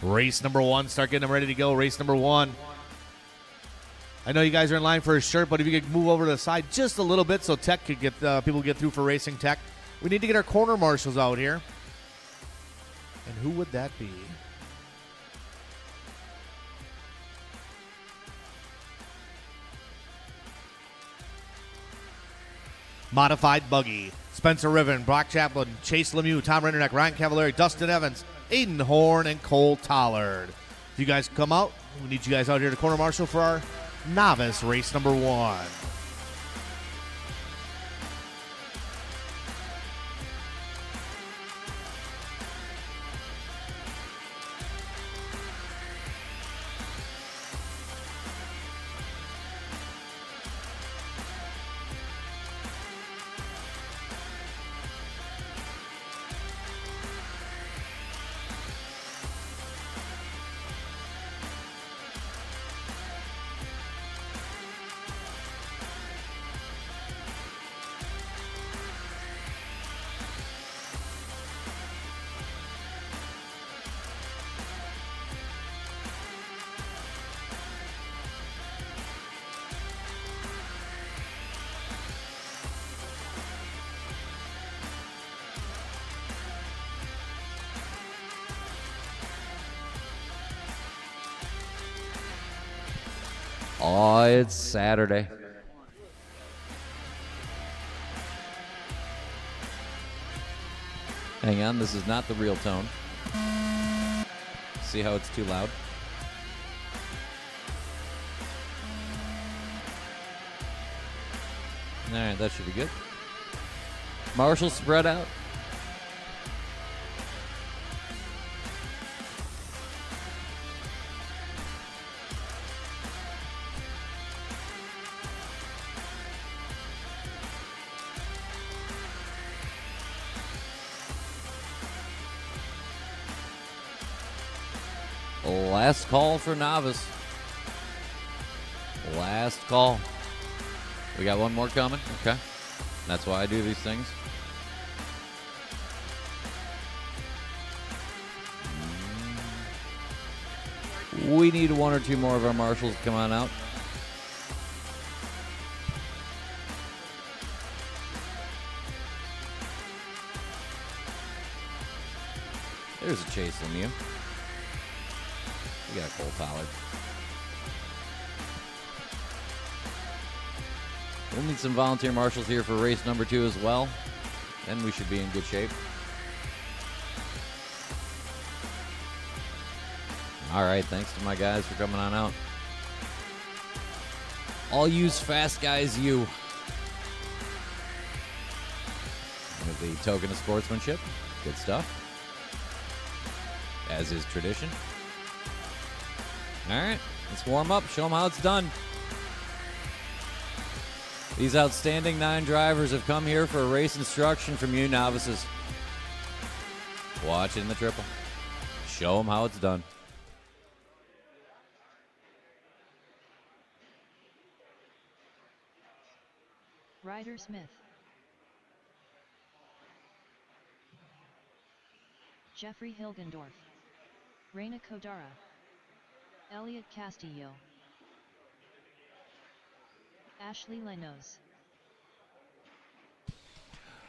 Race number one. Start getting them ready to go. Race number one. I know you guys are in line for a shirt, but if you could move over to the side just a little bit so tech could get people get through for racing tech. We need to get our corner marshals out here. And who would that be? Modified Buggy. Spencer Riven, Brock Chaplin, Chase Lemieux, Tom Renderneck, Ryan Cavallari, Dustin Evans, Aiden Horn, and Cole Tollard. If you guys come out, we need you guys out here to corner marshal for our novice race number one. Oh, it's Saturday. Hang on, this is not the real tone. See how it's too loud? All right, that should be good. Marshall spread out. Last call for novice. Last call. We got one more coming. Okay. That's why I do these things. We need one or two more of our marshals to come on out. There's a Chase Lemieux. We got Cole Tollard. We'll need some volunteer marshals here for race number 2 as well. Then we should be in good shape. All right, thanks to my guys for coming on out. I'll use fast guys you. With the token of sportsmanship. Good stuff. As is tradition. All right, let's warm up, show them how it's done. These outstanding 9 drivers have come here for a race instruction from you novices. Watch it in the triple. Show them how it's done. Ryder Smith, Jeffrey Hilgendorf, Reina Kodara, Elliot Castillo, Ashley Lenos.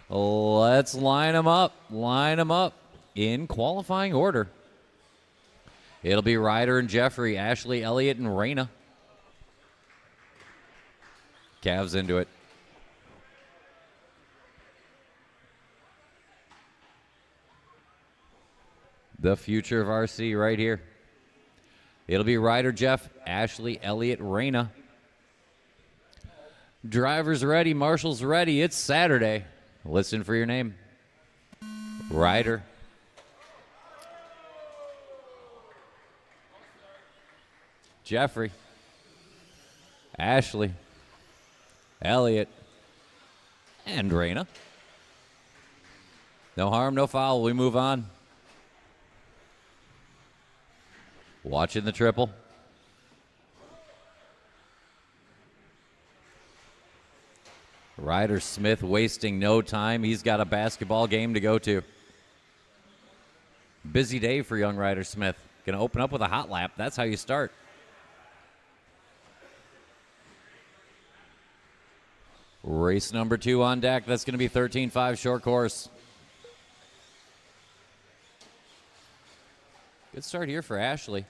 Let's line them up. Line them up in qualifying order. It'll be Ryder and Jeffrey, Ashley, Elliot, and Reina. Cavs into it. The future of RC right here. It'll be Ryder, Jeff, Ashley, Elliot, Reina. Drivers ready, marshals ready. It's Saturday. Listen for your name. Ryder. Jeffrey. Ashley. Elliot. And Reina. No harm, no foul. We move on. Watching the triple. Ryder Smith wasting no time. He's got a basketball game to go to. Busy day for young Ryder Smith. Going to open up with a hot lap. That's how you start. Race number 2 on deck. That's going to be 13.5 short course. Good start here for Ashley.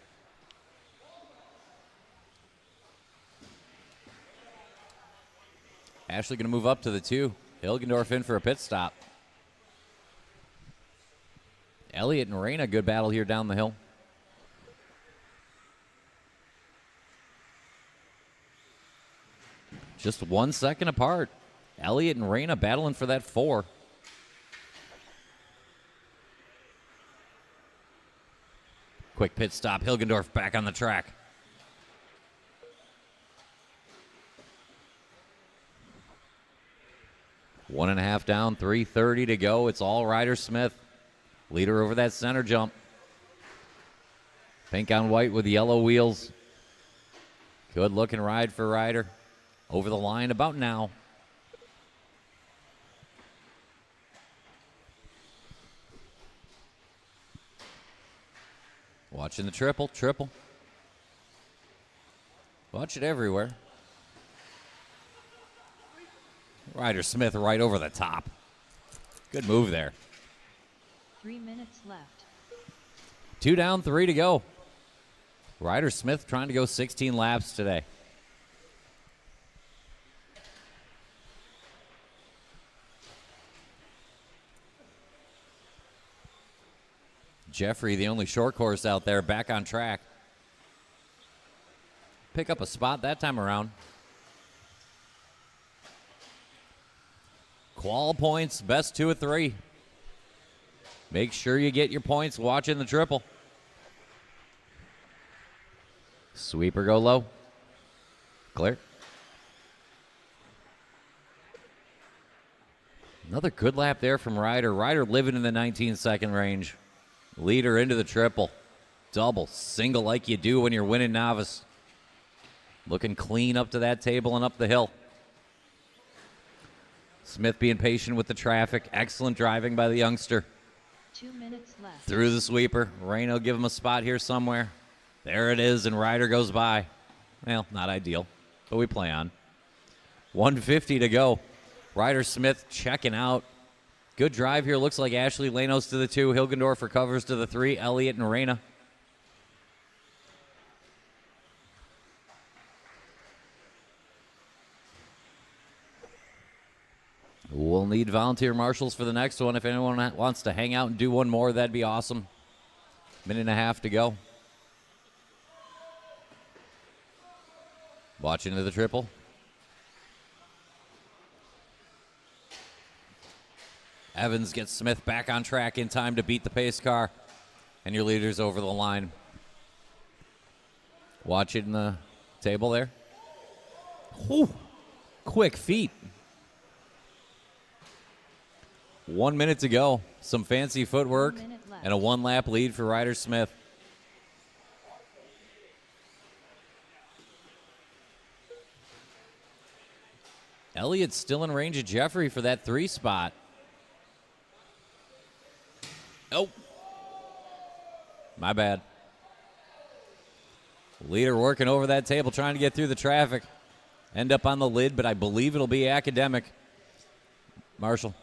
Ashley going to move up to the 2. Hilgendorf in for a pit stop. Elliott and Reyna, good battle here down the hill. Just 1 second apart. Elliott and Reyna battling for that 4. Quick pit stop. Hilgendorf back on the track. One and a half down, 3:30 to go. It's all Ryder Smith. Leader over that center jump. Pink on white with yellow wheels. Good looking ride for Ryder. Over the line about now. Watching the triple. Watch it everywhere. Ryder Smith right over the top. Good move there. 3 minutes left. 2 down, 3 to go. Ryder Smith trying to go 16 laps today. Jeffrey, the only short course out there, back on track. Pick up a spot that time around. Qual points, best 2 of 3. Make sure you get your points watching the triple. Sweeper go low. Clear. Another good lap there from Ryder. Ryder living in the 19-second range. Leader into the triple. Double, single like you do when you're winning novice. Looking clean up to that table and up the hill. Smith being patient with the traffic. Excellent driving by the youngster. 2 minutes left. Through the sweeper. Rain will give him a spot here somewhere. There it is, and Ryder goes by. Well, not ideal, but we play on. 150 to go. Ryder Smith checking out. Good drive here. Looks like Ashley Lanos to the 2. Hilgendorf recovers to the 3. Elliott and Reyna. We'll need volunteer marshals for the next one. If anyone wants to hang out and do one more, that'd be awesome. Minute and a half to go. Watch into the triple. Evans gets Smith back on track in time to beat the pace car. And your leader's over the line. Watch it in the table there. Whew. Quick feet. 1 minute to go. Some fancy footwork and a 1-lap lead for Ryder Smith. Elliott's still in range of Jeffrey for that 3 spot. Oh. My bad. Leader working over that table, trying to get through the traffic. End up on the lid, but I believe it'll be academic. Marshall.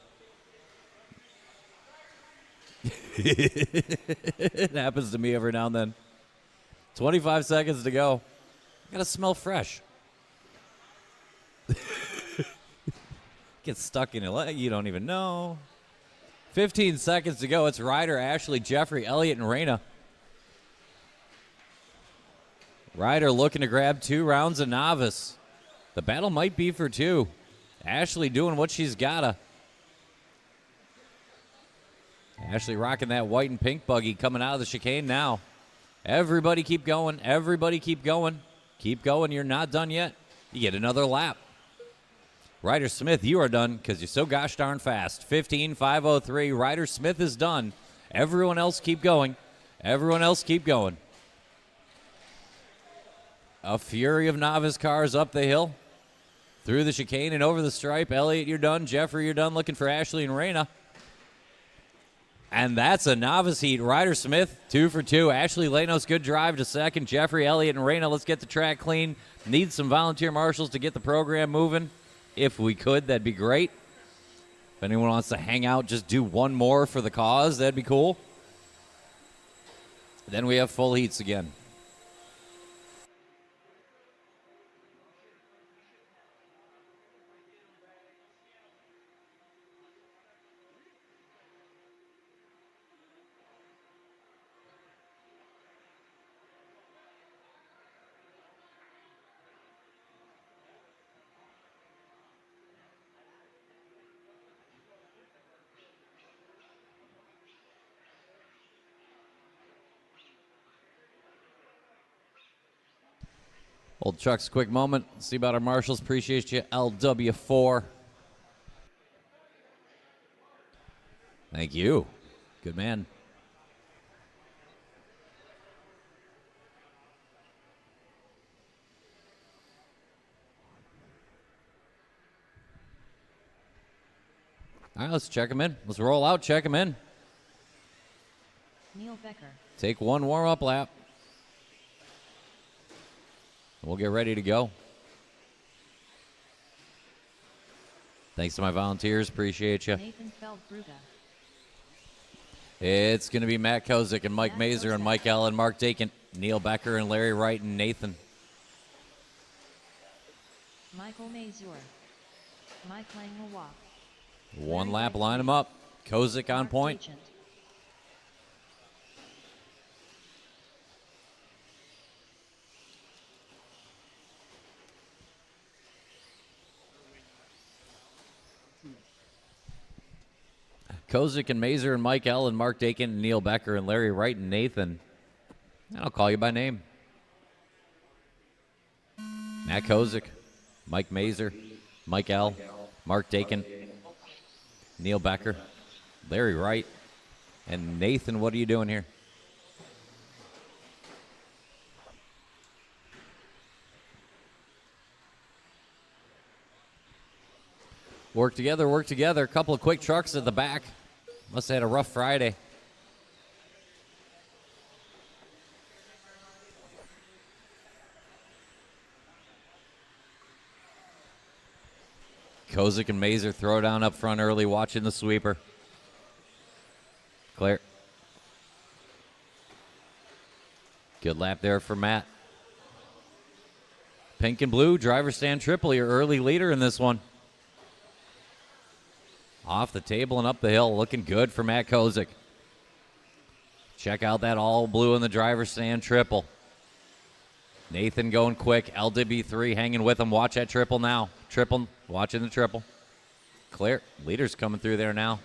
It happens to me every now and then. 25 seconds to go. Gotta smell fresh. Get stuck in your leg, you don't even know. 15 seconds to go. It's Ryder, Ashley, Jeffrey, Elliott, and Reyna. Ryder looking to grab 2 rounds of novice. The battle might be for 2. Ashley doing what she's gotta. Ashley rocking that white and pink buggy coming out of the chicane now. Everybody keep going. Everybody keep going. Keep going. You're not done yet. You get another lap. Ryder Smith, you are done because you're so gosh darn fast. 15.503. Ryder Smith is done. Everyone else keep going. Everyone else keep going. A fury of novice cars up the hill. Through the chicane and over the stripe. Elliott, you're done. Jeffrey, you're done. Looking for Ashley and Reyna. And that's a novice heat. Ryder Smith, 2 for 2. Ashley Lanos, good drive to second. Jeffrey Elliott and Reyna, let's get the track clean. Need some volunteer marshals to get the program moving. If we could, that'd be great. If anyone wants to hang out, just do one more for the cause, that'd be cool. Then we have full heats again. Old Chuck's quick moment. See about our marshals. Appreciate you, LW4. Thank you. Good man. All right, let's check him in. Let's roll out, check him in. Neil Becker. Take one warm-up lap. We'll get ready to go. Thanks to my volunteers. Appreciate you. Nathan Feldbruga. It's going to be Matt Kozik and Mike Mazer and Mike Allen, Mark Dakin, Neil Becker and Larry Wright and Nathan. Michael Mazur. Mike Langlois. One lap, line them up. Kozik on point. Agent. Kozik and Mazer and Mike Allen, Mark Dakin and Neil Becker and Larry Wright and Nathan. And I'll call you by name. Matt Kozik, Mike Mazer, Mike L, Mark Dakin, Neil Becker, Larry Wright, and Nathan. What are you doing here? Work together, work together. A couple of quick trucks at the back. Must have had a rough Friday. Kozik and Mazer throw down up front early, watching the sweeper. Clear. Good lap there for Matt. Pink and blue, driver stand triple, your early leader in this one. Off the table and up the hill, looking good for Matt Kozik. Check out that all blue in the driver's stand triple. Nathan going quick, LWB3 hanging with him. Watch that triple now. Triple, watching the triple. Clear, leader's coming through there now.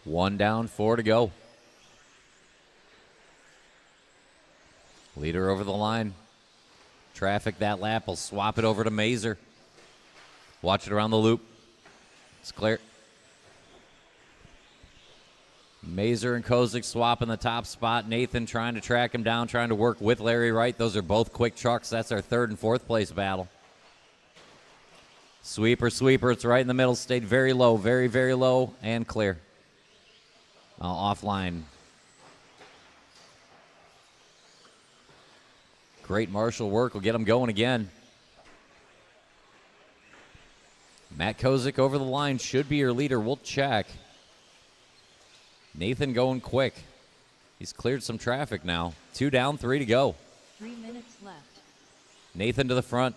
1 down, 4 to go. Leader over the line. Traffic that lap, will swap it over to Mazer. Watch it around the loop. It's clear. Mazer and Kozik swapping the top spot. Nathan trying to track him down, trying to work with Larry Wright. Those are both quick trucks. That's our 3rd and 4th place battle. Sweeper, sweeper. It's right in the middle. Stayed very low, very, very low, and clear. Offline. Great marshal work. Will get him going again. Matt Kozik over the line should be your leader. We'll check. Nathan going quick. He's cleared some traffic now. 2 down, 3 to go. 3 minutes left. Nathan to the front.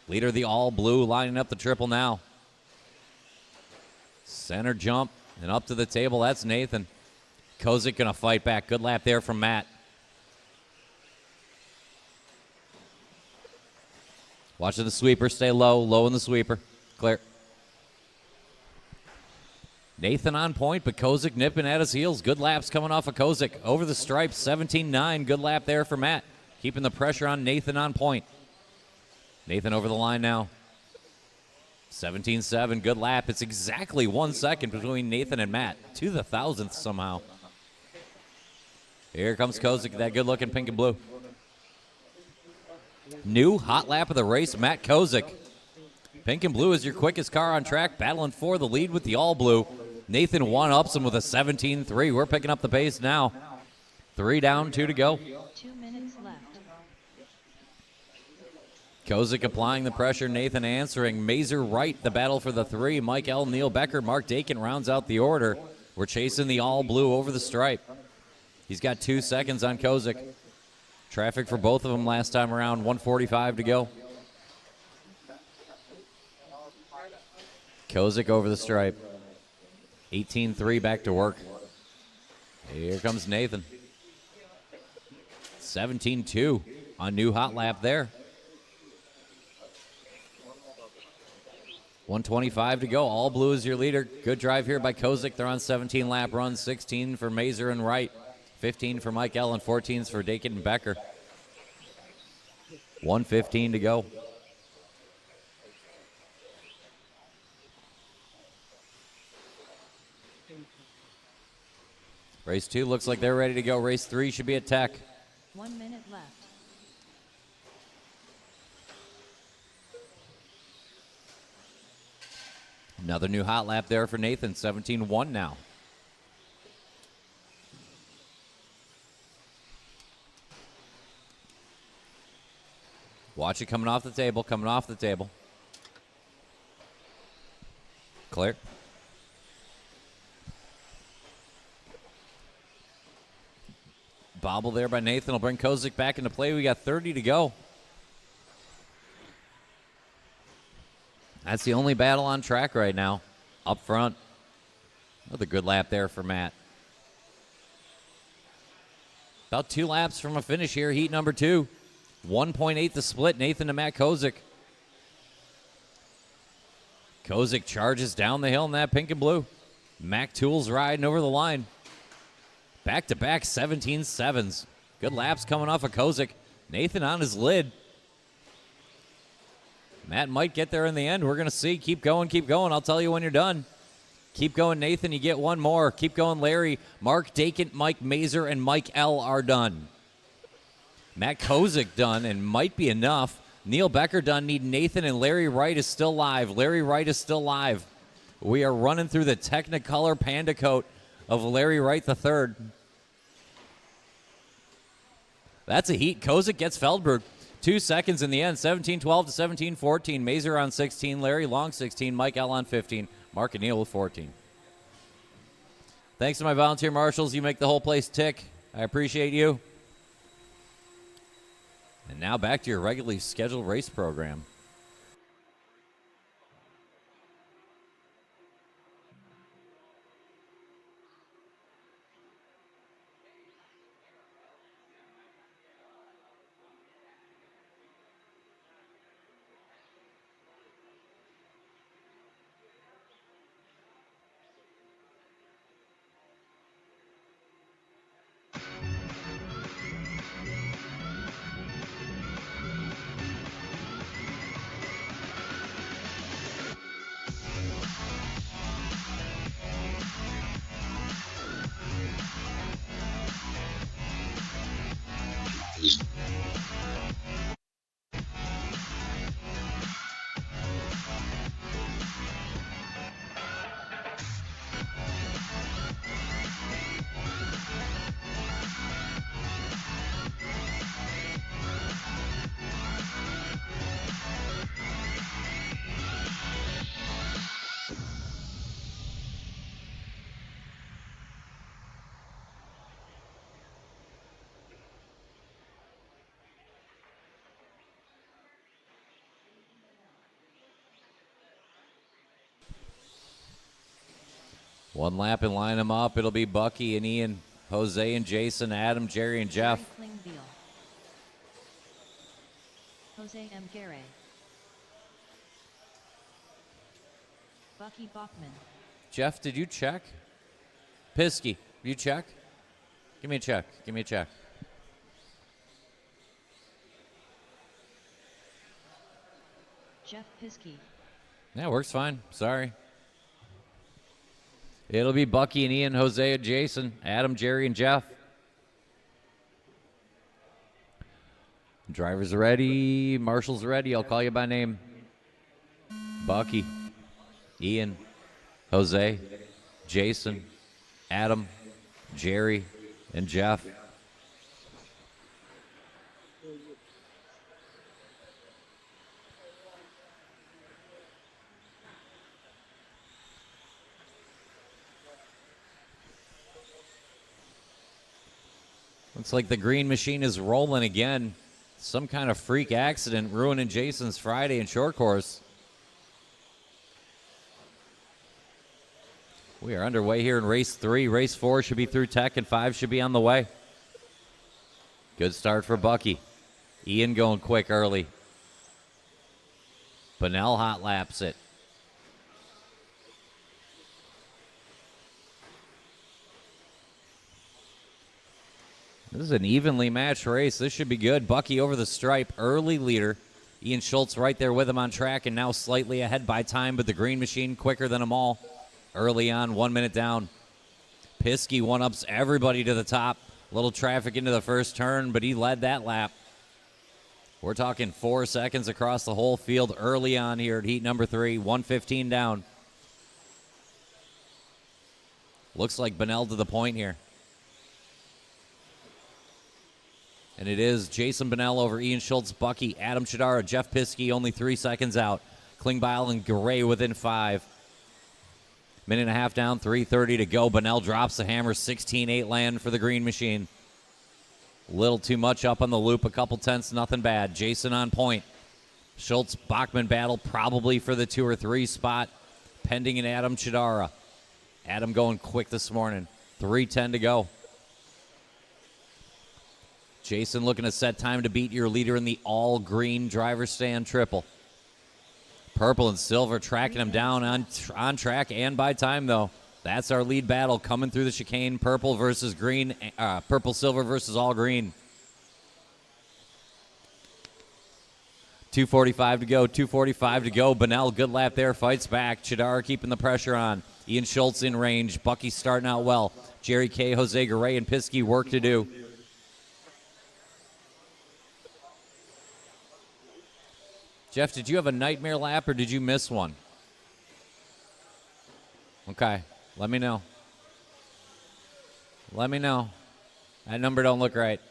Leader of the all blue lining up the triple now. Center jump and up to the table. That's Nathan. Kozik going to fight back. Good lap there from Matt. Watching the sweeper. Stay low. Low in the sweeper. Clear. Nathan on point, but Kozik nipping at his heels. Good laps coming off of Kozik. Over the stripes, 17-9. Good lap there for Matt. Keeping the pressure on Nathan on point. Nathan over the line now. 17-7. Good lap. It's exactly 1 second between Nathan and Matt. To the thousandth somehow. Here comes Kozik, that good-looking pink and blue. New hot lap of the race, Matt Kozik. Pink and blue is your quickest car on track, battling for the lead with the all blue. Nathan one-ups him with a 17-3. We're picking up the pace now. 3 down, 2 to go. 2 minutes left. Kozik applying the pressure, Nathan answering. Mazer right, the battle for the 3. Mike L., Neil Becker, Mark Dakin rounds out the order. We're chasing the all blue over the stripe. He's got 2 seconds on Kozik. Traffic for both of them last time around, 1:45 to go. Kozik over the stripe. 18-3 back to work. Here comes Nathan. 17-2 on new hot lap there. 1:25 to go. All blue is your leader. Good drive here by Kozik. They're on 17 lap run. 16 for Mazer and Wright. 15 for Mike L. and 14 for Dakin and Becker. 1:15 to go. Race 2 looks like they're ready to go. Race 3 should be at Tech. 1 minute left. Another new hot lap there for Nathan. 17-1 now. Watch it coming off the table, coming off the table. Clear. Bobble there by Nathan will bring Kozik back into play. We got 30 to go. That's the only battle on track right now. Up front. Another good lap there for Matt. About 2 laps from a finish here, heat number 2. 1.8 the split, Nathan to Matt Kozik. Kozik charges down the hill in that pink and blue. Mac Tools riding over the line. Back-to-back 17-7s. Good laps coming off of Kozik. Nathan on his lid. Matt might get there in the end. We're going to see. Keep going, keep going. I'll tell you when you're done. Keep going, Nathan. You get one more. Keep going, Larry. Mark Dakin, Mike Mazer, and Mike L. are done. Matt Kozik done, and might be enough. Neil Becker done. Need Nathan, and Larry Wright is still live. Larry Wright is still live. We are running through the Technicolor Panda Coat of Larry Wright III. That's a heat. Kozik gets Feldberg. 2 seconds in the end. 17-12 to 17-14. Mazer on 16. Larry Long 16. Mike L on 15. Mark and Neil with 14. Thanks to my volunteer marshals. You make the whole place tick. I appreciate you. And now back to your regularly scheduled race program. One lap and line them up. It'll be Bucky and Ian, Jose and Jason, Adam, Jerry, and Jeff. Jerry Klingbeil. Jose M. Garay. Bucky Bachman. Jeff, did you check? Piskey, you check? Give me a check. Give me a check. Jeff Piskey. Yeah, works fine. Sorry. It'll be Bucky and Ian, Jose and Jason, Adam, Jerry, and Jeff. Drivers ready. Marshall's ready. I'll call you by name. Bucky, Ian, Jose, Jason, Adam, Jerry, and Jeff. Looks like the green machine is rolling again. Some kind of freak accident ruining Jason's Friday in short course. We are underway here in race 3. Race 4 should be through Tech, and 5 should be on the way. Good start for Bucky. Ian going quick early. Bunnell hot laps it. This is an evenly matched race. This should be good. Bucky over the stripe, early leader. Ian Schultz right there with him on track and now slightly ahead by time, but the green machine quicker than them all. Early on, 1 minute down. Piskey one-ups everybody to the top. Little traffic into the first turn, but he led that lap. We're talking 4 seconds across the whole field early on here at heat number 3, 1:15 down. Looks like Bunnell to the point here. And it is Jason Bunnell over Ian Schultz, Bucky, Adam Chidara, Jeff Piskey only 3 seconds out. Klingbeil and Garay within 5. Minute and a half down, 3:30 to go. Bunnell drops the hammer, 16-8 land for the green machine. Little too much up on the loop, a couple tenths, nothing bad. Jason on point. Schultz, Bachman battle probably for the 2 or 3 spot, pending an Adam Chidara. Adam going quick this morning, 3:10 to go. Jason looking to set time to beat your leader in the all-green driver stand triple. Purple and silver tracking him down on track and by time, though. That's our lead battle coming through the chicane. Purple versus green. Purple, silver versus all green. 2:45 to go. 2:45 to go. Bunnell, good lap there. Fights back. Chidara keeping the pressure on. Ian Schultz in range. Bucky starting out well. Jerry K, Jose Garay, and Piskey work to do. Jeff, did you have a nightmare lap or did you miss one? Okay, let me know. Let me know. That number don't look right.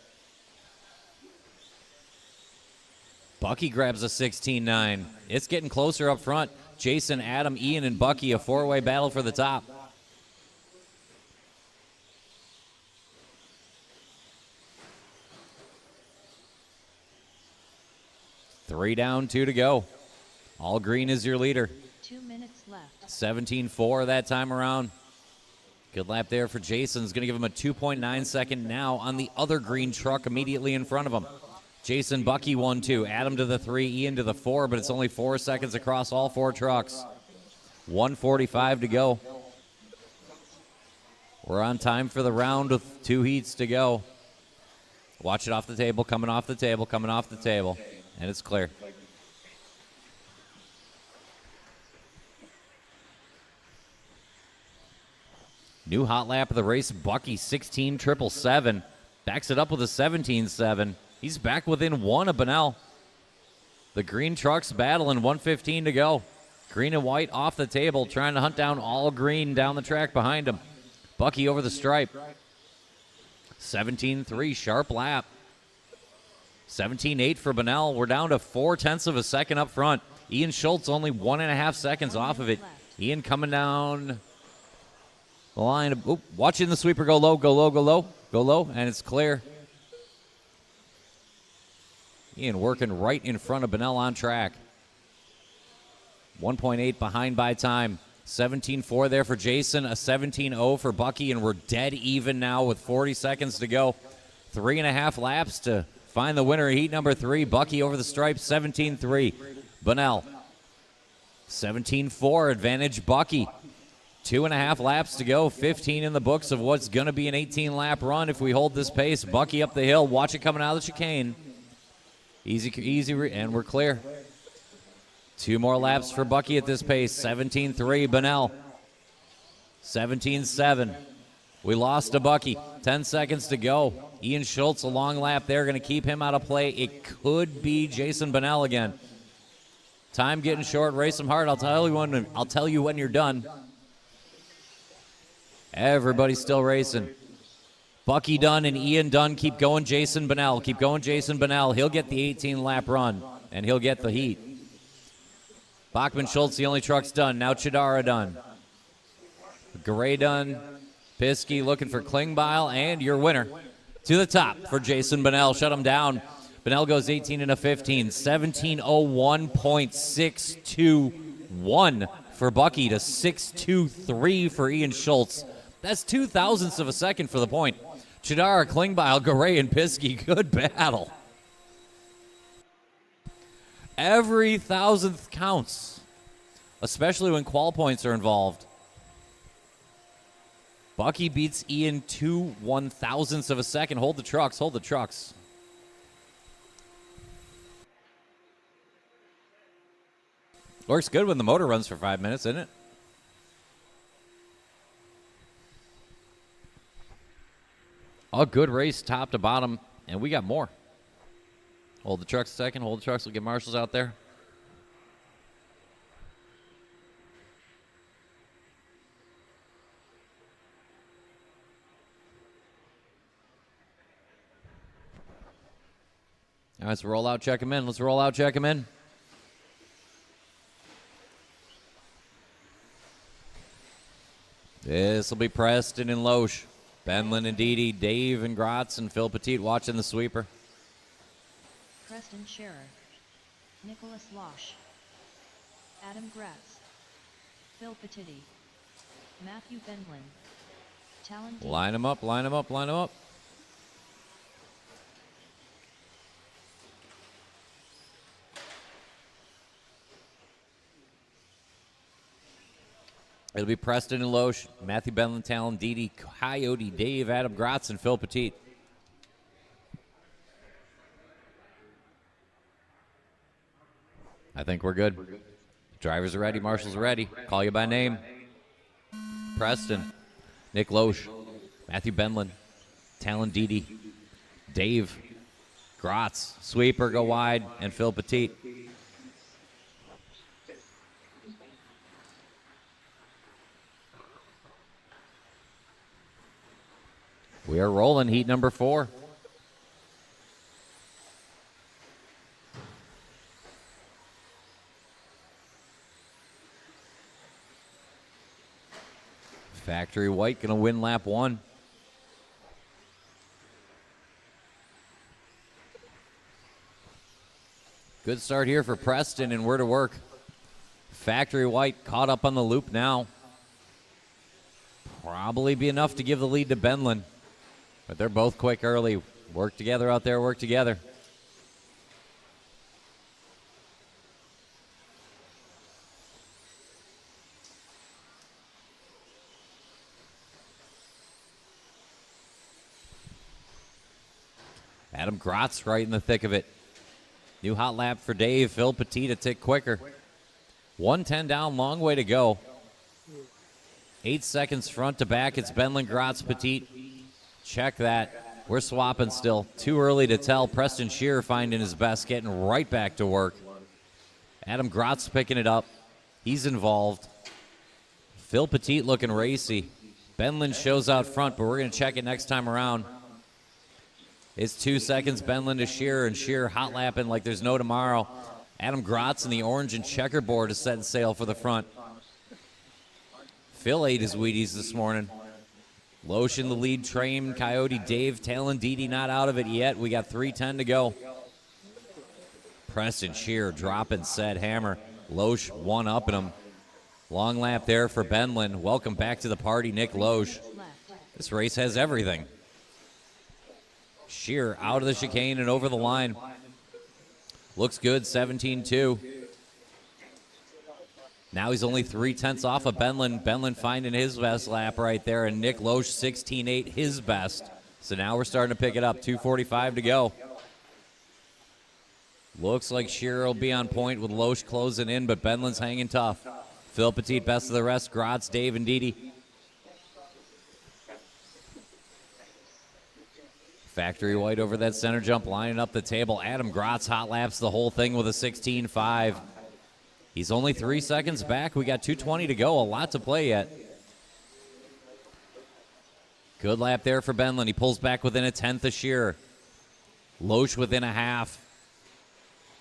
Bucky grabs a 16-9. It's getting closer up front. Jason, Adam, Ian, and Bucky, a 4-way battle for the top. Three down, 2 to go. All green is your leader. 2 minutes left. 17-4 that time around. Good lap there for Jason. Is going to give him a 2.9 second now on the other green truck immediately in front of him. Jason, Bucky 1-2. Adam to the 3, Ian to the 4, but it's only 4 seconds across all 4 trucks. 1:45 to go. We're on time for the round with 2 heats to go. Watch it off the table, coming off the table, coming off the table. And it's clear. New hot lap of the race, Bucky 16.777. Backs it up with a 17.7. He's back within 1 of Bunnell. The green trucks battling, 1:15 to go. Green and white off the table, trying to hunt down all green down the track behind him. Bucky over the stripe. 17.3, sharp lap. 17.8 for Bunnell. We're down to 0.4 of a second up front. Ian Schultz only 1.5 seconds off of it. Ian coming down the line. Watching the sweeper go low, go low, go low, go low, and it's clear. Ian working right in front of Bunnell on track. 1.8 behind by time. 17.4 there for Jason, a 17.0 for Bucky, and we're dead even now with 40 seconds to go. 3.5 laps to find the winner of heat number 3. Bucky over the stripe, 17.3. Bunnell, 17.4, advantage Bucky. 2.5 laps to go, 15 in the books of what's going to be an 18-lap run if we hold this pace. Bucky up the hill, watch it coming out of the chicane. Easy, and we're clear. 2 more laps for Bucky at this pace, 17.3, Bunnell. 17.7. We lost to Bucky. 10 seconds to go. Ian Schultz, a long lap there, going to keep him out of play. It could be Jason Bunnell again. Time getting short. Race them hard. I'll tell you when you're done. Everybody's still racing. Bucky Dunn and Ian Dunn keep going. Jason Bonnell. Keep going, Jason Bonnell. He'll get the 18-lap run, and he'll get the heat. Bachman Schultz, the only truck's done. Now Chidara done. Garay done. Piskey looking for Klingbeil, and your winner to the top for Jason Bonnell. Shut him down. Bonnell goes 18 and a 15. 17:01.621 for Bucky to 6:23 for Ian Schultz. That's 0.02 of a second for the point. Chidara, Klingbeil, Garay, and Piskey, good battle. Every thousandth counts, especially when qual points are involved. Bucky beats Ian 2/1000ths of a second. Hold the trucks, hold the trucks. Works good when the motor runs for 5 minutes, isn't it? A good race top to bottom, and we got more. Hold the trucks a second, hold the trucks. We'll get marshals out there. All right, let's roll out, check him in. Let's roll out, check him in. This will be Preston and Loesch. Benlin and Didi, Dave and Gratz, and Phil Petit watching the sweeper. Preston Scherer, Nicholas Loesch, Adam Gratz, Phil Petit, Matthew Benlin, Talon Didi. Line them up, line them up, line them up. It'll be Preston and Loesch, Matthew Benlin, Talon Didi, Coyote, Dave, Adam Gratz, and Phil Petit. I think we're good. Drivers are ready, marshals are ready. Call you by name. Preston, Nick Loesch, Matthew Benlin, Talon Didi, Dave, Gratz, sweeper, go wide, and Phil Petit. We are rolling heat number 4. Factory White going to win lap 1. Good start here for Preston, and we're to work. Factory White caught up on the loop now. Probably be enough to give the lead to Benlin. But they're both quick early. Work together out there, work together. Adam Gratz right in the thick of it. New hot lap for Dave. Phil Petit a tick quicker. 1:10 down, long way to go. 8 seconds front to back. It's Benlin, Gratz, Petit. Check that. We're swapping still. Too early to tell. Preston Scherer finding his best, getting right back to work. Adam Gratz picking it up. He's involved. Phil Petit looking racy. Benlin shows out front, but we're going to check it next time around. It's 2 seconds, Benlin to Scherer, and Scherer hot lapping like there's no tomorrow. Adam Gratz in the orange and checkerboard is setting sail for the front. Phil ate his Wheaties this morning. Loesch in the lead, train, Coyote, Dave, Talon, Didi not out of it yet. We got 3:10 to go. Preston Scherer dropping set hammer. Loesch one upping him. Long lap there for Benlin. Welcome back to the party, Nick Loesch. This race has everything. Scherer out of the chicane and over the line. Looks good, 17-2. Now he's only 0.3 off of Benlin. Benlin finding his best lap right there, and Nick Loesch 16.8, his best. So now we're starting to pick it up. 2:45 to go. Looks like Scherer will be on point with Loesch closing in, but Benlin's hanging tough. Phil Petit, best of the rest. Gratz, Dave, and Didi. Factory White over that center jump, lining up the table. Adam Gratz hot laps the whole thing with a 16.5. He's only 3 seconds back. We got 2:20 to go. A lot to play yet. Good lap there for Benlin. He pulls back within a tenth of Shearer. Loesch within a half.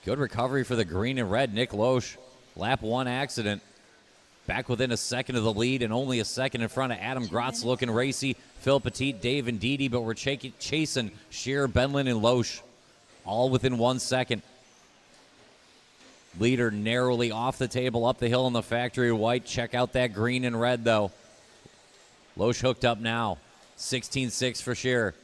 Good recovery for the green and red, Nick Loesch. Lap 1 accident. Back within a second of the lead and only a second in front of Adam Grotz looking racy. Phil Petit, Dave, and Didi, but we're chasing Shearer, Benlin, and Loesch. All within 1 second. Leader narrowly off the table, up the hill in the factory white. Check out that green and red, though. Loesch hooked up now. 16.6 for Shearer.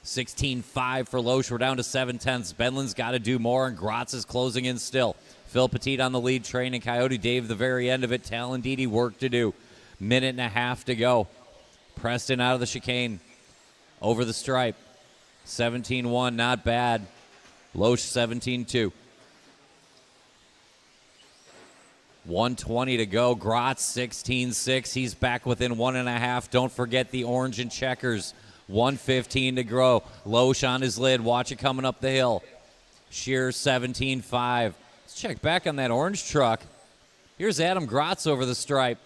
16.5 for Loesch. We're down to 7/10. Benlin's got to do more, and Grotz is closing in still. Phil Petit on the lead train, and Coyote Dave the very end of it. Talon Didi work to do. Minute and a half to go. Preston out of the chicane. Over the stripe. 17.1, not bad. Loesch 17.2. 1:20 to go. Grotz 16.6. He's back within 1.5. Don't forget the orange and checkers. 1:15 to go. Loesch on his lid. Watch it coming up the hill. Shearer 17.5. Let's check back on that orange truck. Here's Adam Grotz over the stripe.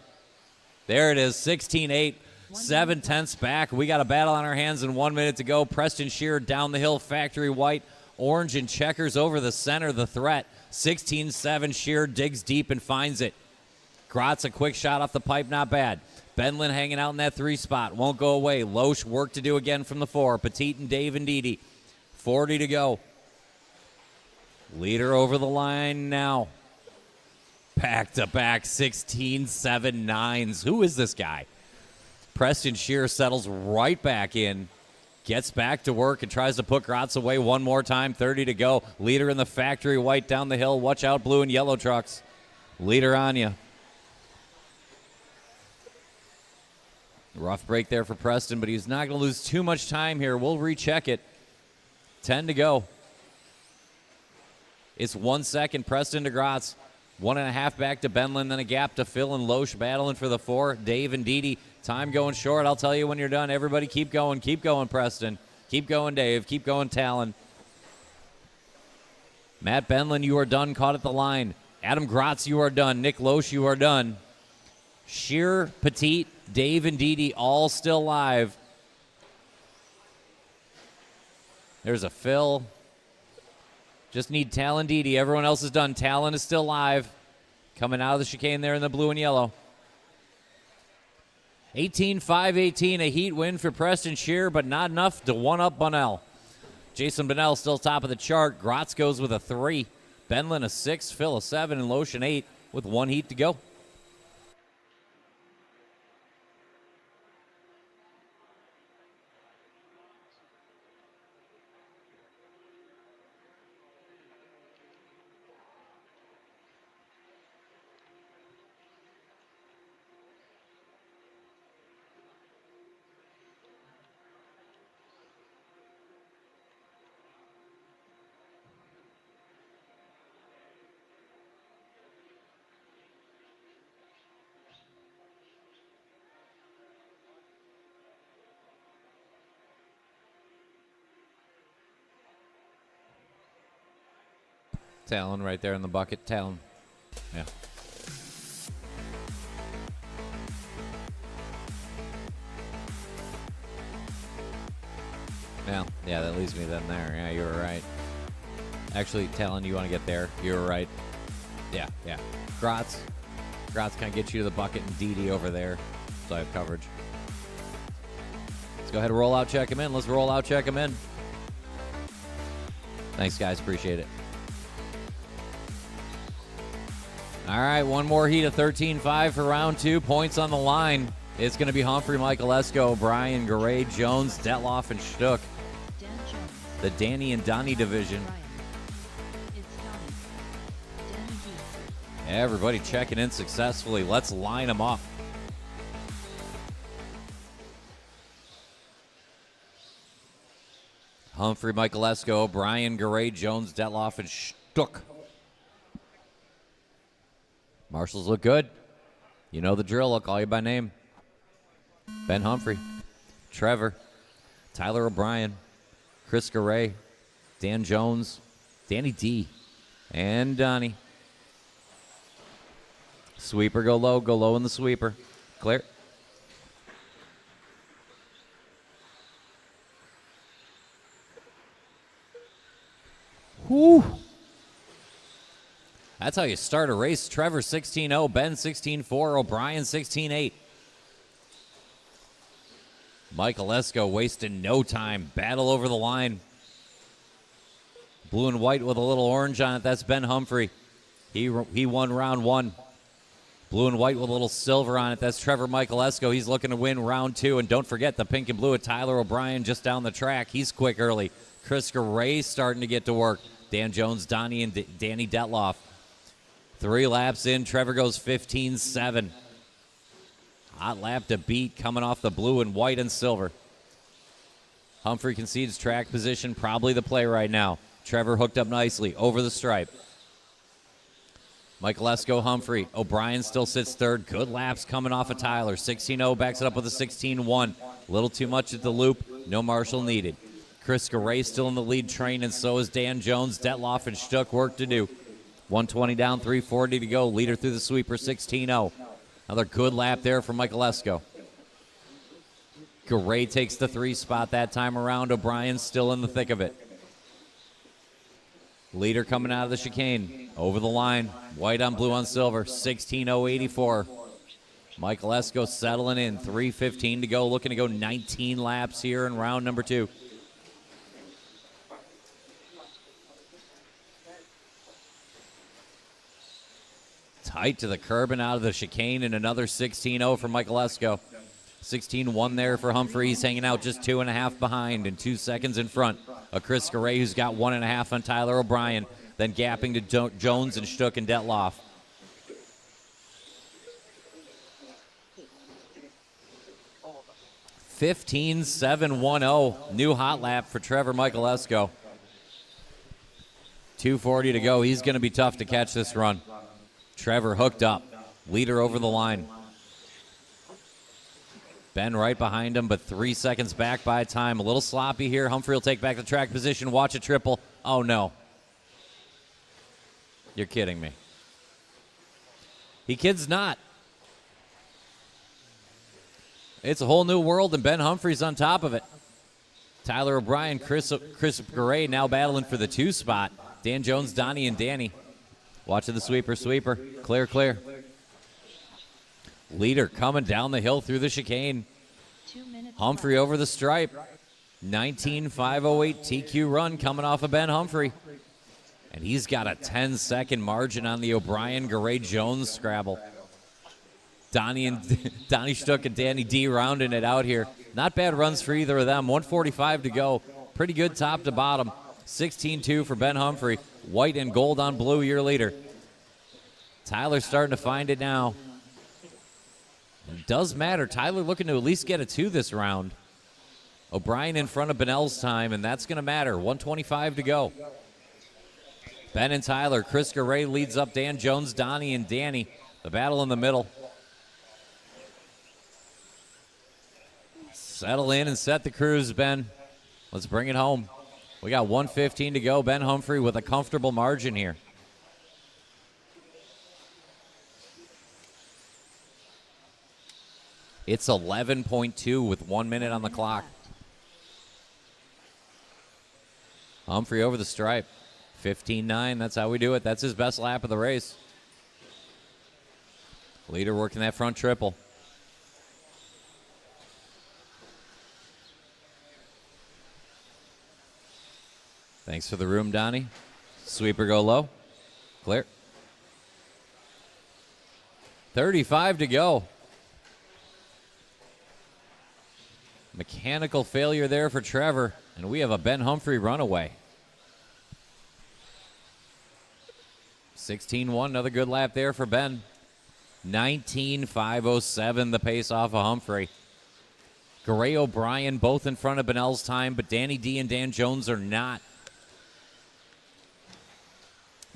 There it is. 16.8. 7/10 back. We got a battle on our hands and 1 minute to go. Preston Shearer down the hill. Factory white. Orange and checkers over the center. The threat. 16.7. Shearer digs deep and finds it. Grotz, a quick shot off the pipe, not bad. Benlin hanging out in that 3 spot. Won't go away. Loesch work to do again from the 4. Petit and Dave and Didi. 40 to go. Leader over the line now. Back-to-back 16.7 9s. Who is this guy? Preston Shearer settles right back in. Gets back to work and tries to put Grotz away one more time. 30 to go. Leader in the factory white down the hill. Watch out, blue and yellow trucks. Leader on you. Rough break there for Preston, but he's not going to lose too much time here. We'll recheck it. 10 to go. It's 1 second. Preston to Grotz. 1.5 back to Benlin, then a gap to Phil and Loesch battling for the 4. Dave and Didi. Time going short. I'll tell you when you're done. Everybody keep going. Keep going, Preston. Keep going, Dave. Keep going, Talon. Matt Benlin, you are done. Caught at the line. Adam Grotz, you are done. Nick Loesch, you are done. Shearer, Petit, Dave, and Didi all still live. There's a Phil. Just need Talon Didi. Everyone else is done. Talon is still live. Coming out of the chicane there in the blue and yellow. 18-5-18, a heat win for Preston Shearer, but not enough to one-up Bunnell. Jason Bunnell still top of the chart. Grotz goes with a 3. Benlin a 6, Phil a 7, and Loesch an 8 with 1 heat to go. Talon right there in the bucket. Talon. Yeah. Well, yeah, that leaves me then there. Yeah, you were right. Actually, Talon, you want to get there. You were right. Yeah. Grotz kind of gets you to the bucket, and Didi over there. So I have coverage. Let's go ahead and roll out, check him in. Let's roll out, check him in. Thanks, guys. Appreciate it. All right, one more heat of 13-5 for round 2. Points on the line. It's going to be Humphrey, Michael Esco, Brian, Garay, Jones, Detloff, and Stuck. Dan Jones. The Danny and Donnie division. Ryan. It's Donnie. Danny D. Everybody checking in successfully. Let's line them up. Humphrey, Michael Esco, Brian, Garay, Jones, Detloff, and Stuck. Marshals look good. You know the drill. I'll call you by name. Ben Humphrey, Trevor, Tyler O'Brien, Chris Garay, Dan Jones, Danny D, and Donnie. Sweeper, go low in the sweeper. Clear. Whew. That's how you start a race. Trevor 16-0, Ben 16-4, O'Brien 16-8. Michael Esco wasting no time. Battle over the line. Blue and white with a little orange on it. That's Ben Humphrey. He won round one. Blue and white with a little silver on it. That's Trevor Michael Esco. He's looking to win round two. And don't forget the pink and blue at Tyler O'Brien just down the track. He's quick early. Chris Garay starting to get to work. Dan Jones, Donnie, and Danny Detloff. 3 laps in. Trevor goes 15-7. Hot lap to beat coming off the blue and white and silver. Humphrey concedes track position. Probably the play right now. Trevor hooked up nicely over the stripe. Michael Esco, Humphrey. O'Brien still sits third. Good laps coming off of Tyler. 16-0 backs it up with a 16-1. A little too much at the loop. No Marshall needed. Chris Garay still in the lead train, and so is Dan Jones. Detloff and Stuck work to do. 120 down, 340 to go. Leader through the sweeper, 16-0. Another good lap there for Michael Esco. Garay takes the 3 spot that time around. O'Brien still in the thick of it. Leader coming out of the chicane. Over the line. White on blue on silver. 16-0-84. Michael Esco settling in. 3:15 to go. Looking to go 19 laps here in round number 2. Tight to the curb and out of the chicane, and another 16-0 for Michael Esco. 16-1 there for Humphrey. He's hanging out just 2.5 behind and 2 seconds in front of Chris Garay, who's got 1.5 on Tyler O'Brien, then gapping to Jones and Stuck and Detloff. (15-7-1-0). New hot lap for Trevor Michael Esco. 2:40 to go. He's going to be tough to catch this run. Trevor hooked up. Leader over the line. Ben right behind him, but 3 seconds back by time. A little sloppy here. Humphrey will take back the track position. Watch a triple. Oh, no. You're kidding me. He kids not. It's a whole new world, and Ben Humphrey's on top of it. Tyler O'Brien, Chris Garay now battling for the 2 spot. Dan Jones, Donnie, and Danny. Watching the sweeper. Clear. Leader coming down the hill through the chicane. 2 minutes. Humphrey over the stripe. 19.508 TQ run coming off of Ben Humphrey. And he's got a 10-second margin on the O'Brien Garay Jones scrabble. Donnie Stuck and Danny D rounding it out here. Not bad runs for either of them. 1:45 to go. Pretty good top to bottom. 16-2 for Ben Humphrey. White and gold on blue, your leader. Tyler's starting to find it now. It does matter. Tyler looking to at least get a 2 this round. O'Brien in front of Bennell's time, and that's going to matter. 1:25 to go. Ben and Tyler. Chris Garay leads up Dan Jones, Donnie, and Danny. The battle in the middle. Settle in and set the cruise, Ben. Let's bring it home. We got 1:15 to go. Ben Humphrey with a comfortable margin here. It's 11.2 with 1 minute on the clock. Humphrey over the stripe. 15-9. That's how we do it. That's his best lap of the race. Leader working that front triple. Thanks for the room, Donnie. Sweeper go low. Clear. 35 to go. Mechanical failure there for Trevor, and we have a Ben Humphrey runaway. 16-1, another good lap there for Ben. 19.507, the pace off of Humphrey. Garay O'Brien both in front of Bennell's time, but Danny D and Dan Jones are not.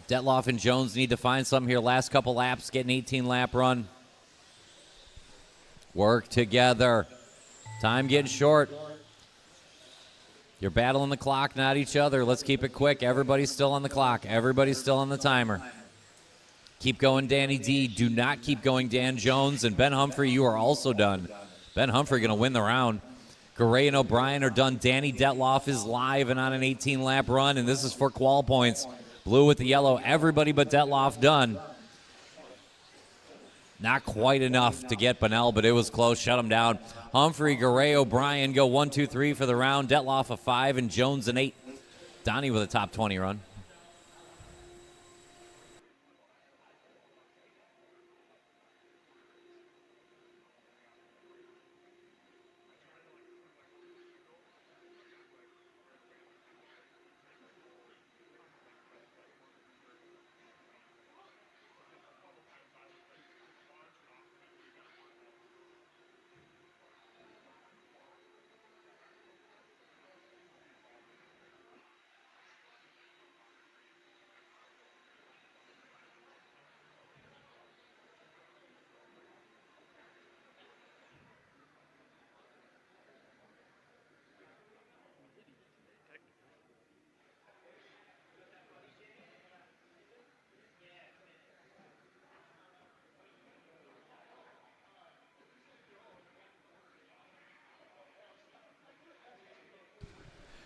Detloff and Jones need to find something here. Last couple laps, get an 18-lap run. Work together. Time getting short. You're battling the clock, not each other. Let's keep it quick. Everybody's still on the clock. Everybody's still on the timer. Keep going, Danny D. Do not keep going, Dan Jones. And Ben Humphrey, you are also done. Ben Humphrey going to win the round. Garay and O'Brien are done. Danny Detloff is live and on an 18-lap run, and this is for qual points. Blue with the yellow. Everybody but Detloff done. Not quite enough to get Bunnell, but it was close. Shut him down. Humphrey, Garay, O'Brien go 1, 2, 3 for the round. Detloff a 5 and Jones an 8. Donnie with a top 20 run.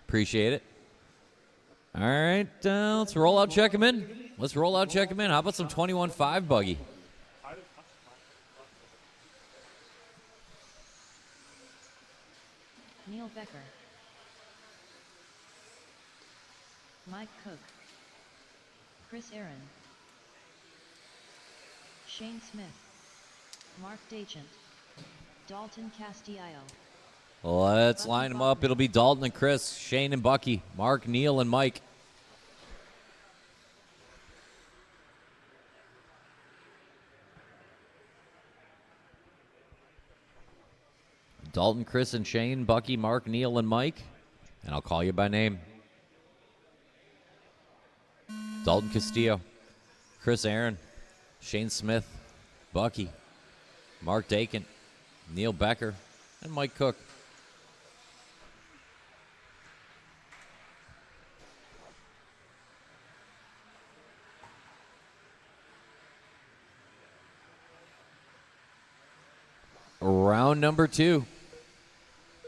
Appreciate it. All right, let's roll out, check him in. Let's roll out, check him in. How about some 21.5 buggy? Neil Becker. Mike Cook. Chris Aaron. Shane Smith. Mark Dachant. Dalton Castillo. Let's line them up. It'll be Dalton and Chris, Shane and Bucky, Mark, Neil, and Mike. Dalton, Chris, and Shane, Bucky, Mark, Neil, and Mike. And I'll call you by name. Dalton Castillo, Chris Aaron, Shane Smith, Bucky, Mark Dakin, Neil Becker, and Mike Cook. Round number 2.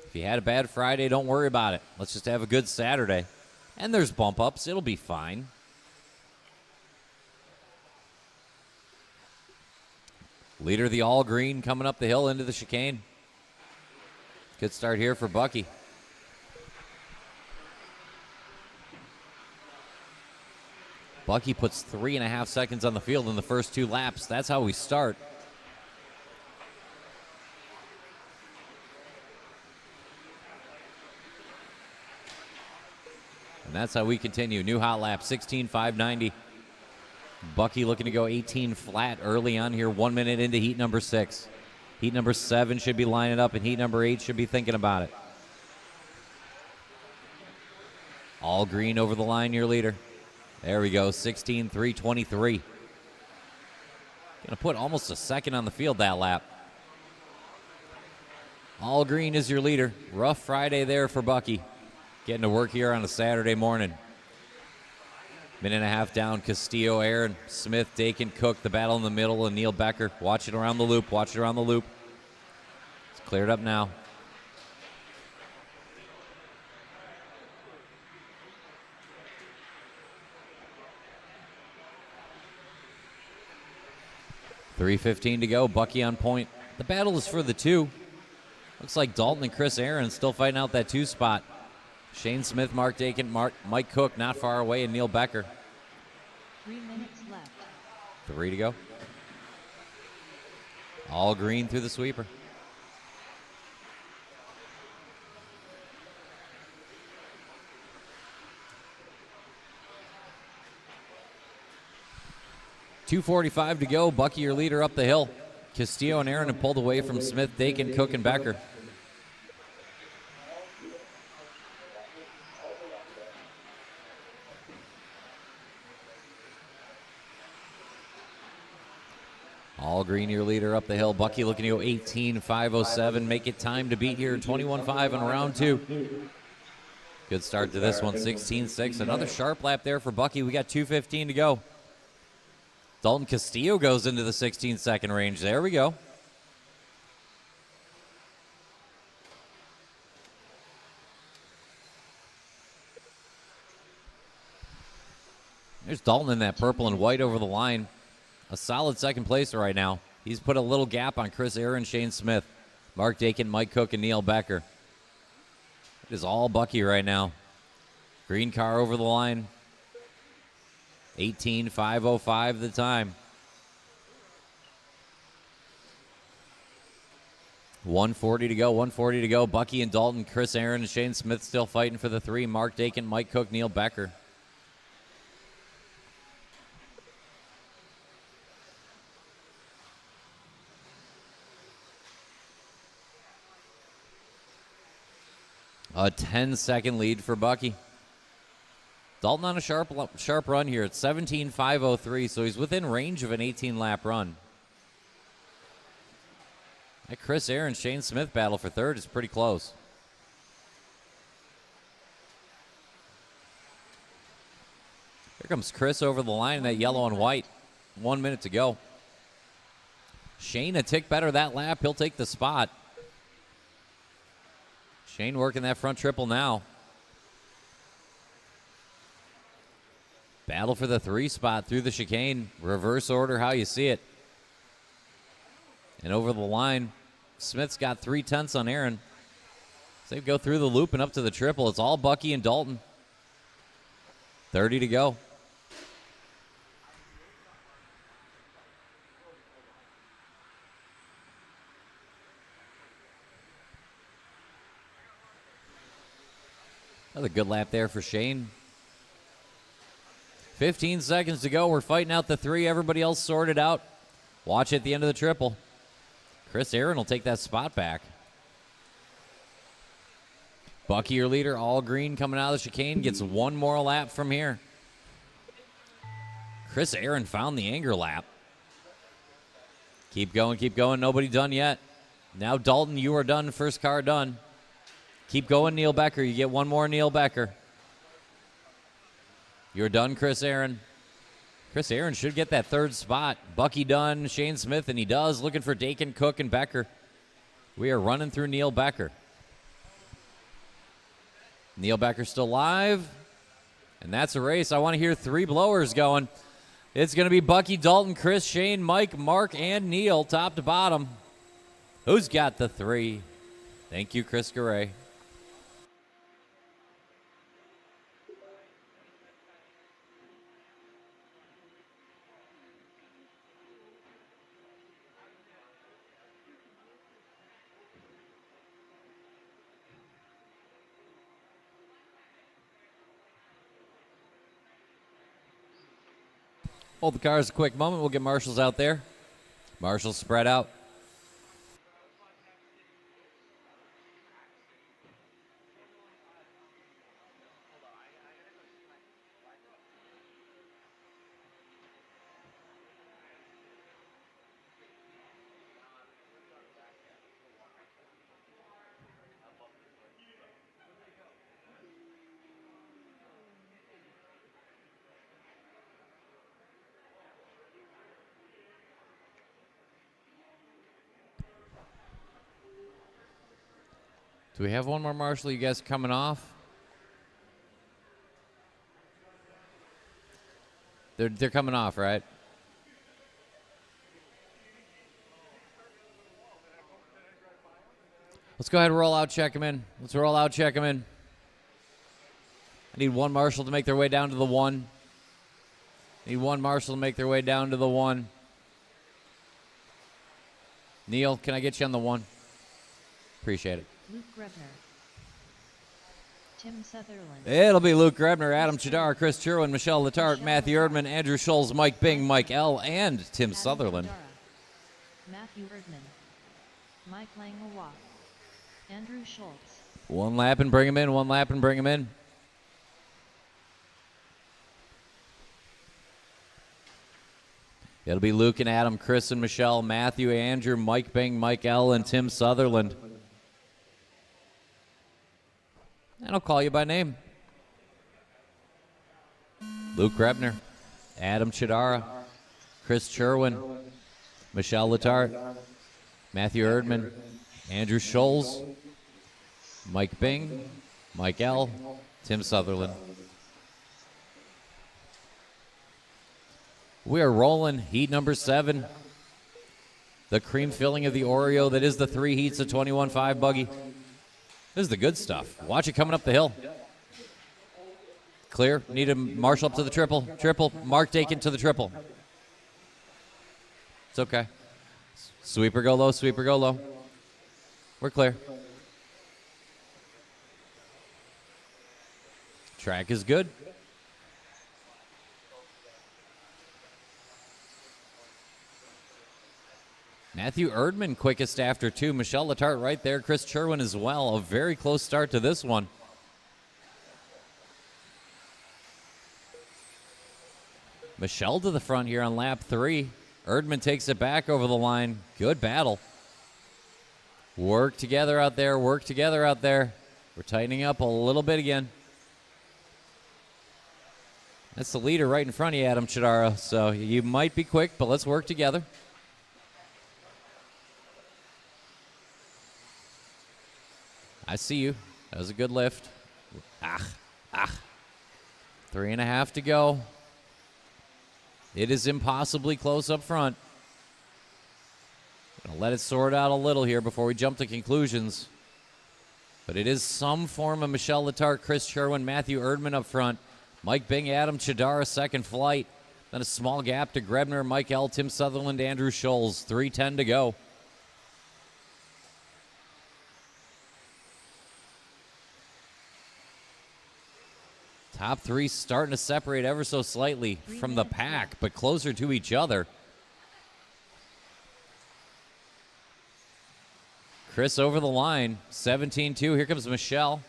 If you had a bad Friday, don't worry about it. Let's just have a good Saturday. And there's bump ups. It'll be fine. Leader of the all green coming up the hill into the chicane. Good start here for Bucky. Bucky puts 3.5 seconds on the field in the first 2 laps. That's how we start. And that's how we continue. New hot lap, 16.590. Bucky looking to go 18 flat early on here, 1 minute into heat number 6. Heat number 7 should be lining up, and heat number 8 should be thinking about it. All green over the line, your leader. There we go, 16.323. Gonna put almost a second on the field that lap. All green is your leader. Rough Friday there for Bucky. Getting to work here on a Saturday morning. Minute and a half down, Castillo, Aaron, Smith, Dakin, Cook, the battle in the middle, and Neil Becker. Watch it around the loop, watch it around the loop. It's cleared up now. .315 to go, Bucky on point. The battle is for the 2. Looks like Dalton and Chris Aaron still fighting out that 2 spot. Shane Smith, Mark Dakin, Mike Cook not far away, and Neil Becker. 3 minutes left. 3 to go. All green through the sweeper. .245 to go. Bucky, your leader, up the hill. Castillo and Aaron have pulled away from Smith, Dakin, Cook, and Becker. All green, your leader, up the hill. Bucky looking to go 18.507. Make it time to beat here. 21.5 in round 2. Good start to this one. 16.6. Another sharp lap there for Bucky. We got 2:15 to go. Dalton Castillo goes into the 16-second range. There we go. There's Dalton in that purple and white over the line. A solid second placer right now. He's put a little gap on Chris Aaron, Shane Smith, Mark Dakin, Mike Cook, and Neil Becker. It is all Bucky right now. Green car over the line. 18.505 the time. 140 to go, 140 to go. Bucky and Dalton, Chris Aaron, and Shane Smith still fighting for the 3. Mark Dakin, Mike Cook, Neil Becker. A 10-second lead for Bucky. Dalton on a sharp run here. It's 17.503, so he's within range of an 18-lap run. That Chris Aaron, Shane Smith battle for third is pretty close. Here comes Chris over the line in that yellow and white. 1 minute to go. Shane a tick better that lap. He'll take the spot. Shane working that front triple now. Battle for the 3 spot through the chicane. Reverse order, how you see it. And over the line, Smith's got 3/10 on Aaron. So they go through the loop and up to the triple. It's all Bucky and Dalton. 30 to go. Another good lap there for Shane. 15 seconds to go. We're fighting out the 3. Everybody else sorted out. Watch at the end of the triple. Chris Aaron will take that spot back. Bucky, your leader, all green coming out of the chicane, gets one more lap from here. Chris Aaron found the anger lap. Keep going, keep going. Nobody done yet. Now Dalton, you are done. First car done. Keep going, Neil Becker. You get one more, Neil Becker. You're done, Chris Aaron. Chris Aaron should get that 3rd spot. Bucky done, Shane Smith, and he does. Looking for Dakin, Cook, and Becker. We are running through Neil Becker. Neil Becker still live. And that's a race. I want to hear 3 blowers going. It's going to be Bucky, Dalton, Chris, Shane, Mike, Mark, and Neil, top to bottom. Who's got the 3? Thank you, Chris Garay. Hold the cars a quick moment. We'll get marshals out there. Marshals spread out. Do we have one more marshal? You guys coming off? They're coming off, right? Let's go ahead and roll out, check them in. Let's roll out, check them in. I need one marshal to make their way down to the 1. I need one marshal to make their way down to the 1. Neil, can I get you on the 1? Appreciate it. Luke Grebner. Tim Sutherland. It'll be Luke Grebner, Adam Chidar, Chris Chirwin, Michelle Letarte, Matthew Erdman, Andrew Scholes, Mike Bing, Mike L., and Tim Adam Sutherland. Chidara. Matthew Erdman. Mike Langawa. Andrew Schultz. One lap and bring him in, one lap and bring him in. It'll be Luke and Adam, Chris and Michelle, Matthew, Andrew, Mike Bing, Mike L., and Tim Sutherland. And I'll call you by name. Luke Grebner, Adam Chidara, Chris Sherwin, Michelle Letarte, Matthew Erdman, Andrew Scholes, Mike Bing, Mike L., Tim Sutherland. We are rolling heat number 7. The cream filling of the Oreo that is the 3 heats of 21.5 buggy. This is the good stuff. Watch it coming up the hill. Clear. Need to marshal up to the triple. Triple. Mark Dakin to the triple. It's okay. Sweeper go low. Sweeper go low. We're clear. Track is good. Matthew Erdman quickest after 2. Michelle Letarte right there. Chris Sherwin as well. A very close start to this one. Michelle to the front here on lap 3. Erdman takes it back over the line. Good battle. Work together out there. Work together out there. We're tightening up a little bit again. That's the leader right in front of you, Adam Chidara. So you might be quick, but let's work together. I see you. That was a good lift. 3.5 to go. It is impossibly close up front. Gonna let it sort out a little here before we jump to conclusions. But it is some form of Michelle Letarte, Chris Sherwin, Matthew Erdman up front. Mike Bing, Adam Chidara, second flight. Then a small gap to Grebner, Mike L., Tim Sutherland, Andrew Scholes. 3:10 to go. Top 3 starting to separate ever so slightly from the pack, but closer to each other. Chris over the line, 17-2. Here comes Michelle,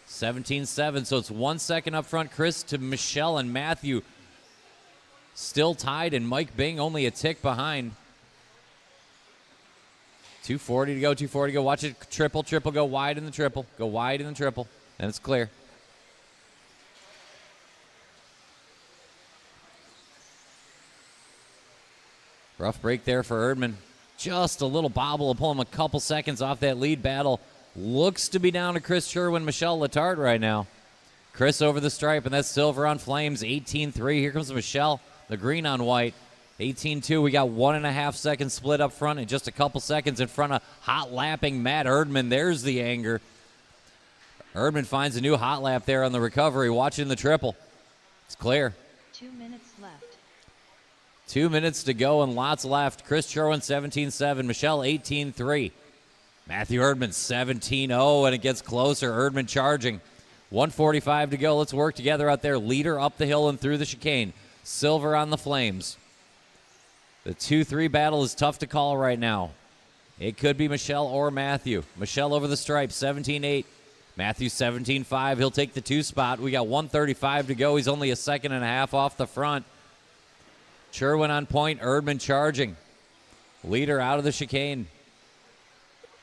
17-7. So it's 1 second up front, Chris to Michelle, and Matthew still tied, and Mike Bing only a tick behind. 2:40 to go, 2:40 to go. Watch it, triple, go wide in the triple. Go wide in the triple, and it's clear. Rough break there for Erdman. Just a little bobble will pull him a couple seconds off that lead battle. Looks to be down to Chris Sherwin, Michelle Letarte right now. Chris over the stripe, and that's silver on flames, 18-3. Here comes Michelle, the green on white, 18-2. We got 1.5 second split up front and just a couple seconds in front of hot lapping Matt Erdman. There's the anger. Erdman finds a new hot lap there on the recovery, watching the triple. It's clear. 2 minutes left. 2 minutes to go and lots left. Chris Sherwin, 17-7. Michelle, 18-3. Matthew Erdman, 17-0, and it gets closer. Erdman charging. 1:45 to go. Let's work together out there. Leader up the hill and through the chicane. Silver on the flames. The 2-3 battle is tough to call right now. It could be Michelle or Matthew. Michelle over the stripe, 17-8. Matthew, 17-5. He'll take the 2 spot. We got 1:35 to go. He's only a second and a half off the front. Sherwin on point, Erdman charging. Leader out of the chicane.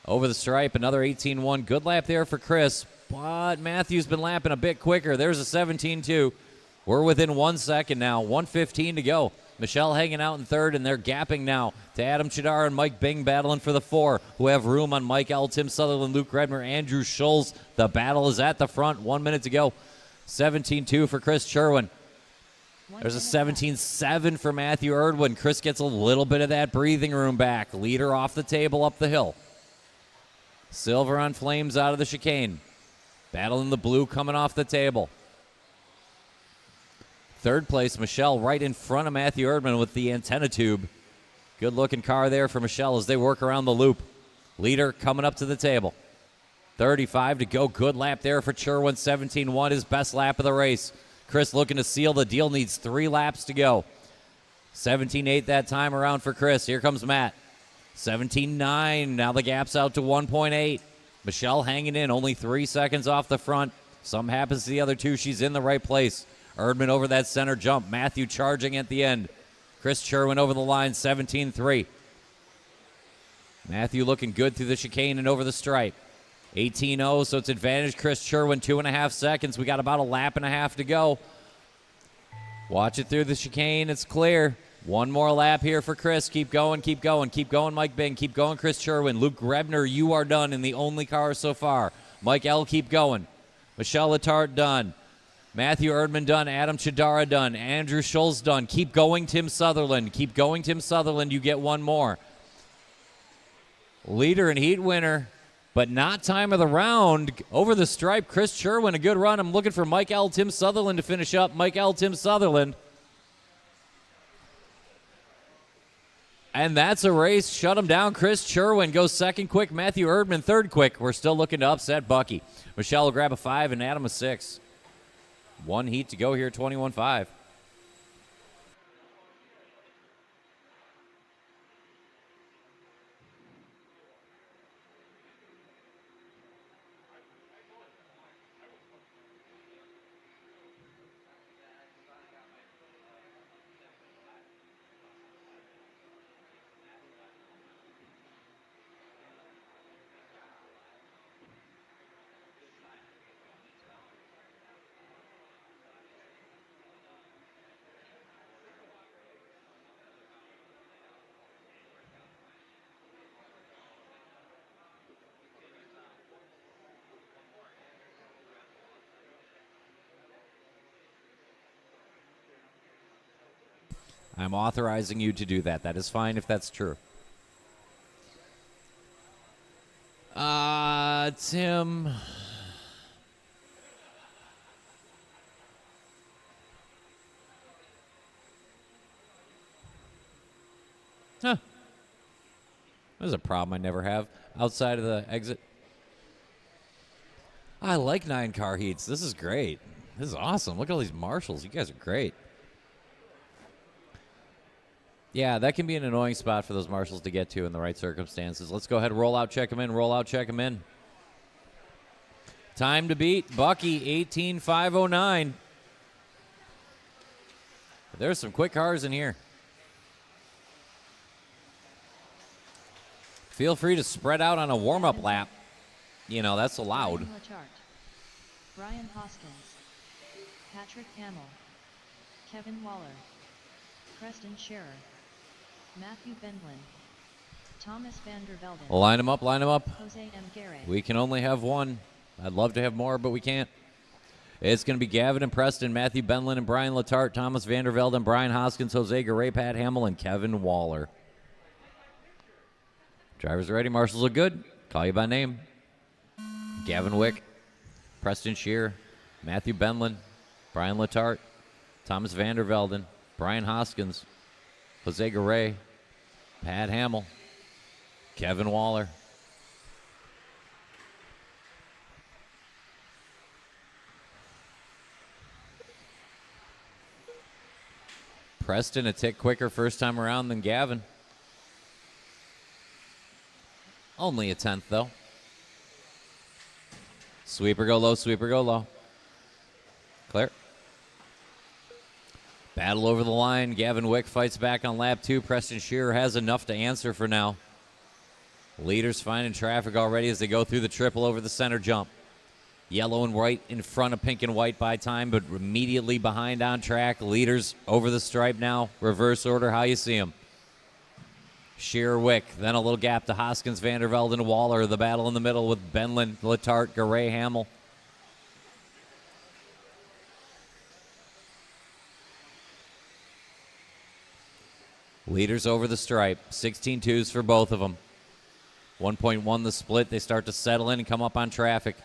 Over the stripe, another 18-1. Good lap there for Chris, but Matthew's been lapping a bit quicker. There's a 17-2. We're within 1 second now, 1:15 to go. Michelle hanging out in third, and they're gapping now to Adam Chidara and Mike Bing battling for the 4, who have room on Mike L., Tim Sutherland, Luke Redmer, Andrew Scholes. The battle is at the front, 1 minute to go. 17-2 for Chris Sherwin. There's a 17-7 for Matthew Erdman. Chris gets a little bit of that breathing room back. Leader off the table up the hill. Silver on flames out of the chicane. Battle in the blue coming off the table. Third place, Michelle right in front of Matthew Erdman with the antenna tube. Good looking car there for Michelle as they work around the loop. Leader coming up to the table. 35 to go. Good lap there for Sherwin. 17-1, his best lap of the race. Chris looking to seal the deal, needs 3 laps to go. 17-8 that time around for Chris. Here comes Matt. 17-9, now the gap's out to 1.8. Michelle hanging in, only 3 seconds off the front. Something happens to the other two, she's in the right place. Erdman over that center jump. Matthew charging at the end. Chris Sherwin over the line, 17-3. Matthew looking good through the chicane and over the stripe. 18-0, so it's advantage Chris Sherwin, 2.5 seconds. We got about a lap and a half to go. Watch it through the chicane. It's clear. One more lap here for Chris. Keep going, keep going, keep going, Mike Bing. Keep going, Chris Sherwin. Luke Grebner, you are done in the only car so far. Mike L, keep going. Michelle Letarte done. Matthew Erdman done. Adam Chidara done. Andrew Scholes done. Keep going, Tim Sutherland. Keep going, Tim Sutherland. You get one more. Leader and heat winner, but not time of the round. Over the stripe, Chris Sherwin, a good run. I'm looking for Mike L, Tim Sutherland to finish up. Mike L, Tim Sutherland. And that's a race. Shut him down. Chris Sherwin goes second quick. Matthew Erdman third quick. We're still looking to upset Bucky. Michelle will grab a 5 and Adam a 6. One heat to go here, 21-5. I'm authorizing you to do that. That is fine if that's true. Tim. Huh. There's a problem I never have outside of the exit. I like 9-car heats. This is great. This is awesome. Look at all these marshals. You guys are great. Yeah, that can be an annoying spot for those marshals to get to in the right circumstances. Let's go ahead and roll out, check them in, roll out, check them in. Time to beat, Bucky, 18.509. There's some quick cars in here. Feel free to spread out on a warm-up lap. You know, that's allowed. Brian Letarte, Brian Hoskins, Patrick Hamill, Kevin Waller, Preston Scherer, Matthew Bendlin, Thomas van der Velden. Line them up, line them up. Jose M. Garay. We can only have one. I'd love to have more, but we can't. It's going to be Gavin and Preston, Matthew Bendlin and Brian Letarte, Thomas van der Velden, Brian Hoskins, Jose Garay, Pat Hamill, and Kevin Waller. Drivers are ready. Marshals are good. Call you by name. Gavin Wick, Preston Scheer, Matthew Bendlin, Brian Letarte, Thomas van der Velden, Brian Hoskins, Jose Garay, Pat Hamill, Kevin Waller. Preston a tick quicker first time around than Gavin. Only a 10th, though. Sweeper go low, sweeper go low. Clear. Battle over the line. Gavin Wick fights back on lap 2. Preston Scheer has enough to answer for now. Leaders finding traffic already as they go through the triple over the center jump. Yellow and white in front of pink and white by time, but immediately behind on track. Leaders over the stripe now. Reverse order, how you see them. Scheer, Wick, then a little gap to Hoskins, van der Velden, Waller. The battle in the middle with Bendlin, Letarte, Garay, Hamill. Leaders over the stripe. 16-2s for both of them. 1.1 the split. They start to settle in and come up on traffic.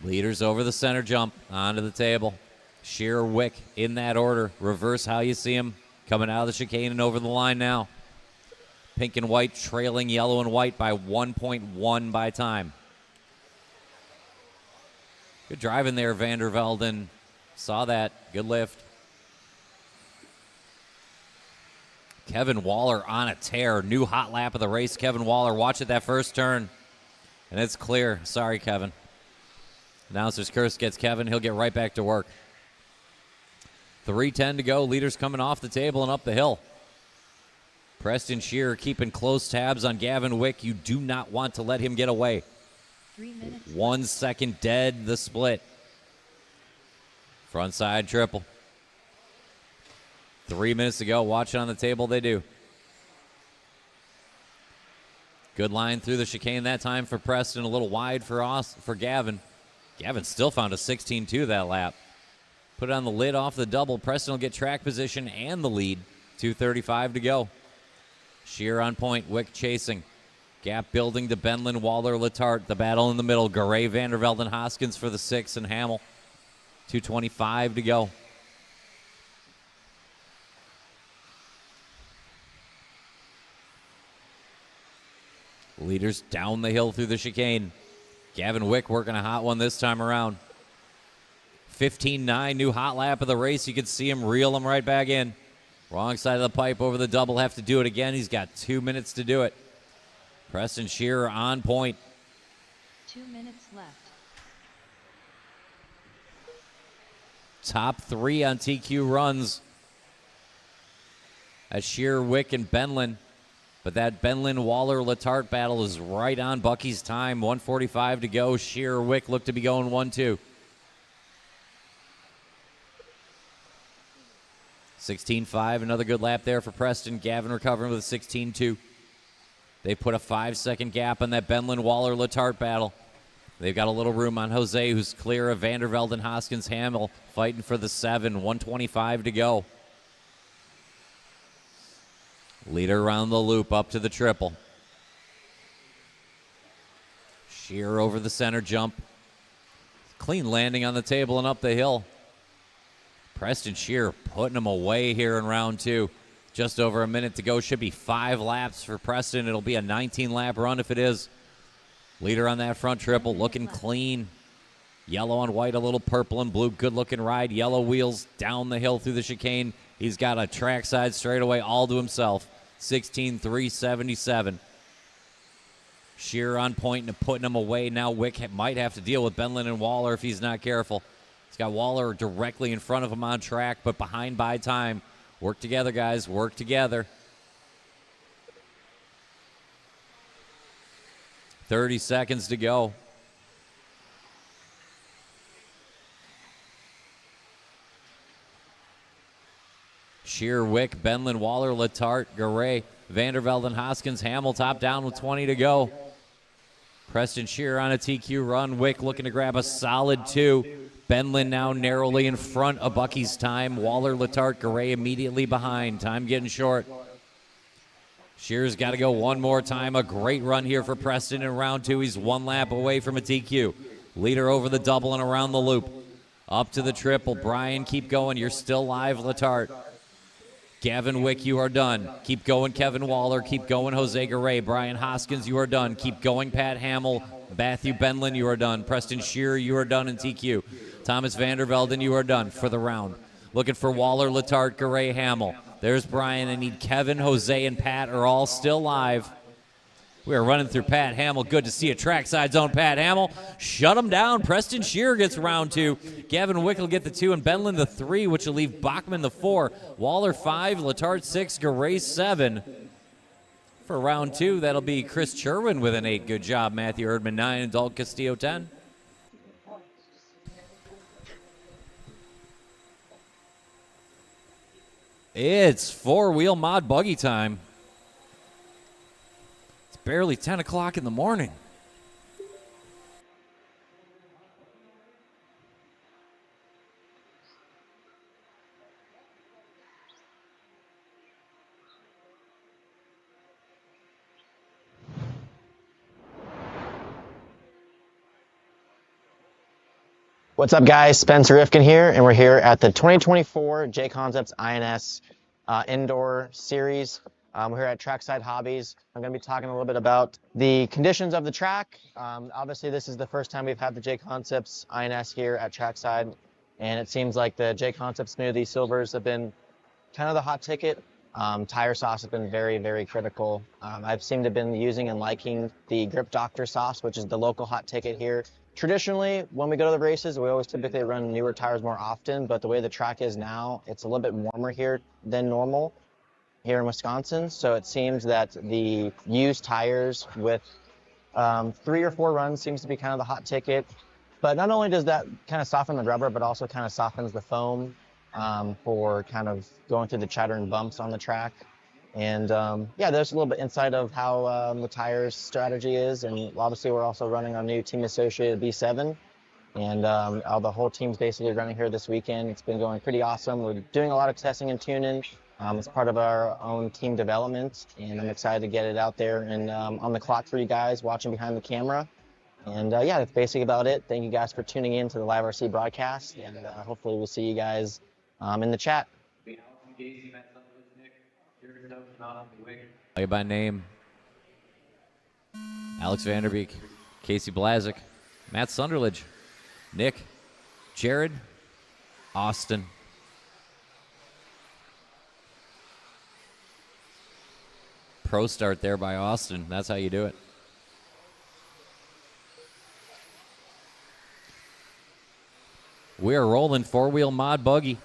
Leaders over the center jump. Onto the table. Scheer, Wick in that order. Reverse how you see them. Coming out of the chicane and over the line now. Pink and white trailing yellow and white by 1.1 by time. Good driving there, van der Velden. Saw that. Good lift. Kevin Waller on a tear. New hot lap of the race. Kevin Waller, watch it that first turn. And it's clear. Sorry, Kevin. Announcer's curse gets Kevin. He'll get right back to work. 3:10 to go. Leaders coming off the table and up the hill. Preston Scheer keeping close tabs on Gavin Wick. You do not want to let him get away. 3 minutes. 1 second dead the split. Front side triple. 3 minutes to go. Watch it on the table. They do. Good line through the chicane that time for Preston. A little wide for Gavin. Gavin still found a 16.2 that lap. Put it on the lid off the double. Preston will get track position and the lead. 2:35 to go. Shear on point. Wick chasing. Gap building to Benlin, Waller, Letarte. The battle in the middle. Garay, Vandervelde, and Hoskins for the 6, and Hamill. 2:25 to go. Leaders down the hill through the chicane. Gavin Wick working a hot one this time around. 15.9, new hot lap of the race. You can see him reel him right back in. Wrong side of the pipe over the double. Have to do it again. He's got 2 minutes to do it. Preston Shearer on point. 2 minutes left. Top 3 on TQ runs. As Shearer, Wick, and Benlin. But that Benlin-Waller-Letarte battle is right on Bucky's time. 1:45 to go. Shearer, Wick look to be going 1-2. 16.5, another good lap there for Preston. Gavin recovering with a 16.2. They put a 5-second gap on that Benlin-Waller-Letarte battle. They've got a little room on Jose, who's clear of Vandervelde and Hoskins. Hamill fighting for the 7. 1:25 to go. Leader around the loop, up to the triple. Shearer over the center jump. Clean landing on the table and up the hill. Preston Shearer putting him away here in round 2. Just over a minute to go. Should be 5 laps for Preston. It'll be a 19-lap run if it is. Leader on that front triple, looking clean. Yellow on white, a little purple and blue. Good-looking ride. Yellow wheels down the hill through the chicane. He's got a trackside straightaway all to himself. 16.377. Shearer on point and putting him away. Now Wick might have to deal with Benlin and Waller if he's not careful. He's got Waller directly in front of him on track, but behind by time. Work together, guys. Work together. 30 seconds to go. Shearer, Wick, Benlin, Waller, Letarte, Garay, Vandervelde, and Hoskins. Hamill top down with 20 to go. Preston Shearer on a TQ run. Wick looking to grab a solid 2. Benlin now narrowly in front of Bucky's time. Waller, Letarte, Garay immediately behind. Time getting short. Shearer's got to go one more time. A great run here for Preston in round 2. He's 1 lap away from a TQ. Leader over the double and around the loop. Up to the triple. Brian, keep going. You're still live, Letarte. Gavin Wick, you are done. Keep going, Kevin Waller. Keep going, Jose Garay. Brian Hoskins, you are done. Keep going, Pat Hamill. Matthew Benlin, you are done. Preston Shearer, you are done in TQ. Thomas Vandervelde, you are done for the round. Looking for Waller, Letarte, Garay, Hamill. There's Brian. I need Kevin, Jose, and Pat are all still live. We are running through Pat Hamill. Good to see a trackside zone, Pat Hamill. Shut him down. Preston Shearer gets round 2. Gavin Wick will get the 2, and Benlin the 3, which will leave Bachman the 4. Waller 5, Letarte 6, Garay 7. For round 2, that'll be Chris Sherwin with an 8. Good job, Matthew Erdman 9, and Dalton Castillo 10. It's 4-wheel mod buggy time. It's barely 10 o'clock in the morning. What's up, guys? Spencer Rifkin here, and we're here at the 2024 Jconcepts INS Indoor Series. We're here at Trackside Hobbies. I'm going to be talking a little bit about the conditions of the track. Obviously, this is the first time we've had the Jconcepts INS here at Trackside, and it seems like the Jconcepts Smoothie Silvers have been kind of the hot ticket. Tire sauce has been very, very critical. I've seemed to have been using and liking the Grip Doctor sauce, which is the local hot ticket here. Traditionally, when we go to the races, we always typically run newer tires more often, but the way the track is now, it's a little bit warmer here than normal here in Wisconsin. So it seems that the used tires with 3 or 4 runs seems to be kind of the hot ticket. But not only does that kind of soften the rubber, but also kind of softens the foam for kind of going through the chatter and bumps on the track. And yeah, there's a little bit insight of how the tires strategy is. And obviously we're also running our new team associated B7. And the whole team's basically running here this weekend. It's been going pretty awesome. We're doing a lot of testing and tuning. It's part of our own team development, and I'm excited to get it out there and on the clock for you guys watching behind the camera. And yeah, that's basically about it. Thank you guys for tuning in to the Live RC broadcast, and hopefully we'll see you guys in the chat. Play by name: Alex Vanderbeek, Casey Blazik, Matt Sunderledge, Nick, Jared, Austin. Pro start there by Austin. That's how you do it. We are rolling four-wheel mod buggy.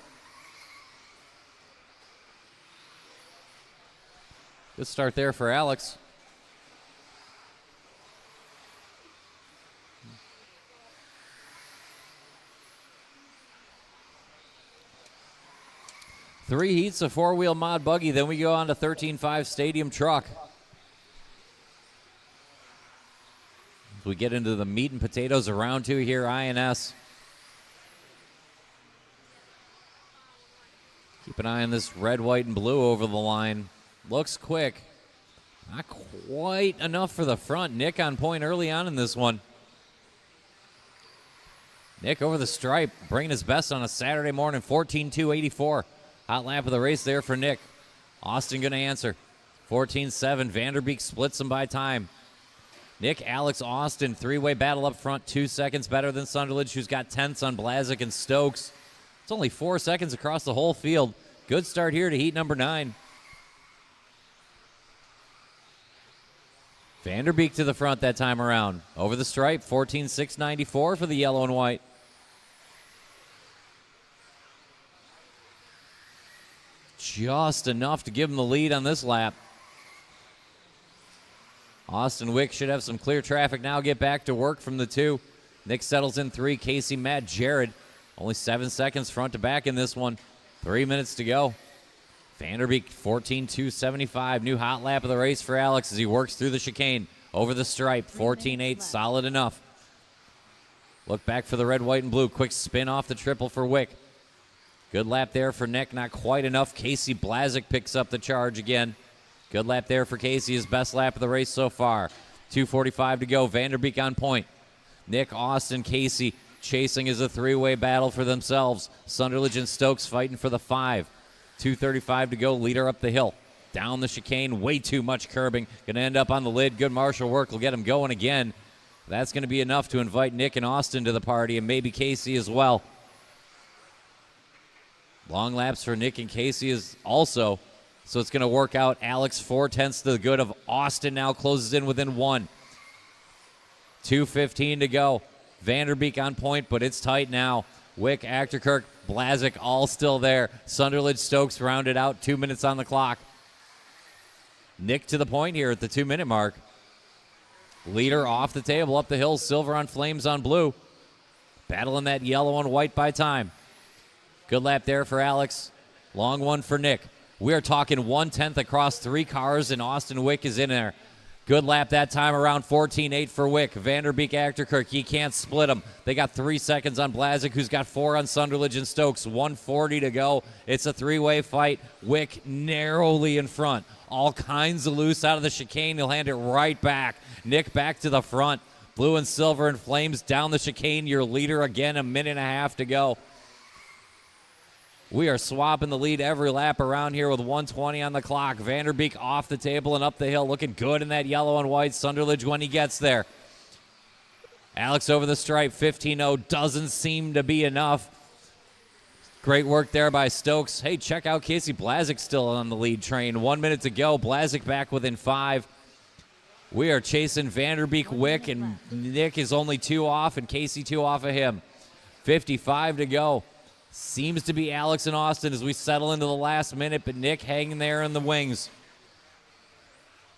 Good start there for Alex. Three heats of four-wheel mod buggy. Then we go on to 13.5 stadium truck. As we get into the meat and potatoes of round two here, INS. Keep an eye on this red, white, and blue over the line. Looks quick. Not quite enough for the front. Nick on point early on in this one. Nick over the stripe, bringing his best on a Saturday morning, 14.284. Hot lap of the race there for Nick. Austin going to answer. 14.7. Vanderbeek splits him by time. Nick, Alex, Austin, three-way battle up front. 2 seconds better than Sunderledge, who's got tenths on Blazik and Stokes. It's only 4 seconds across the whole field. Good start here to heat number 9. Vanderbeek to the front that time around. Over the stripe, 14.694 for the yellow and white. Just enough to give him the lead on this lap. Austin Wick should have some clear traffic now. Get back to work from the 2. Nick settles in 3. Casey, Matt, Jared. Only 7 seconds front to back in this one. 3 minutes to go. Vanderbeek 14.275. New hot lap of the race for Alex as he works through the chicane. Over the stripe. 14.8. Solid enough. Look back for the red, white, and blue. Quick spin off the triple for Wick. Good lap there for Nick, not quite enough. Casey Blazik picks up the charge again. Good lap there for Casey, his best lap of the race so far. 2:45 to go, Vanderbeek on point. Nick, Austin, Casey chasing is a three-way battle for themselves. Sunderledge and Stokes fighting for the 5. 2:35 to go, leader up the hill. Down the chicane, way too much curbing. Gonna end up on the lid, good marshal work will get him going again. That's gonna be enough to invite Nick and Austin to the party, and maybe Casey as well. Long laps for Nick and Casey is also, so it's going to work out. Alex 4/10 to the good of Austin now closes in within 1. 2:15 to go. Vanderbeek on point, but it's tight now. Wick, Achterkirk, Blazik all still there. Sunderledge, Stokes rounded out. 2 minutes on the clock. Nick to the point here at the 2-minute mark. Leader off the table, up the hill, silver on flames on blue. Battling that yellow and white by time. Good lap there for Alex. Long one for Nick. We are talking 1/10 across 3 cars, and Austin Wick is in there. Good lap that time around, 14.8 for Wick. Vanderbeek, Achterkirk, you can't split them. They got 3 seconds on Blazik, who's got 4 on Sunderledge and Stokes. 1:40 to go. It's a 3-way fight. Wick narrowly in front. All kinds of loose out of the chicane. He'll hand it right back. Nick back to the front. Blue and silver and flames down the chicane. Your leader again, 1.5 minutes to go. We are swapping the lead every lap around here with 1:20 on the clock. Vanderbeek off the table and up the hill, looking good in that yellow and white. Sunderledge when he gets there. Alex over the stripe, 15.0 doesn't seem to be enough. Great work there by Stokes. Hey, check out Casey Blazik still on the lead train. 1 minute to go. Blazik back within 5. We are chasing Vanderbeek, Wick, and Nick is only 2 off, and Casey 2 off of him. 55 to go. Seems to be Alex and Austin as we settle into the last minute, but Nick hanging there in the wings.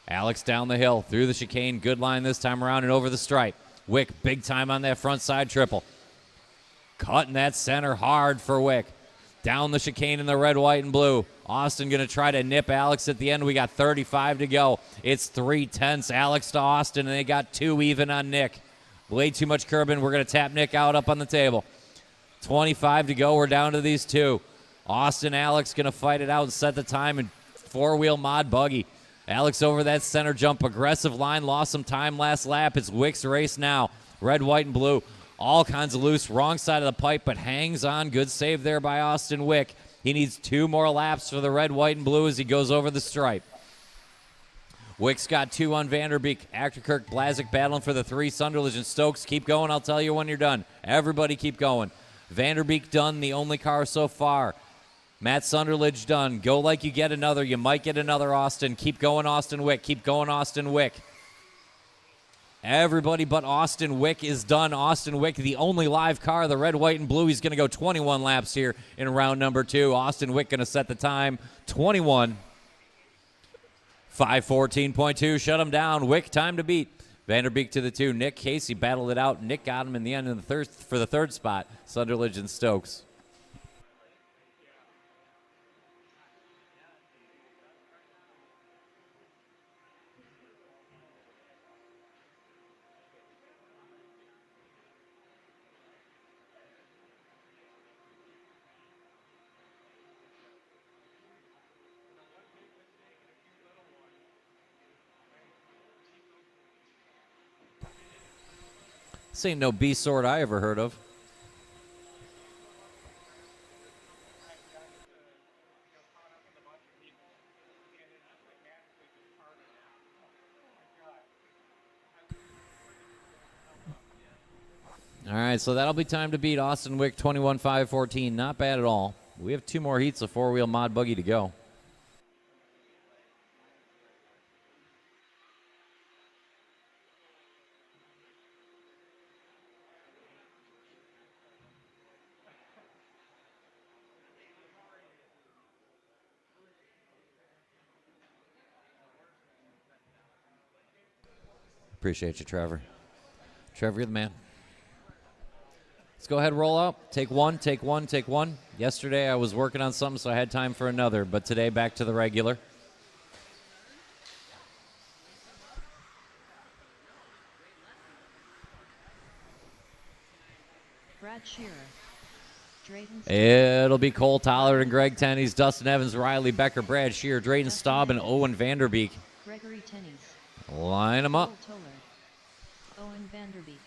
Alex down the hill, through the chicane. Good line this time around and over the stripe. Wick, big time on that front side triple. Cutting that center hard for Wick. Down the chicane in the red, white, and blue. Austin going to try to nip Alex at the end. We got 35 to go. It's 3/10 Alex to Austin, and they got 2 even on Nick. Way too much curbing. We're going to tap Nick out up on the table. 25 to go. We're down to these 2. Austin, Alex going to fight it out and set the time in 4-wheel mod buggy. Alex over that center jump. Aggressive line. Lost some time last lap. It's Wick's race now. Red, white, and blue. All kinds of loose. Wrong side of the pipe, but hangs on. Good save there by Austin Wick. He needs 2 more laps for the red, white, and blue as he goes over the stripe. Wick's got 2 on Vanderbeek. Achterkirk, Blazik battling for the 3. Sunderledge and Stokes. Keep going. I'll tell you when you're done. Everybody keep going. Vanderbeek done, the only car so far. Matt Sunderledge done. Go like you get another. You might get another, Austin. Keep going, Austin Wick. Keep going, Austin Wick. Everybody but Austin Wick is done. Austin Wick, the only live car, the red, white, and blue. He's going to go 21 laps here in round number 2. Austin Wick going to set the time, 21. 5:14.2, shut him down. Wick, time to beat. Vanderbeek to the 2. Nick Casey battled it out. Nick got him in the end of the for the 3rd spot. Sunderledge and Stokes. This ain't no B-sword I ever heard of. All right, so that'll be time to beat Austin Wick 21-5-14. Not bad at all. We have 2 more heats of 4-wheel mod buggy to go. Appreciate you, Trevor. Trevor, you're the man. Let's go ahead and roll up. Take one, take one, take one. Yesterday I was working on something, so I had time for another. But today, back to the regular. Brad Shearer. Drayton It'll be Cole Tollard and Greg Tenney's, Dustin Evans, Riley Becker, Brad Shearer, Drayton Staub, and Owen Vanderbeek. Gregory Tenney's. Line them up. Cole Tollard. Owen Vanderbeek.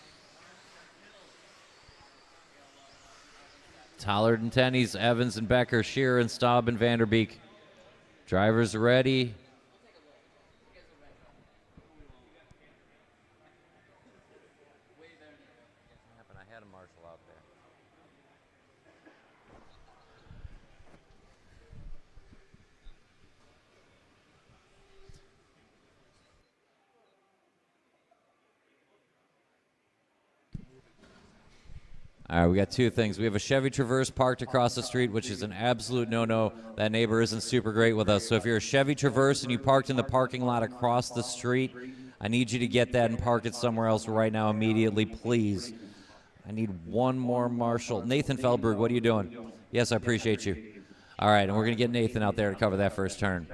Tollard and Tenney's, Evans and Becker, Shearer and Staub and Vanderbeek. Drivers ready. I had a marshal out there. All right, we got 2 things. We have a Chevy Traverse parked across the street, which is an absolute no-no. That neighbor isn't super great with us. So if you're a Chevy Traverse and you parked in the parking lot across the street, I need you to get that and park it somewhere else right now immediately, please. I need 1 more marshal. Nathan Feldberg, what are you doing? Yes, I appreciate you. All right, and we're going to get Nathan out there to cover that first turn.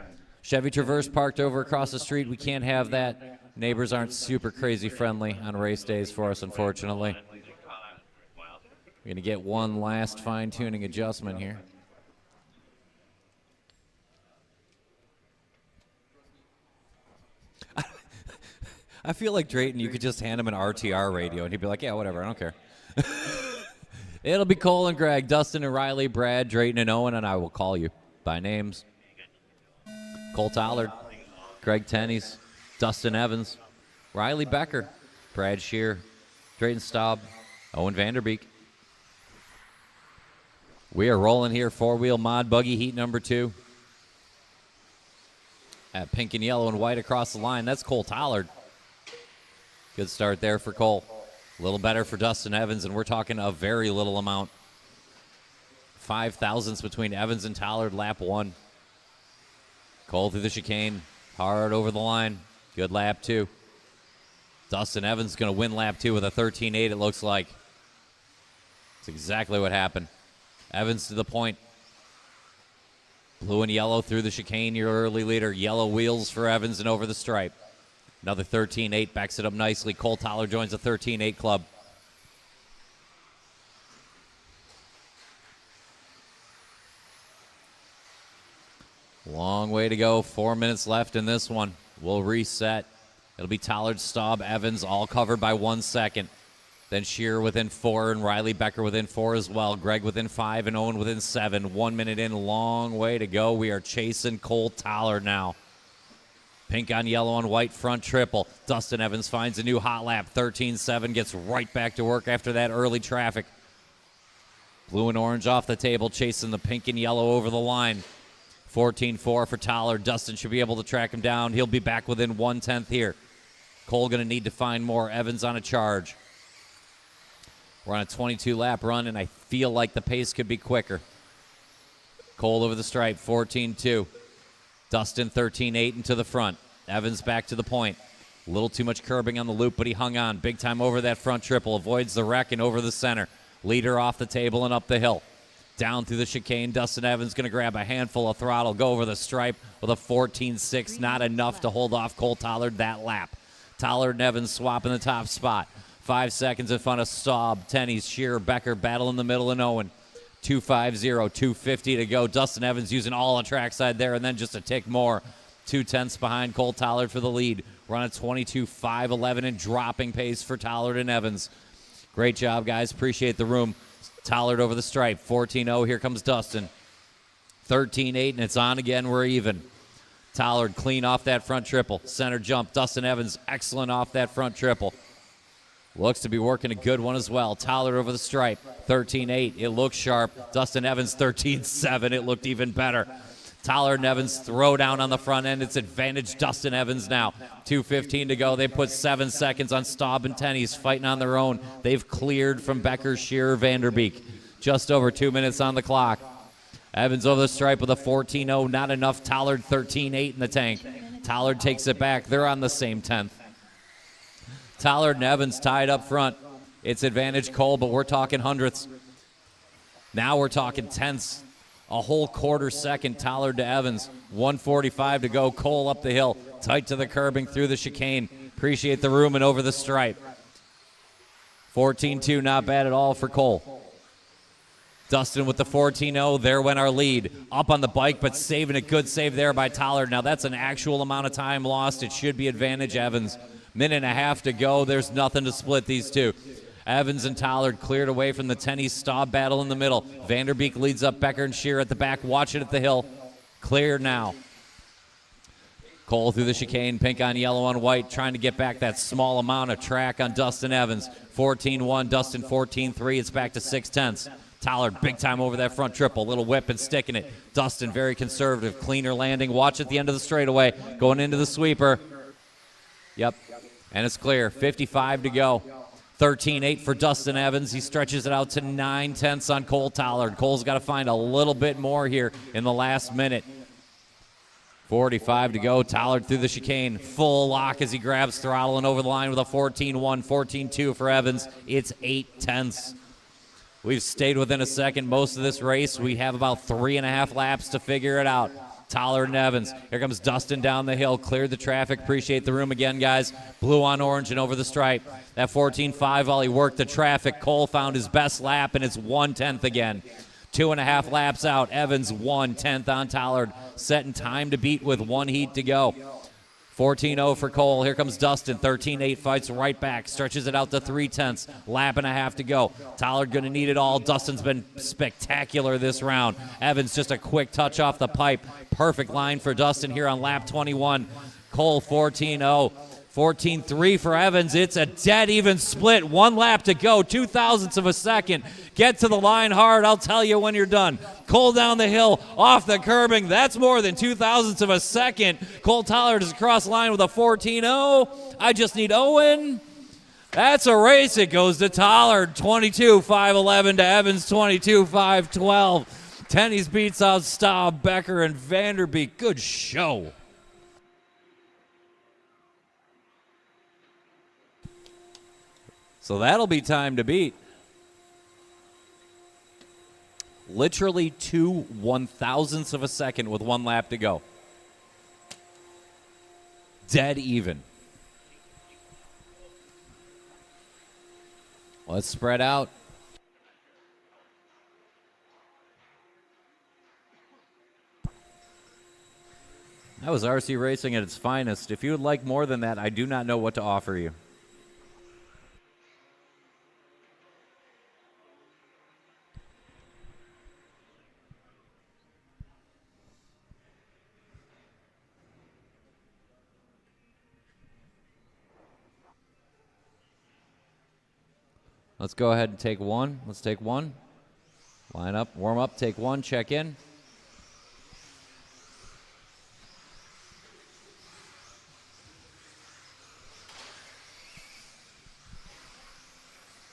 Chevy Traverse parked over across the street. We can't have that. Neighbors aren't super crazy friendly on race days for us, unfortunately. We're going to get 1 last fine-tuning adjustment here. I feel like Drayton, you could just hand him an RTR radio, and he'd be like, yeah, whatever, I don't care. It'll be Cole and Greg, Dustin and Riley, Brad, Drayton and Owen, and I will call you by names. Cole Tollard, Greg Tenney's, Dustin Evans, Riley Becker, Brad Shearer, Drayton Staub, Owen Vanderbeek. We are rolling here, 4-wheel mod buggy heat number 2. At pink and yellow and white across the line. That's Cole Tollard. Good start there for Cole. A little better for Dustin Evans, and we're talking a very little amount. 5 thousandths between Evans and Tollard, lap 1. Cole through the chicane, hard over the line. Good lap 2. Dustin Evans going to win lap 2 with a 13.8, it looks like. That's exactly what happened. Evans to the point. Blue and yellow through the chicane, your early leader. Yellow wheels for Evans and over the stripe. Another 13-8, backs it up nicely. Cole Toller joins the 13-8 club. Long way to go. 4 minutes left in this one. We'll reset. It'll be Tollard, Staub, Evans, all covered by 1 second. Then Shearer within 4 and Riley Becker within 4 as well. Greg within 5 and Owen within 7. 1 minute in, long way to go. We are chasing Cole Tollard now. Pink on yellow on white front triple. Dustin Evans finds a new hot lap. 13-7, gets right back to work after that early traffic. Blue and orange off the table, chasing the pink and yellow over the line. 14-4 for Tollard. Dustin should be able to track him down. He'll be back within 1/10 here. Cole going to need to find more. Evans on a charge. We're on a 22-lap run, and I feel like the pace could be quicker. Cole over the stripe, 14-2. Dustin 13-8 into the front. Evans back to the point. A little too much curbing on the loop, but he hung on. Big time over that front triple. Avoids the wreck and over the center. Leader off the table and up the hill. Down through the chicane. Dustin Evans going to grab a handful of throttle, go over the stripe with a 14-6. Not enough to hold off Cole Tollard that lap. Tollard and Evans swapping the top spot. 5 seconds in front of Staub, Tenney's, Shearer, Becker, battle in the middle, and Owen. 250, 250 to go. Dustin Evans using all the trackside there, and then just a tick more. 2/10 behind Cole Tollard for the lead. We're on a 22-5-11 and dropping pace for Tollard and Evans. Great job, guys. Appreciate the room. Tollard over the stripe. 14-0. Here comes Dustin. 13-8, and it's on again. We're even. Tollard clean off that front triple. Center jump. Dustin Evans excellent off that front triple. Looks to be working a good one as well. Tollard over the stripe. 13-8. It looks sharp. Dustin Evans 13-7. It looked even better. Tollard and Evans throw down on the front end. It's advantage Dustin Evans now. 2:15 to go. They put 7 seconds on Staub and Tenney's fighting on their own. They've cleared from Becker, Shearer, Vanderbeek. Just over 2 minutes on the clock. Evans over the stripe with a 14-0. Not enough. Tollard 13-8 in the tank. Tollard takes it back. They're on the same 10th. Tollard and Evans tied up front. It's advantage Cole, but we're talking hundredths. Now we're talking tenths. A whole quarter second, Tollard to Evans. 1:45 to go. Cole up the hill. Tight to the curbing through the chicane. Appreciate the room and over the stripe. 14-2, not bad at all for Cole. Dustin with the 14-0. There went our lead. Up on the bike, but saving a good save there by Tollard. Now that's an actual amount of time lost. It should be advantage Evans. Minute and a half to go. There's nothing to split these two. Evans and Tollard cleared away from the Tenney Staub battle in the middle. Vanderbeek leads up Becker and Shearer at the back. Watch it at the hill. Clear now. Cole through the chicane. Pink on yellow on white. Trying to get back that small amount of track on Dustin Evans. 14-1. Dustin 14-3. It's back to 6/10. Tollard big time over that front triple. Little whip and sticking it. Dustin very conservative. Cleaner landing. Watch at the end of the straightaway. Going into the sweeper. Yep. And it's clear. 55 to go. 13-8 for Dustin Evans. He stretches it out to 9/10 on Cole Tollard. Cole's got to find a little bit more here in the last minute. 45 to go. Tollard through the chicane. Full lock as he grabs throttle and over the line with a 14-1, 14-2 for Evans. It's 8/10. We've stayed within a second most of this race. We have about 3.5 laps to figure it out. Tollard and Evans. Here comes Dustin down the hill. Cleared the traffic. Appreciate the room again, guys. Blue on orange and over the stripe. That 14-5 while he worked the traffic. Cole found his best lap, and it's 1/10 again. 2.5 laps out. Evans 1/10 on Tollard. Setting time to beat with 1 heat to go. 14-0 for Cole. Here comes Dustin. 13-8 fights right back. Stretches it out to 3/10. Lap and a half to go. Tollard going to need it all. Dustin's been spectacular this round. Evans just a quick touch off the pipe. Perfect line for Dustin here on lap 21. Cole 14-0. 14-3 for Evans. It's a dead even split. 1 lap to go. 0.02 of a second. Get to the line hard. I'll tell you when you're done. Cole down the hill, off the curbing. That's more than 0.02 of a second. Cole Tollard is across the line with a 14-0. I just need Owen. That's a race. It goes to Tollard. 22-5-11 to Evans. 22-5-12. Tenney's beats out Staub, Becker, and Vanderbeek. Good show. So that'll be time to beat. Literally 2/1000ths of a second with 1 lap to go. Dead even. Let's spread out. That was RC Racing at its finest. If you would like more than that, I do not know what to offer you. Let's go ahead and take one. Let's take one. Line up, warm up, take one, check in.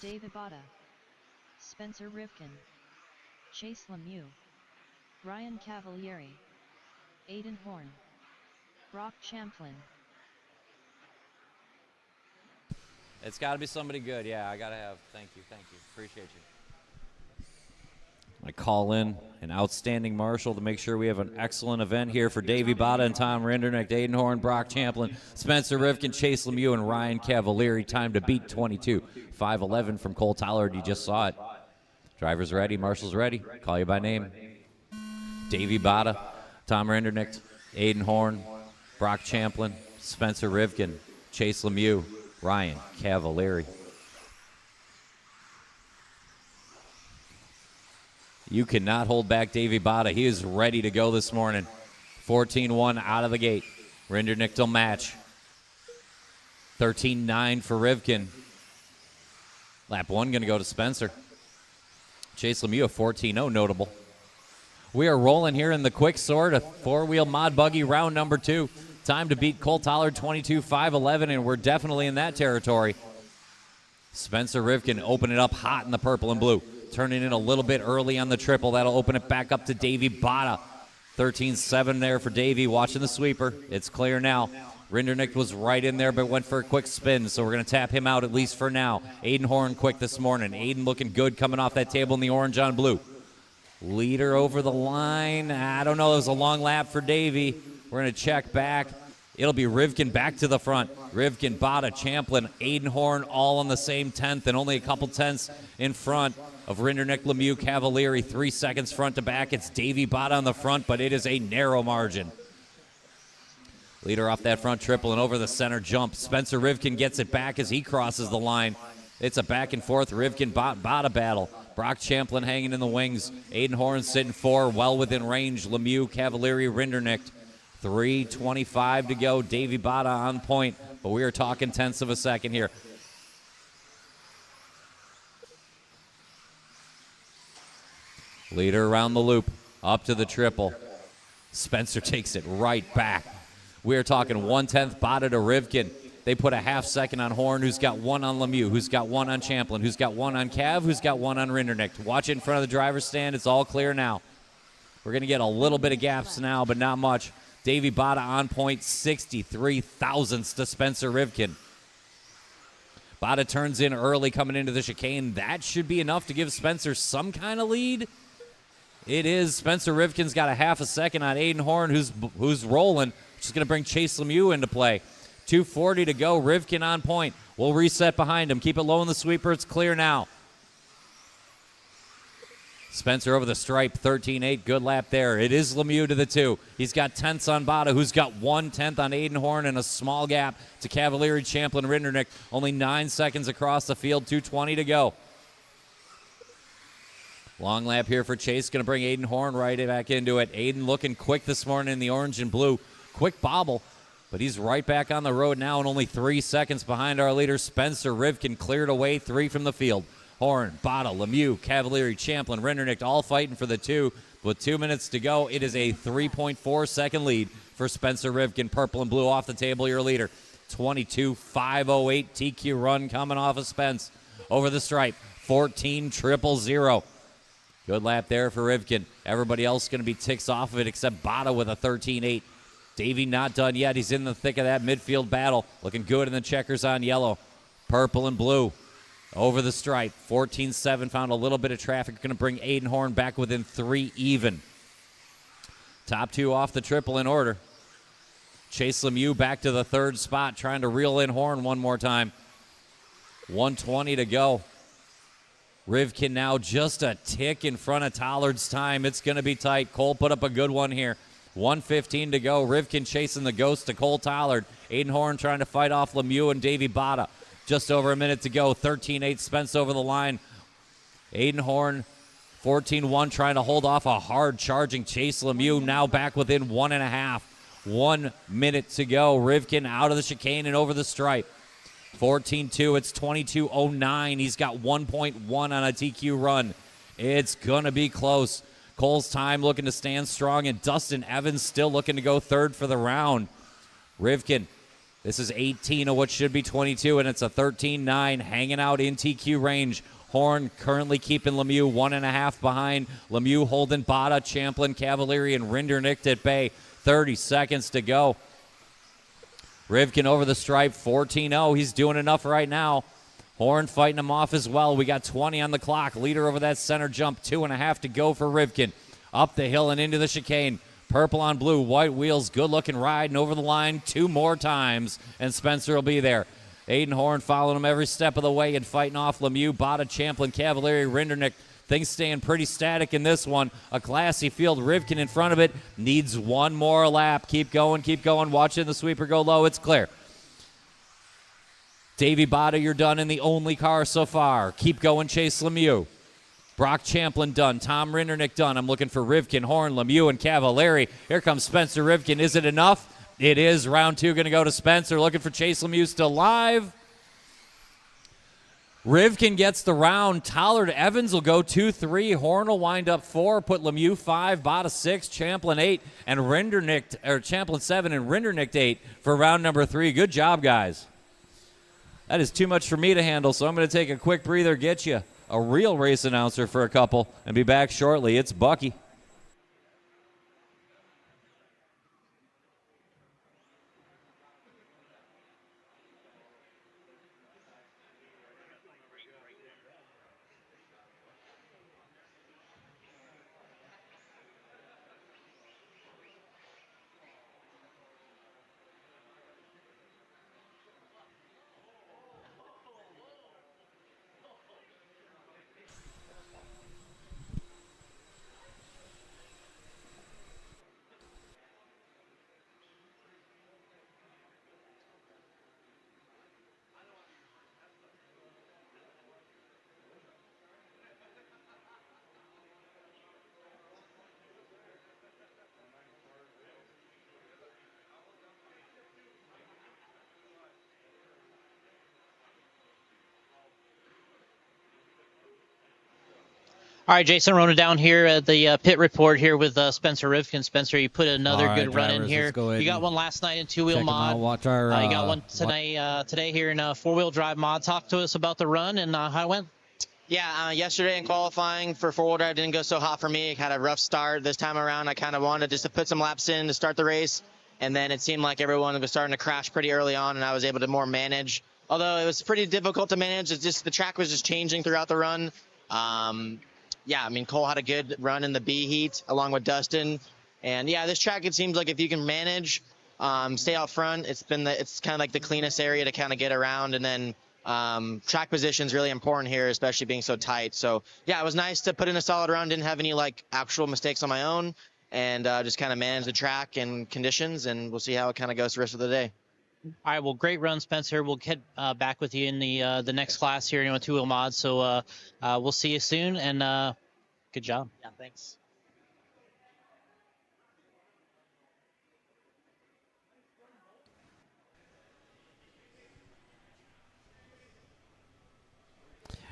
David Botta, Spencer Rivkin, Chase Lemieux, Ryan Cavalieri, Aiden Horn, Brock Champlin. It's got to be somebody good. Yeah, I got to have. Thank you. Appreciate you. I call in an outstanding marshal to make sure we have an excellent event here for Davey Botta and Tom Rindernecht, Aiden Horn, Brock Champlin, Spencer Rivkin, Chase Lemieux, and Ryan Cavalieri. Time to beat 22:5:11 from Cole Tollard. You just saw it. Driver's ready. Marshal's ready. Call you by name. Davey Botta, Tom Rindernecht, Aiden Horn, Brock Champlin, Spencer Rivkin, Chase Lemieux, Ryan Cavalieri. You cannot hold back Davey Botta. He is ready to go this morning. 14-1 out of the gate. Rindernecht will match. 13-9 for Rivkin. Lap 1 going to go to Spencer. Chase Lemieux, 14-0, notable. We are rolling here in the quick sort, a 4-wheel mod buggy, round number 2. Time to beat Cole Tollard 22:5:11, and we're definitely in that territory. Spencer Rivkin open it up hot in the purple and blue. Turning in a little bit early on the triple. That'll open it back up to Davey Botta. 13-7 there for Davey. Watching the sweeper. It's clear now. Rindernecht was right in there, but went for a quick spin, so we're going to tap him out at least for now. Aiden Horn quick this morning. Aiden looking good coming off that table in the orange on blue. Leader over the line. I don't know. It was a long lap for Davey. We're going to check back. It'll be Rivkin back to the front. Rivkin, Botta, Champlin, Aiden Horn all on the same 10th and only a couple tenths in front of Rindernecht, Lemieux, Cavalieri. 3 seconds front to back. It's Davey Botta on the front, but it is a narrow margin. Leader off that front triple and over the center jump. Spencer Rivkin gets it back as he crosses the line. It's a back and forth Rivkin-Botta battle. Brock Champlin hanging in the wings. Aiden Horn sitting 4, well within range. Lemieux, Cavalieri, Rindernecht. 3:25 to go. Davey Botta on point, but we are talking tenths of a second here. Leader around the loop, up to the triple. Spencer takes it right back. We are talking 1/10 Botta to Rivkin. They put a half second on Horn, who's got 1 on Lemieux, who's got 1 on Champlin, who's got 1 on Cav, who's got 1 on Rindernecht. Watch it in front of the driver's stand. It's all clear now. We're going to get a little bit of gaps now, but not much. Davey Botta on point, 63 thousandths to Spencer Rivkin. Botta turns in early coming into the chicane. That should be enough to give Spencer some kind of lead. It is. Spencer Rivkin's got a half a second on Aiden Horn, who's rolling, which is going to bring Chase Lemieux into play. 2:40 to go. Rivkin on point. We'll reset behind him. Keep it low in the sweeper. It's clear now. Spencer over the stripe, 13-8. Good lap there. It is Lemieux to the 2. He's got tenths on Botta, who's got 1/10 on Aiden Horn and a small gap to Cavalieri, Champlin, Rindernecht. Only 9 seconds across the field, 2:20 to go. Long lap here for Chase. Going to bring Aiden Horn right back into it. Aiden looking quick this morning in the orange and blue. Quick bobble, but he's right back on the road now and only 3 seconds behind our leader. Spencer Rivkin cleared away 3 from the field. Horn, Botta, Lemieux, Cavalieri, Champlin, Rindernecht all fighting for the 2. With 2 minutes to go, it is a 3.4-second lead for Spencer Rivkin. Purple and blue off the table, your leader. 22:5:08 TQ run coming off of Spence. Over the stripe, 14,000. Good lap there for Rivkin. Everybody else going to be ticks off of it except Botta with a 13-8. Davey not done yet. He's in the thick of that midfield battle. Looking good in the checkers on yellow. Purple and blue. Over the stripe, 14-7, found a little bit of traffic. Going to bring Aiden Horn back within 3 even. Top 2 off the triple in order. Chase Lemieux back to the 3rd spot, trying to reel in Horn one more time. 1:20 to go. Rivkin now just a tick in front of Tollard's time. It's going to be tight. Cole put up a good one here. 1:15 to go. Rivkin chasing the ghost to Cole Tollard. Aiden Horn trying to fight off Lemieux and Davey Bada. Just over a minute to go. 13-8 Spence over the line. Aiden Horn, 14-1, trying to hold off a hard charging Chase Lemieux. Now back within 1.5. 1 minute to go. Rivkin out of the chicane and over the stripe. 14-2. It's 22:09. He's got 1.1 on a TQ run. It's going to be close. Cole's time looking to stand strong, and Dustin Evans still looking to go 3rd for the round. Rivkin, this is 18 of what should be 22, and it's a 13-9 hanging out in TQ range. Horn currently keeping Lemieux 1.5 behind. Lemieux holding Bada, Champlin, Cavalieri, and Rinderknecht at bay. 30 seconds to go. Rivkin over the stripe, 14-0. He's doing enough right now. Horn fighting him off as well. We got 20 on the clock. Leader over that center jump, 2.5 to go for Rivkin. Up the hill and into the chicane. Purple on blue, white wheels, good-looking ride, and over the line 2 more times, and Spencer will be there. Aiden Horn following him every step of the way and fighting off Lemieux, Bada, Champlin, Cavalieri, Rinderknecht. Things staying pretty static in this one. A classy field. Rivkin in front of it. Needs 1 more lap. Keep going, keep going. Watching the sweeper go low. It's clear. Davey Bada, you're done in the only car so far. Keep going, Chase Lemieux. Brock Champlin done. Tom Rinderknecht done. I'm looking for Rivkin, Horn, Lemieux, and Cavalieri. Here comes Spencer Rivkin. Is it enough? It is. Round 2 going to go to Spencer. Looking for Chase Lemieux still live. Rivkin gets the round. Tollard Evans will go 2-3. Horn will wind up 4. Put Lemieux 5. Bada 6. Champlin 8. And Rinderknecht, or Champlin 7 and Rinderknecht 8 for round number 3. Good job, guys. That is too much for me to handle, so I'm going to take a quick breather, get you a real race announcer for a couple, and be back shortly. It's Bucky. All right, Jason, running down here at the pit report here with Spencer Rivkin. Spencer, you put another good run in here. You got one last night in 2-wheel mod. Watch our, you got one today here in 4-wheel drive mod. Talk to us about the run and how it went. Yeah, yesterday in qualifying for 4-wheel drive didn't go so hot for me. Had a rough start. This time around, I kind of wanted just to put some laps in to start the race, and then it seemed like everyone was starting to crash pretty early on, and I was able to more manage. Although it was pretty difficult to manage, it's just the track was just changing throughout the run. Yeah, I mean, Cole had a good run in the B heat along with Dustin. And, yeah, this track, it seems like if you can manage, stay out front, it's kind of like the cleanest area to kind of get around. And then track position is really important here, especially being so tight. So, yeah, it was nice to put in a solid run. Didn't have any, actual mistakes on my own. And just kind of manage the track and conditions. And we'll see how it kind of goes the rest of the day. All right, well, great run, Spencer. We'll get back with you in the next class here in 2-wheel mod. So we'll see you soon, and good job. Yeah, thanks.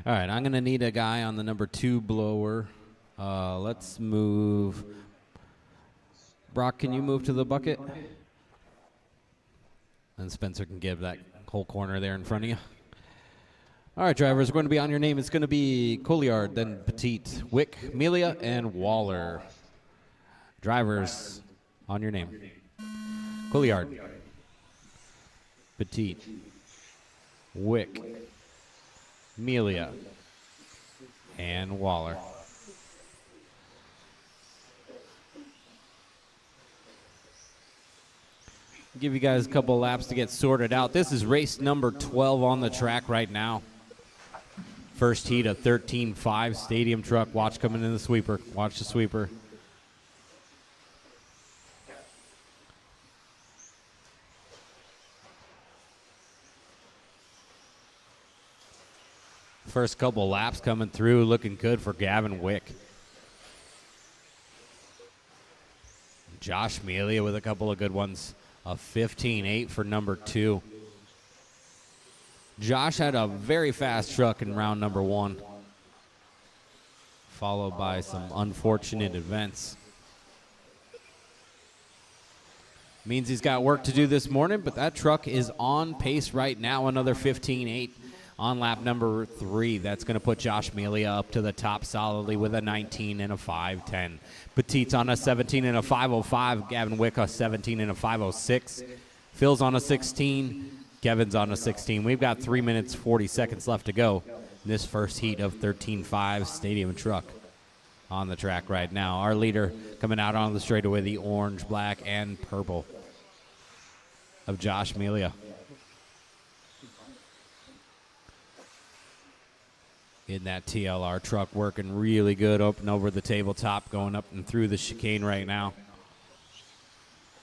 All right, I'm going to need a guy on the number 2 blower. Let's move. Brock, can you move to the bucket? And Spencer can give that whole corner there in front of you. All right, drivers, we're going to be on your name. It's going to be Colliard, then Petit, Wick, Melia, and Waller. Drivers, on your name. Colliard, Petit, Wick, Melia, and Waller. Give you guys a couple laps to get sorted out. This is race number 12 on the track right now. First heat of 13.5 stadium truck. Watch coming in the sweeper. Watch the sweeper. First couple laps coming through, looking good for Gavin Wick. Josh Melia with a couple of good ones. A 15.8 for number 2. Josh had a very fast truck in round number 1, followed by some unfortunate events. Means he's got work to do this morning, but that truck is on pace right now. Another 15.8 on lap number 3. That's going to put Josh Melia up to the top solidly with a 19 and a 5.10. Petit's on a 17 and a 5.05. Gavin Wick a 17 and a 5.06. Phil's on a 16. Kevin's on a 16. We've got 3 minutes, 40 seconds left to go in this first heat of 13.5 stadium truck on the track right now. Our leader coming out on the straightaway, the orange, black, and purple of Josh Melia. In that TLR truck, working really good, up and over the tabletop, going up and through the chicane right now.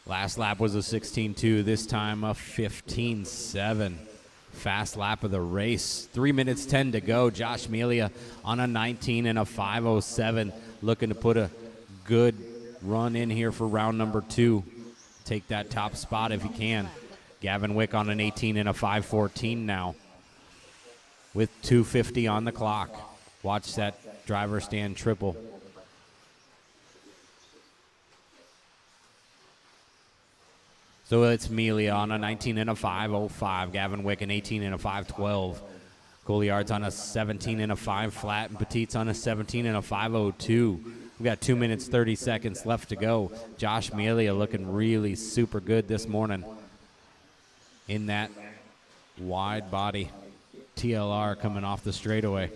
Last lap was a 16.2, this time a 15.7. Fast lap of the race. 3 minutes 10 to go. Josh Melia on a 19 and a 5.07, looking to put a good run in here for round number 2. Take that top spot if he can. Gavin Wick on an 18 and a 5.14 now, with 2:50 on the clock. Watch that driver stand triple. So it's Melia on a 19 and a 5.05. Gavin Wick an 18 and a 5.12. Couliard's on a 17 and a 5 flat, and Petit's on a 17 and a 5.02. We've got 2 minutes, 30 seconds left to go. Josh Melia looking really super good this morning in that wide body TLR coming off the straightaway.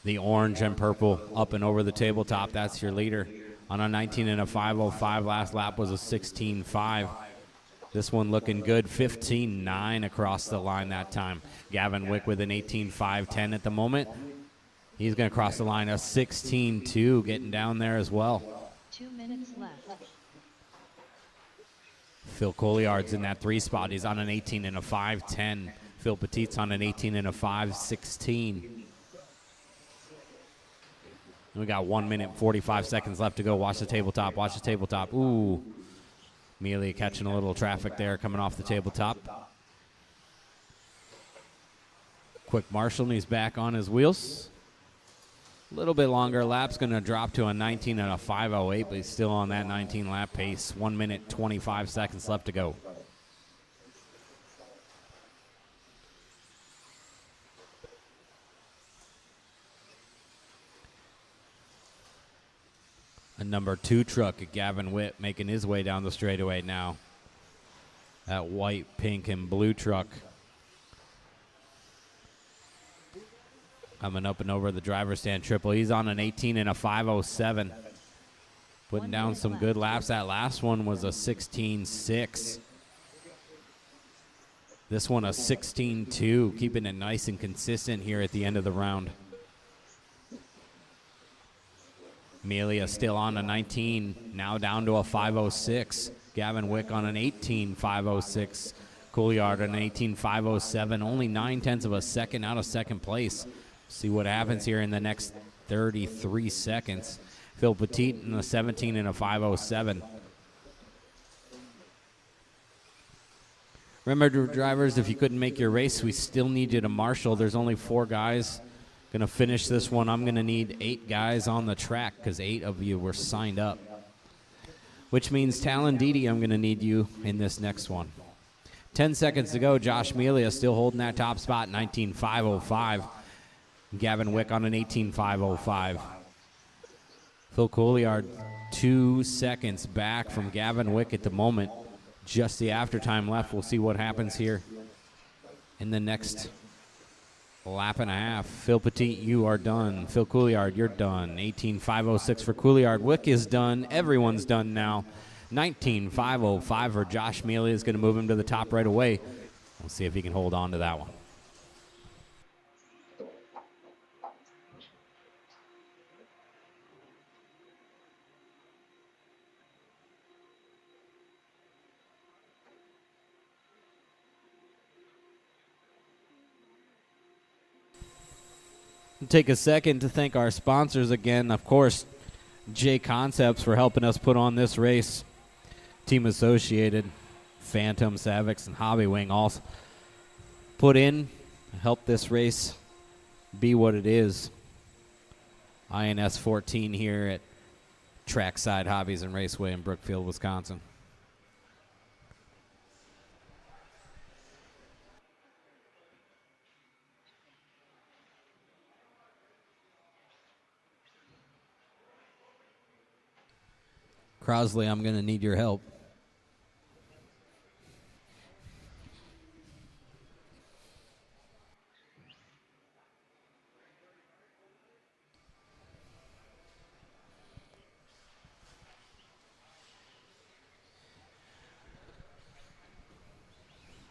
The orange and purple up and over the tabletop. That's your leader on a 19 and a 5.05. Last lap was a 16.5. This one looking good. 15.9 across the line that time. Gavin Wick with an 18.5.10 at the moment. He's going to cross the line. A 16.2 getting down there as well. 2 minutes left. Phil Couliard's in that 3 spot. He's on an 18 and a 5.10. Phil Petit's on an 18 and a 5.16. We got 1 minute, 45 seconds left to go. Watch the tabletop. Watch the tabletop. Ooh. Melia catching a little traffic there coming off the tabletop. Quick Marshall, and he's back on his wheels. A little bit longer lap's going to drop to a 19 and a 5.08, but he's still on that 19 lap pace. 1 minute, 25 seconds left to go. A number 2 truck, Gavin Witt, making his way down the straightaway now. That white, pink, and blue truck coming up and over the driver's stand triple. He's on an 18 and a 5.07. Putting down some good laps. That last one was a 16.6. This one a 16.2, keeping it nice and consistent here at the end of the round. Melia still on a 19, now down to a 5.06. Gavin Wick on an 18 5.06. Couliard on an 18 5.07, only 9/10 of a second out of second place. See what happens here in the next 33 seconds. Phil Petit in a 17 and a 5.07. Remember, drivers, if you couldn't make your race, we still need you to marshal. There's only 4 guys going to finish this one. I'm going to need 8 guys on the track because 8 of you were signed up, which means Talon Didi, I'm going to need you in this next one. 10 seconds to go. Josh Melia still holding that top spot, 19 5.05. Gavin Wick on an 18 5.05. Phil Couliard 2 seconds back from Gavin Wick at the moment. just the after-time left. We'll see what happens here in the next lap and a half. Phil Petit, you are done. Phil Couillard, you're done. 18.506 for Couillard. Wick is done. Everyone's done now. 19.505 for Josh Mealy is going to move him to the top right away. We'll see if he can hold on to that one. Take a second to thank our sponsors again. Of course, Jconcepts for helping us put on this race. Team Associated, Phantom, Savix, and Hobby Wing all put in to help this race be what it is. INS 14 here at Trackside Hobbies and Raceway in Brookfield, Wisconsin. Crosley, I'm going to need your help.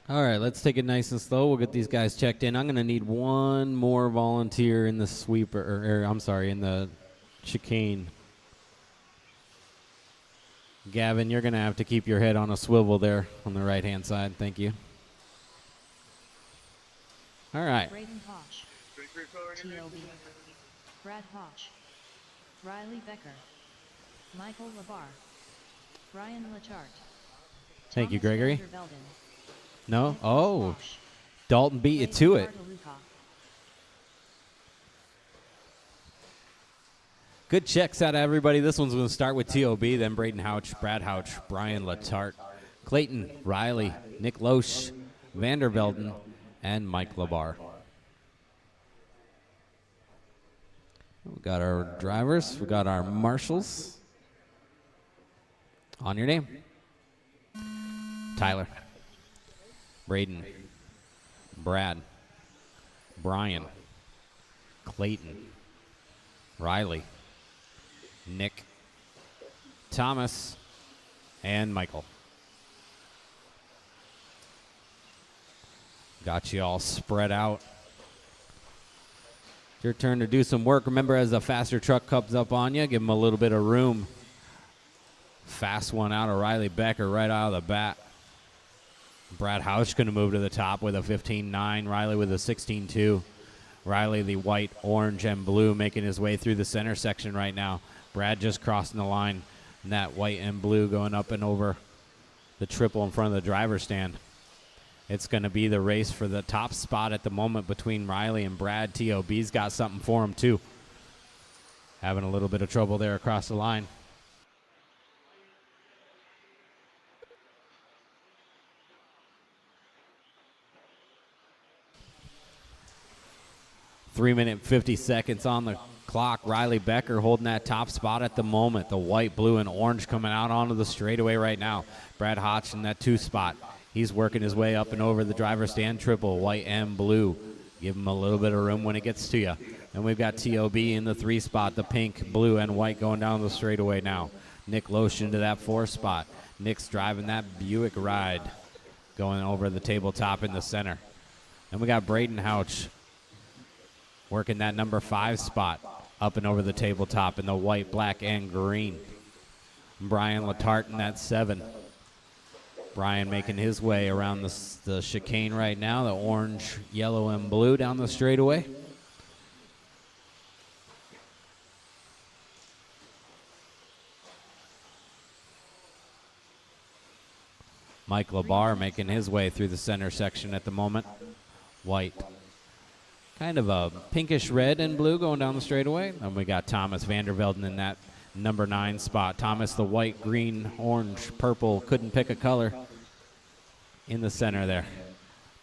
All right, let's take it nice and slow. We'll get these guys checked in. I'm going to need one more volunteer in the sweeper, in the chicane. Gavin, you're going to have to keep your head on a swivel there on the right-hand side. Thank you. All right. Braden Hosh, T.O.B., Brad Hosh, Riley Becker, Michael Labar, Brian Lachart. Thank you, Thomas Gregory. Vandervelden, No? Nicholas Oh, Hosh, Dalton beat you Clayton to it. Bartoluca. Good checks out of everybody. This one's going to start with T.O.B., then Braden Houch, Brad Houch, Brian Latart, Clayton, Riley, Nick Loesch, Vandervelden, and Mike Labar. We got our drivers. We got our marshals. On your name. Tyler, Braden, Brad, Brian, Clayton, Riley, Nick, Thomas, and Michael. Got you all spread out. It's your turn to do some work. Remember, as the faster truck comes up on you, give them a little bit of room. Fast one out of Riley Becker right out of the bat. Brad Houch going to move to the top with a 15.9. Riley with a 16.2. Riley, the white, orange, and blue, making his way through the center section right now. Brad just crossing the line. And that white and blue going up and over the triple in front of the driver's stand. It's going to be the race for the top spot at the moment between Riley and Brad. T.O.B.'s got something for him, too. Having a little bit of trouble there across the line. Three-minute 50 seconds on the clock. Riley Becker holding that top spot at the moment. The white, blue, and orange coming out onto the straightaway right now. Brad Hotch in that 2 spot. He's working his way up and over the driver's stand triple, white and blue. Give him a little bit of room when it gets to you. And we've got T.O.B. in the 3 spot, the pink, blue, and white going down the straightaway now. Nick Loesch into that 4 spot. Nick's driving that Buick ride going over the tabletop in the center. And we got Braden Houch working that number 5 spot up and over the tabletop in the white, black, and green. Brian Latart in that 7. Brian making his way around the chicane right now, the orange, yellow, and blue down the straightaway. Mike Labar making his way through the center section at the moment. White. Kind of a pinkish red and blue going down the straightaway. And we got Thomas Vandervelden in that number 9 spot. Thomas, the white, green, orange, purple, couldn't pick a color in the center there.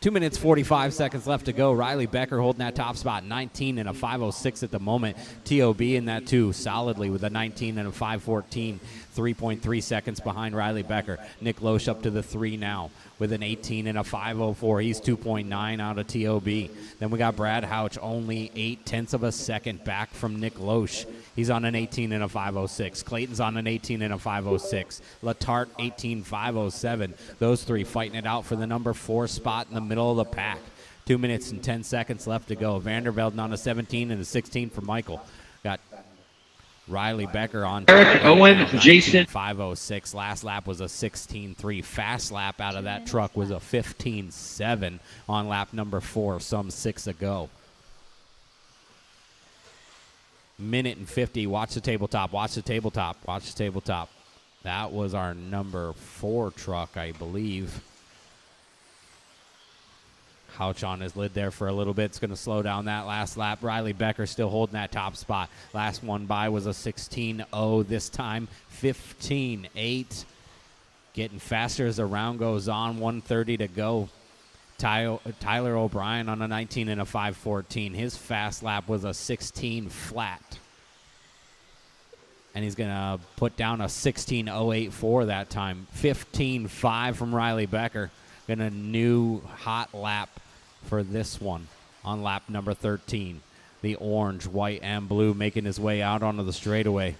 2 minutes, 45 seconds left to go. Riley Becker holding that top spot, 19 and a 5.06 at the moment. T.O.B. in that 2 solidly with a 19 and a 5.14. 3.3 seconds behind Riley Becker. Nick Loesch up to the 3 now with an 18 and a 5:04. He's 2.9 out of TOB. Then we got Brad Houch, only 0.8 of a second back from Nick Loesch. He's on an 18 and a 5:06. Clayton's on an 18 and a 5:06. Latart 18.507. Those three fighting it out for the number 4 spot in the middle of the pack. 2 minutes and 10 seconds left to go. Vandervelde on a 17 and a 16 for Michael. Got Riley Becker on Eric Owen, Jason 5:06. Last lap was a 16.3. Fast lap out of that truck was a 15.7 on lap number 4, some 6 ago. Minute and 50. Watch the tabletop. Watch the tabletop. Watch the tabletop. That was our number 4 truck, I believe. Houch on his lid there for a little bit. It's going to slow down that last lap. Riley Becker still holding that top spot. Last one by was a 16.0. This time 15.8. Getting faster as the round goes on. 1:30 to go. Tyler O'Brien on a 19 and a 5:14. His fast lap was a 16 flat. And he's going to put down a 16.084 that time. 15.5 from Riley Becker. Going a new hot lap for this one on lap number 13. The orange, white, and blue making his way out onto the straightaway.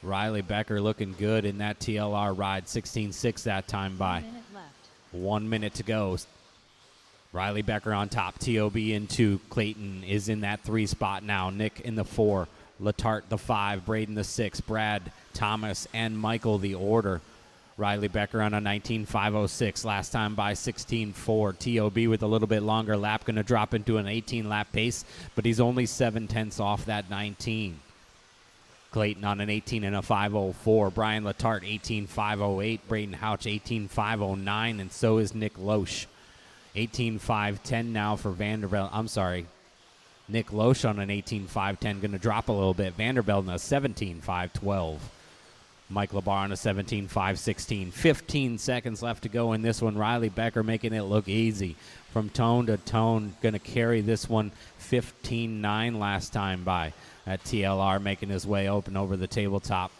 Riley Becker looking good in that TLR ride. 16.6 that time by. 1 minute left. 1 minute to go. Riley Becker on top. TOB in 2. Clayton is in that 3 spot now. Nick in the 4. Latart the 5. Braden the 6. Brad, Thomas, and Michael the order. Riley Becker on a 19.506. Last time by 16.4. TOB with a little bit longer lap. Going to drop into an 18-lap pace, but he's only 7/10 off that 19. Clayton on an 18 and a 5:04. Brian Latart 18.508. Braden Houch 18.509, and so is Nick Loesch. 18.510 now for Vandervelde. I'm sorry. Nick Loesch on an 18.510. Going to drop a little bit. Vandervelde on a 17.512. Mike Labar on a 17.516. 15 seconds left to go in this one. Riley Becker making it look easy. From tone to tone, going to carry this one 15.9 last time by. That TLR making his way open over the tabletop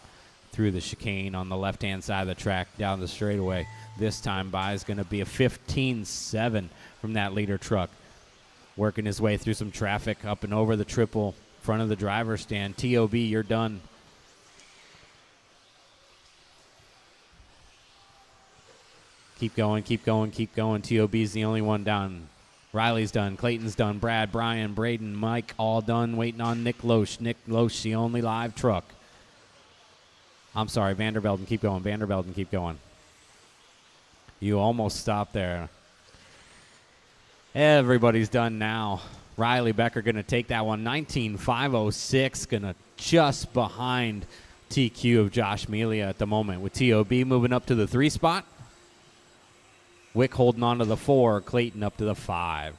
through the chicane on the left-hand side of the track down the straightaway. This time by is going to be a 15.7 from that leader truck. Working his way through some traffic up and over the triple front of the driver's stand. TOB, you're done. Keep going, keep going, keep going. TOB's the only one done. Riley's done. Clayton's done. Brad, Brian, Braden, Mike, all done. Waiting on Nick Loesch. Nick Loesch, the only live truck. I'm sorry, Vandervelde, keep going. Vandervelde, keep going. You almost stopped there. Everybody's done now. Riley Becker going to take that one. 19.506, going to just behind TQ of Josh Melia at the moment, with TOB moving up to the 3 spot. Wick holding on to the 4. Clayton up to the 5.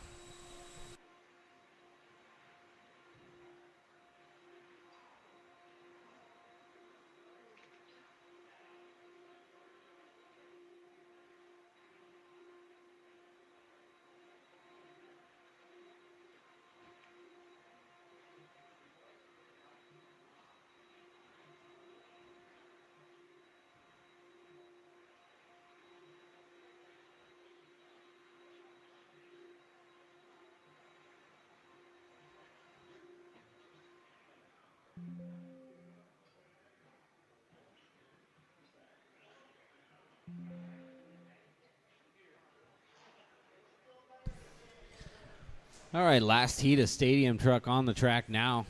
All right, last heat of stadium truck on the track now.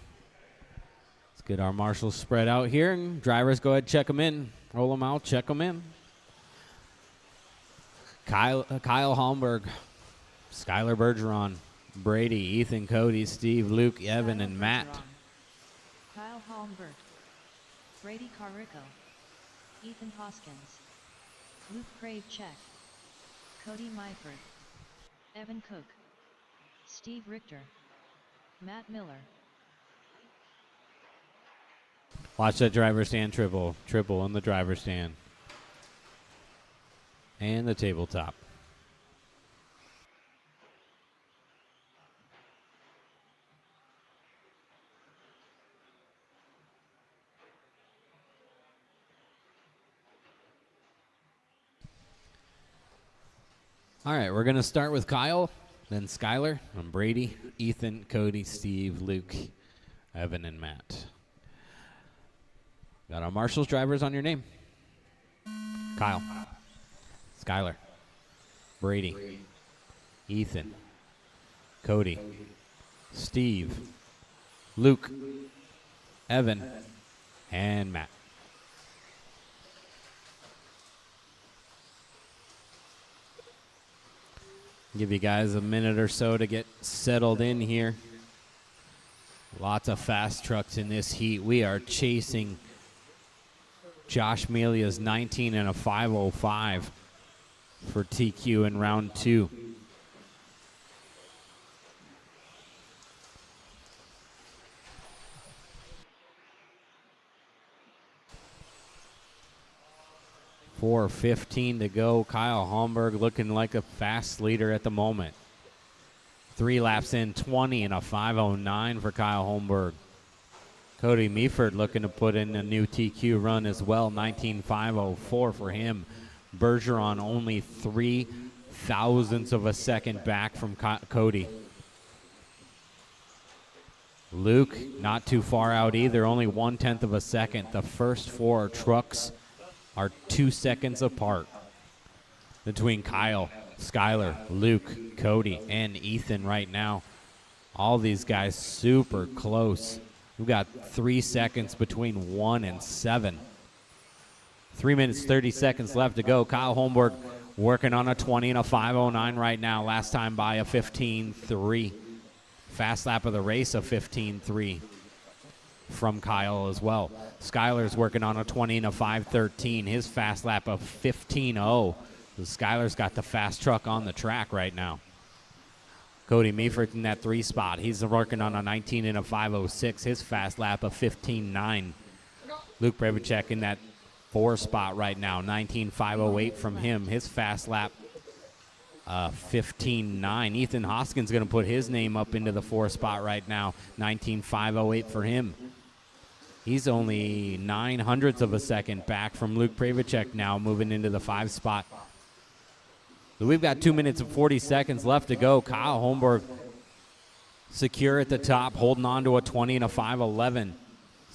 Let's get our marshals spread out here, and drivers go ahead, check them in. Roll them out, check them in. Kyle Holmberg, Skylar Bergeron, Brady, Ethan, Cody, Steve, Luke, Evan, and Matt. Kyle Holmberg, Brady Carrico, Ethan Hoskins, Luke Kravchek, Cody Myford, Evan Cook, Steve Richter, Matt Miller. Watch that driver stand triple on the driver stand. And the tabletop. All right, we're going to start with Kyle, then Skylar, and Brady, Ethan, Cody, Steve, Luke, Evan, and Matt. Got our Marshall's drivers on your name. Kyle, Skylar, Brady, Ethan, Cody, Steve, Luke, Evan, and Matt. Give you guys a minute or so to get settled in here. Lots of fast trucks in this heat. We are chasing Josh Melia's 19 and a 505 for TQ in round 2. .4:15 to go. Kyle Holmberg looking like a fast leader at the moment. 3 laps in, 20 and a 509 for Kyle Holmberg. Cody Meaford looking to put in a new TQ run as well. 19.504 for him. Bergeron only 3 thousandths of a second back from Cody. Luke not too far out either, only 1/10 of a second. The first 4 trucks are 2 seconds apart between Kyle, Skylar, Luke, Cody, and Ethan right now. All these guys super close. We've got 3 seconds between 1 and 7. 3 minutes, 30 seconds left to go. Kyle Holmberg working on a 20 and a 509 right now. Last time by a 15.3. Fast lap of the race, a 15.3 from Kyle as well. Skylar's working on a 20 and a 513. His fast lap of 15.0. So Skylar's got the fast truck on the track right now. Cody Meaford in that 3 spot. He's working on a 19 and a 506. His fast lap of 15.9. Luke Prevacek in that 4 spot right now. 19.508 from him. His fast lap 15.9. Ethan Hoskins going to put his name up into the 4 spot right now. 19.508 for him. He's only 0.09 of a second back from Luke Prevacek now, moving into the 5 spot. So we've got 2 minutes and 40 seconds left to go. Kyle Holmberg secure at the top, holding on to a 20 and a 511.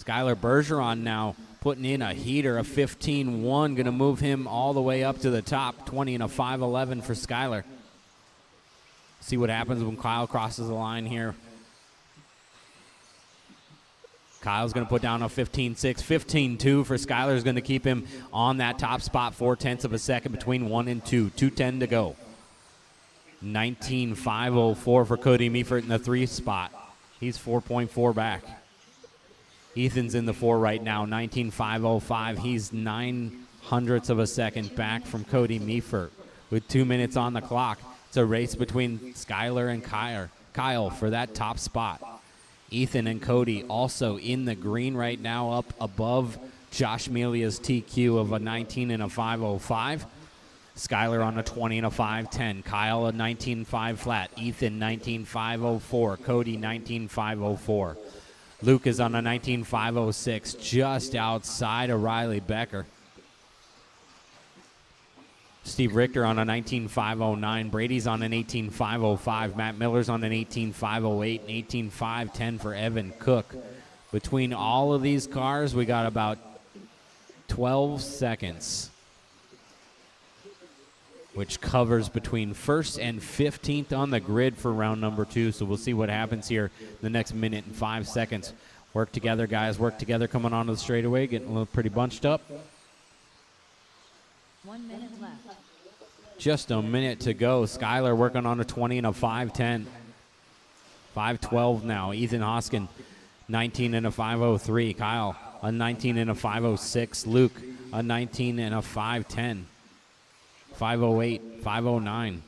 Skylar Bergeron now putting in a heater, a 15.1, going to move him all the way up to the top. 20 and a 511 for Skylar. See what happens when Kyle crosses the line here. Kyle's going to put down a 15.6, 15.2 for Skylar is going to keep him on that top spot, 0.4 of a second between 1 and 2. 2:10 to go. 19.504 for Cody Meaford in the 3 spot. He's 4.4 back. Ethan's in the 4 right now, 19.505. He's 0.09 of a second back from Cody Meaford with 2 minutes on the clock. It's a race between Skylar and Kyle for that top spot. Ethan and Cody also in the green right now, up above Josh Melia's TQ of a 19 and a 505. Skylar on a 20 and a 510. Kyle a 19.5 flat. Ethan 19.504. Cody 19.504. Luke is on a 19.506, just outside of Riley Becker. Steve Richter on a 19.509. Brady's on an 18.505. Matt Miller's on an 18.508 and 18.510 for Evan Cook. Between all of these cars, we got about 12 seconds, which covers between 1st and 15th on the grid for round number 2. So we'll see what happens here the next minute and 5 seconds. Work together, guys. Work together coming onto the straightaway, getting a little pretty bunched up. 1 minute left. Just a minute to go. Skylar working on a 20 and a 510. 512 now. Ethan Hoskin, 19 and a 503. Kyle, a 19 and a 506. Luke, a 19 and a 510. 508, 509.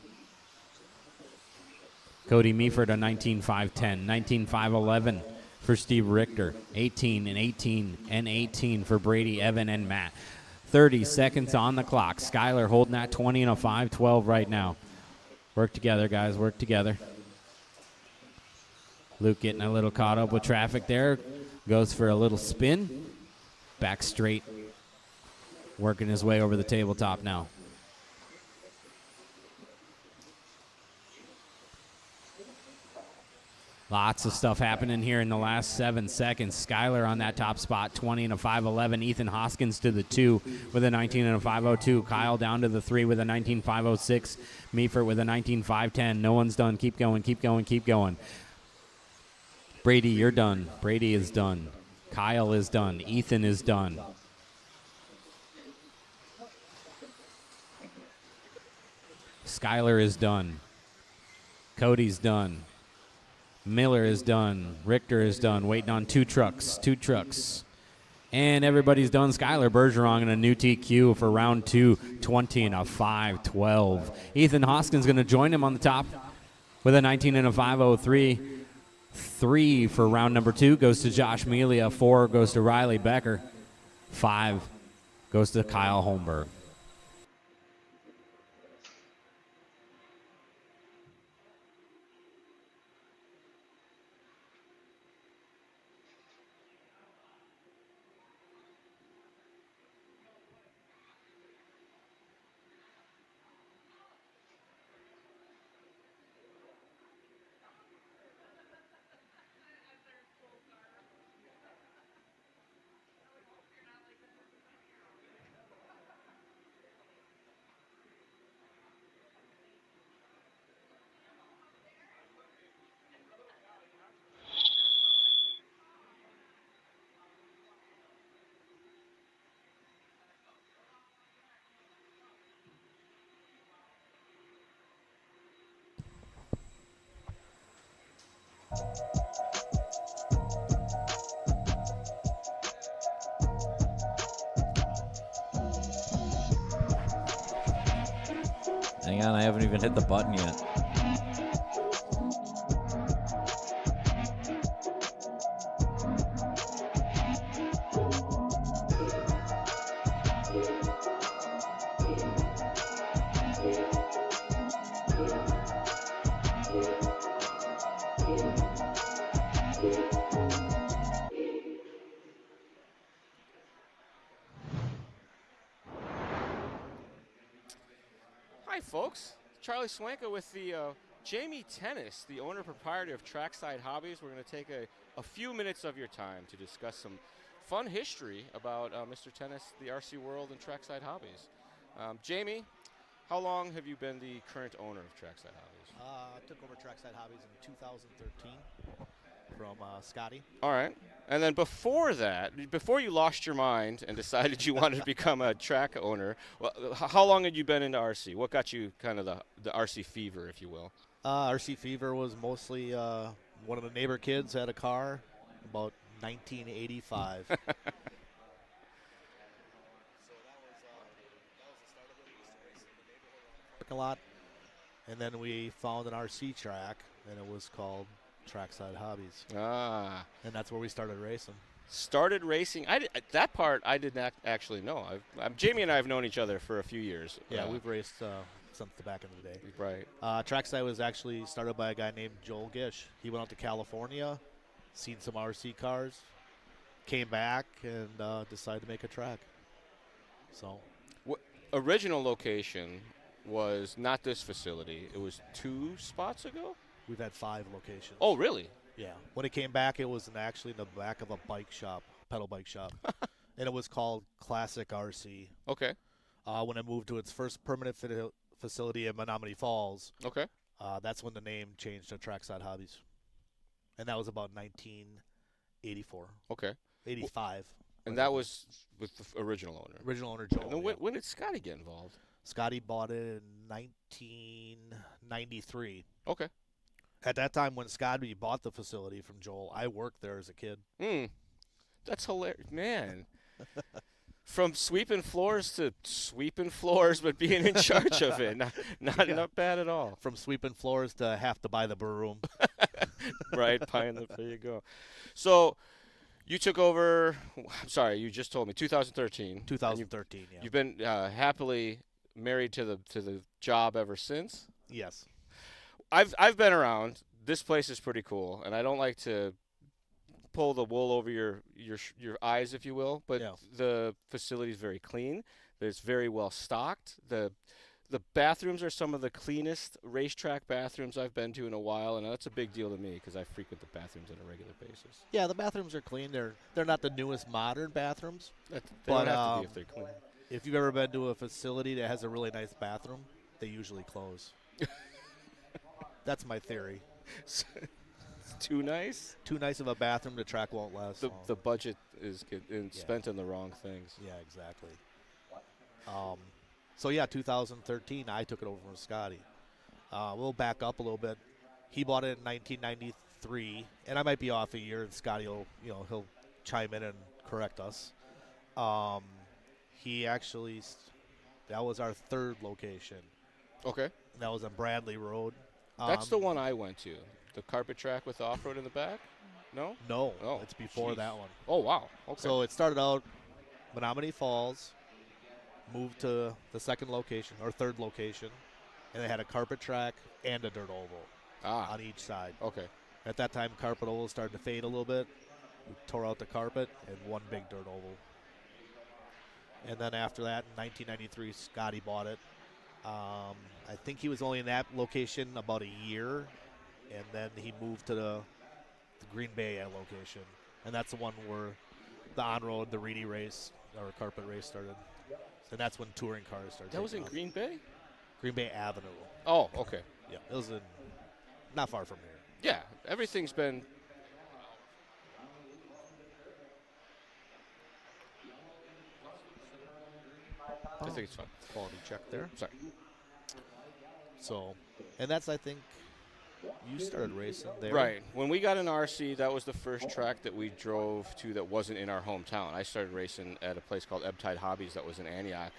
Cody Meaford, a 19.510. 19.511 for Steve Richter. 18 and 18 and 18 for Brady, Evan, and Matt. 30 seconds on the clock. Skylar holding that 20 and a 512 right now. Work together, guys. Work together. Luke getting a little caught up with traffic there. Goes for a little spin. Back straight. Working his way over the tabletop now. Lots of stuff happening here in the last 7 seconds. Skyler on that top spot, 20 and a 5.11. Ethan Hoskins to the 2 with a 19 and a 5.02. Kyle down to the 3 with a 19.506. Meefert with a 19.510. No one's done. Keep going, keep going, keep going. Brady, you're done. Brady is done. Kyle is done. Ethan is done. Skyler is done. Cody's done. Miller is done. Richter is done. Waiting on two trucks. And everybody's done. Skyler Bergeron in a new TQ for round 2, 20 and a 5.12. Ethan Hoskins going to join him on the top with a 19 and a 5.03. 3 for round number 2 goes to Josh Melia. 4 goes to Riley Becker. 5 goes to Kyle Holmberg. Hang on, I haven't even hit the button yet. Hi, folks. Charlie Swanka with the Jamie Tennis, the owner proprietor of Trackside Hobbies. We're going to take a few minutes of your time to discuss some fun history about Mr. Tennis, the RC world, and Trackside Hobbies. Jamie, how long have you been the current owner of Trackside Hobbies? I took over Trackside Hobbies in 2013 from Scotty. All right. And then before that, before you lost your mind and decided you wanted to become a track owner, well, how long had you been into RC? What got you kind of the RC fever, if you will? RC fever was mostly one of the neighbor kids had a car about 1985. So that was the start of it. We used to race in the neighborhood parking lot. And then we found an RC track, and it was called Trackside Hobbies. Ah. And that's where we started racing. Started racing. That part I did not actually know. Jamie and I have known each other for a few years. Yeah, we've raced since the back in the day. Right. Trackside was actually started by a guy named Joel Gish. He went out to California, seen some RC cars, came back, and decided to make a track. So, original location was not this facility. It was 2 spots ago? We've had 5 locations. Oh, really? Yeah. When it came back, it was actually in the back of a bike shop, pedal bike shop. And it was called Classic RC. Okay. When it moved to its first permanent facility in Menominee Falls, okay, that's when the name changed to Trackside Hobbies. And that was about 1984. Okay. 85. And that was with the original owner? Original owner, Joel. And then when did Scotty get involved? Scotty bought it in 1993. Okay. At that time, when Scotty bought the facility from Joel, I worked there as a kid. That's hilarious. Man. From sweeping floors to sweeping floors, but being in charge of it. Not bad at all. From sweeping floors to have to buy the brew room. Right, there you go. So you took over, I'm sorry, you just told me, 2013. 2013, yeah. You've been happily married to the job ever since? Yes. I've been around. This place is pretty cool, and I don't like to pull the wool over your eyes, if you will, but the facility is very clean. It's very well stocked. The The bathrooms are some of the cleanest racetrack bathrooms I've been to in a while, and that's a big deal to me because I frequent the bathrooms on a regular basis. Yeah, the bathrooms are clean. They're not the newest modern bathrooms. They But, don't have to be if they're clean. If you've ever been to a facility that has a really nice bathroom, they usually close. That's my theory. It's too nice? Too nice of a bathroom, the track won't last long. The budget is spent on the wrong things. Yeah, exactly. So, yeah, 2013, I took it over from Scotty. We'll back up a little bit. He bought it in 1993, and I might be off a year, and Scotty will, he'll chime in and correct us. He actually, that was our third location. Okay. That was on Bradley Road. That's the one I went to. The carpet track with the off-road in the back? No? No, Oh, it's before jeez. that one. Oh, wow. Okay. So it started out Menominee Falls, moved to the second location or third location, and they had a carpet track and a dirt oval on each side. Okay. At that time, carpet oval started to fade a little bit. We tore out the carpet and one big dirt oval. And then after that, in 1993, Scotty bought it. I think he was only in that location about a year, and then he moved to the Green Bay location. And that's the one where the on-road, the Reedy race, or carpet race started. And that's when touring cars started. That was in taking off. Green Bay? Green Bay Avenue. Oh, okay. Yeah, it was not far from here. Yeah, everything's been. I think it's fine. Quality check there. Sorry. So, and that's, I think, you started racing there. Right. When we got an RC, that was the first track that we drove to that wasn't in our hometown. I started racing at a place called Ebtide Hobbies that was in Antioch.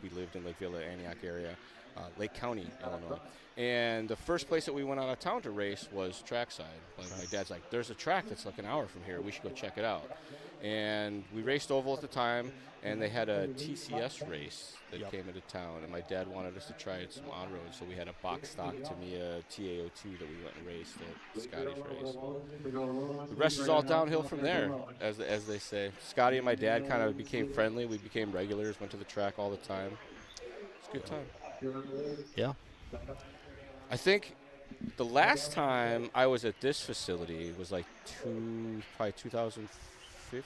We lived in Lake Villa, Antioch area, Lake County, Illinois. And the first place that we went out of town to race was Trackside. Like my dad's like, there's a track that's like an hour from here. We should go check it out. And we raced oval at the time, and they had a TCS race that came into town. And my dad wanted us to try it some on-road, so we had a box stock Tamiya TAO2 that we went and raced at Scotty's race. The rest is all downhill from there, as they say. Scotty and my dad kind of became friendly. We became regulars, went to the track all the time. It's a good time. Yeah. I think the last time I was at this facility was like probably 2015.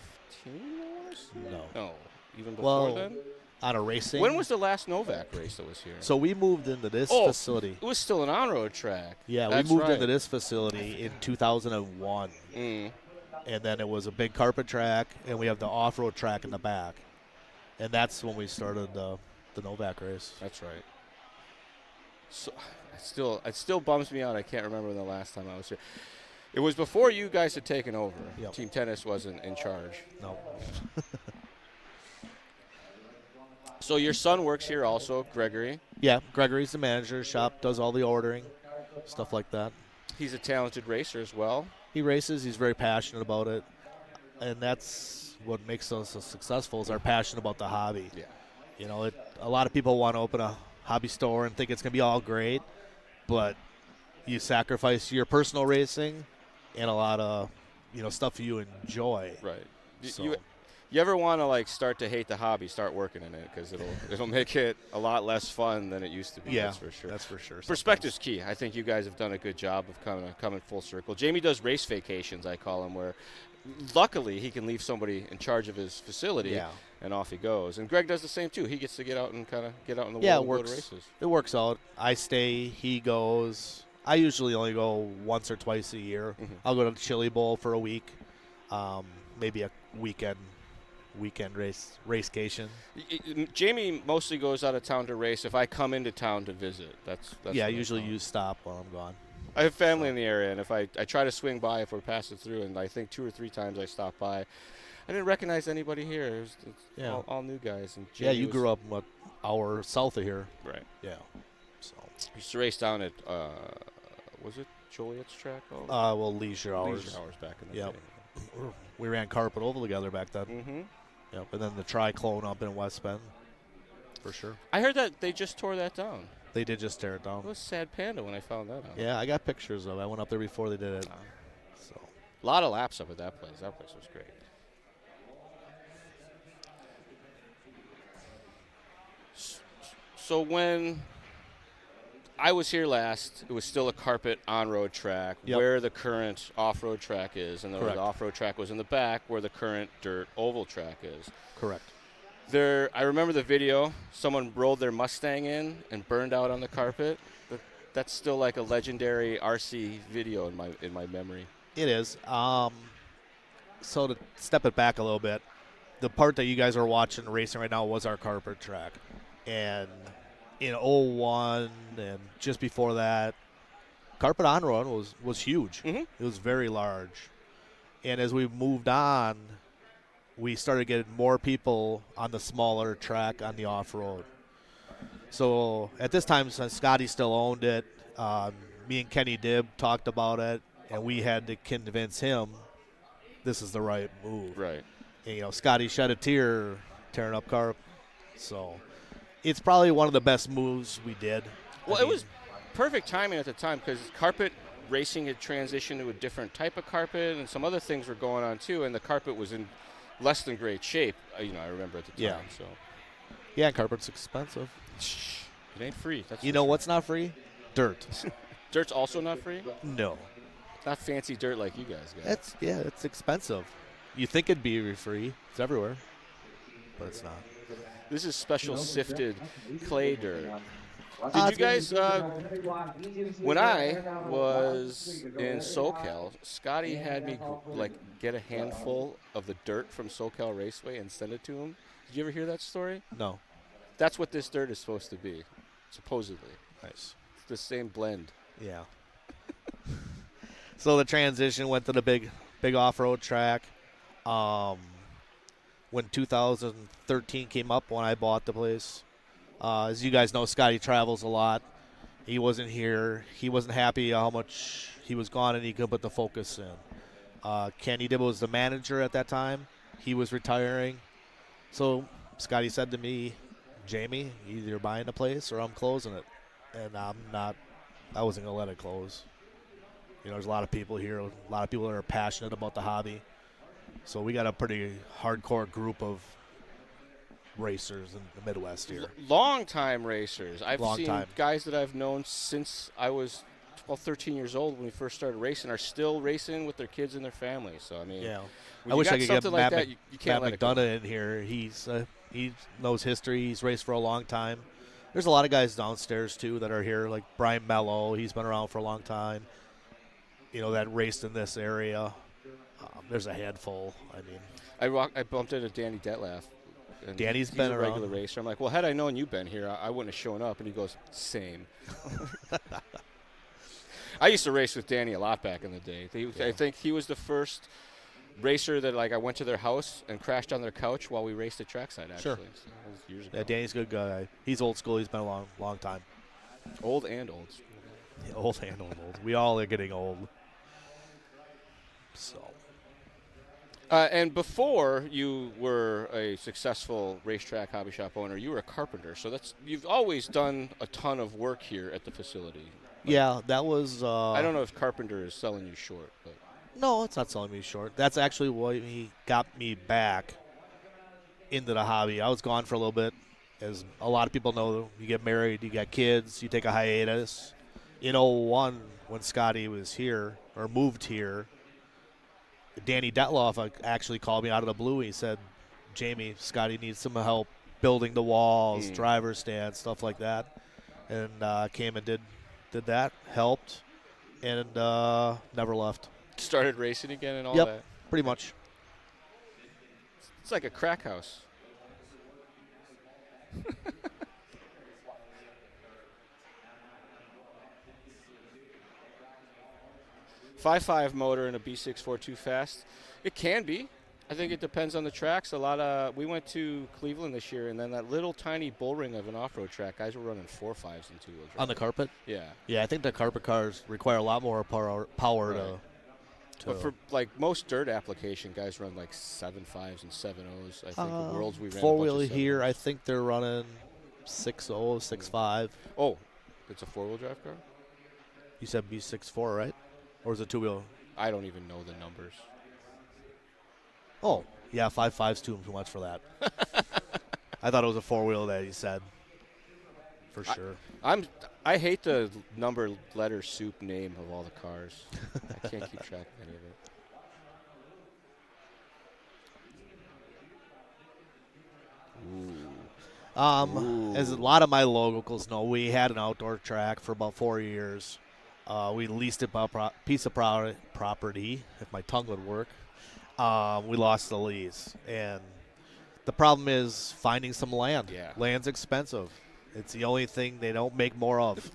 No, even before then. On a racing. When was the last Novak race that was here? So we moved into this facility. It was still an on-road track. Yeah, That's we moved right. into this facility in 2001. And then it was a big carpet track, and we have the off-road track in the back. And that's when we started the Novak race. That's right. So it still bums me out. I can't remember the last time I was here. It was before you guys had taken over. Yep. Team Tennis wasn't in charge. No. So your son works here also, Gregory. Yeah, Gregory's the manager. Shop does all the ordering, stuff like that. He's a talented racer as well. He races. He's very passionate about it. And that's what makes us so successful is our passion about the hobby. Yeah. You know, a lot of people want to open a hobby store and think it's going to be all great, but you sacrifice your personal racing and a lot of, stuff you enjoy. Right. So. You ever want to like start to hate the hobby, start working in it because it'll make it a lot less fun than it used to be. Yeah, that's for sure. That's for sure. Perspective's key. I think you guys have done a good job of coming full circle. Jamie does race vacations, I call them, where luckily he can leave somebody in charge of his facility, and off he goes. And Greg does the same too. He gets to get out and kind of get out in the world and go to races. It works out. I stay. He goes. I usually only go once or twice a year. Mm-hmm. I'll go to the Chili Bowl for a week, maybe a weekend racecation. Jamie mostly goes out of town to race. If I come into town to visit, that's Usually you stop while I'm gone. I have family in the area, and if I try to swing by if we're passing through, and I think 2 or 3 times I stopped by, I didn't recognize anybody here. It's all new guys. And Jamie you grew up an hour south of here. Right. Yeah. So used to race down at was it Joliet's track? Leisure Hours. Leisure Hours back in the day. We ran carpet oval together back then. Mm-hmm. Yep, and then the Triclone up in West Bend, for sure. I heard that they just tore that down. They did just tear it down. It was Sad Panda when I found that out. Yeah, I got pictures of it. I went up there before they did it. So a lot of laps up at that place. That place was great. So when I was here last. It was still a carpet on-road track where the current off-road track is, and the off-road track was in the back where the current dirt oval track is. Correct. I remember the video. Someone rolled their Mustang in and burned out on the carpet. That's still like a legendary RC video in my memory. It is. So to step it back a little bit, the part that you guys are watching racing right now was our carpet track. And in 01 and just before that, carpet on-road was huge. Mm-hmm. It was very large. And as we moved on, we started getting more people on the smaller track on the off-road. So at this time, since Scotty still owned it, me and Kenny Dibb talked about it, and we had to convince him this is the right move. Right. And, Scotty shed a tear tearing up carp. So it's probably one of the best moves we did. Well, it was perfect timing at the time because carpet racing had transitioned to a different type of carpet, and some other things were going on too, and the carpet was in less than great shape, I remember at the time. Yeah. So. Yeah, carpet's expensive. It ain't free. That's what's not free? Dirt. Dirt's also not free? No. Not fancy dirt like you guys got. It's expensive. You think it'd be free. It's everywhere. But it's not. This is special sifted clay dirt. Did you guys, when I was in SoCal, Scotty had me get a handful of the dirt from SoCal Raceway and send it to him. Did you ever hear that story? No. That's what this dirt is supposed to be, supposedly. Nice. It's the same blend. Yeah. So the transition went to the big off-road track. When 2013 came up, when I bought the place, as you guys know, Scotty travels a lot. He wasn't here. He wasn't happy how much he was gone, and he couldn't put the focus in. Kenny Dibble was the manager at that time. He was retiring. So Scotty said to me, Jamie, either you're buying the place or I'm closing it. And I wasn't going to let it close. There's a lot of people here, a lot of people that are passionate about the hobby. So we got a pretty hardcore group of racers in the Midwest here. Long-time racers. I've seen time. Guys that I've known since I was 13 years old when we first started racing are still racing with their kids and their families. So, yeah. I wish I could get like Matt, you can't Matt let it go. McDonough in here. He knows history. He's raced for a long time. There's a lot of guys downstairs, too, that are here, like Brian Mello. He's been around for a long time, that raced in this area. There's a handful. I bumped into Danny Detlaff. And Danny's he's been a around. regular racer. I'm like, well, had I known you'd been here, I wouldn't have shown up. And he goes, same. I used to race with Danny a lot back in the day. I think he was the first racer that I went to their house and crashed on their couch while we raced at Trackside, actually. Sure. So that was years ago. Yeah, Danny's a good guy. He's old school. He's been a long time. Old and old. Yeah, old and old. We all are getting old. So. And before you were a successful racetrack hobby shop owner, you were a carpenter. So you've always done a ton of work here at the facility. Yeah, that was. I don't know if carpenter is selling you short, but no, it's not selling me short. That's actually what he got me back into the hobby. I was gone for a little bit, as a lot of people know. You get married, you got kids, you take a hiatus. In 01, when Scotty was here or moved here, Danny Detloff actually called me out of the blue. He said, Jamie, Scotty needs some help building the walls, driver stands, stuff like that. And came and did that, helped, and never left. started racing again and all Yep, that. pretty much. It's like a crack house. .55 motor and a B642 fast. It can be. I think it depends on the tracks. We went to Cleveland this year, and then that little tiny bull ring of an off-road track, guys were running 4.5s and 2-wheel drive. On the carpet? Yeah. Yeah, I think the carpet cars require a lot more power Right. to But for like most dirt application, guys run like 7.5s and 7.0s. I think the Worlds we ran. four-wheel here, I think they're running 6.0, 6.5. Oh, it's a four-wheel drive car? You said B64, right? Or is it two-wheel? I don't even know the numbers. Oh, yeah, 5.5's too much for that. I thought it was a four-wheel that you said. For sure. I hate the number letter soup name of all the cars. I can't keep track of any of it. As a lot of my locals know, we had an outdoor track for about 4 years. We leased a piece of property, if my tongue would work. We lost the lease. And the problem is finding some land. Yeah. Land's expensive. It's the only thing they don't make more of.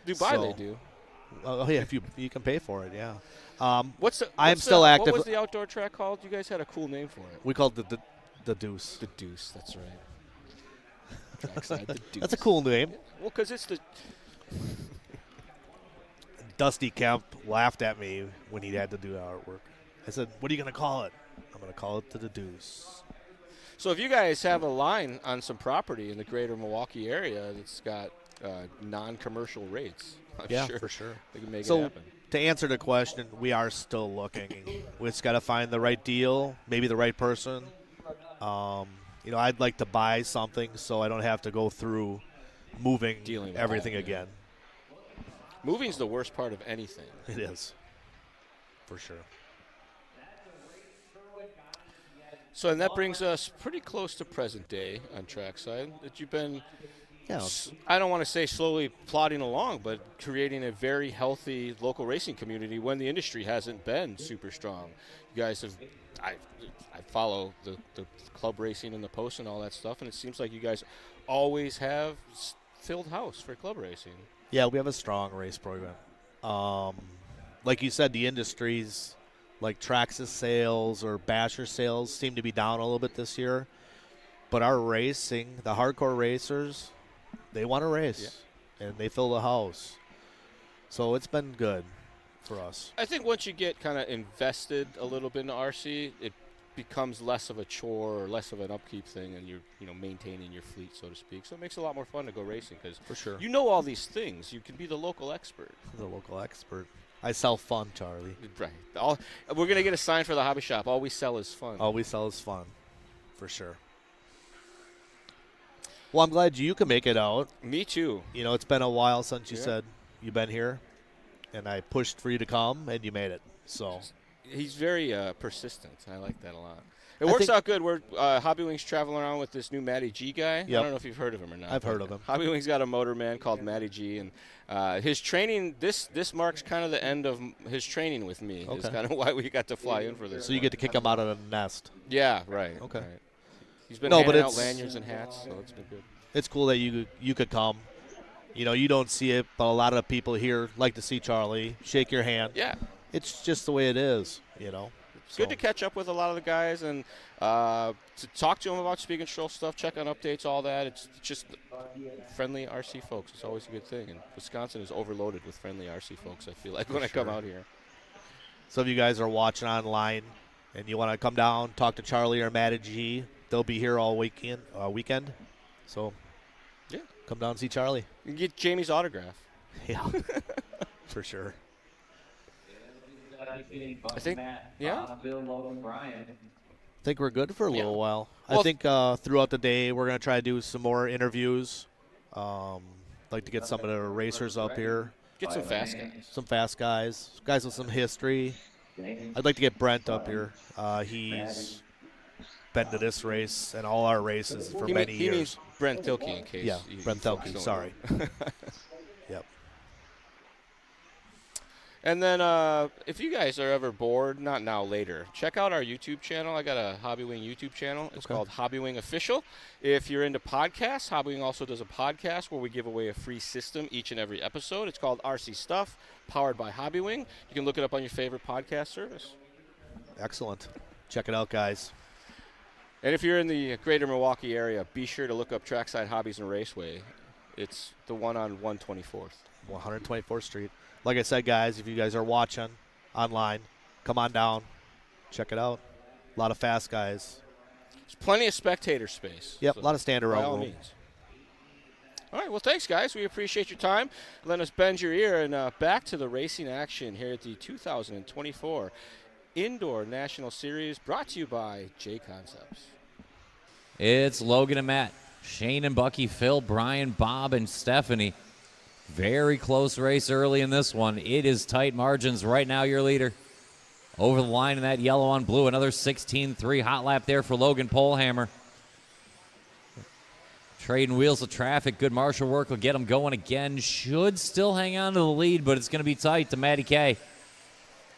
Dubai, they do. Oh, yeah, if you can pay for it, yeah. I'm still active. What was the outdoor track called? You guys had a cool name for it. We called it the Deuce. The Deuce, that's right. Trackside, the Deuce. That's a cool name. Well, because it's the... Dusty Kemp laughed at me when he had to do the artwork. I said, what are you going to call it? I'm going to call it the Deuce. So if you guys have a line on some property in the greater Milwaukee area that's got non-commercial rates, I'm sure for sure. they can make it happen. To answer the question, we are still looking. We just got to find the right deal, maybe the right person. I'd like to buy something so I don't have to go through dealing with everything again. Moving's the worst part of anything. It is, for sure. So, and that brings us pretty close to present day on Trackside. That you've been, I don't want to say slowly plodding along, but creating a very healthy local racing community when the industry hasn't been super strong. You guys have, I follow the club racing and the posts and all that stuff, and it seems like you guys always have filled house for club racing. Yeah, we have a strong race program. Like you said, the industries like Traxxas sales or Basher sales seem to be down a little bit this year. But our racing, the hardcore racers, they want to race, and they fill the house. So it's been good for us. I think once you get kind of invested a little bit in RC, it becomes less of a chore or less of an upkeep thing, and you're maintaining your fleet, so to speak. So it makes it a lot more fun to go racing because for sure you know all these things. You can be the local expert. The local expert. I sell fun, Charlie. Right. We're gonna get a sign for the hobby shop. All we sell is fun. All we sell is fun, for sure. Well, I'm glad you can make it out. Me too. It's been a while since you said you've been here, and I pushed for you to come, and you made it. So he's very persistent. I like that a lot. It works out good. We're Hobby Wing's traveling around with this new Matty G guy. Yep. I don't know if you've heard of him or not. I've heard of him. Hobby Wing's got a motorman called Matty G, and his training. This marks kind of the end of his training with me. Okay. It's kind of why we got to fly in for this. So you get to kick him out of the nest. Yeah. Right. Okay. Right. He's been handing out lanyards and hats, so it's been good. It's cool that you could come. You don't see it, but a lot of people here like to see Charlie, shake your hand. Yeah. It's just the way it is, It's good to catch up with a lot of the guys and to talk to them about speed control stuff, check on updates, all that. It's just friendly RC folks. It's always a good thing. And Wisconsin is overloaded with friendly RC folks, I feel like, when I come out here. So if you guys are watching online and you want to come down, talk to Charlie or Matty G, they'll be here all weekend. So come down and see Charlie. You can get Jamie's autograph. Yeah, for sure. I think, I think we're good for a little while. Well, I think throughout the day we're going to try to do some more interviews. Like to get some of the racers up here. Get some fast guys. Some fast guys. Guys with some history. I'd like to get Brent up here. He's been to this race and all our races for many years. He means Brent Thielke in case. Yeah, Brent Thielke, sorry. Yep. And then if you guys are ever bored, not now, later, check out our YouTube channel. I got a Hobby Wing YouTube channel. It's called Hobby Wing Official. If you're into podcasts, Hobby Wing also does a podcast where we give away a free system each and every episode. It's called RC Stuff, powered by Hobby Wing. You can look it up on your favorite podcast service. Excellent. Check it out, guys. And if you're in the greater Milwaukee area, be sure to look up Trackside Hobbies and Raceway. It's the one on 124th. 124th Street. Like I said, guys, if you guys are watching online, come on down. Check it out. A lot of fast guys. There's plenty of spectator space. Yep, so a lot of stand-around room. By all means. All right, well, thanks, guys. We appreciate your time. Let us bend your ear. And back to the racing action here at the 2024 Indoor National Series, brought to you by Jconcepts. It's Logan and Matt Shane and Bucky, Phil, Brian, Bob, and Stephanie. Very close race early in this one. It is tight margins. Right now, your leader over the line in that yellow on blue. Another 16-3 hot lap there for Logan Polhammer. Trading wheels of traffic. Good marshal work will get him going again. Should still hang on to the lead, but it's going to be tight to Matty K.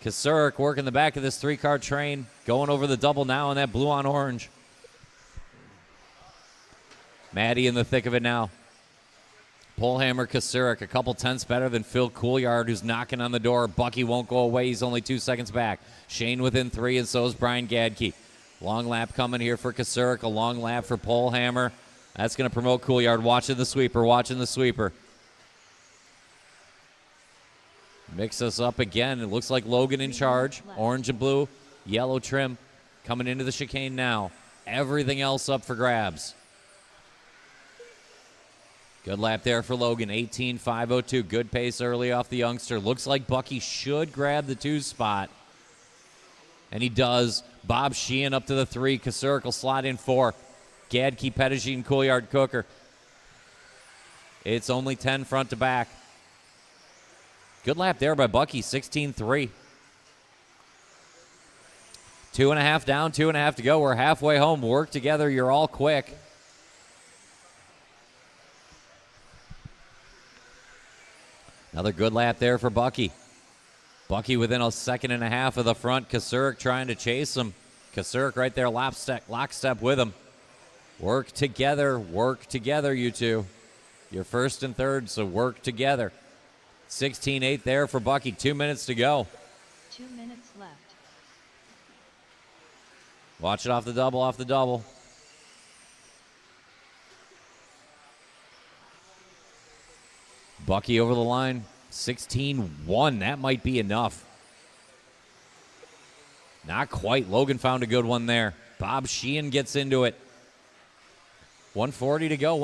Kasurik working the back of this three-car train. Going over the double now in that blue on orange. Matty in the thick of it now. Polhammer, Kasurik, a couple tenths better than Phil Couillard, who's knocking on the door. Bucky won't go away. He's only 2 seconds back. Shane within 3, and so is Brian Gadke. Long lap coming here for Kasurik. A long lap for Polhammer. That's going to promote Couillard. Watching the sweeper. Mix us up again. It looks like Logan in charge. Orange and blue, yellow trim. Coming into the chicane now. Everything else up for grabs. Good lap there for Logan, 18.502. Good pace early off the youngster. Looks like Bucky should grab the 2 spot. And he does. Bob Sheehan up to the 3. Kasurik will slide in 4. Gadke, Pettigene, Couillard, Cooker. It's only 10 front to back. Good lap there by Bucky, 16.3. 2.5 down, 2.5 to go. We're halfway home. Work together. You're all quick. Another good lap there for Bucky. Bucky within a second and a half of the front. Kasurik trying to chase him. Kasurik right there, lockstep with him. Work together, you two. You're first and third, so work together. 16.8 there for Bucky. 2 minutes to go. 2 minutes left. Watch it off the double. Bucky over the line, 16.1. That might be enough. Not quite. Logan found a good one there. Bob Sheehan gets into it. 140 to go.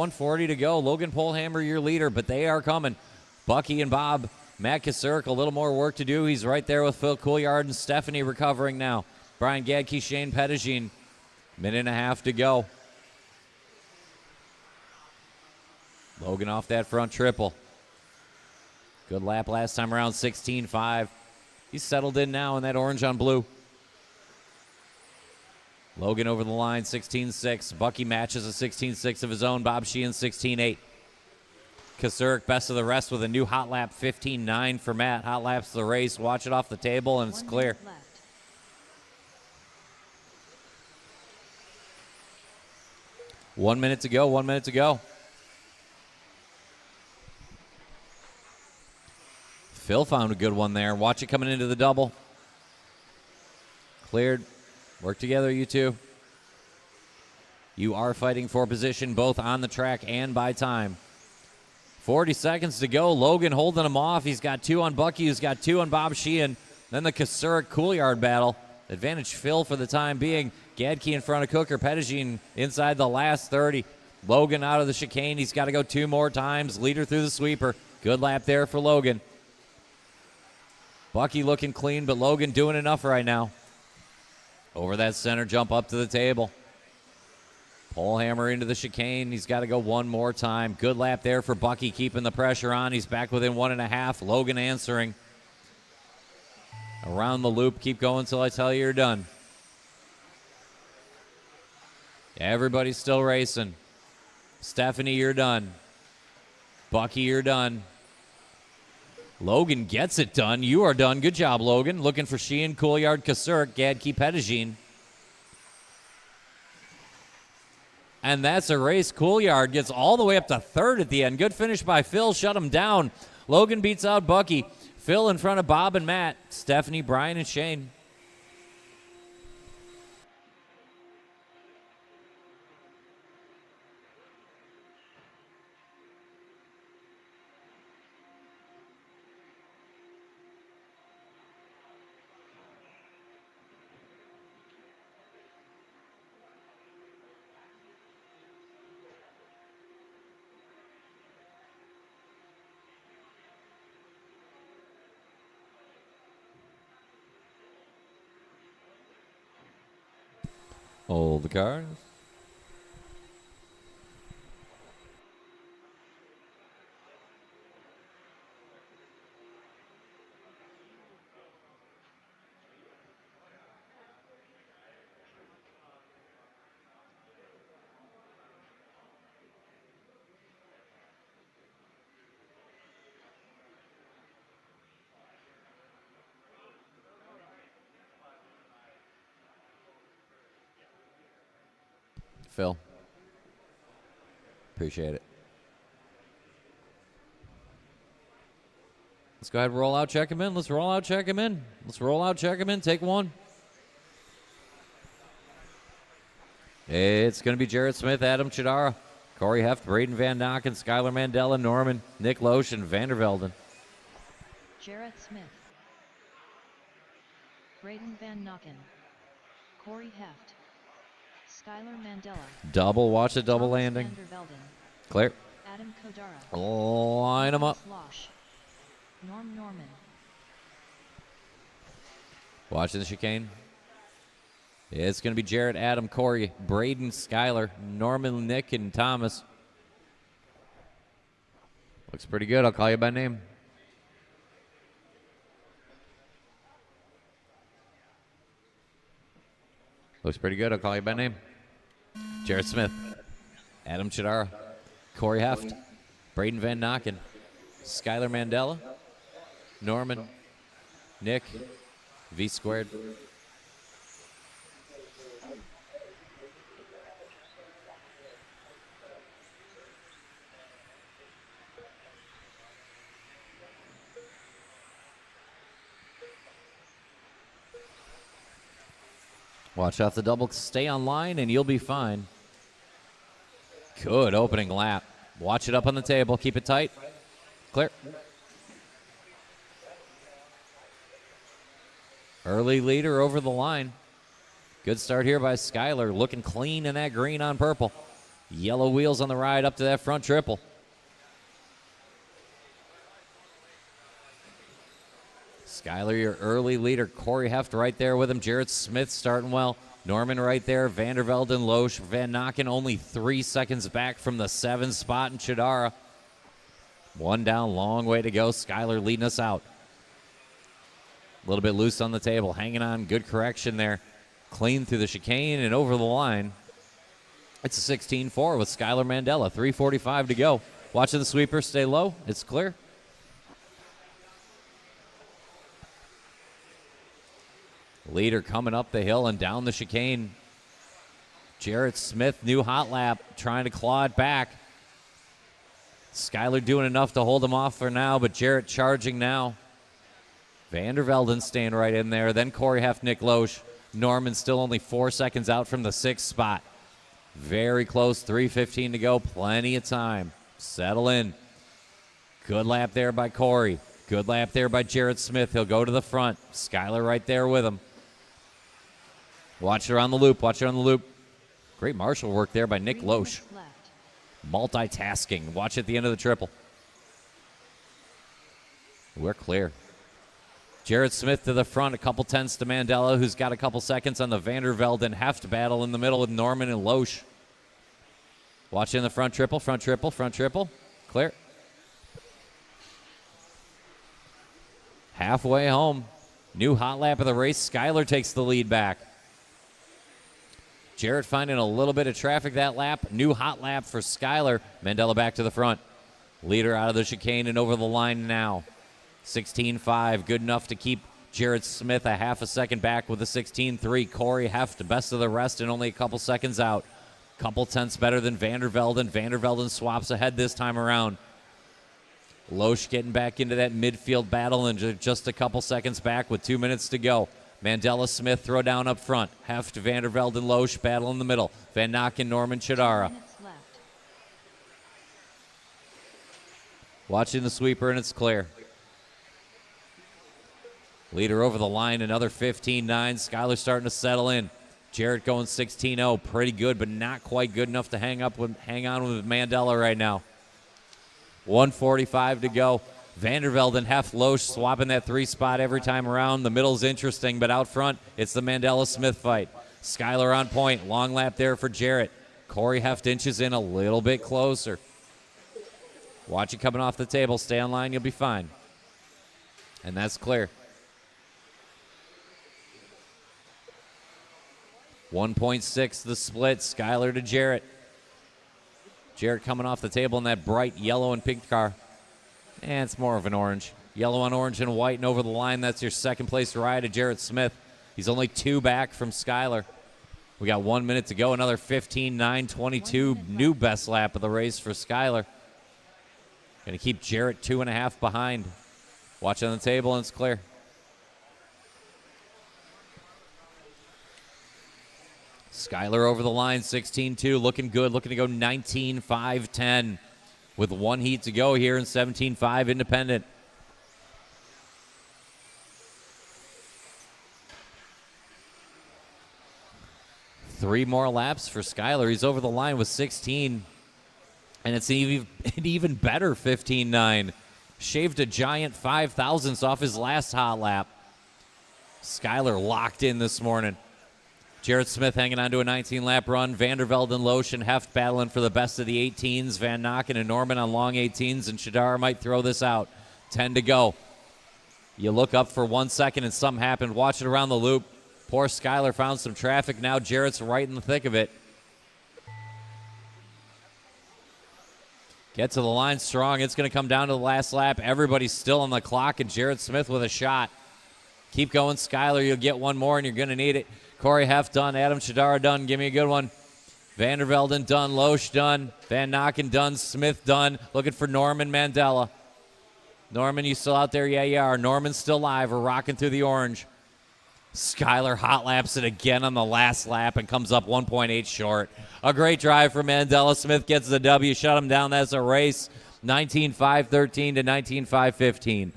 Logan Polhammer, your leader, but they are coming. Bucky and Bob. Matt Kasurik, a little more work to do. He's right there with Phil Couillard and Stephanie recovering now. Brian Gadke, Shane Pettigene. Minute and a half to go. Logan off that front triple. Good lap last time around, 16.5. He's settled in now in that orange on blue. Logan over the line, 16.6. Bucky matches a 16.6 of his own. Bob Sheehan, 16.8. Kasurik, best of the rest with a new hot lap, 15.9 for Matt. Hot laps the race. Watch it off the table, and it's clear. 1 minute left. 1 minute to go. Phil found a good one there. Watch it coming into the double. Cleared. Work together, you two. You are fighting for position both on the track and by time. 40 seconds to go. Logan holding him off. He's got 2 on Bucky. He's got 2 on Bob Sheehan. Then the Kasurik Couillard battle. Advantage Phil for the time being. Gadke in front of Cooker. Pettigene inside the last 30. Logan out of the chicane. He's got to go 2 more times. Leader through the sweeper. Good lap there for Logan. Bucky looking clean, but Logan doing enough right now. Over that center jump up to the table. Polhammer into the chicane. He's got to go 1 more time. Good lap there for Bucky, keeping the pressure on. He's back within 1.5. Logan answering. Around the loop. Keep going until I tell you you're done. Everybody's still racing. Stephanie, you're done. Bucky, you're done. Logan gets it done. You are done. Good job, Logan. Looking for Sheehan, Couillard, Kasurik, Gadke, Pettigene. And that's a race. Couillard gets all the way up to 3rd at the end. Good finish by Phil. Shut him down. Logan beats out Bucky. Phil in front of Bob and Matt. Stephanie, Brian, and Shane. Hold the cars. Phil. Appreciate it. Let's go ahead and roll out, check him in. Let's roll out, check him in. Let's roll out, check him in. Take one. It's going to be Jarrett Smith, Adam Chidara, Corey Heft, Braden Van Nocken, Skylar Mandela, Norman, Nick Loesch, and Vandervelden. Jarrett Smith, Braden Van Nocken, Corey Heft, Skylar Mandela. Double, watch the double Thomas landing. Vandervelden, Clear. Adam Kodara. Line them up. Loesch, Norm Norman. Watching the chicane. It's going to be Jarrett, Adam, Corey, Braden, Skylar, Norman, Nick, and Thomas. Looks pretty good. I'll call you by name. Looks pretty good. I'll call you by name. Jarrett Smith, Adam Chidara, Corey Heft, Braden Van Nocken, Skylar Mandela, Norman, Nick, V squared. Watch out the double. Stay on line, and you'll be fine. Good opening lap. Watch it up on the table. Keep it tight. Clear. Early leader over the line. Good start here by Skylar. Looking clean in that green on purple. Yellow wheels on the ride up to that front triple. Skylar, your early leader. Corey Heft right there with him. Jarrett Smith starting well. Norman right there. Vandervelden, Loesch, Van Nocken only 3 seconds back from the 7th spot in Chidara. One down, long way to go. Skylar leading us out. A little bit loose on the table. Hanging on. Good correction there. Clean through the chicane and over the line. It's a 16-4 with Skylar Mandela. 3:45 to go. Watching the sweeper stay low. It's clear. Leader coming up the hill and down the chicane. Jarrett Smith, new hot lap, trying to claw it back. Skylar doing enough to hold him off for now, but Jarrett charging now. Vandervelden staying right in there. Then Corey Heft, Nick Loesch. Norman still only 4 seconds out from the 6th spot. Very close, 3:15 to go. Plenty of time. Settle in. Good lap there by Corey. Good lap there by Jarrett Smith. He'll go to the front. Skylar right there with him. Watch her on the loop. Watch her on the loop. Great marshal work there by Nick Loesch. Multitasking. Watch at the end of the triple. We're clear. Jarrett Smith to the front. A couple tenths to Mandela, who's got a couple seconds on the Vandervelden Heft battle in the middle with Norman and Loesch. Watching the front triple, front triple, front triple. Clear. Halfway home. New hot lap of the race. Skylar takes the lead back. Jarrett finding a little bit of traffic that lap. New hot lap for Skylar. Mandela back to the front. Leader out of the chicane and over the line now. 16-5. Good enough to keep Jarrett Smith a half a second back with a 16-3. Corey Heft, best of the rest and only a couple seconds out. Couple tenths better than Vandervelden. Vandervelden swaps ahead this time around. Loesch getting back into that midfield battle and just a couple seconds back with 2 minutes to go. Mandela Smith throw down up front. Heft, Vandervelden, Loesch battle in the middle. Van Nocken, Norman, Chidara. Watching the sweeper and it's clear. Leader over the line, another 15-9. Skylar starting to settle in. Jarrett going 16-0. Pretty good, but not quite good enough to hang on with Mandela right now. 1:45 to go. Vandervelden, Heft, Loesch swapping that 3 spot every time around. The middle's interesting, but out front, it's the Mandela-Smith fight. Skylar on point. Long lap there for Jarrett. Corey Heft inches in a little bit closer. Watch it coming off the table. Stay on line. You'll be fine. And that's clear. 1.6 the split. Skylar to Jarrett. Jarrett coming off the table in that bright yellow and pink car. And it's more of an orange. Yellow on orange and white and over the line. That's your second place ride of Jarrett Smith. He's only 2 back from Skylar. We got 1 minute to go. Another 15:9:22. New best lap of the race for Skylar. Going to keep Jarrett 2.5 behind. Watch on the table, and it's clear. Skylar over the line, 16.2. Looking good. Looking to go 19.5:10 with 1 heat to go here in 17.5 independent. Three more laps for Skylar. He's over the line with 16. And it's an even better 15.9. Shaved a giant 5 thousandths off his last hot lap. Skylar locked in this morning. Jarrett Smith hanging on to a 19-lap run. Vandervelde and Loesch and Heft battling for the best of the 18s. Van Nokken and Norman on long 18s. And Shadara might throw this out. 10 to go. You look up for 1 second and something happened. Watch it around the loop. Poor Skylar found some traffic. Now Jarrett's right in the thick of it. Get to the line strong. It's going to come down to the last lap. Everybody's still on the clock, and Jarrett Smith with a shot. Keep going, Skylar. You'll get one more, and you're going to need it. Corey Heft done. Adam Shadara done. Give me a good one. Vandervelden done. Loesch done. Van Nokken done. Smith done. Looking for Norman Mandela. Norman, you still out there? Yeah, you are. Norman's still live. We're rocking through the orange. Skylar hot laps it again on the last lap and comes up 1.8 short. A great drive for Mandela. Smith gets the W. Shut him down. That's a race. 19.5:13 to 19.5:15.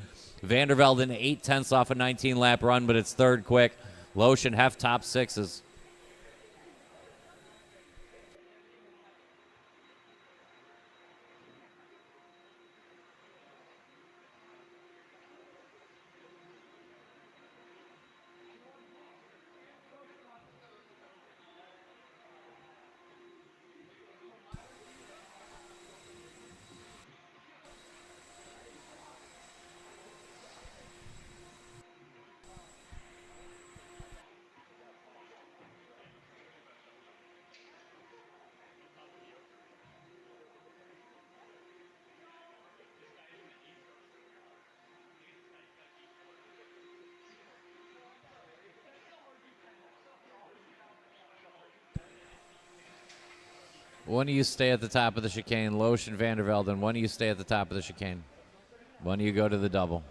Vandervelden 8/10 off a 19-lap run, but it's third quick. Loesch and Heft top sixes. When do you stay at the top of the chicane? Loesch and Vandervelden. When do you stay at the top of the chicane? When do you go to the double?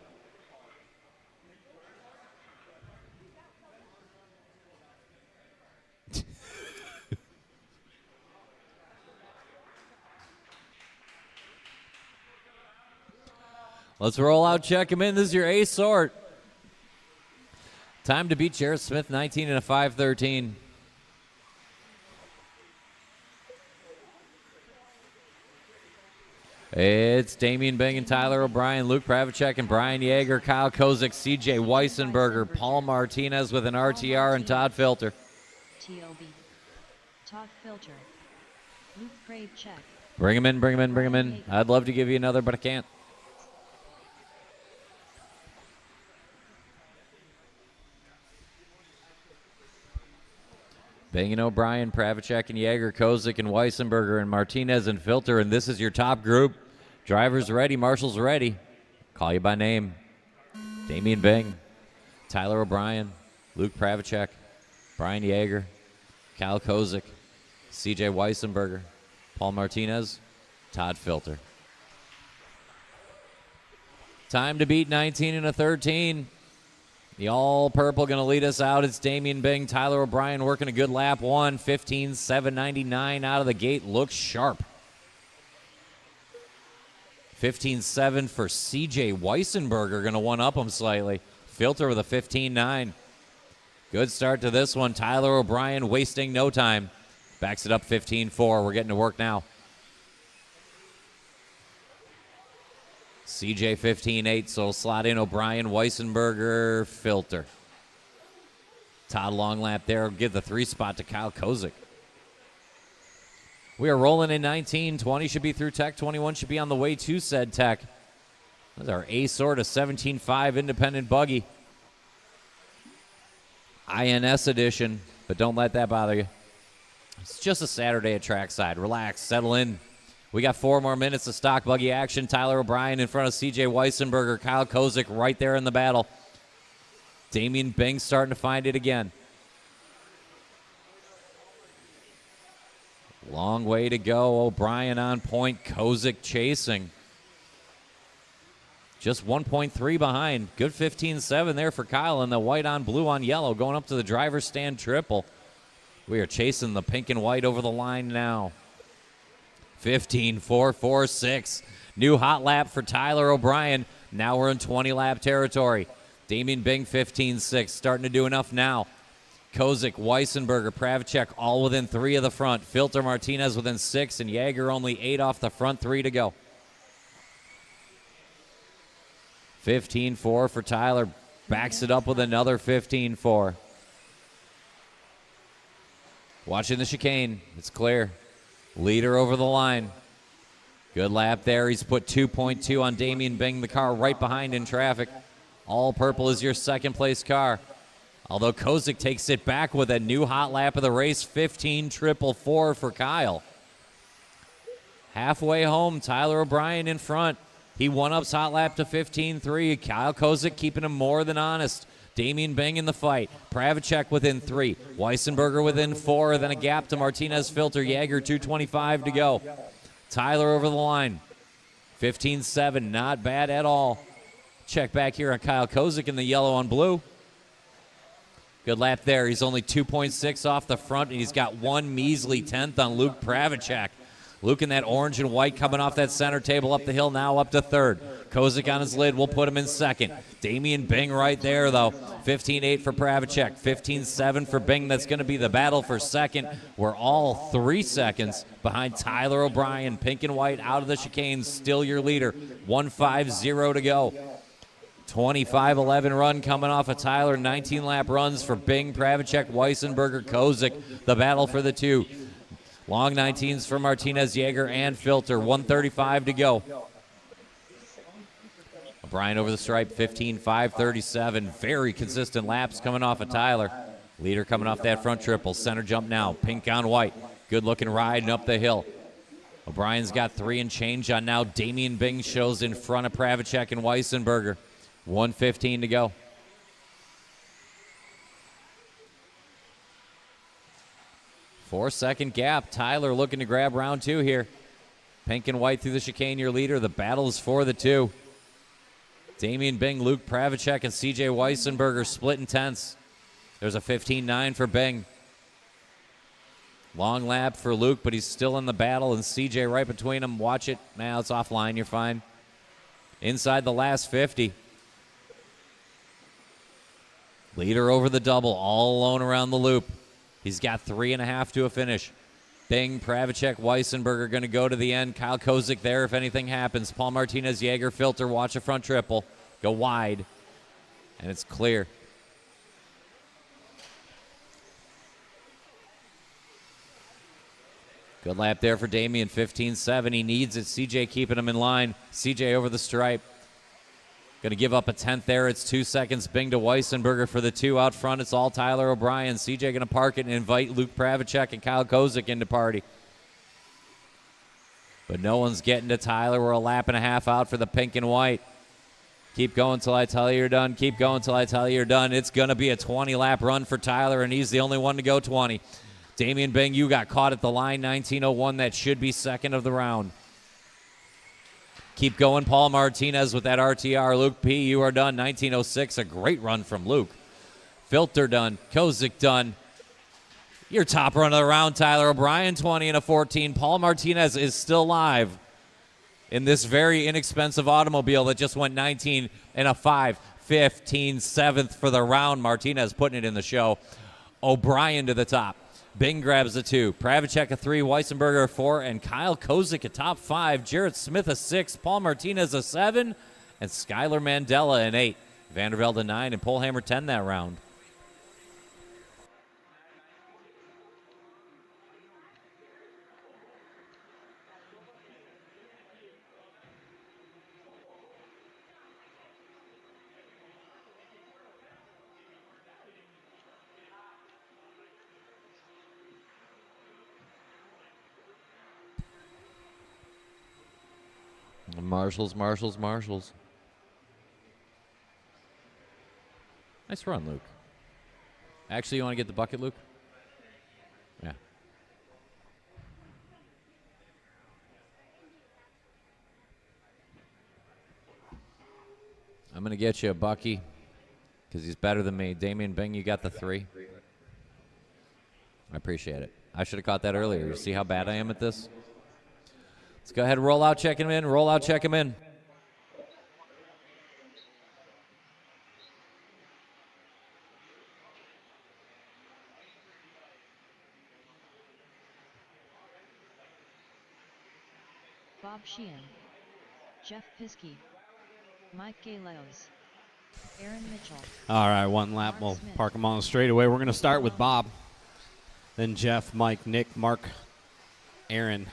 Let's roll out, check him in. This is your A sort. Time to beat Jarrett Smith, 19 and a 5:13. It's Damian Bing and Tyler O'Brien, Luke Pravacek and Brian Yeager, Kyle Kozik, CJ Weissenberger, Paul Martinez with an RTR, and Todd Filter. TOB. Todd Filter. Luke Pravacek. Bring him in, bring him in, bring him in. I'd love to give you another, but I can't. Bing and O'Brien, Pravacek and Yeager, Kozik and Weissenberger and Martinez and Filter, and this is your top group. Drivers ready, marshals ready. Call you by name. Damian Bing, Tyler O'Brien, Luke Pravacek, Brian Yeager, Kyle Kozik, CJ Weissenberger, Paul Martinez, Todd Filter. Time to beat 19 and a 13. The all-purple going to lead us out. It's Damian Bing, Tyler O'Brien working a good lap. 1:15:7:99 out of the gate. Looks sharp. 15:7 for CJ Weissenberger. Going to one-up him slightly. Filter with a 15:9. Good start to this one. Tyler O'Brien wasting no time. Backs it up 15:4. We're getting to work now. CJ 15:8, so slot in O'Brien, Weissenberger, Filter. Todd long lap there. Give the 3 spot to Kyle Kozik. We are rolling in 19. 20 should be through tech. 21 should be on the way to said tech. That's our A sort of 17.5 independent buggy. INS edition, but don't let that bother you. It's just a Saturday at Trackside. Relax, settle in. We got 4 more minutes of stock buggy action. Tyler O'Brien in front of CJ Weissenberger. Kyle Kozik right there in the battle. Damian Bing starting to find it again. Long way to go. O'Brien on point. Kozik chasing. Just 1.3 behind. Good 15.7 there for Kyle, and the white on blue on yellow going up to the driver's stand triple. We are chasing the pink and white over the line now. 15.446. New hot lap for Tyler O'Brien. Now we're in 20-lap territory. Damian Bing, 15.6. Starting to do enough now. Kozik, Weissenberger, Pravacek all within 3 of the front. Filter Martinez within 6, and Jaeger only 8 off the front 3 to go. 15.4 for Tyler. Backs it up with another 15.4. Watching the chicane. It's clear. Leader over the line. Good lap there. He's put 2.2 on Damian Bing, the car right behind in traffic. All purple is your second place car. Although Kozik takes it back with a new hot lap of the race. 15.444 for Kyle. Halfway home, Tyler O'Brien in front. He one-ups hot lap to 15.3. Kyle Kozik keeping him more than honest. Damian Bing in the fight. Pravacek within 3. Weissenberger within 4. Then a gap to Martinez, Filter, Jaeger, 2.25 to go. Tyler over the line. 15.7, not bad at all. Check back here on Kyle Kozik in the yellow on blue. Good lap there. He's only 2.6 off the front, and he's got one measly 10th on Luke Pravacek. Luke in that orange and white coming off that center table up the hill, now up to 3rd. Kozik on his lid. We'll put him in 2nd. Damian Bing right there, though. 15.8 for Pravacek. 15.7 for Bing. That's going to be the battle for 2nd. We're all 3 seconds behind Tyler O'Brien. Pink and white out of the chicane. Still your leader. 1.50 to go. 25.11 run coming off of Tyler. 19-lap runs for Bing, Pravacek, Weissenberger, Kozik. The battle for the 2. Long 19s for Martinez, Jaeger, and Filter. 1:35 to go. O'Brien over the stripe, 15.537. Very consistent laps coming off of Tyler. Leader coming off that front triple. Center jump now. Pink on white. Good looking riding up the hill. O'Brien's got 3 and change on now. Damian Bing shows in front of Pravacek and Weissenberger. 1:15 to go. Four-second gap. Tyler looking to grab round 2 here. Pink and white through the chicane, your leader. The battle is for the 2. Damian Bing, Luke Pravacek, and CJ Weissenberger split in tenths. There's a 15.9 for Bing. Long lap for Luke, but he's still in the battle, and CJ right between them. Watch it. Now it's offline. You're fine. Inside the last 50. Leader over the double, all alone around the loop. He's got 3.5 to a finish. Bing, Pravacek, Weissenberger going to go to the end. Kyle Kozik there if anything happens. Paul Martinez, Jaeger, Filter, watch a front triple. Go wide. And it's clear. Good lap there for Damian, 15.7. He needs it. CJ keeping him in line. CJ over the stripe. Going to give up a 10th there. It's 2 seconds. Bing to Weissenberger for the 2 out front. It's all Tyler O'Brien. CJ going to park it and invite Luke Pravacek and Kyle Kozik into party. But no one's getting to Tyler. We're a lap and a half out for the pink and white. Keep going till I tell you you're done. Keep going till I tell you you're done. It's going to be a 20-lap run for Tyler, and he's the only one to go 20. Damian Bing, you got caught at the line. 19.01. That should be 2nd of the round. Keep going, Paul Martinez with that RTR. Luke P., you are done. 19.06, a great run from Luke. Filter done. Kozik done. Your top run of the round, Tyler O'Brien, 20 and a 14. Paul Martinez is still live in this very inexpensive automobile that just went 19 and a 5. 15, 7th for the round. Martinez putting it in the show. O'Brien to the top. Bing grabs a 2. Pravacek a 3. Weissenberger a 4. And Kyle Kozik a top 5. Jarrett Smith a 6. Paul Martinez a 7. And Skylar Mandela an 8. Vandervelde a 9. And Polhammer 10 that round. Marshals. Nice run, Luke. Actually, you want to get the bucket, Luke? Yeah. I'm going to get you a Bucky because he's better than me. Damian Bing, you got the 3. I appreciate it. I should have caught that earlier. You see how bad I am at this? Let's go ahead and roll out, check him in. Roll out, check him in. Bob Sheehan, Jeff Piskey, Mike Galeos, Aaron Mitchell. All right, one lap. Mark We'll Smith. park them on the straightaway. We're going to start with Bob, then Jeff, Mike, Nick, Mark, Aaron.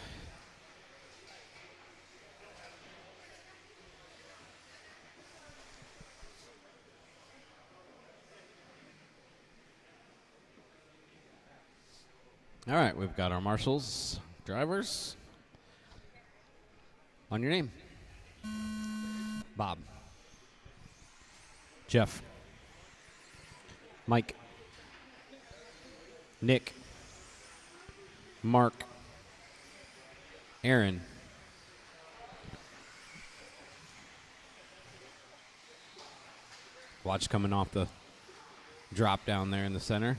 All right, we've got our marshals, drivers. On your name. Bob. Jeff. Mike. Nick. Mark. Aaron. Watch coming off the drop down there in the center.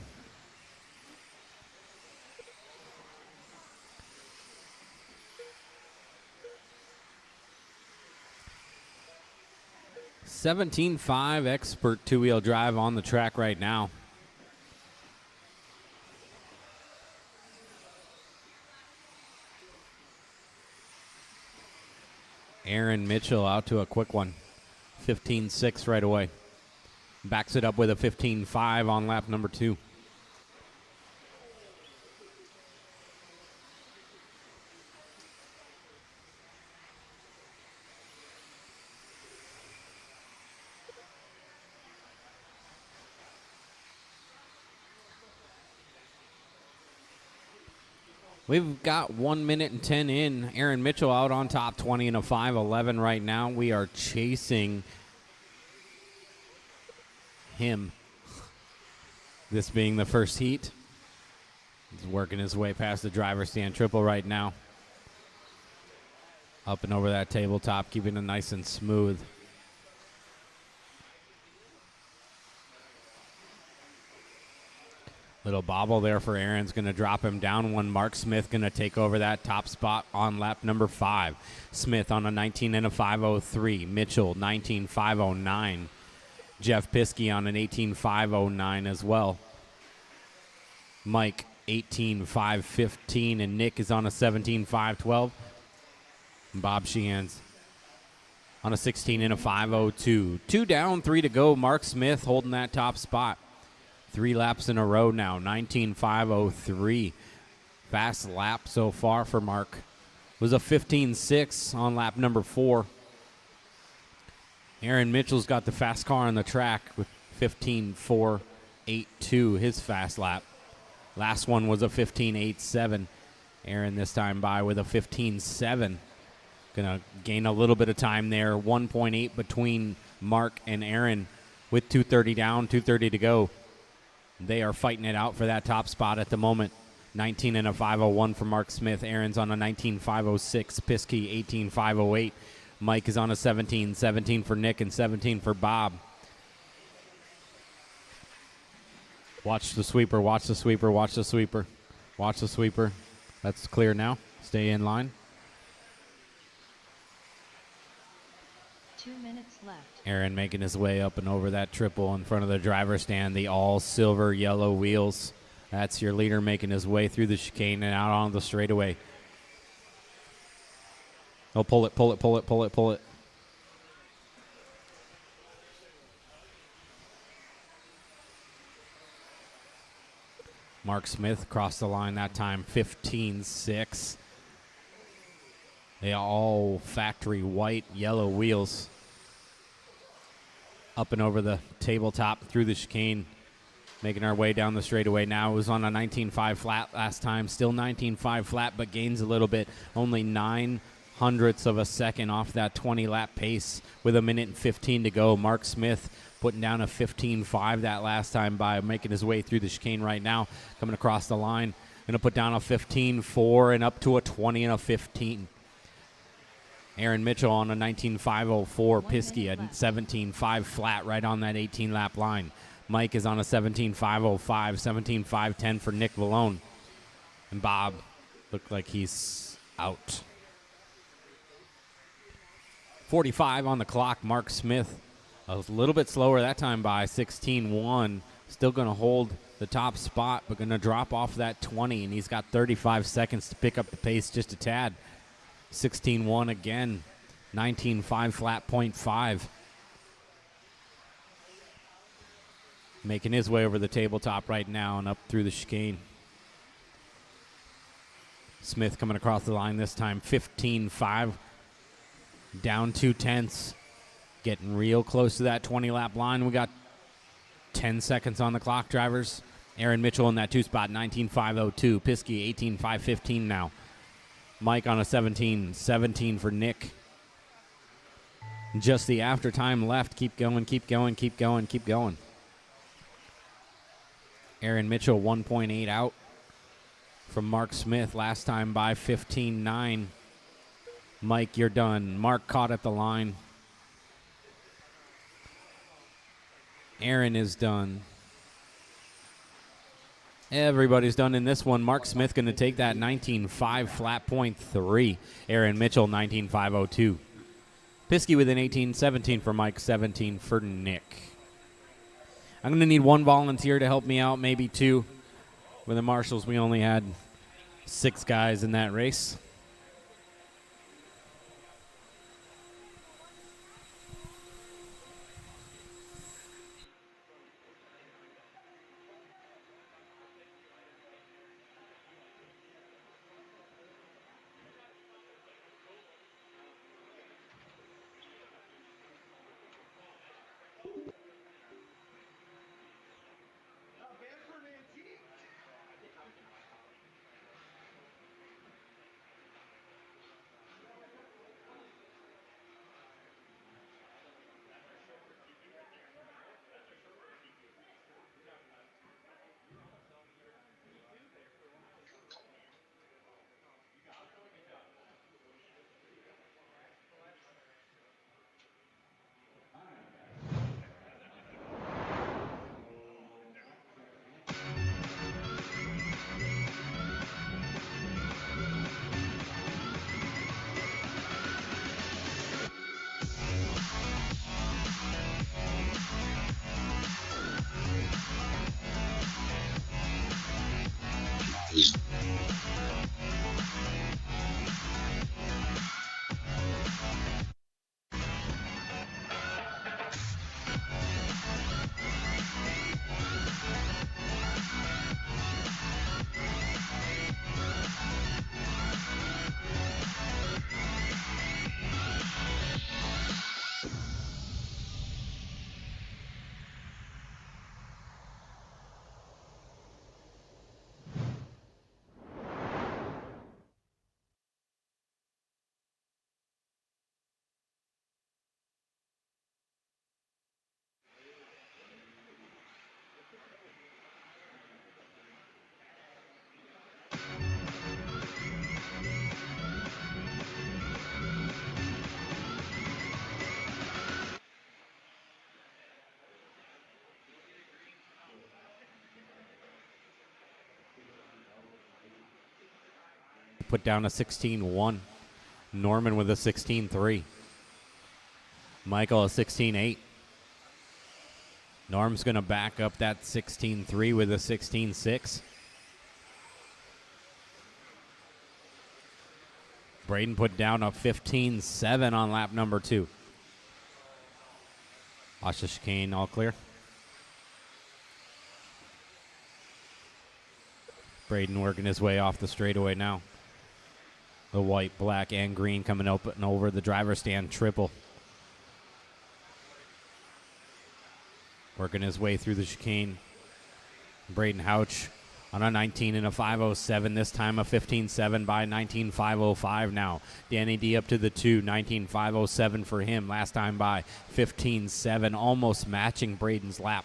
$17.5 expert two-wheel drive on the track right now. Aaron Mitchell out to a quick one. 15.6 right away. Backs it up with a 15.5 on lap number 2. We've got 1 minute and 10 in. Aaron Mitchell out on top, 20 and a 5.11 right now. We are chasing him. This being the first heat. He's working his way past the driver's stand triple right now. Up and over that tabletop, keeping it nice and smooth. Little bobble there for Aaron's going to drop him down one. Mark Smith going to take over that top spot on lap number 5. Smith on a 19 and a 5.03. Mitchell 19.509. Jeff Piskey on an 18.509 as well. Mike 18.515 and Nick is on a 17.512. Bob Sheehan's on a 16 and a 5.02. 2 down, 3 to go. Mark Smith holding that top spot. 3 laps in a row now, 19.503. Fast lap so far for Mark. Was a 15.6 on lap number 4. Aaron Mitchell's got the fast car on the track with 15.482, his fast lap. Last one was a 15.87. Aaron this time by with a 15.7. Gonna gain a little bit of time there. 1.8 between Mark and Aaron with 2:30 down, 2:30 to go. They are fighting it out for that top spot at the moment. 19 and a 5.01 for Mark Smith. Aaron's on a 19.506. Piskey 18.508. Mike is on a 17 for Nick and 17 for Bob. Watch the sweeper, watch the sweeper, watch the sweeper. Watch the sweeper. That's clear now. Stay in line. 2 minutes left. Aaron making his way up and over that triple in front of the driver's stand. The all silver yellow wheels. That's your leader making his way through the chicane and out on the straightaway. Oh, pull it, pull it, pull it, pull it, pull it. Mark Smith crossed the line that time, 15.6. They all factory white, yellow wheels. Up and over the tabletop through the chicane. Making our way down the straightaway now. It was on a 19.5 flat last time. Still 19.5 flat, but gains a little bit. Only 0.09 of a second off that 20-lap pace with a minute and 15 to go. Mark Smith putting down a 15.5 that last time by making his way through the chicane right now. Coming across the line. Going to put down a 15.4 and up to a 20 and a 15. Aaron Mitchell on a 19.504. Piskey at 17.5 flat right on that 18-lap line. Mike is on a 17.505, 17.510 for Nick Vallone. And Bob looked like he's out. 45 on the clock. Mark Smith a little bit slower that time by 16.1. Still going to hold the top spot, but going to drop off that 20, and he's got 35 seconds to pick up the pace just a tad. 16.1 again. 19.5 flat, 0.5. Making his way over the tabletop right now and up through the chicane. Smith coming across the line this time, 15.5. Down 2/10. Getting real close to that 20-lap line. We got 10 seconds on the clock, drivers. Aaron Mitchell in that 2 spot, 19.502. Piskey, 18.515 now. Mike on a 17.17 for Nick. Just the after time left. Keep going, keep going, keep going, keep going. Aaron Mitchell, 1.8 out from Mark Smith. Last time by 15.9. Mike, you're done. Mark caught at the line. Aaron is done. Everybody's done in this one. Mark Smith going to take that 19.5 flat, 0.3. Aaron Mitchell, 19.502. Piskey with an 18.17 for Mike, 17 for Nick. I'm going to need one volunteer to help me out, maybe two. With the marshals, we only had 6 guys in that race. Put down a 16.1. Norman with a 16.3. Michael a 16.8. Norm's going to back up that 16.3 with a 16.6. Braden put down a 15.7 on lap number 2. Watch the chicane, all clear. Braden working his way off the straightaway now. The white, black, and green coming up and over the driver's stand triple. Working his way through the chicane. Braden Houch on a 19 and a 5.07. This time a 15.7 by 19.505 now. Danny D up to the 2. 19.507 for him. Last time by 15.7. Almost matching Braden's lap.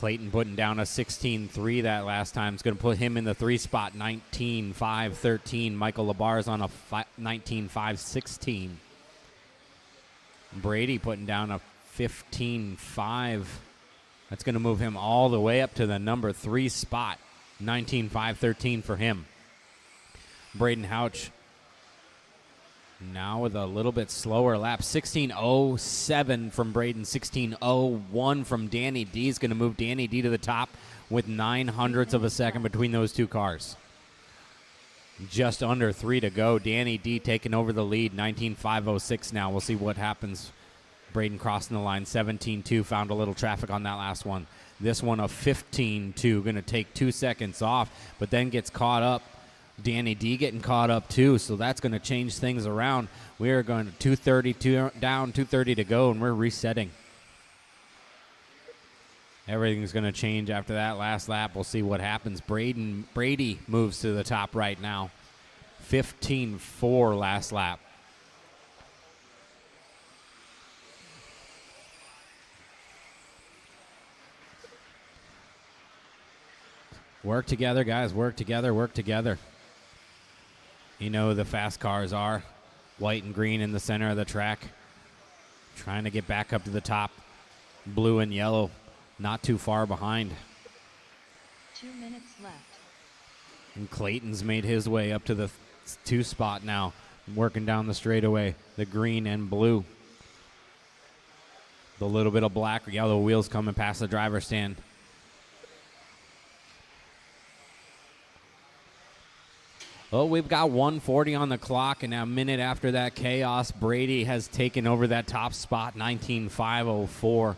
Clayton putting down a 16.3 that last time. It's going to put him in the 3 spot, 19.5.13. Michael Labar's on a 19.5.16. Brady putting down a 15.5. That's going to move him all the way up to the number 3 spot, 19.5.13 for him. Braden Houch now with a little bit slower lap. 16.07 from Braden, 16.01 from Danny D is going to move Danny D to the top with 900ths of a second between those two cars. Just under 3 to go. Danny D taking over the lead, 19.506 now. We'll see what happens. Braden crossing the line, 17.2, found a little traffic on that last one. This one a 15.2, going to take 2 seconds off, but then gets caught up. Danny D getting caught up too, so that's going to change things around. We are going to 2:30 down, 2:30 to go, and we're resetting. Everything's going to change after that last lap. We'll see what happens. Brady moves to the top right now. 15.4 last lap. Work together, guys. Work together, work together. You know who the fast cars are. White and green in the center of the track. Trying to get back up to the top. Blue and yellow not too far behind. 2 minutes left. And Clayton's made his way up to the 2 spot now. Working down the straightaway. The green and blue. The little bit of black or yellow wheels coming past the driver's stand. Oh, we've got 1:40 on the clock, and now a minute after that chaos, Brady has taken over that top spot, 19.504.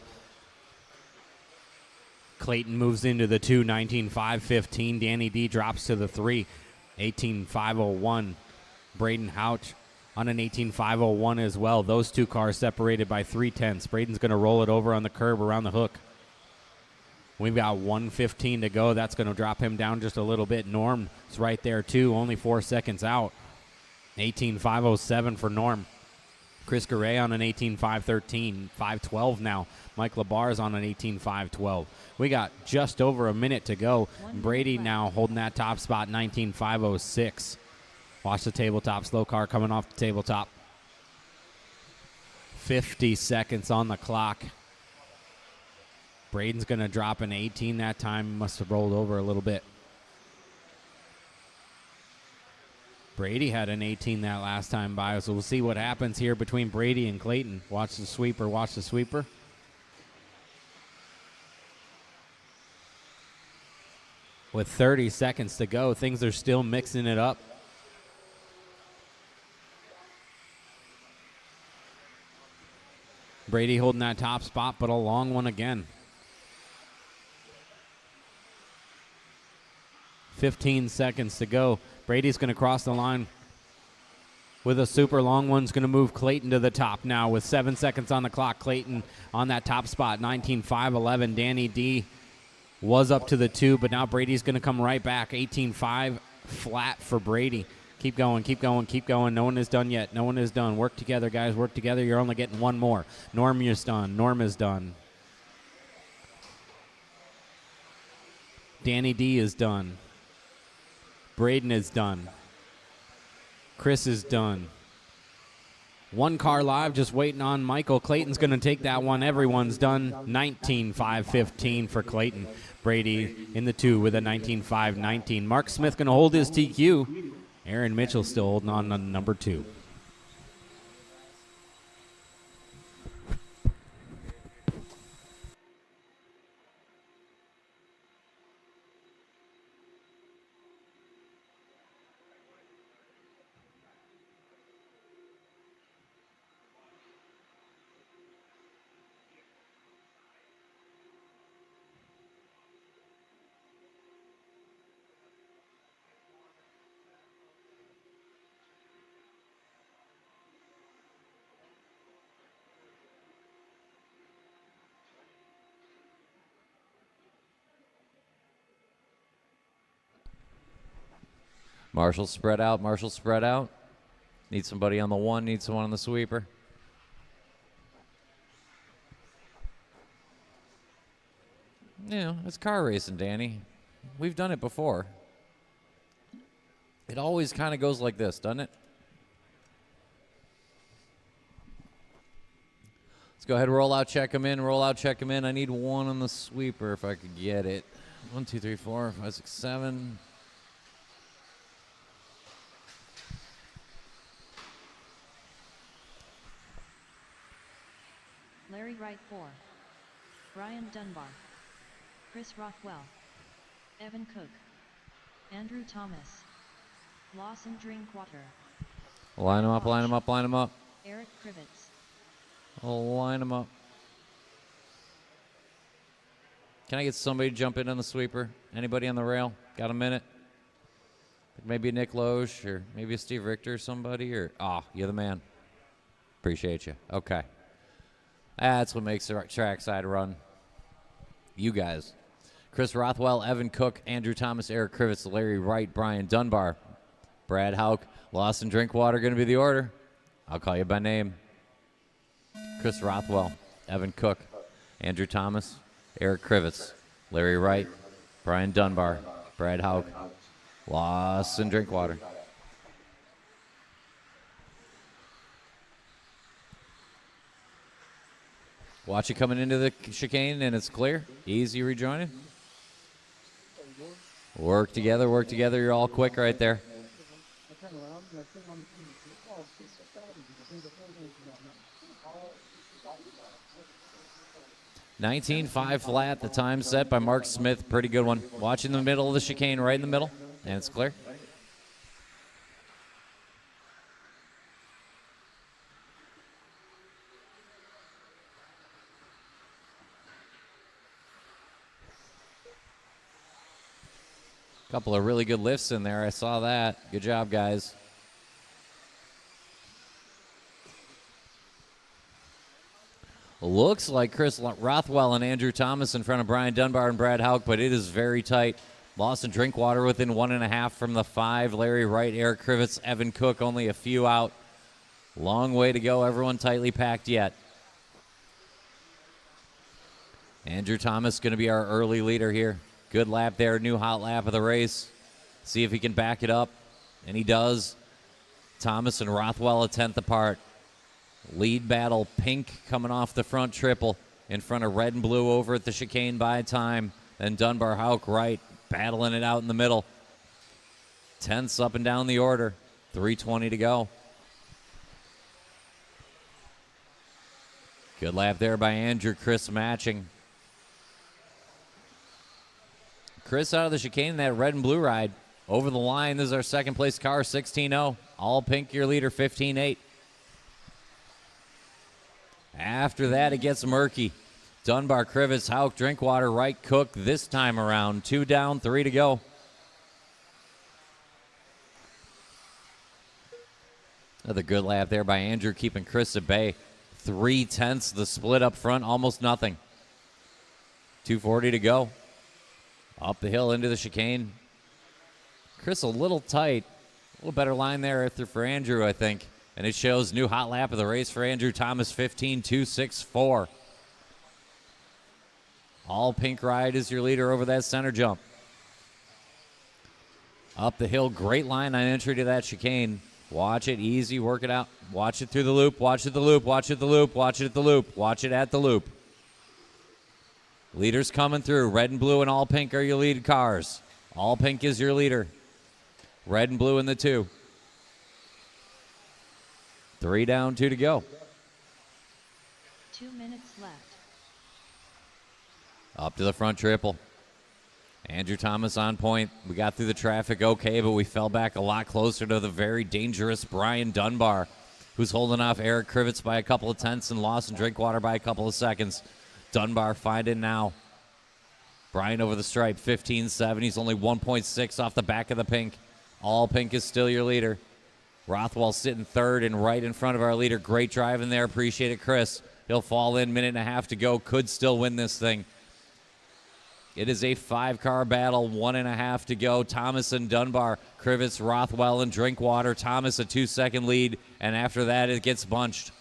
Clayton moves into the 2, 19.515. Danny D drops to the 3, 18.501. Braden Houch on an 18.501 as well. Those two cars separated by 0.3. Braden's going to roll it over on the curb around the hook. We've got 1:15 to go. That's going to drop him down just a little bit. Norm's right there, too, only 4 seconds out. 18.507 for Norm. Chris Garay on an 18.513, 5:12 now. Mike Labar's on an 18.512. We got just over a minute to go. Brady now holding that top spot, 19.506. Watch the tabletop. Slow car coming off the tabletop. 50 seconds on the clock. Braden's going to drop an 18 that time. Must have rolled over a little bit. Brady had an 18 that last time by, so we'll see what happens here between Brady and Clayton. Watch the sweeper, watch the sweeper. With 30 seconds to go, things are still mixing it up. Brady holding that top spot, but a long one again. 15 seconds to go. Brady's going to cross the line with a super long one's going to move Clayton to the top now with 7 seconds on the clock. Clayton on that top spot, 19.511. Danny D was up to the 2, but now Brady's going to come right back. 18.5 flat for Brady. Keep going, keep going, keep going. No one is done yet. No one is done. Work together, guys. Work together. You're only getting one more. Norm is done. Norm is done. Danny D is done. Braden is done. Chris is done. One car live, just waiting on Michael. Clayton's going to take that one. Everyone's done. 19.515 for Clayton. Brady in the 2 with a 19.519. Mark Smith going to hold his TQ. Aaron Mitchell still holding on to number 2. Marshall spread out. Marshall spread out. Need somebody on the 1. Need someone on the sweeper. You know, it's car racing, Danny. We've done it before. It always kind of goes like this, doesn't it? Let's go ahead, roll out, check them in, roll out, check them in. I need one on the sweeper if I could get it. 1, 2, 3, 4, 5, 6, 7. Larry Wright 4. Brian Dunbar. Chris Rothwell. Evan Cook. Andrew Thomas. Lawson Drinkwater. Line them up, line them up, line them up. Eric Krivitz. Line them up. Can I get somebody to jump in on the sweeper? Anybody on the rail? Got a minute? Maybe a Nick Loesch or maybe a Steve Richter or somebody? Or you're the man. Appreciate you. Okay. That's what makes the trackside run. You guys. Chris Rothwell, Evan Cook, Andrew Thomas, Eric Krivitz, Larry Wright, Brian Dunbar, Brad Hauk, Lawson Drinkwater going to be the order. I'll call you by name. Chris Rothwell, Evan Cook, Andrew Thomas, Eric Krivitz, Larry Wright, Brian Dunbar, Brad Hauk, Lawson Drinkwater. Watch it coming into the chicane, and it's clear. Easy rejoining. Work together, work together. You're all quick right there. $19.5 flat, the time set by Mark Smith. Pretty good one. Watch in the middle of the chicane, right in the middle, and it's clear. Couple of really good lifts in there. I saw that. Good job, guys. Looks like Chris Rothwell and Andrew Thomas in front of Brian Dunbar and Brad Hauk, but it is very tight. Lawson Drinkwater within 1.5 from the 5. Larry Wright, Eric Krivitz, Evan Cook only a few out. Long way to go. Everyone tightly packed yet. Andrew Thomas going to be our early leader here. Good lap there, new hot lap of the race. See if he can back it up, and he does. Thomas and Rothwell a 10th apart. Lead battle, Pink coming off the front triple in front of red and blue over at the chicane by time. Then Dunbar, Hauk, Wright battling it out in the middle. 10ths up and down the order. 3:20 to go. Good lap there by Andrew. Chris matching. Chris out of the chicane in that red and blue ride. Over the line, this is our second place car, 16-0. All Pink, your leader, 15-8. After that, it gets murky. Dunbar, Krivitz, Hauk, Drinkwater, Wright, Cook this time around. 2 down, 3 to go. Another good lap there by Andrew, keeping Chris at bay. 3/10, the split up front, almost nothing. 2:40 to go. Up the hill into the chicane. Chris a little tight. A little better line there for Andrew, I think. And it shows new hot lap of the race for Andrew Thomas, 15.264. All Pink ride is your leader over that center jump. Up the hill, great line on entry to that chicane. Watch it, easy, work it out. Watch it through the loop, watch it the loop, watch it the loop, watch it at the loop, watch it at the loop. Leaders coming through. Red and blue and all Pink are your lead cars. All Pink is your leader. Red and blue in the 2. 3 down, 2 to go. 2 minutes left. Up to the front triple. Andrew Thomas on point. We got through the traffic okay, but we fell back a lot closer to the very dangerous Brian Dunbar, who's holding off Eric Krivitz by a couple of tenths and Lawson Drinkwater by a couple of seconds. Dunbar finding now. Brian over the stripe, 15.7. He's only 1.6 off the back of the Pink. All Pink is still your leader. Rothwell sitting third and right in front of our leader. Great driving there. Appreciate it, Chris. He'll fall in, 1.5 to go. Could still win this thing. It is a 5-car battle, 1.5 to go. Thomas and Dunbar, Krivitz, Rothwell, and Drinkwater. Thomas a 2-second lead, and after that it gets bunched.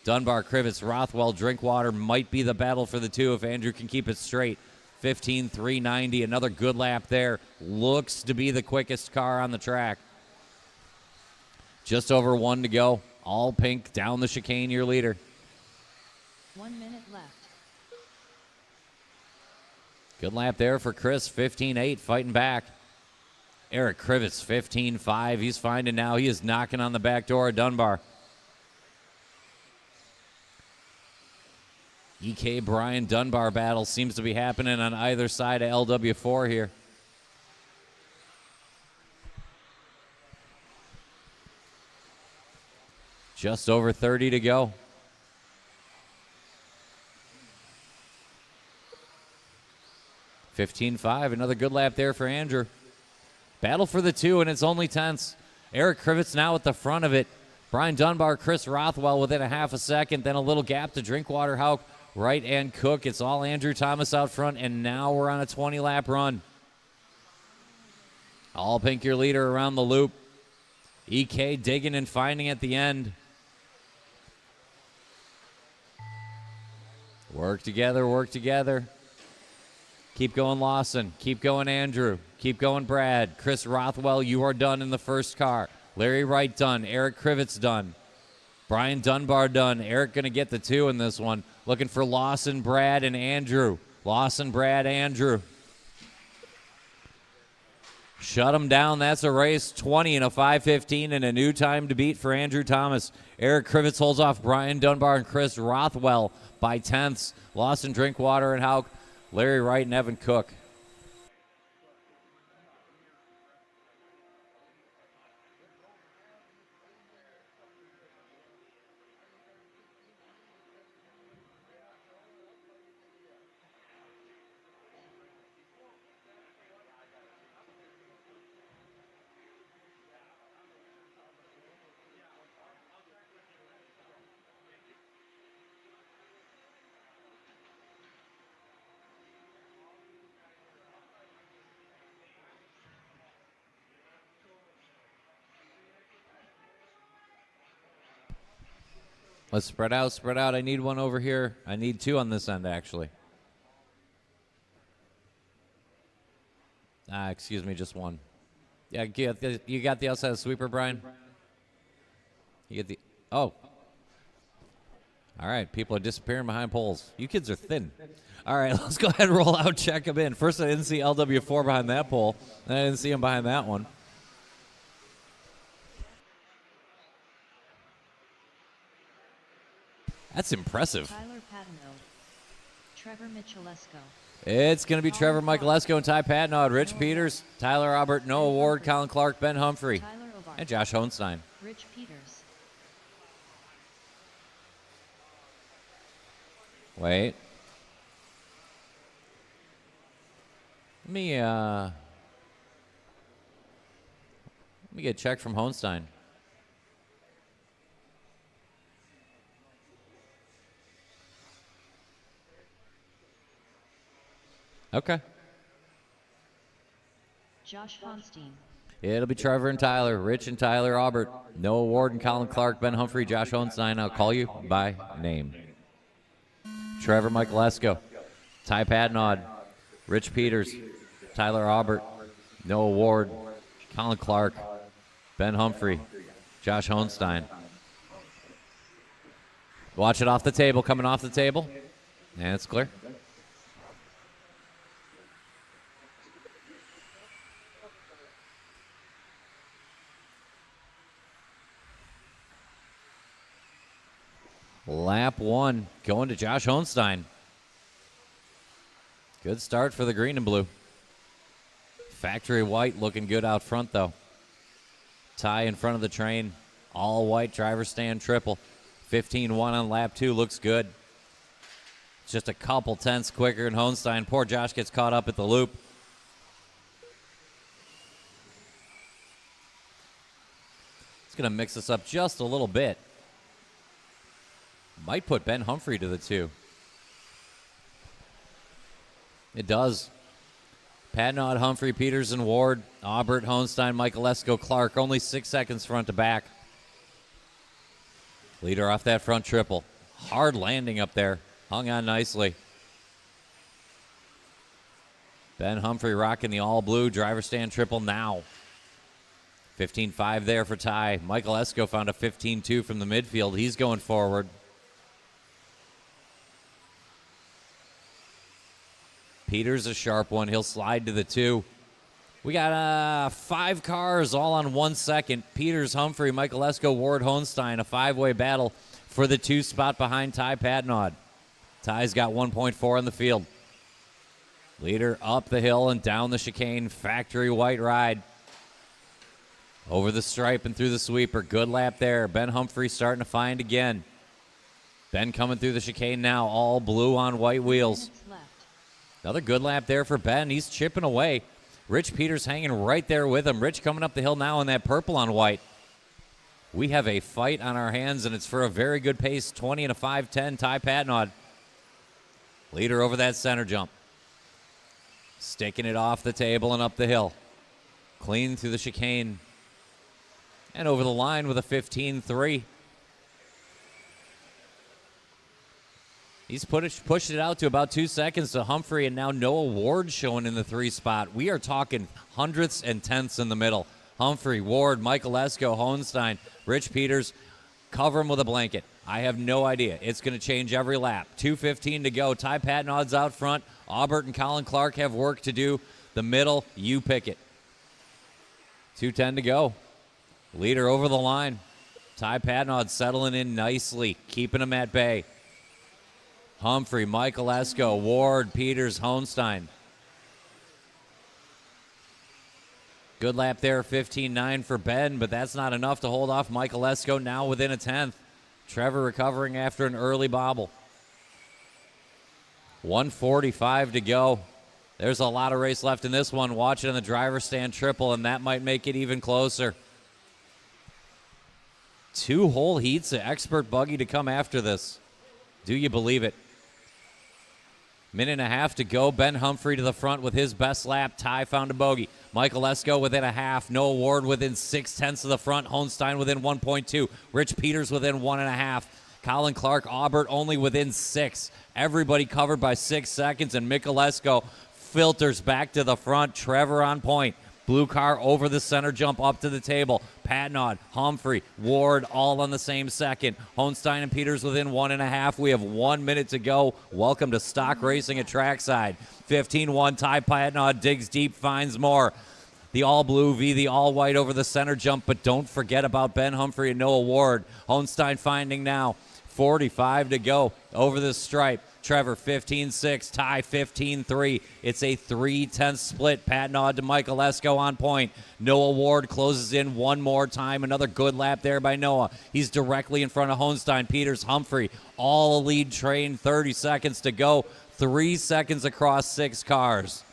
Dunbar, Krivitz, Rothwell, Drinkwater might be the battle for the 2 if Andrew can keep it straight. 15.390. Another good lap there. Looks to be the quickest car on the track. Just over 1 to go. All pink down the chicane, your leader. 1 minute left. Good lap there for Chris. 15.8, fighting back. Eric Krivitz, 15.5. He's finding now. He is knocking on the back door of Dunbar. EK Brian Dunbar battle seems to be happening on either side of LW4 here. Just over 30 to go. $15.5, another good lap there for Andrew. Battle for the 2, and it's only tenths. Eric Krivitz now at the front of it. Brian Dunbar, Chris Rothwell within a half a second, then a little gap to Drinkwater, Hauk, Wright, and Cook. It's all Andrew Thomas out front, and now we're on a 20-lap run. All pink your leader around the loop. EK digging and finding at the end. Work together, work together. Keep going, Lawson. Keep going, Andrew. Keep going, Brad. Chris Rothwell, you are done in the first car. Larry Wright done. Eric Krivitz done. Brian Dunbar done. Eric going to get the 2 in this one. Looking for Lawson, Brad, and Andrew. Lawson, Brad, Andrew. Shut him down. That's a race. 20 and a 5:15 and a new time to beat for Andrew Thomas. Eric Krivitz holds off Brian Dunbar and Chris Rothwell by tenths. Lawson, Drinkwater, and Hauk. Larry Wright and Evan Cook. Let's spread out, spread out. I need one over here. I need 2 on this end, actually. Excuse me, just 1. Yeah, you got the outside sweeper, Brian? You get the... Oh. All right, people are disappearing behind poles. You kids are thin. All right, let's go ahead and roll out, check them in. First, I didn't see LW4 behind that pole. Then I didn't see him behind that one. That's impressive. Tyler Patino. Trevor Michalesco. It's going to be Trevor Michalesco and Ty Patnod, Rich Peters, Tyler Robert, Noah Ward, Colin Clark, Ben Humphrey, Tyler Ovar. and Josh Hohenstein. Rich Peters. Wait. Let me get a check from Hohenstein. Okay. Josh Honstein. It'll be Trevor and Tyler, Rich and Tyler Aubert, Noah Ward and Colin Clark, Ben Humphrey, Josh Hohenstein. I'll call you by name. Trevor Michalesco, Ty Patnod, Rich Peters, Tyler Aubert, Noah Ward, Colin Clark, Ben Humphrey, Josh Hohenstein. Watch it off the table, coming off the table. And it's clear. Lap 1 going to Josh Hohenstein. Good start for the green and blue. Factory white looking good out front, though. Ty in front of the train. All white driver stand triple. 15-1 on lap 2 looks good. Just a couple tenths quicker than Hohenstein. Poor Josh gets caught up at the loop. It's going to mix us up just a little bit. Might put Ben Humphrey to the 2. It does. Patnod, Humphrey, Peters, and Ward. Aubert, Hohenstein, Michalesco, Clark. Only 6 seconds front to back. Leader off that front triple. Hard landing up there. Hung on nicely. Ben Humphrey rocking the all blue driver stand triple now. 15.5 there for Ty. Michael Esco found a 15.2 from the midfield. He's going forward. Peters a sharp one. He'll slide to the 2. We got 5 cars all on 1 second. Peters, Humphrey, Michael Esco, Ward, Hohenstein. A 5-way battle for the 2 spot behind Ty Patnaud. Ty's got 1.4 in the field. Leader up the hill and down the chicane. Factory white ride. Over the stripe and through the sweeper. Good lap there. Ben Humphrey starting to find again. Ben coming through the chicane now. All blue on white wheels. Another good lap there for Ben. He's chipping away. Rich Peters hanging right there with him. Rich coming up the hill now in that purple on white. We have a fight on our hands, and it's for a very good pace. 20 and a 5.10. Ty Patnaud. Leader over that center jump. Sticking it off the table and up the hill. Clean through the chicane. And over the line with a 15.3. He's pushed it out to about 2 seconds to Humphrey, and now Noah Ward showing in the 3 spot. We are talking hundredths and tenths in the middle. Humphrey, Ward, Michael Esco, Hohenstein, Rich Peters, cover him with a blanket. I have no idea. It's going to change every lap. 2:15 to go. Ty Patnaud's out front. Aubert and Colin Clark have work to do. The middle, you pick it. 2:10 to go. Leader over the line. Ty Patnaud settling in nicely, keeping him at bay. Humphrey, Michael Esco, Ward, Peters, Hohenstein. Good lap there, 15.9 for Ben, but that's not enough to hold off Michael Esco now within a 10th. Trevor recovering after an early bobble. 1:45 to go. There's a lot of race left in this one. Watch it on the driver's stand triple, and that might make it even closer. 2 whole heats of expert buggy to come after this. Do you believe it? Minute and a half to go. Ben Humphrey to the front with his best lap. Ty found a bogey. Michael Esco within a half. Noah Ward within 0.6 of the front. Hohenstein within 1.2. Rich Peters within 1.5. Colin Clark, Aubert only within 6. Everybody covered by 6 seconds, and Michael Esco filters back to the front. Trevor on point. Blue car over the center jump up to the table. Patnaud, Humphrey, Ward all on the same second. Hohenstein and Peters within 1.5. We have 1 minute to go. Welcome to stock racing at Trackside. 15-1. Ty Patnaud digs deep, finds more. The all blue v the all white over the center jump, but don't forget about Ben Humphrey and Noah Ward. Hohenstein finding now. 45 to go over the stripe. Trevor 15.6, Ty 15.3. It's a 3/10 split. Patnaud to Michael Esco on point. Noah Ward closes in one more time. Another good lap there by Noah. He's directly in front of Hohenstein, Peters, Humphrey. All lead train, 30 seconds to go. 3 seconds across 6 cars.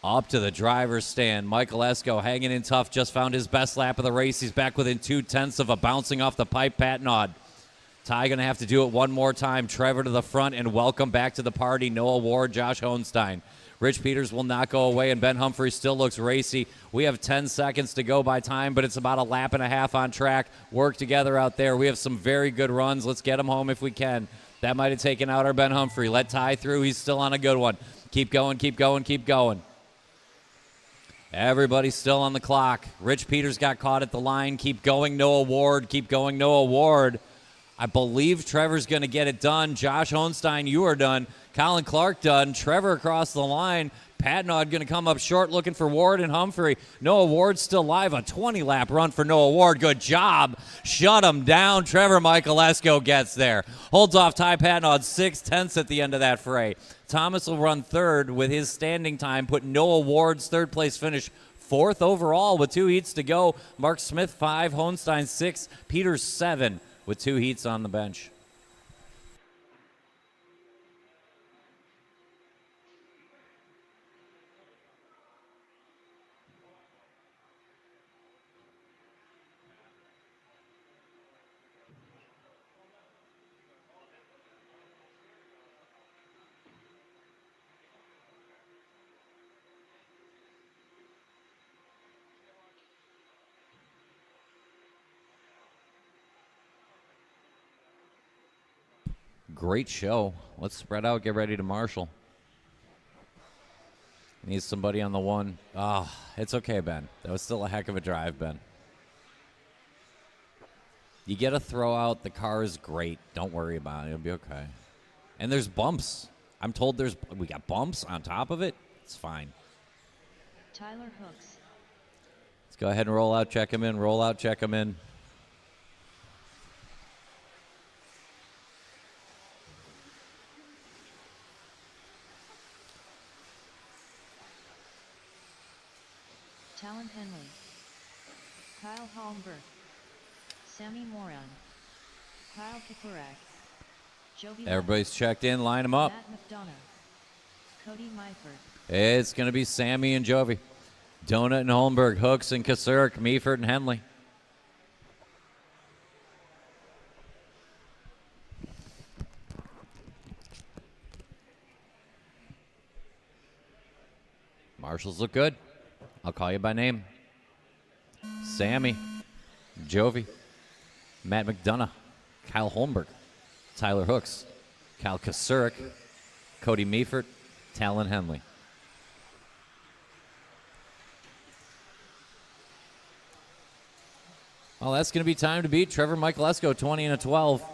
Up to the driver's stand. Michael Esco hanging in tough. Just found his best lap of the race. He's back within 0.2 of a bouncing off the pipe. Patnaud. Ty going to have to do it one more time. Trevor to the front, and welcome back to the party. Noah Ward, Josh Hohenstein. Rich Peters will not go away, and Ben Humphrey still looks racy. We have 10 seconds to go by time, but it's about a lap and a half on track. Work together out there. We have some very good runs. Let's get them home if we can. That might have taken out our Ben Humphrey. Let Ty through. He's still on a good one. Keep going, keep going, keep going. Everybody's still on the clock. Rich Peters got caught at the line. Keep going, Noah Ward. Keep going, Noah Ward. I believe Trevor's going to get it done. Josh Hohenstein, you are done. Colin Clark done. Trevor across the line. Patnaud going to come up short looking for Ward and Humphrey. Noah Ward still live. A 20-lap run for Noah Ward. Good job. Shut him down. Trevor Michael Esco gets there. Holds off Ty Patnaud 0.6 at the end of that fray. Thomas will run third with his standing time, put Noah Ward's third place finish 4th overall with 2 heats to go. Mark Smith 5, Hohenstein 6, Peters 7 with 2 heats on the bench. Great show. Let's spread out, get ready to marshal. Needs somebody on the one. Ah, it's okay, Ben. That was still a heck of a drive, Ben. You get a throw out. The car is great. Don't worry about it. It'll be okay. And there's bumps. I'm told we got bumps on top of it. It's fine. Tyler Hooks. Let's go ahead and roll out, check him in. Roll out, check him in. Talon Henley. Kyle Holmberg. Sammy Moran. Kyle Kikurak. Jovi Everybody's checked in. Line them up. Matt McDonough. Cody Myford. It's going to be Sammy and Jovi. Donut and Holmberg. Hooks and Kasurk. Meaford and Henley. Marshals look good. I'll call you by name. Sammy, Jovi, Matt McDonough, Kyle Holmberg, Tyler Hooks, Kyle Kasurek, Cody Meaford, Talon Henley. Well, that's going to be time to beat Trevor Michaelesco, 20 and a 12.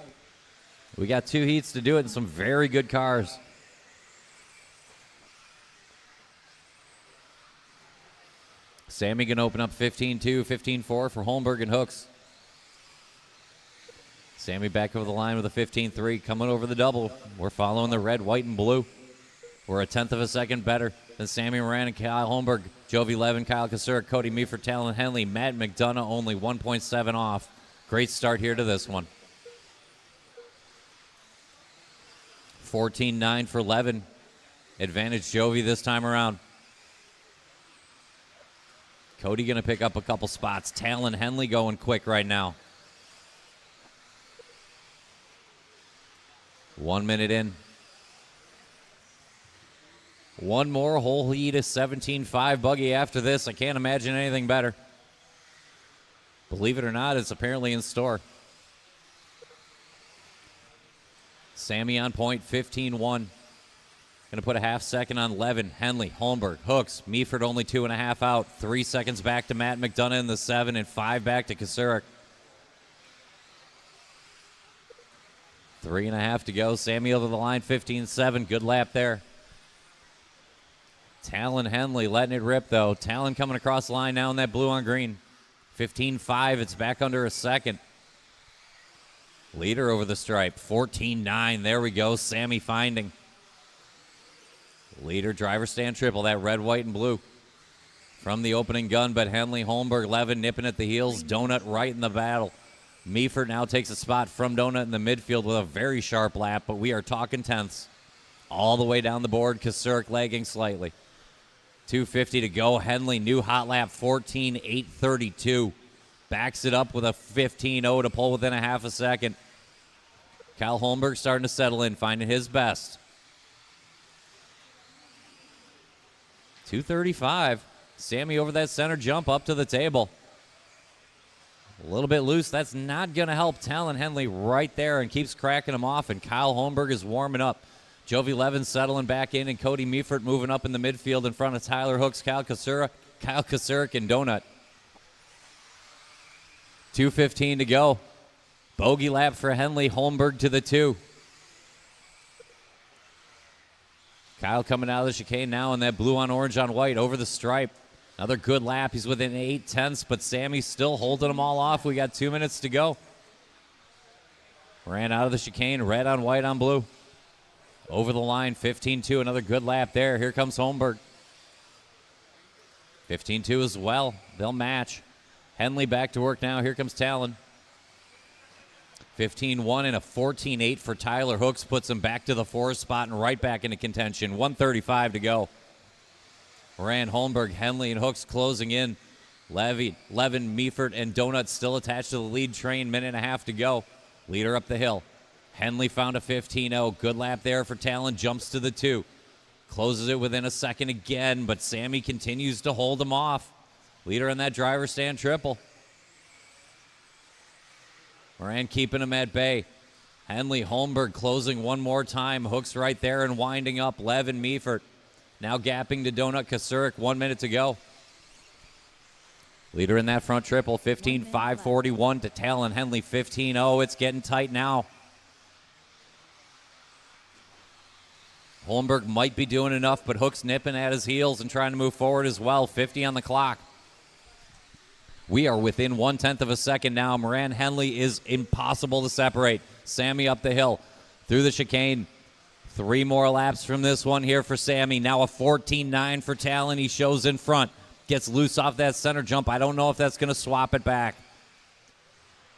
We got 2 heats to do it and some very good cars. Sammy going to open up 15-2, 15-4 for Holmberg and Hooks. Sammy back over the line with a 15-3, coming over the double. We're following the red, white, and blue. We're a tenth of a second better than Sammy Moran and Kyle Holmberg. Jovi Levin, Kyle Kasurek, Cody Meaford, Talon Henley, Matt McDonough only 1.7 off. Great start here to this one. 14-9 for Levin. Advantage Jovi this time around. Cody going to pick up a couple spots. Talon Henley going quick right now. 1 minute in. One more whole heat is 17.5 buggy after this. I can't imagine anything better. Believe it or not, it's apparently in store. Sammy on point, 15-1. Going to put a half second on Levin, Henley, Holmberg, Hooks. Meaford only 2.5 out. 3 seconds back to Matt McDonough in the 7 and 5 back to Kasurek. 3.5 to go. Sammy over the line, 15-7. Good lap there. Talon Henley letting it rip, though. Talon coming across the line now in that blue on green. 15-5. It's back under a second. Leader over the stripe. 14-9. There we go. Sammy finding. Leader driver stand triple. That red, white, and blue. From the opening gun, but Henley, Holmberg, Levin nipping at the heels. Donut right in the battle. Meaford now takes a spot from Donut in the midfield with a very sharp lap, but we are talking tenths. All the way down the board. Kasurek lagging slightly. 2:50 to go. Henley, new hot lap, 14.832. Backs it up with a 15.0 to pull within a half a second. Kyle Holmberg starting to settle in, finding his best. 2:35. Sammy over that center jump up to the table. A little bit loose. That's not going to help Talon Henley right there and keeps cracking him off, and Kyle Holmberg is warming up. Jovi Levin settling back in, and Cody Meaford moving up in the midfield in front of Tyler Hooks, Kyle Kasurek, and Donut. 2:15 to go. Bogey lap for Henley, Holmberg to the 2. Kyle coming out of the chicane now in that blue on orange on white over the stripe. Another good lap. He's within 8 tenths, but Sammy's still holding them all off. We got 2 minutes to go. Ran out of the chicane, red on white on blue. Over the line, 15-2. Another good lap there. Here comes Holmberg. 15-2 as well. They'll match. Henley back to work now. Here comes Talon. 15-1 and a 14-8 for Tyler Hooks puts him back to the 4th spot and right back into contention. 1:35 to go. Rand, Holmberg, Henley, and Hooks closing in. Levin, Meaford, and Donut still attached to the lead train. Minute and a half to go. Leader up the hill. Henley found a 15-0. Good lap there for Talon. Jumps to the 2. Closes it within a second again, but Sammy continues to hold him off. Leader in that driver stand triple. Moran keeping him at bay. Henley, Holmberg closing one more time. Hooks right there and winding up. Levin, Meaford. Now gapping to Donut Kasurik, 1 minute to go. Leader in that front triple, 15.541 to Talon Henley, 15.0. It's getting tight now. Holmberg might be doing enough, but Hook's nipping at his heels and trying to move forward as well. 50 on the clock. We are within 1/10 of a second now. Moran Henley is impossible to separate. Sammy up the hill through the chicane. 3 more laps from this one here for Sammy. Now a 14.9 for Talon. He shows in front. Gets loose off that center jump. I don't know if that's going to swap it back.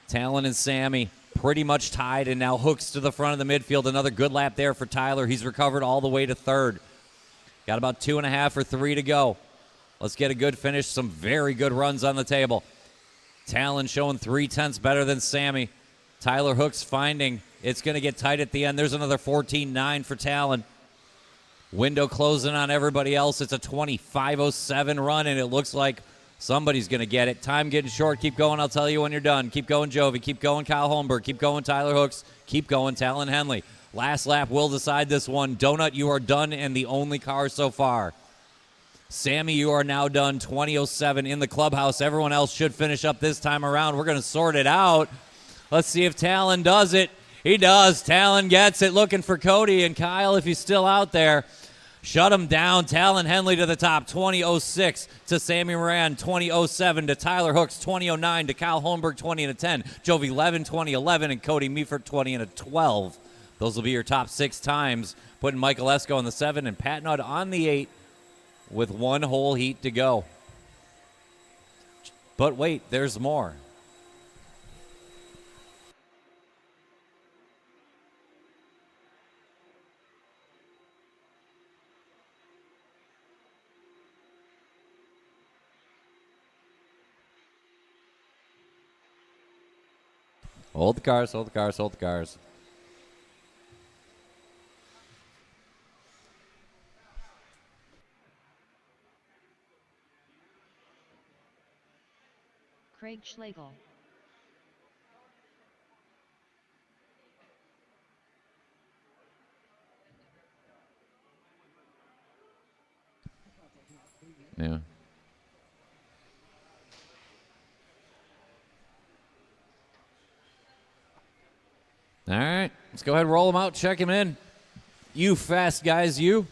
Talon and Sammy pretty much tied, and now Hooks to the front of the midfield. Another good lap there for Tyler. He's recovered all the way to third. Got about 2.5 or 3 to go. Let's get a good finish. Some very good runs on the table. Talon showing 3/10 better than Sammy. Tyler Hooks finding it's going to get tight at the end. There's another 14.9 for Talon. Window closing on everybody else. It's a 25.07 run, and it looks like somebody's going to get it. Time getting short. Keep going. I'll tell you when you're done. Keep going, Jovi. Keep going, Kyle Holmberg. Keep going, Tyler Hooks. Keep going, Talon Henley. Last lap will decide this one. Donut, you are done and the only car so far. Sammy, you are now done. 20.07 in the clubhouse. Everyone else should finish up this time around. We're going to sort it out. Let's see if Talon does it. He does. Talon gets it. Looking for Cody and Kyle if he's still out there. Shut him down. Talon Henley to the top. 20.06 to Sammy Moran. 20.07 to Tyler Hooks. 20.09 to Kyle Holmberg. 20.10. Jovi 11. 20.11 and Cody Meefert 20.12. Those will be your top 6 times. Putting Michael Esco on the 7 and Pat Nudd on the 8 with 1 whole heat to go. But wait, there's more. Hold the cars, hold the cars, hold the cars. Craig Schlegel. Yeah. All right, let's go ahead and roll him out, check him in. You fast guys, you.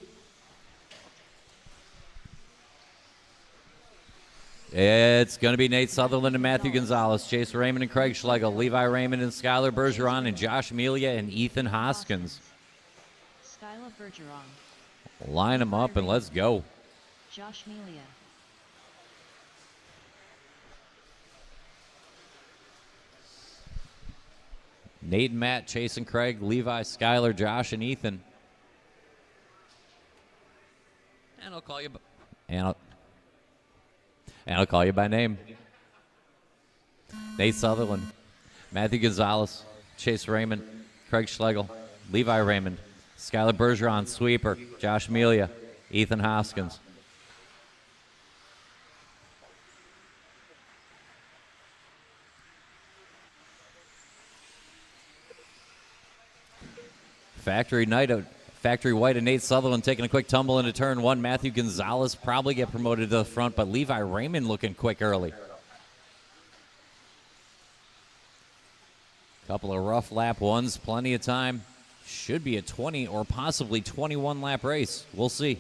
It's going to be Nate Sutherland and Matthew Gonzalez, Chase Raymond and Craig Schlegel, Levi Raymond and Skylar Bergeron, and Josh Melia and Ethan Hoskins. Skylar Bergeron. Line them up and let's go. Josh Melia. Nate and Matt, Chase and Craig, Levi, Skylar, Josh, and Ethan. And I'll call you. And I'll call you by name. Nate Sutherland, Matthew Gonzalez, Chase Raymond, Craig Schlegel, Levi Raymond, Skylar Bergeron, sweeper, Josh Melia, Ethan Hoskins. Factory White and Nate Sutherland taking a quick tumble into turn 1. Matthew Gonzalez probably get promoted to the front, but Levi Raymond looking quick early. Couple of rough lap ones, plenty of time. Should be a 20 or possibly 21 lap race. We'll see.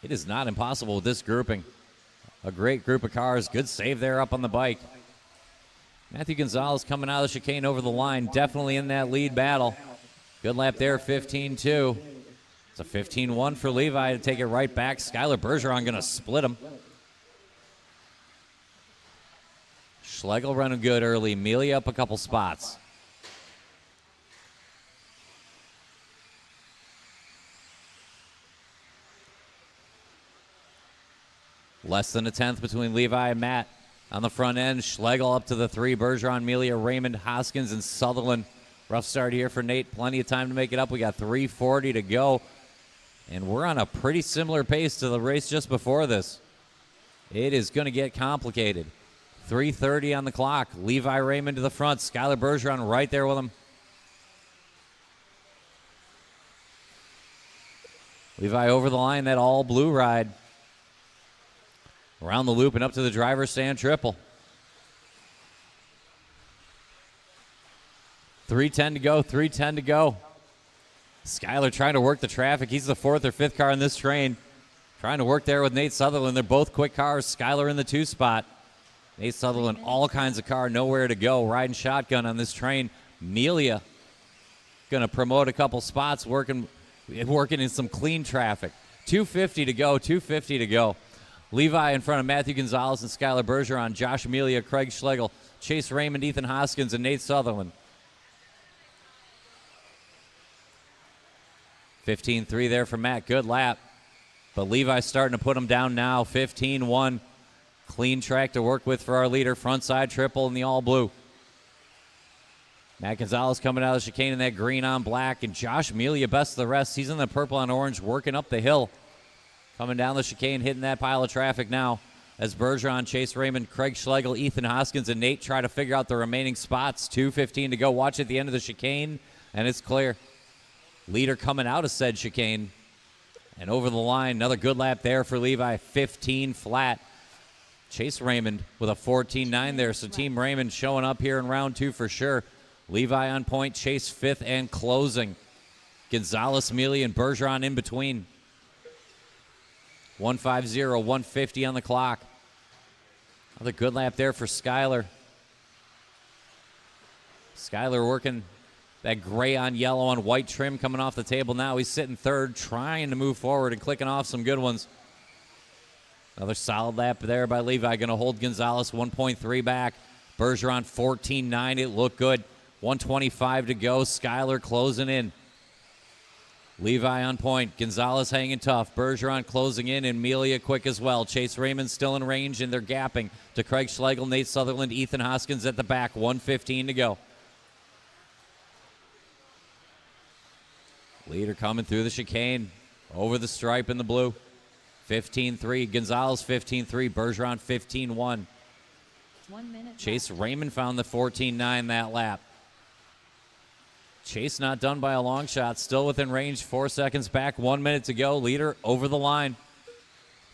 It is not impossible with this grouping. A great group of cars. Good save there up on the bike. Matthew Gonzalez coming out of the chicane over the line, definitely in that lead battle. Good lap there, 15.2. It's a 15.1 for Levi to take it right back. Skylar Bergeron going to split him. Schlegel running good early. Melia up a couple spots. Less than a 10th between Levi and Matt. On the front end, Schlegel up to the 3. Bergeron, Melia, Raymond, Hoskins, and Sutherland. Rough start here for Nate. Plenty of time to make it up. We got 3:40 to go. And we're on a pretty similar pace to the race just before this. It is going to get complicated. 3:30 on the clock. Levi Raymond to the front. Skylar Bergeron right there with him. Levi over the line, that all blue ride. Around the loop and up to the driver's stand triple. 3:10 to go, 3:10 to go. Skyler trying to work the traffic. He's the 4th or 5th car in this train. Trying to work there with Nate Sutherland. They're both quick cars. Skyler in the 2 spot. Nate Sutherland, all kinds of car, nowhere to go. Riding shotgun on this train. Melia going to promote a couple spots, working in some clean traffic. 2:50 to go, 2:50 to go. Levi in front of Matthew Gonzalez and Skylar Bergeron. Josh Amelia, Craig Schlegel, Chase Raymond, Ethan Hoskins, and Nate Sutherland. 15-3 there for Matt. Good lap. But Levi's starting to put him down now. 15-1. Clean track to work with for our leader. Front side triple in the all blue. Matt Gonzalez coming out of the chicane in that green on black. And Josh Amelia, best of the rest. He's in the purple on orange, working up the hill. Coming down the chicane, hitting that pile of traffic now. As Bergeron, Chase Raymond, Craig Schlegel, Ethan Hoskins, and Nate try to figure out the remaining spots. 2:15 to go. Watch at the end of the chicane, and it's clear. Leader coming out of said chicane. And over the line, another good lap there for Levi. 15 flat. Chase Raymond with a 14.9 there. So Team Raymond showing up here in round 2 for sure. Levi on point, Chase 5th and closing. Gonzalez, Mealy, and Bergeron in between. 150, 150 on the clock. Another good lap there for Skyler. Skyler working that gray on yellow on white trim coming off the table now. He's sitting 3rd, trying to move forward and clicking off some good ones. Another solid lap there by Levi. Going to hold Gonzalez 1.3 back. Bergeron 14.9. It looked good. 125 to go. Skyler closing in. Levi on point. Gonzalez hanging tough. Bergeron closing in, and Melia quick as well. Chase Raymond still in range, and they're gapping to Craig Schlegel, Nate Sutherland, Ethan Hoskins at the back. 1:15 to go. Leader coming through the chicane. Over the stripe in the blue. 15-3. Gonzalez 15-3. Bergeron 15-1. 1 minute. Chase Raymond found the 14.9 that lap. Chase not done by a long shot. Still within range. 4 seconds back. 1 minute to go. Leader over the line.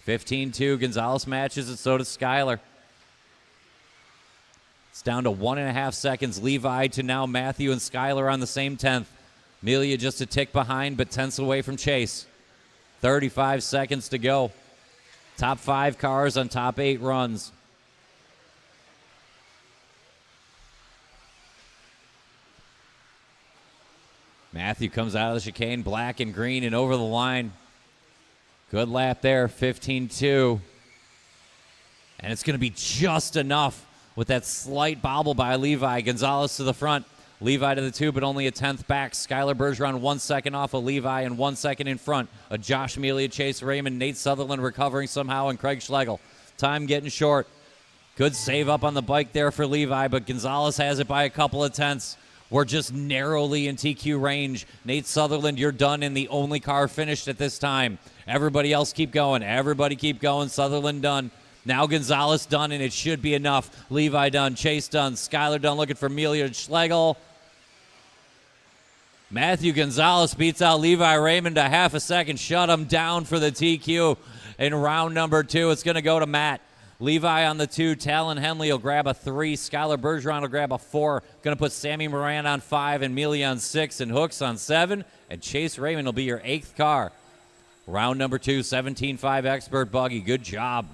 15-2. Gonzalez matches it. So does Skyler. It's down to 1.5 seconds. Levi to now Matthew and Skyler on the same 10th. Melia just a tick behind, but tenths away from Chase. 35 seconds to go. Top 5 cars on top 8 runs. Matthew comes out of the chicane, black and green, and over the line. Good lap there, 15-2. And it's going to be just enough with that slight bobble by Levi. Gonzalez to the front. Levi to the 2, but only a 10th back. Skyler Bergeron 1 second off of Levi and 1 second in front of Josh Mealy, Chase Raymond, Nate Sutherland recovering somehow, and Craig Schlegel. Time getting short. Good save up on the bike there for Levi, but Gonzalez has it by a couple of tenths. We're just narrowly in TQ range. Nate Sutherland, you're done, and the only car finished at this time. Everybody else keep going. Everybody keep going. Sutherland done. Now Gonzalez done, and it should be enough. Levi done. Chase done. Skyler done, looking for Amelia and Schlegel. Matthew Gonzalez beats out Levi Raymond a half a second. Shut him down for the TQ in round number 2. It's going to go to Matt. Levi on the 2. Talon Henley will grab a 3. Skylar Bergeron will grab a 4. Going to put Sammy Moran on 5 and Mealy on 6 and Hooks on 7. And Chase Raymond will be your 8th car. Round number 2, 17.5 expert buggy. Good job.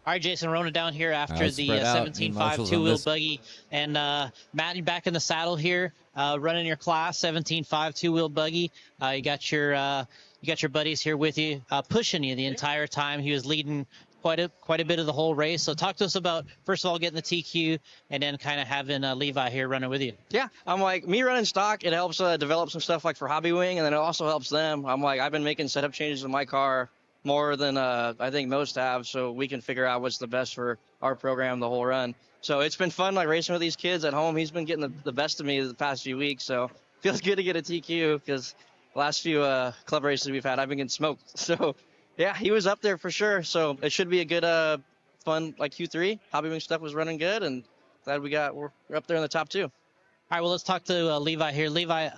All right, Jason, rolling down here after the 17.5 two-wheel buggy. And Matt, you back in the saddle here, running your class, 17.5 two-wheel buggy. You got your buddies here with you, pushing you the entire time. He was leading quite a bit of the whole race. So talk to us about, first of all, getting the TQ and then kind of having Levi here running with you. Yeah, I'm like, me running stock, it helps develop some stuff like for Hobby Wing, and then it also helps them. I'm like, I've been making setup changes in my car more than I think most have, so we can figure out what's the best for our program the whole run. So it's been fun, like racing with these kids at home. He's been getting the best of me the past few weeks, so feels good to get a TQ because the last few club races we've had, I've been getting smoked. So yeah, he was up there for sure. So it should be a good, fun like Q3. Hobby Wing stuff was running good, and glad we're up there in the top 2. All right, well, let's talk to Levi here. Levi,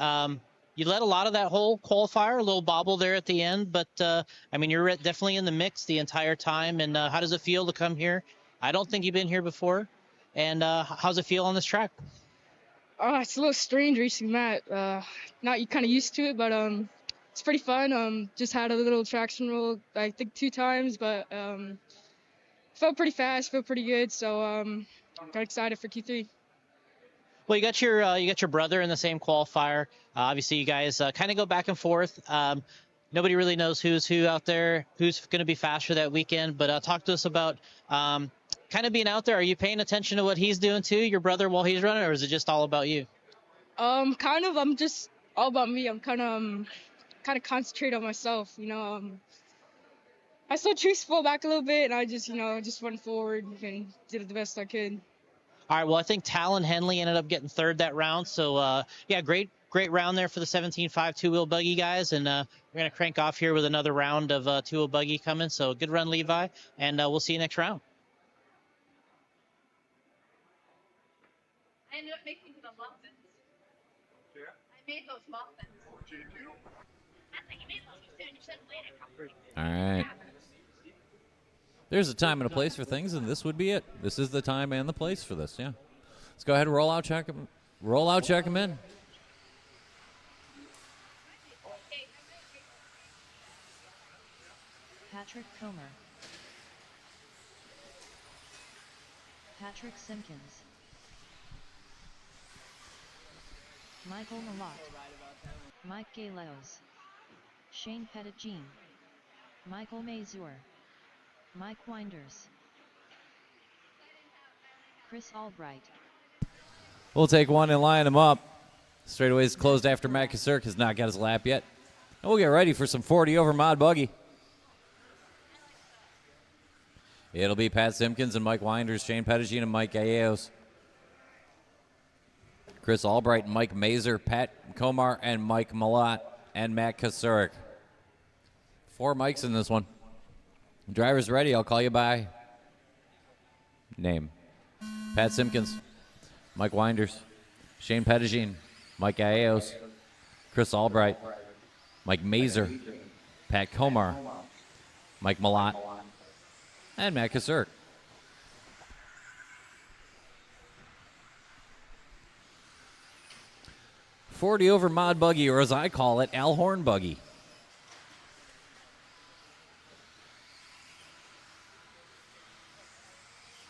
you led a lot of that whole qualifier, a little bobble there at the end, but I mean, you're definitely in the mix the entire time. And how does it feel to come here? I don't think you've been here before. And how's it feel on this track? It's a little strange racing Matt. Not kind of used to it, but it's pretty fun. Just had a little traction roll, I think 2 times, but felt pretty fast, felt pretty good. So got excited for Q3. Well, you got your brother in the same qualifier. Obviously, you guys kind of go back and forth. Nobody really knows who's who out there, who's going to be faster that weekend. But talk to us about kind of being out there. Are you paying attention to what he's doing too, your brother, while he's running, or is it just all about you? Kind of. I'm just all about me. I'm kind of concentrate on myself. I saw Chase fall back a little bit, and I just went forward and did the best I could. All right, well, I think Talon Henley ended up getting third that round. So, yeah, great round there for the 17.5 two-wheel buggy guys. And we're going to crank off here with another round of two-wheel buggy coming. So good run, Levi, and we'll see you next round. I ended up making the muffins. Yeah. I made those muffins. I think you made those. You said later. All right. There's a time and a place for things, and this would be it. This is the time and the place for this, yeah. Let's go ahead and roll out, check them in. Patrick Comer. Patrick Simpkins. Michael Malott. Mike Galeos. Shane Pettit-Jean. Michael Mazur. Mike Winders. Chris Albright. We'll take one and line him up. Straightaways closed after Matt Kasurk has not got his lap yet. And we'll get ready for some 40 over mod buggy. It'll be Pat Simpkins and Mike Winders, Shane Pettit-Jean and Mike Gallegos. Chris Albright and Mike Mazur, Pat Komar and Mike Malott, and Matt Kasurk. 4 mics in this one. Driver's ready. I'll call you by name. Pat Simpkins, Mike Winders, Shane Pettit-Jean, Mike Gallegos, Chris Albright, Mike Mazur, Pat Komar, Mike Malott, and Matt Kasurk. .40 over mod buggy, or as I call it, Al Horn buggy.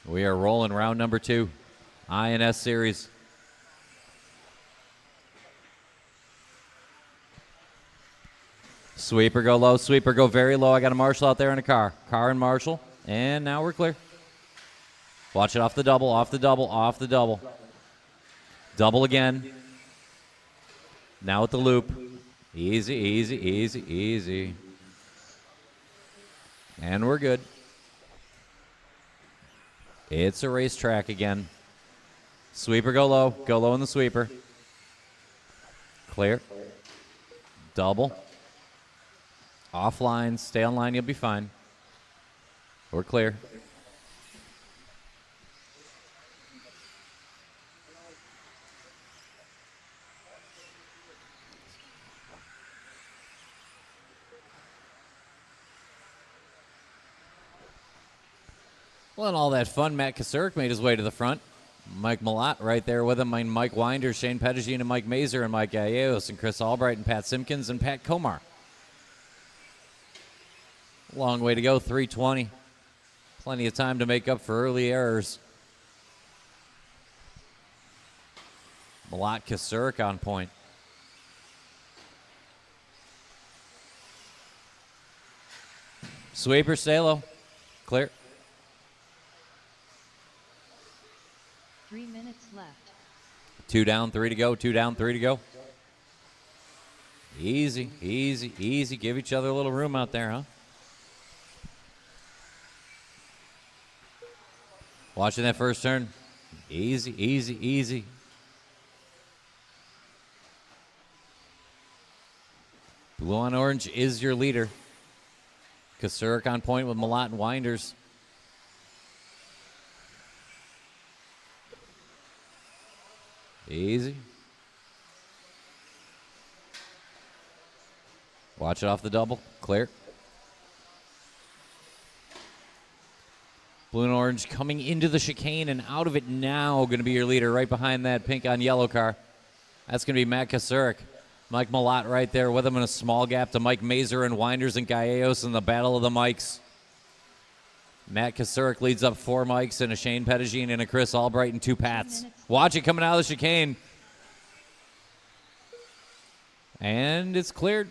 We are rolling round number 2, INS Series. Sweeper go low, sweeper go very low. I got a Marshall out there in a car. Car and Marshall, and now we're clear. Watch it off the double, off the double, off the double. Double again. Now with the loop. Easy, easy, easy, easy. And we're good. It's a racetrack again. Sweeper go low in the sweeper. Clear. Double. Offline, stay on line, you'll be fine. We're clear. Well, and all that fun, Matt Kasurk made his way to the front. Mike Malott right there with him. And Mike Winders, Shane Pettit-Jean, and Mike Mazur, and Mike Gallegos, and Chris Albright, and Pat Simpkins, and Pat Komar. Long way to go, 3:20. Plenty of time to make up for early errors. Malott, Kasurk on point. Sweeper, stay low. Clear. left. 2 down, 3 to go. 2 down, 3 to go. Easy, easy, easy. Give each other a little room out there, huh? Watching that first turn. Easy, easy, easy. Blue on orange is your leader. Kasurik on point with Malott and Winders. Easy. Watch it off the double. Clear. Blue and orange coming into the chicane and out of it now. Going to be your leader right behind that pink on yellow car. That's going to be Matt Kasurik. Mike Malott right there with him in a small gap to Mike Mazer and Winders and Gallegos in the battle of the mics. Matt Kasurik leads up 4 mics and a Shane Pettigene and a Chris Albright and 2 Pats. Watch it coming out of the chicane. And it's cleared.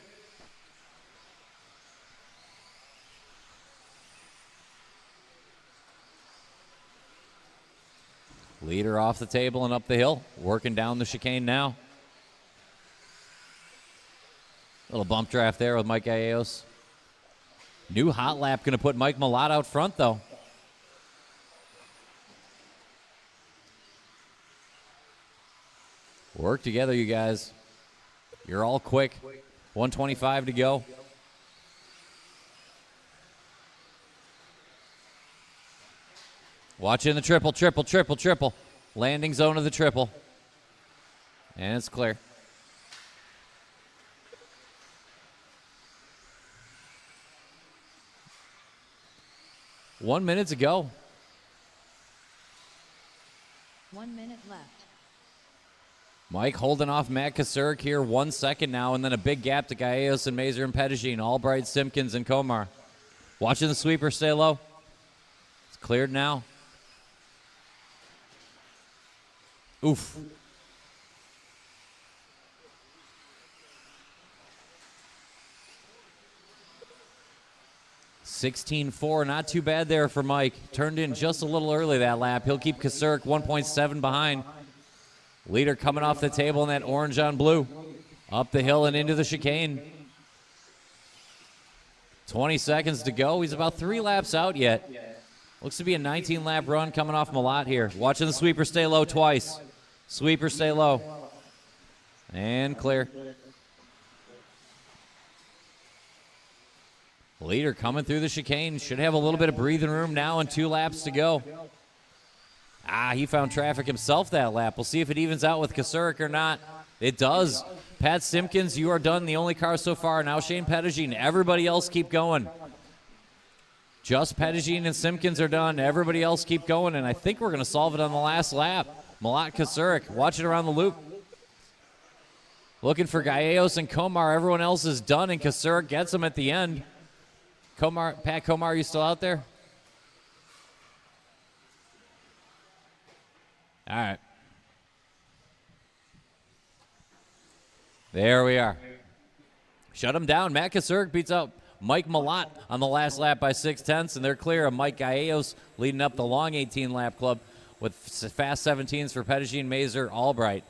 Leader off the table and up the hill. Working down the chicane now. Little bump draft there with Mike Gallegos. New hot lap going to put Mike Malott out front, though. Work together, you guys. You're all quick. 125 to go. Watch in the triple, triple, triple, triple. Landing zone of the triple. And it's clear. One minute to go. 1 minute left. Mike holding off Matt Kasurik here 1 second now, and then a big gap to Gallegos and Mazer and Pettigene, Albright, Simpkins, and Komar. Watching the sweeper stay low. It's cleared now. Oof. $16.4, not too bad there for Mike. Turned in just a little early that lap. He'll keep Kasurik 1.7 behind. Leader coming off the table in that orange on blue. Up the hill and into the chicane. 20 seconds to go. He's about 3 laps out yet. Looks to be a 19-lap run coming off Malott here. Watching the sweeper stay low twice. Sweeper stay low. And clear. Leader coming through the chicane. Should have a little bit of breathing room now and 2 laps to go. He found traffic himself that lap. We'll see if it evens out with Kasurik or not. It does. Pat Simpkins, you are done. The only car so far. Now Shane Pettigene. Everybody else keep going. Just Pettigene and Simpkins are done. Everybody else keep going, and I think we're going to solve it on the last lap. Malott Kasurik, watch it around the loop. Looking for Gallegos and Komar. Everyone else is done, and Kasurik gets them at the end. Pat Komar, are you still out there? All right. There we are. Shut him down. Matt Kasurik beats out Mike Malott on the last lap by 0.6, and they're clear of Mike Gallegos leading up the long 18-lap club with fast 17s for Pettigene, Mazer, Albright.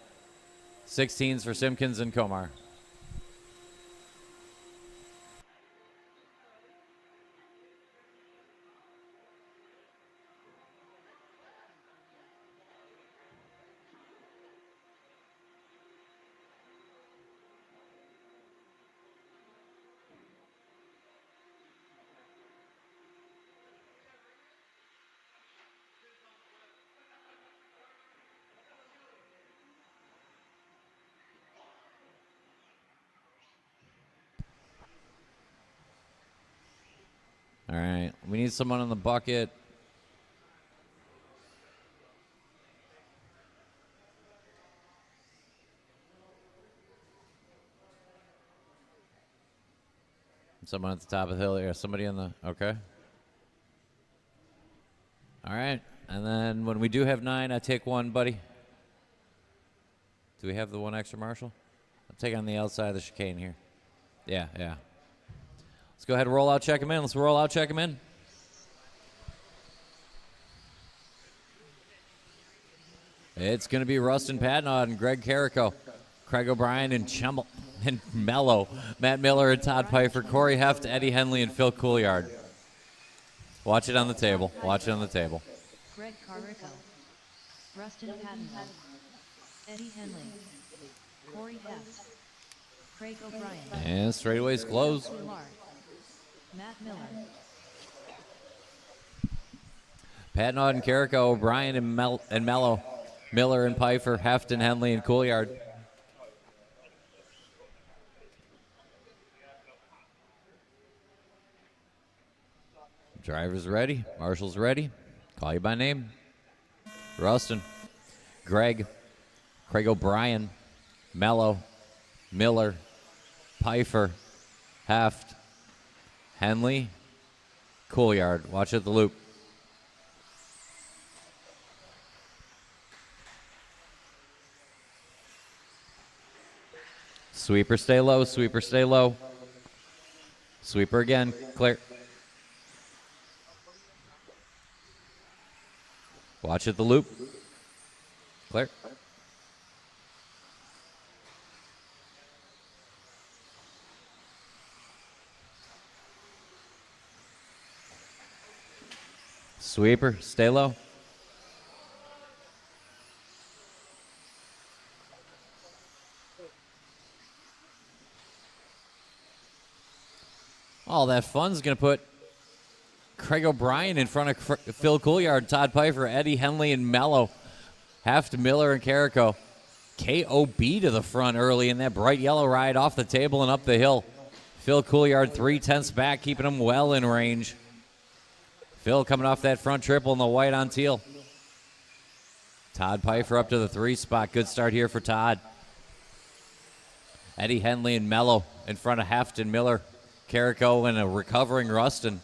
16s for Simpkins and Komar. All right, we need someone on the bucket. Someone at the top of the hill here. Somebody on the, okay. All right, and then when we do have 9, I take 1, buddy. Do we have the 1 extra marshal? I'll take on the outside of the chicane here. Yeah. Let's go ahead and roll out, check him in. Let's roll out, check him in. It's going to be Rustin Patnod and Greg Carrico, Craig O'Brien and Mello, Matt Miller and Todd Pfeiffer, Corey Heft, Eddie Henley, and Phil Couillard. Watch it on the table. Watch it on the table. Greg Carrico, Rustin Patton, Eddie Henley, Corey Heft, Craig O'Brien, And straightaways close. Matt Miller, Patnod and Carrico, O'Brien and Mello, Miller and Pfeiffer, Heft and Henley and Couillard. Driver's ready. Marshall's ready. Call you by name. Rustin, Greg, Craig O'Brien, Mello, Miller, Pfeiffer, Heft, Henley, Couillard. Watch at the loop. Sweeper, stay low. Sweeper, stay low. Sweeper again. Clear. Watch at the loop. Clear. Sweeper, stay low. All that fun's going to put Craig O'Brien in front of Phil Couillard, Todd Pfeiffer, Eddie Henley, and Mello. Heft, Miller, and Carrico. KOB to the front early in that bright yellow ride off the table and up the hill. Phil Couillard 3/10 back, keeping him well in range. Phil coming off that front triple in the white on teal. Todd Pfeiffer up to the 3 spot. Good start here for Todd. Eddie Henley and Mello in front of Heft and Miller. Carrico and a recovering Rustin.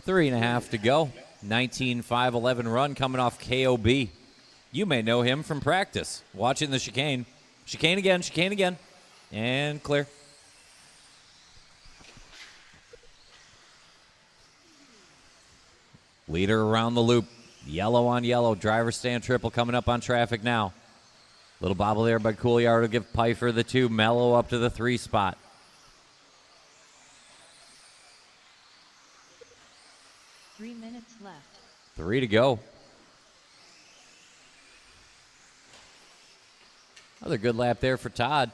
3.5 to go. 19.511 run coming off KOB. You may know him from practice. Watching the chicane. Chicane again. And clear. Leader around the loop. Yellow on yellow. Driver stand triple coming up on traffic now. Little bobble there by Couillard to give Pfeiffer the 2. Mello up to the 3 spot. Three minutes left. 3 to go. Another good lap there for Todd.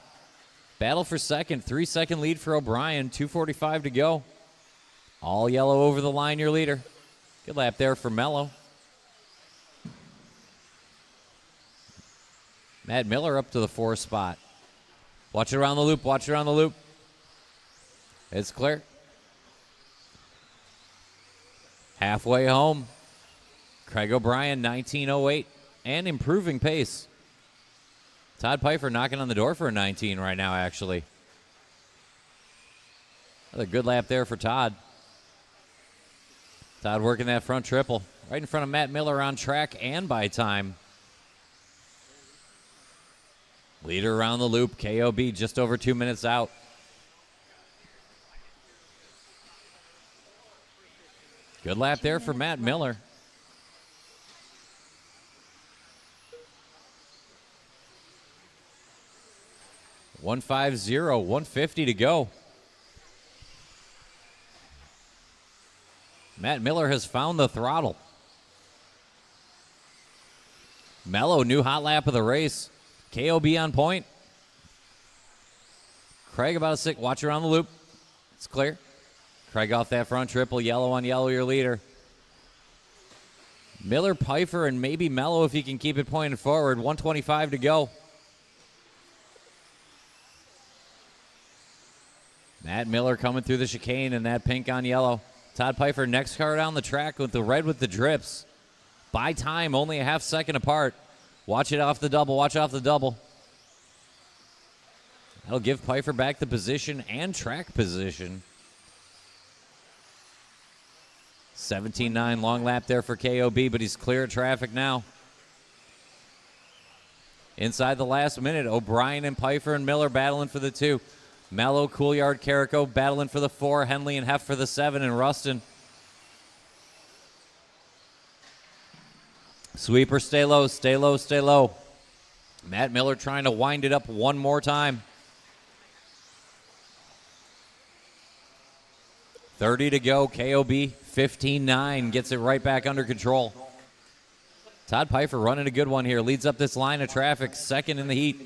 Battle for second. 3-second lead for O'Brien. 2:45 to go. All yellow over the line, your leader. Good lap there for Mello. Matt Miller up to the 4 spot. Watch it around the loop. It's clear. Halfway home. Craig O'Brien, 19.08, and improving pace. Todd Pfeiffer knocking on the door for a 19 right now, actually. Another good lap there for Todd. Todd working that front triple. Right in front of Matt Miller on track and by time. Leader around the loop, KOB just over 2 minutes out. Good lap there for Matt Miller. .150, 150 to go. Matt Miller has found the throttle. Mello, new hot lap of the race. KOB on point. Craig about a 6. Watch around the loop. It's clear. Craig off that front triple. Yellow on yellow, your leader. Miller, Pfeiffer, and maybe Mello if he can keep it pointed forward. 125 to go. Matt Miller coming through the chicane in that pink on yellow. Todd Pfeiffer next car down the track with the red with the drips. By time, only a half second apart. Watch it off the double. Watch off the double. That'll give Pfeiffer back the position and track position. 17.9 long lap there for KOB, but he's clear of traffic now. Inside the last minute, O'Brien and Pfeiffer and Miller battling for the 2. Mello, Couillard, Carrico battling for the 4. Henley and Heft for the 7, and Rustin. Sweeper, stay low, stay low, stay low. Matt Miller trying to wind it up one more time. 30 to go. KOB 15-9 gets it right back under control. Todd Pfeiffer running a good one here. Leads up this line of traffic, second in the heat.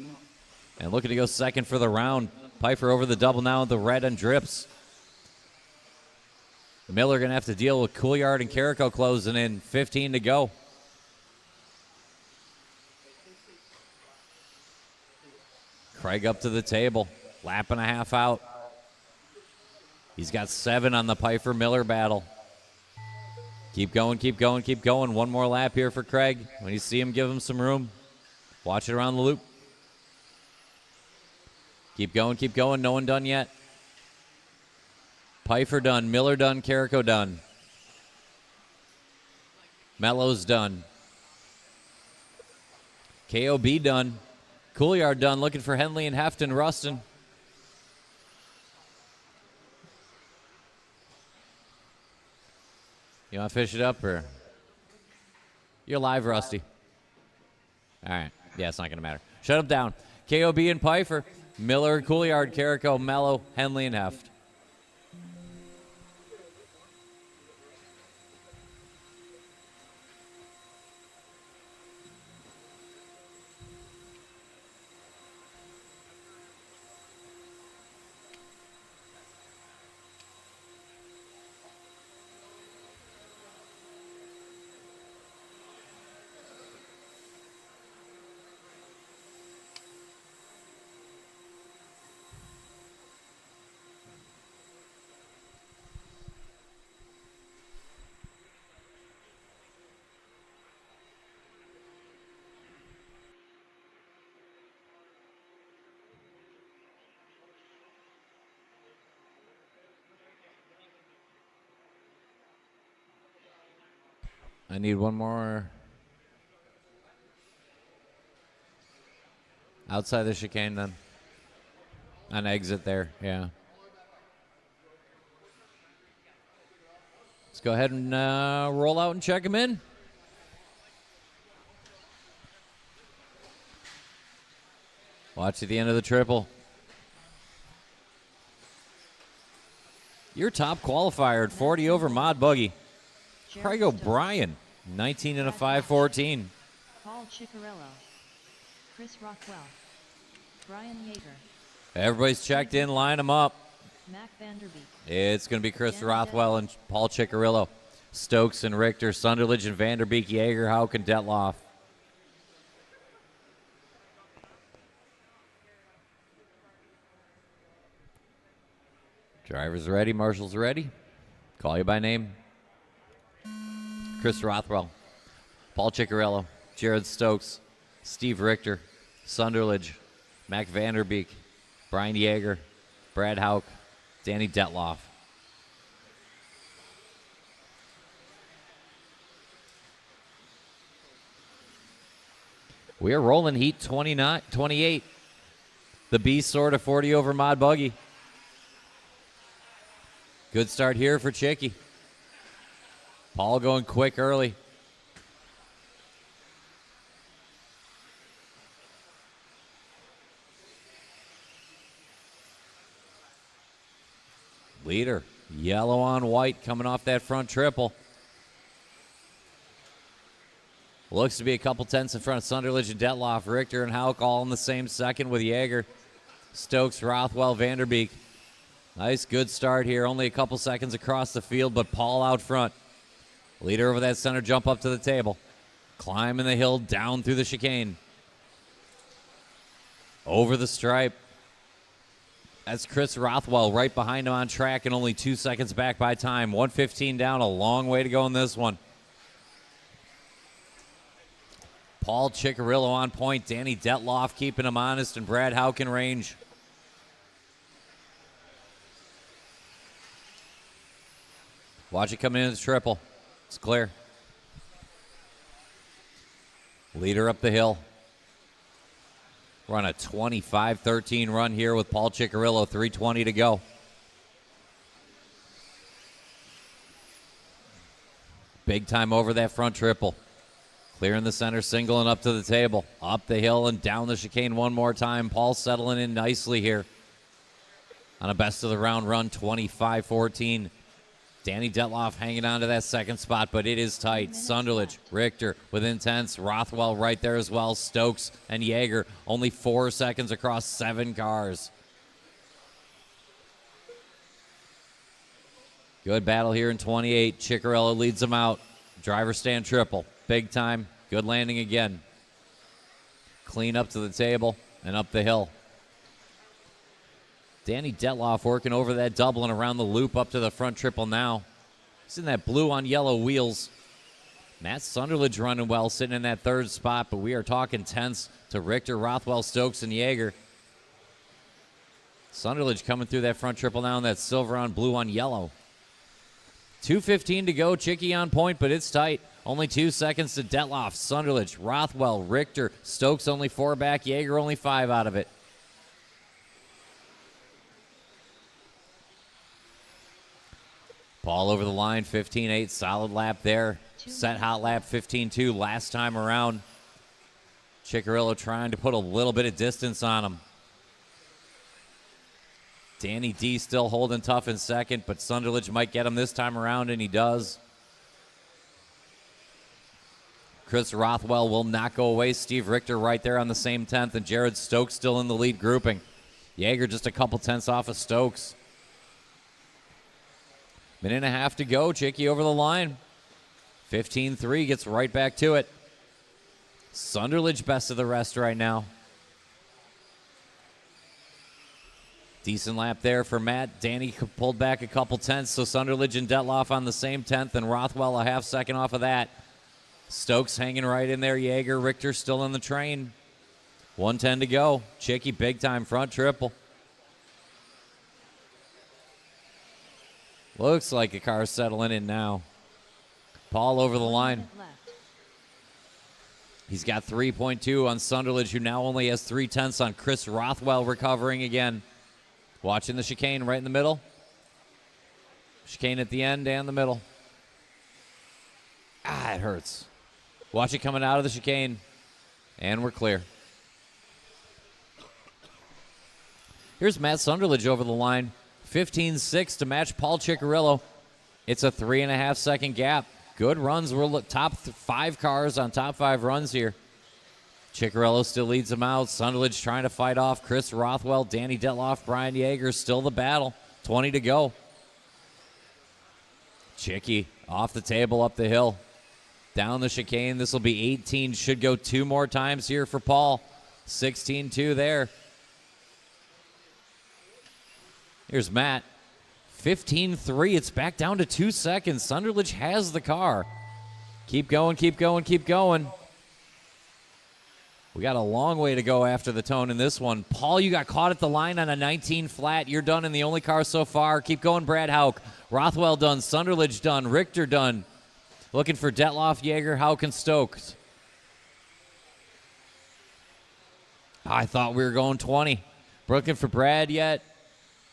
And looking to go second for the round. Pfeiffer over the double now with the red and drips. Miller going to have to deal with Couillard and Carrico closing in. 15 to go. Craig up to the table. Lap and a half out. He's got 7 on the Pfeiffer-Miller battle. Keep going, keep going, keep going. One more lap here for Craig. When you see him, give him some room. Watch it around the loop. Keep going. No one done yet. Pfeiffer done. Miller done. Carrico done. Mello's done. KOB done. Couillard done. Looking for Henley and Heft and Rustin. You want to fish it up, or? You're live, Rusty. All right. Yeah, it's not going to matter. Shut him down. KOB and Pfeiffer. Miller, Couillard, Carrico, Mello, Henley, and Heft. I need one more outside the chicane then. An exit there, yeah. Let's go ahead and roll out and check him in. Watch at the end of the triple. Your top qualifier at 40 over Mod Buggy. Craig O'Brien, 19 and a 5.14. Paul Ciccarello, Chris Rockwell, Brian Yeager. Everybody's checked in. Line them up. Mac Vanderbeek. It's going to be Chris Rothwell and Paul Ciccarillo. Stokes and Richter, Sunderledge and Vanderbeek, Yeager, Hauk, and Detloff. Drivers ready, marshals ready. Call you by name. Chris Rothwell, Paul Ciccarello, Jared Stokes, Steve Richter, Sunderledge, Mac Vanderbeek, Brian Yeager, Brad Hauk, Danny Detloff. We are rolling heat 28. The Beast sort of 40 over Mod Buggy. Good start here for Chicky. Paul going quick early. Leader, yellow on white coming off that front triple. Looks to be a couple tenths in front of Sunderledge and Detloff. Richter and Hauk all in the same second with Yeager. Stokes, Rothwell, Vanderbeek. Nice, good start here. Only a couple seconds across the field, but Paul out front. Leader over that center jump up to the table. Climbing the hill down through the chicane. Over the stripe. That's Chris Rothwell right behind him on track and only 2 seconds back by time. 1:15 down, a long way to go in this one. Paul Ciccarillo on point. Danny Detloff keeping him honest, and Brad Hauk in range. Watch it coming in the triple. It's clear. Leader up the hill. Run a 25-13 run here with Paul Ciccarillo. 3:20 to go. Big time over that front triple. Clearing the center single and up to the table. Up the hill and down the chicane one more time. Paul settling in nicely here on a best of the round run, 25-14. Danny Detloff hanging on to that second spot, but it is tight. Sunderledge, Richter with intense. Rothwell right there as well. Stokes and Yeager only 4 seconds across 7 cars. Good battle here in 28. Ciccarello leads them out. Driver stand triple. Big time. Good landing again. Clean up to the table and up the hill. Danny Detloff working over that double and around the loop up to the front triple now. He's in that blue on yellow wheels. Matt Sunderledge running well, sitting in that third spot, but we are talking tenths to Richter, Rothwell, Stokes, and Yeager. Sunderledge coming through that front triple now in that silver on blue on yellow. 2:15 to go. Chicky on point, but it's tight. Only 2 seconds to Detloff, Sunderledge, Rothwell, Richter, Stokes only 4 back, Yeager only 5 out of it. Paul over the line, 15-8, solid lap there. Set hot lap, 15-2 last time around. Ciccarello trying to put a little bit of distance on him. Danny D still holding tough in second, but Sunderledge might get him this time around, and he does. Chris Rothwell will not go away. Steve Richter right there on the same 10th, and Jared Stokes still in the lead grouping. Yeager just a couple tenths off of Stokes. Minute and a half to go. Chicky over the line. 15-3, gets right back to it. Sunderledge best of the rest right now. Decent lap there for Matt. Danny pulled back a couple tenths, so Sunderledge and Detloff on the same 10th, and Rothwell a half second off of that. Stokes hanging right in there. Yeager, Richter still in the train. 1:10 to go. Chicky big time front triple. Looks like a car settling in now. Paul over the line. He's got 3.2 on Sunderledge, who now only has 3 tenths on Chris Rothwell, recovering again. Watching the chicane right in the middle. Chicane at the end and the middle. Ah, it hurts. Watch it coming out of the chicane. And we're clear. Here's Matt Sunderledge over the line. 15-6 to match Paul Ciccarello. It's a 3.5 second gap. Good runs. We're top 5 cars on top 5 runs here. Ciccarello still leads them out. Sunderledge trying to fight off Chris Rothwell, Danny Detloff, Brian Yeager. Still the battle. 20 to go. Chicky off the table, up the hill. Down the chicane. This will be 18. Should go 2 more times here for Paul. 16-2 there. Here's Matt. 15-3. It's back down to 2 seconds. Sunderledge has the car. Keep going, keep going, keep going. We got a long way to go after the tone in this one. Paul, you got caught at the line on a 19 flat. You're done in the only car so far. Keep going, Brad Hauk. Rothwell done. Sunderledge done. Richter done. Looking for Detloff, Yeager, Hauk, and Stokes. I thought we were going 20. Looking for Brad yet.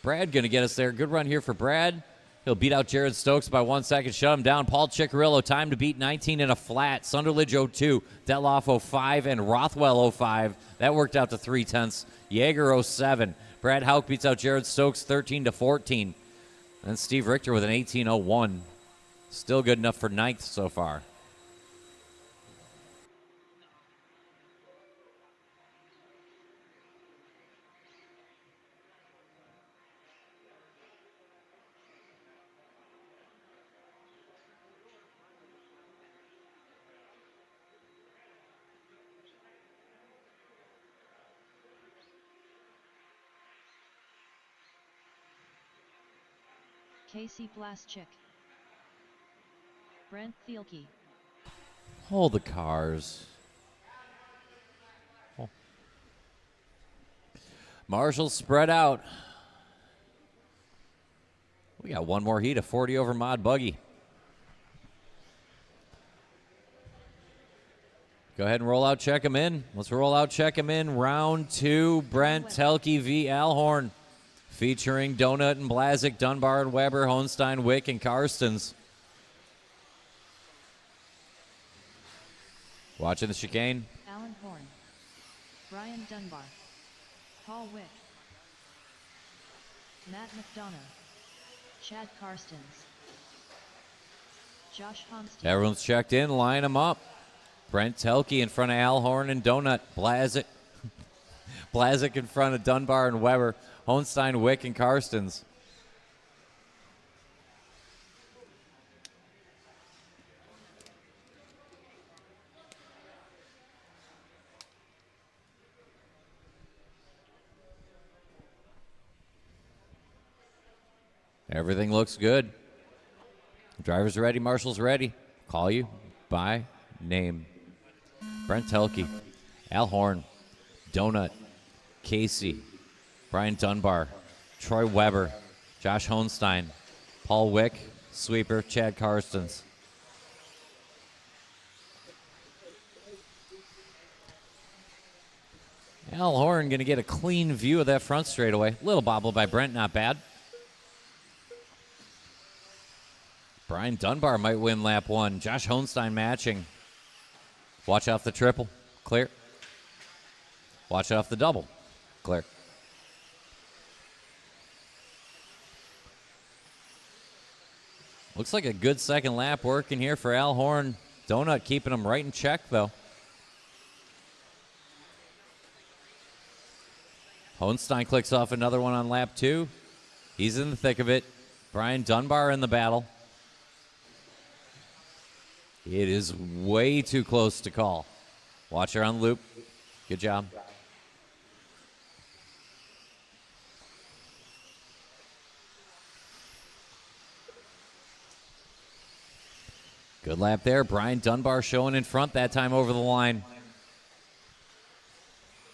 Brad going to get us there. Good run here for Brad. He'll beat out Jared Stokes by 1 second. Shut him down. Paul Ciccarello, time to beat 19 in a flat. Sunderledge 02, Detloff 05, and Rothwell 05. That worked out to 3 tenths. Yeager 07. Brad Hauk beats out Jared Stokes 13-14. And Steve Richter with an 18-01. Still good enough for 9th so far. Casey Blaszczyk. Brent Thielke. Hold the cars. Oh. Marshall spread out. We got one more heat, a 40 over mod buggy. Go ahead and roll out, check him in. Let's roll out, check him in. Round 2, Brent Thielke v. Alhorn. Featuring Donut and Blazik, Dunbar and Weber, Hohenstein, Wick, and Karstens. Watching the chicane. Alan Horn, Brian Dunbar, Paul Wick, Matt McDonough, Chad Karstens, Josh Honstein. Everyone's checked in. Line them up. Brent Telke in front of Al Horn and Donut. Blazik in front of Dunbar and Weber. Honstein, Wick, and Karstens. Everything looks good. Driver's ready, marshal's ready. Call you by name. Brent Telke, Al Horn, Donut, Casey, Brian Dunbar, Troy Weber, Josh Honstein, Paul Wick, Sweeper, Chad Karstens. Al Horn going to get a clean view of that front straightaway. Little bobble by Brent, not bad. Brian Dunbar might win lap one. Josh Honstein matching. Watch off the triple. Clear. Watch off the double. Clear. Looks like a good second lap working here for Al Horn. Donut keeping him right in check, though. Honstein clicks off another one on lap two. He's in the thick of it. Brian Dunbar in the battle. It is way too close to call. Watch her on loop. Good job. Good lap there. Brian Dunbar showing in front that time over the line.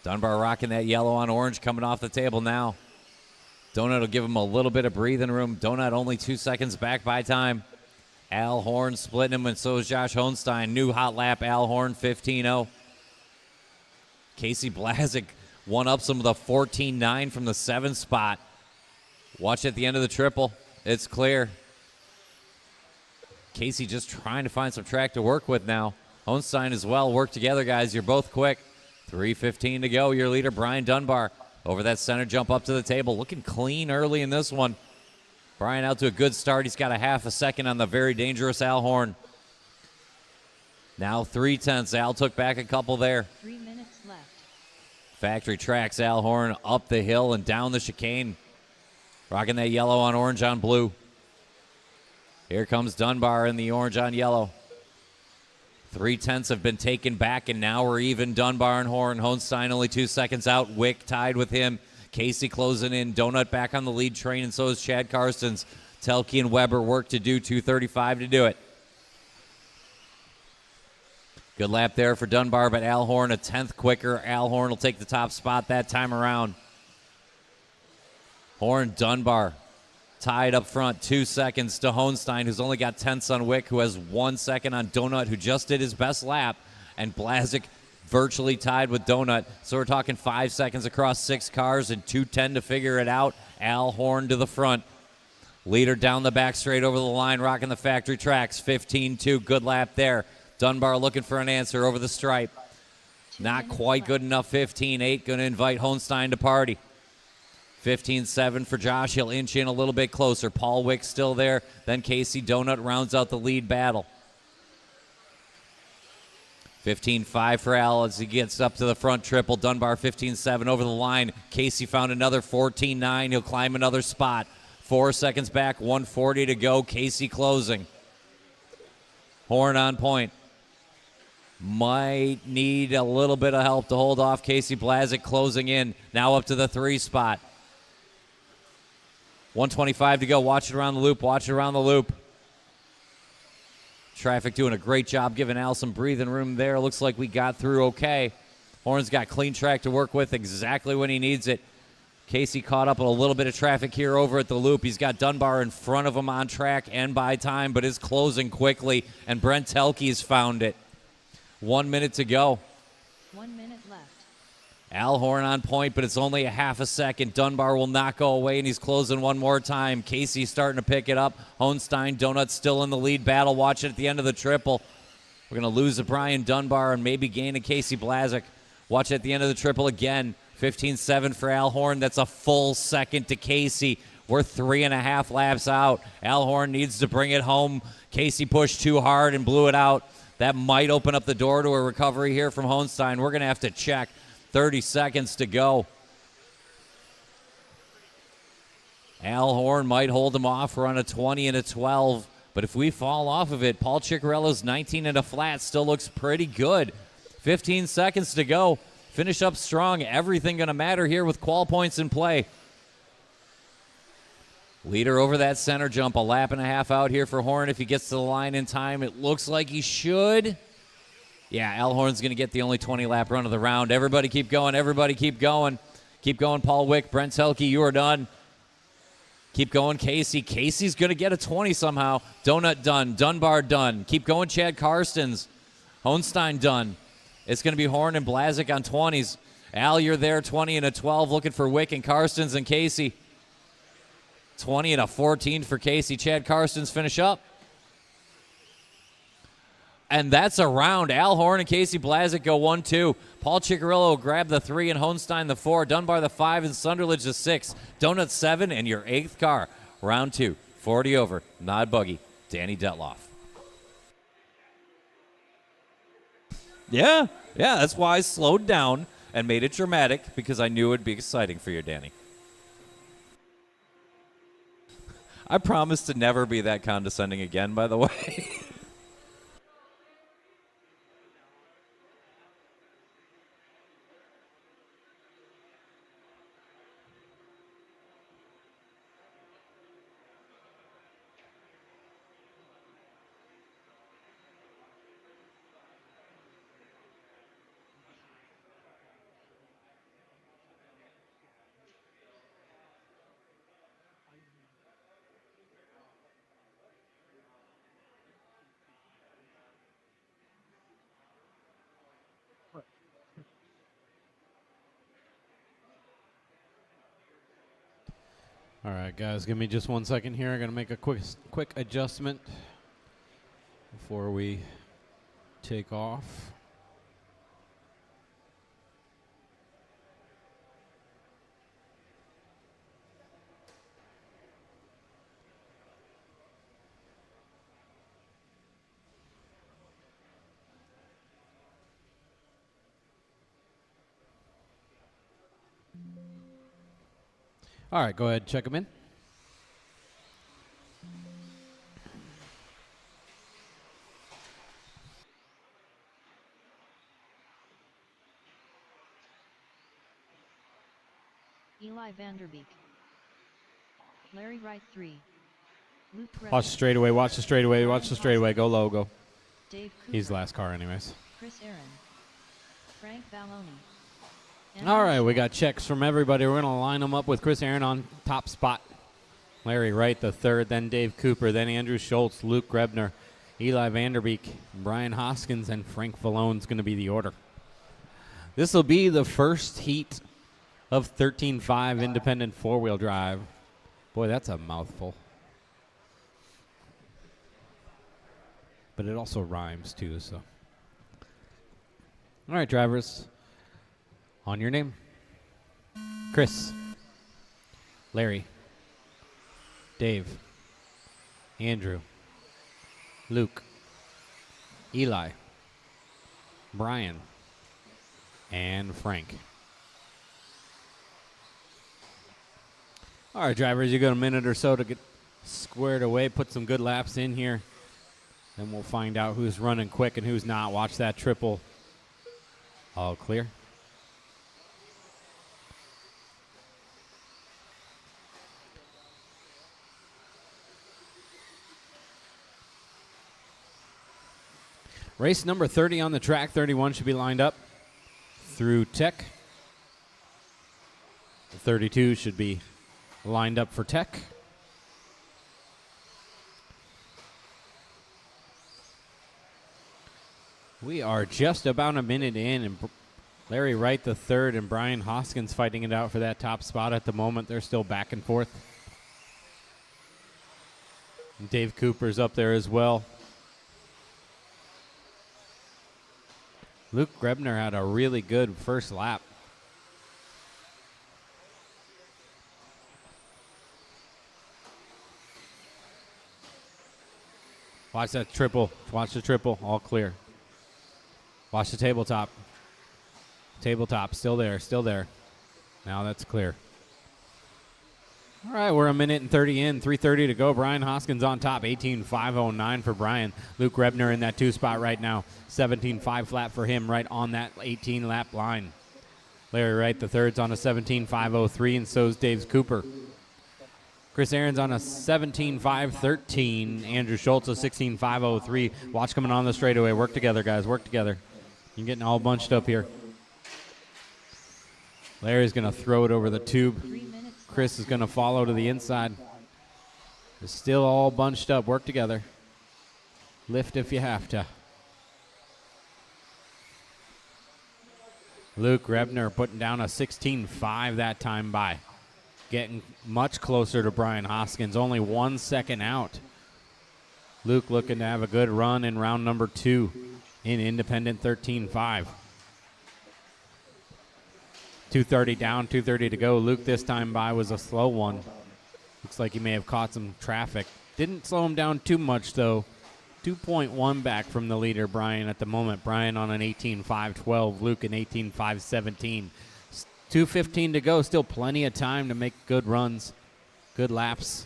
Dunbar rocking that yellow on orange coming off the table now. Donut will give him a little bit of breathing room. Donut only 2 seconds back by time. Al Horn splitting him, and so is Josh Honstein. New hot lap, Al Horn 15-0. Casey Blazik one-ups him with a 14-9 from the 7th spot. Watch at the end of the triple. It's clear. Casey just trying to find some track to work with now. Honstein as well. Work together, guys. You're both quick. 3:15 to go. Your leader, Brian Dunbar, over that center jump up to the table. Looking clean early in this one. Brian out to a good start. He's got a half a second on the very dangerous Al Horn. Now 3/10. Al took back a couple there. 3 minutes left. Factory tracks Al Horn up the hill and down the chicane. Rocking that yellow on orange on blue. Here comes Dunbar in the orange on yellow. 3/10 have been taken back, and now we're even. Dunbar and Horn. Honstein only 2 seconds out. Wick tied with him. Casey closing in. Donut back on the lead train, and so is Chad Karstens. Telke and Weber work to do. 2:35 to do it. Good lap there for Dunbar, but Al Horn a 10th quicker. Al Horn will take the top spot that time around. Horn, Dunbar tied up front. 2 seconds to Honstein, who's only got tenths on Wick, who has 1 second on Donut, who just did his best lap. And Blazik virtually tied with Donut. So we're talking 5 seconds across 6 cars and 2:10 to figure it out. Al Horn to the front. Leader down the back straight over the line, rocking the factory tracks. 15-2, good lap there. Dunbar looking for an answer over the stripe. Not quite good enough. 15-8, going to invite Honstein to party. 15-7 for Josh. He'll inch in a little bit closer. Paul Wick still there. Then Casey. Donut rounds out the lead battle. 15-5 for Al as he gets up to the front triple. Dunbar 15-7 over the line. Casey found another 14-9. He'll climb another spot. 4 seconds back, 1:40 to go. Casey closing. Horn on point. Might need a little bit of help to hold off Casey. Blazik closing in. Now up to the 3 spot. 1:25 to go. Watch it around the loop. Watch it around the loop. Traffic doing a great job giving Al some breathing room there. Looks like we got through okay. Horn's got clean track to work with exactly when he needs it. Casey caught up with a little bit of traffic here over at the loop. He's got Dunbar in front of him on track and by time, but is closing quickly, and Brent Telke's found it. 1 minute to go. 1 minute left. Al Horn on point, but it's only a half a second. Dunbar will not go away, and he's closing one more time. Casey starting to pick it up. Honstein, Donut still in the lead battle. Watch it at the end of the triple. We're going to lose a Brian Dunbar and maybe gain a Casey Blazek. Watch at the end of the triple again. 15-7 for Al Horn. That's a full second to Casey. We're 3.5 laps out. Al Horn needs to bring it home. Casey pushed too hard and blew it out. That might open up the door to a recovery here from Hohenstein. We're going to have to check. 30 seconds to go. Al Horn might hold him off. We're on a 20 and a 12. But if we fall off of it, Paul Ciccarello's 19 and a flat still looks pretty good. 15 seconds to go. Finish up strong. Everything going to matter here with qual points in play. Leader over that center jump. A lap and a half out here for Horn. If he gets to the line in time, it looks like he should. Yeah, Al Horn's going to get the only 20-lap run of the round. Everybody keep going. Everybody keep going. Keep going, Paul Wick. Brent Selke, you are done. Keep going, Casey. Casey's going to get a 20 somehow. Donut done. Dunbar done. Keep going, Chad Karstens. Hohenstein done. It's going to be Horn and Blazek on 20s. Al, you're there, 20 and a 12, looking for Wick and Karstens and Casey. 20 and a 14 for Casey. Chad Karstens finish up. And that's a round. Al Horn and Casey Blazek go 1-2. Paul Ciccarello grab the 3 and Hohenstein the 4. Dunbar the 5 and Sunderledge the 6. Donut 7 and your 8th car. Round 2. 40 over. Nod buggy. Danny Detloff. Yeah, that's why I slowed down and made it dramatic, because I knew it would be exciting for you, Danny. I promise to never be that condescending again, by the way. All right, guys, give me just 1 second here. I'm going to make a quick adjustment before we take off. All right, go ahead, check them in. Eli Vanderbeek. Larry Wright 3. Luke Watch the straightaway, watch the straightaway, watch the straightaway. Go low, go. Dave Cooper. He's the last car anyways. Chris Aaron. Frank Balloni. All right, we got checks from everybody. We're going to line them up with Chris Aaron on top spot. Larry Wright the third, then Dave Cooper, then Andrew Schultz, Luke Grebner, Eli Vanderbeek, Brian Hoskins, and Frank Vallone's going to be the order. This will be the first heat of 13.5 independent four-wheel drive. Boy, that's a mouthful. But it also rhymes, too, so. All right, drivers. On your name. Chris. Larry. Dave. Andrew. Luke. Eli. Brian. And Frank. All right, drivers, you got a minute or so to get squared away, put some good laps in here. Then we'll find out who's running quick and who's not. Watch that triple. All clear. Race number 30 on the track. 31 should be lined up through Tech. 32 should be lined up for Tech. We are just about a minute in, and Larry Wright the third and Brian Hoskins fighting it out for that top spot at the moment. They're still back and forth. And Dave Cooper's up there as well. Luke Grebner had a really good first lap. Watch that triple. Watch the triple. All clear. Watch the tabletop. Tabletop. Still there. Still there. Now that's clear. All right, we're a minute and 30 in. 3:30 to go. Brian Hoskins on top. 18.509 for Brian. Luke Grebner in that 2 spot right now. 17.5 flat for him right on that 18 lap line. Larry Wright, the third's on a 17.503, and so's Dave Cooper. Chris Aaron's on a 17.513. Andrew Schultz a 16.503. Watch coming on the straightaway. Work together, guys. Work together. You're getting all bunched up here. Larry's going to throw it over the tube. Chris is going to follow to the inside. They're still all bunched up. Work together. Lift if you have to. Luke Grebner putting down a 16.5 that time by. Getting much closer to Brian Hoskins, only 1 second out. Luke looking to have a good run in round number 2 in independent 13.5. 2:30 down, 2:30 to go. Luke this time by was a slow one. Looks like he may have caught some traffic. Didn't slow him down too much, though. 2.1 back from the leader, Brian, at the moment. Brian on an 18.512, Luke an 18.517. 2:15 to go, still plenty of time to make good runs, good laps,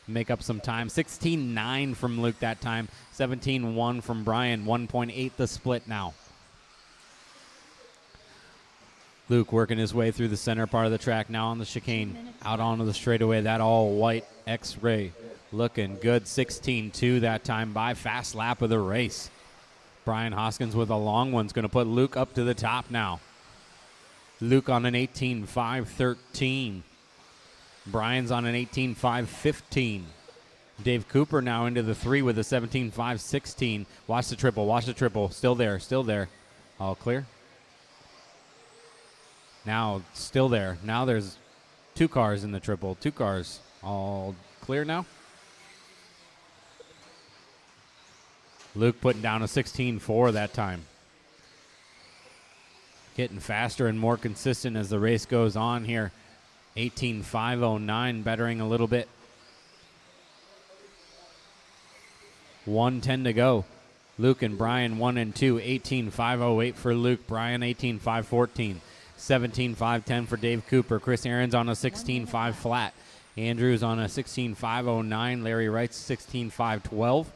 make up some time. 16.9 from Luke that time, 17.1 from Brian, 1.8 the split now. Luke working his way through the center part of the track, now on the chicane, out onto the straightaway, that all-white X-ray. Looking good, 16.2 that time by, fast lap of the race. Brian Hoskins with a long one's going to put Luke up to the top now. Luke on an 18.513. Brian's on an 18.515. Dave Cooper now into the 3 with a 17.516. Watch the triple, watch the triple. Still there, still there. All clear. Now, still there. Now there's 2 cars in the triple. 2 cars. All clear now. Luke putting down a 16.4 that time. Getting faster and more consistent as the race goes on here. 18.509, bettering a little bit. 1:10 to go. Luke and Brian 1 and 2. 18.508 for Luke. Brian 18.514. 17.510 for Dave Cooper. Chris Aaron's on a 16.5 flat. Andrew's on a 16.509. Larry Wright's 16.512.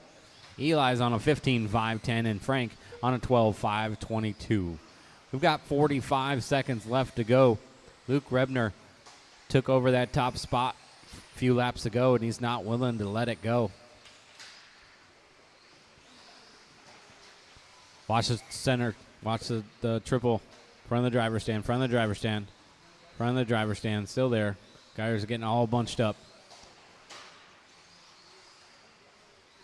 Eli's on a 15.510. And Frank on a 12.522. We've got 45 seconds left to go. Luke Grebner took over that top spot a few laps ago, and he's not willing to let it go. Watch the center. Watch the triple. Front of the driver's stand. Front of the driver's stand. Front of the driver's stand. Still there. Guys are getting all bunched up.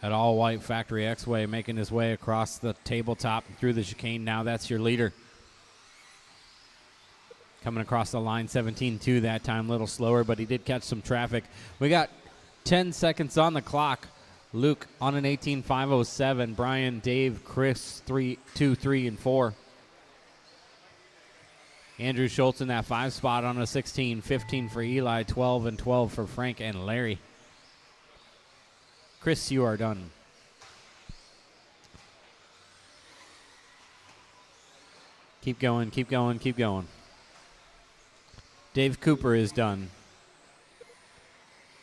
That all-white factory X-Way making his way across the tabletop through the chicane. Now that's your leader. Coming across the line, 17.2 that time, a little slower, but he did catch some traffic. We got 10 seconds on the clock. Luke on an 18.507. Brian, Dave, Chris, 2, 3, and 4. Andrew Schultz in that 5 spot on a 16.15 for Eli, 12 and 12 for Frank and Larry. Chris, you are done. Keep going, keep going, keep going. Dave Cooper is done.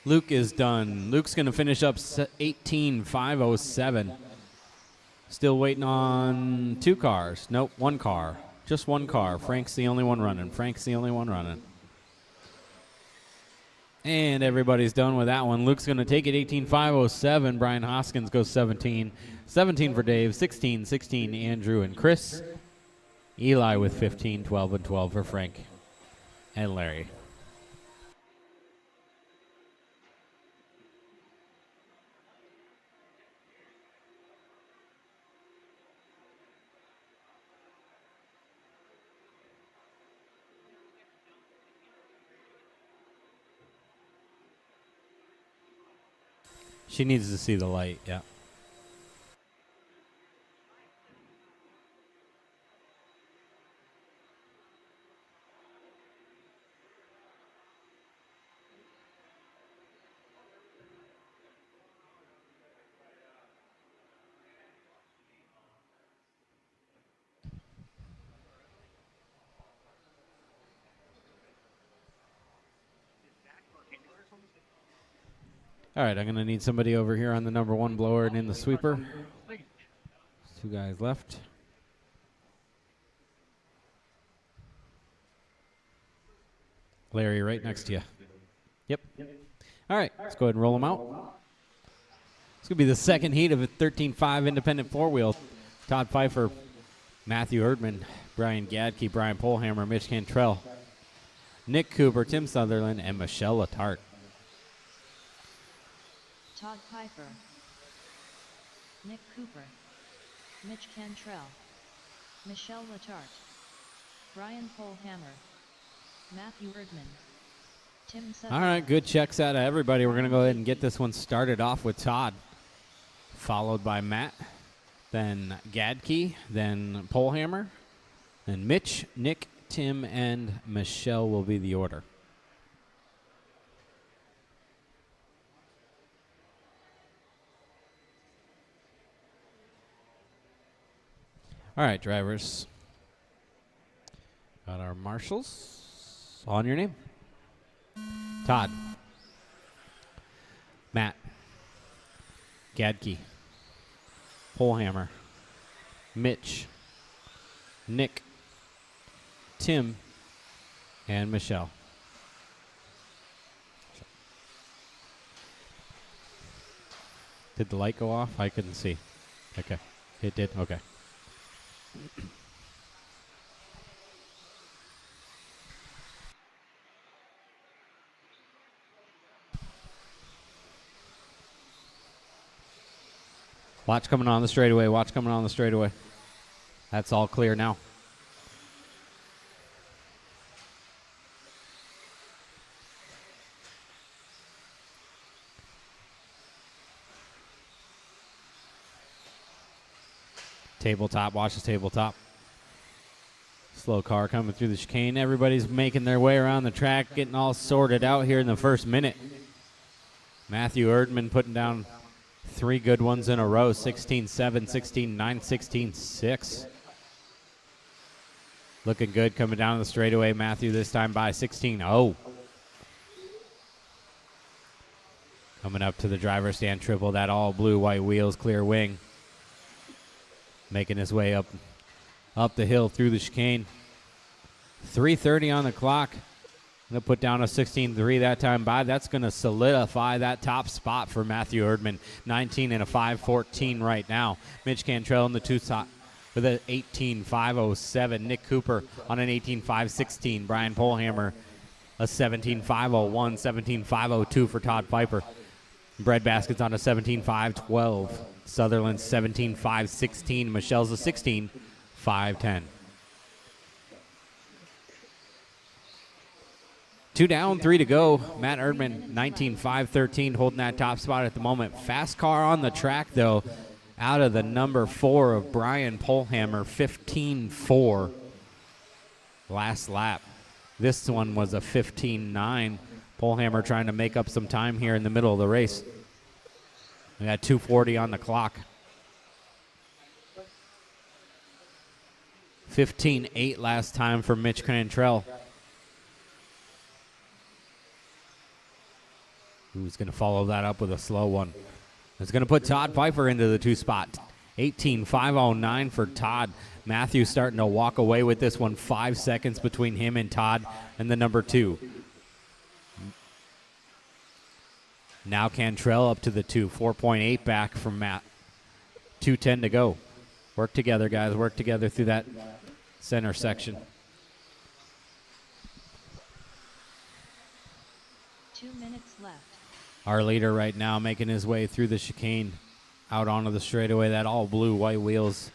Luke is done. Luke's going to finish up 18.507. Still waiting on 2 cars. Nope, 1 car. Just 1 car. Frank's the only one running. Frank's the only one running. And everybody's done with that one. Luke's going to take it 18.507. Brian Hoskins goes 17. 17 for Dave. 16, 16 Andrew and Chris. Eli with 15, 12, and 12 for Frank and Larry. She needs to see the light, yeah. All right, I'm going to need somebody over here on the number 1 blower and in the sweeper. 2 guys left. Larry, right next to you. Yep. All right, let's go ahead and roll them out. It's going to be the second heat of a 13.5 independent four-wheel. Todd Pfeiffer, Matthew Erdman, Brian Gadke, Brian Polhammer, Mitch Cantrell, Nick Cooper, Tim Sutherland, and Michelle Latart. Todd Pfeiffer, Nick Cooper, Mitch Cantrell, Michelle Latart, Brian Polhammer, Matthew Erdman, Tim Sutherland. All right, good checks out of everybody. We're going to go ahead and get this one started off with Todd, followed by Matt, then Gadke, then Polhammer, then Mitch, Nick, Tim, and Michelle will be the order. All right, drivers. Got our marshals. On your name. Todd. Matt. Gadke. Polhammer. Mitch. Nick. Tim. And Michelle. Did the light go off? I couldn't see. Okay. It did? Okay. Watch coming on the straightaway. Watch coming on the straightaway. That's all clear now. Tabletop. Watch the tabletop. Slow car coming through the chicane. Everybody's making their way around the track, getting all sorted out here in the first minute. Matthew Erdman putting down 3 good ones in a row, 16-7, 16-9, 16-6. Looking good coming down the straightaway. Matthew this time by 16-0. Coming up to the driver's stand triple, that all blue, white wheels, clear wing. Making his way up the hill through the chicane. 3:30 on the clock. Going to put down a 16-3 that time by. That's going to solidify that top spot for Matthew Erdman. 19 and a 5:14 right now. Mitch Cantrell in the 2 top with an 18.507. Nick Cooper on an 18.516. Brian Polhammer a 17.501. 17.502 for Todd Pfeiffer. Breadbasket's on a 17.512. Sutherland's 17.516. Michelle's a 16.510. 2 down, 3 to go. Matt Erdman, 19.513, holding that top spot at the moment. Fast car on the track, though, out of the number 4 of Brian Polhammer, 15.4 last lap. This one was a 15.9. Polhammer trying to make up some time here in the middle of the race. We got 2:40 on the clock. 15.8 last time for Mitch Cantrell. Who's going to follow that up with a slow one? It's going to put Todd Pfeiffer into the 2 spot. 18.509 for Todd. Matthew starting to walk away with this one. 5 seconds between him and Todd and the number 2. Now Cantrell up to the 2. 4.8 back from Matt. 2:10 to go. Work together, guys. Work together through that center section. 2 minutes left. Our leader right now making his way through the chicane out onto the straightaway. That all blue, white wheels.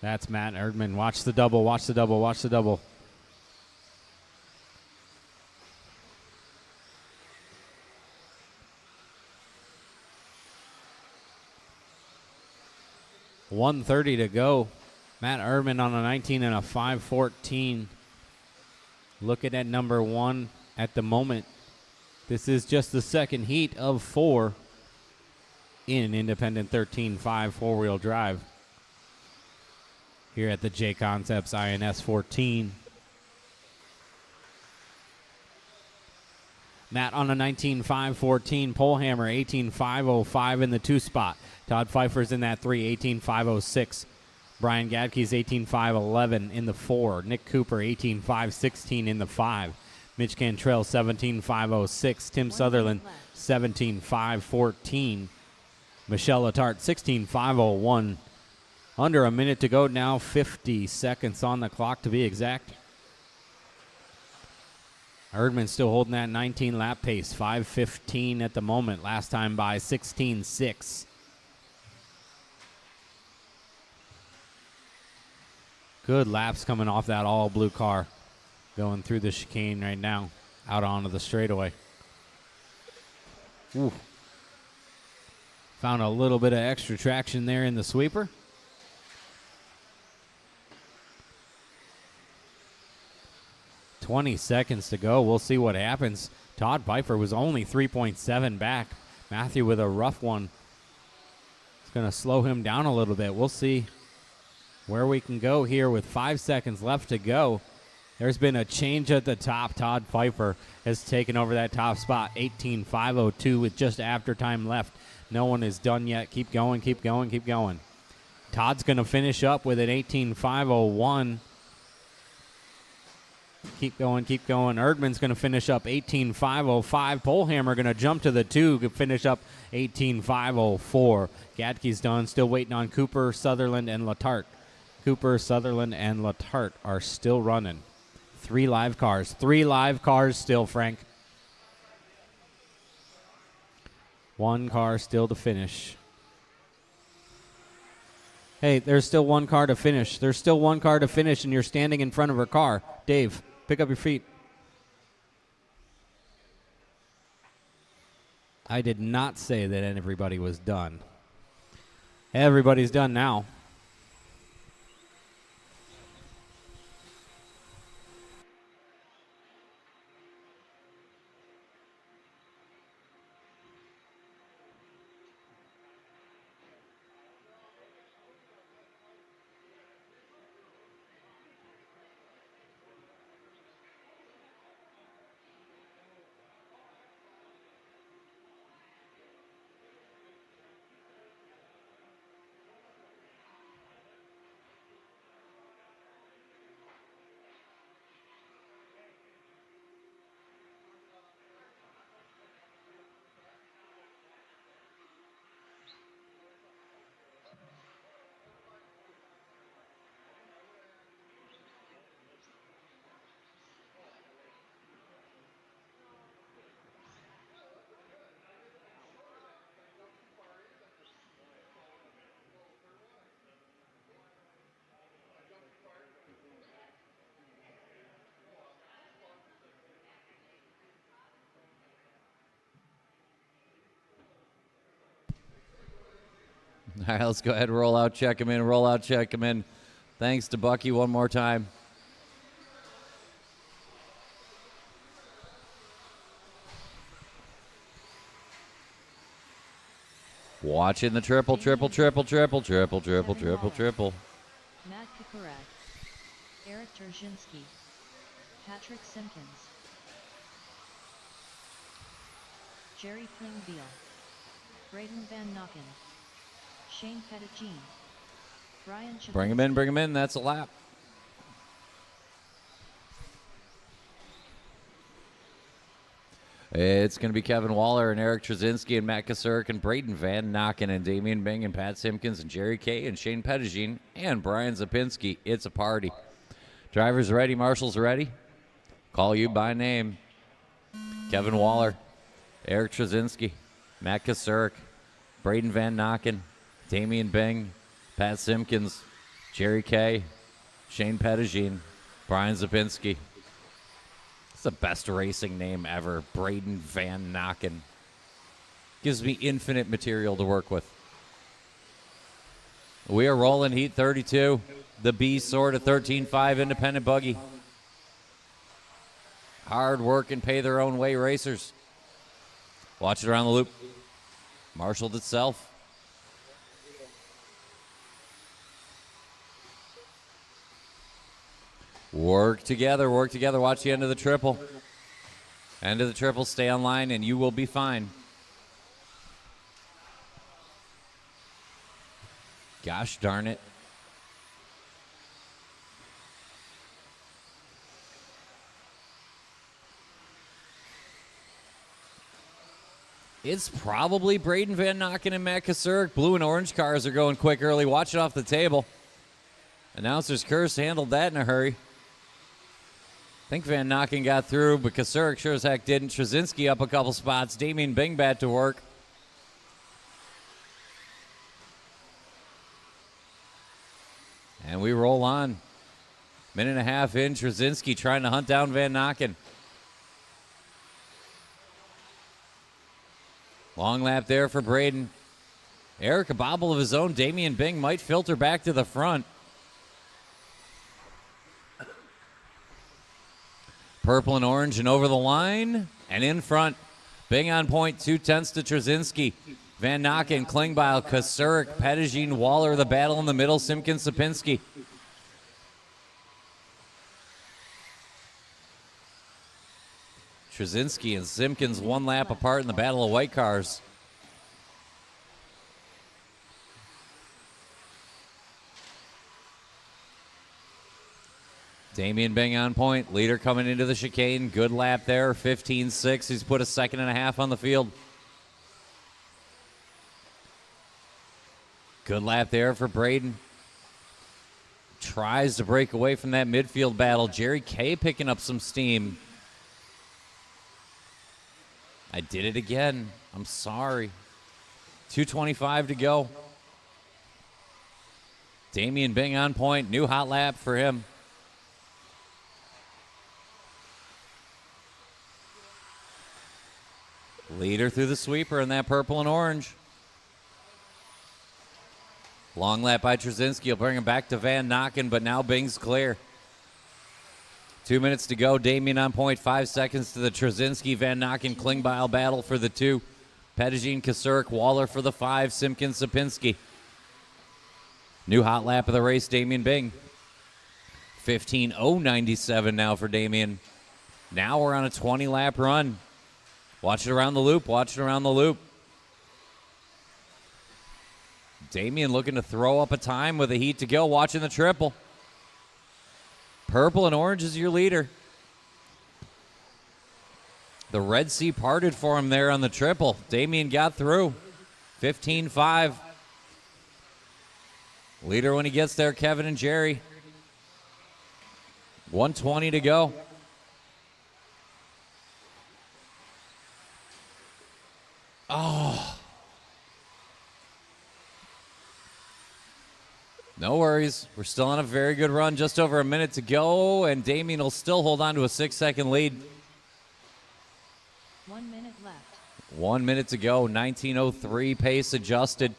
That's Matt Erdman. Watch the double, watch the double, watch the double. $1:30 to go. Matt Erdman on a 19 and a 5:14. Looking at number 1 at the moment. This is just the second heat of 4 in independent 13.5 four-wheel drive here at the Jconcepts INS 14. Matt on a 19.514. Polehammer 18.505 in the 2 spot. Todd Pfeiffer's in that 3, 18.506. Brian Gadke's 18.511 in the 4. Nick Cooper 18.516 in the 5. Mitch Cantrell 17.506. Tim Sutherland 17.514. Michelle Letarte 16.501. Under a minute to go now, 50 seconds on the clock to be exact. Erdman still holding that 19 lap pace, 5:15 at the moment. Last time by 16:06. Good laps coming off that all blue car, going through the chicane right now, out onto the straightaway. Ooh. Found a little bit of extra traction there in the sweeper. $20 seconds to go. We'll see what happens. Todd Pfeiffer was only 3.7 back. Matthew with a rough one. It's going to slow him down a little bit. We'll see where we can go here with 5 seconds left to go. There's been a change at the top. Todd Pfeiffer has taken over that top spot. 18.502 with just after time left. No one is done yet. Keep going, keep going, keep going. Todd's going to finish up with an 18.501. Keep going, keep going. Erdman's going to finish up 18.505. Polehammer going to jump to the 2, finish up 18.504. Gadke's done. Still waiting on Cooper, Sutherland, and Letarte. Cooper, Sutherland, and Letarte are still running. 3 live cars. 3 live cars still, Frank. 1 car still to finish. Hey, there's still 1 car to finish. There's still 1 car to finish, and you're standing in front of her car. Dave, pick up your feet. I did not say that everybody was done. Everybody's done now. All right, let's go ahead and roll out, check him in, roll out, check him in. Thanks to Bucky one more time. Watching the triple. Matt Kukurak, Eric Terzinski, Patrick Simpkins, Jerry Klingbeil, Braden Van Nocken, Shane Pettigene, Brian Chabot. Bring him in. That's a lap. It's going to be Kevin Waller and Eric Trzynski and Matt Kasurek and Braden Van Nocken and Damian Bing and Pat Simpkins and Jerry Kay and Shane Pettigene and Brian Zapinski. It's a party. Drivers ready. Marshals ready. Call you by name. Kevin Waller, Eric Trzynski, Matt Kasurek, Braden Van Nocken, Damian Bing, Pat Simpkins, Jerry Kay, Shane Pettigene, Brian Zapinski. It's the best racing name ever, Braden Van Nocken. Gives me infinite material to work with. We are rolling heat 32. The B sort of 13.5 independent buggy. Hard work and pay their own way racers. Watch it around the loop. Marshaled itself. Work together. Watch the end of the triple. End of the triple, stay on line, and you will be fine. Gosh darn it. It's probably Braden Van Nokken and Matt Kasurik. Blue and orange cars are going quick early. Watch it off the table. Announcer's curse handled that in a hurry. I think Van Nokken got through, but Kasurik sure as heck didn't. Trzynski up a couple spots. Damian Bing back to work. And we roll on. Minute and a half in. Trzynski trying to hunt down Van Nokken. Long lap there for Braden. Eric, a bobble of his own. Damian Bing might filter back to the front. Purple and orange and over the line and in front. Bing on point, 2/10 to Trzynski. Van Nokken, Klingbeil, Kasurik, Pettigene, Waller, the battle in the middle, Simpkins, Sapinski. Trzynski and Simpkins 1 lap apart in the battle of white cars. Damian Bing on point. Leader coming into the chicane. Good lap there. 15.6. He's put a 2.5 on the field. Good lap there for Braden. Tries to break away from that midfield battle. Jerry Kay picking up some steam. I did it again. I'm sorry. 2:25 to go. Damian Bing on point. New hot lap for him. Leader through the sweeper in that purple and orange. Long lap by Trzynski. He'll bring him back to Van Nokken, but now Bing's clear. 2 minutes to go. Damian on point. 5 seconds to the Trzynski, Van Nokken, Klingbeil battle for the 2. Pettigene, Kasurik, Waller for the 5. Simpkins, Sapinski. New hot lap of the race, Damian Bing. 15.097 now for Damian. Now we're on a 20-lap run. Watch it around the loop. Watch it around the loop. Damian looking to throw up a time with a heat to go. Watching the triple. Purple and orange is your leader. The Red Sea parted for him there on the triple. Damian got through. 15.5. Leader when he gets there, Kevin and Jerry. 1:20 to go. Oh. No worries. We're still on a very good run. Just over a minute to go, and Damian will still hold on to a 6-second lead. 1 minute left. 1 minute to go. 19:03 pace adjusted.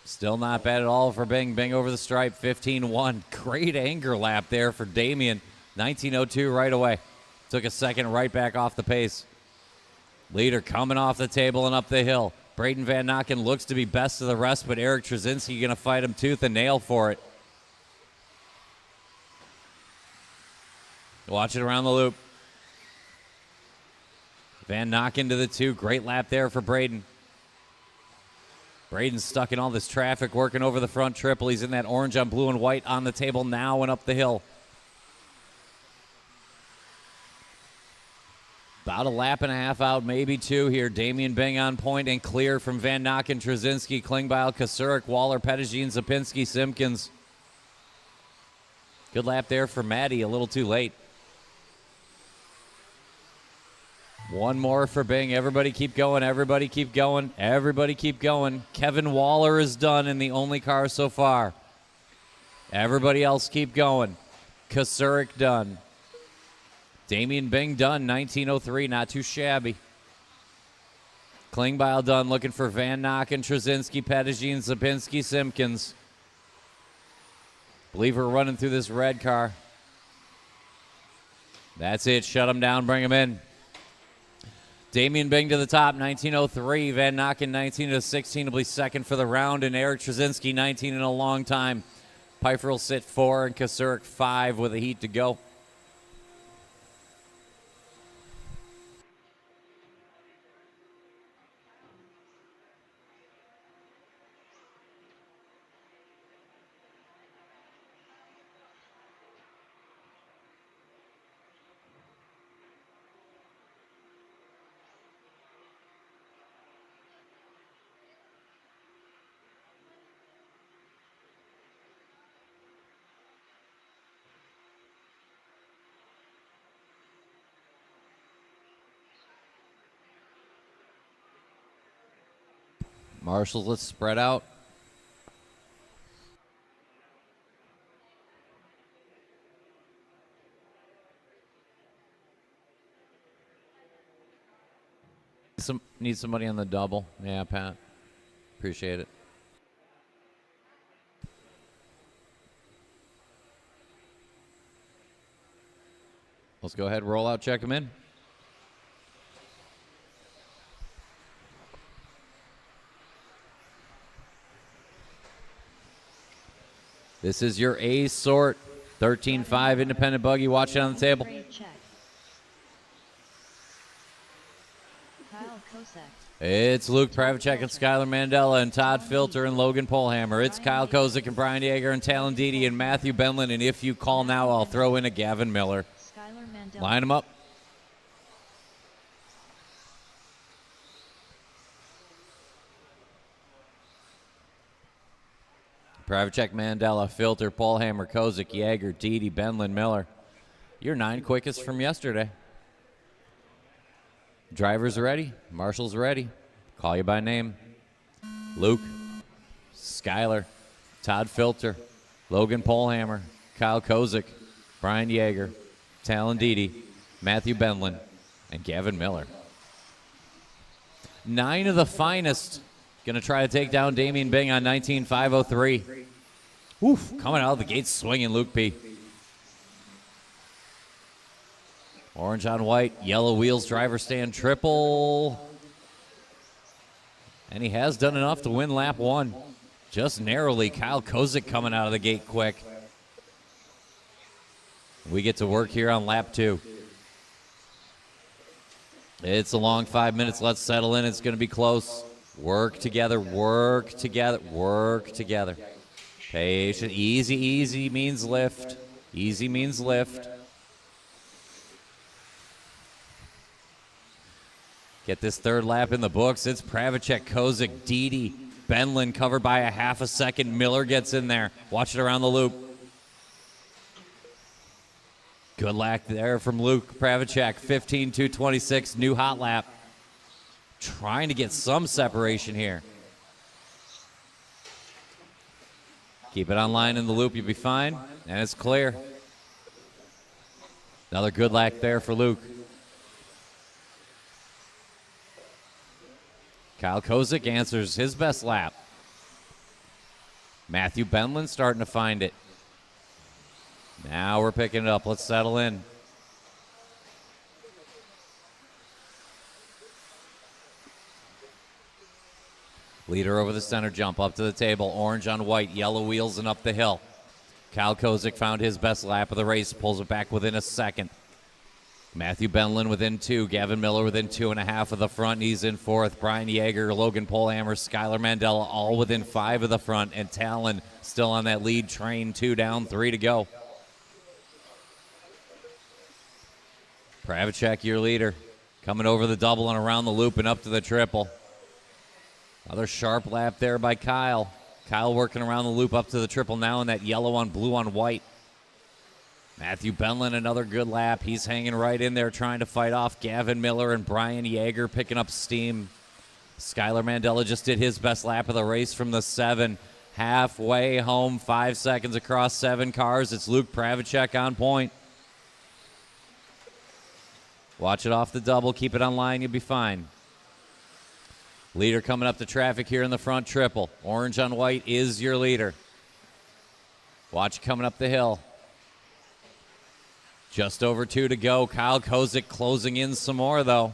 Still not bad at all for Bing. Bing over the stripe. 15.1. Great anger lap there for Damian. 19:02 right away. Took a second right back off the pace. Leader coming off the table and up the hill. Braden Van Nokken looks to be best of the rest, but Eric Trzynski going to fight him tooth and nail for it. Watch it around the loop. Van Nokken to the 2. Great lap there for Braden. Braden's stuck in all this traffic, working over the front triple. He's in that orange on blue and white on the table now and up the hill. About a lap and a half out, maybe 2 here. Damian Bing on point and clear from Van Nokken, Trzynski, Klingbeil, Kasurik, Waller, Pettigene, Sapinski, Simpkins. Good lap there for Maddie, a little too late. One more for Bing. Everybody keep going. Everybody keep going. Everybody keep going. Kevin Waller is done in the only car so far. Everybody else keep going. Kasurik done. Damian Bing done. 19:03. Not too shabby. Klingbeil done. Looking for Van Nokken, Trzynski, Pettigene, Sapinski, Simpkins. Believe we're running through this red car. That's it. Shut him down. Bring him in. Damian Bing to the top, 19:03. Van Nokken, 19:16, will be second for the round, and Eric Trzynski, 19 in a long time. Pfeiffer will sit 4, and Kasurik 5 with a heat to go. Marshals, let's spread out. Need somebody on the double. Yeah, Pat. Appreciate it. Let's go ahead, roll out, check them in. This is your A sort 13.5 independent buggy. Watch it on the table. It's Luke Pravacek and Skylar Mandela and Todd Filter and Logan Polhammer. It's Kyle Kozik and Brian Yeager and Talon Dede and Matthew Benlin. And if you call now, I'll throw in a Gavin Miller. Line them up. Pravacek, Mandela, Filter, Polhammer, Kozik, Yeager, Dede, Benlin, Miller. Your 9 quickest from yesterday. Drivers ready. Marshals ready. Call you by name. Luke, Skylar, Todd Filter, Logan Polhammer, Kyle Kozik, Brian Yeager, Talon Dede, Matthew Benlin, and Gavin Miller. 9 of the finest. Going to try to take down Damian Bing on 19.503. Oof, coming out of the gate swinging, Luke P. Orange on white, yellow wheels, driver stand triple. And he has done enough to win lap 1. Just narrowly, Kyle Kozik coming out of the gate quick. We get to work here on lap 2. It's a long 5 minutes. Let's settle in. It's going to be close. Work together, work together, work together. Patient, easy, easy means lift. Easy means lift. Get this third lap in the books. It's Pravacek, Kozik, Dede, Benlin covered by a half a second. Miller gets in there. Watch it around the loop. Good lap there from Luke Pravacek. 15.226, new hot lap. Trying to get some separation here. Keep it on line in the loop, you'll be fine. And it's clear. Another good lap there for Luke. Kyle Kozik answers his best lap. Matthew Benlin starting to find it. Now we're picking it up. Let's settle in. Leader over the center jump, up to the table. Orange on white, yellow wheels and up the hill. Kyle Kozik found his best lap of the race, pulls it back within a second. Matthew Benlin within 2. Gavin Miller within 2.5 of the front. He's in 4th. Brian Yeager, Logan Polhammer, Skylar Mandela all within 5 of the front. And Talon still on that lead train. 2 down, 3 to go. Pravacek, your leader. Coming over the double and around the loop and up to the triple. Another sharp lap there by Kyle. Kyle working around the loop up to the triple now in that yellow on blue on white. Matthew Benlin, another good lap. He's hanging right in there trying to fight off Gavin Miller and Brian Yeager picking up steam. Skylar Mandela just did his best lap of the race from the 7. Halfway home, 5 seconds across 7 cars. It's Luke Pravacek on point. Watch it off the double. Keep it on line. You'll be fine. Leader coming up the traffic here in the front triple. Orange on white is your leader. Watch coming up the hill. Just over 2 to go. Kyle Kozik closing in some more, though.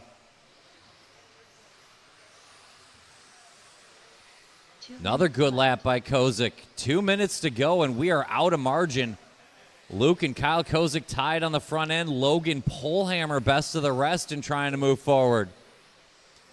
Another good lap by Kozik. 2 minutes to go, and we are out of margin. Luke and Kyle Kozik tied on the front end. Logan Polhammer best of the rest and trying to move forward.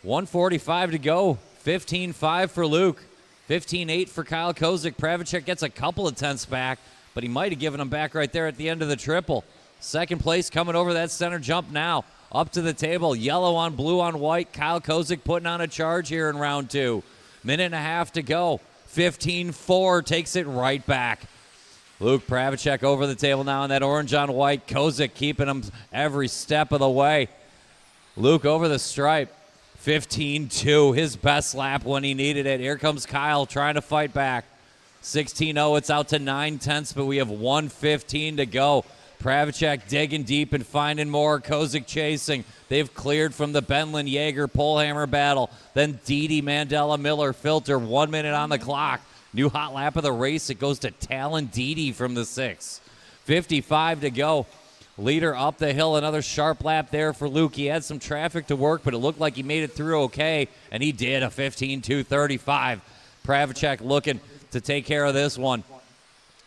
1:45 to go. 15.5 for Luke. 15.8 for Kyle Kozik. Pravacek gets a couple of tenths back, but he might have given them back right there at the end of the triple. Second place coming over that center jump now. Up to the table. Yellow on blue on white. Kyle Kozik putting on a charge here in round 2. Minute and a half to go. 15.4 takes it right back. Luke Pravacek over the table now in that orange on white. Kozik keeping him every step of the way. Luke over the stripe. 15-2, his best lap when he needed it. Here comes Kyle trying to fight back. 16-0, it's out to 9/10, but we have 1:15 to go. Pravacek digging deep and finding more. Kozik chasing. They've cleared from the Benlin Jaeger pullhammer battle. Then Didi, Mandela, Miller, Filter. 1 minute on the clock. New hot lap of the race. It goes to Talon Didi from the 6. 55 to go. Leader up the hill. Another sharp lap there for Luke. He had some traffic to work, but it looked like he made it through okay, and he did. A 15-2-35. Pravacek looking to take care of this one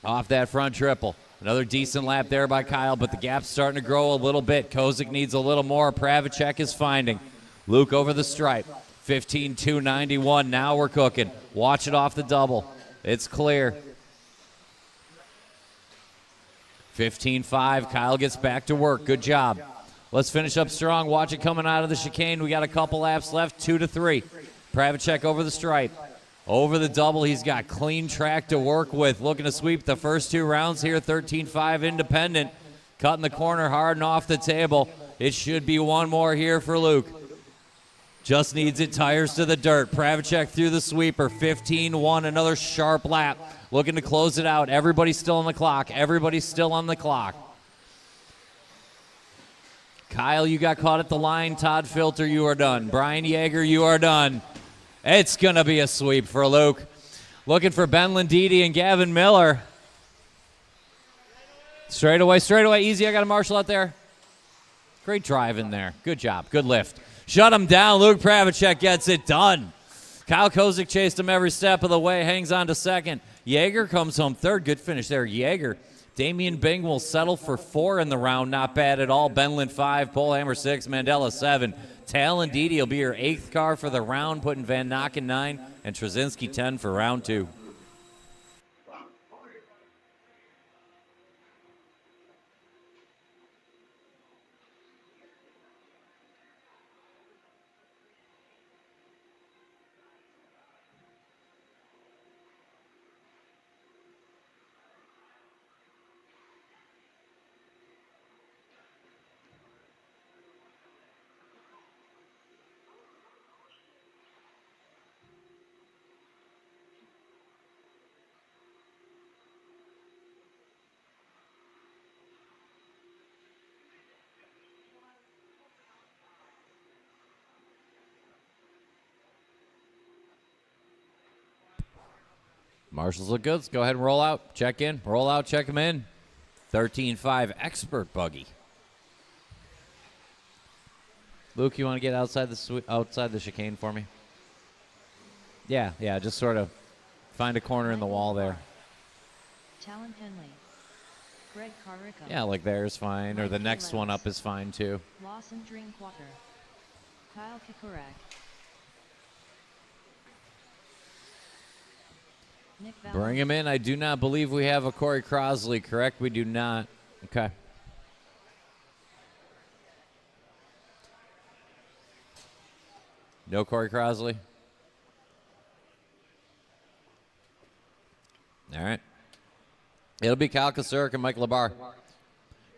off that front triple. Another decent lap there by Kyle, but the gap's starting to grow a little bit. Kozik needs a little more. Pravacek is finding. Luke over the stripe. 15-2-91. Now we're cooking. Watch it off the double. It's clear. 15-5. Kyle gets back to work. Good job. Let's finish up strong. Watch it coming out of the chicane. We got a couple laps left. 2-3. Pravacek over the stripe. Over the double, he's got clean track to work with. Looking to sweep the first 2 rounds here. 13-5 independent. Cutting the corner hard and off the table. It should be one more here for Luke. Just needs it. Tires to the dirt. Pravacek through the sweeper. 15-1. Another sharp lap. Looking to close it out. Everybody's still on the clock. Everybody's still on the clock. Kyle, you got caught at the line. Todd Filter, you are done. Brian Yeager, you are done. It's going to be a sweep for Luke. Looking for Ben Lindidi and Gavin Miller. Straight away. Easy. I got a marshal out there. Great drive in there. Good job. Good lift. Shut him down. Luke Pravacek gets it done. Kyle Kozik chased him every step of the way. Hangs on to second. Yeager comes home third. Good finish there. Yeager. Damian Bing will settle for 4 in the round. Not bad at all. Benlin 5. Polehammer 6. Mandela 7. Talon Didi will be your 8th car for the round, putting Van Nokken 9 and Trzynski 10 for round 2. Marshals look good. Let's go ahead and roll out. Check in. Roll out. Check them in. 13-5 expert buggy. Luke, you want to get outside the chicane for me? Yeah. Just sort of find a corner in the wall there. Talon Henley. Greg Carico. Yeah, like there's fine, or the next one up is fine too. Lawson Drinkwater. Kyle Kikurak. Bring him in. I do not believe we have a Corey Crosley, correct? We do not. Okay. No Corey Crosley? All right. It'll be Kyle Kasurik and Mike Labar.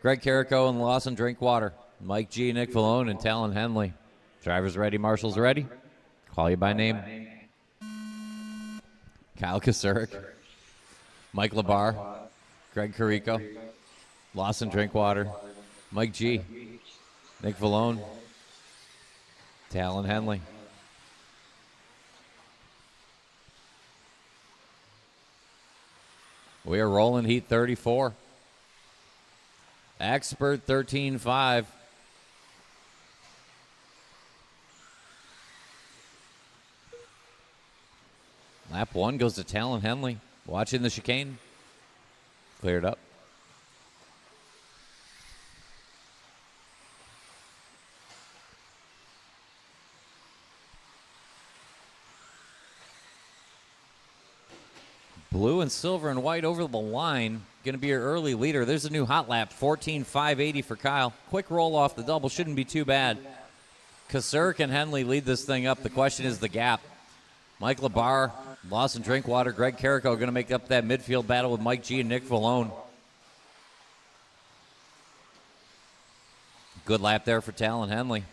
Greg Carrico and Lawson Drinkwater. Mike G, Nick Vallone, and Talon Henley. Drivers ready, marshals ready. Call you by name. Kyle Kasurik, Mike Labar, Greg Carrico, Lawson Drinkwater, Mike G, Nick Vallone, Talon Henley. We are rolling heat 34. Expert 13-5. Lap 1 goes to Talon Henley. Watching the chicane. Cleared up. Blue and silver and white over the line. Going to be your early leader. There's a new hot lap. 14.580 for Kyle. Quick roll off the double. Shouldn't be too bad. Kasurik and Henley lead this thing up. The question is the gap. Mike Labar, Lawson Drinkwater, Greg Carrico going to make up that midfield battle with Mike G and Nick Vallone. Good lap there for Talon Henley.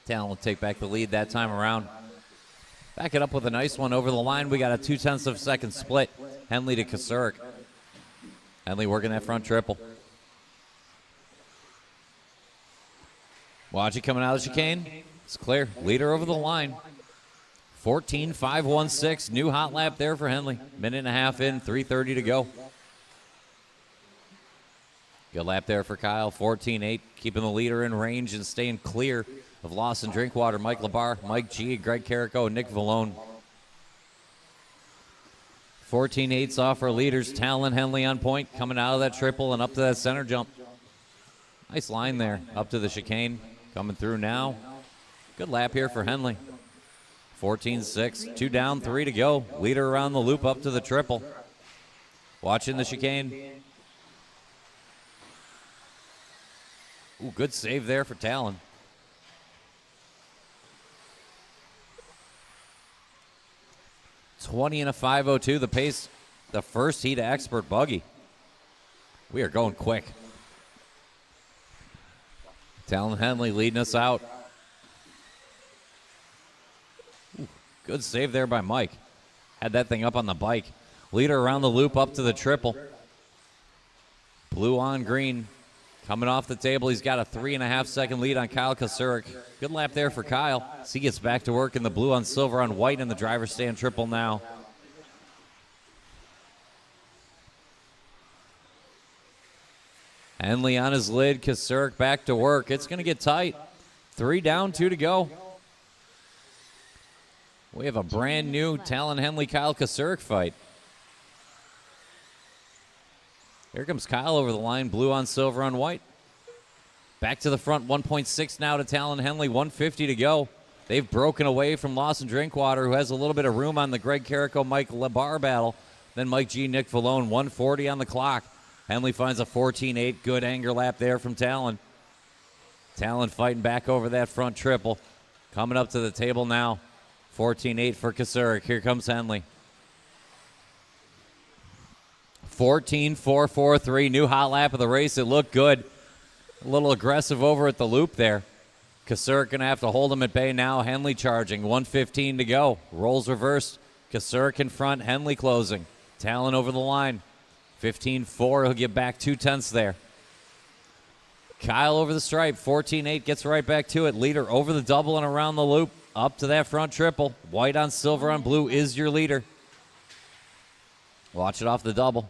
Talon will take back the lead that time around. Back it up with a nice one over the line. We got a 0.2 of a second split. Henley to Kasurik. Henley working that front triple. Wadji coming out of the chicane. It's clear. Leader over the line. 14.516. New hot lap there for Henley. Minute and a half in, 3:30 to go. Good lap there for Kyle. 14.8. Keeping the leader in range and staying clear of Lawson Drinkwater, Mike Labar, Mike G, Greg Carrico, and Nick Vallone. 14.8's off our leaders. Talon Henley on point, coming out of that triple and up to that center jump. Nice line there, up to the chicane. Coming through now. Good lap here for Henley. 14.6, 2 down, 3 to go. Leader around the loop up to the triple. Watching the chicane. Ooh, good save there for Talon. $20 and a 5:02, the pace, the first heat of Expert Buggy. We are going quick. Talon Henley leading us out. Ooh, good save there by Mike. Had that thing up on the bike. Leader around the loop up to the triple. Blue on green. Coming off the table, he's got a 3.5 second lead on Kyle Kasurik. Good lap there for Kyle. As he gets back to work in the blue on silver on white in the driver's stand triple now. Henley on his lid, Kasurik back to work. It's going to get tight. 3 down, 2 to go. We have a brand new Talon Henley Kyle Kasurik fight. Here comes Kyle over the line, blue on silver on white. Back to the front, 1.6 now to Talon Henley, 150 to go. They've broken away from Lawson Drinkwater, who has a little bit of room on the Greg Carrico, Mike Labar battle. Then Mike G, Nick Vallone, 140 on the clock. Henley finds a 14.8, good anger lap there from Talon. Talon fighting back over that front triple. Coming up to the table now, 14.8 for Kasurik. Here comes Henley. 14.443, new hot lap of the race. It looked good. A little aggressive over at the loop there. Kasurik going to have to hold him at bay now. Henley charging, 1:15 to go. Rolls reversed. Kasurik in front, Henley closing. Talon over the line. 15.4, he'll get back 0.2 there. Kyle over the stripe, 14.8, gets right back to it. Leader over the double and around the loop. Up to that front triple. White on silver on blue is your leader. Watch it off the double.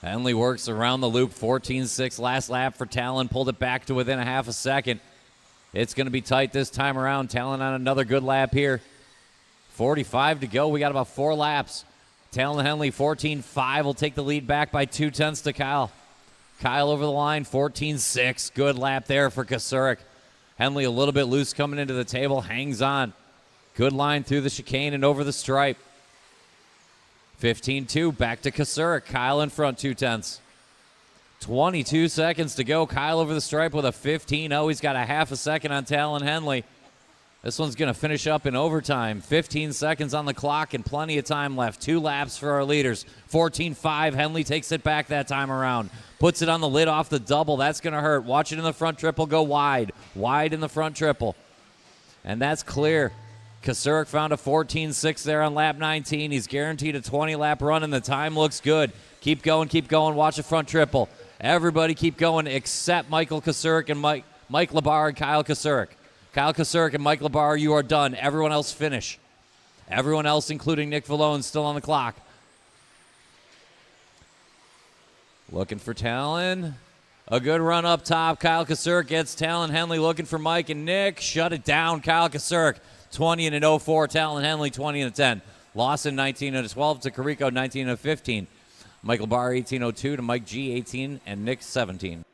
Henley works around the loop, 14.6, last lap for Talon, pulled it back to within a half a second. It's going to be tight this time around. Talon on another good lap here. 45 to go, we got about 4 laps. Talon Henley, 14.5, will take the lead back by 0.2 to Kyle. Kyle over the line, 14.6, good lap there for Kasurik. Henley a little bit loose coming into the table, hangs on. Good line through the chicane and over the stripe. 15.2, back to Kasurik. Kyle in front, 0.2. 22 seconds to go. Kyle over the stripe with a 15.0. He's got a half a second on Talon Henley. This one's going to finish up in overtime. 15 seconds on the clock and plenty of time left. 2 laps for our leaders. 14.5, Henley takes it back that time around. Puts it on the lid off the double. That's going to hurt. Watch it in the front triple go wide. Wide in the front triple. And that's clear. Kasurik found a 14.6 there on lap 19. He's guaranteed a 20-lap run, and the time looks good. Keep going, keep going. Watch the front triple. Everybody keep going except Michael Kasurik and Mike Labar and Kyle Kasurik. Kyle Kasurik and Mike Labar, you are done. Everyone else finish. Everyone else, including Nick Vallone, still on the clock. Looking for Talon. A good run up top. Kyle Kasurik gets Talon Henley looking for Mike and Nick. Shut it down. Kyle Kasurik, 20 and an 04. Talon Henley, 20 and a 10. Lawson, 19 and a 12 to Carrico, 19 and a 15. Michael Barr, 18.02 to Mike G, 18, and Nick, 17.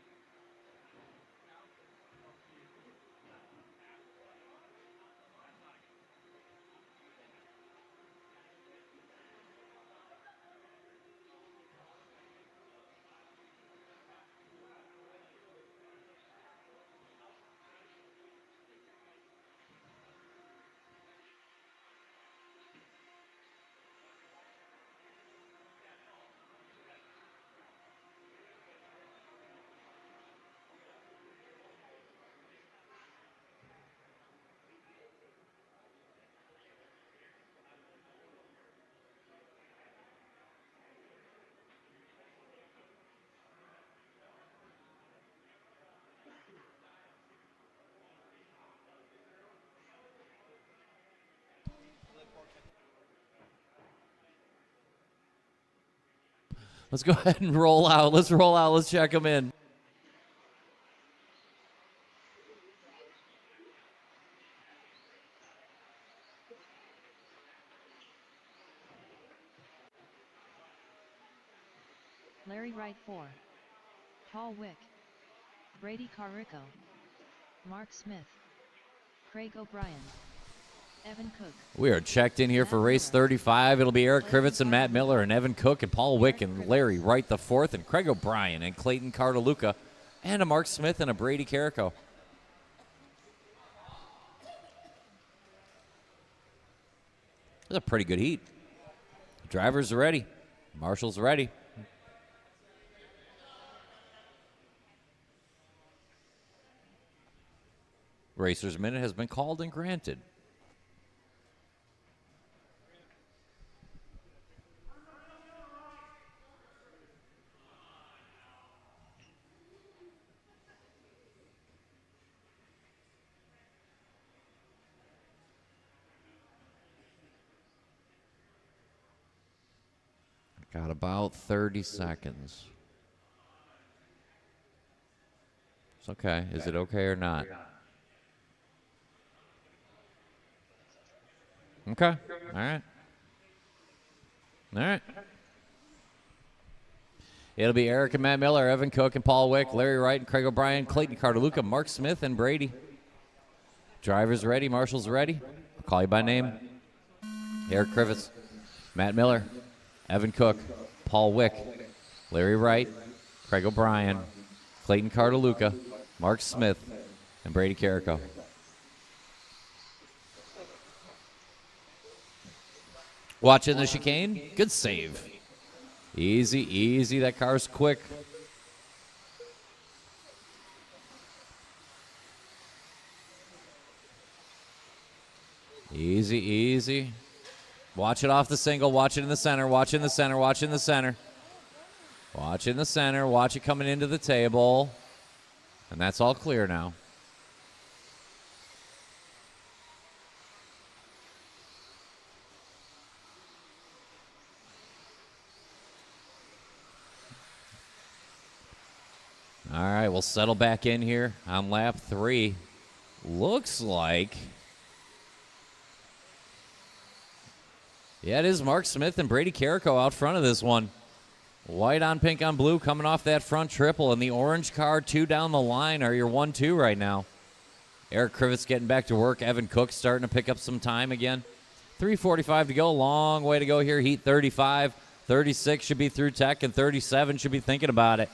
Let's go ahead and roll out. Let's roll out. Let's check them in. Larry Wright 4. Paul Wick. Brady Carrico. Mark Smith. Craig O'Brien. Evan Cook. We are checked in here for race 35. It'll be Eric Krivitz and Matt Miller and Evan Cook and Paul Wick and Larry Wright the fourth and Craig O'Brien and Clayton Cartaluca and a Mark Smith and a Brady Carrico. That's a pretty good heat. Drivers are ready. Marshall's ready. Racer's Minute has been called and granted. Got about 30 seconds. It's okay. Is it okay or not? Okay. All right. All right. It'll be Eric and Matt Miller, Evan Cook and Paul Wick, Larry Wright and Craig O'Brien, Clayton Cartaluca, Mark Smith and Brady. Drivers ready. Marshall's ready. I'll call you by name. Eric Krivitz, Matt Miller, Evan Cook, Paul Wick, Larry Wright, Craig O'Brien, Clayton Cartaluca, Mark Smith, and Brady Carrico. Watching the chicane. Good save. Easy, easy. That car's quick. Easy, easy. Watch it off the single. Watch it in the center. Watch in the center. Watch in the center. Watch in the center. Watch it coming into the table. And that's all clear now. All right, we'll settle back in here on lap 3. Looks like... yeah, it is Mark Smith and Brady Carrico out front of this one. White on pink on blue coming off that front triple, and the orange car 2 down the line are your 1-2 right now. Eric Krivitz getting back to work. Evan Cook starting to pick up some time again. 3:45 to go. Long way to go here. Heat 35. 36 should be through tech, and 37 should be thinking about it.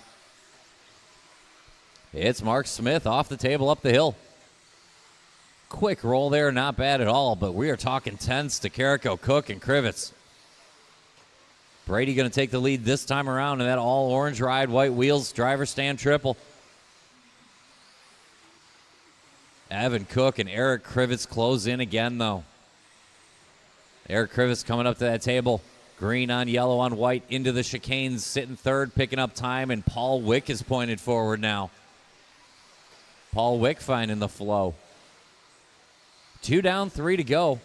It's Mark Smith off the table up the hill. Quick roll there, not bad at all, but we are talking tenths to Carrico, Cook, and Krivitz. Brady going to take the lead this time around in that all-orange ride, white wheels, driver stand triple. Evan Cook and Eric Krivitz close in again, though. Eric Krivitz coming up to that table. Green on yellow on white into the chicanes, sitting third, picking up time, and Paul Wick is pointed forward now. Paul Wick finding the flow. 2 down, 3 to go.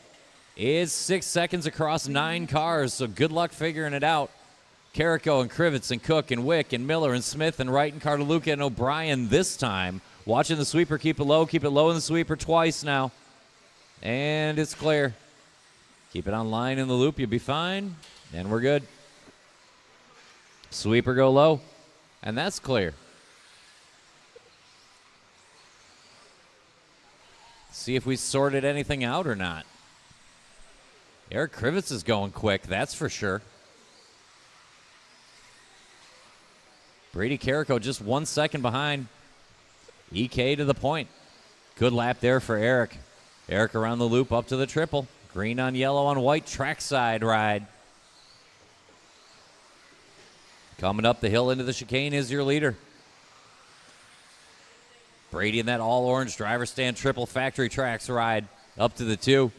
It's 6 seconds across 9 cars, so good luck figuring it out. Carrico and Krivitz and Cook and Wick and Miller and Smith and Wright and Cartaluca and O'Brien this time. Watching the sweeper, keep it low in the sweeper twice now. And it's clear. Keep it on line in the loop, you'll be fine. And we're good. Sweeper go low, and that's clear. See if we sorted anything out or not. Eric Krivitz is going quick, that's for sure. Brady Carrico just 1 second behind. EK to the point. Good lap there for Eric. Eric around the loop up to the triple. Green on yellow on white, trackside ride. Coming up the hill into the chicane is your leader. Brady in that all-orange driver stand triple factory tracks ride up to the 2.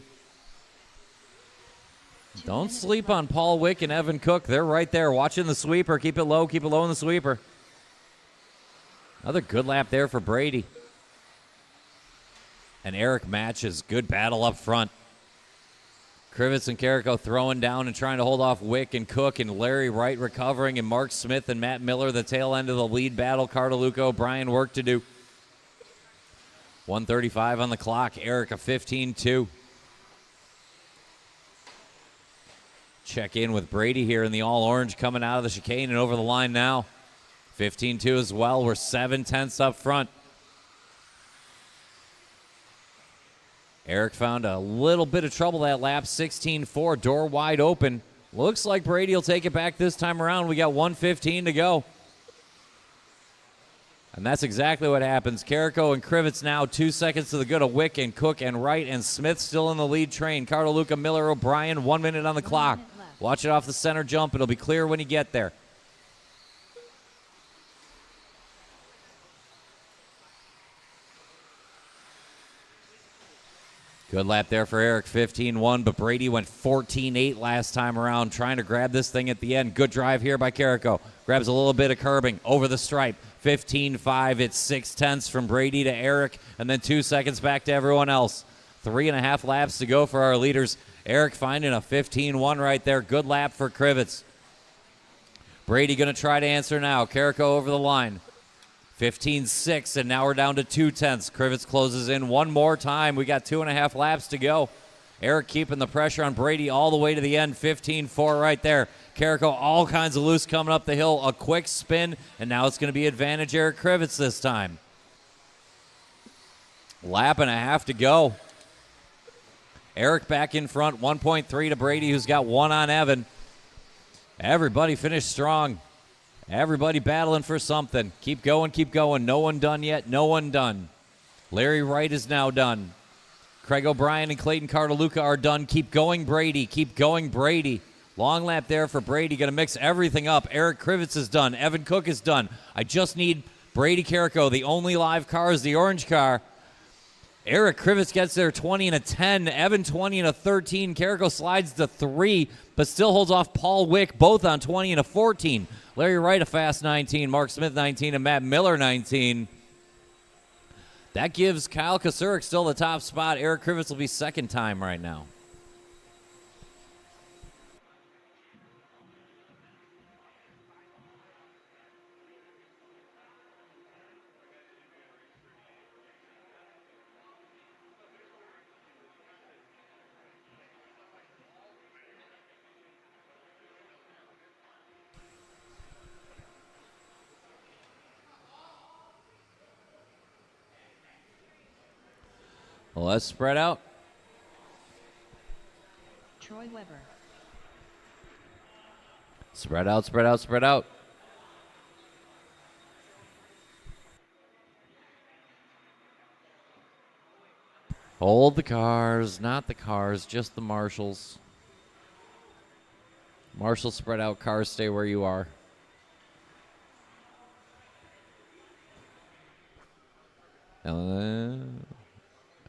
Don't sleep on Paul Wick and Evan Cook. They're right there watching the sweeper. Keep it low in the sweeper. Another good lap there for Brady. And Eric matches. Good battle up front. Krivitz and Carrico throwing down and trying to hold off Wick and Cook, and Larry Wright recovering, and Mark Smith and Matt Miller, the tail end of the lead battle. Cardaluca O'Brien work to do. 1:35 on the clock. Eric a 15-2. Check in with Brady here in the all-orange coming out of the chicane and over the line now. 15-2 as well. We're 7/10 up front. Eric found a little bit of trouble that lap. 16-4, door wide open. Looks like Brady will take it back this time around. We got 1:15 to go. And that's exactly what happens. Carrico and Krivitz now 2 seconds to the good of Wick and Cook and Wright, and Smith still in the lead train. Cardaluca, Miller, O'Brien, 1 minute on the clock. Watch it off the center jump. It'll be clear when you get there. Good lap there for Eric, 15-1, but Brady went 14-8 last time around, trying to grab this thing at the end. Good drive here by Carrico. Grabs a little bit of curbing over the stripe. 15-5, it's 6/10 from Brady to Eric, and then 2 seconds back to everyone else. 3.5 laps to go for our leaders. Eric finding a 15-1 right there. Good lap for Krivitz. Brady going to try to answer now. Carrico over the line. 15-6, and now we're down to 2/10. Krivitz closes in one more time. We got 2.5 laps to go. Eric keeping the pressure on Brady all the way to the end. 15-4 right there. Carrico all kinds of loose coming up the hill. A quick spin, and now it's going to be advantage Eric Krivitz this time. Lap and a half to go. Eric back in front. 1.3 to Brady, who's got 1 on Evan. Everybody finished strong. Everybody battling for something. Keep going, keep going. No one done yet. No one done. Larry Wright is now done. Craig O'Brien and Clayton Cardaluca are done. Keep going, Brady. Keep going, Brady. Long lap there for Brady. Going to mix everything up. Eric Krivitz is done. Evan Cook is done. I just need Brady Carrico. The only live car is the orange car. Eric Krivitz gets there 20 and a 10. Evan 20 and a 13. Carrico slides to 3, but still holds off Paul Wick, both on 20 and a 14. Larry Wright a fast 19. Mark Smith 19 and Matt Miller 19. That gives Kyle Kasurik still the top spot. Eric Krivitz will be second time right now. Well, let's spread out. Troy Weber. Spread out, spread out, spread out. Hold the cars, not the cars, just the marshals. Marshals spread out, cars stay where you are.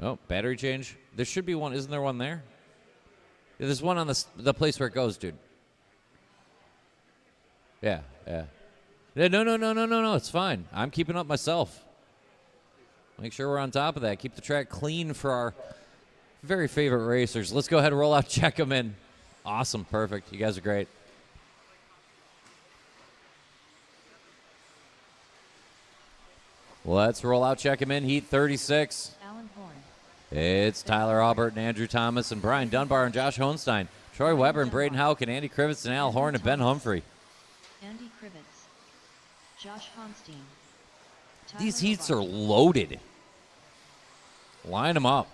Oh, battery change. There should be one. Isn't there one there? Yeah, there's one on the place where it goes, dude. Yeah. No. It's fine. I'm keeping up myself. Make sure we're on top of that. Keep the track clean for our very favorite racers. Let's go ahead and roll out, check them in. Awesome. Perfect. You guys are great. Let's roll out, check him in. Heat 36. Alan Horn. It's Tyler Albert and Andrew Thomas and Brian Dunbar and Josh Hohenstein. Troy Weber and Braden Houck and Andy Krivitz and Al Horn and Ben Humphrey. Andy Krivitz. Josh Honstein. These heats are loaded. Line them up.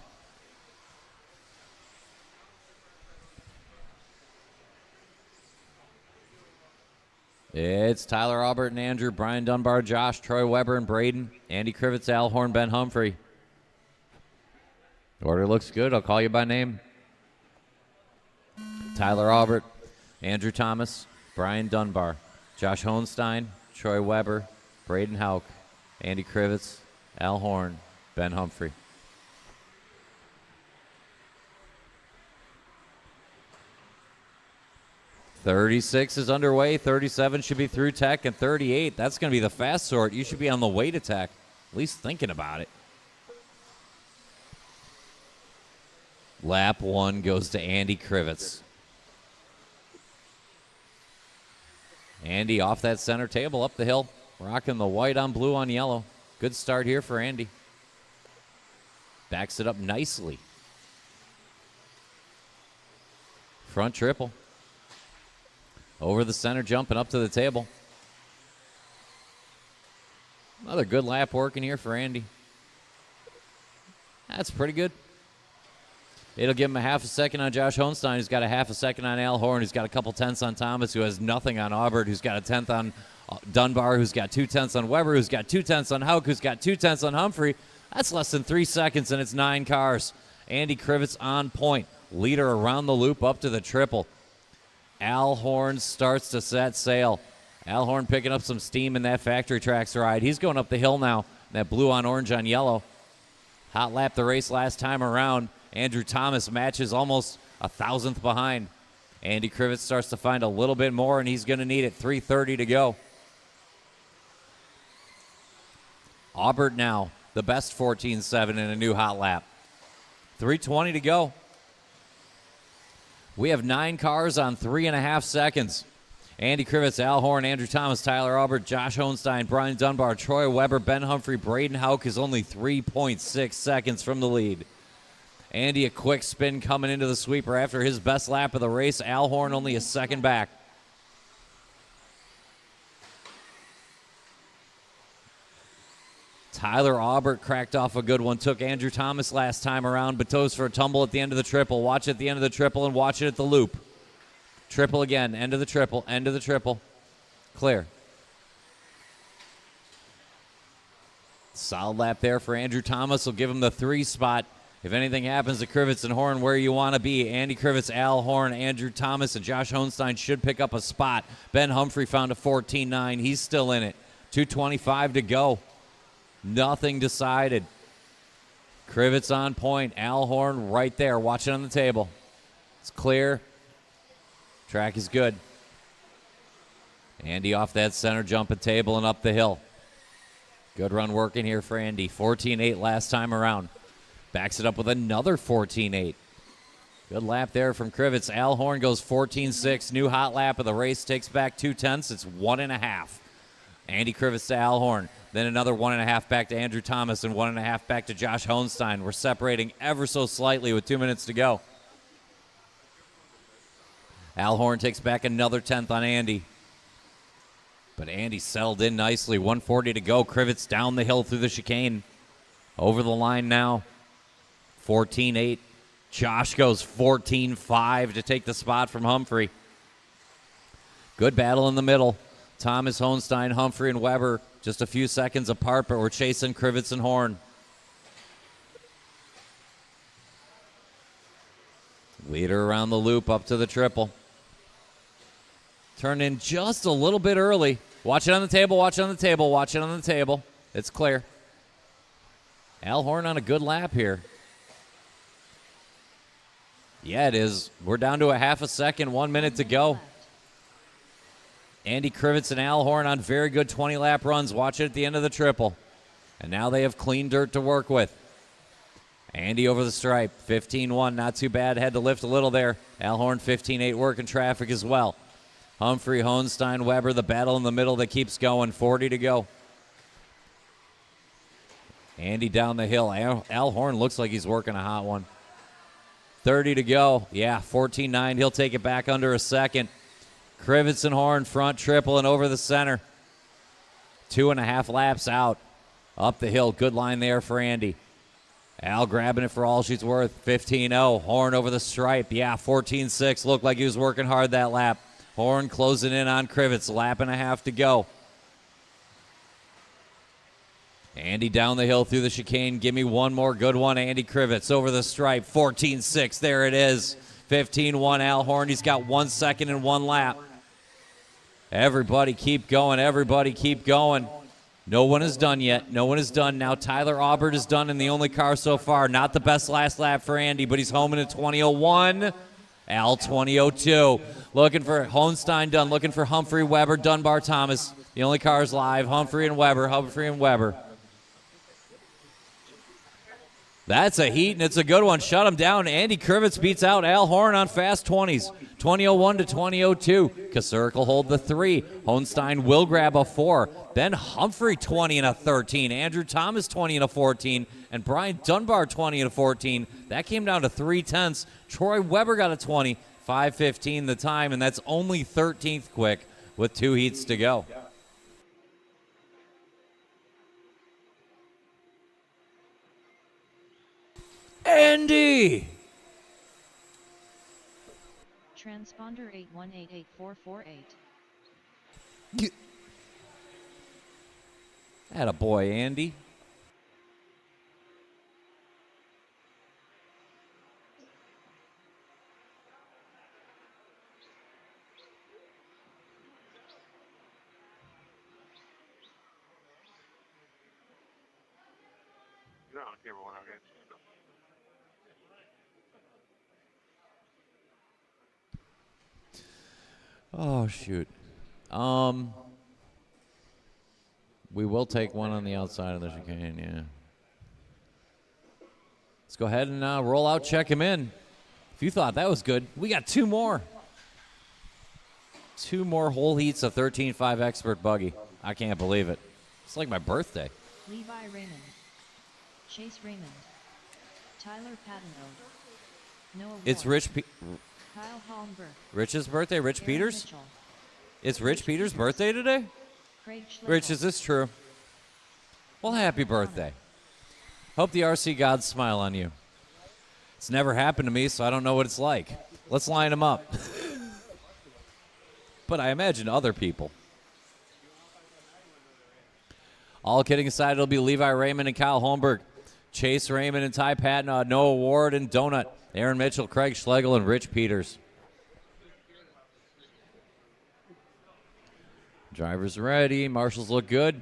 It's Tyler Albert and Andrew, Brian Dunbar, Josh, Troy Weber and Braden, Andy Krivitz, Al Horn, Ben Humphrey. Order looks good. I'll call you by name. Tyler Albert, Andrew Thomas, Brian Dunbar, Josh Hohenstein, Troy Weber, Braden Houck, Andy Krivitz, Al Horn, Ben Humphrey. '36 is underway. 37 should be through tech, and 38, that's going to be the fast sort. You should be on the way to tech, at least thinking about it. Lap 1 goes to Andy Krivitz. Andy off that center table, up the hill, rocking the white on blue on yellow. Good start here for Andy. Backs it up nicely. Front triple. Over the center jump and up to the table. Another good lap working here for Andy. That's pretty good. It'll give him a half a second on Josh Hohenstein, who's got a half a second on Al Horn, who's got a couple tenths on Thomas, who has nothing on Aubert, who's got a tenth on Dunbar, who's got 2 tenths on Weber, who's got 2 tenths on Hauk, who's got 2 tenths on Humphrey. That's less than 3 seconds, and it's 9 cars. Andy Krivitz on point. Leader around the loop up to the triple. Al Horn starts to set sail. Al Horn picking up some steam in that factory tracks ride. He's going up the hill now. That blue on orange on yellow. Hot lap the race last time around. Andrew Thomas matches almost a thousandth behind. Andy Krivitz starts to find a little bit more, and he's going to need it. 3:30 to go. Aubert now, the best 14.7 in a new hot lap. 3:20 to go. We have 9 cars on 3.5 seconds. Andy Krivitz, Al Horn, Andrew Thomas, Tyler Aubert, Josh Hohenstein, Brian Dunbar, Troy Weber, Ben Humphrey, Braden Hauk is only 3.6 seconds from the lead. Andy, a quick spin coming into the sweeper after his best lap of the race. Al Horn only a second back. Tyler Aubert cracked off a good one. Took Andrew Thomas last time around, but goes for a tumble at the end of the triple. Watch it at the end of the triple and watch it at the loop. Triple again, end of the triple, end of the triple. Clear. Solid lap there for Andrew Thomas. Will give him the 3 spot. If anything happens to Krivitz and Horn where you want to be, Andy Krivitz, Al Horn, Andrew Thomas, and Josh Hohenstein should pick up a spot. Ben Humphrey found a 14.9. He's still in it. 2:25 to go. Nothing decided. Krivitz on point. Al Horn right there. Watch it on the table. It's clear. Track is good. Andy off that center jumping table and up the hill. Good run working here for Andy. 14.8 last time around. Backs it up with another 14.8. Good lap there from Krivitz. Al Horn goes 14.6. New hot lap of the race. Takes back 2 tenths. It's 1.5. Andy Krivitz to Al Horn. Then another 1.5 back to Andrew Thomas and 1.5 back to Josh Hohenstein. We're separating ever so slightly with 2 minutes to go. Al Horn takes back another tenth on Andy. But Andy settled in nicely. 1:40 to go. Krivitz down the hill through the chicane. Over the line now. 14.8. Josh goes 14.5 to take the spot from Humphrey. Good battle in the middle. Thomas, Hohenstein, Humphrey, and Weber just a few seconds apart, but we're chasing Krivitz and Horn. Leader around the loop up to the triple. Turned in just a little bit early. Watch it on the table, watch it on the table, watch it on the table. It's clear. Al Horn on a good lap here. Yeah, it is. We're down to a half a second, 1 minute to go. Andy Krivitz and Al Horn on very good 20-lap runs. Watch it at the end of the triple. And now they have clean dirt to work with. Andy over the stripe, 15.1, not too bad. Had to lift a little there. Al Horn, 15.8, working traffic as well. Humphrey, Hohenstein, Weber, the battle in the middle that keeps going. 40 to go. Andy down the hill. Al Horn looks like he's working a hot one. 30 to go. Yeah, 14.9. He'll take it back under a second. Krivitz and Horn front triple and over the center. 2.5 laps out. Up the hill. Good line there for Andy. Al grabbing it for all she's worth. 15.0. Horn over the stripe. Yeah, 14.6. Looked like he was working hard that lap. Horn closing in on Krivitz. Lap and a half to go. Andy down the hill through the chicane. Give me one more good one. Andy Krivitz over the stripe. 14.6. There it is. 15.1. Al Horn. He's got 1 second and 1 lap. Everybody keep going. Everybody keep going. No one is done yet. No one is done. Now Tyler Aubert is done in the only car so far. Not the best last lap for Andy, but he's home in a 20.01. Al 20.02. Looking for Hohenstein done. Looking for Humphrey, Weber, Dunbar, Thomas. The only cars live. Humphrey and Weber. Humphrey and Weber. That's a heat, and it's a good one. Shut him down. Andy Krivitz beats out Al Horn on fast 20s. 20:01 to 20:02. Kasurk will hold the 3. Hohenstein will grab a 4. Ben Humphrey 20 and a 13. Andrew Thomas 20 and a 14. And Brian Dunbar 20 and a 14. That came down to 3/10. Troy Weber got a 20. 5:15 the time, and that's only 13th quick with 2 heats to go. Andy! Transponder 8188448. Attaboy, Andy. Oh, shoot. We will take one on the outside of the chicane, yeah. Let's go ahead and roll out, check him in. If you thought that was good, we got 2 more. 2 more whole heats of 13.5 expert buggy. I can't believe it. It's like my birthday. Levi Raymond. Chase Raymond. Tyler Patton. Noah It's Ward. Kyle Holmberg. Rich's birthday, Rich Aaron Peters? Mitchell. It's Rich Peters' birthday today? Craig Schlegel. Rich, is this true? Well, happy birthday. Hope the RC gods smile on you. It's never happened to me, so I don't know what it's like. Let's line them up. But I imagine other people. All kidding aside, it'll be Levi Raymond and Kyle Holmberg. Chase Raymond and Ty Patton, Noah Ward and Donut. Aaron Mitchell, Craig Schlegel, and Rich Peters. Drivers ready. Marshals look good.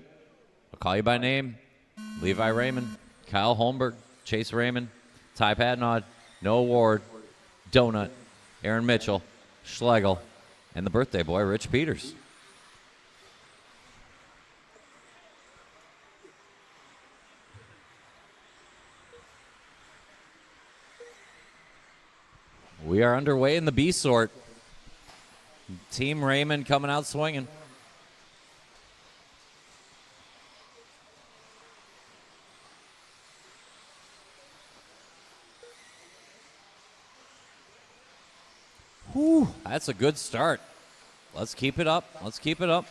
I'll call you by name. Levi Raymond, Kyle Holmberg, Chase Raymond, Ty Patton, Noah Ward, Donut, Aaron Mitchell, Schlegel, and the birthday boy, Rich Peters. We are underway in the B sort. Team Raymond coming out swinging. Whew, that's a good start. Let's keep it up. Let's keep it up.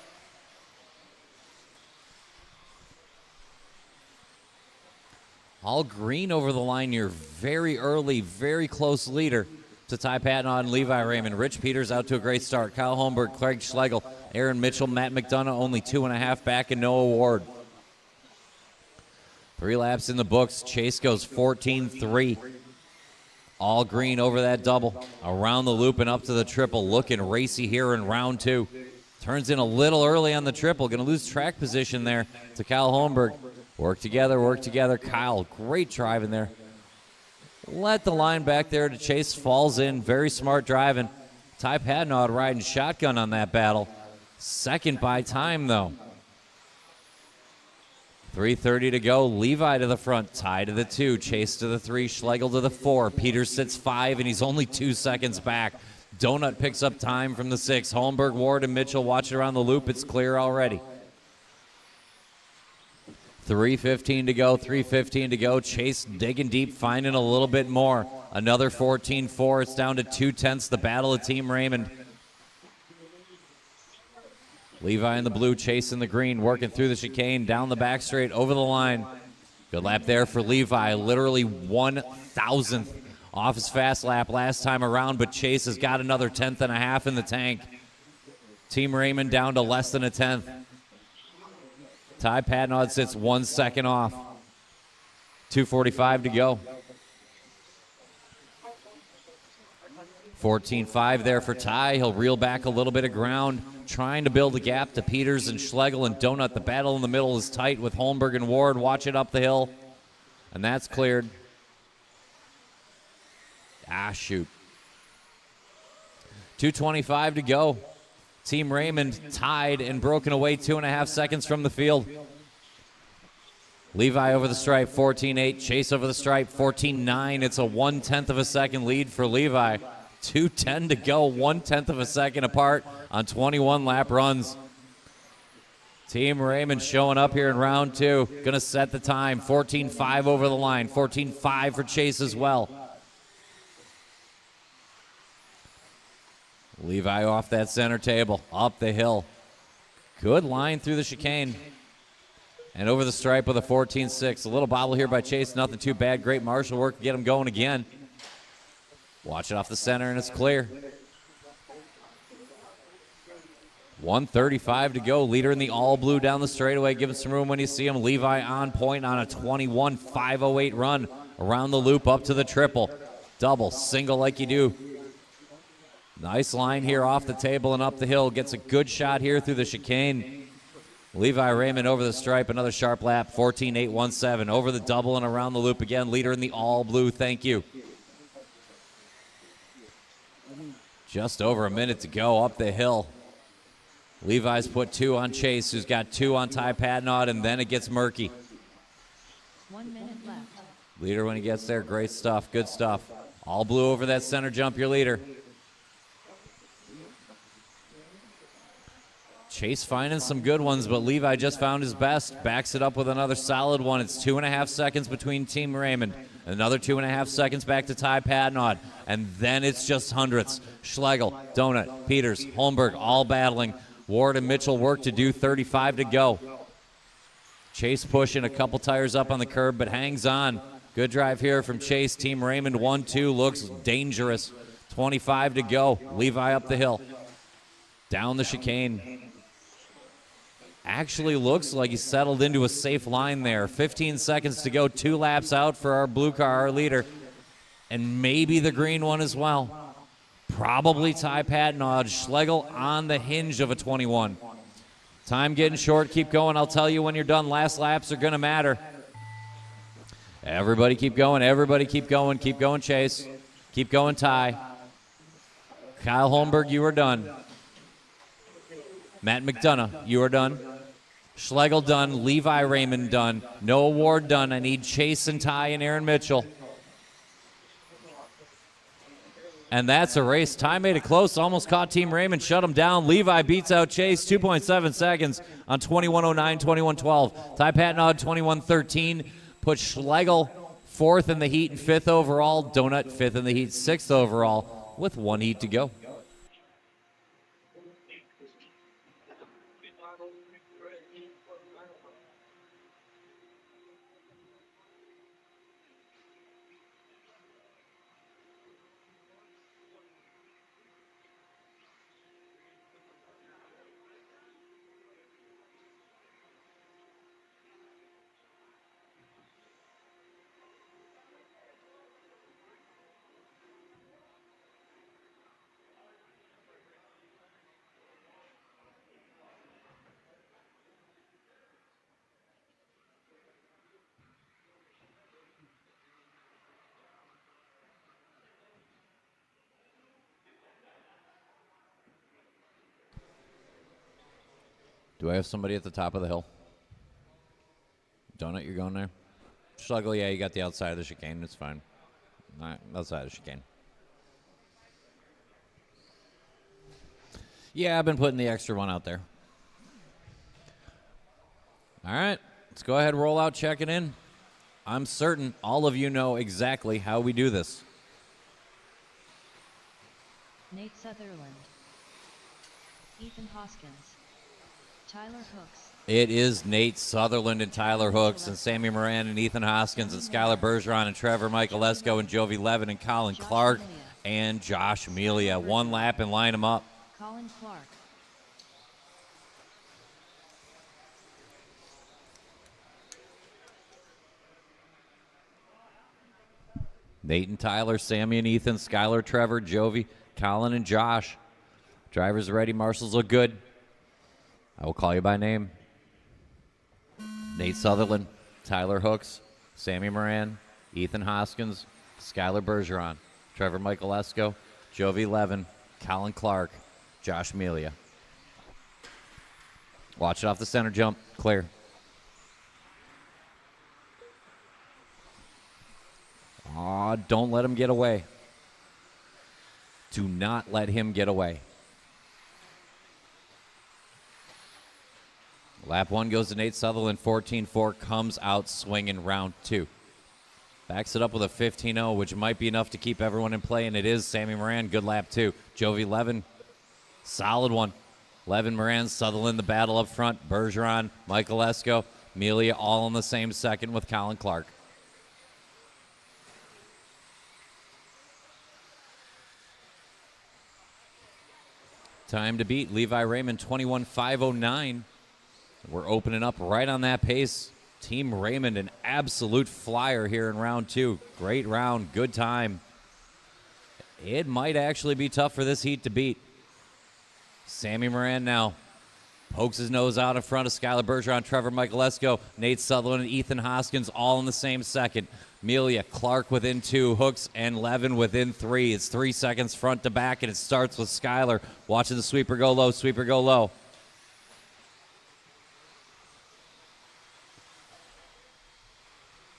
All green over the line here. Very early, very close leader to Ty Patton and Levi Raymond. Rich Peters out to a great start. Kyle Holmberg, Craig Schlegel, Aaron Mitchell, Matt McDonough only 2.5 back, and Noah Ward. 3 laps in the books. Chase goes 14-3. All green over that double. Around the loop and up to the triple. Looking racy here in round 2. Turns in a little early on the triple. Going to lose track position there to Kyle Holmberg. Work together. Kyle, great driving there. Let the line back there to Chase. Falls in. Very smart driving. Ty Patton riding shotgun on that battle. Second by time, though. 3:30 to go. Levi to the front. Ty to the 2. Chase to the 3. Schlegel to the 4. Peters sits 5, and he's only 2 seconds back. Donut picks up time from the 6. Holmberg, Ward, and Mitchell watch it around the loop. It's clear already. 3:15 to go. Chase digging deep, finding a little bit more. Another 14-4. It's down to 2/10. The battle of Team Raymond. Levi in the blue, Chase in the green, working through the chicane, down the back straight, over the line. Good lap there for Levi. Literally 1,000th off his fast lap last time around, but Chase has got another 10th and a half in the tank. Team Raymond down to less than a 10th. Ty Patton sits 1 second off. 2:45 to go. 14-5 there for Ty. He'll reel back a little bit of ground, trying to build a gap to Peters and Schlegel and Donut. The battle in the middle is tight with Holmberg and Ward. Watch it up the hill. And that's cleared. Shoot. 2:25 to go. Team Raymond tied and broken away 2.5 seconds from the field. Levi over the stripe, 14.8. Chase over the stripe, 14.9. It's a 1/10 of a second lead for Levi. 2:10 to go, 1/10 of a second apart on 21 lap runs. Team Raymond showing up here in round 2. Going to set the time, 14.5 over the line, 14.5 for Chase as well. Levi off that center table, up the hill. Good line through the chicane. And over the stripe with a 14.6. A little bobble here by Chase, nothing too bad. Great marshal work to get him going again. Watch it off the center, and it's clear. 1:35 to go. Leader in the all blue down the straightaway, giving some room when you see him. Levi on point on a 21.508 run around the loop up to the triple. Double, single like you do. Nice line here off the table and up the hill. Gets a good shot here through the chicane. Levi Raymond over the stripe, another sharp lap, 14.817. Over the double and around the loop again. Leader in the all blue, thank you. Just over a minute to go up the hill. Levi's put 2 on Chase, who's got 2 on Ty Padnod, and then it gets murky. 1 minute left. Leader when he gets there, great stuff, good stuff. All blue over that center jump, your leader. Chase finding some good ones, but Levi just found his best. Backs it up with another solid one. It's 2.5 seconds between Team Raymond. Another 2.5 seconds back to Ty Padnod. And then it's just hundredths. Schlegel, Donut, Peters, Holmberg, all battling. Ward and Mitchell work to do, 35 to go. Chase pushing a couple tires up on the curb, but hangs on. Good drive here from Chase. Team Raymond 1-2, looks dangerous. 25 to go. Levi up the hill. Down the chicane. Actually looks like he settled into a safe line there. 15 seconds to go, 2 laps out for our blue car, our leader. And maybe the green one as well. Probably Ty Padnod. Schlegel on the hinge of a 21. Time getting short. Keep going. I'll tell you when you're done. Last laps are going to matter. Everybody keep going. Everybody keep going. Keep going, Chase. Keep going, Ty. Kyle Holmberg, you are done. Matt McDonough, you are done. Schlegel done. Levi Raymond done. Noah Ward done. I need Chase and Ty and Aaron Mitchell. And that's a race. Ty made it close. Almost caught Team Raymond. Shut him down. Levi beats out Chase. 2.7 seconds on 21.09, 21.12. Ty Padnod, 21.13. Put Schlegel 4th in the heat and 5th overall. Donut 5th in the heat, 6th overall with 1 heat to go. Do I have somebody at the top of the hill? Donut, you're going there? Schlegel, yeah, you got the outside of the chicane. It's fine. All right, outside of the chicane. Yeah, I've been putting the extra one out there. All right, let's go ahead and roll out, check it in. I'm certain all of you know exactly how we do this. Nate Sutherland. Ethan Hoskins. Tyler Hooks. It is Nate Sutherland and Tyler Hooks and Sammy Moran and Ethan Hoskins and Skylar Bergeron and Trevor Michaelesco and Jovi Levin and Colin Clark and Josh Melia. 1 lap and line them up. Colin Clark. Nate and Tyler, Sammy and Ethan, Skylar, Trevor, Jovi, Colin and Josh. Drivers are ready. Marshals look good. I will call you by name. Nate Sutherland, Tyler Hooks, Sammy Moran, Ethan Hoskins, Skylar Bergeron, Trevor Michaelesco, Jovi Levin, Colin Clark, Josh Melia. Watch it off the center jump. Clear. Don't let him get away. Do not let him get away. Lap 1 goes to Nate Sutherland. 14-4 comes out swinging round 2. Backs it up with a 15-0, which might be enough to keep everyone in play, and it is. Sammy Moran, good lap 2. Jovi Levin, solid one. Levin, Moran, Sutherland, the battle up front. Bergeron, Michael Esco, Melia all in the same second with Colin Clark. Time to beat Levi Raymond, 21.509. We're opening up right on that pace. Team Raymond, an absolute flyer here in round 2. Great round, good time. It might actually be tough for this heat to beat. Sammy Moran now pokes his nose out in front of Skylar Bergeron, Trevor Michaelesco, Nate Sutherland, and Ethan Hoskins all in the same second. Melia, Clark within 2, Hooks and Levin within 3. It's 3 seconds front to back, and it starts with Skylar. Watching the sweeper go low, sweeper go low.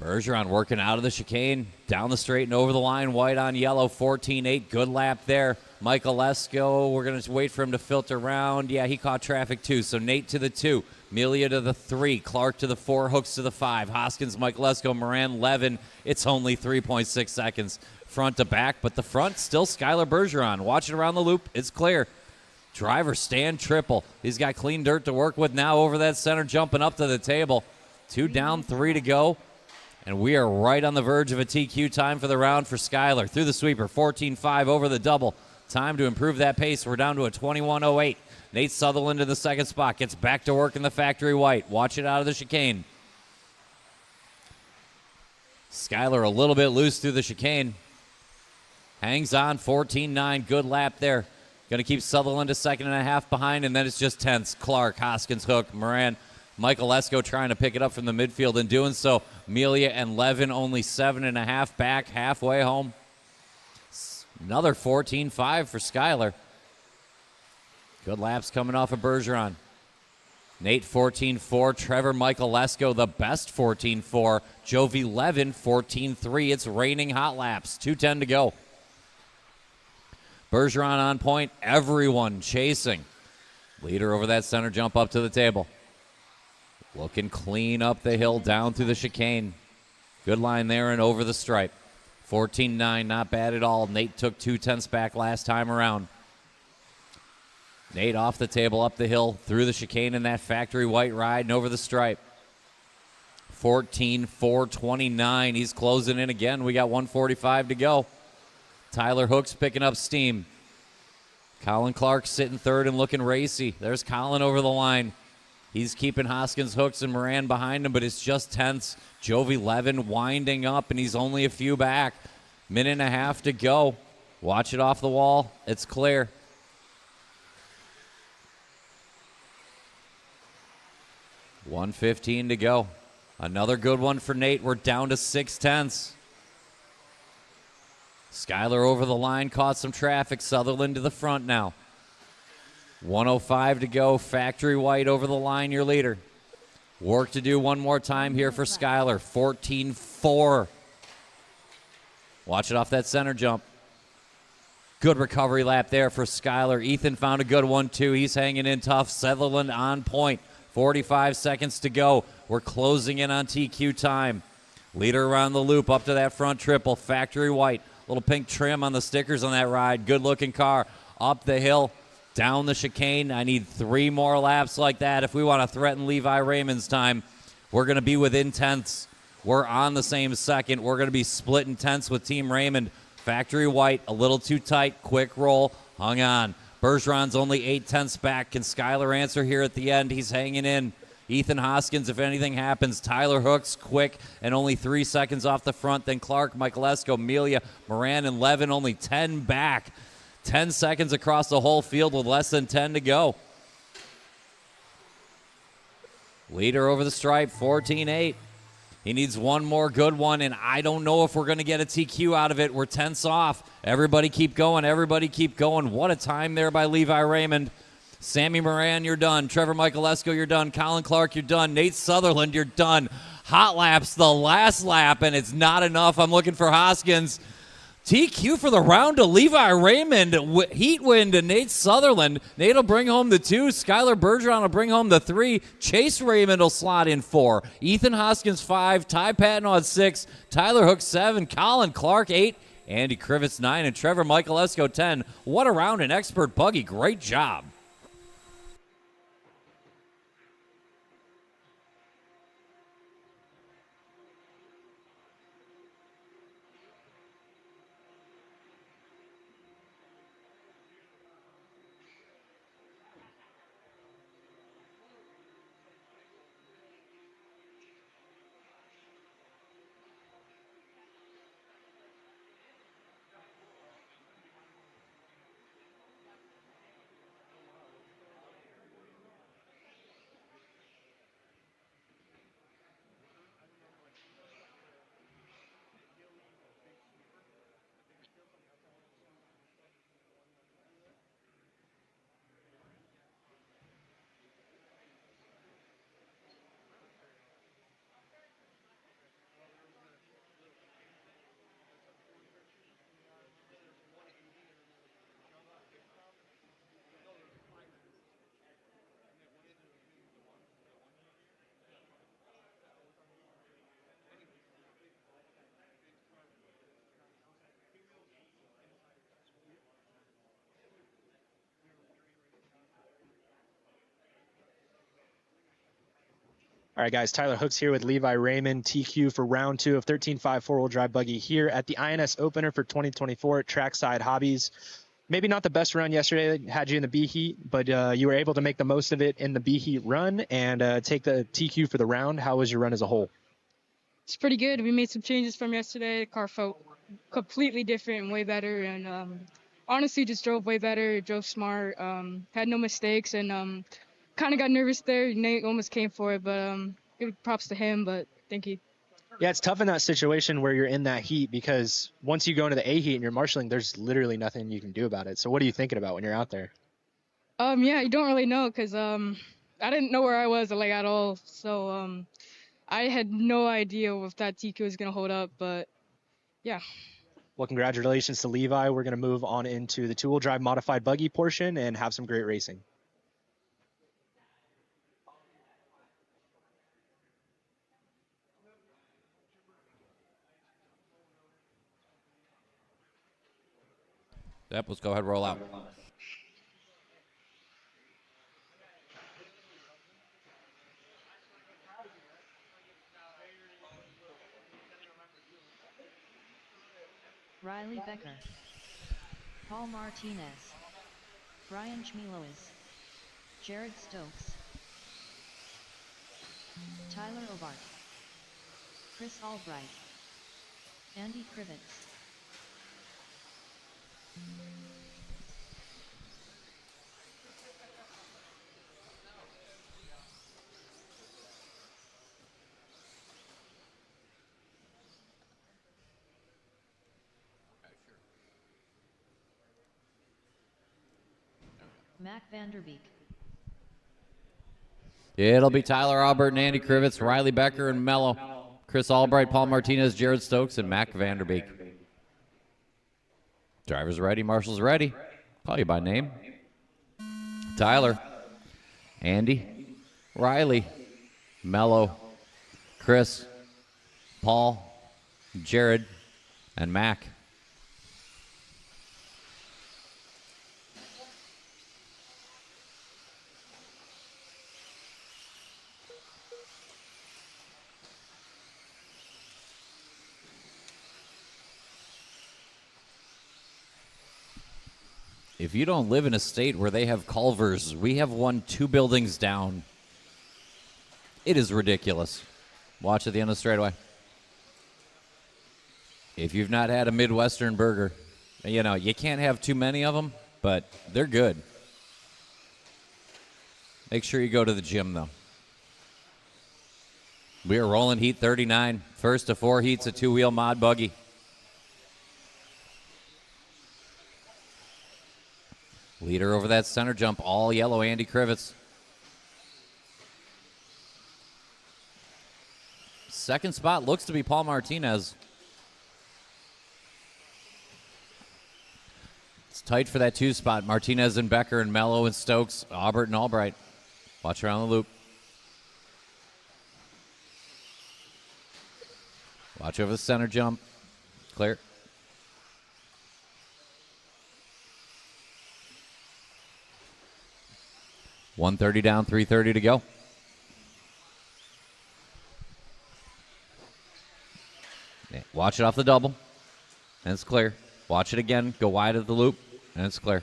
Bergeron working out of the chicane, down the straight and over the line, white on yellow, 14-8, good lap there. Michael Lesko, we're going to wait for him to filter around. Yeah, he caught traffic too, so Nate to the 2, Melia to the 3, Clark to the 4, Hooks to the 5, Hoskins, Michael Lesko, Moran, Levin. It's only 3.6 seconds front to back, but the front still Skylar Bergeron. Watch it around the loop, it's clear. Driver stand triple. He's got clean dirt to work with now over that center, jumping up to the table. 2 down, 3 to go. And we are right on the verge of a TQ time for the round for Skylar. Through the sweeper, 14-5 over the double. Time to improve that pace. We're down to a 21.08. Nate Sutherland in the second spot. Gets back to work in the factory white. Watch it out of the chicane. Skylar a little bit loose through the chicane. Hangs on, 14-9. Good lap there. Going to keep Sutherland a second and a half behind, and then it's just tense. Clark, Hoskins, Hook, Moran, Michael Lesko trying to pick it up from the midfield and doing so. Melia and Levin only 7.5 back, halfway home. Another 14-5 for Skylar. Good laps coming off of Bergeron. Nate 14-4, Trevor Michael Lesko the best 14-4. Jovi Levin 14-3. It's raining hot laps. 2:10 to go. Bergeron on point. Everyone chasing. Leader over that center jump up to the table. Looking clean up the hill, down through the chicane. Good line there and over the stripe. 14-9, not bad at all. Nate took 2/10 back last time around. Nate off the table, up the hill, through the chicane in that factory white ride and over the stripe. 14-4-29. He's closing in again. We got 1:45 to go. Tyler Hooks picking up steam. Colin Clark sitting third and looking racy. There's Colin over the line. He's keeping Hoskins, Hooks, and Moran behind him, but it's just tense. Jovi Levin winding up, and he's only a few back. Minute and a half to go. Watch it off the wall. It's clear. $1:15 to go. Another good one for Nate. We're down to 6/10. Skylar over the line, caught some traffic. Sutherland to the front now. 1:05 to go. Factory white over the line, your leader. Work to do one more time here for Skylar. 14-4. Watch it off that center jump. Good recovery lap there for Skylar. Ethan found a good one, too. He's hanging in tough. Sutherland on point. 45 seconds to go. We're closing in on TQ time. Leader around the loop up to that front triple. Factory white. Little pink trim on the stickers on that ride. Good-looking car. Up the hill. Down the chicane. I need 3 more laps like that if we want to threaten Levi Raymond's time. We're going to be within tenths. We're on the same second. We're going to be split in tenths with Team Raymond. Factory white, a little too tight. Quick roll. Hung on. Bergeron's only 8/10 back. Can Skylar answer here at the end? He's hanging in. Ethan Hoskins, if anything happens. Tyler Hooks, quick, and only 3 seconds off the front. Then Clark, Michael Esco, Melia, Moran, and Levin only 10 back. 10 seconds across the whole field with less than 10 to go. Leader over the stripe, 14-8. He needs one more good one, and I don't know if we're going to get a TQ out of it. We're tenths off. Everybody keep going. Everybody keep going. What a time there by Levi Raymond. Sammy Moran, you're done. Trevor Michaelesco, you're done. Colin Clark, you're done. Nate Sutherland, you're done. Hot laps the last lap, and it's not enough. I'm looking for Hoskins. TQ for the round to Levi Raymond. Heat win to Nate Sutherland. Nate will bring home the 2. Skylar Bergeron will bring home the 3. Chase Raymond will slot in 4. Ethan Hoskins 5. Ty Patton on 6. Tyler Hook 7. Colin Clark 8. Andy Krivitz 9. And Trevor Michaelesco 10. What a round in expert buggy. Great job. All right, guys, Tyler Hooks here with Levi Raymond, TQ for round 2 of 13.5 four-wheel drive buggy here at the INS opener for 2024 at Trackside Hobbies. Maybe not the best run yesterday, had you in the B heat, but you were able to make the most of it in the B heat run and take the TQ for the round. How was your run as a whole? It's pretty good. We made some changes from yesterday. The car felt completely different and way better, and honestly just drove way better, drove smart, had no mistakes, and kind of got nervous there. Nate almost came for it, but give props to him, but thank you. Yeah, it's tough in that situation where you're in that heat because once you go into the A heat and you're marshaling, there's literally nothing you can do about it. So what are you thinking about when you're out there? Yeah, you don't really know because I didn't know where I was like at all. So I had no idea if that TQ was going to hold up, but yeah. Well, congratulations to Levi. We're going to move on into the two-wheel drive modified buggy portion and have some great racing. Yep, let's go ahead and roll out. Riley Becker, Paul Martinez, Brian Chmielowicz, Jared Stokes, Tyler Obart, Chris Albright, Andy Krivitz. Mac Vanderbeek. It'll be Tyler Albert and Andy Krivitz, Riley Becker and Mello, Chris Albright, Paul Martinez, Jared Stokes, and Mac Vanderbeek. Driver's ready, marshal's ready. Call you by name. Tyler, Andy, Riley, Mello, Chris, Paul, Jared, and Mac. If you don't live in a state where they have Culvers, we have one 2 buildings down. It is ridiculous. Watch at the end of the straightaway. If you've not had a Midwestern burger, you know, you can't have too many of them, but they're good. Make sure you go to the gym, though. We are rolling heat 39. First of 4 heats, a 2-wheel mod buggy. Leader over that center jump, all yellow, Andy Krivitz. Second spot looks to be Paul Martinez. It's tight for that 2 spot. Martinez and Becker and Mello and Stokes, Aubert and Albright. Watch around the loop. Watch over the center jump. Clear. .130 down, 3:30 to go. Watch it off the double, and it's clear. Watch it again, go wide at the loop, and it's clear.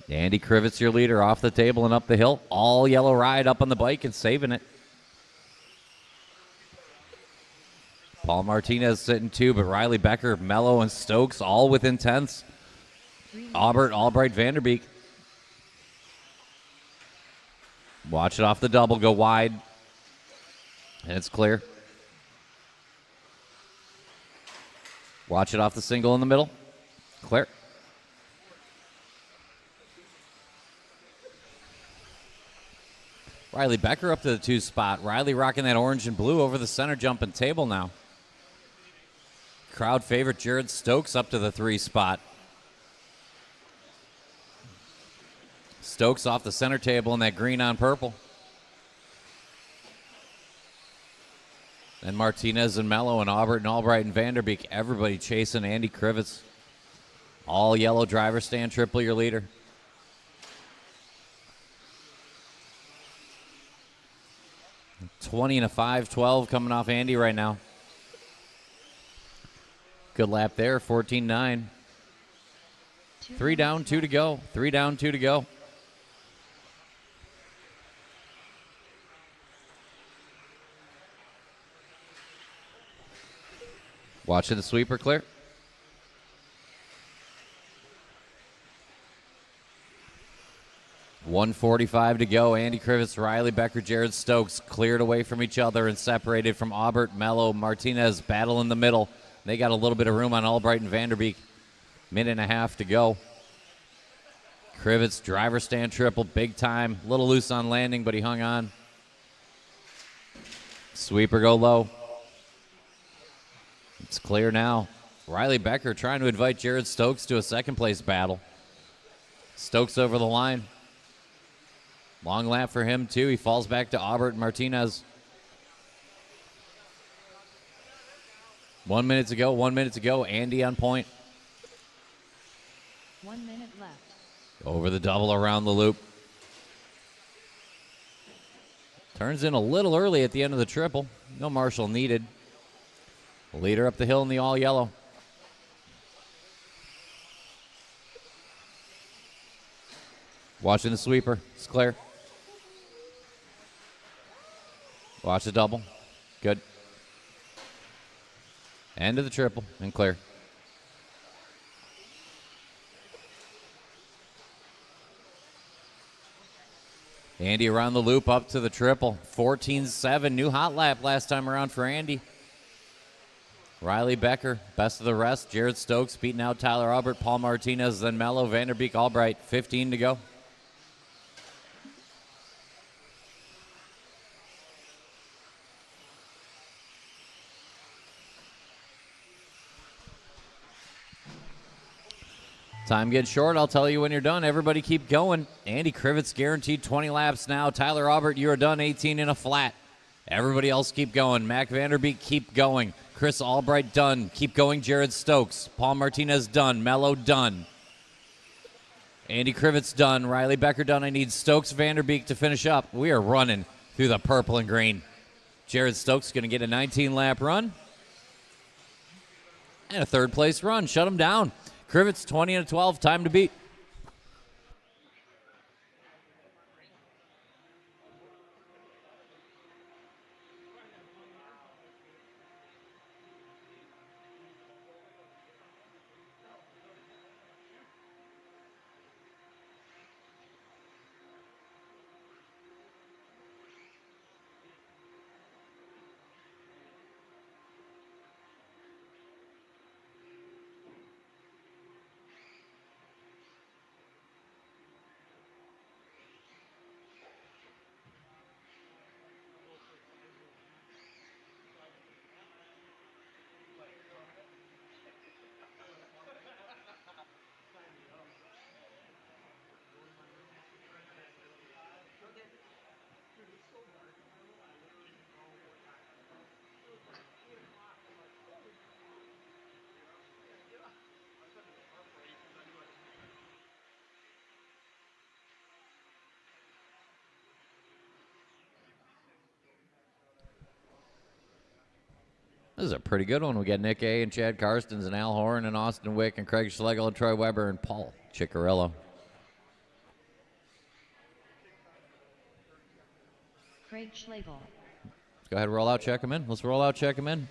Andy Krivitz, your leader, off the table and up the hill. All yellow ride up on the bike and saving it. Paul Martinez sitting 2, but Riley Becker, Mello, and Stokes all within tenths. Aubert, Albright, Vanderbeek. Watch it off the double, go wide, and it's clear. Watch it off the single in the middle. Clear. Riley Becker up to the 2 spot. Riley rocking that orange and blue over the center jump and table now. Crowd favorite Jared Stokes up to the 3 spot. Stokes off the center table in that green on purple. And Martinez and Mello and Aubert and Albright and Vanderbeek, everybody chasing Andy Krivitz. All yellow driver stand, triple your leader. .20 and a 5:12 coming off Andy right now. Good lap there, 14.9. 3 down, 2 to go. 3 down, 2 to go. Watching the sweeper clear. .145 to go. Andy Krivitz, Riley Becker, Jared Stokes cleared away from each other and separated from Aubert, Mello, Martinez. Battle in the middle. They got a little bit of room on Albright and Vanderbeek. Minute and a half to go. Krivitz, driver stand triple, big time. A little loose on landing, but he hung on. Sweeper go low. It's clear now. Riley Becker trying to invite Jared Stokes to a second place battle. Stokes over the line. Long lap for him, too. He falls back to Aubert and Martinez. 1 minute to go, 1 minute to go. Andy on point. 1 minute left. Over the double around the loop. Turns in a little early at the end of the triple. No marshal needed. Leader up the hill in the all yellow. Watching the sweeper. It's clear. Watch the double. Good. End of the triple and clear. Andy around the loop up to the triple. 14.7. New hot lap last time around for Andy. Riley Becker, best of the rest. Jared Stokes beating out Tyler Aubert, Paul Martinez, then Mello, Vanderbeek, Albright. 15 to go. Time gets short. I'll tell you when you're done. Everybody keep going. Andy Krivitz guaranteed 20 laps now. Tyler Aubert, you are done 18 in a flat. Everybody else keep going. Mac Vanderbeek, keep going. Chris Albright, done. Keep going, Jared Stokes. Paul Martinez, done. Mello, done. Andy Krivitz, done. Riley Becker, done. I need Stokes, Vanderbeek to finish up. We are running through the purple and green. Jared Stokes going to get a 19-lap run. And a third-place run. Shut him down. Krivitz, 20 and a 12. Time to beat. This is a pretty good one. We got Nick A. and Chad Karstens and Al Horn and Austin Wick and Craig Schlegel and Troy Weber and Paul Ciccarello. Craig Schlegel. Let's go ahead and roll out, check him in. Let's roll out, check him in.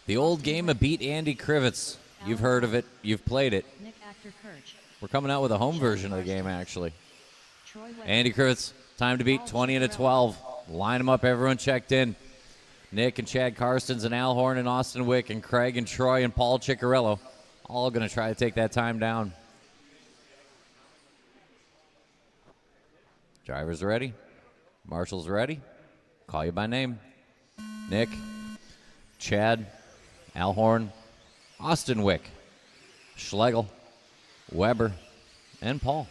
The old game of beat Andy Krivitz. You've heard of it. You've played it. Nick Actor Kirch. We're coming out with a home version of the game, actually. Troy Weber. Andy Krivitz, time to beat 20 and a 12. Line them up. Everyone checked in. Nick and Chad Karstens and Al Horn and Austin Wick and Craig and Troy and Paul Ciccarello. All going to try to take that time down. Drivers ready. Marshals ready. Call you by name. Nick, Chad, Al Horn, Austin Wick, Schlegel, Weber, and Paul.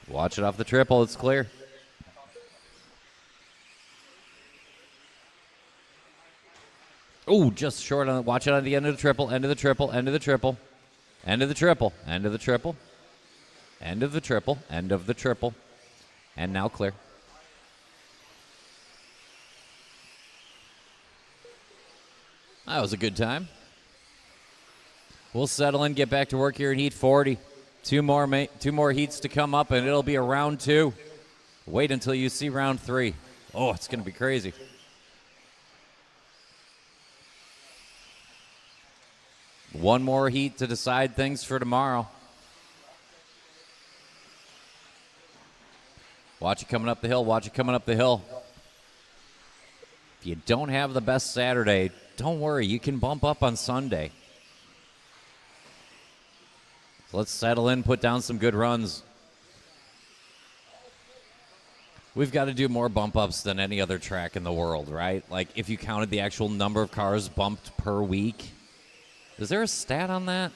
Watch it off the triple. It's clear. Oh, just short on it. Watch it on the end of the triple, end of the triple, end of the triple, end of the triple, end of the triple, end of the triple, end of the triple, and now clear. That was a good time. We'll settle in, get back to work here in Heat 40. Two more heats to come up, and it'll be a round 2. Wait until you see round 3. Oh, it's going to be crazy. One more heat to decide things for tomorrow. Watch it coming up the hill. Watch it coming up the hill. If you don't have the best Saturday, don't worry. You can bump up on Sunday. So let's settle in, put down some good runs. We've got to do more bump ups than any other track in the world, right? Like if you counted the actual number of cars bumped per week. Is there a stat on that?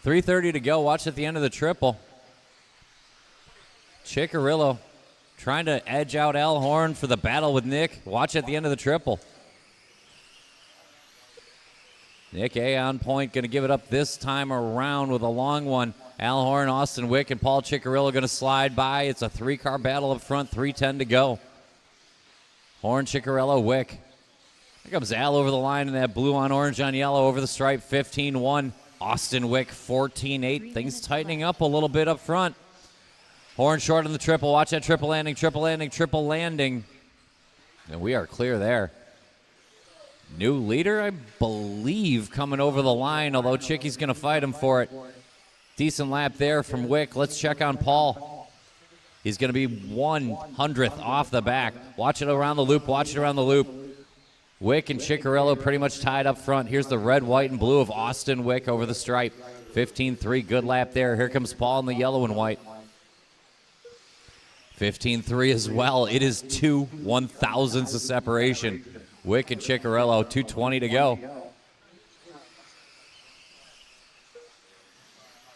3:30 to go. Watch at the end of the triple. Ciccarello trying to edge out Al Horn for the battle with Nick. Watch at the end of the triple. Nick A on point, going to give it up this time around with a long one. Al Horn, Austin Wick, and Paul Ciccarello going to slide by. It's a 3-car battle up front, 3:10 to go. Horn, Ciccarello, Wick. Here comes Al over the line in that blue on orange on yellow over the stripe, 15-1. Austin Wick, 14-8. Things tightening up a little bit up front. Horn short on the triple. Watch that triple landing, triple landing, triple landing. And we are clear there. New leader, I believe, coming over the line, although Chicky's going to fight him for it. Decent lap there from Wick. Let's check on Paul. He's going to be 100th off the back. Watch it around the loop. Watch it around the loop. Wick and Ciccarello pretty much tied up front. Here's the red, white, and blue of Austin Wick over the stripe. 15-3, good lap there. Here comes Paul in the yellow and white. 15-3 as well. It is 2 1/1000ths of separation. Wick and Ciccarello, 2:20 to go.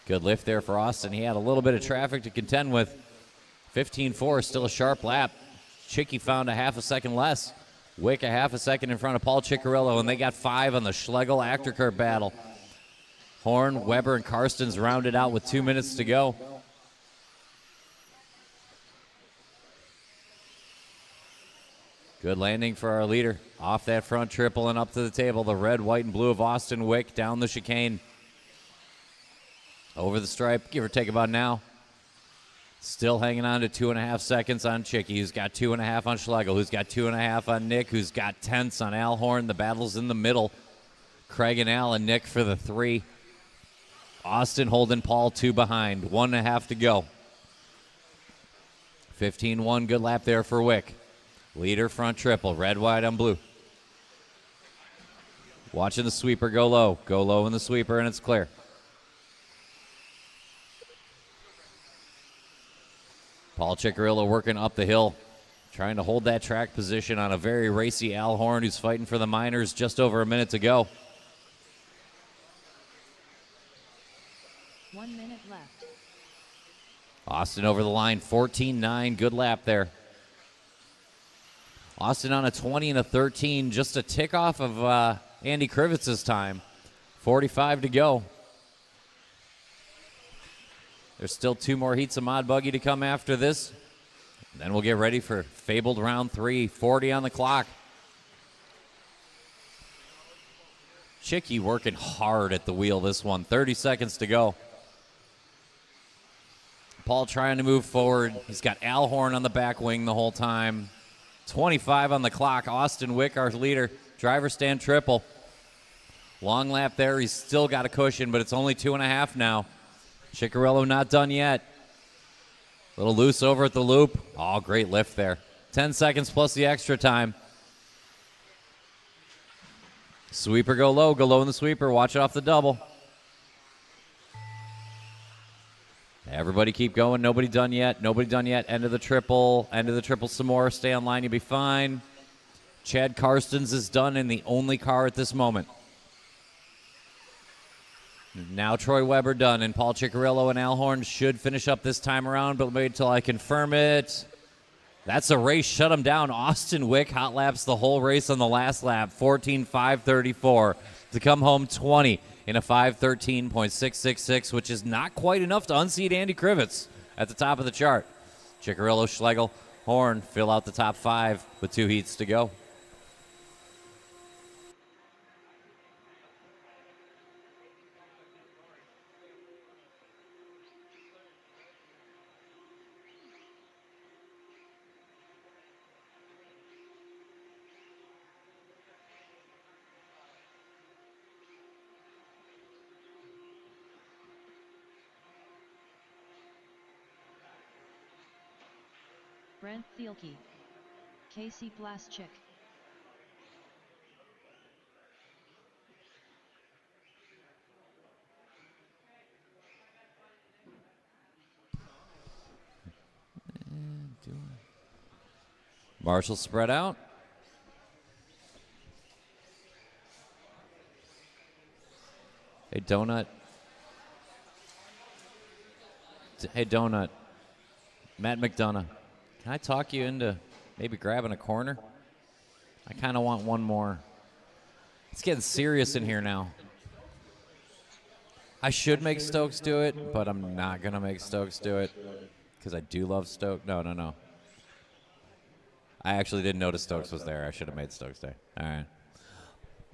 Good lift there for Austin. He had a little bit of traffic to contend with. 15-4, still a sharp lap. Chicky found a half a second less. Wick a half a second in front of Paul Ciccarello, and they got 5 on the Schlegel Acterkurt battle. Horn, Weber, and Karstens rounded out with 2 minutes to go. Good landing for our leader. Off that front triple and up to the table. The red, white, and blue of Austin Wick down the chicane. Over the stripe, give or take about now. Still hanging on to 2.5 seconds on Chicky, who's got 2.5 on Schlegel, who's got 2.5 on Nick, who's got 10ths on Al Horn. The battle's in the middle. Craig and Al and Nick for the 3. Austin holding Paul 2 behind. 1.5 to go. 15-1, good lap there for Wick. Leader front triple, red, white, and blue. Watching the sweeper go low. Go low in the sweeper, and it's clear. Paul Ciccarello working up the hill, trying to hold that track position on a very racy Al Horn, who's fighting for the minors. Just over a minute to go. 1 minute left. Austin over the line, 14-9. Good lap there. Austin on a 20 and a 13, just a tick off of Andy Krivitz's time. 45 to go. There's still 2 more heats of Mod Buggy to come after this. Then we'll get ready for Fabled round 3. 40 on the clock. Chicky working hard at the wheel this one. 30 seconds to go. Paul trying to move forward. He's got Al Horn on the back wing the whole time. 25 on the clock. Austin Wick, our leader. Driver stand triple. Long lap there. He's still got a cushion, but it's only 2.5 now. Ciccarello not done yet. Little loose over at the loop. Oh, great lift there. 10 seconds plus the extra time. Sweeper go low in the sweeper. Watch it off the double. Everybody keep going. Nobody done yet. End of the triple some more. Stay on line. You'll be fine. Chad Karstens is done in the only car at this moment. Now Troy Weber done, and Paul Ciccarello and Al Horn should finish up this time around, but wait till I confirm it. That's a race. Shut him down. Austin Wick hot laps the whole race on the last lap. 14.534 to come home 20 in a 5:13.666, which is not quite enough to unseat Andy Krivitz at the top of the chart. Ciccarello, Schlegel, Horn fill out the top 5 with 2 heats to go. Brent Thielke. Casey Blaszczyk. Marshall spread out. Hey, Donut. Hey, Donut. Matt McDonough. Can I talk you into maybe grabbing a corner? I kind of want one more. It's getting serious in here now. I should make Stokes do it, but I'm not going to make Stokes do it because I do love Stokes. No. I actually didn't notice Stokes was there. I should have made Stokes there. All right.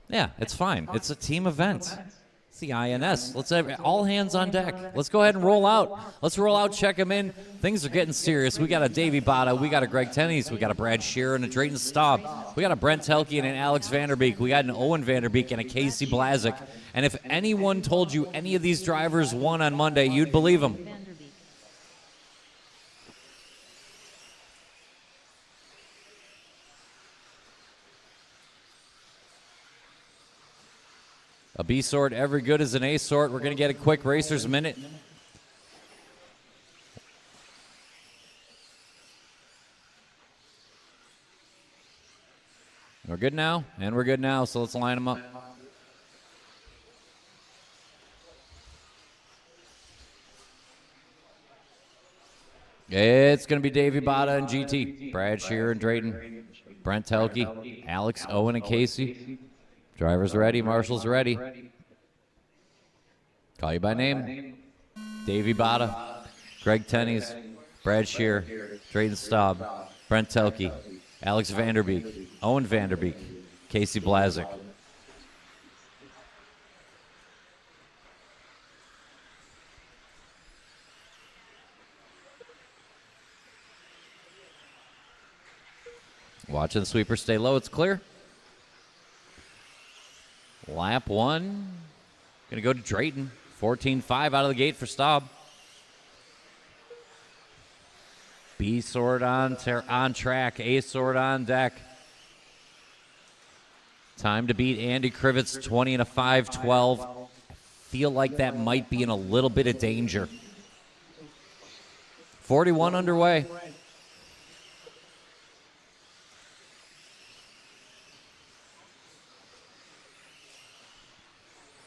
Yeah, it's fine. It's a team event. It's the INS. Let's have all hands on deck. Let's go ahead and roll out. Let's roll out, check them in. Things are getting serious. We got a Davey Botta. We got a Greg Tenney's. We got a Brad Shearer and a Drayton Staub. We got a Brent Helke and an Alex Vanderbeek. We got an Owen Vanderbeek and a Casey Blaszczyk. And if anyone told you any of these drivers won on Monday, you'd believe them. A B sort, every good as an A sort. We're going to get a quick Racer's Minute. We're good now, and we're good now, so let's line them up. It's going to be Davey Botta and GT. Brad Shearer and Drayton. Brent Helke. Alex, Owen, and Casey. Driver's ready. Marshall's ready. Call you by name. Davey Botta. Greg Tenney's. Brad Shearer. Drayton Staub. Brent Helke. Alex Vanderbeek. Owen Vanderbeek. Casey Blaszczyk. Watching the sweeper stay low. It's clear. Lap 1. Going to go to Drayton. 14.5 out of the gate for Staub. B sort on track. A sort on deck. Time to beat Andy Krivitz, 20 and a 5:12. I feel like that might be in a little bit of danger. 41 underway.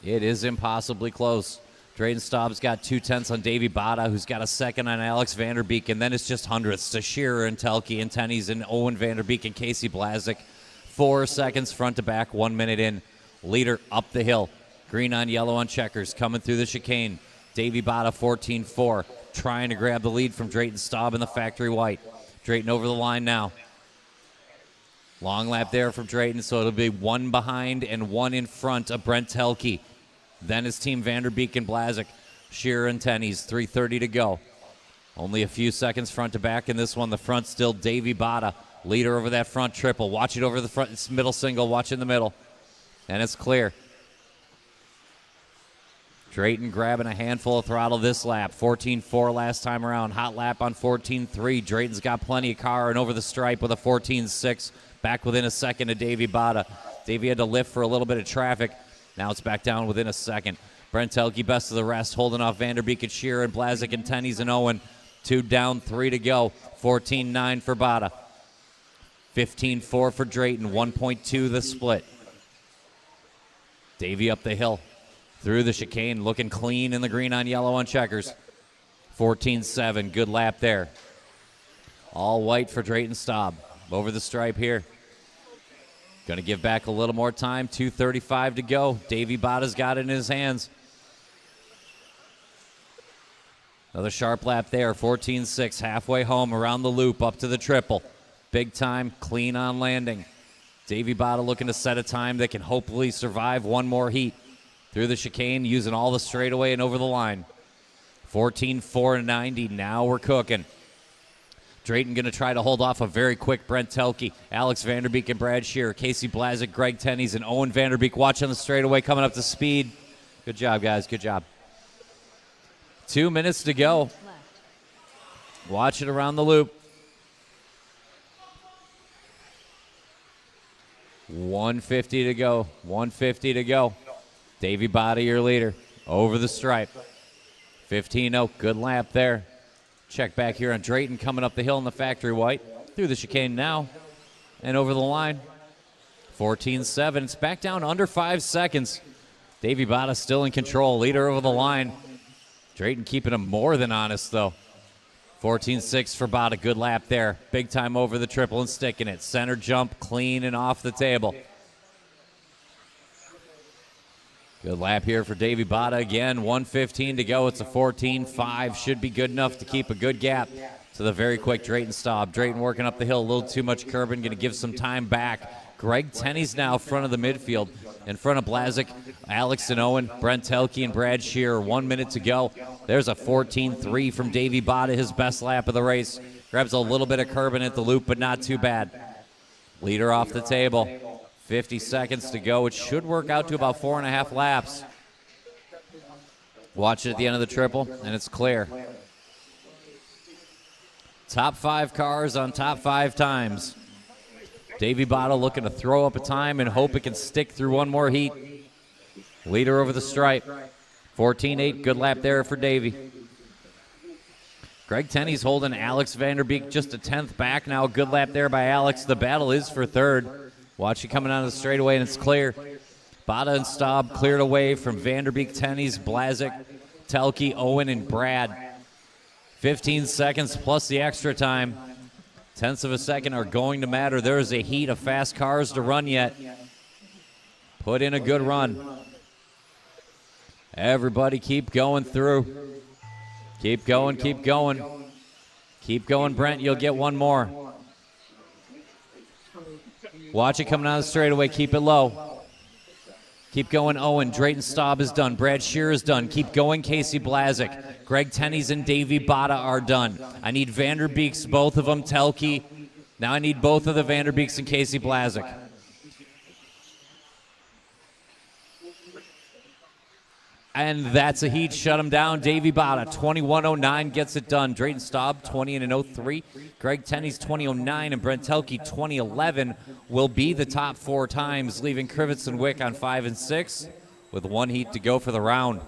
It is impossibly close. Drayton Staub's got 2/10 on Davey Bada, who's got a second on Alex Vanderbeek, and then it's just hundredths to Shearer and Telke and Tenney's and Owen Vanderbeek and Casey Blazik. 4 seconds front to back, 1 minute in. Leader up the hill. Green on yellow on checkers, coming through the chicane. Davey Bada 14-4, trying to grab the lead from Drayton Staub in the factory white. Drayton over the line now. Long lap there from Drayton, so it'll be 1 behind and 1 in front of Brent Telke. Then his team Vanderbeek and Blazik. Shearer and Tenney's, 3:30 to go. Only a few seconds front to back in this one. The front still Davey Bada, leader over that front triple. Watch it over the front, it's middle single, watch in the middle. And it's clear. Drayton grabbing a handful of throttle this lap. 14-4 last time around. Hot lap on 14-3. Drayton's got plenty of car and over the stripe with a 14-6. Back within a second of Davey Bada. Davey had to lift for a little bit of traffic. Now it's back down within a second. Brent Telke best of the rest, holding off Vanderbeek and Shearer and Blazik and Tenney's and Owen. 2 down, 3 to go. 14-9 for Bada. 15-4 for Drayton. 1.2 the split. Davey up the hill. Through the chicane, looking clean in the green on yellow on checkers. 14-7, good lap there. All white for Drayton Staub. Over the stripe here. Going to give back a little more time. 2:35 to go. Davey Bada's got it in his hands. Another sharp lap there. 14-6, halfway home, around the loop, up to the triple. Big time, clean on landing. Davey Bada looking to set a time that can hopefully survive one more heat. Through the chicane, using all the straightaway and over the line. 14-4-90, now we're cooking. Drayton going to try to hold off a very quick Brent Telke, Alex Vanderbeek and Brad Shearer, Casey Blazik, Greg Tenney's, and Owen Vanderbeek watching the straightaway, coming up to speed. Good job, guys, good job. 2 minutes to go. Watch it around the loop. 150 to go, 150 to go. Davey Bada, your leader, over the stripe. 15-0, good lap there. Check back here on Drayton coming up the hill in the factory white. Through the chicane now and over the line. 14-7, it's back down under 5 seconds. Davey Bada still in control, leader over the line. Drayton keeping him more than honest, though. 14-6 for Bada, good lap there. Big time over the triple and sticking it. Center jump, clean and off the table. Good lap here for Davey Bada again. 1:15 to go. It's a 14-5. Should be good enough to keep a good gap to the very quick Drayton Staub. Drayton working up the hill. A little too much curbing. Going to give some time back. Greg Tenney's now front of the midfield. In front of Blazik, Alex and Owen, Brent Telke and Brad Shearer. 1 minute to go. There's a 14-3 from Davey Bada. His best lap of the race. Grabs a little bit of curbing at the loop, but not too bad. Leader off the table. 50 seconds to go. It should work out to about 4.5 laps. Watch it at the end of the triple, and it's clear. Top 5 cars on top 5 times. Davey Bada looking to throw up a time and hope it can stick through one more heat. Leader over the stripe. 14-8, good lap there for Davey. Greg Tenney's holding Alex Vanderbeek just a 10th back now. Good lap there by Alex. The battle is for third. Watch it coming out of the straightaway, and it's clear. Bada and Staub cleared away from Vanderbeek, Tenney's, Blazik, Telke, Owen, and Brad. 15 seconds plus the extra time. Tenths of a second are going to matter. There is a heat of fast cars to run yet. Put in a good run. Everybody keep going through. Keep going, keep going. Keep going, Brent. You'll get one more. Watch it coming out of the straightaway. Keep it low. Keep going, Owen. Drayton Staub is done. Brad Shearer is done. Keep going, Casey Blazik. Greg Tenney's and Davey Bada are done. I need Vanderbeeks, both of them. Telke. Now I need both of the Vanderbeeks and Casey Blazik. And that's a heat. Shut him down. Davey Bada, 21:09 gets it done. Drayton Staub, 20:03. Greg Tenney's 20:09 and Brent Telke, 20:11 will be the top 4 times, leaving Krivitz and Wick on 5 and 6 with 1 heat to go for the round.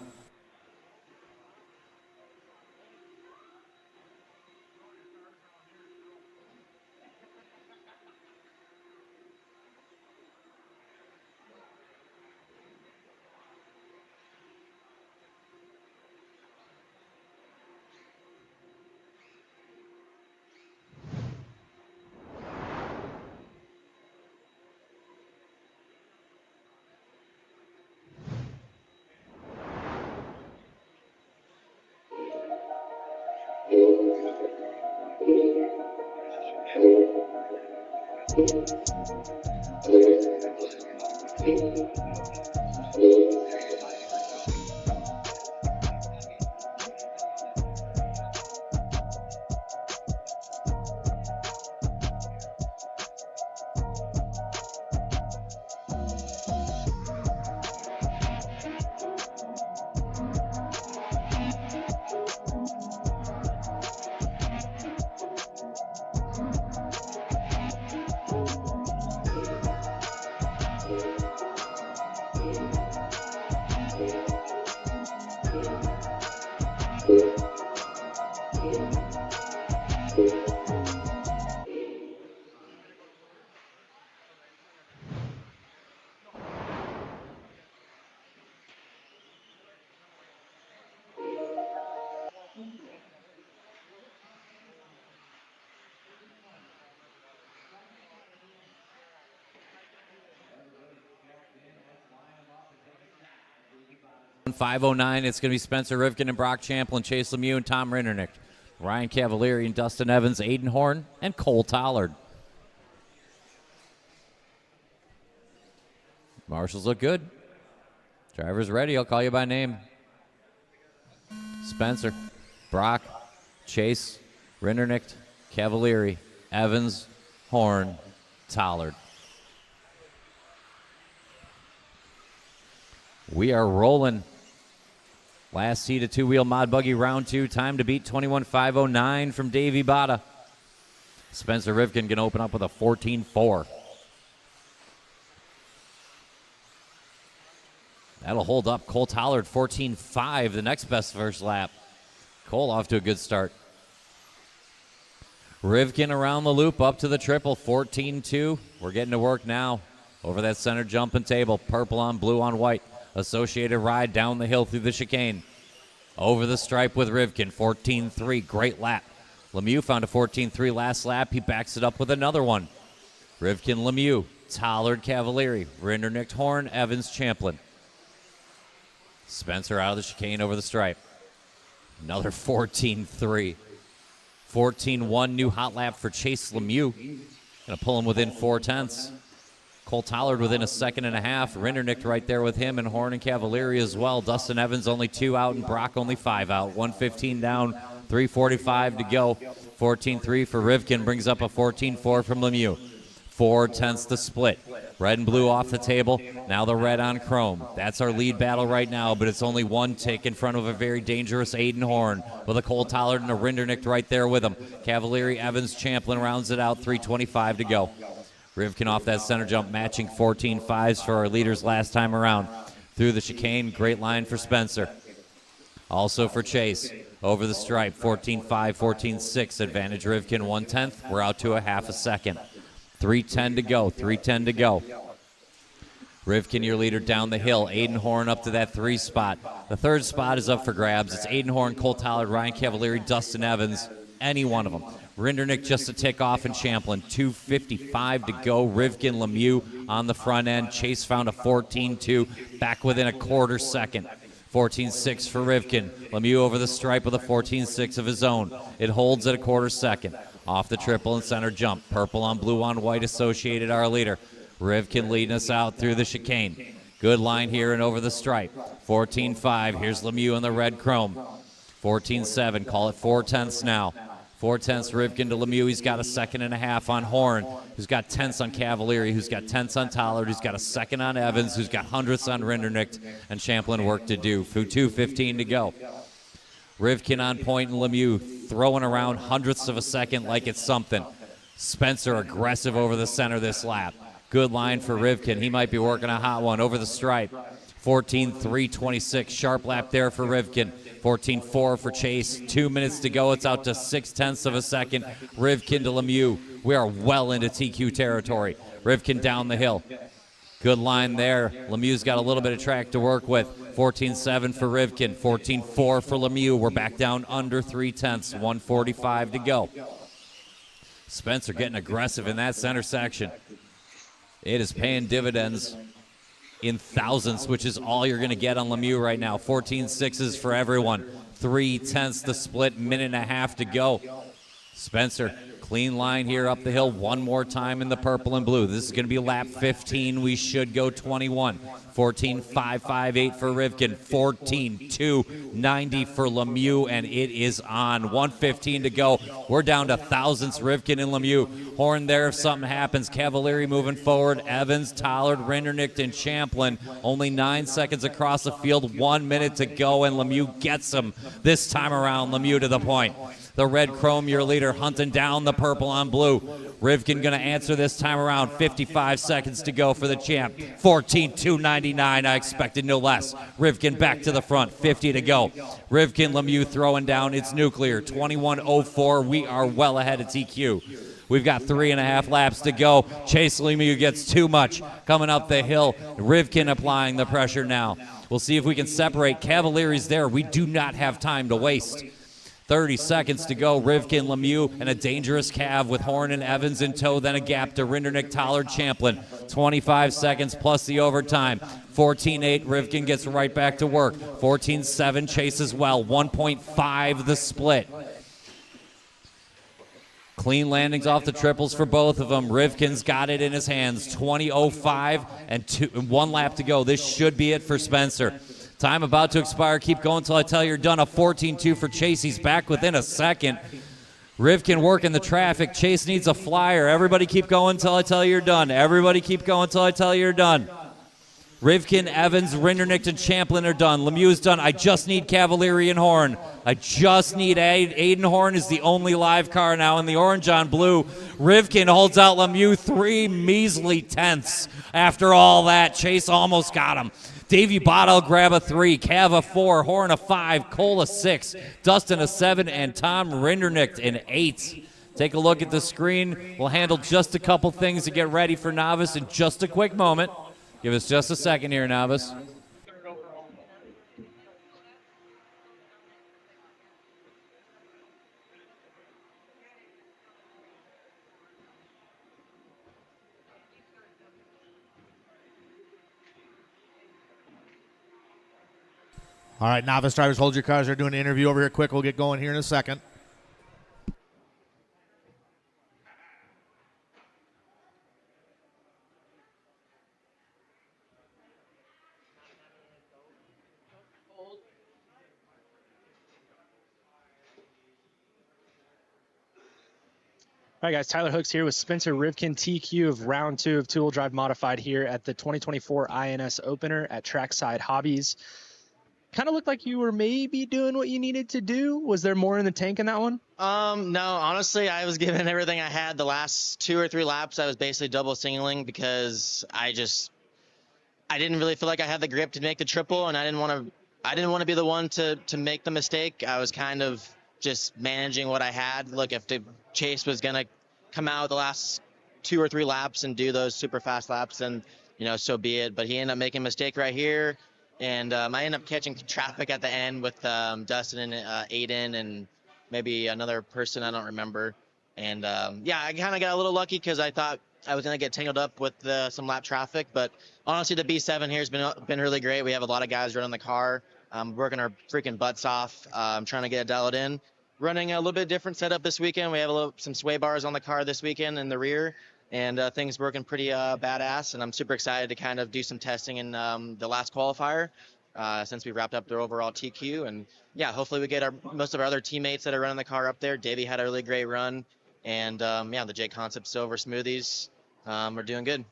.509, it's going to be Spencer Rivkin and Brock Champlin, Chase Lemieux and Tom Rindernick, Ryan Cavalieri and Dustin Evans, Aiden Horn, and Cole Tollard. Marshals look good. Drivers ready. I'll call you by name. Spencer, Brock, Chase, Rindernick, Cavalieri, Evans, Horn, Tollard. We are rolling. Last seat of two-wheel mod buggy round 2. Time to beat 21.509 from Davey Bada. Spencer Rivkin can open up with a 14.4. That'll hold up. Cole Tollard, 14.5, the next best first lap. Cole off to a good start. Rivkin around the loop, up to the triple, 14.2. We're getting to work now. Over that center jumping table, purple on blue on white. Associated ride down the hill through the chicane. Over the stripe with Rivkin, 14.3, great lap. Lemieux found a 14.3 last lap. He backs it up with another one. Rivkin, Lemieux, Tollard, Cavalieri, Rindernick, Horn, Evans, Champlin. Spencer out of the chicane over the stripe. Another 14.3. 14.1 new hot lap for Chase Lemieux. Gonna pull him within 4/10. Cole Tollard within a second and a half. Rindernick right there with him, and Horn and Cavalieri as well. Dustin Evans only 2 out, and Brock only 5 out. 1:15 down, 3:45 to go. 14.3 for Rivkin, brings up a 14.4 from Lemieux. 4/10 the split. Red and blue off the table. Now the red on chrome. That's our lead battle right now, but it's only one tick in front of a very dangerous Aiden Horn with a Cole Tollard and a Rindernick right there with him. Cavalieri, Evans, Champlin rounds it out. 3:25 to go. Rivkin off that center jump, matching 14.5s for our leaders last time around. Through the chicane, great line for Spencer. Also for Chase, over the stripe, 14.5, 14.6, advantage Rivkin 1/10. We're out to a half a second. 3:10 to go, 3:10 to go. Rivkin, your leader down the hill. Aiden Horn up to that 3 spot. The 3rd spot is up for grabs. It's Aiden Horn, Cole Tollard, Ryan Cavalieri, Dustin Evans, any one of them. Rindernick just a tick off in Champlin. 2:55 to go. Rivkin, Lemieux on the front end. Chase found a 14.2, back within a quarter second. 14.6 for Rivkin. Lemieux over the stripe with a 14.6 of his own. It holds at a quarter second. Off the triple and center jump. Purple on blue on white associated our leader. Rivkin leading us out through the chicane. Good line here and over the stripe. 14.5. Here's Lemieux in the red chrome. 14.7. Call it 4/10 now. 4/10 Rivkin to Lemieux. He's got a second and a half on Horn, who's got 10ths on Cavalieri, who's got 10ths on Tollard, who's got a second on Evans, who's got 100ths on Rindernick, and Champlin work to do. 2:15 to go. Rivkin on point and Lemieux throwing around 100ths of a second like it's something. Spencer aggressive over the center this lap. Good line for Rivkin. He might be working a hot one over the stripe. 14.326. Sharp lap there for Rivkin. 14.4 for Chase. 2 minutes to go. It's out to 0.6 of a second. Rivkin to Lemieux. We are well into TQ territory. Rivkin down the hill. Good line there. Lemieux's got a little bit of track to work with. 14.7 for Rivkin. 14.4 for Lemieux. We're back down under 3/10. 1:45 to go. Spencer getting aggressive in that center section. It is paying dividends in thousandths, which is all you're going to get on Lemieux right now. 14.6s for everyone. 3/10 the split, minute and a half to go. Spencer, clean line here up the hill one more time in the purple and blue. This is going to be lap 15. We should go 21. 14.558 for Rivkin, 14.290 for Lemieux, and it is on. 1:15 to go. We're down to thousandths, Rivkin and Lemieux. Horn there if something happens. Cavalieri moving forward. Evans, Tollard, Rinderknecht, and Champlin. Only 9 seconds across the field. 1 minute to go, and Lemieux gets him this time around. Lemieux to the point. The red chrome, your leader, hunting down the purple on blue. Rivkin going to answer this time around. 55 seconds to go for the champ. 14.299. I expected no less. Rivkin back to the front. 50 to go. Rivkin, Lemieux throwing down. It's nuclear. 21.04. We are well ahead of TQ. We've got 3.5 laps to go. Chase Lemieux gets too much coming up the hill. Rivkin applying the pressure now. We'll see if we can separate. Cavalieri's there. We do not have time to waste. 30 seconds to go. Rivkin, Lemieux, and a dangerous Cav with Horn and Evans in tow. Then a gap to Rinderknecht, Tollard, Champlin. 25 seconds plus the overtime. 14.8. Rivkin gets right back to work. 14.7. Chase as well. 1.5 the split. Clean landings off the triples for both of them. Rivkin's got it in his hands. 20.05 and 1 lap to go. This should be it for Spencer. Time about to expire. Keep going until I tell you you're done. A 14.2 for Chase. He's back within a second. Rivkin working the traffic. Chase needs a flyer. Everybody keep going until I tell you you're done. Everybody keep going until I tell you you're done. Rivkin, Evans, Rinderknecht, and Champlin are done. Lemieux's done. I just need Cavalieri and Horn. I just need Aiden Horn is the only live car now in the orange on blue. Rivkin holds out Lemieux 3 measly tenths. After all that, Chase almost got him. Davey Bottle grab a 3, Cav a 4, Horn a 5, Cole a 6, Dustin a 7, and Tom Rinderknecht an 8. Take a look at the screen. We'll handle just a couple things to get ready for Novice in just a quick moment. Give us just a second here, Novice. All right, novice drivers, hold your cars. They're doing an interview over here quick. We'll get going here in a second. All right, guys, Tyler Hooks here with Spencer Rivkin, TQ of round 2 of two-wheel drive modified here at the 2024 INS opener at Trackside Hobbies. Kind of looked like you were maybe doing what you needed to do. Was there more in the tank in that one? No, honestly, I was giving everything I had. The last 2 or 3 laps, I was basically double singling because I didn't really feel like I had the grip to make the triple, and I didn't want to be the one to make the mistake. I was kind of just managing what I had. Look, if the Chase was going to come out the last 2 or 3 laps and do those super fast laps, then, so be it. But he ended up making a mistake right here. And I ended up catching traffic at the end with Dustin and Aiden and maybe another person, I don't remember. And, I kind of got a little lucky because I thought I was going to get tangled up with some lap traffic. But honestly, the B7 here has been really great. We have a lot of guys running the car, working our freaking butts off, trying to get it dialed in. Running a little bit different setup this weekend. We have some sway bars on the car this weekend in the rear. And things working pretty badass, and I'm super excited to kind of do some testing in the last qualifier since we wrapped up their overall TQ. And hopefully we get most of our other teammates that are running the car up there. Davey had a really great run, and the Jconcepts Silver Smoothies are doing good.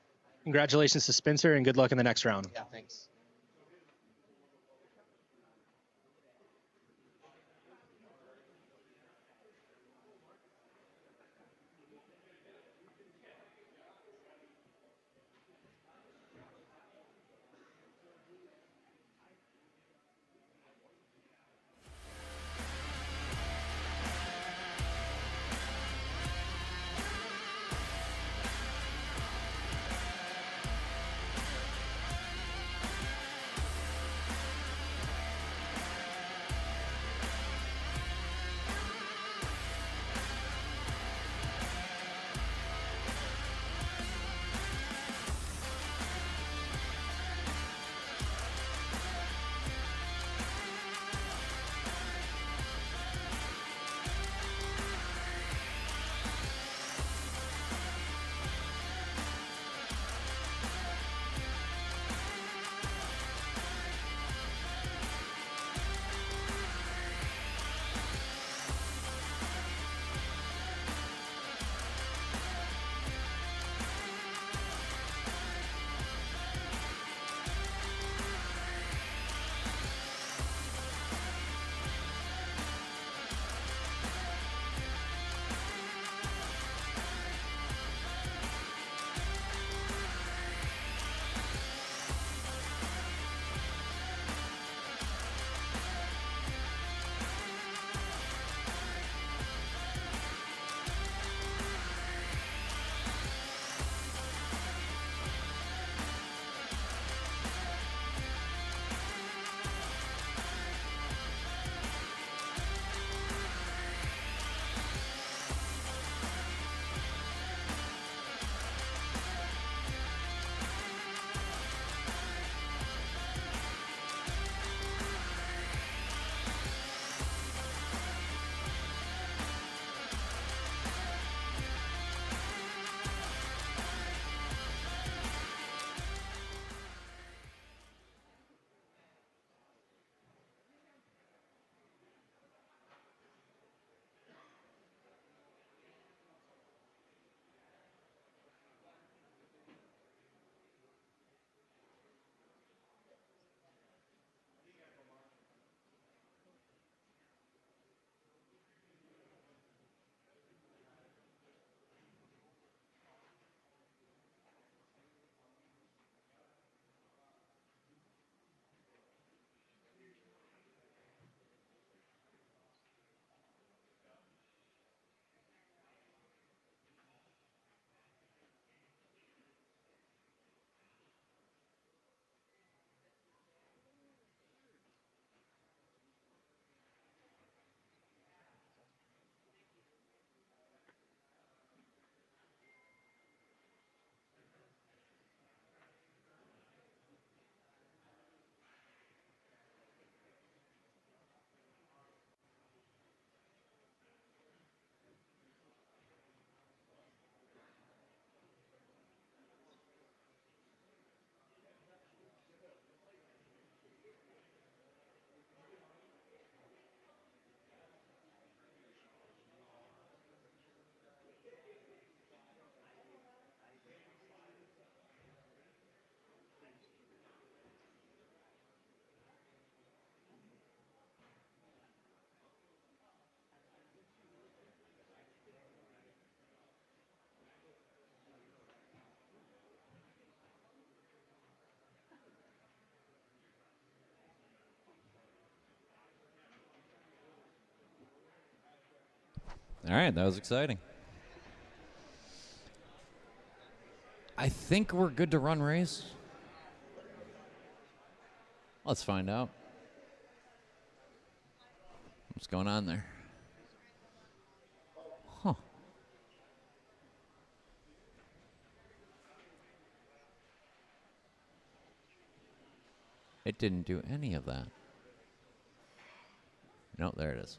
Congratulations to Spencer, and good luck in the next round. Yeah, thanks. All right, that was exciting. I think we're good to run race. Let's find out. What's going on there? Huh. It didn't do any of that. No, there it is.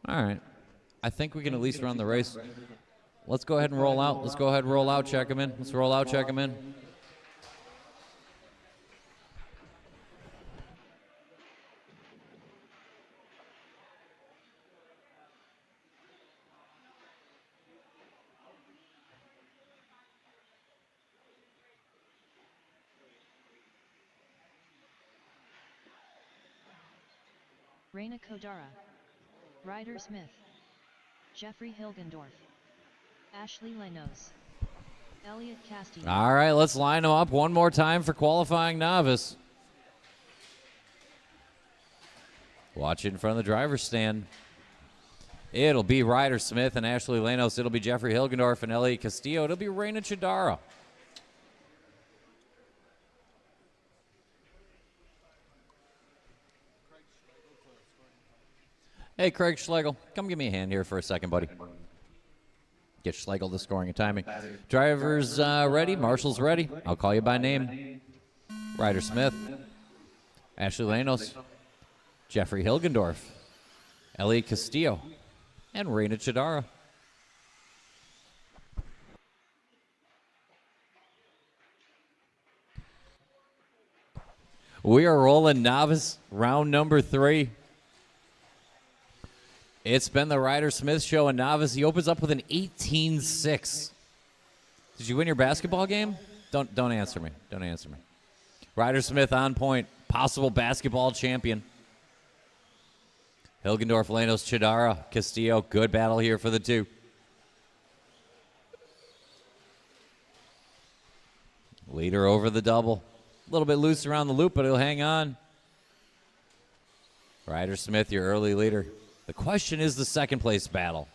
All right. I think we can at least run the race. Let's go ahead and roll out. Let's go ahead and roll out, check them in. Let's roll out, check them in. Reina Kodara, Ryder Smith, Jeffrey Hilgendorf, Ashley Lenos, Elliot Castillo. All right, let's line them up one more time for qualifying novice. Watch it in front of the driver's stand. It'll be Ryder Smith and Ashley Lenos. It'll be Jeffrey Hilgendorf and Elliot Castillo. It'll be Reina Chidara. Hey, Craig Schlegel, come give me a hand here for a second, buddy. Get Schlegel the scoring and timing. Drivers ready. Marshall's ready. I'll call you by name. Ryder Smith, Ashley Lenos, Jeffrey Hilgendorf, Elliot Castillo, and Reina Chidara. We are rolling novice round number 3. It's been the Ryder Smith show in novice. He opens up with an 18-6. Did you win your basketball game? Don't answer me. Don't answer me. Ryder Smith on point. Possible basketball champion. Hilgendorf, Lenos, Chidara, Castillo. Good battle here for the two. Leader over the double. A little bit loose around the loop, but he'll hang on. Ryder Smith, your early leader. The question is the second place battle.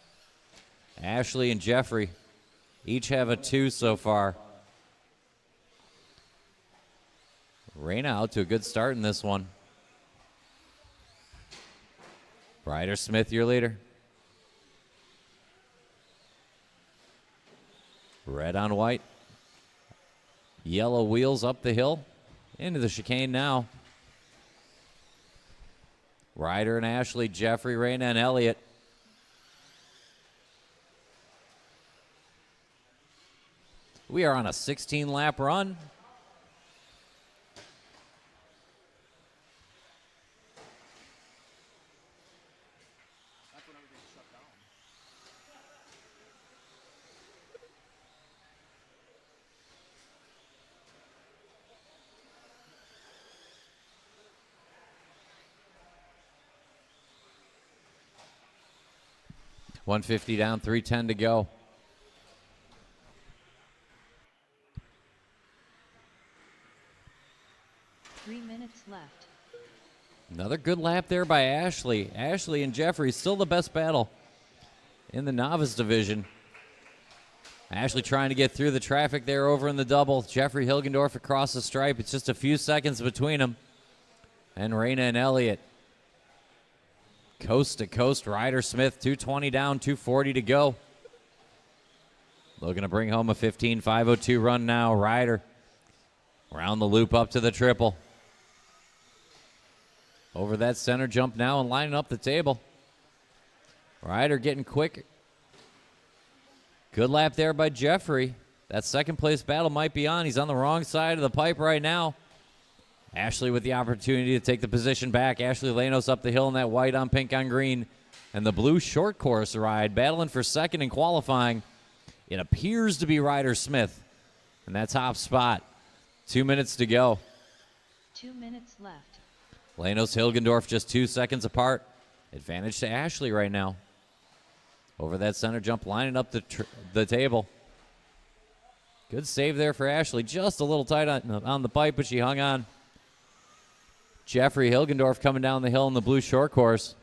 Ashley and Jeffrey each have a 2 so far. Reina out to a good start in this one. Ryder Smith, your leader. Red on white. Yellow wheels up the hill. Into the chicane now. Ryder and Ashley, Jeffrey, Reina, and Elliot. We are on a 16-lap run. $150 down, $310 to go. Three minutes left. Another good lap there by Ashley. Ashley and Jeffrey still the best battle in the novice division. Ashley trying to get through the traffic there over in the double. Jeffrey Hilgendorf across the stripe. It's just a few seconds between them. And Reina and Elliot. Coast to coast, Ryder Smith, 220 down, 240 to go. Looking to bring home a 15.502 run now. Ryder around the loop up to the triple. Over that center jump now and lining up the table. Ryder getting quick. Good lap there by Jeffrey. That second place battle might be on. He's on the wrong side of the pipe right now. Ashley with the opportunity to take the position back. Ashley Lanos up the hill in that white on pink on green. And the blue short course ride battling for second in qualifying. It appears to be Ryder Smith in that top spot. 2 minutes to go. 2 minutes left. Lanos Hilgendorf just 2 seconds apart. Advantage to Ashley right now. Over that center jump, lining up the table. Good save there for Ashley. Just a little tight on the pipe, but she hung on. Jeffrey Hilgendorf coming down the hill in the blue short course.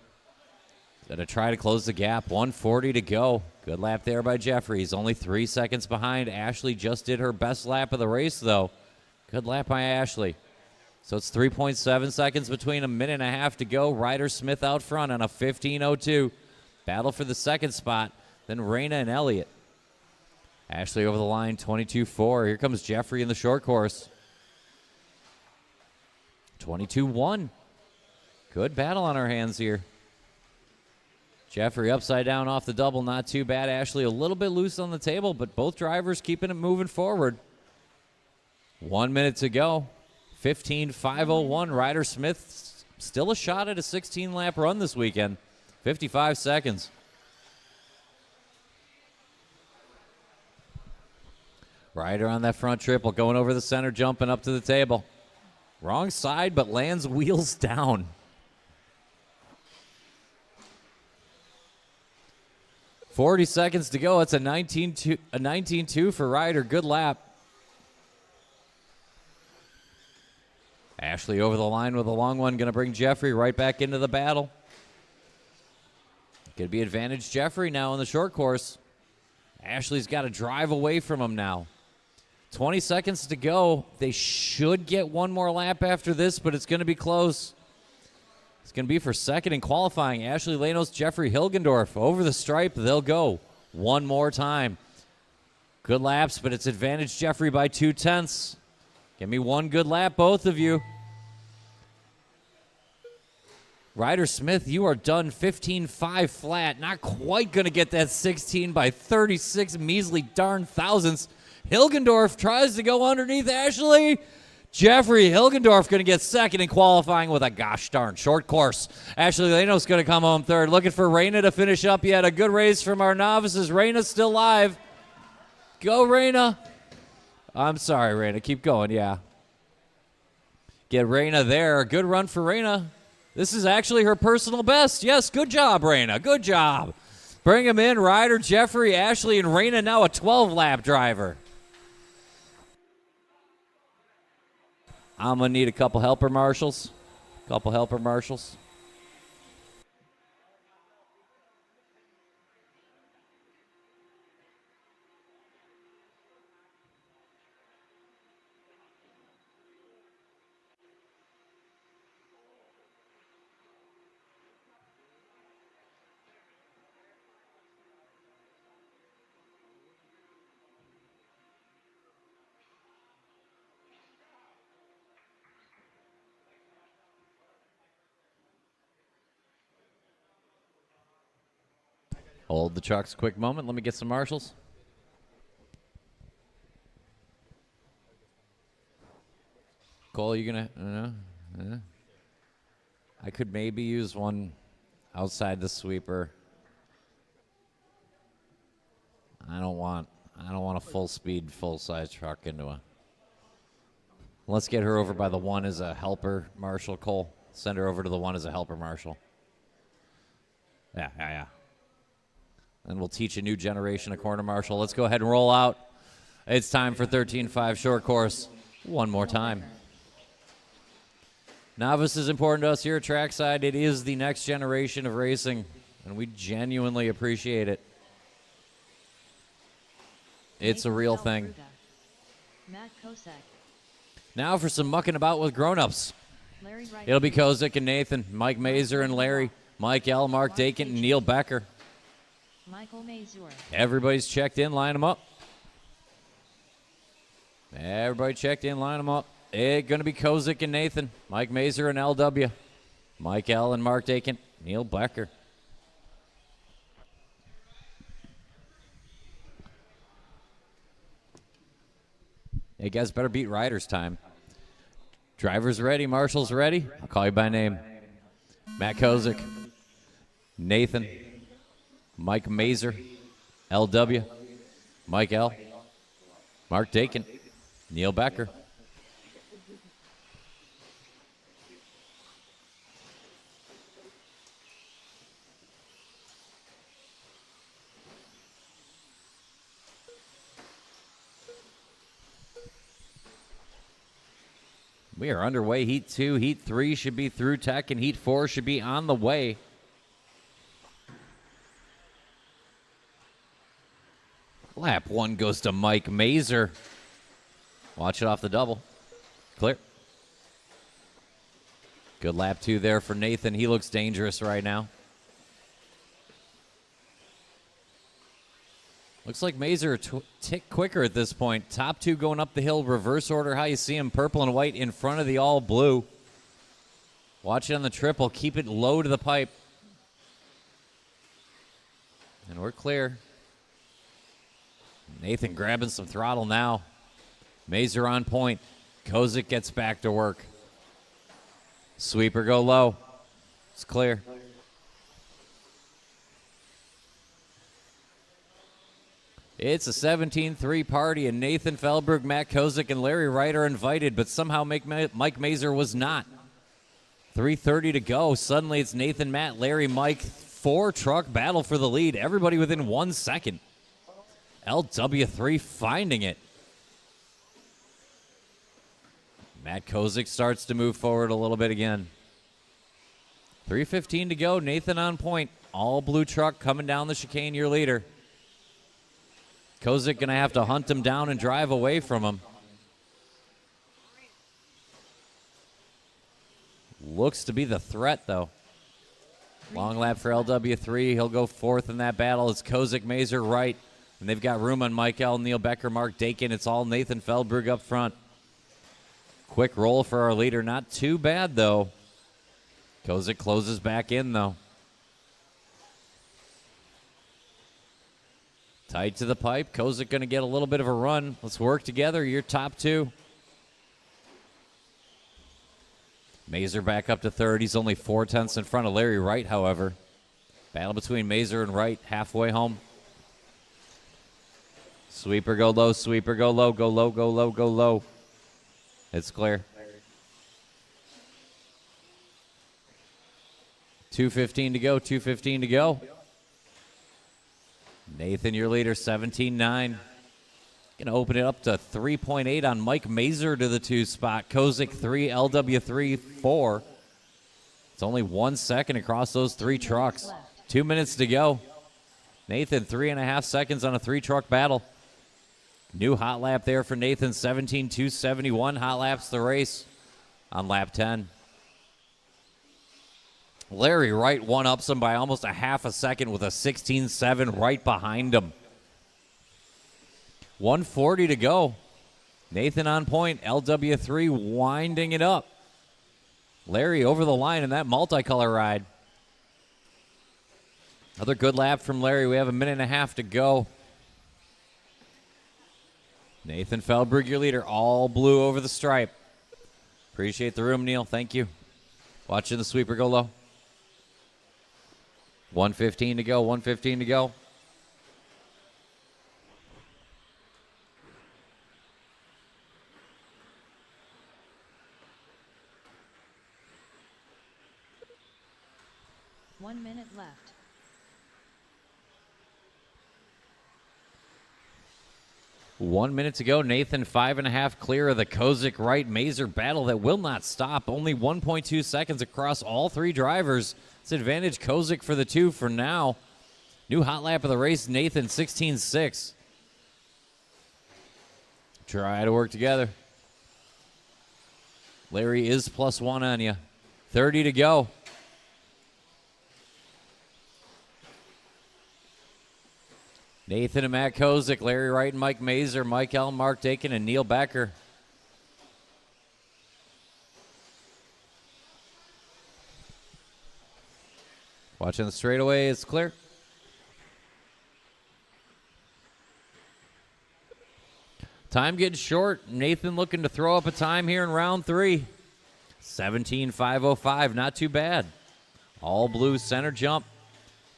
Gonna try to close the gap. 1:40 to go. Good lap there by Jeffrey. He's only 3 seconds behind. Ashley just did her best lap of the race, though. Good lap by Ashley. So it's 3.7 seconds between, a minute and a half to go. Ryder Smith out front on a 15.02. Battle for the second spot. Then Reyna and Elliott. Ashley over the line, 22.4. Here comes Jeffrey in the short course. 22.1. Good battle on our hands here. Jeffrey upside down off the double, not too bad. Ashley a little bit loose on the table, but both drivers keeping it moving forward. 1 minute to go. 15.501. Ryder Smith still a shot at a 16-lap run this weekend. 55 seconds. Ryder on that front triple, going over the center, jumping up to the table. Wrong side, but lands wheels down. .40 seconds to go. It's a 19.2 for Ryder. Good lap. Ashley over the line with a long one. Going to bring Jeffrey right back into the battle. Going to be advantage Jeffrey now in the short course. Ashley's got to drive away from him now. 20 seconds to go. They should get one more lap after this, but it's going to be close. It's going to be for second in qualifying. Ashley Lanos, Jeffrey Hilgendorf over the stripe. They'll go one more time. Good laps, but it's advantage Jeffrey by 0.2. Give me one good lap, both of you. Ryder Smith, you are done 15.5 flat. Not quite going to get that 16 by 36 measly darn thousandths. Hilgendorf tries to go underneath Ashley. Jeffrey Hilgendorf going to get second in qualifying with a gosh darn short course. Ashley Lanos going to come home third. Looking for Reyna to finish up yet. A good race from our novices. Reyna's still live. Go, Reyna. I'm sorry, Reyna. Keep going, yeah. Get Reyna there. Good run for Reyna. This is actually her personal best. Yes, good job, Reyna. Good job. Bring him in. Ryder, Jeffrey, Ashley, and Reyna now a 12-lap driver. I'm going to need a couple helper marshals. Hold the trucks a quick moment. Let me get some marshals. Cole, you going to... I could maybe use one outside the sweeper. I don't want a full-speed, full-size truck into a... Let's get her over by the one as a helper marshal, Cole. Send her over to the one as a helper marshal. Yeah. And we'll teach a new generation of corner marshal. Let's go ahead and roll out. It's time for 13.5 short course. One more time. Novice is important to us here at Trackside. It is the next generation of racing, and we genuinely appreciate it. It's a real thing. Now for some mucking about with grown-ups. It'll be Kozik and Nathan, Mike Mazer and Larry, Mike L., Mark Dakin, and Neil Becker. Michael Mazur. Everybody's checked in. Line them up. Everybody checked in, line them up. It's going to be Kozik and Nathan. Mike Mazer and LW. Mike L. and Mark Dakin. Neil Becker. Hey, guys, better beat Ryder's time. Drivers ready. Marshall's ready. I'll call you by name. Matt Kozik. Nathan. Mike Mazer. LW. Mike L. Mark Dakin. Neil Becker. We are underway. Heat 2, Heat 3 should be through tech, and Heat 4 should be on the way. Lap 1 goes to Mike Mazer. Watch it off the double. Clear. Good lap 2 there for Nathan. He looks dangerous right now. Looks like Mazer a tick quicker at this point. Top 2 going up the hill, reverse order. How you see him, purple and white in front of the all blue. Watch it on the triple. Keep it low to the pipe. And we're clear. Nathan grabbing some throttle now. Mazer on point. Kozik gets back to work. Sweeper go low. It's clear. It's a 17-3 party, and Nathan Feldberg, Matt Kozik, and Larry Wright are invited, but somehow Mike Mazer was not. 3:30 to go. Suddenly it's Nathan, Matt, Larry, Mike. 4-truck battle for the lead. Everybody within 1 second. LW3 finding it. Matt Kozik starts to move forward a little bit again. 3:15 to go. Nathan on point. All blue truck coming down the chicane, your leader. Kozik going to have to hunt him down and drive away from him. Looks to be the threat, though. Long lap for LW3. He'll go fourth in that battle. It's Kozik, Mazer, Wright. And they've got room on Mike L., Neil Becker, Mark Dakin. It's all Nathan Feldberg up front. Quick roll for our leader. Not too bad, though. Kozik closes back in, though. Tight to the pipe. Kozik going to get a little bit of a run. Let's work together. You're top 2. Mazer back up to third. He's only 0.4 in front of Larry Wright, however. Battle between Mazer and Wright halfway home. Sweeper go low. Sweeper go low. Go low, go low, go low. It's clear. 2:15 to go. 2:15 to go. Nathan, your leader, 17-9. Going to open it up to 3.8 on Mike Mazer to the 2 spot. Kozik 3, LW3 4. It's only 1 second across those 3 trucks. 2 minutes to go. Nathan, 3.5 seconds on a 3-truck battle. New hot lap there for Nathan, 17.271. Hot laps the race on lap 10. Larry Wright one-ups him by almost a half a second with a 16.7 right behind him. 1:40 to go. Nathan on point. LW3 winding it up. Larry over the line in that multicolor ride. Another good lap from Larry. We have a minute and a half to go. Nathan Feldberg, your leader, all blue over the stripe. Appreciate the room, Neil. Thank you. Watching the sweeper go low. 1:15 to go. 1:15 to go. One minute left. One minute to go. Nathan 5.5 clear of the Kozik Wright Mazer battle that will not stop. Only 1.2 seconds across all 3 drivers. It's advantage Kozik for the 2 for now. New hot lap of the race, Nathan 16.6. Try to work together. Larry is +1 on you. 30 to go. Nathan and Matt Kozik, Larry Wright and Mike Mazer, Mike L, Mark Dakin, and Neil Becker. Watching the straightaway, it's clear. Time getting short. Nathan looking to throw up a time here in round 3. 17.505, not too bad. All blue center jump.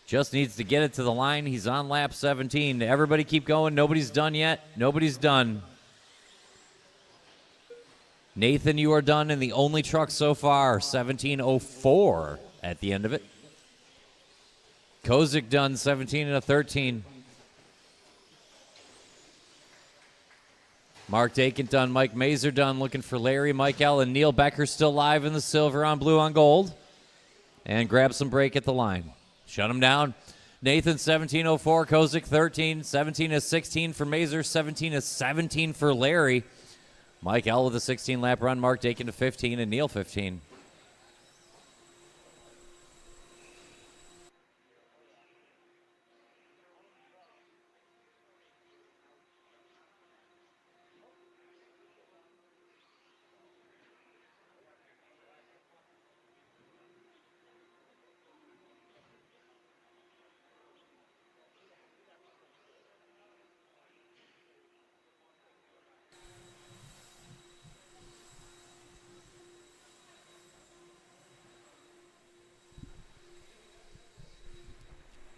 Just needs to get it to the line. He's on lap 17. Everybody keep going. Nobody's done yet. Nobody's done. Nathan, you are done in the only truck so far. 17.04 at the end of it. Kozik done 17 and a 13. Mark Dakin done. Mike Mazer done. Looking for Larry, Mike L, and Neil Becker still live in the silver on blue on gold. And grab some break at the line. Shut him down. Nathan 17.04. Kozik 13. 17 is 16 for Mazer. 17 is 17 for Larry. Mike L with a 16-lap run. Mark Dakin to 15 and Neil 15.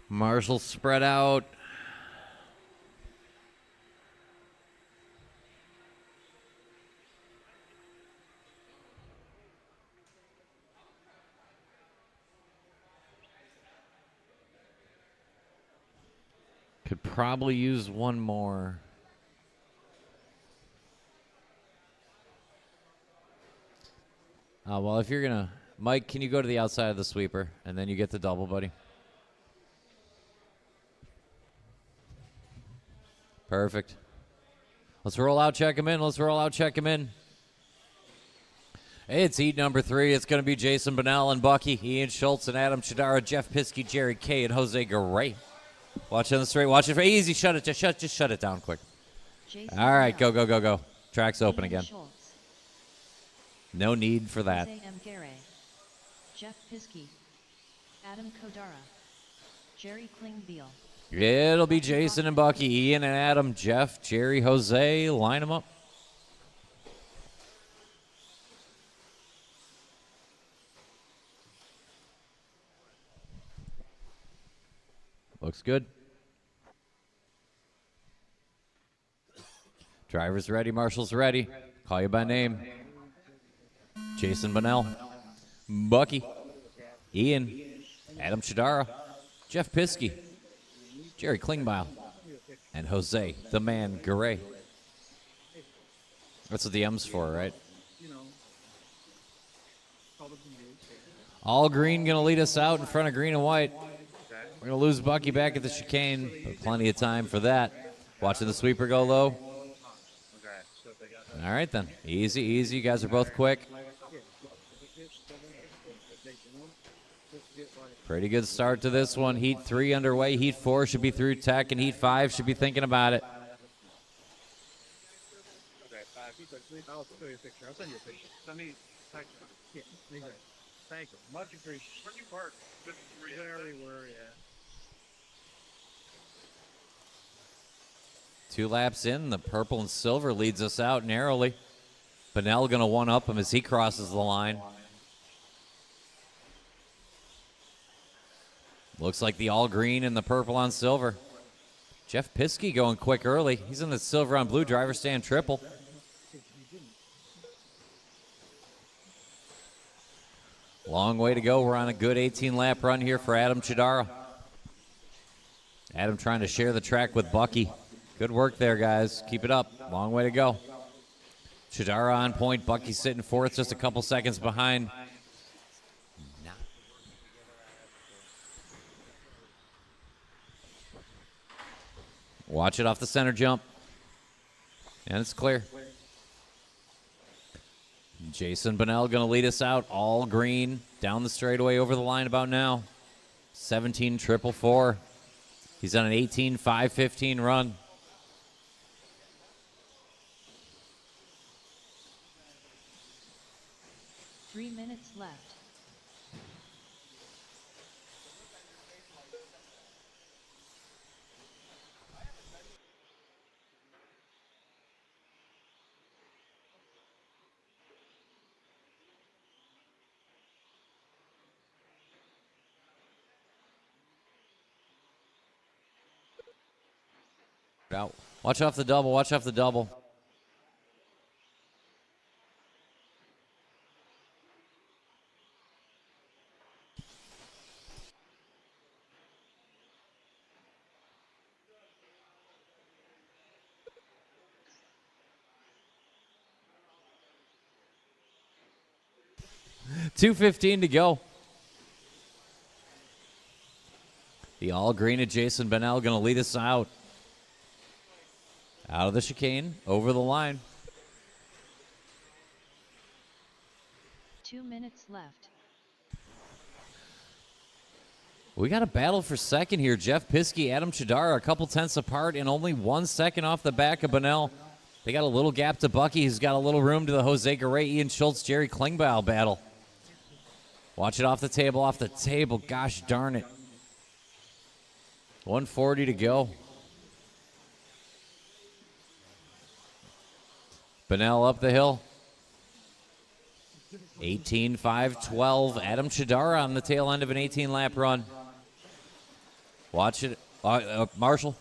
Marshall spread out. Could probably use one more. Well, if you're going to... Mike, can you go to the outside of the sweeper, and then you get the double, buddy? Perfect. Let's roll out, check him in. Let's roll out, check him in. It's heat number 3. It's going to be Jason Bonnell and Bucky, Ian Schultz and Adam Chidara, Jeff Piskey, Jerry Kay, and Jose Garay. Watch on the straight. Watch it for easy. Shut it. Just shut it down quick. Jason All right, Bonnell, go. Track's open Ian again. Schultz, No need for that. Jose M. Garay, Jeff Piskey, Adam Kodara, Jerry Klingbeil. It'll be Jason and Bucky, Ian and Adam, Jeff, Jerry, Jose. Line them up. Looks good. Driver's ready, Marshall's ready. Call you by name. Jason Bonnell, Bucky, Ian, Adam Chidara, Jeff Piskey, Jerry Klingbeil, and Jose, the man, Garay. That's what the M's for, right? All green going to lead us out in front of green and white. We're going to lose Bucky back at the chicane, but plenty of time for that. Watching the sweeper go low. All right, then. Easy. You guys are both quick. Pretty good start to this one. Heat 3 underway. Heat 4 should be through tech, and Heat 5 should be thinking about it. I'll show you a picture. I'll send you a picture. Send me a picture. Yeah, thank you. Much appreciated. Where do you park? There we were, yeah. 2 laps in, the purple and silver leads us out narrowly. Bonnell going to one-up him as he crosses the line. Looks like the all green and the purple on silver. Jeff Piskey going quick early. He's in the silver on blue driver stand triple. Long way to go. We're on a good 18-lap run here for Adam Chidara. Adam trying to share the track with Bucky. Good work there, guys. Keep it up. Long way to go. Chidara on point. Bucky sitting fourth, just a couple seconds behind. Watch it off the center jump. And it's clear. Jason Bonnell going to lead us out. All green. Down the straightaway over the line about now. 17.444. He's on an 18.515 run. Three minutes left. Out. Watch off the double. Watch off the double. $2:15 to go. The all green of Jason Bennell going to lead us out. Out of the chicane, over the line. 2 minutes left. We got a battle for second here. Jeff Piskey, Adam Chidara, a couple tenths apart and only 1 second off the back of Bennell. They got a little gap to Bucky, who's got a little room to the Jose Garay, Ian Schultz, Jerry Klingbeil battle. Watch it off the table, off the table. Gosh darn it. 140 to go. Bennell up the hill. 18.512. Adam Chidara on the tail end of an 18-lap run. Watch it. Marshall.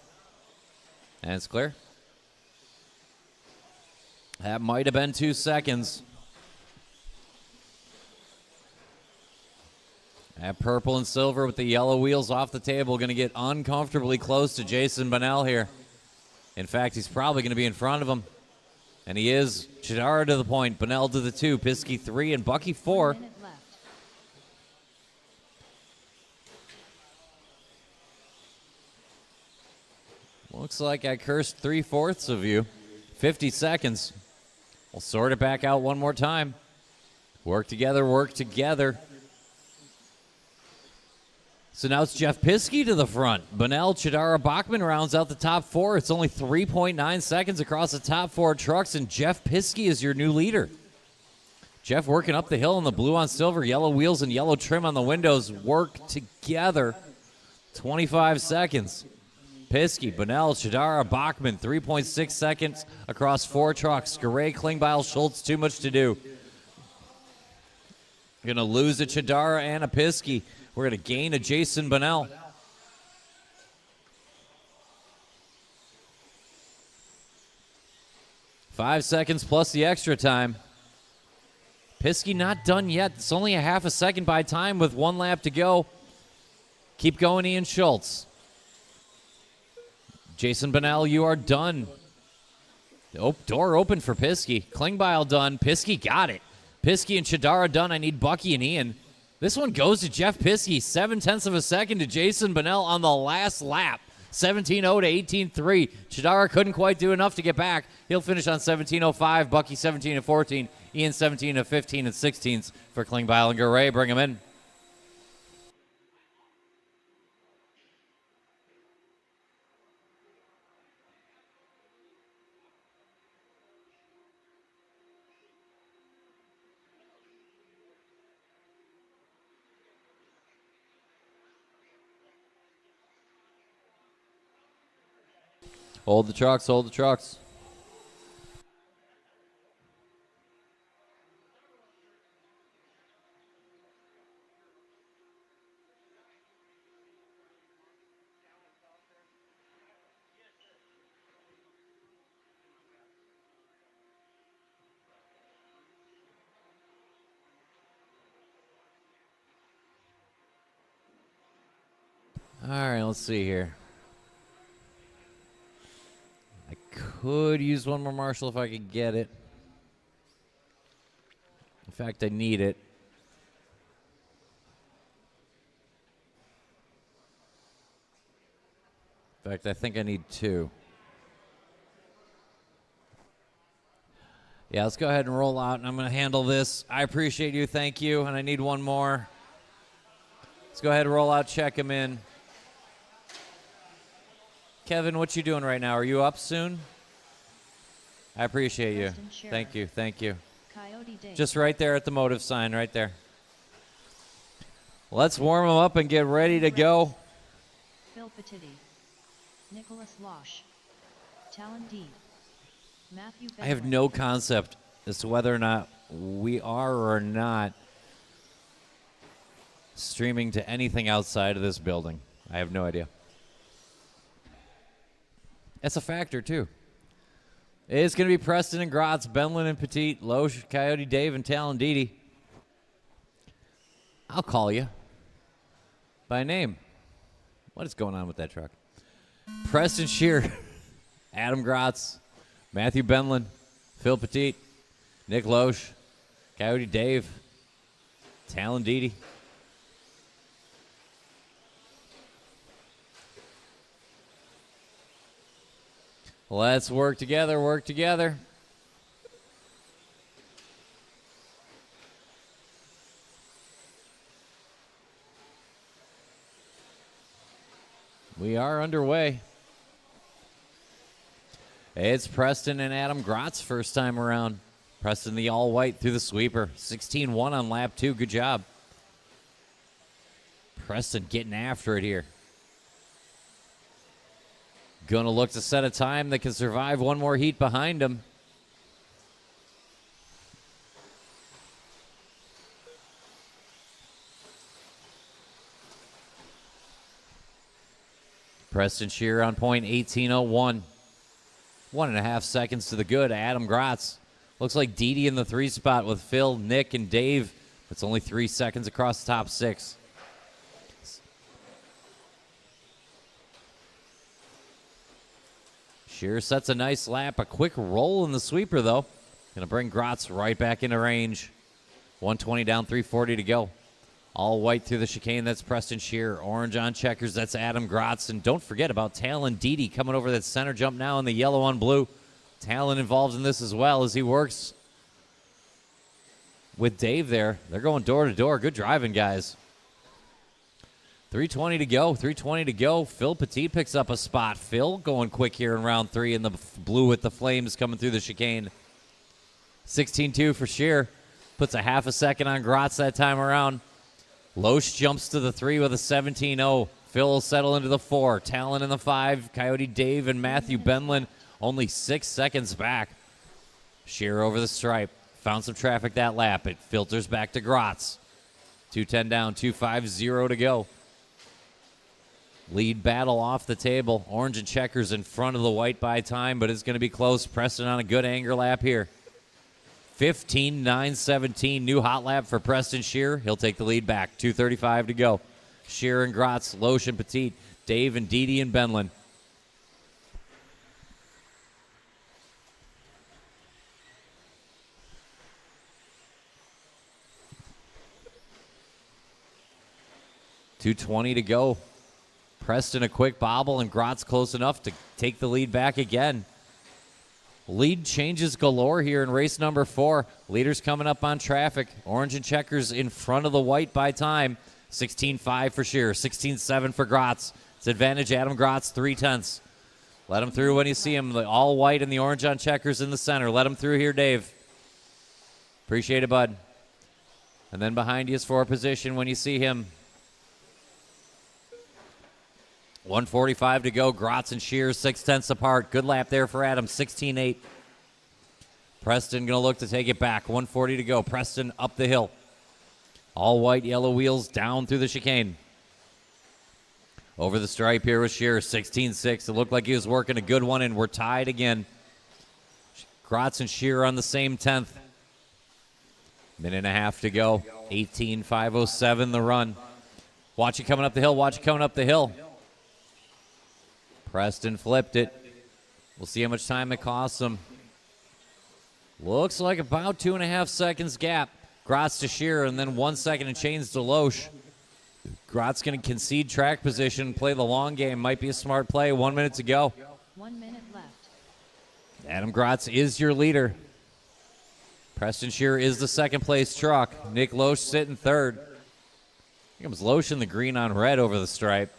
And it's clear. That might have been 2 seconds. That purple and silver with the yellow wheels off the table going to get uncomfortably close to Jason Bennell here. In fact, he's probably going to be in front of him. And he is. Chidara to the point. Bennell to the 2. Piskey 3 and Bucky 4. 1 minute left. Looks like I cursed 3/4 of you. 50 seconds. We'll sort it back out one more time. Work together, work together. So now it's Jeff Piskey to the front. Bennell, Chidara, Bachman rounds out the top 4. It's only 3.9 seconds across the top 4 trucks, and Jeff Piskey is your new leader. Jeff working up the hill in the blue on silver, yellow wheels and yellow trim on the windows. Work together. 25 seconds. Piskey, Bennell, Chidara, Bachman, 3.6 seconds across 4 trucks. Garay, Klingbeil, Schultz, too much to do. Going to lose a Chidara and a Piskey. We're going to gain a Jason Bennell. Five seconds plus the extra time. Piskey not done yet. It's only a half a second by time with 1 lap to go. Keep going, Ian Schultz. Jason Bennell, you are done. Oh, door open for Piskey. Klingbeil done. Piskey got it. Piskey and Chidara done. I need Bucky and Ian. This one goes to Jeff Piskey. 0.7 of a second to Jason Bennell on the last lap. 17.0 to 18.3. Chidara couldn't quite do enough to get back. He'll finish on 17.05. Bucky 17 and 14. Ian 17 and 15 and 16s for Klingbeil and Garay. Bring him in. Hold the trucks, hold the trucks. All right, let's see here. I could use one more Marshall if I could get it. In fact, I need it. In fact, I think I need 2. Yeah, let's go ahead and roll out, and I'm going to handle this. I appreciate you. Thank you. And I need one more. Let's go ahead and roll out, check him in. Kevin, what you doing right now? Are you up soon? I appreciate you. Preston Scherer. Thank you. Thank you. Coyote Dave. Just right there at the motive sign right there. Let's warm them up and get ready to go. Phil Petiti. Nicholas Losh. Talon D. Matthew I have Bedwin. no concept as to whether or not we are or not streaming to anything outside of this building. I have no idea. That's a factor, too. It's going to be Preston and Gratz, Benlin and Petit, Loesch, Coyote Dave, and Talon Didi. I'll call you by name. What is going on with that truck? Preston Shear, Adam Gratz, Matthew Benlin, Phil Petit, Nick Loesch, Coyote Dave, Talon Didi. Let's work together, work together. We are underway. It's Preston and Adam Gratz first time around. Preston the all-white through the sweeper. 16-1 on lap 2. Good job. Preston getting after it here. Gonna look to set a time that can survive one more heat behind him. Preston Shear on point, 18:01. 1.5 seconds to the good. Adam Gratz. Looks like Didi in the 3 spot with Phil, Nick, and Dave. It's only 3 seconds across the top 6. Shear sets a nice lap. A quick roll in the sweeper, though. Going to bring Gratz right back into range. 120 down, 340 to go. All white through the chicane. That's Preston Shear. Orange on checkers. That's Adam Gratz. And don't forget about Talon Didi coming over that center jump now in the yellow on blue. Talon involved in this as well as he works with Dave there. They're going door to door. Good driving, guys. 3:20 to go. 3:20 to go. Phil Petit picks up a spot. Phil going quick here in round 3 in the blue with the flames coming through the chicane. 16-2 for Shear. Puts a half a second on Gratz that time around. Loesch jumps to the 3 with a 17-0. Phil will settle into the 4. Talon in the 5. Coyote Dave and Matthew Benlin only 6 seconds back. Shear over the stripe. Found some traffic that lap. It filters back to Gratz. 2:10 down. 2:50 to go. Lead battle off the table. Orange and checkers in front of the white by time, but it's going to be close. Preston on a good anger lap here. 15:9:17. New hot lap for Preston Shear. He'll take the lead back. 2:35 to go. Shear and Gratz, Loesch and Petit, Dave and Didi and Benlin. .220 to go. Preston a quick bobble and Gratz close enough to take the lead back again. Lead changes galore here in race number 4. Leaders coming up on traffic. Orange and checkers in front of the white by time. 16-5 for Shear, 16-7 for Gratz. It's advantage Adam Gratz, 3/10. Let him through when you see him. The all white and the orange on checkers in the center. Let him through here, Dave. Appreciate it, bud. And then behind you is for position when you see him. 1:45 to go. Gratz and Shear 6/10 apart. Good lap there for Adam. 16-8. Preston going to look to take it back. 1:40 to go. Preston up the hill. All white, yellow wheels down through the chicane. Over the stripe here with Shear. 16-6. It looked like he was working a good one, and we're tied again. Gratz and Shear on the same 10th. Minute and a half to go. 18:5:07 the run. Watch it coming up the hill. Watch it coming up the hill. Preston flipped it. We'll see how much time it costs him. Looks like about 2.5 seconds gap. Gratz to Shear, and then 1 second and change to Loesch. Gratz going to concede track position, play the long game. Might be a smart play. 1 minute to go. 1 minute left. Adam Gratz is your leader. Preston Shear is the second place truck. Nick Loesch sitting third. Here comes Loesch in the green on red over the stripe.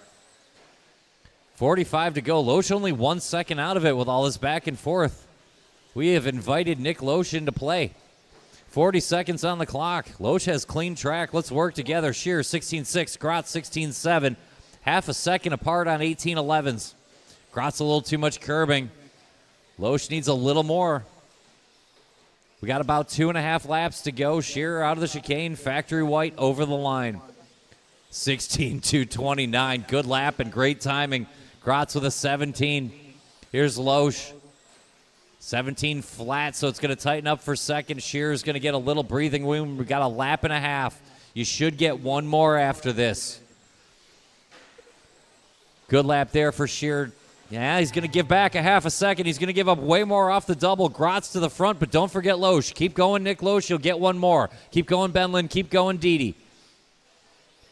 45 to go. Loesch only 1 second out of it with all this back and forth. We have invited Nick Loesch into play. 40 seconds on the clock. Loesch has clean track. Let's work together. Shear 16.6, Grotz 16.7. Half a second apart on 18.11s. Grotz a little too much curbing. Loesch needs a little more. We got about 2.5 laps to go. Shearer out of the chicane. Factory white over the line. 16.229. Good lap and great timing. Grotz with a 17. Here's Loesch. 17 flat, so it's going to tighten up for second. Shearer's going to get a little breathing room. We got a lap and a half. You should get one more after this. Good lap there for Shearer. Yeah, he's going to give back a half a second. He's going to give up way more off the double. Grotz to the front, but don't forget Loesch. Keep going, Nick Loesch. You'll get one more. Keep going, Benlin. Keep going, Didi.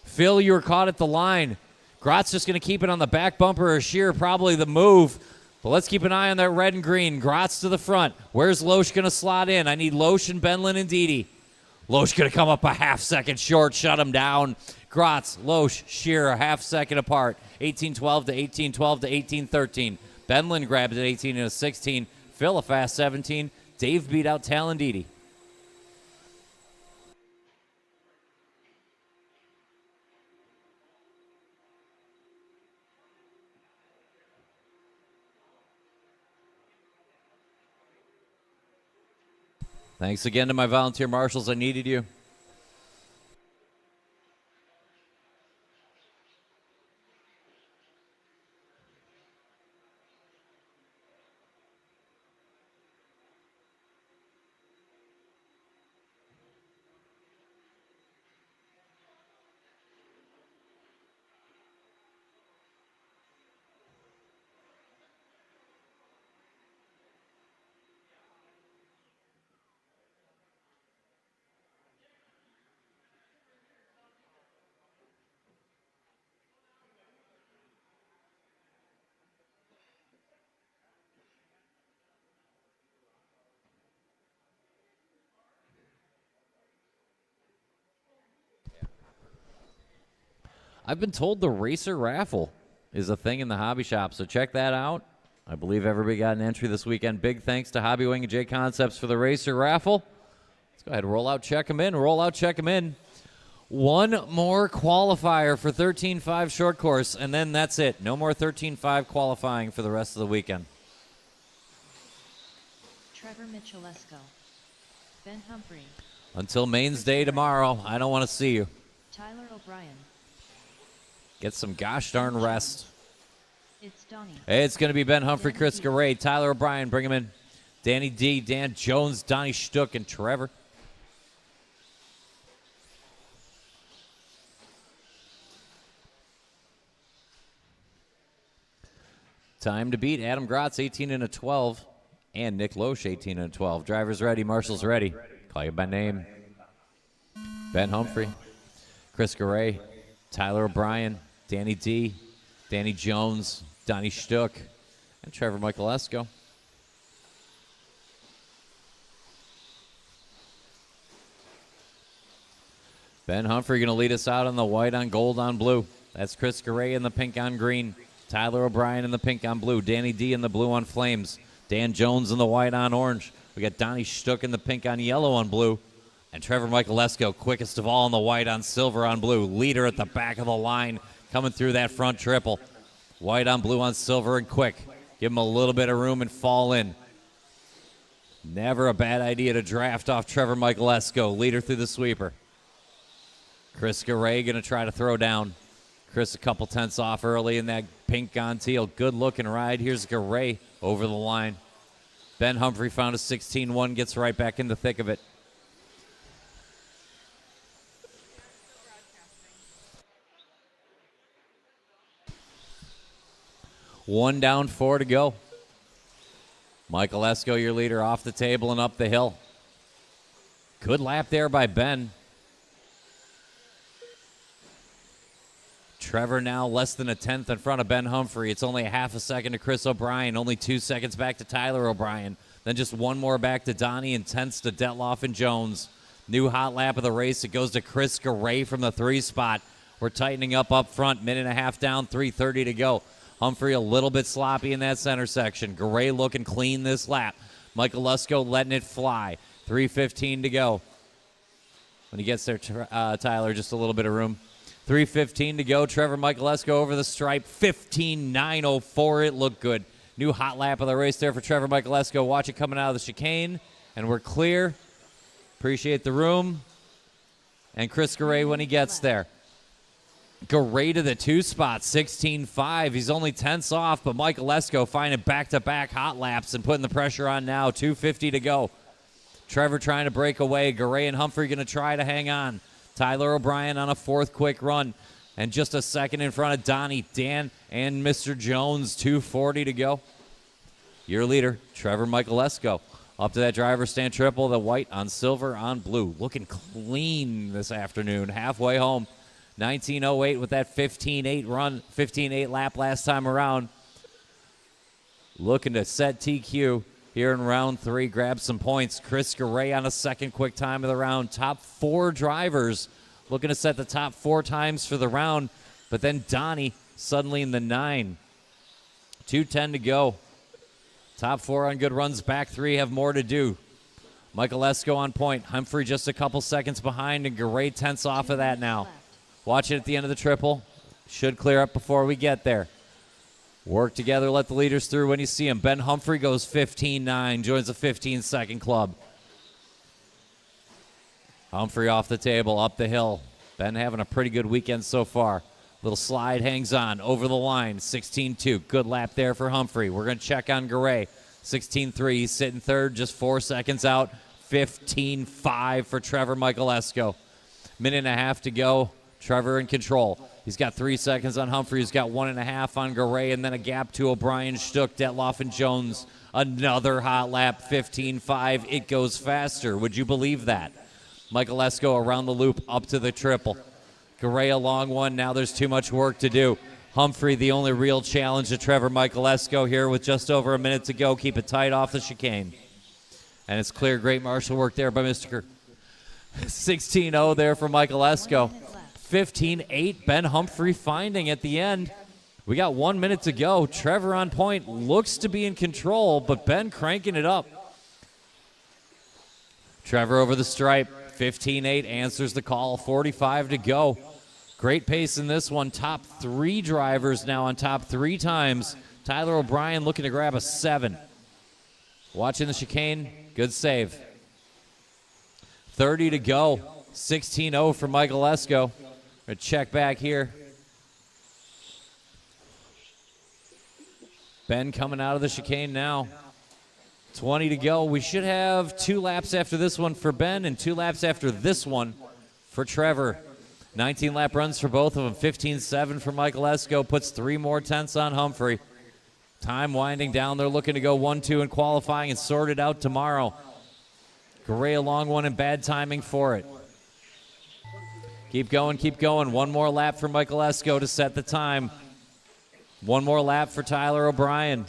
Phil, you were caught at the line. Grotz just going to keep it on the back bumper of Shearer, probably the move. But let's keep an eye on that red and green. Grotz to the front. Where's Loesch going to slot in? I need Loesch and Benlin and Didi. Loesch going to come up a half second short, shut him down. Grotz, Loesch, Shearer, a half second apart. 18-12 to 18-12 to 18-13. Benlin grabbed at 18 and a 16. Phil a fast 17. Dave beat out Talon Didi. Thanks again to my volunteer marshals. I needed you. I've been told the Racer Raffle is a thing in the hobby shop, so check that out. I believe everybody got an entry this weekend. Big thanks to Hobby Wing and Jconcepts for the Racer Raffle. Let's go ahead and roll out, check them in. Roll out, check them in. One more qualifier for 13.5 short course, and then that's it. No more 13.5 qualifying for the rest of the weekend. Trevor Michalesco. Ben Humphrey. Until Mains Day tomorrow, I don't want to see you. Tyler O'Brien. Get some gosh darn rest. It's Donnie. Hey, it's going to be Ben Humphrey, Chris Garay, Tyler O'Brien, bring him in. Danny D, Dan Jones, Donnie Stuck, and Trevor. Time to beat Adam Grotz, 18 and a 12, and Nick Loesch, 18 and a 12. Drivers ready, marshals ready. Call you by name. Ben Humphrey, Chris Garay, Tyler O'Brien, Danny D, Danny Jones, Donnie Stuck, and Trevor Michalesco. Ben Humphrey going to lead us out on the white on gold on blue. That's Chris Garay in the pink on green. Tyler O'Brien in the pink on blue. Danny D in the blue on flames. Dan Jones in the white on orange. We got Donnie Stuck in the pink on yellow on blue. And Trevor Michalesco, quickest of all in the white on silver on blue. Leader at the back of the line, coming through that front triple. White on blue on silver and quick. Give him a little bit of room and fall in. Never a bad idea to draft off Trevor Michalesco, leader through the sweeper. Chris Garay going to try to throw down. Chris a couple tenths off early in that pink on teal. Good looking ride. Here's Garay over the line. Ben Humphrey found a 16-1, gets right back in the thick of it. One down, 4 to go. Michalesco, your leader, off the table and up the hill. Good lap there by Ben. Trevor now less than a tenth in front of Ben Humphrey. It's only a half a second to Chris O'Brien, only 2 seconds back to Tyler O'Brien. Then just one more back to Donnie and tenths to Detloff and Jones. New hot lap of the race. It goes to Chris Garay from the 3 spot. We're tightening up front. Minute and a half down, 3:30 to go. Humphrey a little bit sloppy in that center section. Garay looking clean this lap. Michael Lesko letting it fly. 3:15 to go. When he gets there, Tyler, just a little bit of room. 3:15 to go. Trevor Michaelesco over the stripe. 15.904. It looked good. New hot lap of the race there for Trevor Michaelesco. Watch it coming out of the chicane. And we're clear. Appreciate the room. And Chris Garay when he gets there. Garay to the 2 spot. 16.5. He's only tenths off, but Michaelesco finding back-to-back hot laps and putting the pressure on now. 2:50 to go. Trevor trying to break away. Garay and Humphrey going to try to hang on. Tyler O'Brien on a 4th quick run. And just a second in front of Donnie, Dan, and Mr. Jones. 2:40 to go. Your leader, Trevor Michaelesco. Up to that driver's stand triple, the white on silver on blue. Looking clean this afternoon. Halfway home. 19:08 with that 15.8 run, 15.8 lap last time around. Looking to set TQ here in round 3, grab some points. Chris Garay on a 2nd quick time of the round. Top 4 drivers looking to set the top 4 times for the round. But then Donnie suddenly in the 9. 2:10 to go. Top 4 on good runs. Back 3 have more to do. Michaelesco on point. Humphrey just a couple seconds behind, and Garay tenths off of that now. Watch it at the end of the triple. Should clear up before we get there. Work together, let the leaders through when you see them. Ben Humphrey goes 15.9, joins the 15-second club. Humphrey off the table, up the hill. Ben having a pretty good weekend so far. Little slide hangs on, over the line, 16.2. Good lap there for Humphrey. We're going to check on Garay. 16.3, he's sitting 3rd, just 4 seconds out. 15.5 for Trevor Michaelesco. Minute and a half to go. Trevor in control. He's got 3 seconds on Humphrey. He's got 1.5 on Garay, and then a gap to O'Brien, Stuck, Detloff, and Jones. Another hot lap, 15.5. It goes faster. Would you believe that? Michaelesco around the loop, up to the triple. Garay a long one. Now there's too much work to do. Humphrey, the only real challenge to Trevor Michaelesco here with just over a minute to go. Keep it tight off the chicane. And it's clear. Great marshal work there by Mr. 16.0 there for Michaelesco. 15.8, Ben Humphrey finding at the end. We got 1 minute to go. Trevor on point, looks to be in control, but Ben cranking it up. Trevor over the stripe, 15.8 answers the call, 45 to go. Great pace in this one. Top 3 drivers now on top 3 times. Tyler O'Brien looking to grab a 7. Watching the chicane, good save. 30 to go, 16.0 for Michaelesco. Gonna check back here. Ben coming out of the chicane now. 20 to go. We should have 2 laps after this one for Ben and 2 laps after this one for Trevor. 19 lap runs for both of them. 15.7 for Michaelesco. Puts 3 more tenths on Humphrey. Time winding down. They're looking to go 1-2 in qualifying and sort it out tomorrow. Garay a long one and bad timing for it. Keep going, keep going. 1 more lap for Michaelesco to set the time. 1 more lap for Tyler O'Brien.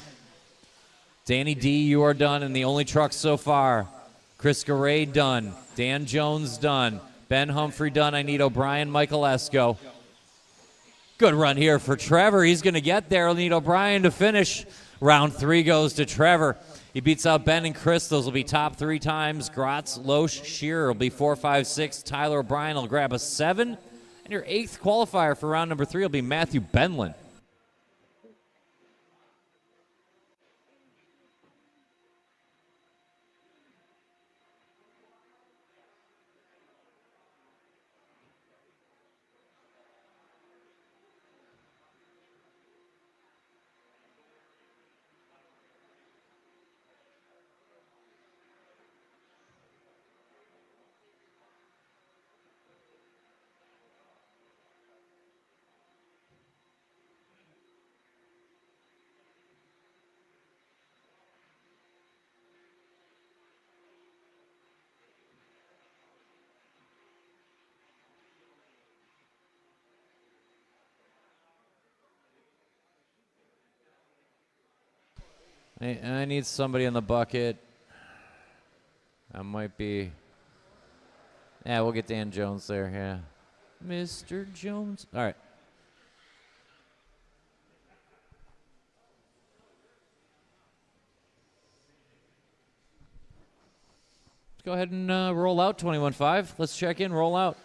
Danny D, you are done in the only truck so far. Chris Garay done. Dan Jones done. Ben Humphrey done. I need O'Brien, Michaelesco. Good run here for Trevor. He's going to get there. I'll need O'Brien to finish. Round 3 goes to Trevor. He beats out Ben and Chris. Those will be top 3 times. Gratz, Loesch, Shearer will be 4, 5, 6. Tyler O'Brien will grab a 7. And your 8th qualifier for round number 3 will be Matthew Benlin. I need somebody in the bucket. That might be... Yeah, we'll get Dan Jones there, yeah. Mr. Jones. All right. go ahead and roll out 21.5. Let's check in, roll out.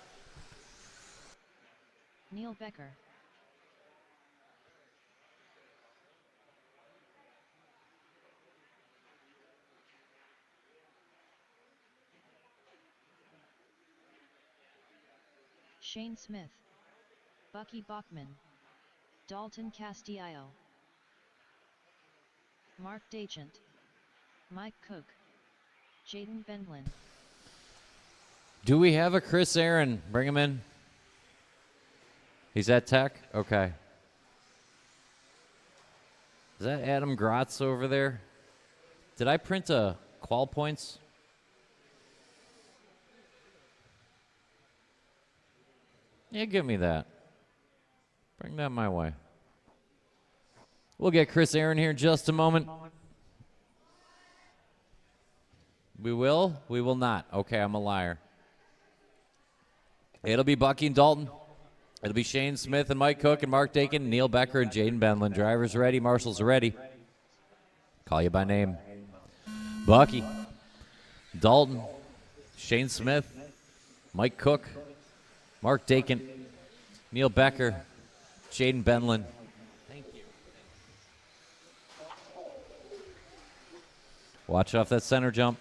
Neil Becker. Shane Smith. Bucky Bachman. Dalton Castillo. Mark Dachant. Mike Cook. Jaden Bendlin. Do we have a Chris Aaron? Bring him in. He's at Tech? Okay. Is that Adam Grotz over there? Did I print a qual points? Yeah, give me that. Bring that my way. We'll get Chris Aaron here in just a moment. We will? We will not. Okay, I'm a liar. It'll be Bucky and Dalton. It'll be Shane Smith and Mike Cook and Mark Dakin, Neil Becker and Jaden Benlin. Drivers ready, marshals are ready. Call you by name. Bucky, Dalton, Shane Smith, Mike Cook, Mark Dakin, Neil Becker, Jaden Benlin. Thank you. Watch off that center jump.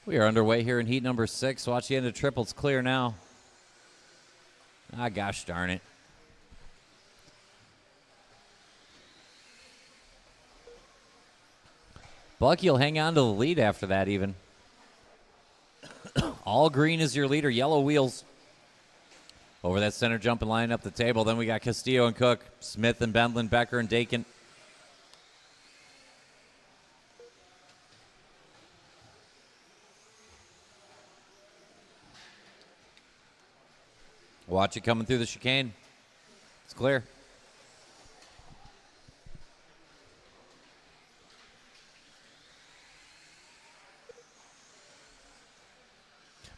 We are underway here in heat number 6. Watch the end of triples clear now. Ah, gosh darn it. Bucky will hang on to the lead after that even. All green is your leader, yellow wheels. Over that center jump and lining up the table. Then we got Castillo and Cook, Smith and Bendlin, Becker and Dakin. Watch it coming through the chicane. It's clear.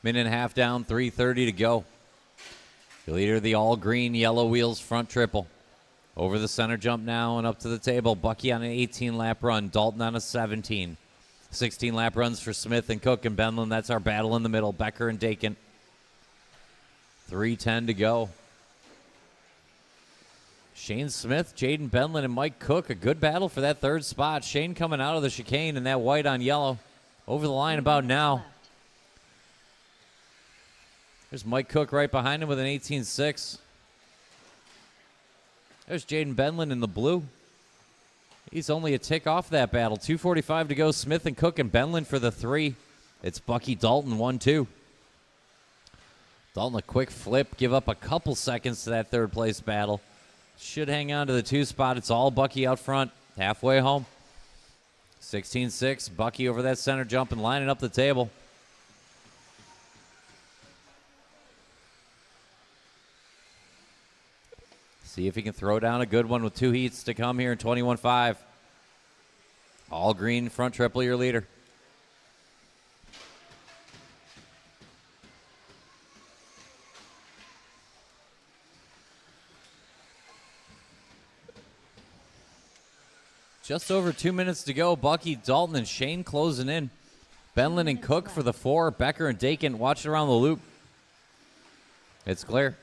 Minute and a half down, 3:30 to go. The leader of the all green, yellow wheels front triple. Over the center jump now and up to the table. Bucky on an 18-lap run. Dalton on a 17. 16-lap runs for Smith and Cook and Benlin. That's our battle in the middle. Becker and Dakin. 3:10 to go. Shane Smith, Jaden Benlin, and Mike Cook. A good battle for that third spot. Shane coming out of the chicane in that white on yellow. Over the line about now. There's Mike Cook right behind him with an 18.6. There's Jaden Benlin in the blue. He's only a tick off that battle. 2:45 to go. Smith and Cook and Benlin for the 3. It's Bucky Dalton 1-2. Dalton a quick flip, give up a couple seconds to that third place battle. Should hang on to the 2 spot. It's all Bucky out front, halfway home. 16.6, Bucky over that center jump and lining up the table. See if he can throw down a good one with 2 heats to come here in 21.5. All green front triple, your leader. Just over 2 minutes to go. Bucky, Dalton, and Shane closing in. Benlin and Cook for the 4. Becker and Dakin watching around the loop. It's clear.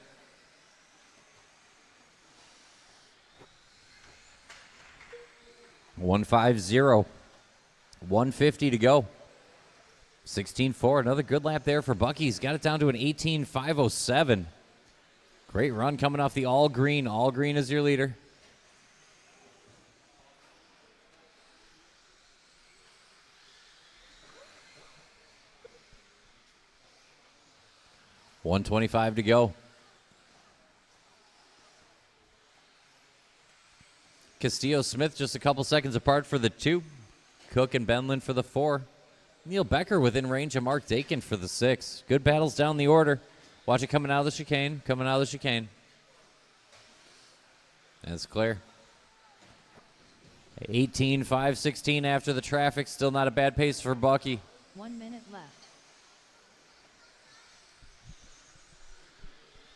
$150. 150 to go. 16.4. Another good lap there for Bucky. He's got it down to an 18.507. Great run coming off the all green. All green is your leader. $125 to go. Castillo Smith just a couple seconds apart for the 2. Cook and Benlin for the 4. Neil Becker within range of Mark Dakin for the 6. Good battles down the order. Watch it coming out of the chicane. Coming out of the chicane. That's clear. 18, 5, 16 after the traffic. Still not a bad pace for Bucky. 1 minute left.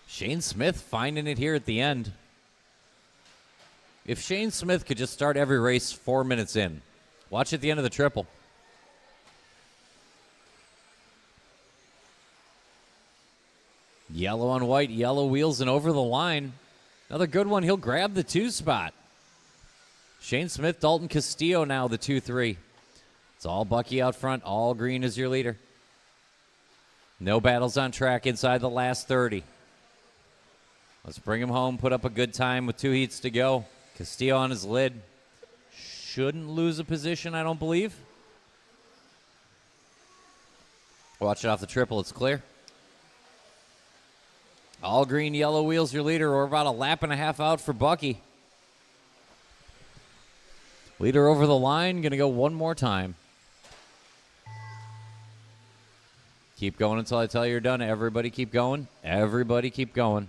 Shane Smith finding it here at the end. If Shane Smith could just start every race 4 minutes in. Watch at the end of the triple. Yellow on white, yellow wheels and over the line. Another good one. He'll grab the 2 spot. Shane Smith, Dalton Castillo now the 2-3. It's all Bucky out front. All green is your leader. No battles on track inside the last 30. Let's bring him home. Put up a good time with 2 heats to go. Castillo on his lid. Shouldn't lose a position, I don't believe. Watch it off the triple. It's clear. All green, yellow wheels, your leader. We're about a lap and a half out for Bucky. Leader over the line. Going to go one more time. Keep going until I tell you you're done. Everybody keep going. Everybody keep going.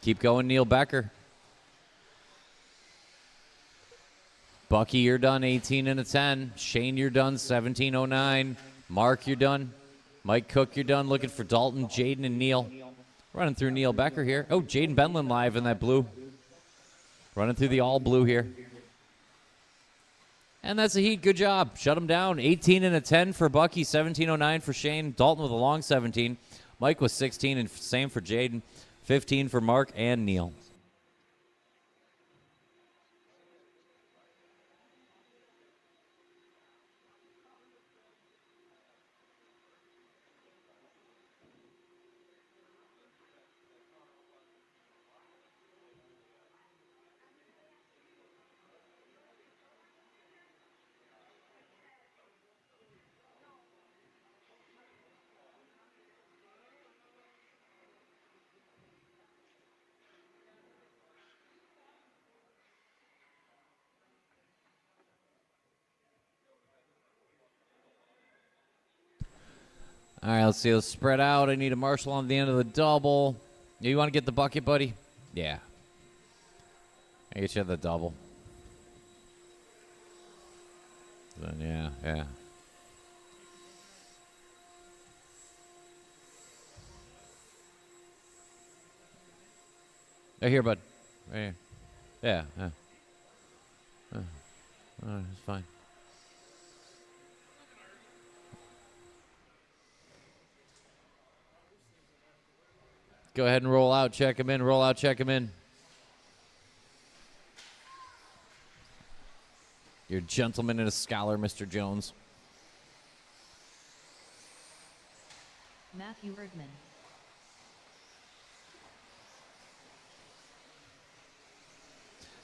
Keep going, Neil Becker. Bucky, you're done. 18 and a 10. Shane, you're done. 17:09. Mark, you're done. Mike Cook, you're done. Looking for Dalton, Jaden, and Neil. Running through Neil Becker here. Oh, Jaden Benlin live in that blue. Running through the all blue here. And that's a heat. Good job. Shut him down. 18 and a 10 for Bucky. 17:09 for Shane. Dalton with a long 17. Mike was 16, and same for Jaden. 15 for Mark and Neil. All right, let's see. Let's spread out. I need a marshal on the end of the double. You want to get the bucket, buddy? Yeah. I get you the double. Then, yeah. Right here, bud. Right here. Yeah. All right, it's fine. Go ahead and roll out, check him in, roll out, check him in. You're a gentleman and a scholar, Mr. Jones. Matthew Erdman.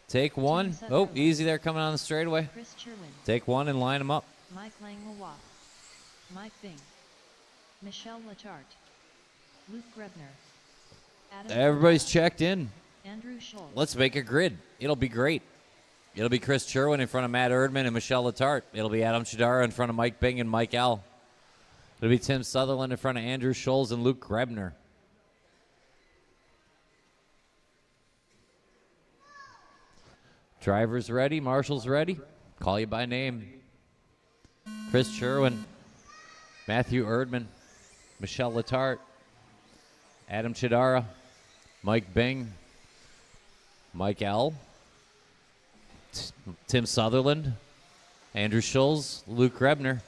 Take one. Oh, easy there coming on the straightaway. Chris Sherwin. Take one and line them up. Mike Langlois. Mike Bing. Michelle Latarte. Luke Grebner. Adam Everybody's checked in. Andrew Schultz. Let's make a grid. It'll be great. It'll be Chris Sherwin in front of Matt Erdman and Michelle Latarte. It'll be Adam Chidara in front of Mike Bing and Mike L. It'll be Tim Sutherland in front of Andrew Scholes and Luke Grebner. Drivers ready. Marshals ready. Call you by name. Chris Sherwin. Matthew Erdman. Michelle Latarte. Adam Chidara. Mike Bing. Mike L. Tim Sutherland. Andrew Scholes. Luke Grebner.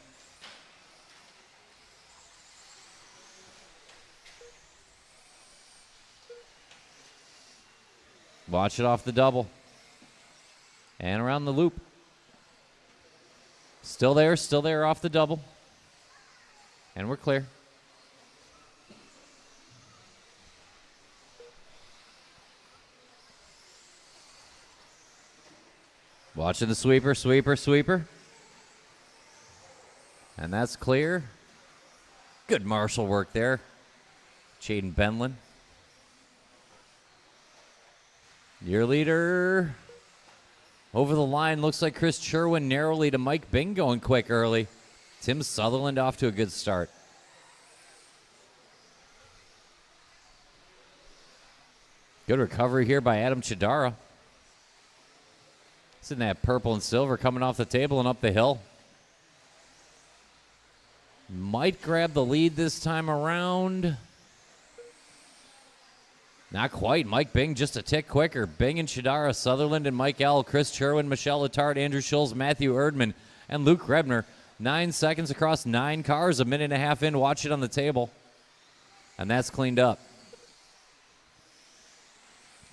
Watch it off the double. And around the loop. Still there off the double. And we're clear. Watching the sweeper, sweeper, sweeper. And that's clear. Good marshal work there. Jaden Benlin. Your leader. Over the line, looks like Chris Sherwin narrowly to Mike Bing going quick early. Tim Sutherland off to a good start. Good recovery here by Adam Chidara. It's in that purple and silver coming off the table and up the hill. Might grab the lead this time around. Not quite. Mike Bing just a tick quicker. Bing and Chidara, Sutherland and Mike L., Chris Sherwin, Michelle Letarte, Andrew Schulz, Matthew Erdman, and Luke Rebner. 9 seconds across 9 cars, a minute and a half in. Watch it on the table. And that's cleaned up.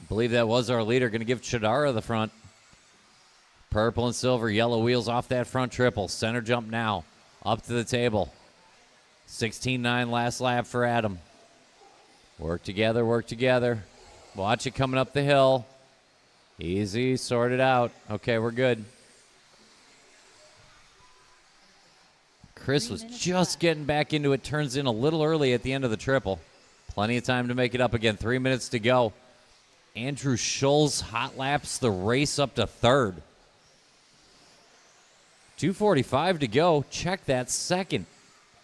I believe that was our leader. Going to give Chidara the front. Purple and silver, yellow wheels off that front triple. Center jump now. Up to the table. 16-9 last lap for Adam. Work together, work together. Watch it coming up the hill. Easy, sort it out. Okay, we're good. Chris was just getting back into it. Turns in a little early at the end of the triple. Plenty of time to make it up again. 3 minutes to go. Andrew Schulz hot laps the race up to third. 2:45 to go. Check that second.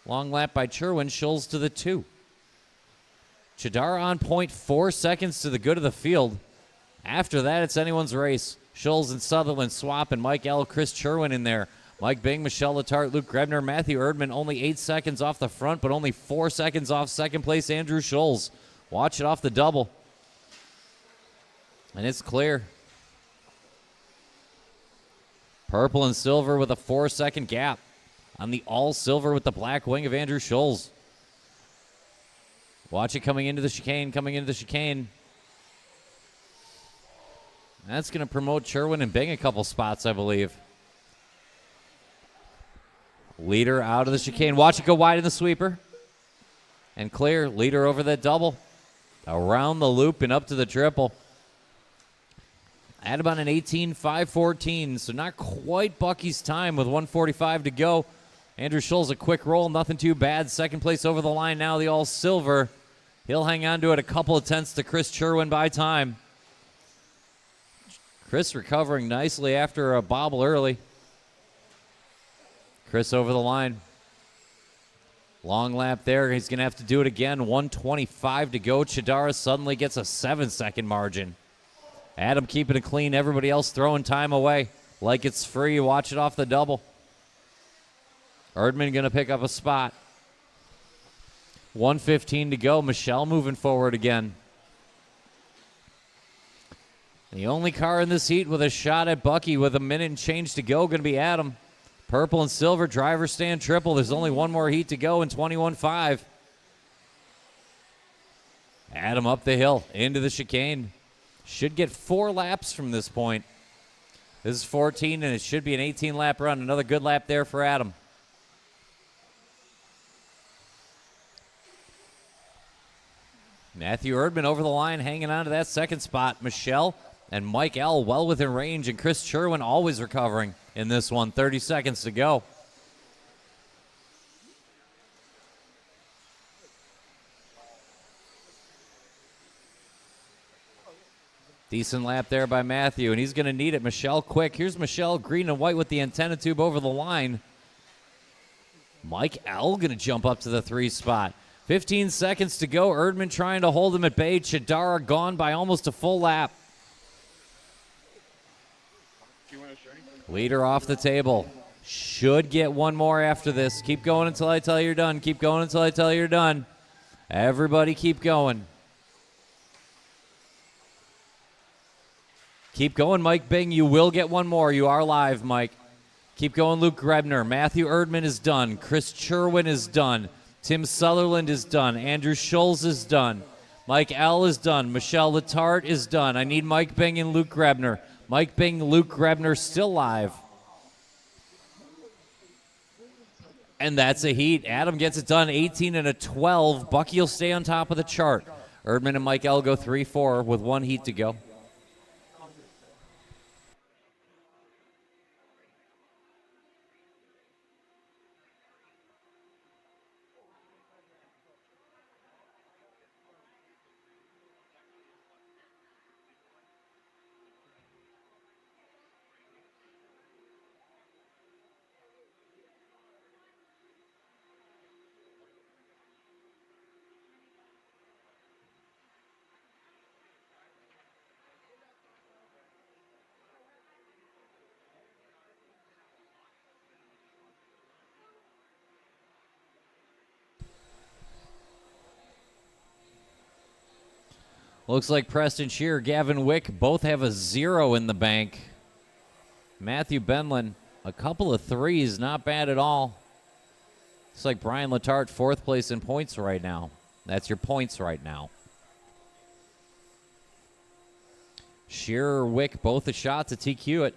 Long lap by Sherwin. Schulz to the 2. Chidara on point, 4 seconds to the good of the field. After that, it's anyone's race. Schulz and Sutherland swap, and Mike L., Chris Sherwin in there. Mike Bing, Michelle Letarte, Luke Grebner, Matthew Erdman, only 8 seconds off the front, but only 4 seconds off second place, Andrew Schulz. Watch it off the double. And it's clear. Purple and silver with a 4-second gap on the all silver with the black wing of Andrew Schulz. Watch it coming into the chicane, coming into the chicane. That's going to promote Sherwin and Bing a couple spots, I believe. Leader out of the chicane. Watch it go wide in the sweeper. And clear. Leader over that double. Around the loop and up to the triple. At about an 18.514, so not quite Bucky's time with 1:45 to go. Andrew Schulz, a quick roll, nothing too bad. Second place over the line now, the all-silver. He'll hang on to it a couple of tenths to Chris Sherwin by time. Chris recovering nicely after a bobble early. Chris over the line. Long lap there. He's going to have to do it again. 1:25 to go. Chidara suddenly gets a 7-second margin. Adam keeping it clean. Everybody else throwing time away like it's free. Watch it off the double. Erdman going to pick up a spot. 1:15 to go. Michelle moving forward again. The only car in this heat with a shot at Bucky with a minute and change to go going to be Adam. Purple and silver driver stand triple. There's only one more heat to go in 21.5. Adam up the hill into the chicane. Should get 4 laps from this point. This is 14, and it should be an 18-lap run. Another good lap there for Adam. Matthew Erdman over the line, hanging on to that second spot. Michelle and Mike L. well within range, and Chris Sherwin always recovering in this one. 30 seconds to go. Decent lap there by Matthew, and he's going to need it. Michelle quick. Here's Michelle, green and white with the antenna tube over the line. Mike L. going to jump up to the 3 spot. 15 seconds to go. Erdman trying to hold him at bay. Chidara gone by almost a full lap. Leader off the table. Should get one more after this. Keep going until I tell you you're done. Keep going until I tell you you're done. Everybody keep going. Keep going, Mike Bing. You will get one more. You are live, Mike. Keep going, Luke Grebner. Matthew Erdman is done. Chris Sherwin is done. Tim Sutherland is done. Andrew Schulz is done. Mike L. is done. Michelle Letarte is done. I need Mike Bing and Luke Grebner. Mike Bing, Luke Grebner still live. And that's a heat. Adam gets it done, 18 and a 12. Bucky will stay on top of the chart. Erdman and Mike L. go 3-4 with 1 heat to go. Looks like Preston Shear, Gavin Wick both have a 0 in the bank. Matthew Benlin, a couple of 3s, not bad at all. Looks like Brian Letarte, 4th place in points right now. That's your points right now. Shearer, Wick, both a shot to TQ it.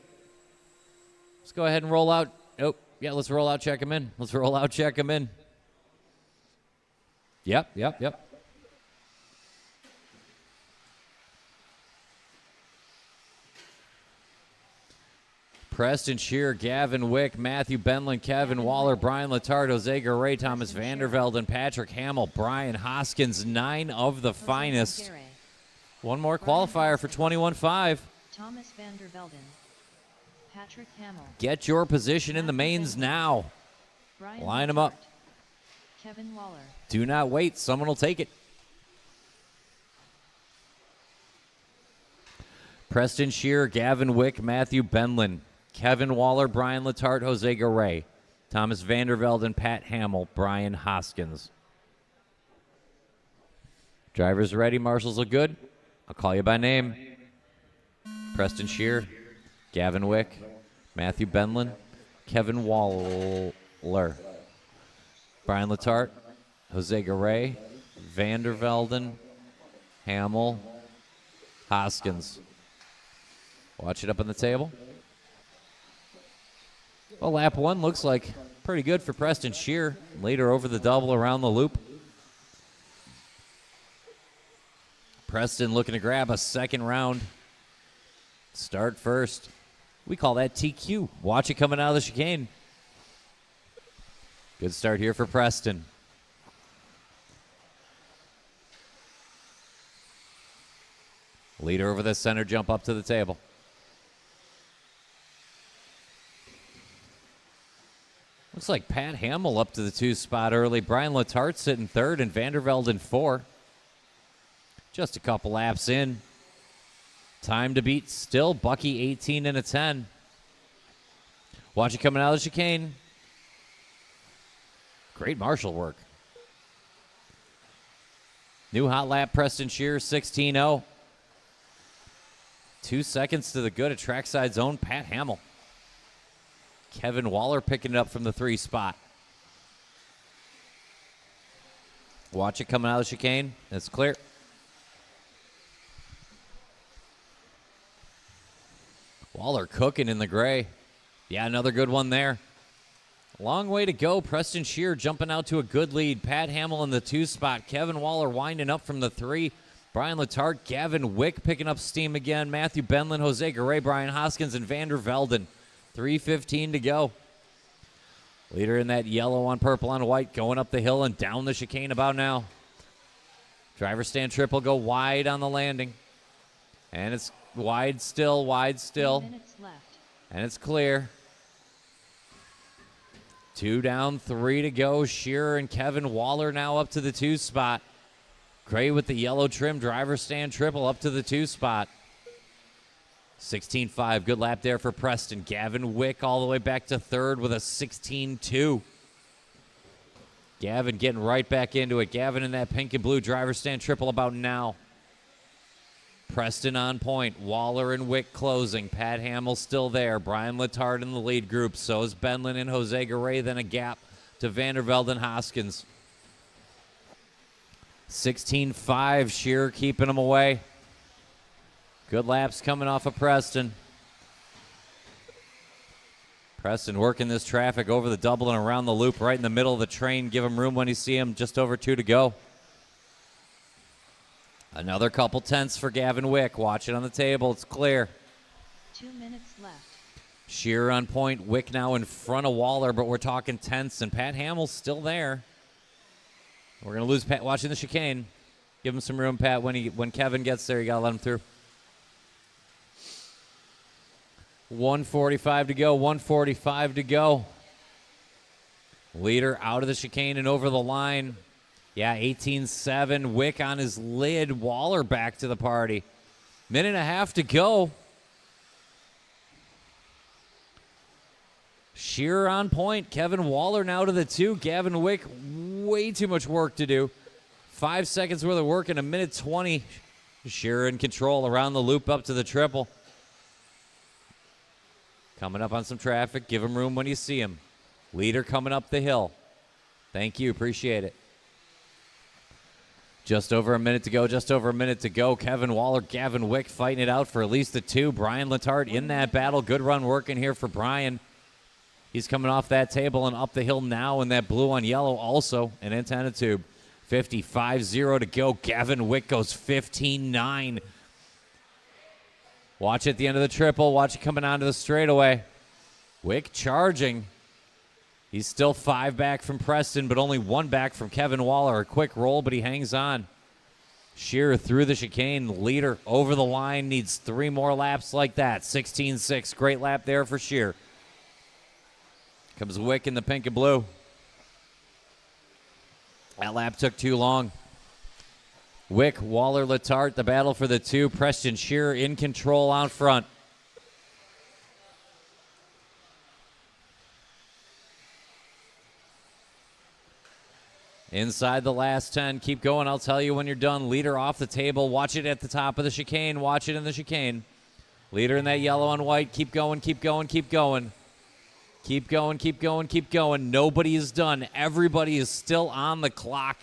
Let's go ahead and roll out. Oh, yeah, let's roll out, check him in. Let's roll out, check him in. Yep. Preston Shear, Gavin Wick, Matthew Benlin, Kevin Waller, Brian Letarte, Jose Garay, Thomas Vandervelde, and Patrick Hamill, Brian Hoskins, 9 of the finest. One more qualifier for 21.5. Thomas Vandervelden. Patrick Hamill. Get your position in the mains now. Brian Line them up. Kevin Waller. Do not wait. Someone will take it. Preston Shear, Gavin Wick, Matthew Benlin, Kevin Waller, Brian Letarte, Jose Garay, Thomas Vandervelde, and Pat Hamill, Brian Hoskins. Drivers ready. Marshals look good. I'll call you by name. Preston Shear, Gavin Wick, Matthew Benlin, Kevin Waller, Brian Letarte, Jose Garay, Vandervelden, Hamill, Hoskins. Watch it up on the table. Well, lap 1 looks like pretty good for Preston Shear. Later over the double around the loop. Preston looking to grab a second round. Start first. We call that TQ. Watch it coming out of the chicane. Good start here for Preston. Leader over the center jump up to the table. Looks like Pat Hamill up to the 2 spot early. Brian Letarte sitting 3rd and Vandervelde in 4. Just a couple laps in. Time to beat still. Bucky 18 and a 10. Watch it coming out of the chicane. Great marshal work. New hot lap, Preston Shear 16-0. 2 seconds to the good at Trackside Zone, Pat Hamill. Kevin Waller picking it up from the 3 spot. Watch it coming out of the chicane. It's clear. Waller cooking in the gray. Yeah, another good one there. Long way to go. Preston Shear jumping out to a good lead. Pat Hamill in the 2 spot. Kevin Waller winding up from the 3. Brian Letarte, Gavin Wick picking up steam again. Matthew Benlin, Jose Garay, Brian Hoskins, and Vandervelden. 3:15 to go. Leader in that yellow on purple on white going up the hill and down the chicane about now. Driver stand triple go wide on the landing. And it's wide still. 3 minutes left. And it's clear. 2 down, 3 to go. Shearer and Kevin Waller now up to the 2 spot. Gray with the yellow trim. Driver stand triple up to the 2 spot. 16.5. Good lap there for Preston. Gavin Wick all the way back to 3rd with a 16.2. Gavin getting right back into it. Gavin in that pink and blue driver stand triple about now. Preston on point. Waller and Wick closing. Pat Hamill still there. Brian Letarte in the lead group. So is Benlin and Jose Garay. Then a gap to Vandervelde and Hoskins. 16.5. Shearer keeping them away. Good laps coming off of Preston. Preston working this traffic over the double and around the loop right in the middle of the train. Give him room when you see him. Just over 2 to go. Another couple tenths for Gavin Wick. Watch it on the table. It's clear. 2 minutes left. Shearer on point. Wick now in front of Waller, but we're talking tenths, and Pat Hamill's still there. We're going to lose Pat watching the chicane. Give him some room, Pat. When Kevin gets there, you got to let him through. 1:45 to go. 1:45 to go. Leader out of the chicane and over the line. Yeah, 18.7. Wick on his lid. Waller back to the party. Minute and a half to go. Shearer on point. Kevin Waller now to the 2. Gavin Wick, way too much work to do. 5 seconds worth of work in a minute 20. Shearer in control around the loop up to the triple. Coming up on some traffic. Give him room when you see him. Leader coming up the hill. Thank you. Appreciate it. Just over a minute to go. Just over a minute to go. Kevin Waller, Gavin Wick fighting it out for at least the two. Brian Letarte in that battle. Good run working here for Brian. He's coming off that table and up the hill now in that blue on yellow also. An antenna tube. 55-0 to go. Gavin Wick goes 15-9. Watch at the end of the triple. Watch it coming onto the straightaway. Wick charging. He's still 5 back from Preston, but only 1 back from Kevin Waller. A quick roll, but he hangs on. Shearer through the chicane. Leader over the line. Needs 3 more laps like that. 16-6. Great lap there for Shearer. Comes Wick in the pink and blue. That lap took too long. Wick, Waller, Letarte, the battle for the 2. Preston Shearer in control out front. Inside the last 10. Keep going. I'll tell you when you're done. Leader off the table. Watch it at the top of the chicane. Watch it in the chicane. Leader in that yellow and white. Keep going, keep going, keep going. Keep going, keep going, keep going. Nobody is done. Everybody is still on the clock.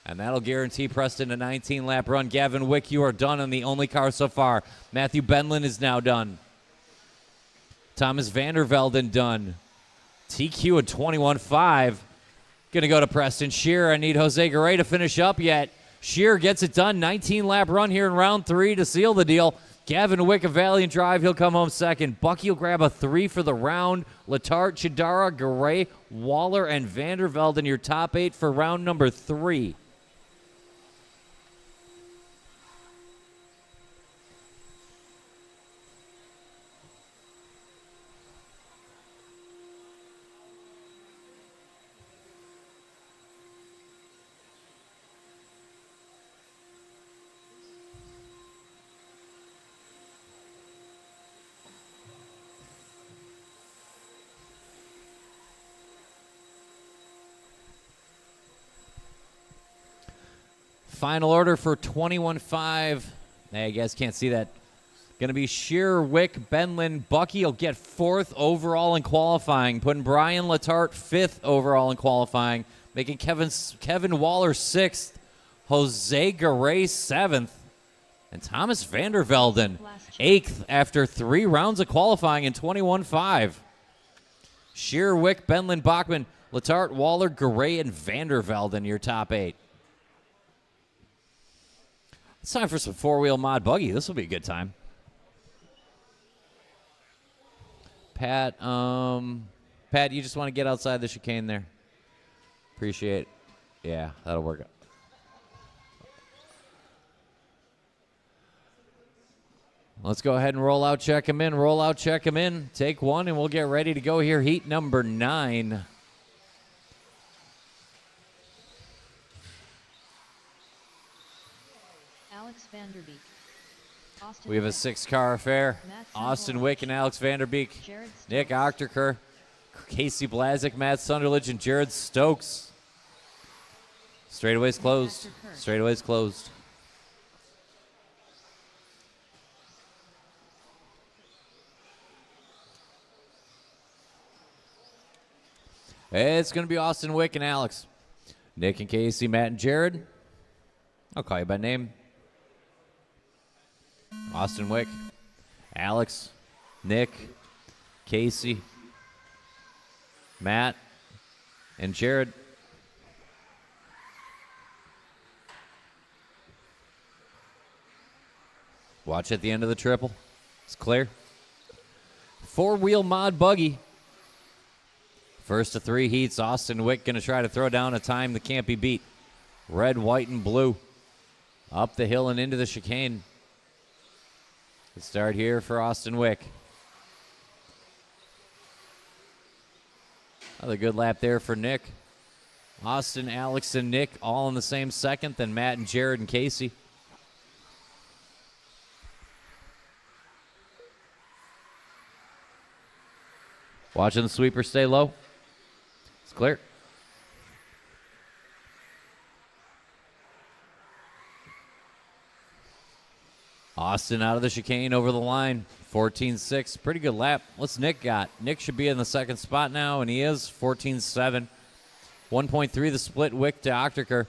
And that'll guarantee Preston a 19-lap run. Gavin Wick, you are done on the only car so far. Matthew Benlin is now done. Thomas Vandervelden done. TQ at 21.5. Going to go to Preston Shearer. I need Jose Garay to finish up yet. Shearer gets it done. 19-lap run here in round 3 to seal the deal. Gavin Wick, a valiant drive. He'll come home second. Bucky will grab a 3 for the round. Letarte, Chidara, Garay, Waller, and Vandervelden, your top 8 for round number 3. Final order for 21.5. Hey, you guys can't see that. Going to be Shearer, Wick, Benlin. Bucky will get 4th overall in qualifying, putting Brian Letarte 5th overall in qualifying, making Kevin Waller 6th, Jose Garay 7th, and Thomas Vandervelden 8th after 3 rounds of qualifying in 21.5. Shearer, Wick, Benlin, Bachman, Letarte, Waller, Garay, and Vandervelden, your top 8. It's time for some 4-wheel mod buggy. This will be a good time. Pat, you just want to get outside the chicane there. Appreciate it. Yeah, that'll work. Let's go ahead and roll out, check him in. Roll out, check him in. Take 1, and we'll get ready to go here. Heat number 9. We have a 6-car affair. Austin Wick and Alex Vanderbeek. Nick Ochterker, Casey Blazik, Matt Sunderledge, and Jared Stokes. Straightaway's closed. Straightaway's closed. It's going to be Austin Wick and Alex. Nick and Casey, Matt and Jared. I'll call you by name. Austin Wick, Alex, Nick, Casey, Matt, and Jared. Watch at the end of the triple. It's clear. 4-wheel mod buggy. First of 3 heats. Austin Wick going to try to throw down a time that can't be beat. Red, white, and blue. Up the hill and into the chicane. Let's start here for Austin Wick. Another good lap there for Nick. Austin, Alex, and Nick all in the same second. Then Matt and Jared and Casey. Watching the sweeper stay low. It's clear. Austin out of the chicane over the line. 14.6. Pretty good lap. What's Nick got? Nick should be in the second spot now, and he is. 14.7. 1.3 the split Wick to Ochterker.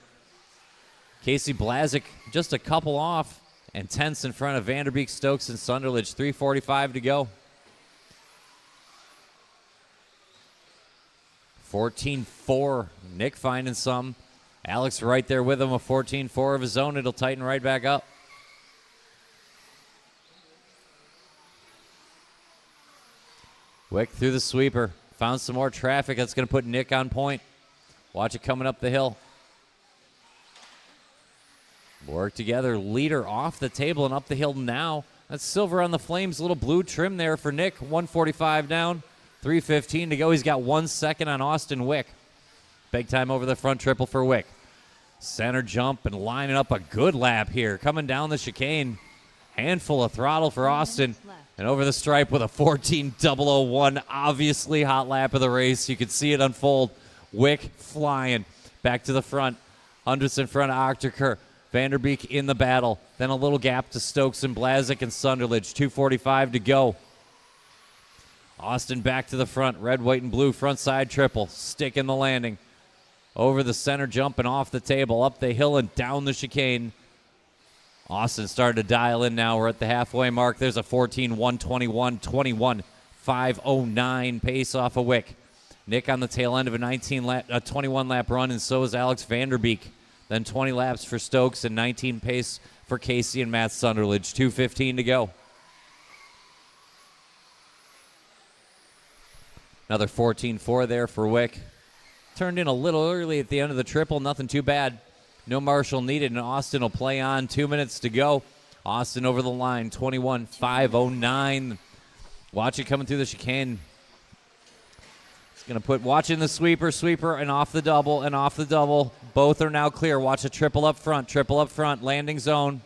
Casey Blazik just a couple off, and tenths in front of Vanderbeek, Stokes, and Sunderledge. 3:45 to go. 14.4. Nick finding some. Alex right there with him, a 14.4 of his own. It'll tighten right back up. Wick through the sweeper. Found some more traffic. That's going to put Nick on point. Watch it coming up the hill. Work together. Leader off the table and up the hill now. That's silver on the flames. A little blue trim there for Nick. 1:45 down. 3:15 to go. He's got 1 second on Austin Wick. Big time over the front triple for Wick. Center jump and lining up a good lap here. Coming down the chicane. Handful of throttle for Austin. And over the stripe with a 14.001. Obviously hot lap of the race. You could see it unfold. Wick flying. Back to the front. Hundredths in front of Ochterker. Vanderbeek in the battle. Then a little gap to Stokes and Blazik and Sunderledge. 2:45 to go. Austin back to the front. Red, white, and blue front side triple. Stick in the landing. Over the center jump and off the table. Up the hill and down the chicane. Austin started to dial in now. We're at the halfway mark. There's a 14.121, 21.509 pace off of Wick. Nick on the tail end of a 21-lap run, and so is Alex Vanderbeek. Then 20 laps for Stokes and 19 pace for Casey and Matt Sunderledge. 2:15 to go. Another 14.4 there for Wick. Turned in a little early at the end of the triple. Nothing too bad. No Marshall needed, and Austin will play on. 2 minutes to go. Austin over the line. 21.509. Watch it coming through the chicane. It's going to put, watching the sweeper, and off the double, and off the double. Both are now clear. Watch a triple up front, landing zone.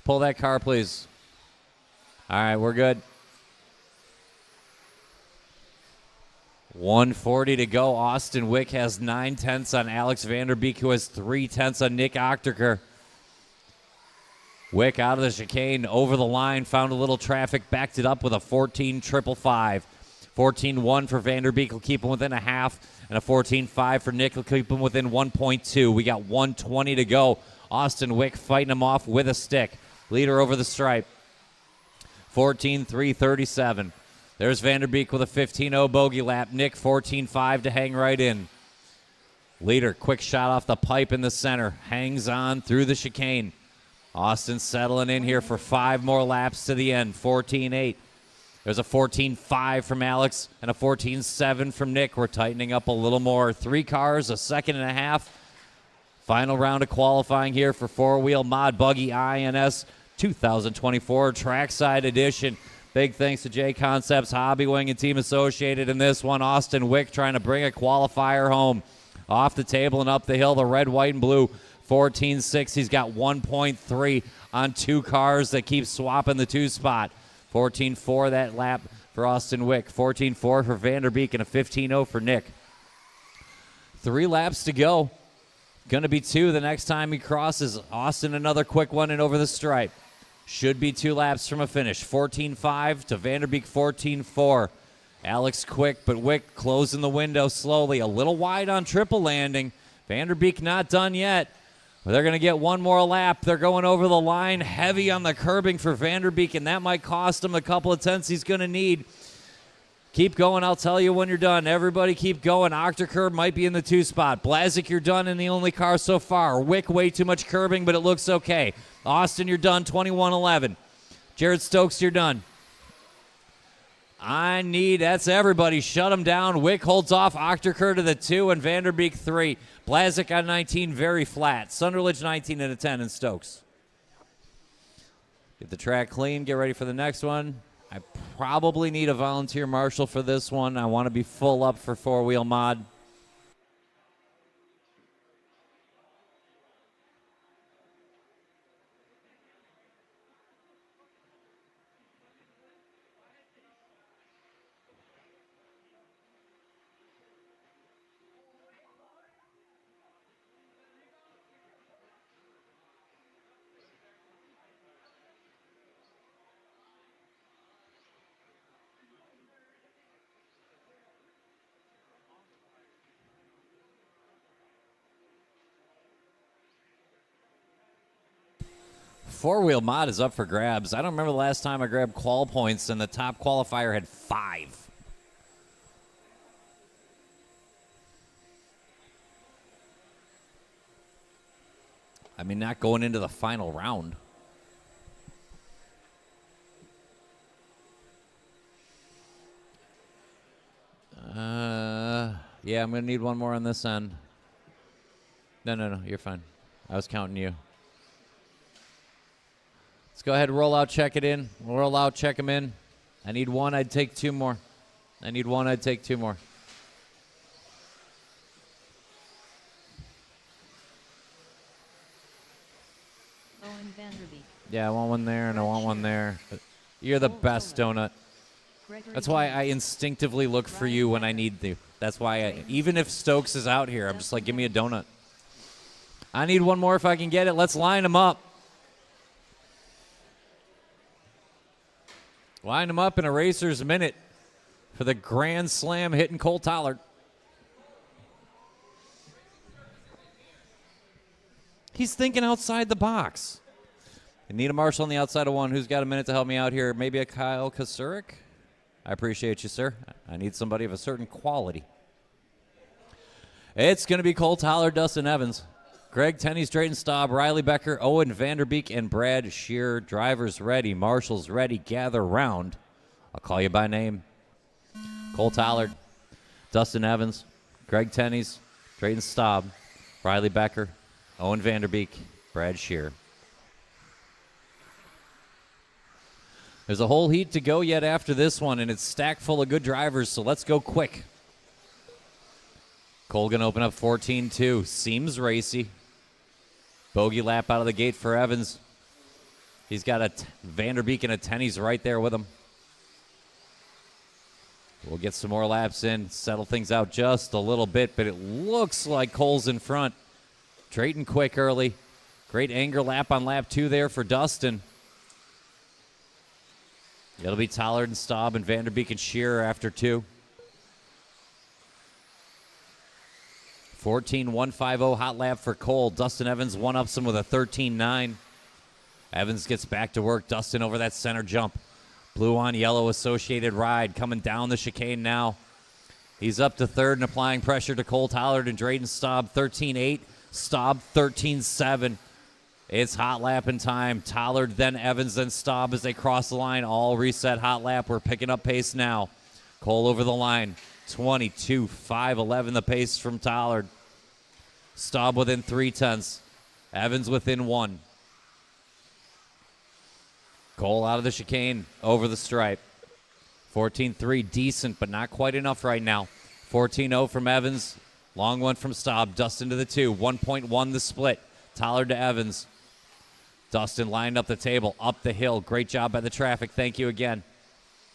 Pull that car, please. All right, we're good. 1:40 to go. Austin Wick has 9/10 on Alex Vanderbeek, who has 3/10 on Nick Ochterker. Wick out of the chicane, over the line, found a little traffic, backed it up with a 14.555. 14.1 for Vanderbeek will keep him within a half, and a 14.5 for Nick will keep him within 1.2. We got 1:20 to go. Austin Wick fighting him off with a stick. Leader over the stripe. 14.337. There's Vanderbeek with a 15.0 bogey lap. Nick 14.5 to hang right in. Leader, quick shot off the pipe in the center. Hangs on through the chicane. Austin settling in here for 5 more laps to the end. 14.8. There's a 14.5 from Alex and a 14.7 from Nick. We're tightening up a little more. 3 cars, a second and a half. Final round of qualifying here for 4-wheel mod buggy INS 2024 Trackside Edition. Big thanks to Jconcepts, Hobby Wing, and Team Associated in this one. Austin Wick trying to bring a qualifier home. Off the table and up the hill, the red, white, and blue. 14.6. He's got 1.3 on 2 cars that keep swapping the 2 spot. 14.4 that lap for Austin Wick. 14.4 for Vanderbeek and a 15.0 for Nick. 3 laps to go. Going to be 2 the next time he crosses. Austin another quick one and over the stripe. Should be 2 laps from a finish. 14.5 to Vanderbeek 14.4. Alex quick, but Wick closing the window slowly. A little wide on triple landing. Vanderbeek not done yet. They're going to get 1 more lap. They're going over the line. Heavy on the curbing for Vanderbeek, and that might cost him a couple of tenths he's going to need. Keep going. I'll tell you when you're done. Everybody keep going. Ochterker might be in the 2 spot. Blazik, you're done in the only car so far. Wick, way too much curbing, but it looks okay. Austin, you're done. 21.11. Jared Stokes, you're done. That's everybody. Shut them down. Wick holds off. Ochterker to the 2 and Vanderbeek 3. Blazik on 19, very flat. Sunderledge 19 and a 10 and Stokes. Get the track clean. Get ready for the next one. I probably need a volunteer marshal for this one. I want to be full up for 4-wheel mod. four-wheel mod is up for grabs. I don't remember the last time I grabbed qual points and the top qualifier had 5. I mean, not going into the final round. Yeah, I'm going to need one more on this end. No, you're fine. I was counting you. Let's go ahead and roll out, check it in. Roll out, check them in. I need one, I'd take 2 more. I need one, I'd take 2 more. Owen Vanderbeek. Yeah, I want one there and I want one there. You're the best, Donut. That's why I instinctively look for you when I need you. That's why, even if Stokes is out here, I'm just like, give me a donut. I need one more if I can get it. Let's line them up. Line them up in a racer's minute for the Grand Slam hitting Cole Tollard. He's thinking outside the box. I need a Marshall on the outside of one. Who's got a minute to help me out here? Maybe a Kyle Kasurik? I appreciate you, sir. I need somebody of a certain quality. It's going to be Cole Tollard, Dustin Evans, Greg Tenney's, Drayton Staub, Riley Becker, Owen Vanderbeek, and Brad Shearer. Drivers ready. Marshals ready. Gather round. I'll call you by name. Cole Tollard, Dustin Evans, Greg Tenney's, Drayton Staub, Riley Becker, Owen Vanderbeek, Brad Shearer. There's a whole heat to go yet after this one, and it's stacked full of good drivers, so let's go quick. Cole going to open up 14-2. Seems racy. Bogey lap out of the gate for Evans. He's got a Vanderbeek and a Tenney's right there with him. We'll get some more laps in, settle things out just a little bit, but it looks like Cole's in front. Drayton quick early. Great anger lap on lap 2 there for Dustin. It'll be Tollard and Staub and Vanderbeek and Shearer after 2. 14-150 hot lap for Cole. Dustin Evans one-ups him with a 13-9. Evans gets back to work. Dustin over that center jump. Blue on yellow associated ride coming down the chicane now. He's up to third and applying pressure to Cole Tollard and Drayton Staub. 13-8. Staub 13-7. It's hot lap in time. Tollard, then Evans, then Staub as they cross the line. All reset hot lap. We're picking up pace now. Cole over the line. 22-5-11 the pace from Tollard. Staub within 0.3. Evans within 1. Cole out of the chicane, over the stripe. 14-3, decent, but not quite enough right now. 14-0 from Evans. Long one from Staub. Dustin to the 2. 1.1 the split. Tollard to Evans. Dustin lined up the table, up the hill. Great job by the traffic. Thank you again.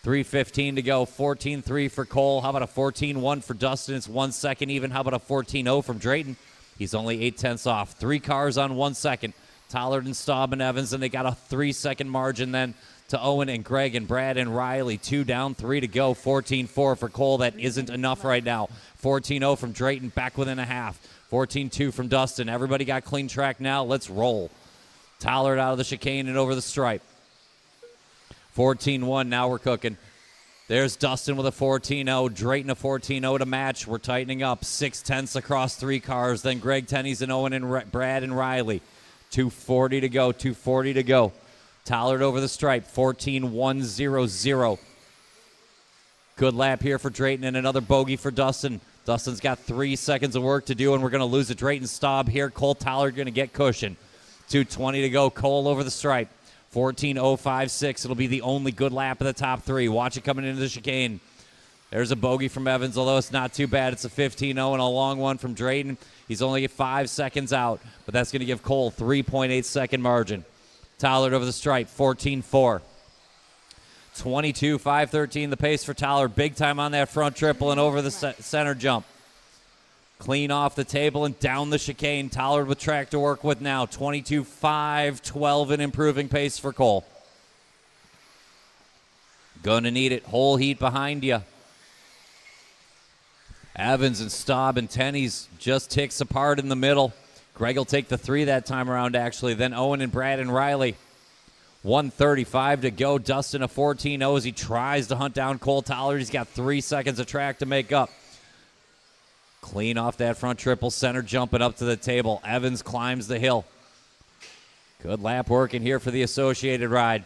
3:15 to go. 14-3 for Cole. How about a 14-1 for Dustin? It's 1 second even. How about a 14-0 from Drayton? He's only 0.8 off. 3 cars on 1 second. Tollard and Staub and Evans, and they got a 3-second margin then to Owen and Greg and Brad and Riley. 2 down, 3 to go. 14-4 for Cole. That isn't enough right now. 14-0 from Drayton, back within a half. 14-2 from Dustin. Everybody got clean track now. Let's roll. Tollard out of the chicane and over the stripe. 14-1, now we're cooking. There's Dustin with a 14-0. Drayton a 14-0 to match. We're tightening up. 0.6 across 3 cars. Then Greg Tenney's and Owen and Brad and Riley. 2:40 to go. 2:40 to go. Tollard over the stripe. 14-1-0-0. Good lap here for Drayton and another bogey for Dustin. Dustin's got 3 seconds of work to do, and we're going to lose a Drayton Staub here. Cole Tollard going to get cushion. 2:20 to go. Cole over the stripe. 14.056. It'll be the only good lap of the top 3. Watch it coming into the chicane. There's a bogey from Evans, although it's not too bad. It's a 15-0 and a long one from Drayton. He's only 5 seconds out, but that's going to give Cole 3.8 second margin. Tollard over the stripe. 14-4. 22-5-13 the pace for Tollard. Big time on that front triple and over the center jump. Clean off the table and down the chicane. Tollard with track to work with now. 22-5-12 and improving pace for Cole. Gonna need it. Whole heat behind you. Evans and Staub and Tenney's just ticks apart in the middle. Greg will take the 3 that time around, actually. Then Owen and Brad and Riley. 1:35 to go. Dustin a 14.0 as he tries to hunt down Cole Tollard. He's got 3 seconds of track to make up. Clean off that front triple center, jumping up to the table. Evans climbs the hill. Good lap working here for the Associated ride.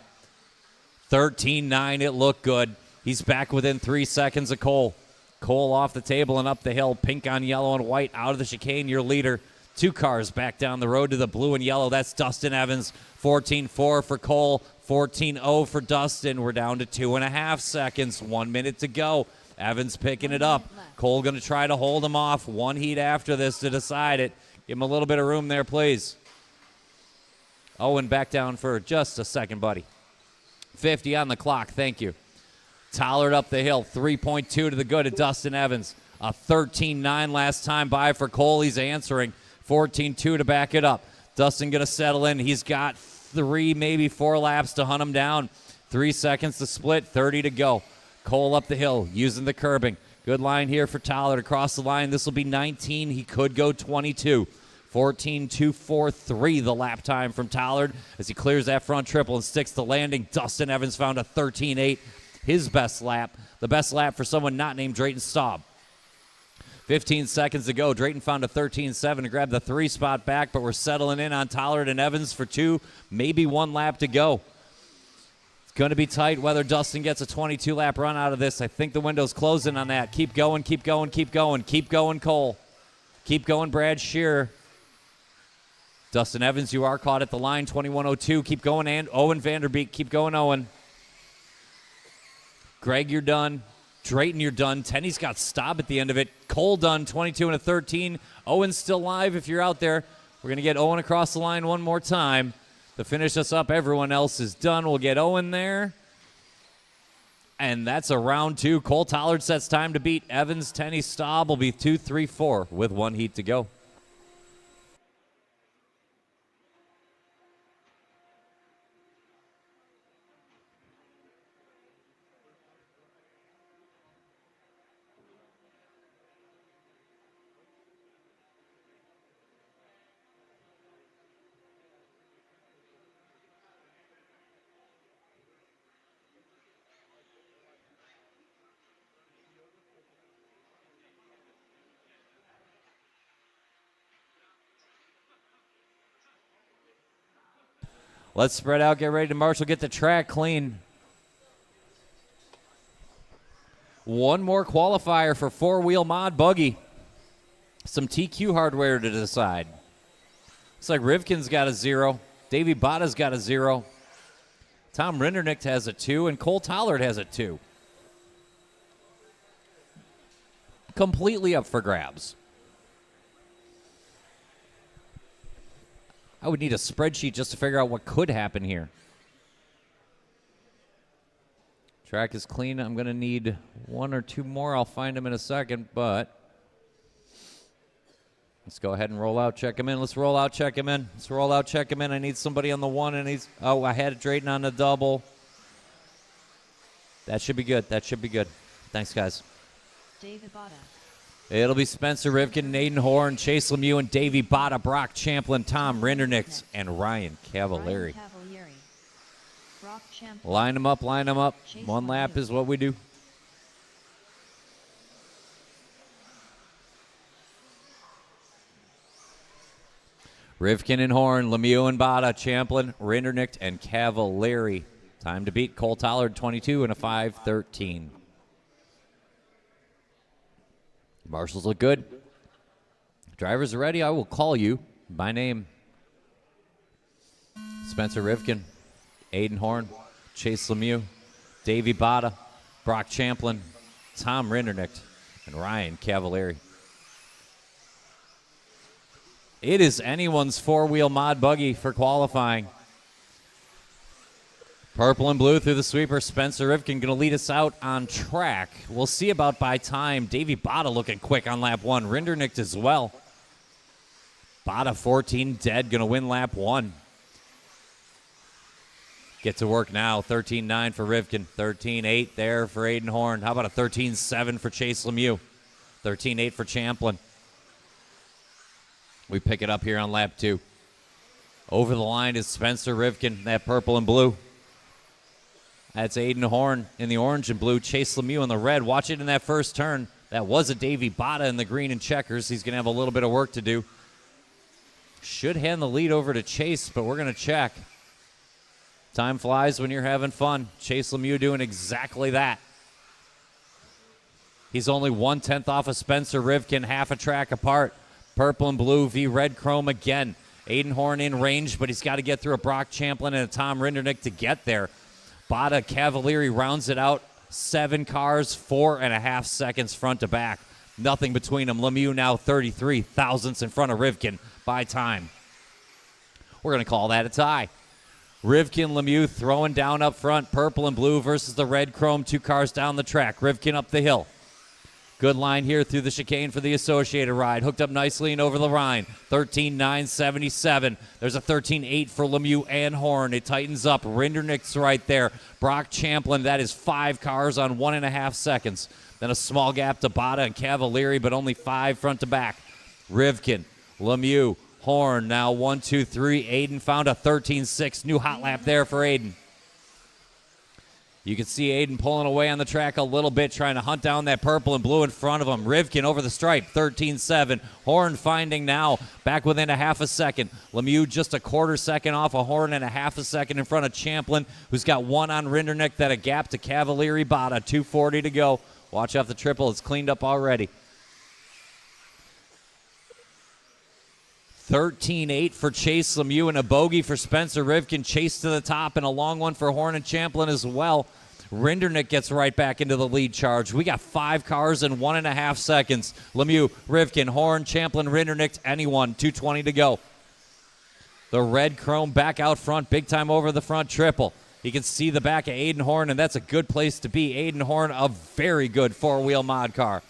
13.9, it looked good. He's back within 3 seconds of Cole. Cole off the table and up the hill. Pink on yellow and white out of the chicane, your leader. 2 cars back down the road to the blue and yellow. That's Dustin Evans. 14.4 for Cole. 14.0 for Dustin. We're down to 2.5 seconds. 1 minute to go. Evans picking it up. Cole going to try to hold him off. 1 heat after this to decide it. Give him a little bit of room there, please. Owen back down for just a second, buddy. 50 on the clock. Thank you. Tollard up the hill. 3.2 to the good of Dustin Evans. A 13.9 last time by for Cole. He's answering. 14.2 to back it up. Dustin going to settle in. He's got 3, maybe 4 laps to hunt him down. 3 seconds to split. 30 to go. Cole up the hill using the curbing. Good line here for Tollard across the line. This will be 19. He could go 22. 14.243 the lap time from Tollard as he clears that front triple and sticks the landing. Dustin Evans found a 13.8. His best lap. The best lap for someone not named Drayton Staub. 15 seconds to go. Drayton found a 13.7 to grab the 3 spot back, but we're settling in on Tollard and Evans for 2, maybe 1 lap to go. It's going to be tight whether Dustin gets a 22-lap run out of this. I think the window's closing on that. Keep going, keep going, keep going. Keep going, Cole. Keep going, Brad Shearer. Dustin Evans, you are caught at the line, 21.02. Keep going, and Owen Vanderbeek. Keep going, Owen. Greg, you're done. Drayton, you're done. Tenney's got Staub at the end of it. Cole done, 22 and a 13. Owen's still live if you're out there. We're going to get Owen across the line one more time. To finish us up, everyone else is done. We'll get Owen there. And that's a round 2. Cole Tollard sets time to beat Evans. Tenney, Staub will be 2, 3, 4 with 1 heat to go. Let's spread out, get ready to marshal, get the track clean. One more qualifier for 4-wheel mod buggy. Some TQ hardware to decide. Looks like Rivkin's got a 0. Davey Botta's got a 0. Tom Rindernicht has a 2, and Cole Tollard has a 2. Completely up for grabs. I would need a spreadsheet just to figure out what could happen here. Track is clean. I'm going to need 1 or 2 more. I'll find them in a second, but let's go ahead and roll out, check him in. Let's roll out, check him in. Let's roll out, check him in. I need somebody on the 1, and he's, oh, I had Drayton on the double. That should be good. That should be good. Thanks, guys. David Botta. It'll be Spencer Rivkin, Naden Horn, Chase Lemieux, and Davey Botta, Brock Champlin, Tom Rindernicht, and Ryan Cavalieri. Line them up, line them up. 1 lap is what we do. Rivkin and Horn, Lemieux and Botta, Champlin, Rindernicht, and Cavalieri. Time to beat Cole Tollard, 22 and a 5:13. Marshals look good. Drivers are ready. I will call you by name. Spencer Rivkin, Aiden Horn, Chase Lemieux, Davey Botta, Brock Champlin, Tom Rindernicht, and Ryan Cavalieri. It is anyone's 4-wheel mod buggy for qualifying. Purple and blue through the sweeper. Spencer Rivkin going to lead us out on track. We'll see about by time. Davey Botta looking quick on lap 1. Rindernicht as well. Botta 14 dead, going to win lap 1. Get to work now. 13.9 for Rivkin. 13.8 there for Aiden Horn. How about a 13.7 for Chase Lemieux? 13.8 for Champlin. We pick it up here on lap 2. Over the line is Spencer Rivkin, that purple and blue. That's Aiden Horn in the orange and blue. Chase Lemieux in the red. Watch it in that first turn. That was a Davey Botta in the green and checkers. He's going to have a little bit of work to do. Should hand the lead over to Chase, but we're going to check. Time flies when you're having fun. Chase Lemieux doing exactly that. He's only 1/10 off of Spencer Rivkin, half a track apart. Purple and blue v red chrome again. Aiden Horn in range, but he's got to get through a Brock Champlin and a Tom Rindernick to get there. Botta Cavalieri rounds it out. 7 cars, 4.5 seconds front to back. Nothing between them. Lemieux now 33 thousandths in front of Rivkin by time. We're going to call that a tie. Rivkin, Lemieux throwing down up front. Purple and blue versus the red chrome. 2 cars down the track. Rivkin up the hill. Good line here through the chicane for the Associated ride. Hooked up nicely and over the Rhine. 13.977. There's a 13.8 for Lemieux and Horn. It tightens up. Rindernick's right there. Brock Champlin, that is 5 cars on 1.5 seconds. Then a small gap to Botta and Cavalieri, but only 5 front to back. Rivkin, Lemieux, Horn, now 1, 2, 3. Aiden found a 13.6. New hot lap there for Aiden. You can see Aiden pulling away on the track a little bit, trying to hunt down that purple and blue in front of him. Rivkin over the stripe, 13.7. Horn finding now, back within a half a second. Lemieux just a quarter second off a Horn and a half a second in front of Champlin, who's got 1 on Rindernick, that a gap to Cavalieri Botta. 2:40 to go. Watch off the triple. It's cleaned up already. 13.8 for Chase Lemieux and a bogey for Spencer Rivkin. Chase to the top and a long one for Horn and Champlin as well. Rindernick gets right back into the lead charge. We got 5 cars in 1.5 seconds. Lemieux, Rivkin, Horn, Champlin, Rindernick, anyone. 2:20 to go. The red chrome back out front, big time over the front triple. You can see the back of Aiden Horn, and that's a good place to be. Aiden Horn, a very good 4-wheel mod car.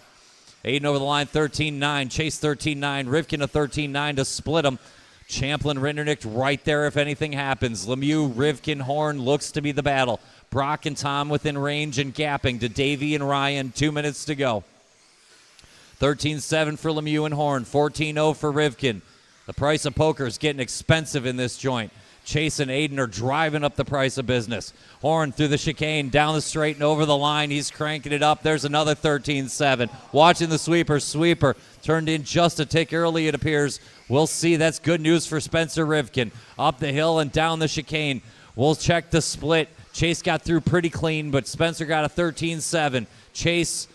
Aiden over the line, 13.9. Chase 13.9. Rivkin a 13.9 to split them. Champlin, Rindernick right there if anything happens. Lemieux, Rivkin, Horn looks to be the battle. Brock and Tom within range and gapping to Davey and Ryan. 2 minutes to go. 13.7 for Lemieux and Horn. 14.0 for Rivkin. The price of poker is getting expensive in this joint. Chase and Aiden are driving up the price of business. Horn through the chicane, down the straight and over the line. He's cranking it up. There's another 13.7. Watching the sweeper. Sweeper turned in just a tick early, it appears. We'll see. That's good news for Spencer Rivkin. Up the hill and down the chicane. We'll check the split. Chase got through pretty clean, but Spencer got a 13.7. Chase,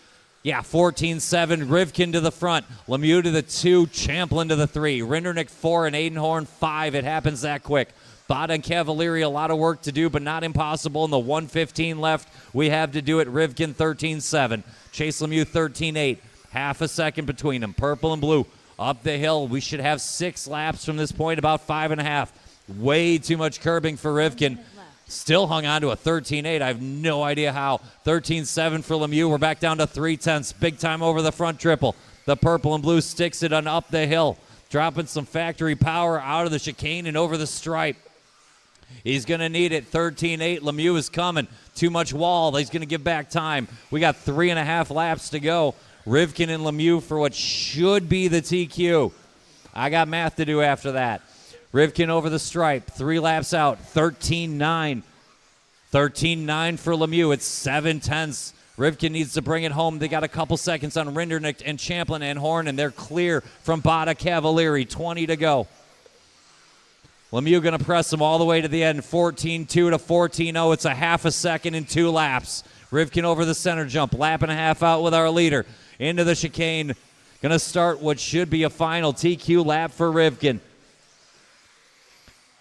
14.7. Rivkin to the front. Lemieux to the 2. Champlin to the 3. Rindernick 4 and Aiden Horn 5. It happens that quick. Botta and Cavalieri, a lot of work to do, but not impossible. In the 1:15 left, we have to do it. Rivkin 13.7. Chase Lemieux 13.8. Half a second between them. Purple and blue up the hill. We should have 6 laps from this point, about 5.5. Way too much curbing for Rivkin. Still hung on to a 13.8. I have no idea how. 13.7 for Lemieux. We're back down to 3/10. Big time over the front triple. The purple and blue sticks it on up the hill. Dropping some factory power out of the chicane and over the stripe. He's going to need it. 13.8. Lemieux is coming. Too much wall. He's going to give back time. We got 3.5 laps to go. Rivkin and Lemieux for what should be the TQ. I got math to do after that. Rivkin over the stripe. 3 laps out. 13.9. 13.9 for Lemieux. It's 7/10. Rivkin needs to bring it home. They got a couple seconds on Rindernick and Champlin and Horn, and they're clear from Botta Cavalieri. 20 to go. Lemieux going to press them all the way to the end. 14.2 to 14.0. It's a half a second in 2 laps. Rivkin over the center jump. Lap and a half out with our leader. Into the chicane. Going to start what should be a final TQ lap for Rivkin.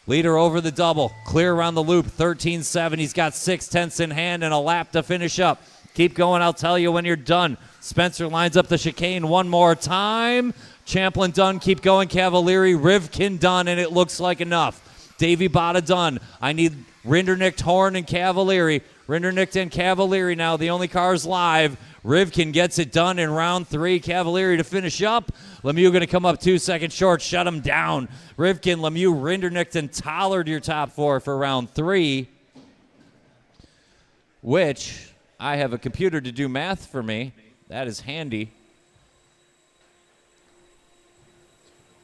Leader over the double. Clear around the loop. 13.7. He's got 6/10 in hand and a lap to finish up. Keep going. I'll tell you when you're done. Spencer lines up the chicane one more time. Champlin done. Keep going. Cavalieri. Rivkin done, and it looks like enough. Davey Botta done. I need Rindernick, Horn, and Cavalieri. Rindernick and Cavalieri now. The only cars live. Rivkin gets it done in round 3. Cavalieri to finish up. Lemieux going to come up 2 seconds short. Shut him down. Rivkin, Lemieux, Rindernick, and Tollard your top 4 for round 3. Which I have a computer to do math for me. That is handy.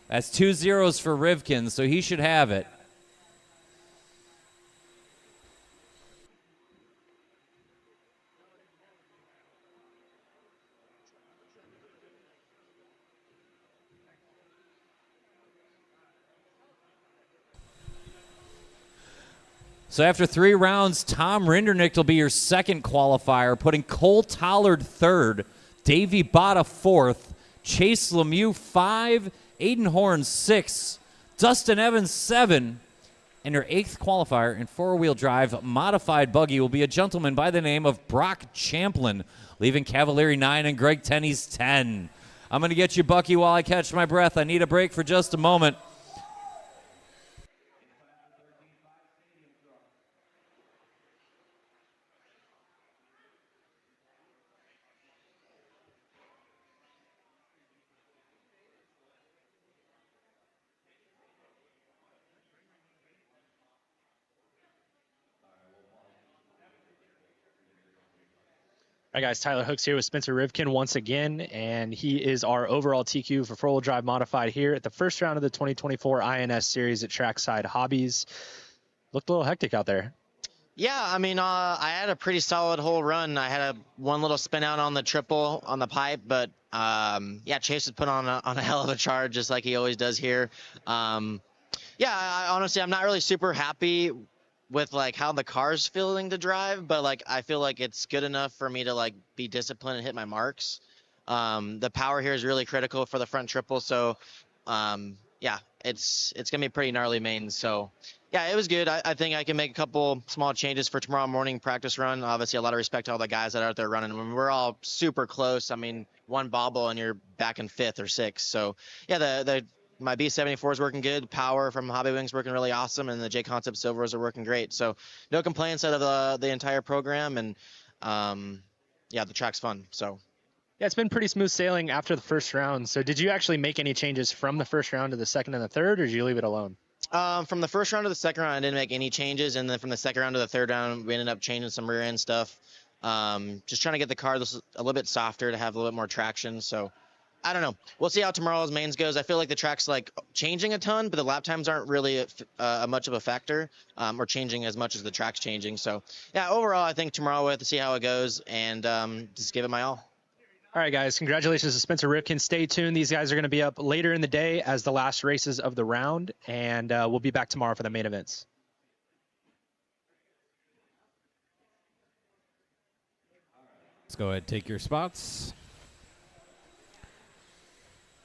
That's 2 zeros for Rivkin, so he should have it. So after 3 rounds, Tom Rindernick will be your second qualifier, putting Cole Tollard third, Davey Botta fourth, Chase Lemieux 5, Aiden Horn 6, Dustin Evans 7, and your 8th qualifier in four-wheel drive modified buggy will be a gentleman by the name of Brock Champlin, leaving Cavalieri 9 and Greg Tenney's 10. I'm going to get you, Bucky, while I catch my breath. I need a break for just a moment. All right, guys, Tyler Hooks here with Spencer Rivkin once again, and he is our overall TQ for four-wheel drive modified here at the first round of the 2024 INS Series at Trackside Hobbies. Looked a little hectic out there. Yeah, I mean, I had a pretty solid whole run. I had one little spin out on the triple on the pipe, but yeah, Chase was put on a hell of a charge, just like he always does here. Yeah, honestly, I'm not really super happy with like how the car's feeling to drive, but like I feel like it's good enough for me to like be disciplined and hit my marks. The power here is really critical for the front triple, so yeah, it's gonna be pretty gnarly mains. So yeah, it was good. I think I can make a couple small changes for tomorrow morning practice run. Obviously, a lot of respect to all the guys that are out there running. I mean, we're all super close. I mean, one bobble and you're back in 5th or 6th. So yeah, my B74 is working good. Power from Hobby Wings working really awesome, and the Jconcepts Silvers are working great. So no complaints out of the entire program, and yeah, the track's fun. So yeah, it's been pretty smooth sailing after the first round. So did you actually make any changes from the first round to the second and the third, or did you leave it alone? From the first round to the second round, I didn't make any changes, and then from the second round to the third round, we ended up changing some rear end stuff. Just trying to get the car a little bit softer to have a little bit more traction. So I don't know. We'll see how tomorrow's mains goes. I feel like the track's like changing a ton, but the lap times aren't really much of a factor, or changing as much as the track's changing. So yeah, overall, I think tomorrow we'll have to see how it goes and just give it my all. All right, guys, congratulations to Spencer Rivkin. Stay tuned. These guys are going to be up later in the day as the last races of the round, and we'll be back tomorrow for the main events. Let's go ahead and take your spots.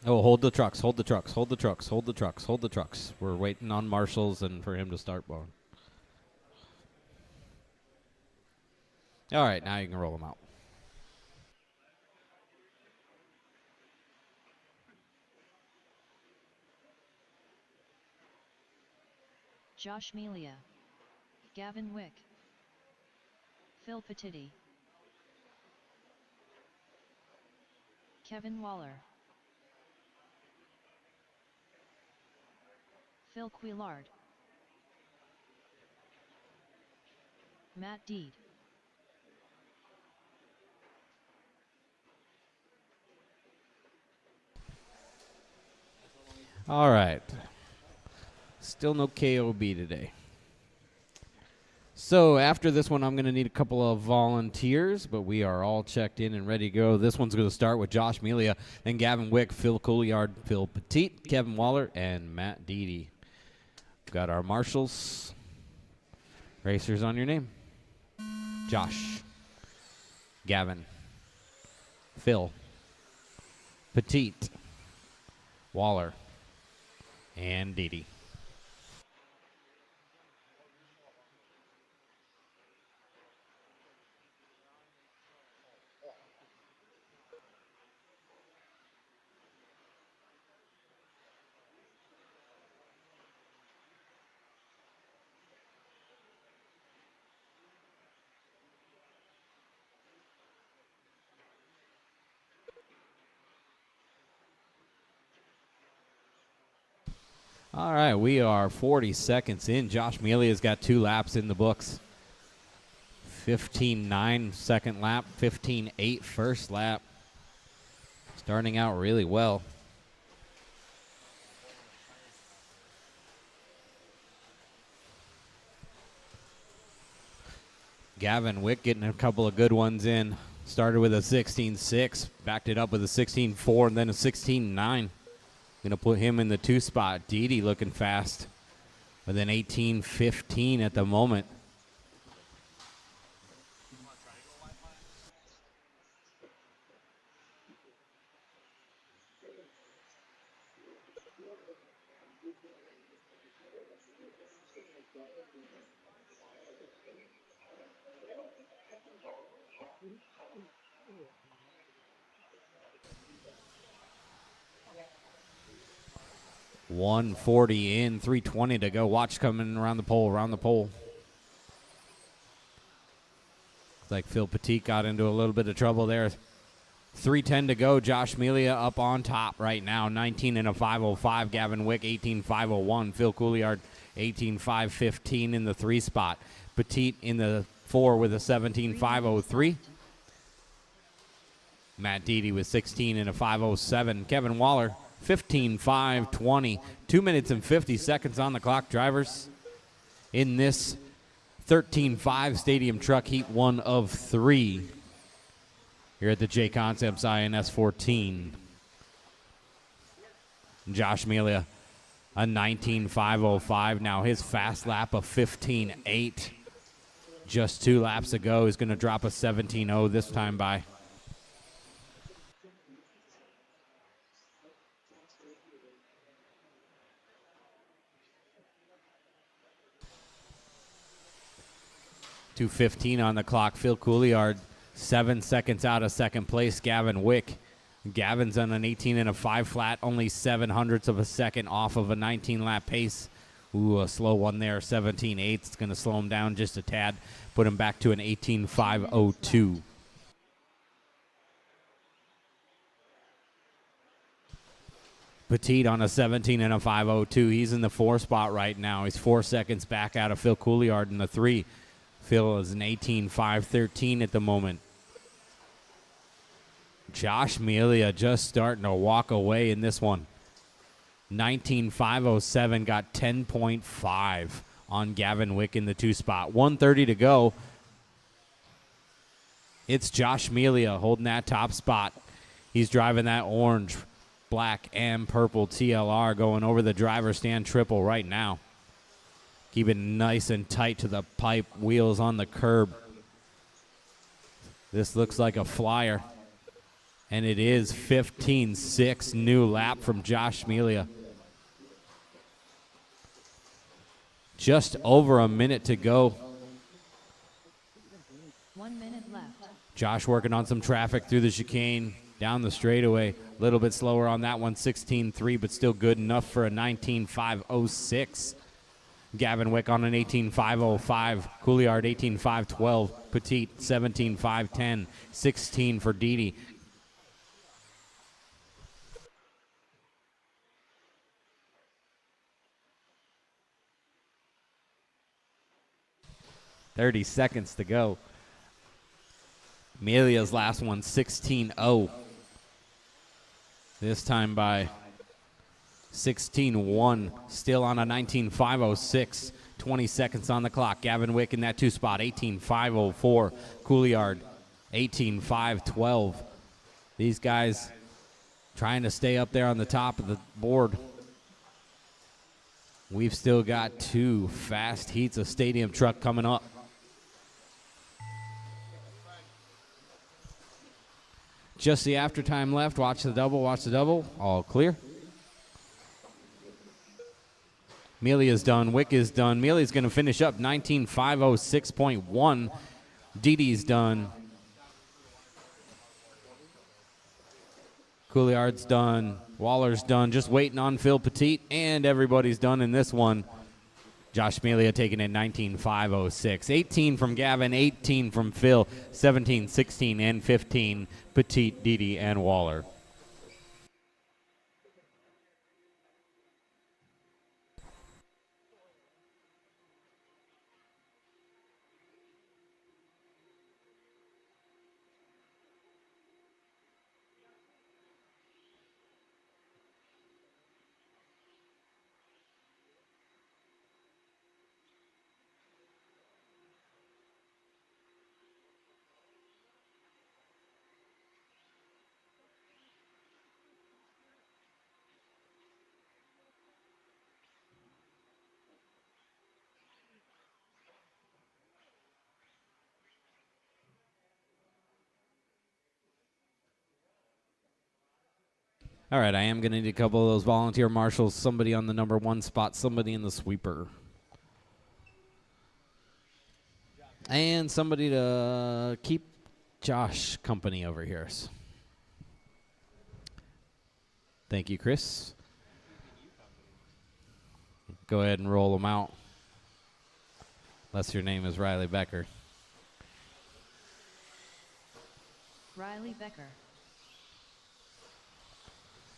Oh, hold the trucks, hold the trucks, hold the trucks, hold the trucks, hold the trucks. We're waiting on marshals and for him to start blowing. All right, now you can roll them out. Josh Melia, Gavin Wick, Phil Petiti, Kevin Waller, Phil Quillard, Matt Deed, All right. Still no KOB today. So after this one, I'm going to need a couple of volunteers, but we are all checked in and ready to go. This one's going to start with Josh Melia, then Gavin Wick, Phil Couillard, Phil Petit, Kevin Waller, and Matt Deedy. Got our marshals. Racers on your name. Josh, Gavin, Phil, Petit, Waller, and Deedy. All right, we are 40 seconds in. Josh Melia's got 2 laps in the books. 15.9 second lap, 15.8 first lap. Starting out really well. Gavin Wick getting a couple of good ones in. Started with a 16.6, backed it up with a 16.4, and then a 16.9. Going to put him in the 2 spot. Deedy looking fast with an 18.15 at the moment. 140 in, 320 to go. Watch coming around the pole, around the pole. Looks like Phil Petit got into a little bit of trouble there. 3:10 to go. Josh Melia up on top right now. 19 in a 5:05. Gavin Wick 18:5:01. Phil Couillard 18:5:15 in the 3 spot. Petit in the 4 with a 17:5:03. Matt Deedy with 16 in a 5:07. Kevin Waller 15:5:20. 2 minutes and 50 seconds on the clock, drivers, in this 13.5 Stadium Truck Heat 1 of 3 here at the Jconcepts INS 14. Josh Melia, a 19.5:05. Now his fast lap of 15.8. Just 2 laps ago. He's going to drop a 17.0 this time by. .215 on the clock. Phil Couillard 7 seconds out of second place. Gavin Wick. Gavin's on an 18 and a 5 flat, only 0.07 of a second off of a 19-lap pace. Ooh, a slow one there, 17.8. It's going to slow him down just a tad, put him back to an 18.5:02. Petit on a 17 and a 5:02. He's in the 4 spot right now. He's 4 seconds back out of Phil Couillard in the 3. Phil is an 18.5:13 at the moment. Josh Melia just starting to walk away in this one. 19.5:07, got 10.5 on Gavin Wick in the 2 spot. 1:30 to go. It's Josh Melia holding that top spot. He's driving that orange, black, and purple TLR going over the driver's stand triple right now. Keep it nice and tight to the pipe, wheels on the curb. This looks like a flyer. And it is 15.6 new lap from Josh Melia. Just over a minute to go. 1 minute left. Josh working on some traffic through the chicane, down the straightaway. A little bit slower on that one, 16.3, but still good enough for a 19.5:06. Gavin Wick on an 18.5:05. Couillard 18.5:12. Petit 17.5:10. 16 for Deedy. .30 seconds to go. Melia's last one, 16.0. This time by 16.1. Still on a 19.5:06. 20 seconds on the clock. Gavin Wick in that 2 spot, 18.5:04. Couillard, 18.5:12. These guys trying to stay up there on the top of the board. We've still got 2 fast heats of Stadium Truck coming up. Just the after time left. Watch the double, watch the double. All clear. Melia's done. Wick is done. Melia's going to finish up 19.5:06.1. Deedy's done. Couillard's done. Waller's done. Just waiting on Phil Petit, and everybody's done in this one. Josh Melia taking it 19.5:06. 18 from Gavin, 18 from Phil, 17, 16, and 15. Petit, Deedy, and Waller. All right, I am going to need a couple of those volunteer marshals, somebody on the number 1 spot, somebody in the sweeper. And somebody to keep Josh company over here. Thank you, Chris. Go ahead and roll them out. Unless your name is Riley Becker. Riley Becker.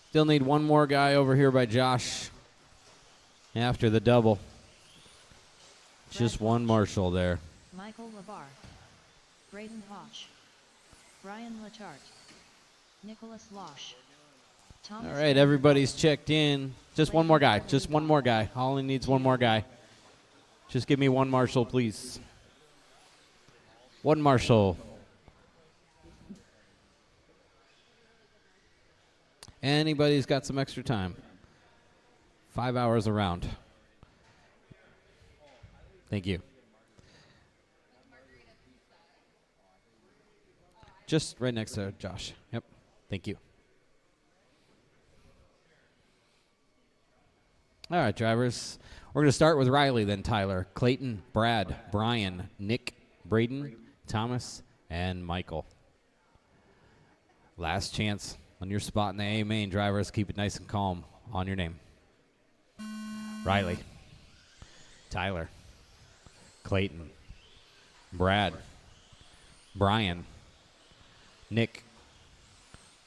Still need one more guy over here by Josh after the double. Just one Marshall there. Michael Labar. Braden Hodge. Brian Latart. Nicholas Losh. All right, everybody's checked in. Just one more guy. Just one more guy. Holly needs one more guy. Just give me one Marshall, please. One Marshall. Anybody's got some extra time. 5 hours around. Thank you. Just right next to Josh. Yep. Thank you. All right, drivers. We're going to start with Riley, then Tyler, Clayton, Brad, Brian, Nick, Braden, Thomas, and Michael. Last chance on your spot in the A main, drivers. Keep it nice and calm on your name. Riley, Tyler, Clayton, Brad, Brian, Nick,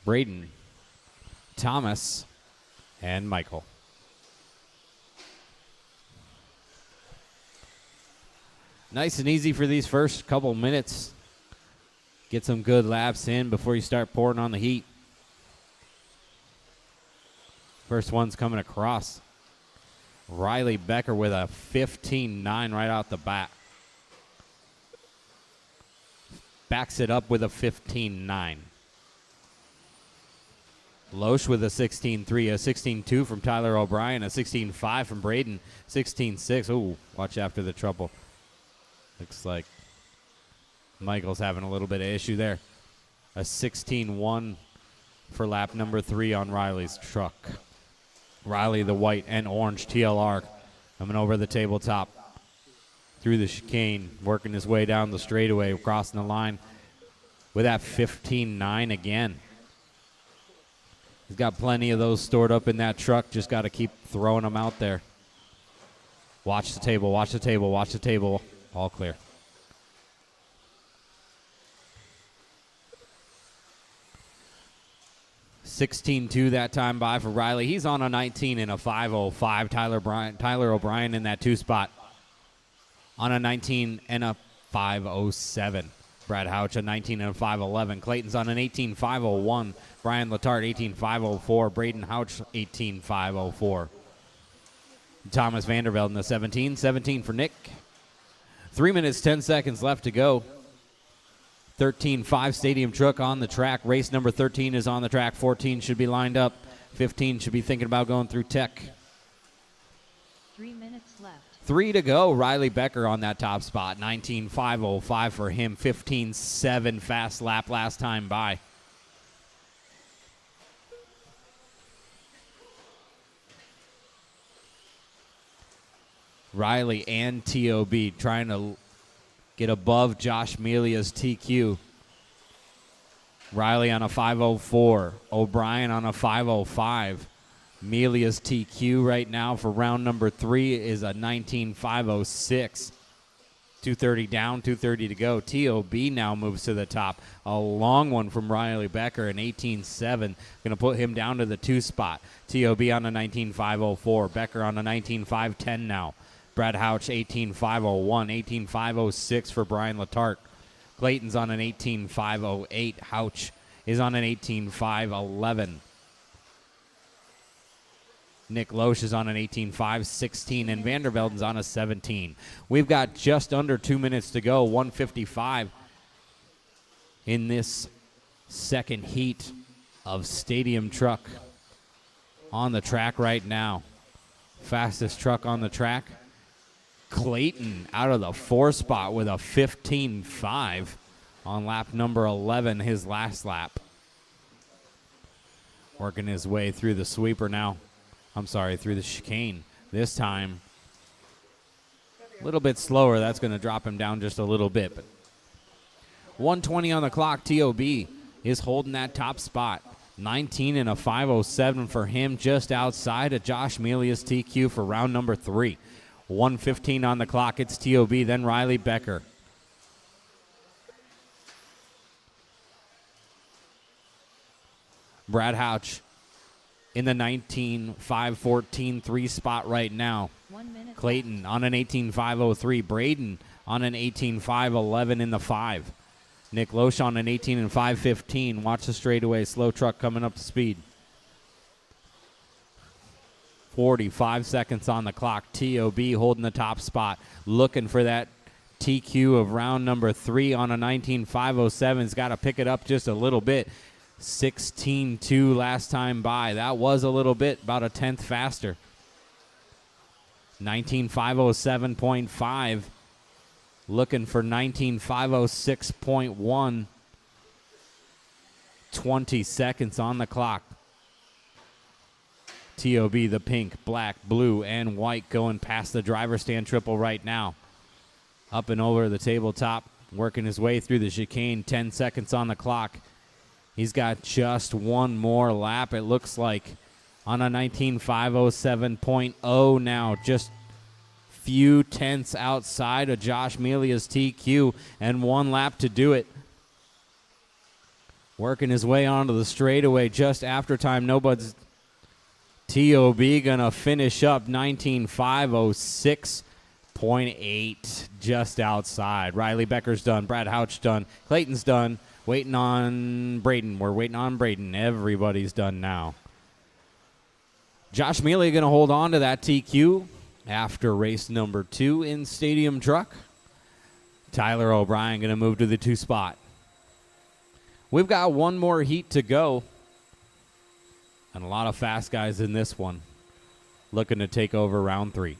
Braden, Thomas, and Michael. Nice and easy for these first couple minutes. Get some good laps in before you start pouring on the heat. First one's coming across. Riley Becker with a 15.9 right out the bat. Backs it up with a 15.9. Loesch with a 16.3, a 16.2 from Tyler O'Brien, a 16.5 from Braden, 16.6. Ooh, watch after the trouble. Looks like Michael's having a little bit of issue there. A 16.1 for lap number 3 on Riley's truck. Riley, the white and orange TLR, coming over the tabletop through the chicane, working his way down the straightaway, crossing the line with that 15.9 again. He's got plenty of those stored up in that truck, just got to keep throwing them out there. Watch the table, watch the table, watch the table. All clear. $16.2 that time by for Riley. He's on a 19 and a 5.05. Tyler O'Brien in that 2 spot on a 19 and a 5.07. Brad Houch a 19 and a 5.11. Clayton's on an 18.501. Brian Latart 18.504. Braden Houch 18.504. Thomas Vandervelde in the 17 for Nick. 3 minutes, 10 seconds left to go. 13.5 stadium truck on the track. Race number 13 is on the track. 14 should be lined up. 15 should be thinking about going through tech. 3 minutes left. 3 to go. Riley Becker on that top spot. 19.505 for him. 15.7 fast lap last time by. Riley and TOB trying to get above Josh Melia's TQ. Riley on a 5.04. O'Brien on a 5.05. Melia's TQ right now for round number 3 is a 19.506. 230 down, 230 to go. TOB now moves to the top. A long one from Riley Becker, an 18.7. Going to put him down to the 2 spot. TOB on a 19.504. Becker on a 19.510 now. Brad Houch, 18.501, 18.506 for Brian Latart. Clayton's on an 18.508. Houch is on an 18.511. Nick Loesch is on an 18.516, and Vandervelden's on a 17. We've got just under 2 minutes to go, 1:55 in this second heat of stadium truck on the track right now. Fastest truck on the track. Clayton out of the 4 spot with a 15.5 on lap number 11, his last lap. Working his way through the sweeper now. I'm sorry, through the chicane. This time, A little bit slower. That's going to drop him down just a little bit. But 120 on the clock. TOB is holding that top spot. 19 and a 5:07 for him, just outside of Josh Melia's TQ for round number 3. 1:15 on the clock. It's TOB, then Riley Becker. Brad Houch in the 19.5.14.3 spot right now. 1 minute. Clayton on an 18.5.03. Braden on an 18.5.11 in the 5. Nick Loesch on an 18 and 5:15. Watch the straightaway. Slow truck coming up to speed. 45 seconds on the clock. TOB holding the top spot. Looking for that TQ of round number 3 on a 19.507. He's got to pick it up just a little bit. 16.2 last time by. That was a little bit, about a tenth faster. 19.507.5. Looking for 19.506.1. 20 seconds on the clock. TOB, the pink, black, blue, and white going past the driver stand triple right now. Up and over the tabletop, working his way through the chicane. 10 seconds on the clock. He's got just one more lap, it looks like, on a 19.507.0 now. Just few tenths outside of Josh Melia's TQ, and one lap to do it. Working his way onto the straightaway just after time. Nobody's TOB gonna finish up 19.506.8 just outside. Riley Becker's done. Brad Houch done. Clayton's done. Waiting on Braden. We're waiting on Braden. Everybody's done now. Josh Mealy going to hold on to that TQ after race number 2 in Stadium Truck. Tyler O'Brien going to move to the 2 spot. We've got one more heat to go. And a lot of fast guys in this one looking to take over round 3.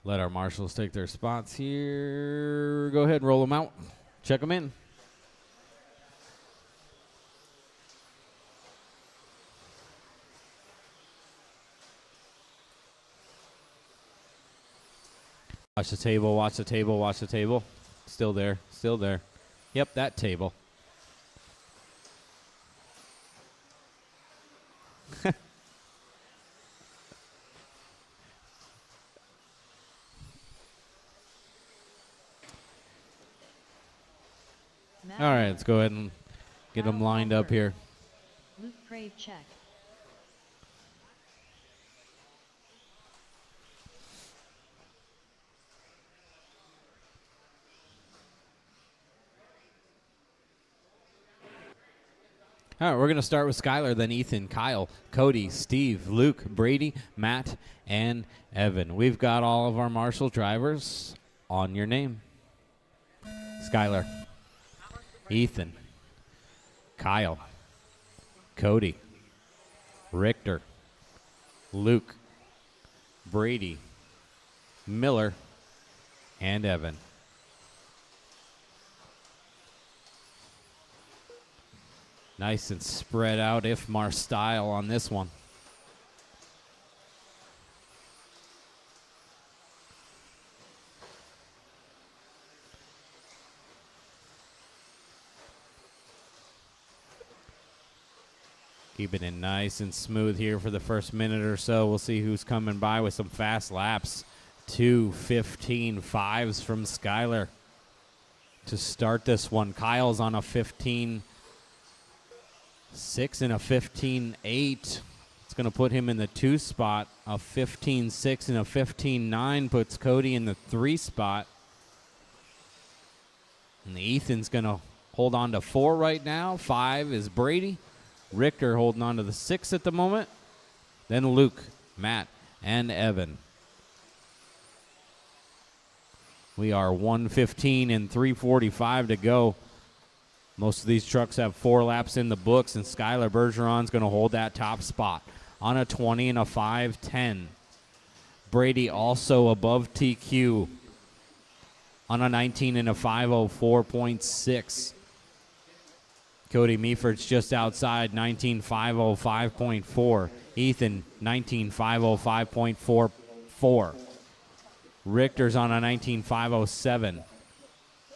Let our marshals take their spots here. Go ahead and roll them out. Check them in. Watch the table, watch the table, watch the table. Still there, still there. Yep, that table. All right, let's go ahead and get them lined up here. Luke Crave check. All right, we're going to start with Skylar, then Ethan, Kyle, Cody, Steve, Luke, Brady, Matt, and Evan. We've got all of our marshal drivers on your name. Skylar, Ethan, Kyle, Cody, Richter, Luke, Brady, Miller, and Evan. Nice and spread out IFMAR style on this one. Keeping it nice and smooth here for the first minute or so. We'll see who's coming by with some fast laps. 2:15.5s from Skylar to start this one. Kyle's on a 15.6 and a 15.8. It's It's going to put him in the 2 spot. A 15.6 and a 15.9 puts Cody in the 3 spot. And Ethan's going to hold on to 4 right now. 5 is Brady. Richter holding on to the 6 at the moment. Then Luke, Matt, and Evan. We are 1:15 and 3:45 to go. Most of these trucks have 4 laps in the books, and Skylar Bergeron's going to hold that top spot on a 20 and a 5:10. Brady also above TQ on a 19 and a 5:04.6. Cody Meaford's just outside, 19.505.4. Ethan, 19.505.44. Richter's on a 19.507.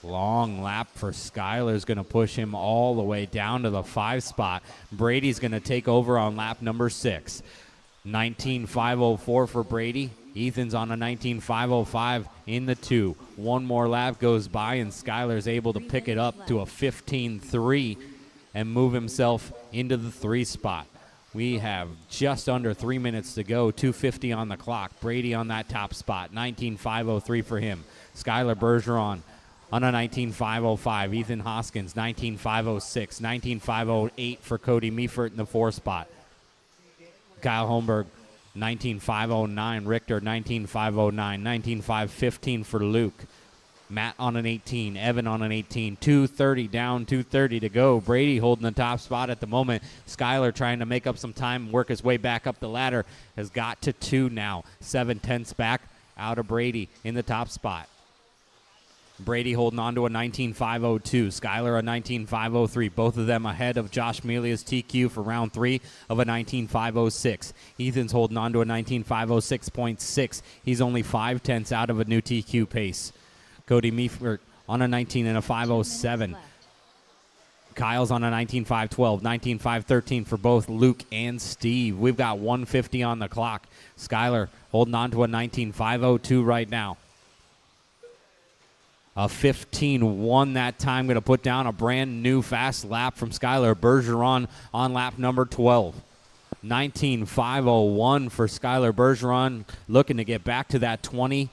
Long lap for Skyler is going to push him all the way down to the 5 spot. Brady's going to take over on lap number 6. 19.504 for Brady. Ethan's on a 19.505 in the 2. One more lap goes by, and Skyler's able to pick it up to a 15.3 and move himself into the 3 spot. We have just under 3 minutes to go, 2:50 on the clock. Brady on that top spot, 19.503 for him. Skylar Bergeron on a 19.505. Ethan Hoskins, 19.506. 19.508 for Cody Meafort in the 4 spot. Kyle Holmberg, 19.509. Richter, 19.509. 19.515 for Luke. Matt on an 18. Evan on an 18. 2:30 down, 2:30 to go. Brady holding the top spot at the moment. Skyler trying to make up some time and work his way back up the ladder. Has got to 2 now. 7/10 back out of Brady in the top spot. Brady holding on to a 19.502. Skyler a 19.503. Both of them ahead of Josh Melia's TQ for round 3 of a 19.506. Ethan's holding on to a 19.506.6. He's only 5/10 out of a new TQ pace. Cody Meafort on a 19 and a 507. Kyle's on a 19.512. 19.513 for both Luke and Steve. We've got 1:50 on the clock. Skyler holding on to a 19.502 right now. A 15.1 that time. Going to put down a brand new fast lap from Skylar Bergeron on lap number 12. 19.501 for Skylar Bergeron, looking to get back to that 20.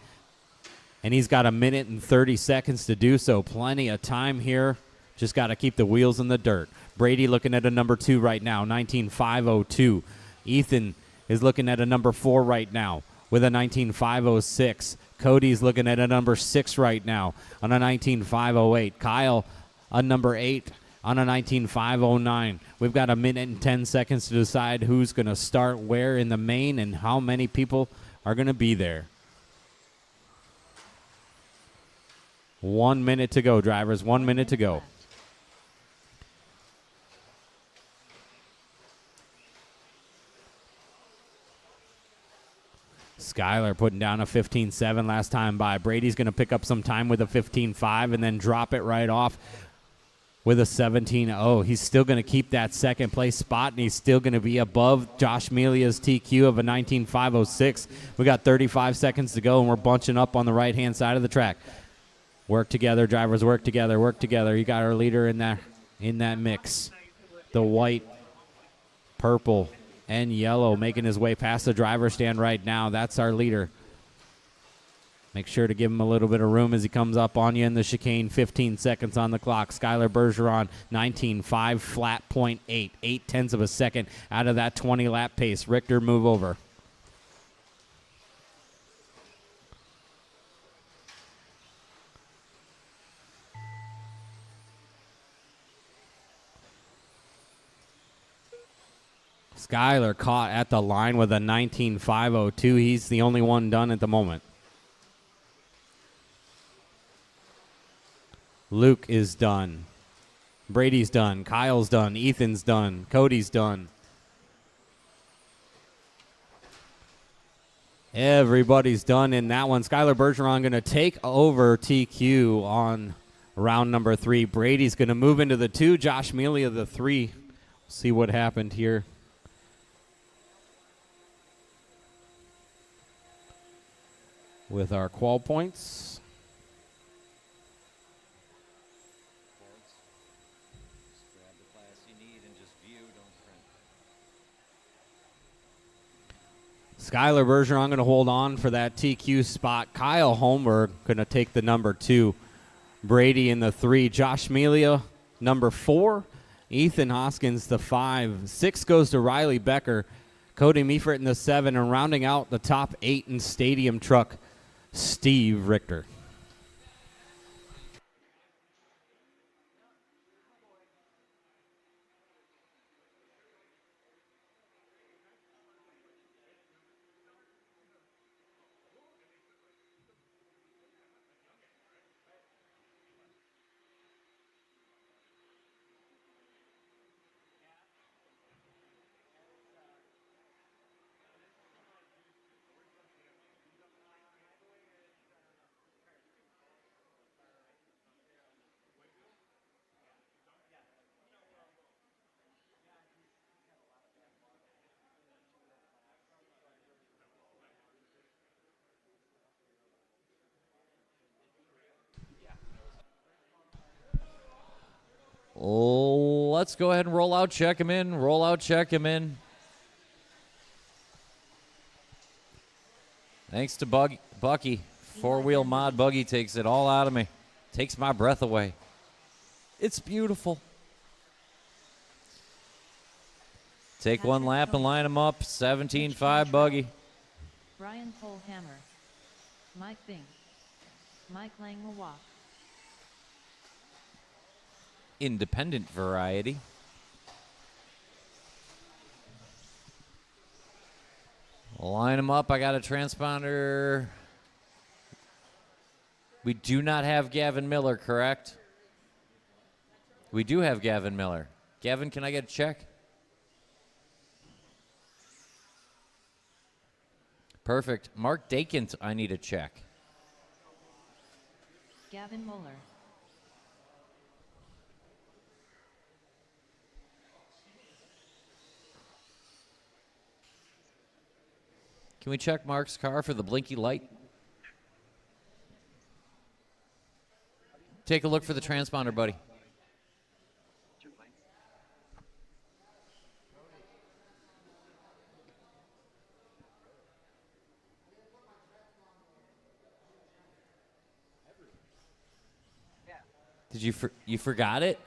And he's got 1 minute and 30 seconds to do so. Plenty of time here. Just got to keep the wheels in the dirt. Brady looking at a number 2 right now, 19.502. Ethan is looking at a number 4 right now with a 19.506. Cody's looking at a number 6 right now on a 19.508. Kyle, a number 8 on a 19.509. We've got 1 minute and 10 seconds to decide who's going to start where in the main and how many people are going to be there. 1 minute to go, drivers. 1 minute to go. Skyler putting down a 15.7 last time by. Brady's going to pick up some time with a 15.5 and then drop it right off with a 17.0. He's still going to keep that second place spot, and he's still going to be above Josh Melia's TQ of a 19.506. We got 35 seconds to go, and we're bunching up on the right-hand side of the track. Work together, drivers, work together, work together. You got our leader in that mix. The white, purple, and yellow making his way past the driver's stand right now. That's our leader. Make sure to give him a little bit of room as he comes up on you in the chicane. 15 seconds on the clock. Skylar Bergeron, 19.5 flat 0.8. 0.8 of a second out of that 20-lap pace. Richter, move over. Skyler caught at the line with a 19.502. He's the only one done at the moment. Luke is done. Brady's done. Kyle's done. Ethan's done. Cody's done. Everybody's done in that one. Skylar Bergeron going to take over TQ on round number 3. Brady's going to move into the 2. Josh Melia the 3. See what happened here. With our qual points. Skylar Bergeron going to hold on for that TQ spot. Kyle Holmberg going to take the number 2. Brady in the 3. Josh Melia, number 4. Ethan Hoskins, the 5. 6 goes to Riley Becker. Cody Meifert in the 7. And rounding out the top 8 in Stadium Truck, Steve Richter. Oh, let's go ahead and roll out, check him in. Roll out, check him in. Thanks to Bucky. 4-wheel mod buggy takes it all out of me. Takes my breath away. It's beautiful. Take one lap and line them up. 17.5 buggy. Brian Polhammer. Mike Bing. Mike Langlois. Independent variety. Line them up. I got a transponder. We do not have Gavin Miller, correct? We do have Gavin Miller. Gavin, can I get a check? Perfect. Mark Dakins, I need a check. Gavin Muller. Can we check Mark's car for the blinky light? Take a look for the transponder, buddy. Did you forgot it?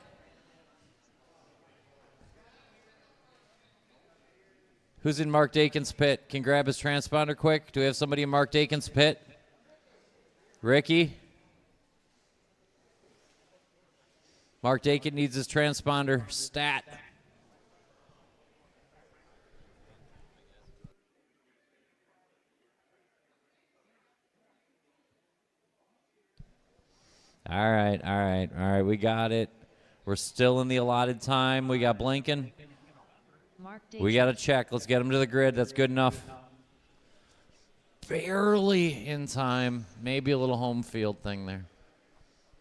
Who's in Mark Dakin's pit? Can grab his transponder quick. Do we have somebody in Mark Dakin's pit? Ricky? Mark Dakin needs his transponder. Stat. All right. We got it. We're still in the allotted time. We got blinking. We got to check. Let's get him to the grid. That's good enough. Barely in time. Maybe a little home field thing there.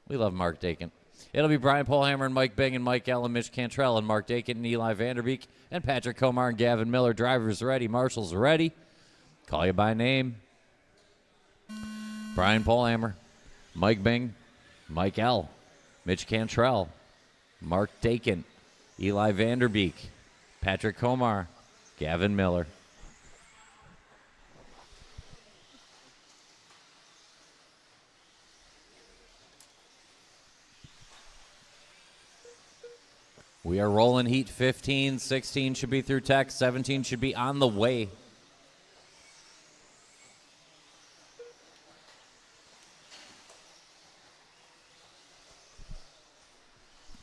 We love Mark Dakin. It'll be Brian Polhammer and Mike Bing and Mike Allen, Mitch Cantrell and Mark Dakin and Eli Vanderbeek and Patrick Komar and Gavin Miller. Drivers ready. Marshals ready. Call you by name. Brian Polhammer, Mike Bing, Mike L, Mitch Cantrell, Mark Dakin, Eli Vanderbeek, Patrick Komar, Gavin Miller. We are rolling heat 15. 16 should be through tech. 17 should be on the way.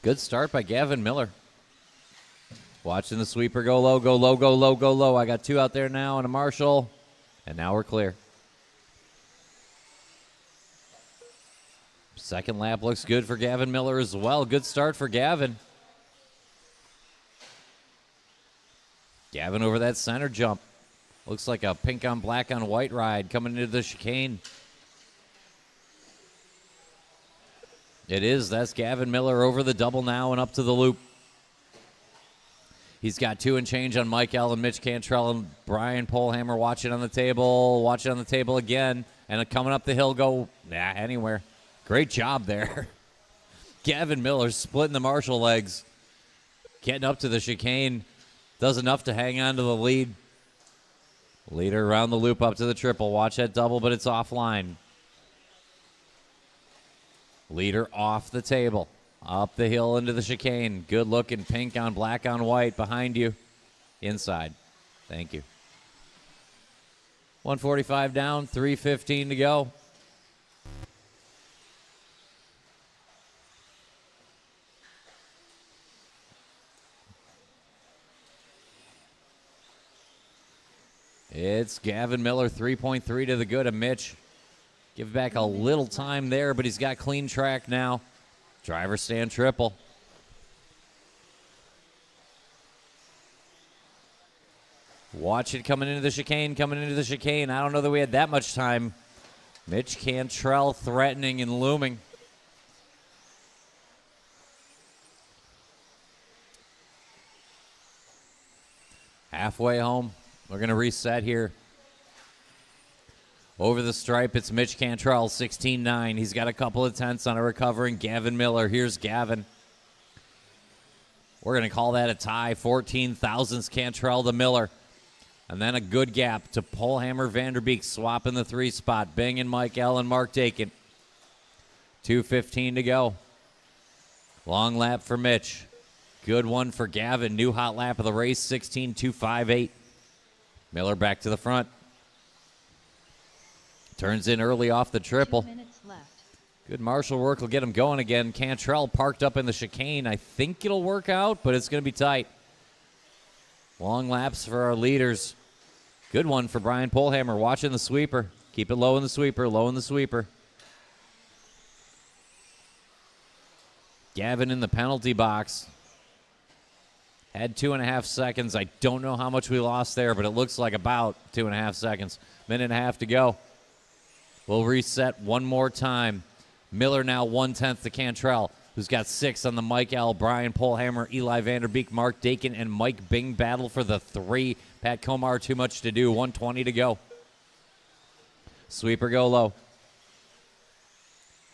Good start by Gavin Miller. Watching the sweeper go low, go low, go low, go low. I got two out there now and a Marshall. And now we're clear. Second lap looks good for Gavin Miller as well. Good start for Gavin. Gavin over that center jump. Looks like a pink on black on white ride coming into the chicane. It is. That's Gavin Miller over the double now and up to the loop. He's got 2 and change on Mike Allen, Mitch Cantrell, and Brian Polhammer watching on the table. Watching on the table again. And coming up the hill, go anywhere. Great job there. Gavin Miller splitting the Marshall legs. Getting up to the chicane. Does enough to hang on to the lead. Leader around the loop up to the triple. Watch that double, but it's offline. Leader off the table. Up the hill into the chicane. Good looking pink on black on white behind you. Inside. Thank you. 145 down, 3:15 to go. It's Gavin Miller, 3.3 to the good of Mitch. Give back a little time there, but he's got clean track now. Driver stand triple. Watch it coming into the chicane, coming into the chicane. I don't know that we had that much time. Mitch Cantrell threatening and looming. Halfway home. We're going to reset here. Over the stripe, it's Mitch Cantrell, 16-9. He's got a couple of tenths on a recovering Gavin Miller. Here's Gavin. We're going to call that a tie. 14 thousandths Cantrell to Miller. And then a good gap to Polhammer Vanderbeek, swapping the 3 spot. Bing and Mike L. and Mark Dakin. 2:15 to go. Long lap for Mitch. Good one for Gavin. New hot lap of the race, 16.258. Miller back to the front. Turns in early off the triple. 2 minutes left. Good marshal work will get him going again. Cantrell parked up in the chicane. I think it'll work out, but it's going to be tight. Long laps for our leaders. Good one for Brian Polhammer. Watching the sweeper. Keep it low in the sweeper, low in the sweeper. Gavin in the penalty box. Had 2.5 seconds. I don't know how much we lost there, but it looks like about 2.5 seconds. Minute and a half to go. We'll reset one more time. Miller now 1/10 to Cantrell, who's got 6 on the Mike L. Brian Polhammer, Eli Vanderbeek, Mark Dakin, and Mike Bing battle for the 3. Pat Komar, too much to do. 1:20 to go. Sweeper go low.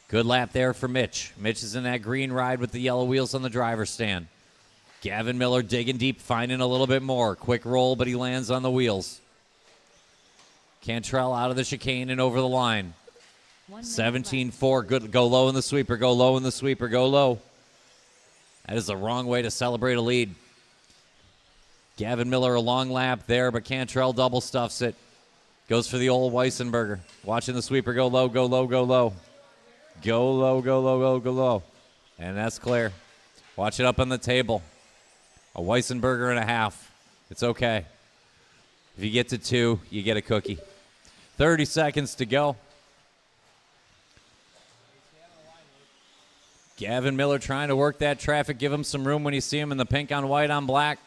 Good lap there for Mitch. Mitch is in that green ride with the yellow wheels on the driver's stand. Gavin Miller digging deep, finding a little bit more. Quick roll, but he lands on the wheels. Cantrell out of the chicane and over the line. 17-4. Good. Go low in the sweeper. Go low in the sweeper. Go low. That is the wrong way to celebrate a lead. Gavin Miller a long lap there, but Cantrell double stuffs it. Goes for the old Weissenberger. Watching the sweeper go low, go low, go low. Go low, go low, go, go low. And that's clear. Watch it up on the table. A Weissenberger and a half. It's okay. If you get to 2, you get a cookie. 30 seconds to go. Gavin Miller trying to work that traffic. Give him some room when you see him in the pink on white on black.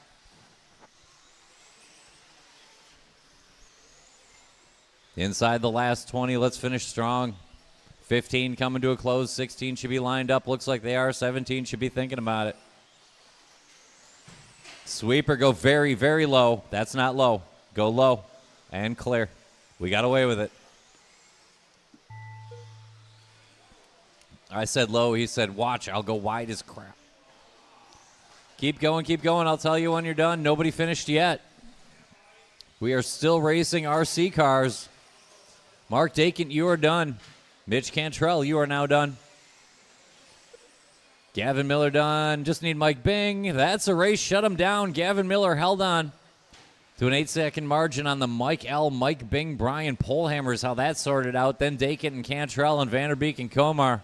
Inside the last 20. Let's finish strong. 15 coming to a close. 16 should be lined up. Looks like they are. 17 should be thinking about it. Sweeper go very, very low. That's not low. Go low and clear. We got away with it. I said low. He said, watch. I'll go wide as crap. Keep going, keep going. I'll tell you when you're done. Nobody finished yet. We are still racing RC cars. Mark Dakin, you are done. Mitch Cantrell, you are now done. Gavin Miller done. Just need Mike Bing. That's a race. Shut him down. Gavin Miller held on to an 8-second margin on the Mike L. Mike Bing, Brian Polhammer is how that sorted out. Then Dakin and Cantrell and Vanderbeek and Komar.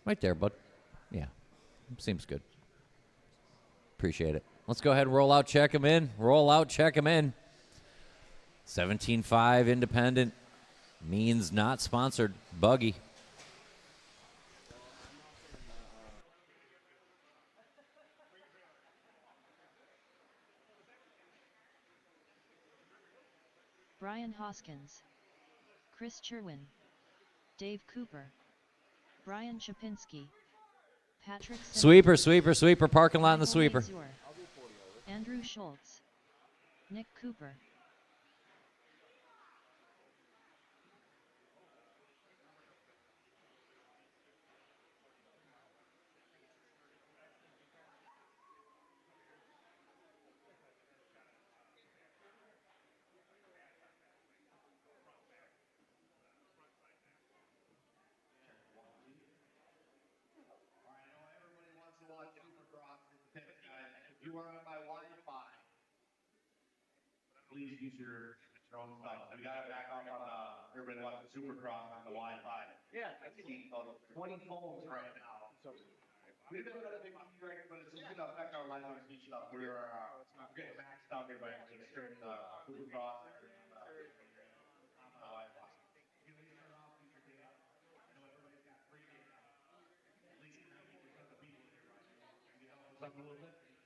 Right there, bud. Yeah. Seems good. Appreciate it. Let's go ahead and roll out, check him in. Roll out, check him in. 17.5 independent means not sponsored. Buggy. Brian Hoskins, Chris Cherwin, Dave Cooper, Brian Chapinski, Patrick Sweeper, sweeper, sweeper. Parking lot in the sweeper. Andrew Schultz, Nick Cooper. If you are on my Wi-Fi, please use your own stuff. We got it back up on everybody wants the Supercross on the Wi-Fi. Yeah, I see 20 phones right now. So we've got a big right, but it's going to affect our live on speech stuff. We're getting maxed out here by external Supercross on the Wi-Fi.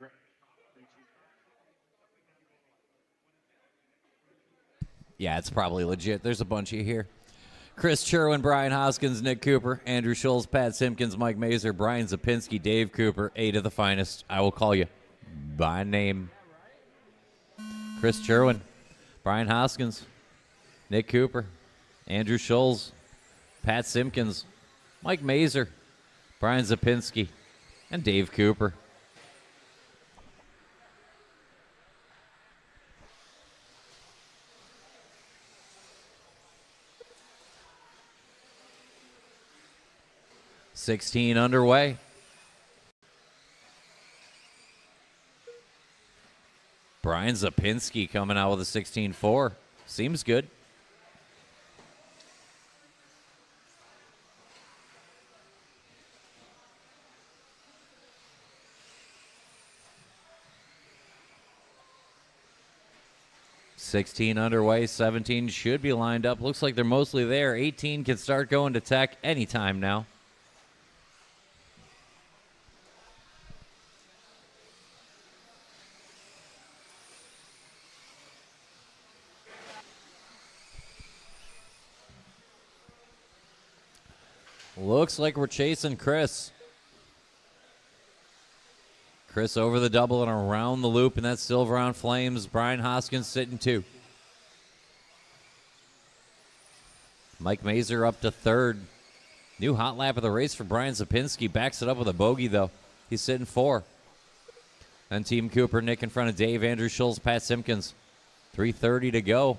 Great. Yeah, it's probably legit. There's a bunch of you here. Chris Cherwin, Brian Hoskins, Nick Cooper, Andrew Schultz, Pat Simpkins, Mike Mazer, Brian Zapinski, Dave Cooper, 8 of the finest. I will call you by name. Chris Cherwin, Brian Hoskins, Nick Cooper, Andrew Schultz, Pat Simpkins, Mike Mazer, Brian Zapinski, and Dave Cooper. $16 underway. Brian Zapinski coming out with a 16.4. Seems good. $16 underway. 17 should be lined up. Looks like they're mostly there. 18 can start going to tech anytime now. Looks like we're chasing Chris. Chris over the double and around the loop, and that's Silver on Flames. Brian Hoskins sitting 2. Mike Mazer up to 3rd. New hot lap of the race for Brian Zapinski. Backs it up with a bogey, though. He's sitting 4. Then Team Cooper, Nick in front of Dave, Andrew Schultz, Pat Simpkins. 3:30 to go.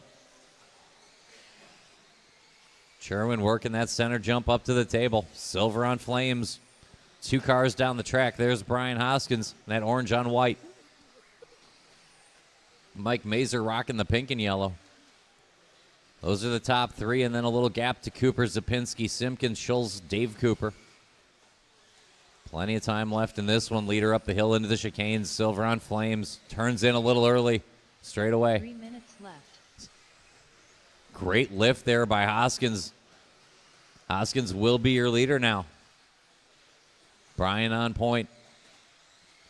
Cherwin working that center jump up to the table. Silver on Flames. 2 cars down the track. There's Brian Hoskins. That orange on white. Mike Mazer rocking the pink and yellow. Those are the top 3, and then a little gap to Cooper, Zapinski, Simpkins, Schultz, Dave Cooper. Plenty of time left in this one. Leader up the hill into the chicanes. Silver on Flames. Turns in a little early. Straight away. 3 minutes left. Great lift there by Hoskins. Hoskins will be your leader now. Brian on point.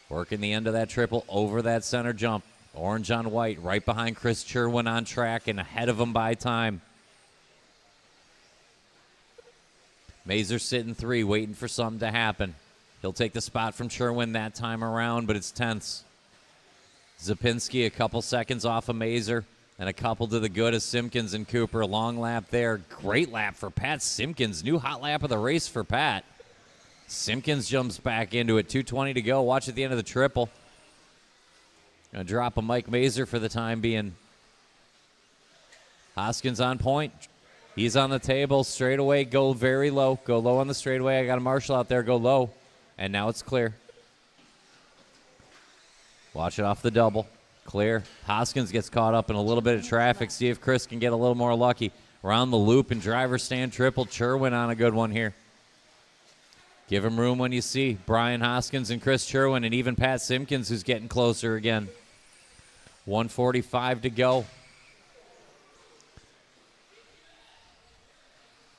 Working the end of that triple over that center jump. Orange on white, right behind Chris Cherwin on track and ahead of him by time. Mazer sitting 3, waiting for something to happen. He'll take the spot from Cherwin that time around, but it's tense. Zapinski a couple seconds off of Mazer. And a couple to the good of Simpkins and Cooper. Long lap there. Great lap for Pat Simpkins. New hot lap of the race for Pat. Simpkins jumps back into it. 2:20 to go. Watch at the end of the triple. Gonna drop a Mike Mazer for the time being. Hoskins on point. He's on the table. Straightaway, go very low. Go low on the straightaway. I got a marshal out there. Go low. And now it's clear. Watch it off the double. Clear. Hoskins gets caught up in a little bit of traffic. See if Chris can get a little more lucky. Around the loop and driver stand triple. Cherwin on a good one here. Give him room when you see Brian Hoskins and Chris Sherwin and even Pat Simpkins, who's getting closer again. 1:45 to go.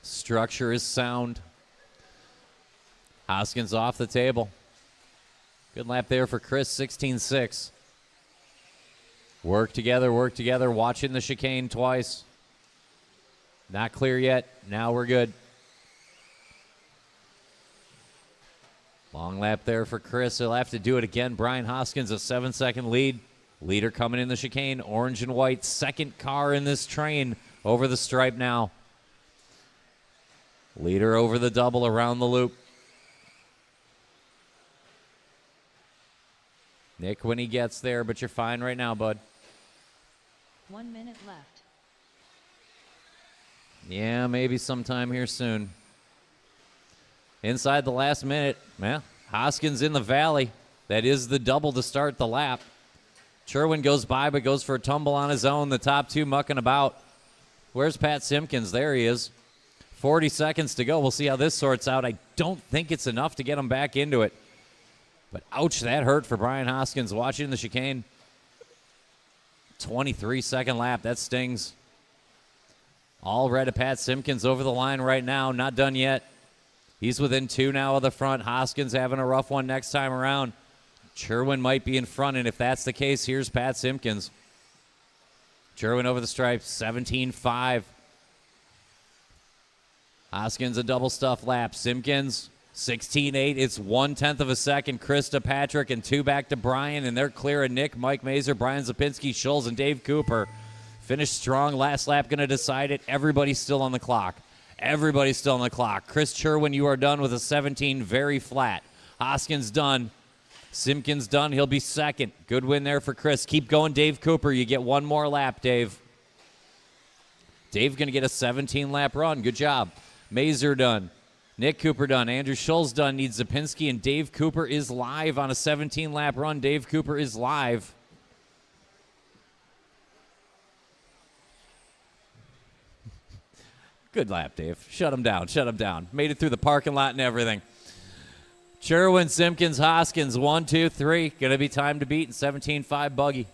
Structure is sound. Hoskins off the table. Good lap there for Chris, 16.6. Work together, watching the chicane twice. Not clear yet. Now we're good. Long lap there for Chris. He'll have to do it again. Brian Hoskins, a 7-second lead. Leader coming in the chicane, orange and white. Second car in this train over the stripe now. Leader over the double around the loop. Nick when he gets there, but you're fine right now, bud. 1 minute left. Yeah, maybe sometime here soon. Inside the last minute, Hoskins in the valley. That is the double to start the lap. Sherwin goes by, but goes for a tumble on his own. The top two mucking about. Where's Pat Simpkins? There he is. 40 seconds to go. We'll see how this sorts out. I don't think it's enough to get him back into it. But ouch, that hurt for Brian Hoskins. Watching the chicane. 23-second lap. That stings. All red of Pat Simpkins over the line right now. Not done yet. He's within 2 now of the front. Hoskins having a rough one next time around. Sherwin might be in front, and if that's the case, here's Pat Simpkins. Sherwin over the stripe, 17.5. Hoskins a double stuff lap. Simpkins, 16.8. It's 1/10 of a second. Chris to Patrick and 2 back to Brian, and they're clear of Nick, Mike Mazer, Brian Zapinski, Schulz, and Dave Cooper. Finished strong. Last lap going to decide it. Everybody's still on the clock. Everybody's still on the clock. Chris Sherwin, you are done with a 17, very flat. Hoskins done. Simpkins done. He'll be second. Good win there for Chris. Keep going, Dave Cooper. You get one more lap, Dave. Dave going to get a 17-lap run. Good job. Mazer done. Nick Cooper done. Andrew Schulz done. Needs Zapinski, and Dave Cooper is live on a 17-lap run. Dave Cooper is live. Good lap, Dave. Shut him down. Shut him down. Made it through the parking lot and everything. Sherwin, Simpkins, Hoskins, 1, 2, 3. Going to be time to beat in 17.5 buggy.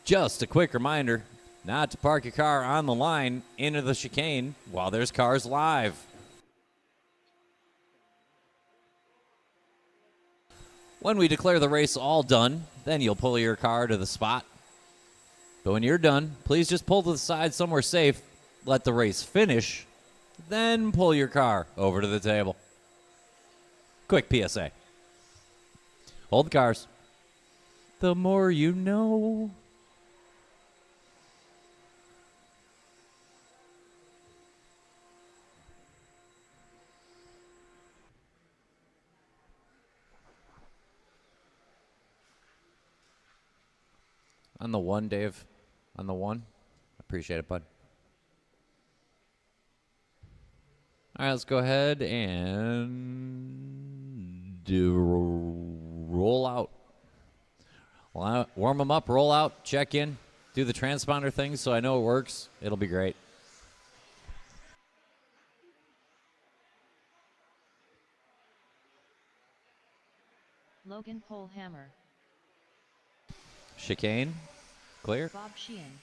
Just a quick reminder not to park your car on the line into the chicane while there's cars live. When we declare the race all done, then you'll pull your car to the spot. But when you're done, please just pull to the side somewhere safe, let the race finish, then pull your car over to the table. Quick PSA. Hold the cars. The more you know. On the one, Dave. On the one. Appreciate it, bud. All right, let's go ahead and roll out. Warm them up, roll out, check in, do the transponder thing so I know it works. It'll be great. Logan Polehammer. Chicane, clear. Bob Sheehan.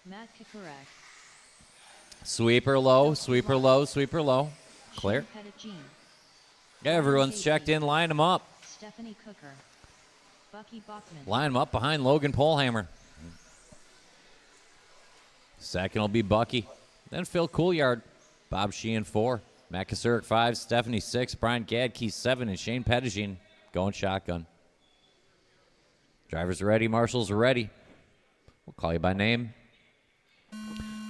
Matt Kakurak. Sweeper low, sweeper low, sweeper low. Clear. Everyone's checked in. Line them up. Stephanie Cooker. Bucky Bachman. Line them up behind Logan Polehammer. Second will be Bucky. Then Phil Couillard. Bob Sheehan 4. Matt Kasurik 5. Stephanie 6. Brian Gadke 7. And Shane Pettigene going shotgun. Drivers are ready. Marshals are ready. We'll call you by name.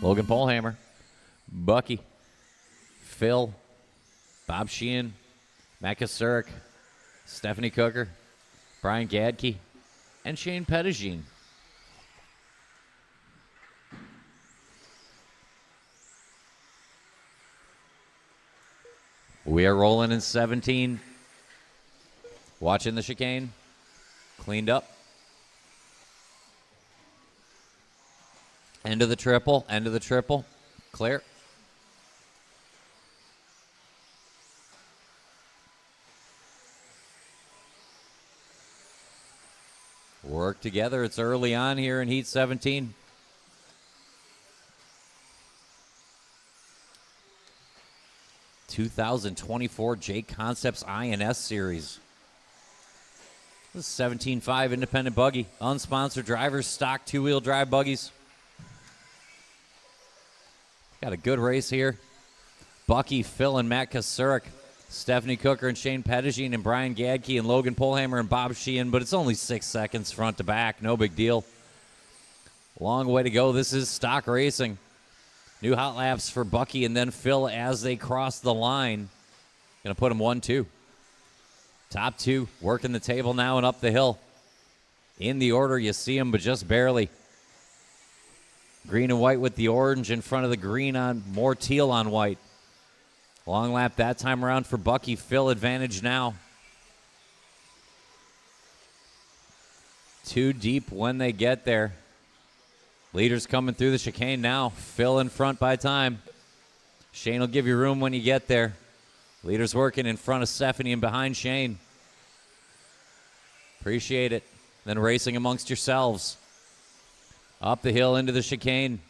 Logan Polehammer. Bucky. Phil. Bob Sheehan. Matt Kasurik. Stephanie Cooker. Brian Gadke. And Shane Pettigene. We are rolling in 17. Watching the chicane. Cleaned up. End of the triple. End of the triple. clear. Work together. It's early on here in Heat 17. ...2024 Jconcepts INS Series. This is 17.5 independent buggy. Unsponsored drivers, stock two-wheel drive buggies. Got a good race here. Bucky, Phil, and Matt Kasurik. Stephanie Cooker and Shane Pettigene and Brian Gadke and Logan Polhammer and Bob Sheehan, but it's only 6 seconds front to back. No big deal. Long way to go. This is stock racing. New hot laps for Bucky and then Phil as they cross the line. Going to put them 1-2. Top two working the table now and up the hill. In the order, you see them, but just barely. Green and white with the orange in front of the green on more teal on white. Long lap that time around for Bucky. Phil advantage now. Too deep when they get there. Leaders coming through the chicane now. Phil in front by time. Shane will give you room when you get there. Leaders working in front of Stephanie and behind Shane. Appreciate it. Then racing amongst yourselves. Up the hill into the chicane.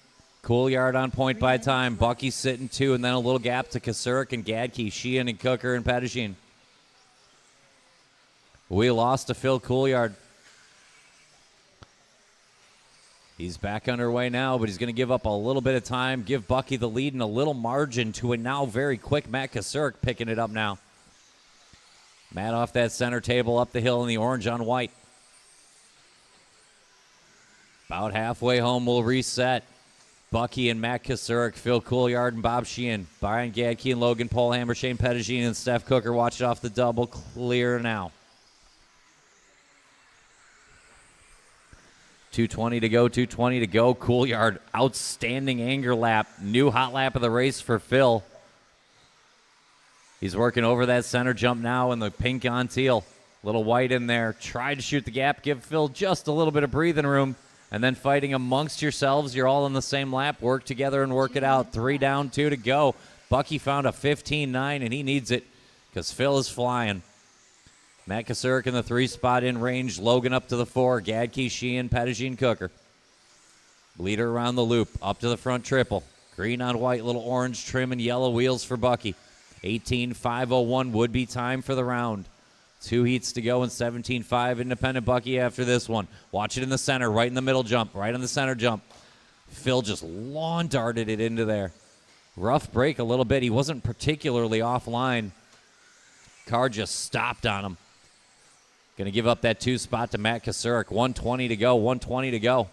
Coolyard on point by time. Bucky sitting two, and then a little gap to Kasurik and Gadke, Sheehan and Cooker and Pettigene. We lost to Phil Coolyard. He's back underway now, but he's going to give up a little bit of time, give Bucky the lead and a little margin to a now very quick Matt Kasurik picking it up now. Matt off that center table, up the hill in the orange on white. About halfway home, we'll reset. Bucky and Matt Kasurik, Phil Coolyard and Bob Sheehan, Brian Gadke and Logan Polhammer, Shane Pettigene and Steph Cooker. Watch it off the double, clear now. 2:20 to go, 2:20 to go. Coolyard, outstanding anger lap. New hot lap of the race for Phil. He's working over that center jump now in the pink on teal. Little white in there. Tried to shoot the gap, give Phil just a little bit of breathing room. And then fighting amongst yourselves. You're all in the same lap. Work together and work it out. 3 down, 2 to go. Bucky found a 15.9, and he needs it because Phil is flying. Matt Kasurik in the 3 spot in range. Logan up to the 4. Gadke, Sheehan, Pettigene, Cooker. Leader around the loop. Up to the front triple. Green on white, little orange trim and yellow wheels for Bucky. 18.501 would be time for the round. 2 heats to go and 17.5 independent Bucky after this one. Watch it in the center, right in the middle jump, right on the center jump. Phil just lawn darted it into there. Rough break a little bit. He wasn't particularly offline. Car just stopped on him. Going to give up that 2 spot to Matt Kasurik. 1:20 to go, 1:20 to go.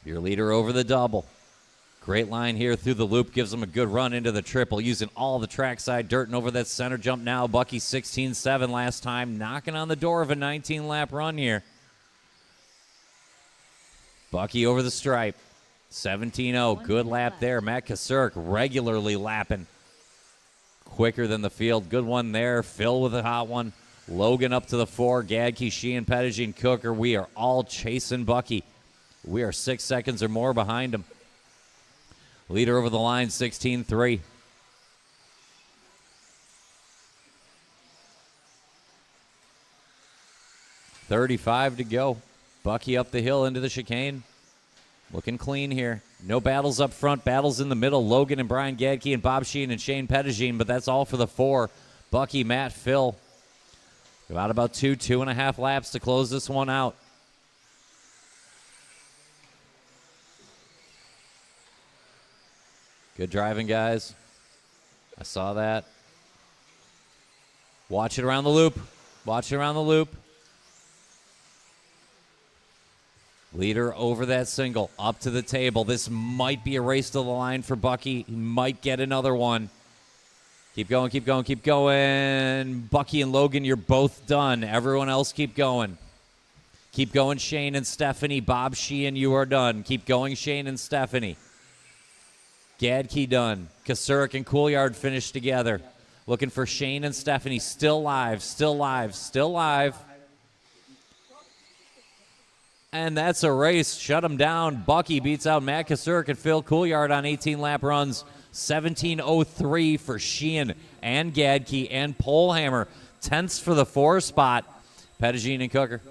Your leader over the double. Great line here through the loop. Gives him a good run into the triple. Using all the trackside dirt and over that center jump now. Bucky 16.7 last time. Knocking on the door of a 19-lap run here. Bucky over the stripe. 17.0. Good lap there. Matt Kasurik regularly lapping. Quicker than the field. Good one there. Phil with a hot one. Logan up to the 4. Gadke, Sheehan, Pettigene, Cooker. We are all chasing Bucky. We are 6 seconds or more behind him. Leader over the line, 16.3. .35 to go. Bucky up the hill into the chicane. Looking clean here. No battles up front, battles in the middle. Logan and Brian Gadke and Bob Sheehan and Shane Pettigene, but that's all for the 4. Bucky, Matt, Phil. About 2.5 laps to close this one out. Good driving, guys. I saw that. Watch it around the loop. Watch it around the loop. Leader over that single. Up to the table. This might be a race to the line for Bucky. He might get another one. Keep going, keep going, keep going. Bucky and Logan, you're both done. Everyone else keep going. Keep going, Shane and Stephanie. Bob Sheehan, you are done. Keep going, Shane and Stephanie. Gadke done. Kasurik and Coolyard finished together. Looking for Shane and Stephanie. Still live, still live, still live. And that's a race. Shut him down. Bucky beats out Matt Kasurk and Phil Couillard on 18-lap runs. 17:03 for Sheehan and Gadke and Polehammer. 10ths for the 4 spot. Pettigene and Cooker.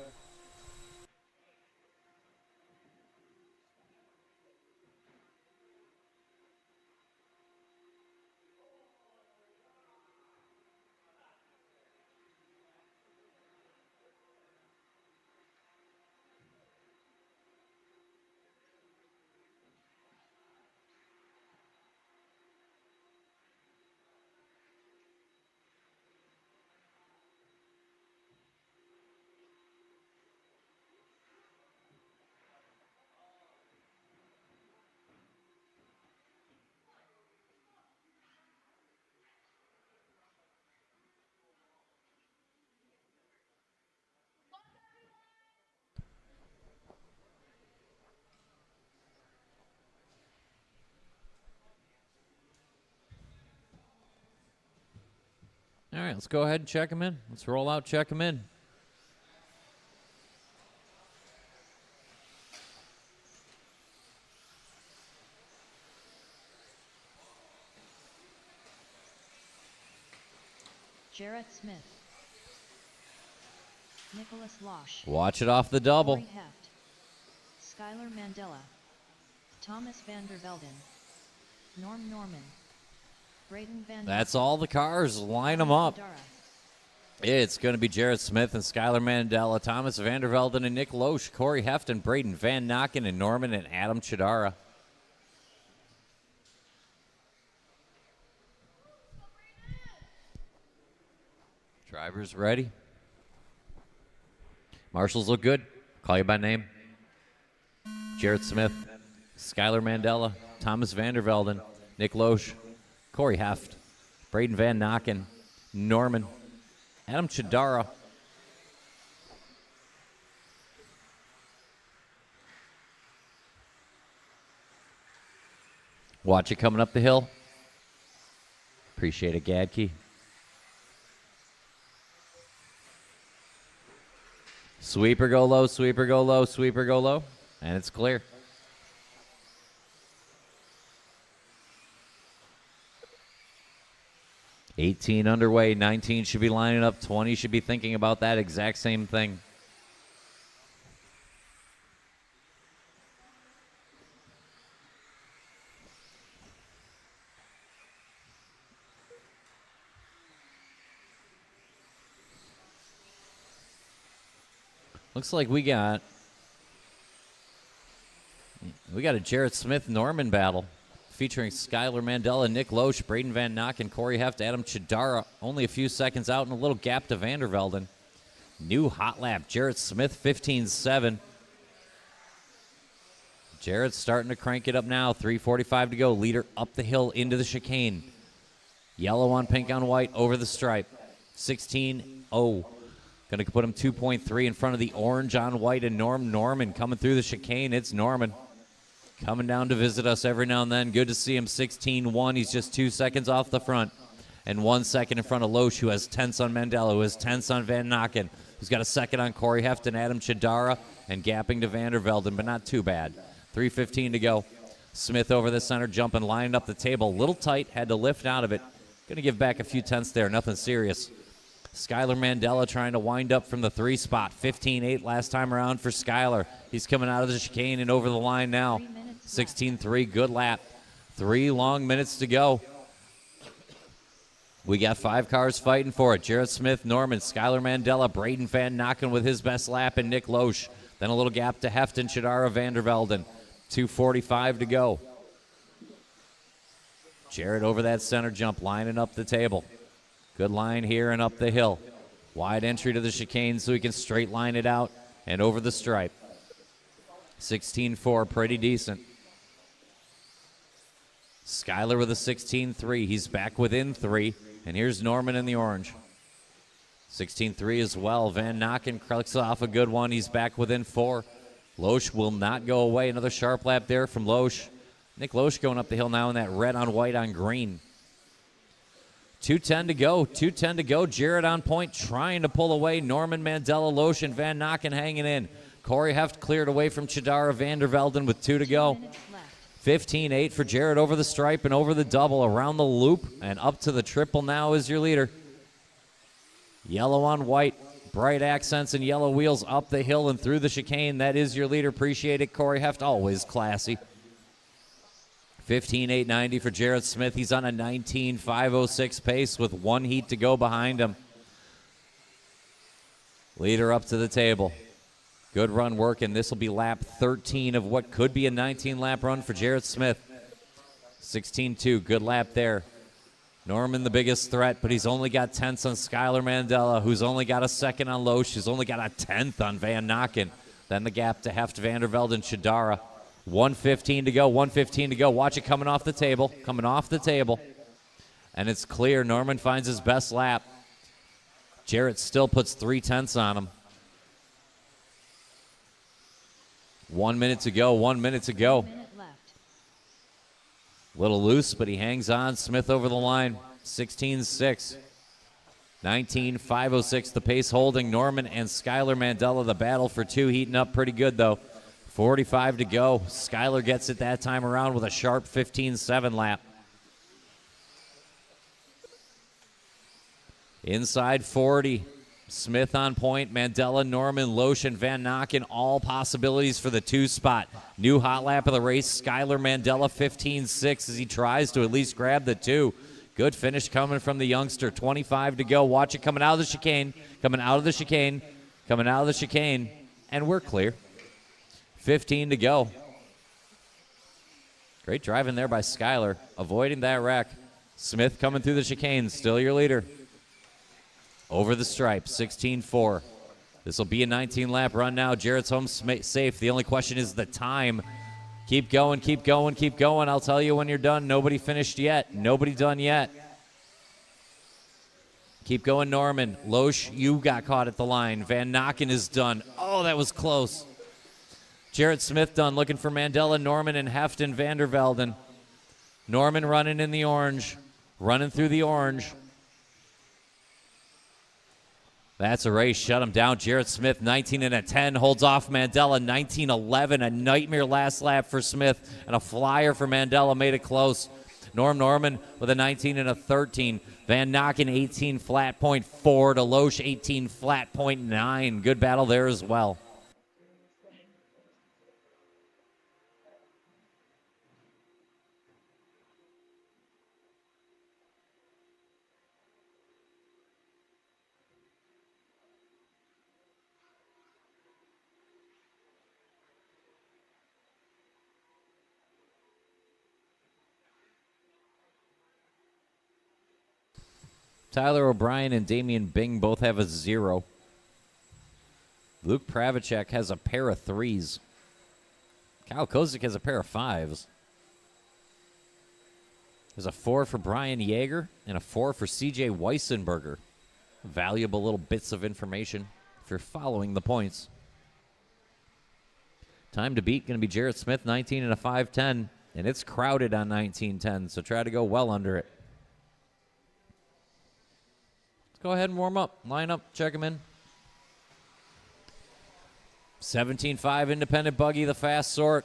All right, let's go ahead and check them in. Let's roll out, check them in. Jarrett Smith. Nicholas Losh. Watch it off the double. Corey Heft. Skylar Mandela. Thomas van der Velden. Norm Norman. Braden Van That's all the cars. Line them up. It's going to be Jarrett Smith and Skylar Mandela, Thomas Vandervelden and Nick Loesch, Corey Hefton, Braden Van Nocken, and Norman and Adam Chidara. Drivers ready. Marshals look good. Call you by name. Jarrett Smith, Skylar Mandela, Thomas Vandervelden, Nick Loesch, Corey Heft, Braden Van Nocken, Norman, Adam Chidara. Watch it coming up the hill. Appreciate it, Gadke. Sweeper go low, sweeper go low, sweeper go low, and it's clear. $18 underway, 19 should be lining up, 20 should be thinking about that exact same thing. Looks like we got a Jarrett Smith-Norman battle featuring Skylar Mandela, Nick Loesch, Braden Van Nocken, Corey Heft, Adam Chidara. Only a few seconds out and a little gap to Vandervelden. New hot lap, Jarrett Smith, 15.7. Jarrett's starting to crank it up now. 3:45 to go. Leader up the hill into the chicane. Yellow on pink on white over the stripe. 16.0. Going to put him 2.3 in front of the orange on white and Norman coming through the chicane. It's Norman coming down to visit us every now and then. Good to see him. 16.1. He's just 2 seconds off the front and 1 second in front of Loesch, who has 10ths on Mandela, who has 10ths on Van Nocken, who's got a second on Corey Heft and Adam Chidara, and gapping to Vandervelden, but not too bad. 3:15 to go. Smith over the center, jumping, lining up the table. A little tight, had to lift out of it. Going to give back a few tenths there, nothing serious. Skylar Mandela trying to wind up from the 3 spot. 15.8 last time around for Skylar. He's coming out of the chicane and over the line now. 16.3, good lap. 3 long minutes to go. We got 5 cars fighting for it. Jarrett Smith, Norman, Skylar Mandela, Braden Van Nocken with his best lap, and Nick Loesch. Then a little gap to Heft and Chidara Vandervelden. 2:45 to go. Jarrett over that center jump, lining up the table. Good line here and up the hill. Wide entry to the chicane so he can straight line it out and over the stripe. 16.4, pretty decent. Skylar with a 16.3. He's back within 3. And here's Norman in the orange. 16.3 as well. Van Nocken clicks off a good one. He's back within 4. Loesch will not go away. Another sharp lap there from Loesch. Nick Loesch going up the hill now in that red on white on green. 2:10 to go. 2:10 to go. Jarrett on point, trying to pull away. Norman, Mandela, Loesch, and Van Nocken hanging in. Corey Heft cleared away from Chidara Vandervelden with 2 to go. minutes left. 15-8 for Jarrett over the stripe and over the double, around the loop, and up to the triple now is your leader. Yellow on white, bright accents and yellow wheels up the hill and through the chicane. That is your leader. Appreciate it, Corey Heft, always classy. 15-8-90 for Jarrett Smith. He's on a 19-506 pace with 1 heat to go behind him. Leader up to the table. Good run working. This will be lap 13 of what could be a 19-lap run for Jarrett Smith. 16-2, good lap there. Norman the biggest threat, but he's only got tenths on Skylar Mandela, who's only got a second on Loesch, who's only got a 10th on Van Nokken. Then the gap to Heft, Vandervelde, and Chidara. 1:15 to go, 1:15 to go. Watch it coming off the table, And it's clear. Norman finds his best lap. Jarrett still puts 3/10 on him. 1 minute to go, 1 minute to go. Minute left. Little loose, but he hangs on. Smith over the line, 16-6. 19-506, the pace holding. Norman and Skylar Mandela, the battle for 2, heating up pretty good, though. 45 to go. Skylar gets it that time around with a sharp 15-7 lap. Inside 40. Smith on point, Mandela, Norman, Loesch, and Van Nokken, all possibilities for the 2 spot. New hot lap of the race, Skylar Mandela, 15-6 as he tries to at least grab the 2. Good finish coming from the youngster. 25 to go. Watch it coming out of the chicane, and we're clear. 15 to go. Great driving there by Skylar, avoiding that wreck. Smith coming through the chicane, still your leader. Over the stripe, 16-4. This will be a 19-lap run now. Jarrett's home safe. The only question is the time. Keep going. I'll tell you when you're done. Nobody finished yet. Nobody done yet. Keep going, Norman. Loesch, you got caught at the line. Van Nokken is done. Oh, that was close. Jarrett Smith done. Looking for Mandela, Norman, and Heft and Vandervelden. Norman running in the orange. Running through the orange. That's a race. Shut him down. Jarrett Smith, 19 and a 10, holds off Mandela, 19-11. A nightmare last lap for Smith, and a flyer for Mandela made it close. Norman with a 19 and a 13. Van Nokken, 18 flat point 4 to Loesch, 18 flat point 9. Good battle there as well. Tyler O'Brien and Damian Bing both have a 0. Luke Pravacek has a pair of 3s. Kyle Kozik has a pair of 5s. There's a 4 for Brian Yeager and a 4 for CJ Weissenberger. Valuable little bits of information if you're following the points. Time to beat going to be Jarrett Smith, 19 and a 5:10, and it's crowded on 19:10, so try to go well under it. Go ahead and warm up. Line up. Check them in. 17.5 independent buggy, the fast sort.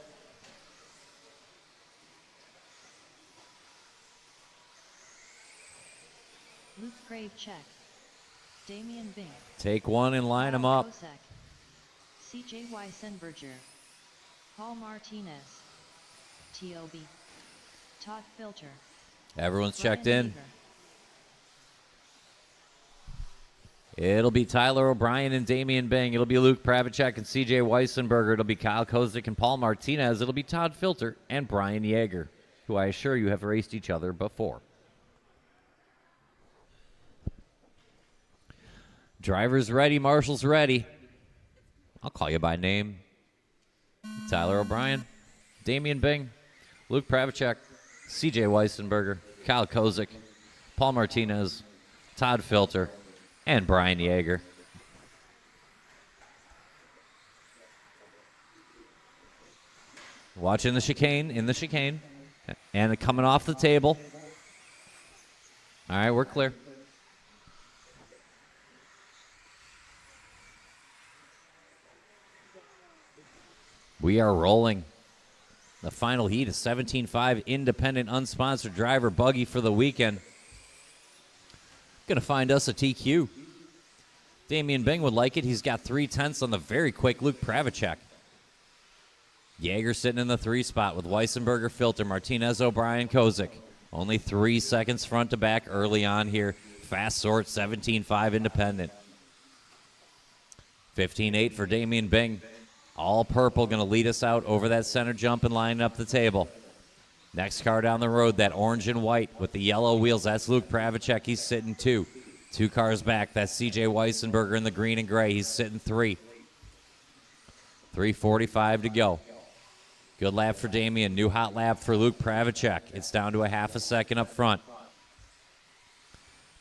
Luke Crave check. Damian Bing. Take one and line them up. CJ Weissenberger. Paul Martinez. TOB. Todd Filter. Everyone's Brian checked in. Yeager. It'll be Tyler O'Brien and Damian Bing. It'll be Luke Pravacek and CJ Weissenberger. It'll be Kyle Kozik and Paul Martinez. It'll be Todd Filter and Brian Yeager, who I assure you have raced each other before. Drivers ready, marshals ready. I'll call you by name. Tyler O'Brien, Damian Bing, Luke Pravacek, CJ Weissenberger, Kyle Kozik, Paul Martinez, Todd Filter, and Brian Yeager. Watching the chicane, in the chicane, and coming off the table. All right, we're clear. We are rolling. The final heat, a 17.5 independent unsponsored driver buggy for the weekend. Going to find us a TQ. Damian Bing would like it. He's got 3/10 on the very quick Luke Pravacek. Jaeger sitting in the 3 spot with Weissenberger, Filter, Martinez, O'Brien, Kozik. Only 3 seconds front to back early on here. Fast sort, 17.5 independent. 15.8 for Damian Bing. All purple, going to lead us out over that center jump and line up the table. Next car down the road, that orange and white with the yellow wheels. That's Luke Pravacek. He's sitting 2. 2 cars back. That's CJ Weissenberger in the green and gray. He's sitting 3. 3:45 to go. Good lap for Damian. New hot lap for Luke Pravacek. It's down to a half a second up front.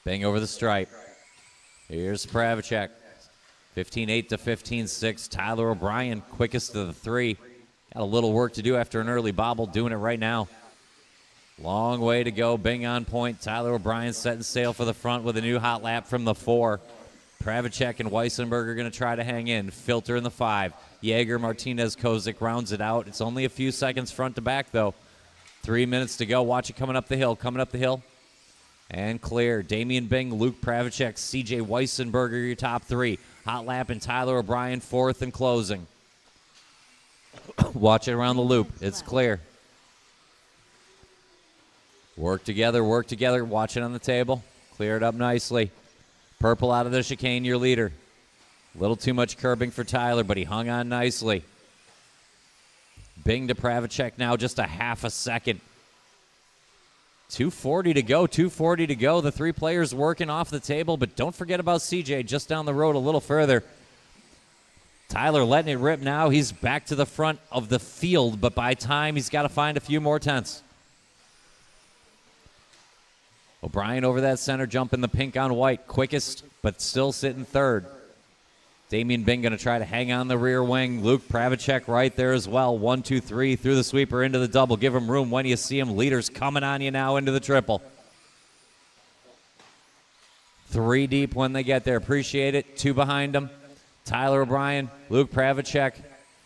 Bang over the stripe. Here's Pravacek. 15.8 to 15.6. Tyler O'Brien, quickest of the 3. Got a little work to do after an early bobble. Doing it right now. Long way to go. Bing on point. Tyler O'Brien setting sail for the front with a new hot lap from the 4. Pravacek and Weissenberger are going to try to hang in. Filter in the 5. Jaeger, Martinez, Kozik rounds it out. It's only a few seconds front to back, though. 3 minutes to go. Watch it coming up the hill. Coming up the hill. And clear. Damian Bing, Luke Pravacek, CJ Weissenberger, your top 3. Hot lap and Tyler O'Brien 4th and closing. Watch it around the loop. It's clear. Work together, work together. Watch it on the table. Clear it up nicely. Purple out of the chicane, your leader. A little too much curbing for Tyler, but he hung on nicely. Bing to Pravacek now, just a half a second. 2:40 to go, 2:40 to go. The 3 players working off the table, but don't forget about CJ just down the road a little further. Tyler letting it rip now. He's back to the front of the field, but by time he's got to find a few more tenths. O'Brien over that center jump in the pink on white. Quickest, but still sitting 3rd. Damian Bing going to try to hang on the rear wing. Luke Pravacek right there as well. 1, 2, 3 through the sweeper into the double. Give him room when you see him. Leaders coming on you now into the triple. 3 deep when they get there. Appreciate it. 2 behind them. Tyler O'Brien, Luke Pravacek,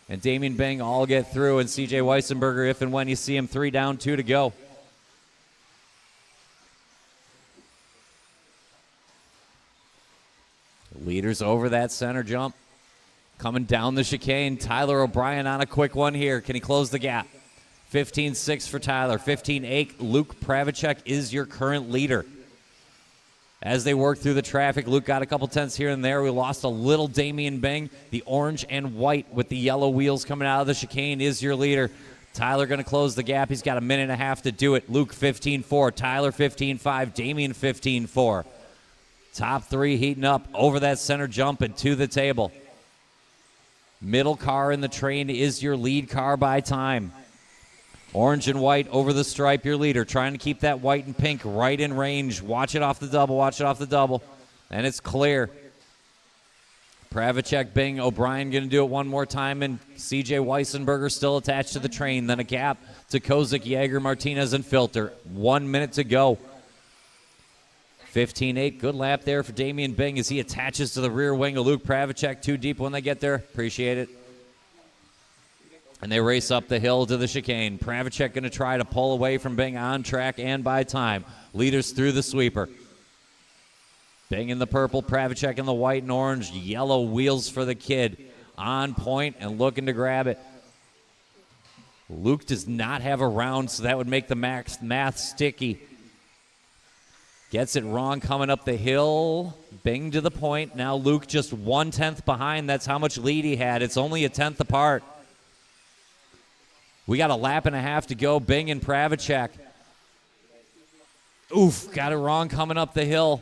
and Damian Bing all get through. And CJ Weissenberger, if and when you see him, 3 down, 2 to go. Leaders over that center jump. Coming down the chicane. Tyler O'Brien on a quick one here. Can he close the gap? 15.6 for Tyler. 15.8. Luke Pravacek is your current leader. As they work through the traffic, Luke got a couple tenths here and there. We lost a little Damian Bing. The orange and white with the yellow wheels coming out of the chicane is your leader. Tyler going to close the gap. He's got a minute and a half to do it. Luke 15.4. Tyler 15.5. Damian 15.4. Top 3 heating up over that center jump and to the table. Middle car in the train is your lead car by time. Orange and white over the stripe, your leader. Trying to keep that white and pink right in range. Watch it off the double, watch it off the double. And it's clear. Pravacek, Bing, O'Brien going to do it one more time. And CJ Weissenberger still attached to the train. Then a gap to Kozik, Jaeger, Martinez, and Filter. 1 minute to go. 15.8, good lap there for Damian Bing as he attaches to the rear wing of Luke Pravacek. 2 deep when they get there. Appreciate it. And they race up the hill to the chicane. Pravacek going to try to pull away from Bing on track and by time. Leaders through the sweeper. Bing in the purple, Pravacek in the white and orange. Yellow wheels for the kid. On point and looking to grab it. Luke does not have a round, so that would make the math sticky. Gets it wrong coming up the hill. Bing to the point. Now Luke just 1/10 behind. That's how much lead he had. It's only a 10th apart. We got a lap and a half to go. Bing and Pravacek. Oof, got it wrong coming up the hill.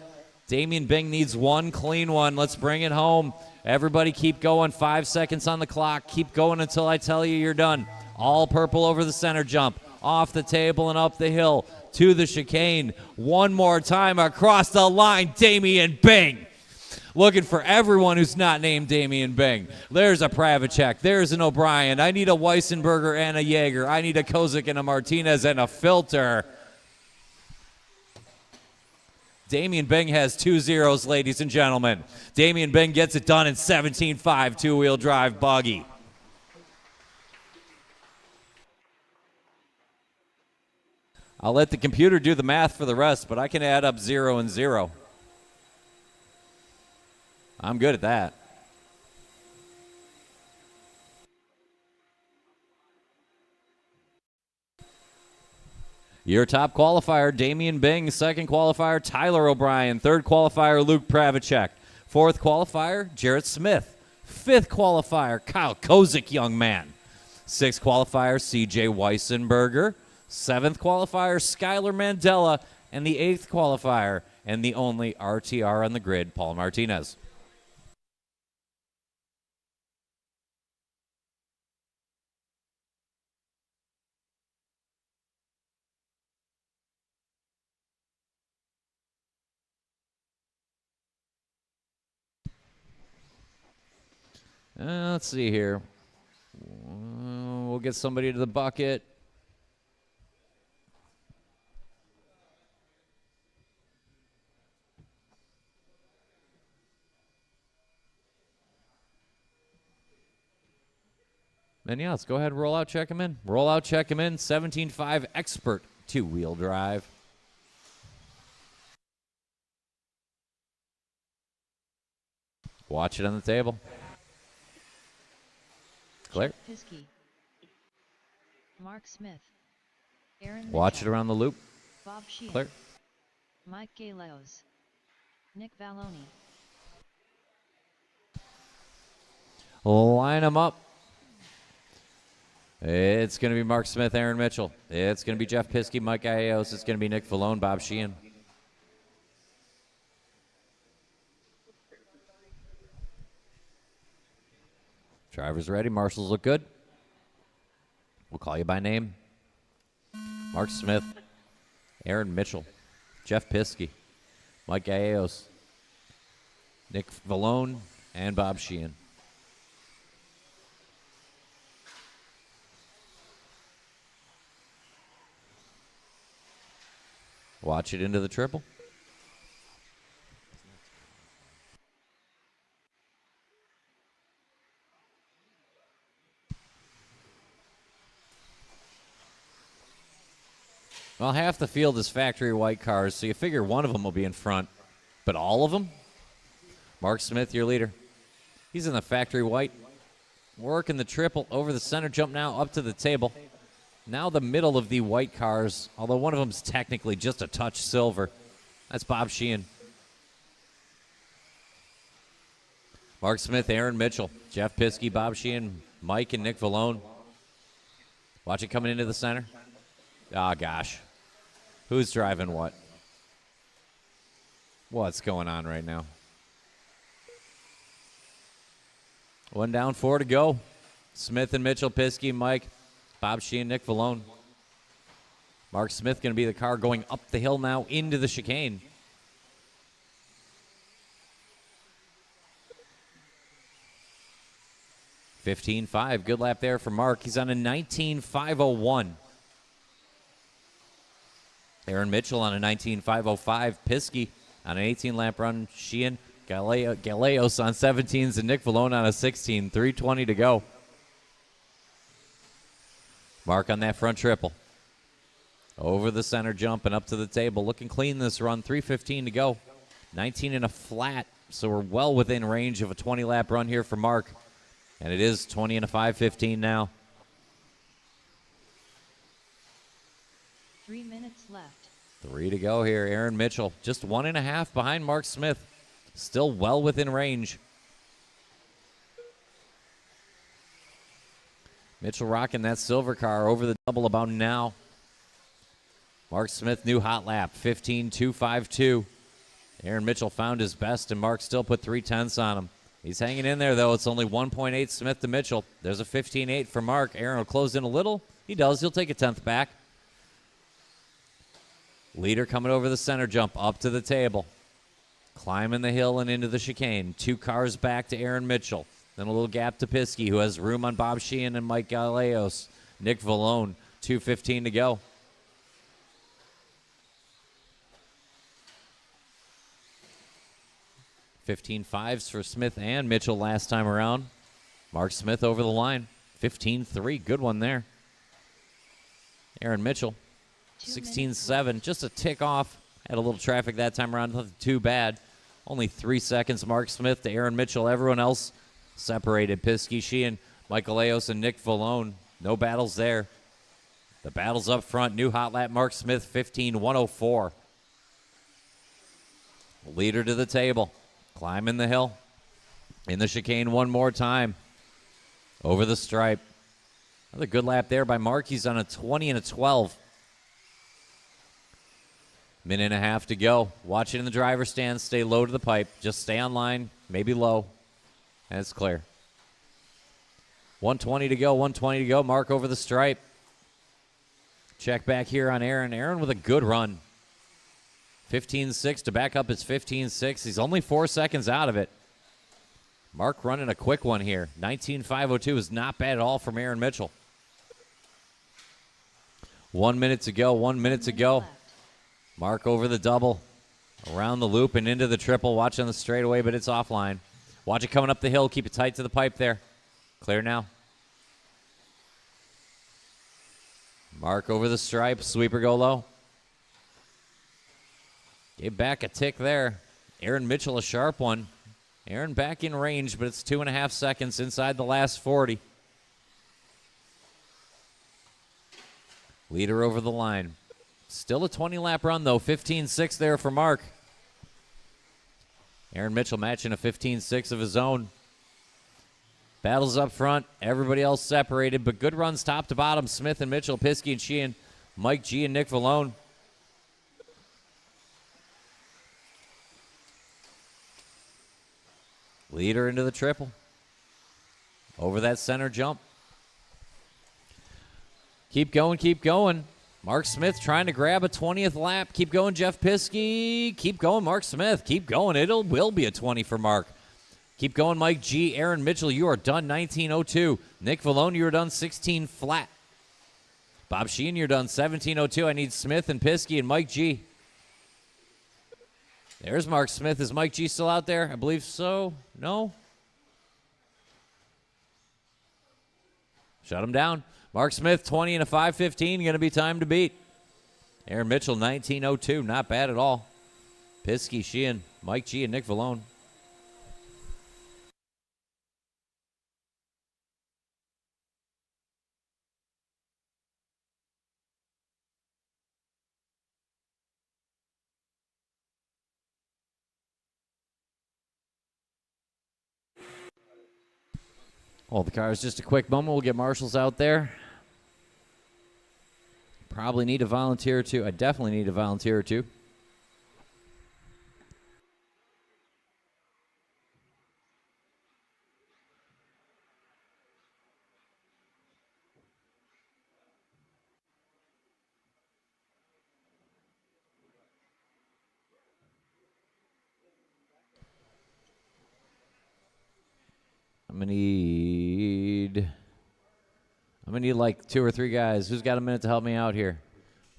Damian Bing needs 1 clean one. Let's bring it home. Everybody keep going. 5 seconds on the clock. Keep going until I tell you you're done. All purple over the center jump. Off the table and up the hill. To the chicane. One more time across the line. Damian Bing. Looking for everyone who's not named Damian Bing. There's a Pravacek. There's an O'Brien. I need a Weissenberger and a Jaeger. I need a Kozik and a Martinez and a Filter. Damian Bing has 2 zeros, ladies and gentlemen. Damian Bing gets it done in 17.5 two-wheel drive buggy. I'll let the computer do the math for the rest, but I can add up 0 and 0. I'm good at that. Your top qualifier, Damian Bing. Second qualifier, Tyler O'Brien. Third qualifier, Luke Pravacek. Fourth qualifier, Jarrett Smith. Fifth qualifier, Kyle Kozik, young man. Sixth qualifier, CJ Weissenberger. Seventh qualifier, Skylar Mandela. And the eighth qualifier, and the only RTR on the grid, Paul Martinez. Let's see here. We'll get somebody to the bucket. And yeah, let's go ahead and roll out, check him in. Roll out, check him in. 17.5 Expert two-wheel drive. Watch it on the table. Clear. Piskey. Mark Smith. Aaron Watch Mitchell. it around the loop. Bob Sheehan. Clear. Mike Galeos. Nick Valloni. Line them up. It's going to be Mark Smith, Aaron Mitchell. It's going to be Jeff Piskey, Mike Galeos. It's going to be Nick Vallone, Bob Sheehan. Drivers ready. Marshals look good. We'll call you by name. Mark Smith, Aaron Mitchell, Jeff Piskey, Mike Galeos, Nick Vallone, and Bob Sheehan. Watch it into the triple. Well, half the field is factory white cars, so you figure one of them will be in front. But all of them? Mark Smith, your leader. He's in the factory white. Working the triple over the center jump now up to the table. Now the middle of the white cars, although one of them's technically just a touch silver. That's Bob Sheehan. Mark Smith, Aaron Mitchell, Jeff Piskey, Bob Sheehan, Mike and Nick Vallone. Watch it coming into the center. Oh, gosh. Who's driving what? What's going on right now? One down, 4 to go. Smith and Mitchell, Piskey, Mike, Bob Sheehan, Nick Vallone. Mark Smith going to be the car going up the hill now into the chicane. $15.5. Good lap there for Mark. He's on a 19.501. Aaron Mitchell on a 19.505. Piskey on an 18-lap run. Sheehan, Galeos on 17s, and Nick Vallone on a 16. 3:20 to go. Mark on that front triple. Over the center jump and up to the table. Looking clean this run. 3:15 to go. 19 and a flat, so we're well within range of a 20-lap run here for Mark. And it is 20 and a 5:15 now. 3 minutes left. 3 to go here. Aaron Mitchell just 1.5 behind Mark Smith. Still well within range. Mitchell rocking that silver car over the double about now. Mark Smith, new hot lap, 15.252. Aaron Mitchell found his best, and Mark still put 3/10 on him. He's hanging in there, though. It's only 1.8 Smith to Mitchell. There's a 15.8 for Mark. Aaron will close in a little. He does. He'll take a 10th back. Leader coming over the center jump, up to the table. Climbing the hill and into the chicane. 2 cars back to Aaron Mitchell. Then a little gap to Piskey, who has room on Bob Sheehan and Mike Galeos. Nick Vallone, 2:15 to go. $15.5s for Smith and Mitchell last time around. Mark Smith over the line. 15.3. Good one there. Aaron Mitchell. 16.7, just a tick off. Had a little traffic that time around, nothing too bad. Only 3 seconds, Mark Smith to Aaron Mitchell. Everyone else separated. Piskey Sheehan, Michael Leos, and Nick Vallone. No battles there. The battles up front. New hot lap, Mark Smith, 15.104. Leader to the table. Climbing the hill. In the chicane one more time. Over the stripe. Another good lap there by Mark. He's on a 20 and a 12. Minute and a half to go. Watch it in the driver's stand. Stay low to the pipe. Just stay on line. Maybe low. And it's clear. 120 to go. 120 to go. Mark over the stripe. Check back here on Aaron. Aaron with a good run. 15.6 to back up his 15.6. He's only 4 seconds out of it. Mark running a quick one here. 19.502 is not bad at all from Aaron Mitchell. 1 minute to go. 1 minute to go. Mark over the double. Around the loop and into the triple. Watch on the straightaway, but it's offline. Watch it coming up the hill. Keep it tight to the pipe there. Clear now. Mark over the stripe. Sweeper go low. Gave back a tick there. Aaron Mitchell a sharp one. Aaron back in range, but it's 2.5 seconds inside the last 40. Leader over the line. Still a 20-lap run, though. 15.6 there for Mark. Aaron Mitchell matching a 15.6 of his own. Battles up front. Everybody else separated, but good runs top to bottom. Smith and Mitchell, Piskey and Sheehan, Mike G and Nick Vallone. Leader into the triple. Over that center jump. Keep going, keep going. Mark Smith trying to grab a 20th lap. Keep going, Jeff Piskey. Keep going, Mark Smith. Keep going. Will be a 20 for Mark. Keep going, Mike G. Aaron Mitchell, you are done 19.02. Nick Vallone, you are done 16 flat. Bob Sheehan, you're done 17.02. I need Smith and Piskey and Mike G. There's Mark Smith. Is Mike G still out there? I believe so. No? Shut him down. Mark Smith, 20 and a 5:15. Going to be time to beat. Aaron Mitchell, 19.02. Not bad at all. Piskey, Sheehan, Mike G, and Nick Vallone. Well, the car is just a quick moment. We'll get marshals out there. Probably need a volunteer or two. I definitely need a volunteer or two. I'm gonna need like 2 or 3 guys. Who's got a minute to help me out here?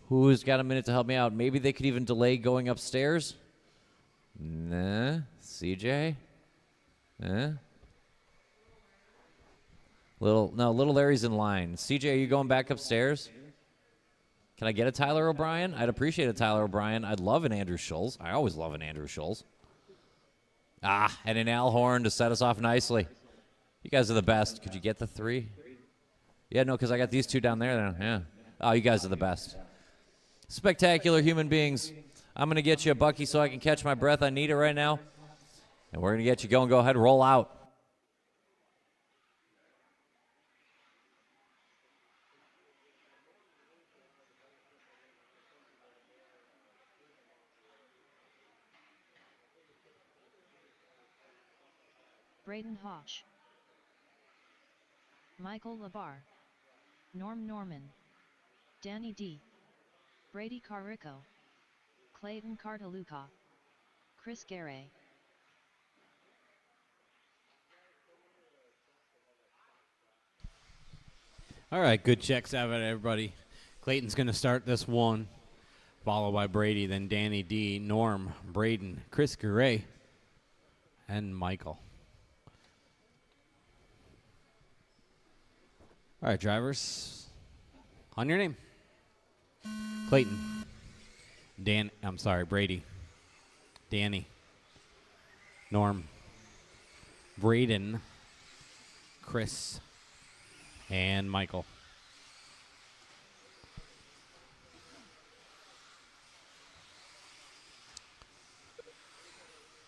Who's got a minute to help me out? Maybe they could even delay going upstairs. Nah. CJ? Little Larry's in line. CJ, are you going back upstairs? Can I get a Tyler O'Brien? I'd appreciate a Tyler O'Brien. I'd love an Andrew Schultz. I always love an Andrew Schultz. And an Al Horn to set us off nicely. You guys are the best. Could you get the 3? Yeah, no, because I got these 2 down there. Then. Yeah. Oh, you guys are the best. Spectacular human beings. I'm going to get you a Bucky so I can catch my breath. I need it right now. And we're going to get you going. Go ahead, roll out. Braden Hosh, Michael Labar, Norm Norman, Danny D, Brady Carrico, Clayton Cartaluca, Chris Garay. All right, good checks out of it, everybody. Clayton's going to start this one, followed by Brady, then Danny D, Norm, Braden, Chris Garay, and Michael. All right, drivers, on your name. Clayton. Brady. Danny. Norm. Braden. Chris. And Michael.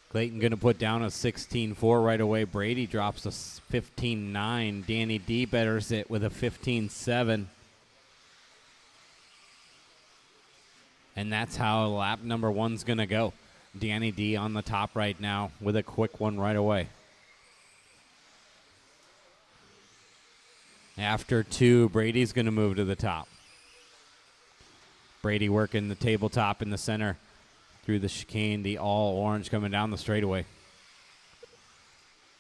Clayton going to put down a 16.4 right away. Brady drops a 15.9. Danny D betters it with a 15.7. And that's how lap number 1's going to go. Danny D on the top right now with a quick one right away. After 2, Brady's going to move to the top. Brady working the tabletop in the center. Through the chicane, the all orange coming down the straightaway.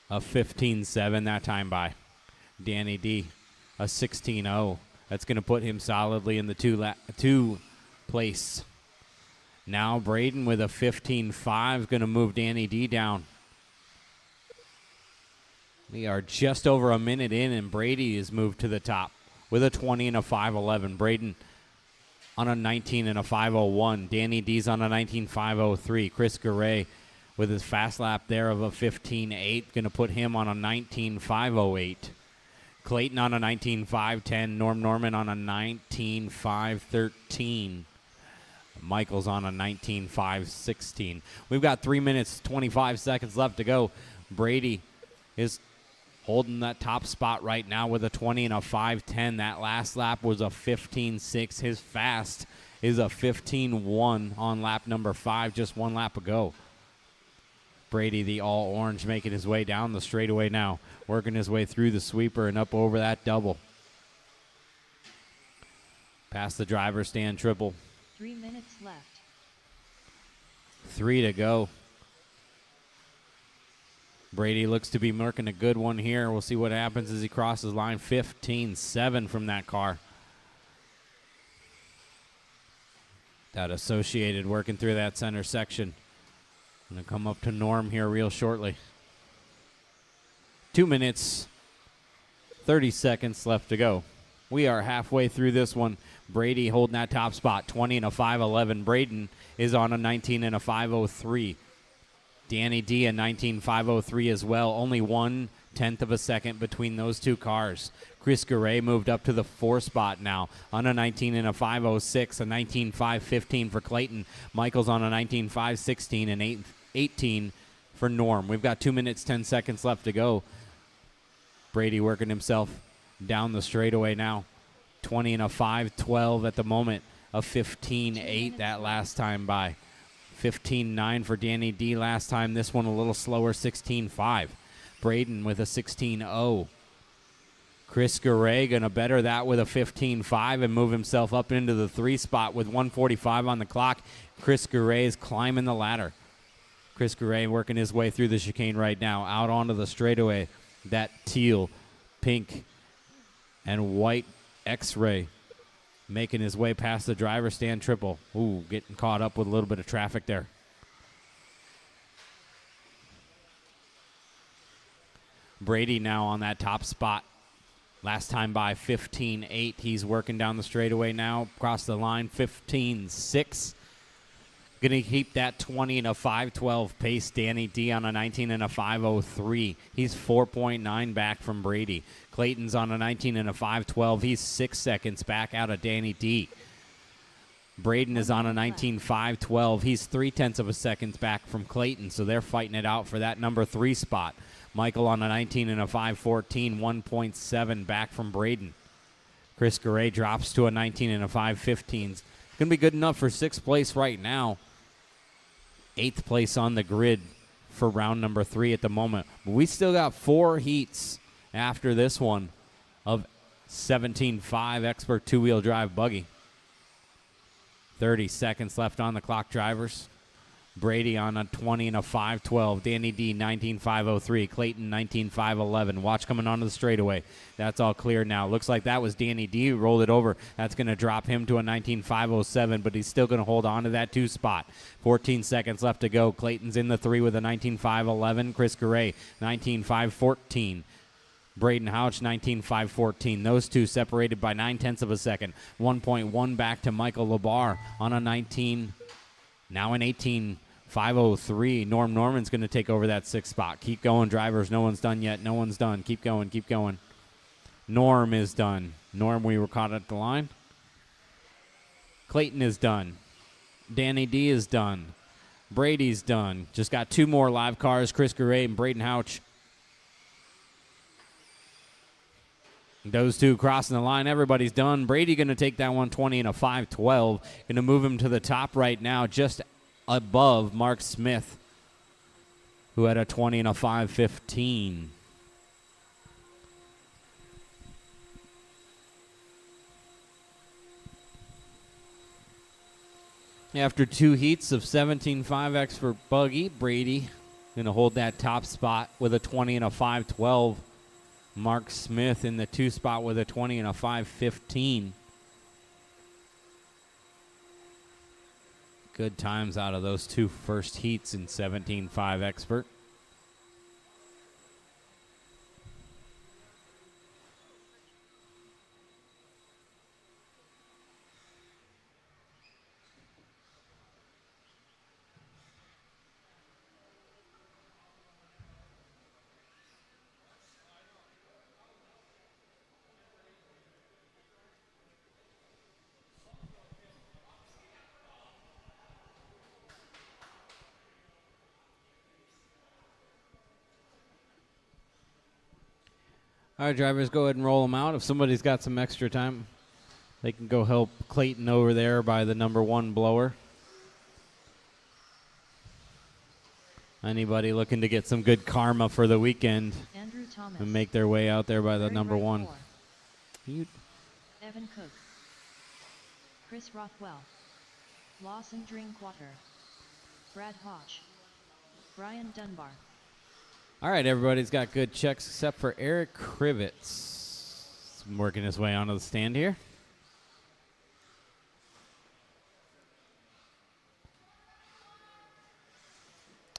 A 15.7 that time by Danny D. A 16.0. That's going to put him solidly in the two place. Now Braden with a 15.5 going to move Danny D down. We are just over a minute in, and Brady is moved to the top with a 20 and a 5.11. Braden on a 19 and a 5.01. Danny D's on a 19.503. Chris Garay with his fast lap there of a 15.8. Going to put him on a 19.508. Clayton on a 19.510. Norm Norman on a 19.513. Michael's on a 19.516. We've got 3 minutes, 25 seconds left to go. Brady is holding that top spot right now with a 20 and a 5.10. That last lap was a 15.6. His fast is a 15.1 on lap number 5, just 1 lap ago. Brady, the all orange, making his way down the straightaway now, working his way through the sweeper and up over that double. Past the driver's stand triple. 3 minutes left. 3 to go. Brady looks to be marking a good one here. We'll see what happens as he crosses line. 15.7 from that car. That Associated working through that center section. Going to come up to Norm here real shortly. 2 minutes, 30 seconds left to go. We are halfway through this one. Brady holding that top spot, 20 and a 5.11. Braden is on a 19 and a 5.03. Danny D a 19.503 as well. Only 1/10 of a second between those two cars. Chris Garay moved up to the 4 spot now on a 19 and a 506, a 19.515 for Clayton. Michael's on a 19.516 and 18 for Norm. We've got 2 minutes, 10 seconds left to go. Brady working himself down the straightaway now. 20 and a 512 at the moment. A 15.8 that last time by. 15.9 for Danny D last time. This one a little slower, 16.5. Braden with a 16.0. Chris Garay going to better that with a 15.5 and move himself up into the 3 spot with 1:45 on the clock. Chris Garay is climbing the ladder. Chris Garay working his way through the chicane right now, out onto the straightaway. That teal, pink, and white X-ray making his way past the driver's stand triple. Ooh, getting caught up with a little bit of traffic there. Brady now on that top spot. Last time by 15.8. He's working down the straightaway now. Across the line, 15.6. Going to keep that 20 and a 5.12 pace. Danny D on a 19 and a 5.03. He's 4.9 back from Brady. Clayton's on a 19 and a 5.12. He's 6 seconds back out of Danny D. Braden is on a 19.512. He's 0.3 of a second back from Clayton, so they're fighting it out for that number 3 spot. Michael on a 19 and a 5.14, 1.7 back from Braden. Chris Garay drops to a 19 and a 5.15. It's going to be good enough for 6th place right now. 8th place on the grid for round number 3 at the moment. But we still got 4 heats after this one of 17.5 expert 2-wheel drive buggy. 30 seconds left on the clock, drivers. Brady on a 20 and a 5.12. Danny D, 19.503. Clayton, 19.511. Watch coming onto the straightaway. That's all clear now. Looks like that was Danny D who rolled it over. That's going to drop him to a 19.507, but he's still going to hold on to that 2 spot. 14 seconds left to go. Clayton's in the 3 with a 19.511. Chris Garay, 19.514. Braden Houch, 19.514. Those two separated by 9/10 of a second. 1.1 back to Michael Labar on a 19, now an 18.503. Norm Norman's going to take over that 6th spot. Keep going, drivers. No one's done yet. No one's done. Keep going, keep going. Norm is done. Norm, we were caught at the line. Clayton is done. Danny D is done. Brady's done. Just got 2 more live cars, Chris Gouret and Braden Houch. Those two crossing the line. Everybody's done. Brady going to take that 120 and a 512. Going to move him to the top right now, just above Mark Smith, who had a 20 and a 515. After 2 heats of 17.5X for Buggy, Brady going to hold that top spot with a 20 and a 512. Mark Smith in the 2 spot with a 20 and a 515. Good times out of those 2 first heats in 17.5 Expert. All right, drivers, go ahead and roll them out. If somebody's got some extra time, they can go help Clayton over there by the number 1 blower. Anybody looking to get some good karma for the weekend Andrew Thomas. and make their way out there by the Larry number Wright 1. four. Evan Cook. Chris Rothwell. Lawson Drinkwater. Brad Hodge. Brian Dunbar. All right, everybody's got good checks except for Eric Krivitz. He's working his way onto the stand here.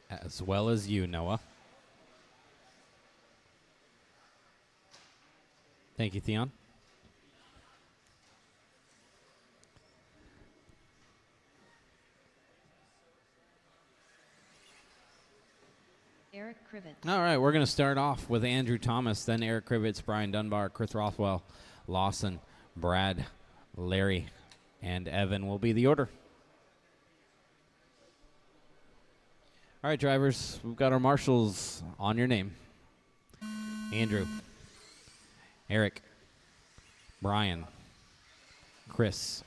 As well as you, Noah. Thank you, Theon. Eric Krivitz. All right, we're going to start off with Andrew Thomas, then Eric Krivitz, Brian Dunbar, Chris Rothwell, Lawson, Brad, Larry, and Evan will be the order. All right, drivers, we've got our marshals on your name. Andrew, Eric, Brian, Chris,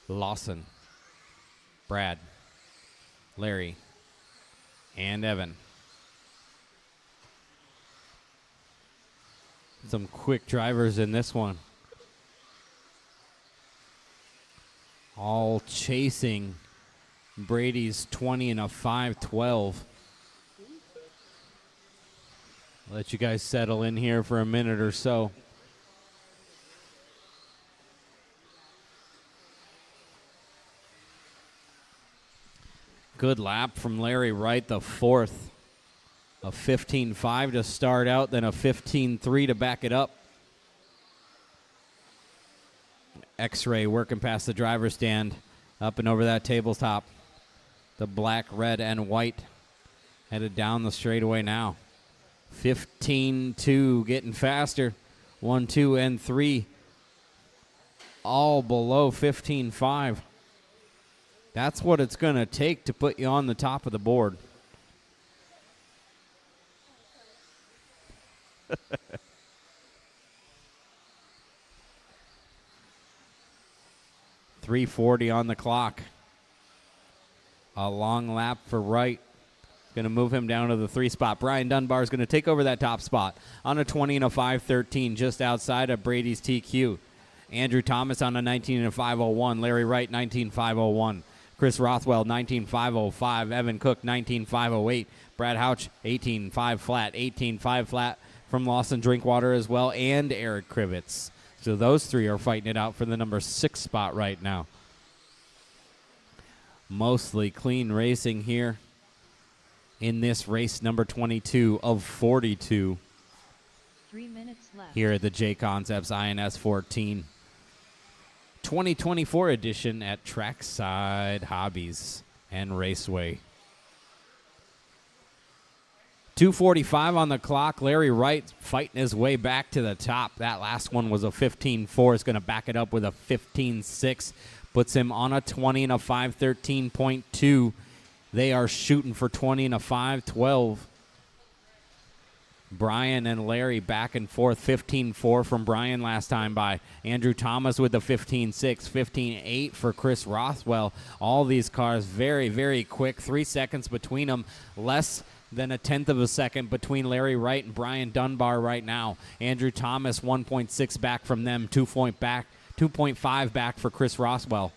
Lawson, Brad, Larry, and Evan. Some quick drivers in this one. All chasing Brady's 20 and a 512. Let you guys settle in here for a minute or so. Good lap from Larry Wright, the 4th. A 15.5 to start out, then a 15.3 to back it up. X-Ray working past the driver's stand, up and over that tabletop. The black, red, and white headed down the straightaway now. 15.2 getting faster. 1, 2, and 3 all below 15.5. That's what it's going to take to put you on the top of the board. 3:40 on the clock. A long lap for Wright. Going to move him down to the 3 spot. Brian Dunbar is going to take over that top spot on a 20 and a 513 just outside of Brady's TQ. Andrew Thomas on a 19 and a 501. Larry Wright 19.501. Chris Rothwell 19.505. Evan Cook 19.508. Brad Houch 18.5 flat. 18.5 flat from Lawson Drinkwater as well, and Eric Krivitz. So those 3 are fighting it out for the number 6 spot right now. Mostly clean racing here in this race number 22 of 42. 3 minutes. minutes left. here at the Jconcepts INS 14 2024 edition at Trackside Hobbies and Raceway. 2:45 on the clock. Larry Wright fighting his way back to the top. That last one was a 15.4. Is going to back it up with a 15.6. Puts him on a 20 and a 5:13.2. They are shooting for 20 and a 5:12. Brian and Larry back and forth. 15.4 from Brian last time by. Andrew Thomas with the 15.6. 15.8 for Chris Rothwell. All these cars very, very quick. 3 seconds between them. Less than a tenth of a second between Larry Wright and Brian Dunbar right now. Andrew Thomas 1.6 back from them. 2.5 back for Chris Rothwell.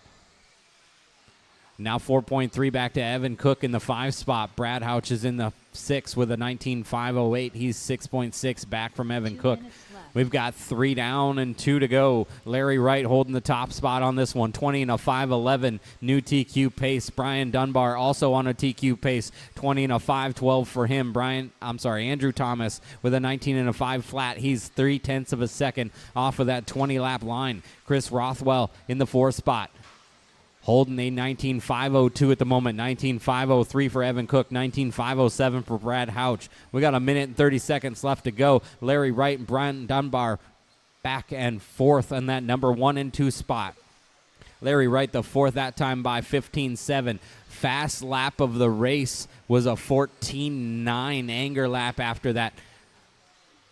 Now 4.3 back to Evan Cook in the 5 spot. Brad Houch is in the 6 with a 19.508. He's 6.6 back from Evan Cook. We've got 3 down and 2 to go. Larry Wright holding the top spot on this one. 20 and a 5:11. New TQ pace. Brian Dunbar also on a TQ pace. 20 and a 5:12 for him. Andrew Thomas with a 19 and a 5 flat. He's 0.3 of a second off of that 20 lap line. Chris Rothwell in the 4th spot. Holding a 19.502 at the moment. 19.503 for Evan Cook. 19.507 for Brad Houch. We got a minute and 30 seconds left to go. Larry Wright and Brian Dunbar back and forth on that number 1 and 2 spot. Larry Wright the 4th that time by 15.7. Fast lap of the race was a 14.9 anger lap after that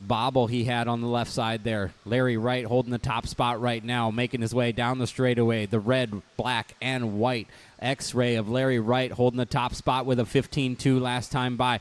bobble he had on the left side there. Larry Wright holding the top spot right now, making his way down the straightaway. The red, black, and white X-ray of Larry Wright holding the top spot with a 15.2 last time by.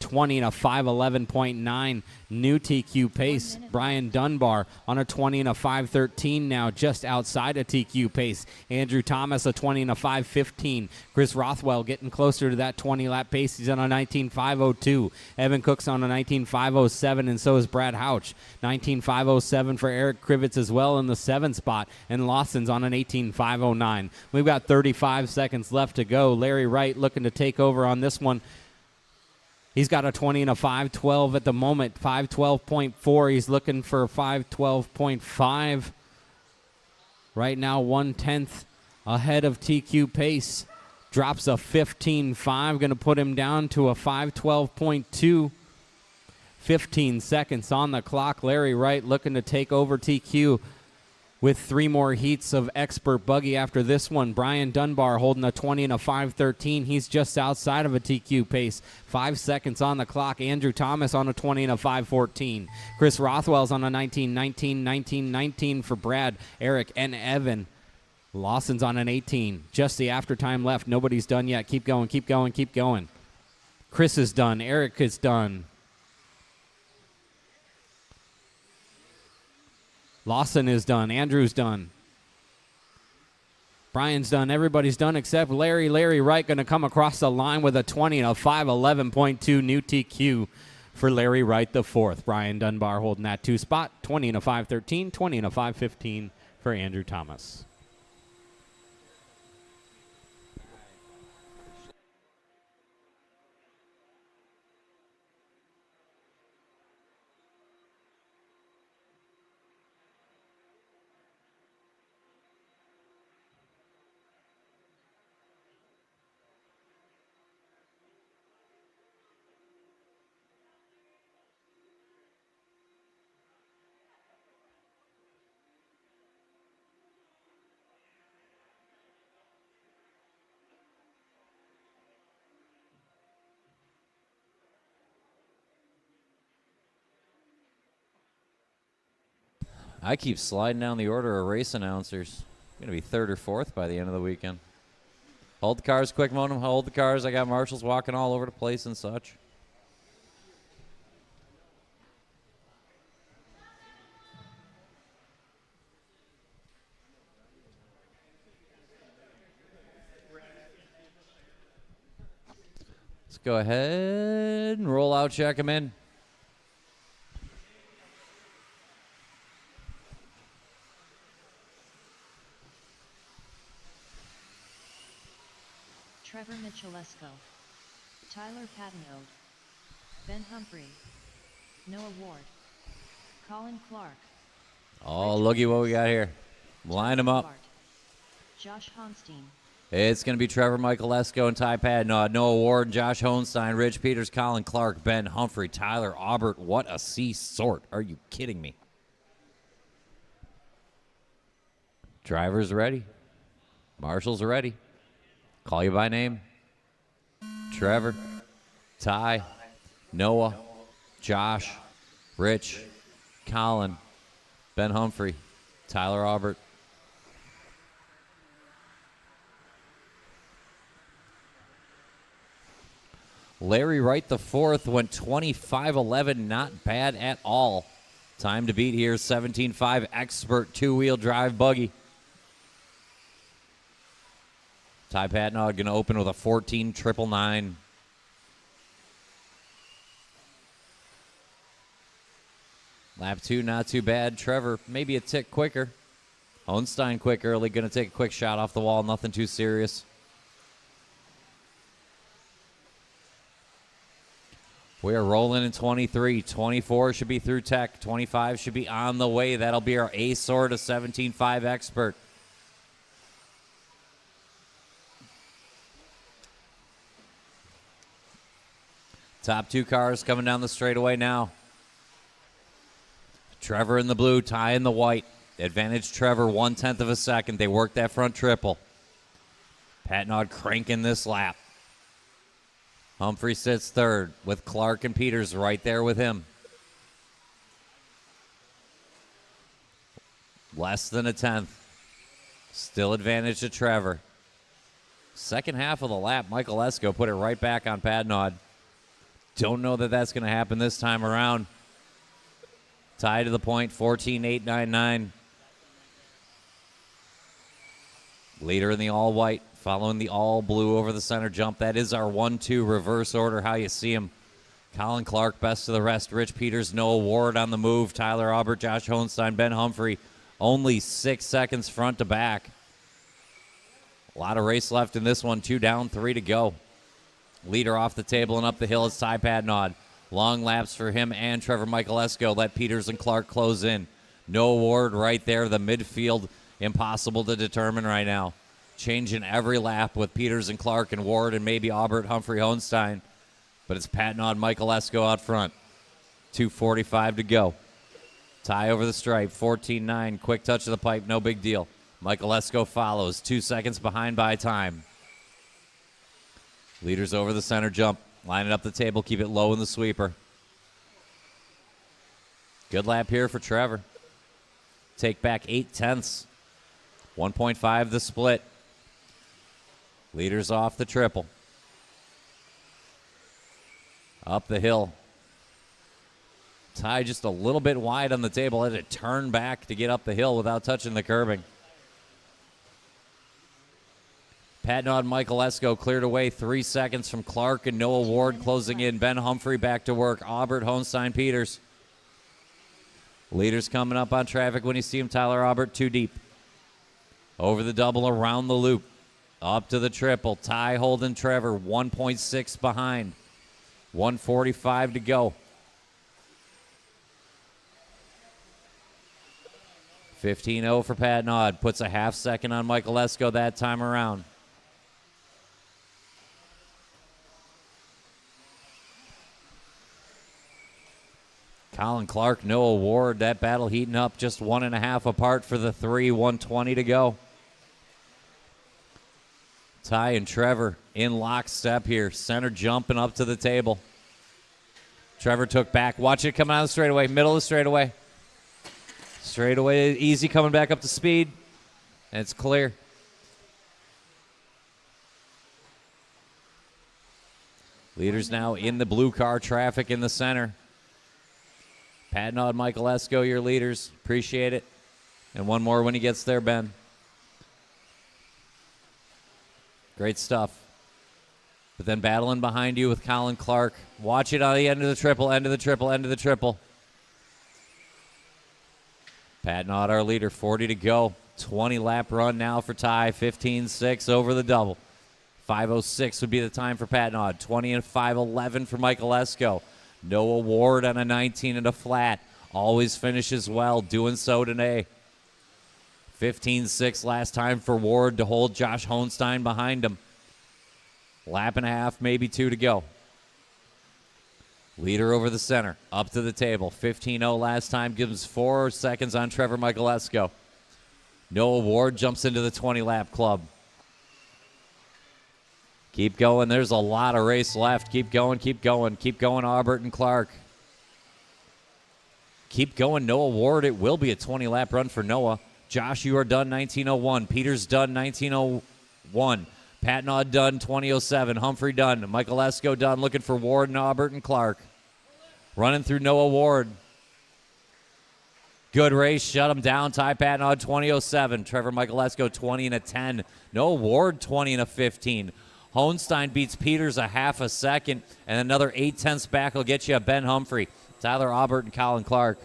20 and a 5:11.9 new TQ pace. Brian Dunbar on a 20 and a 5:13 now, just outside of TQ pace. Andrew Thomas a 20 and a 5:15. Chris Rothwell getting closer to that 20 lap pace. He's on a 19.502. Evan Cook's on a 19.507, and so is Brad Houch. 19.507 for Eric Krivitz as well in the 7th spot, and Lawson's on an 18.509. We've got 35 seconds left to go. Larry Wright looking to take over on this one. He's got a 20 and a 5:12 at the moment. 5:12.4. He's looking for 5:12.5. Right now, 1/10 ahead of TQ pace. Drops a 15.5. Going to put him down to a 5:12.2. 15 seconds on the clock. Larry Wright looking to take over TQ with 3 more heats of expert buggy after this one. Brian Dunbar holding a 20 and a 5:13. He's just outside of a TQ pace. 5 seconds on the clock. Andrew Thomas on a 20 and a 5:14. Chris Rothwell's on a 19 for Brad, Eric, and Evan. Lawson's on an 18. Just the after time left. Nobody's done yet. Keep going, keep going, keep going. Chris is done. Eric is done. Lawson is done. Andrew's done. Brian's done. Everybody's done except Larry. Larry Wright going to come across the line with a 20 and a 5:11.2 new TQ for Larry Wright the 4th. Brian Dunbar holding that 2 spot. 20 and a 5:13. 20 and a 5:15 for Andrew Thomas. I keep sliding down the order of race announcers. I'm going to be 3rd or 4th by the end of the weekend. Hold the cars, quick modem. Hold the cars. I got marshals walking all over the place and such. Let's go ahead and roll out, check them in. Trevor Michalesco, Tyler Patino, Ben Humphrey, Noah Ward, Colin Clark, Oh, looky what we got here. Line them up. Bart, Josh Honstein, It's going to be Trevor Michaelesco and Ty Padnod, Noah Ward, Josh Honstein, Rich Peters, Colin Clark, Ben Humphrey, Tyler Aubert. What a C sort. Are you kidding me? Drivers ready. Marshals ready. Call you by name. Trevor, Ty, Noah, Josh, Rich, Colin, Ben Humphrey, Tyler Aubert. Larry Wright the fourth went 25-11, not bad at all. Time to beat here, 17.5 expert two-wheel drive buggy. Ty Patnod going to open with a 14.999. Lap 2, not too bad. Trevor, maybe a tick quicker. Honstein quick early, going to take a quick shot off the wall, nothing too serious. We are rolling in 23. 24 should be through tech. 25 should be on the way. That'll be our A sort of 17.5 expert. Top two cars coming down the straightaway now. Trevor in the blue, Ty in the white. Advantage Trevor 1/10 of a second. They worked that front triple. Patnod cranking this lap. Humphrey sits third with Clark and Peters right there with him. Less than a 10th. Still advantage to Trevor. Second half of the lap, Michael Esco put it right back on Patnod. Don't know that that's going to happen this time around. Tie to the point, 14.899. Leader in the all-white, following the all-blue over the center jump. That is our 1-2 reverse order, how you see him. Colin Clark, best of the rest. Rich Peters, Noah Ward on the move. Tyler Aubert, Josh Honstein, Ben Humphrey. Only 6 seconds front to back. A lot of race left in this one. 2 down, 3 to go. Leader off the table and up the hill is Ty Patnod. Long laps for him and Trevor Michaelesco. Let Peters and Clark close in. Noah Ward right there, the midfield. Impossible to determine right now. Changing every lap with Peters and Clark and Ward and maybe Aubert, Humphrey, Honstein. But it's Patnod, Michaelesco out front. 2:45 to go. Tie over the stripe, 14.9. Quick touch of the pipe, no big deal. Michaelesco follows, 2 seconds behind by time. Leaders over the center jump. Line it up the table, keep it low in the sweeper. Good lap here for Trevor. Take back 8/10. 1.5 the split. Leaders off the triple. Up the hill. Ty just a little bit wide on the table. Had to turn back to get up the hill without touching the curbing. Patnod and Michaelesco cleared away 3 seconds from Clark and Noah Ward closing in. Ben Humphrey back to work. Aubert, Honstein, Peters. Leaders coming up on traffic when you see him. Tyler Aubert too deep. Over the double, around the loop. Up to the triple. Ty holding Trevor 1.6 behind. 1:45 to go. 15-0 for Patnod. Puts a half second on Michaelesco that time around. Colin Clark, Noah Ward, that battle heating up, just 1.5 apart for the three, 1:20 to go. Ty and Trevor in lockstep here, center jumping up to the table. Trevor took back, watch it come out of the straightaway, middle of the straightaway. Straightaway, easy coming back up to speed, and it's clear. Leaders now in the blue car traffic in the center. Patnod, Michaelesco, your leaders. Appreciate it. And one more when he gets there, Ben. Great stuff. But then battling behind you with Colin Clark. Watch it on the end of the triple, end of the triple, end of the triple. Patnod, our leader, 40 to go. 20-lap run now for Ty. 15.6 over the double. 5:06 would be the time for Patnod. 20 and 5:11 for Michaelesco. Noah Ward on a 19 and a flat. Always finishes well, doing so today. 15-6 last time for Ward to hold Josh Hohenstein behind him. Lap and a half, maybe 2 to go. Leader over the center, up to the table. 15-0 last time, gives 4 seconds on Trevor Michaelesco. Noah Ward jumps into the 20-lap club. Keep going. There's a lot of race left. Keep going, keep going. Keep going, Aubert and Clark. Keep going, Noah Ward. It will be a 20-lap run for Noah. Josh, you are done 19:01. Peters done 19:01. Patnaud done 20:07. Humphrey done. Michaelesco done. Looking for Ward and Aubert and Clark. Running through Noah Ward. Good race. Shut him down. Ty Patnaud 20:07. Trevor Michaelesco 20:10. Noah Ward 20:15. Hohenstein beats Peters a half a second, and another 0.8 back will get you a Ben Humphrey. Tyler Aubert and Colin Clark.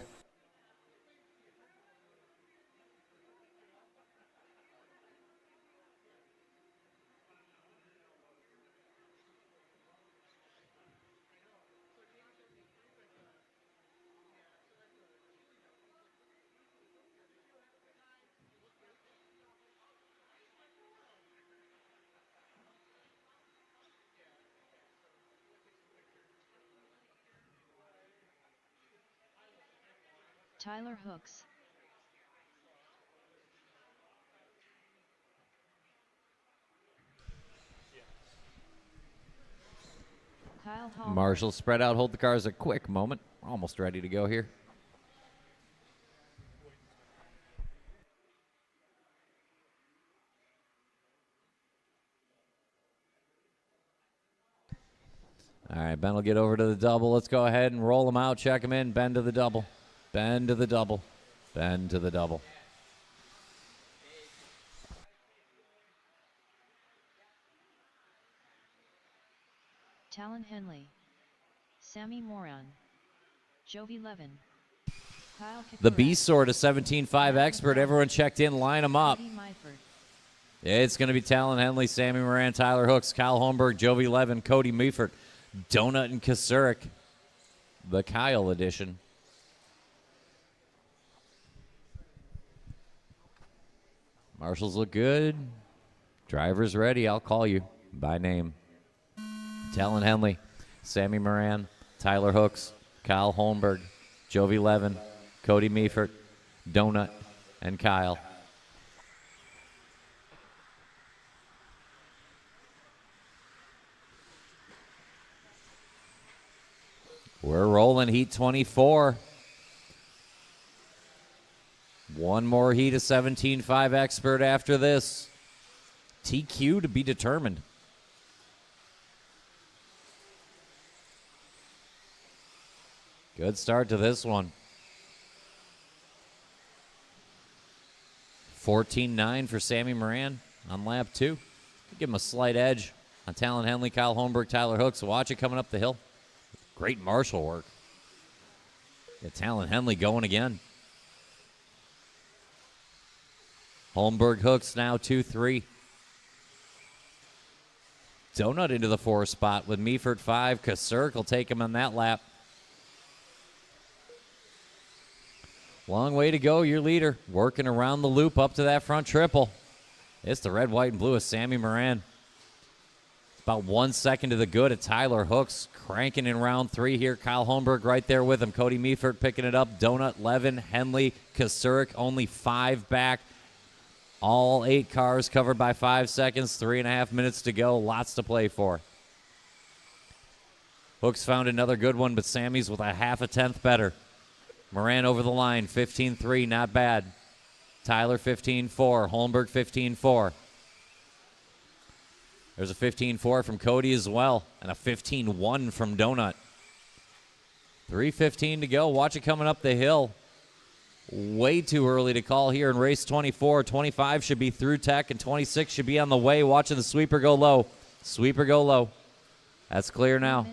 Tyler Hooks. Kyle Hall. Marshall spread out, hold the cars a quick moment. Almost ready to go here. All right, Ben will get over to the double. Let's go ahead and roll them out, check them in. Ben to the double. Ben to the double. Ben to the double. Talon Henley. Sammy Moran. Jovi Levin. Kyle The B-Sword, a 17.5 expert. Everyone checked in. Line them up. It's going to be Talon Henley, Sammy Moran, Tyler Hooks, Kyle Holmberg, Jovi Levin, Cody Meifert, Donut and Kasurik. The Kyle edition. Marshals look good. Drivers ready. I'll call you by name. Talon Henley, Sammy Moran, Tyler Hooks, Kyle Holmberg, Jovi Levin, Cody Meifert, Donut, and Kyle. We're rolling heat 24. One more heat of 17.5 expert after this. TQ to be determined. Good start to this one. 14.9 for Sammy Moran on lap 2. Give him a slight edge on Talon Henley, Kyle Holmberg, Tyler Hooks. Watch it coming up the hill. Great marshal work. Get Talon Henley going again. Holmberg Hooks now 2-3. Donut into the 4 spot with Meifert 5. Kasurik will take him on that lap. Long way to go, your leader. Working around the loop up to that front triple. It's the red, white, and blue of Sammy Moran. It's about 1 second to the good of Tyler Hooks. Cranking in round 3 here. Kyle Holmberg right there with him. Cody Meifert picking it up. Donut, Levin, Henley, Kasurik only 5 back. All 8 cars covered by 5 seconds. 3.5 minutes to go. Lots to play for. Hooks found another good one, but Sammy's with a half a tenth better. Moran over the line, 15.3, not bad. Tyler, 15.4. Holmberg, 15.4. There's a 15.4 from Cody as well, and a 15.1 from Donut. 3:15 to go. Watch it coming up the hill. Way too early to call here in race 24. 25 should be through tech, and 26 should be on the way. Watching the sweeper go low. Sweeper go low. That's clear now.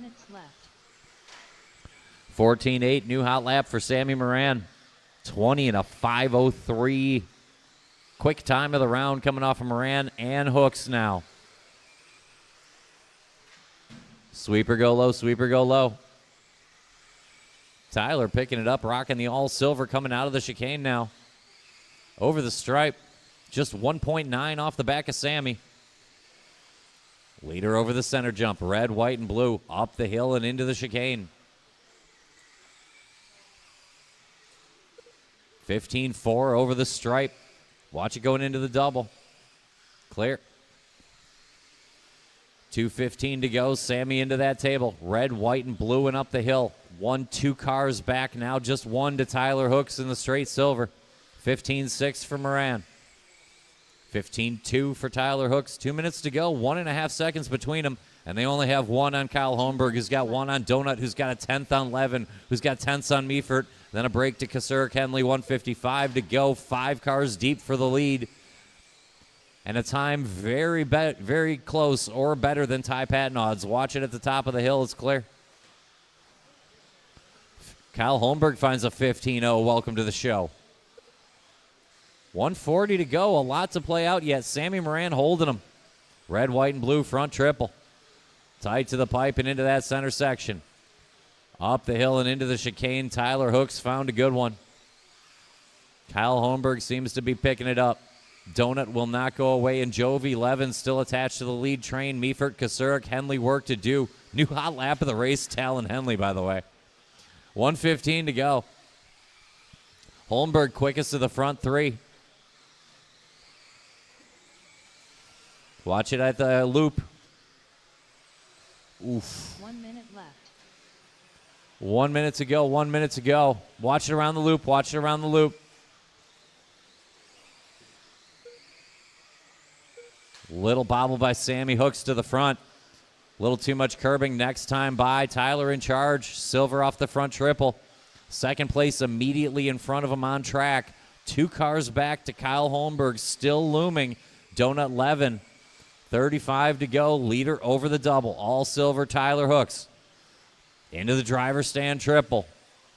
14.8, new hot lap for Sammy Moran. 20 and a 5:03. Quick time of the round coming off of Moran and Hooks now. Sweeper go low, sweeper go low. Tyler picking it up, rocking the all silver, coming out of the chicane now. Over the stripe, just 1.9 off the back of Sammy. Leader over the center jump, red, white, and blue, up the hill and into the chicane. 15-4 over the stripe. Watch it going into the double. Clear. 2:15 to go. Sammy into that table. Red, white, and blue and up the hill. 1-2 cars back now. Just one to Tyler Hooks in the straight silver. 15-6 for Moran. 15-2 for Tyler Hooks. 2 minutes to go. 1.5 seconds between them. And they only have one on Kyle Holmberg, who's got one on Donut, who's got a 10th on Levin, who's got 10ths on Meefert. Then a break to Kasurek Henley. 1:55 to go. 5 cars deep for the lead. And a time very close or better than Ty Patnod's. Watch it at the top of the hill. It's clear. Kyle Holmberg finds a 15-0. Welcome to the show. 1:40 to go. A lot to play out yet. Sammy Moran holding him. Red, white, and blue front triple. Tight to the pipe and into that center section. Up the hill and into the chicane. Tyler Hooks found a good one. Kyle Holmberg seems to be picking it up. Donut will not go away, and Jovi Levin still attached to the lead train. Meefert, Kasurek, Henley work to do. New hot lap of the race, Talon Henley, by the way. 1:15 to go. Holmberg quickest to the front 3. Watch it at the loop. Oof. 1 minute left. 1 minute to go, 1 minute to go. Watch it around the loop, watch it around the loop. Little bobble by Sammy Hooks to the front. Little too much curbing next time by. Tyler in charge. Silver off the front triple. Second place immediately in front of him on track. 2 cars back to Kyle Holmberg. Still looming. Donut Levin. 35 to go. Leader over the double. All silver Tyler Hooks. Into the driver's stand triple.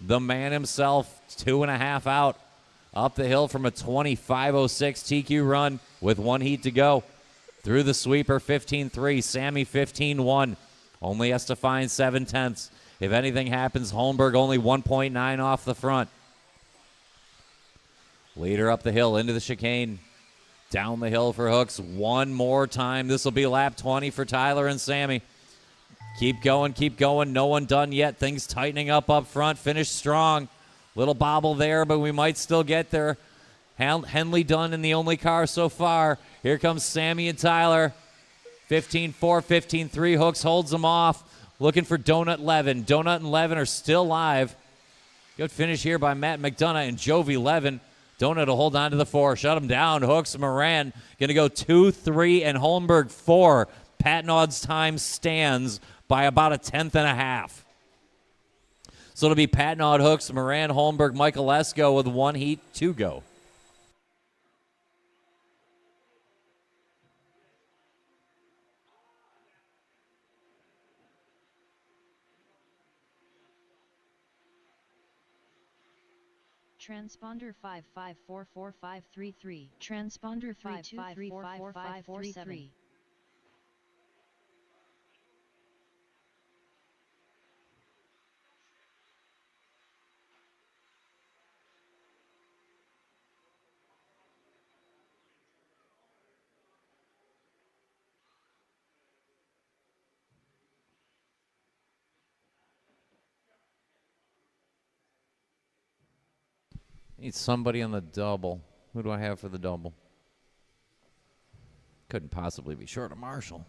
The man himself. 2.5 out. Up the hill from a 25.06 TQ run with 1 heat to go. Through the sweeper, 15-3. Sammy, 15-1. Only has to find 7/10. If anything happens, Holmberg only 1.9 off the front. Leader up the hill into the chicane. Down the hill for Hooks. One more time. This will be lap 20 for Tyler and Sammy. Keep going, keep going. No one done yet. Things tightening up front. Finish strong. Little bobble there, but we might still get there. Henley done in the only car so far. Here comes Sammy and Tyler. 15-4, 15-3. Hooks holds them off. Looking for Donut Levin. Donut and Levin are still live. Good finish here by Matt McDonough and Jovi Levin. Donut will hold on to the 4. Shut him down. Hooks, Moran going to go 2, 3, and Holmberg 4. Patnod's time stands by about a 10.5. So it'll be Patnod, Hooks, Moran, Holmberg, Michael Lesko with 1 heat to go. Transponder 5544533. Transponder 5234547. Need somebody on the double. Who do I have for the double? Couldn't possibly be short of Marshall.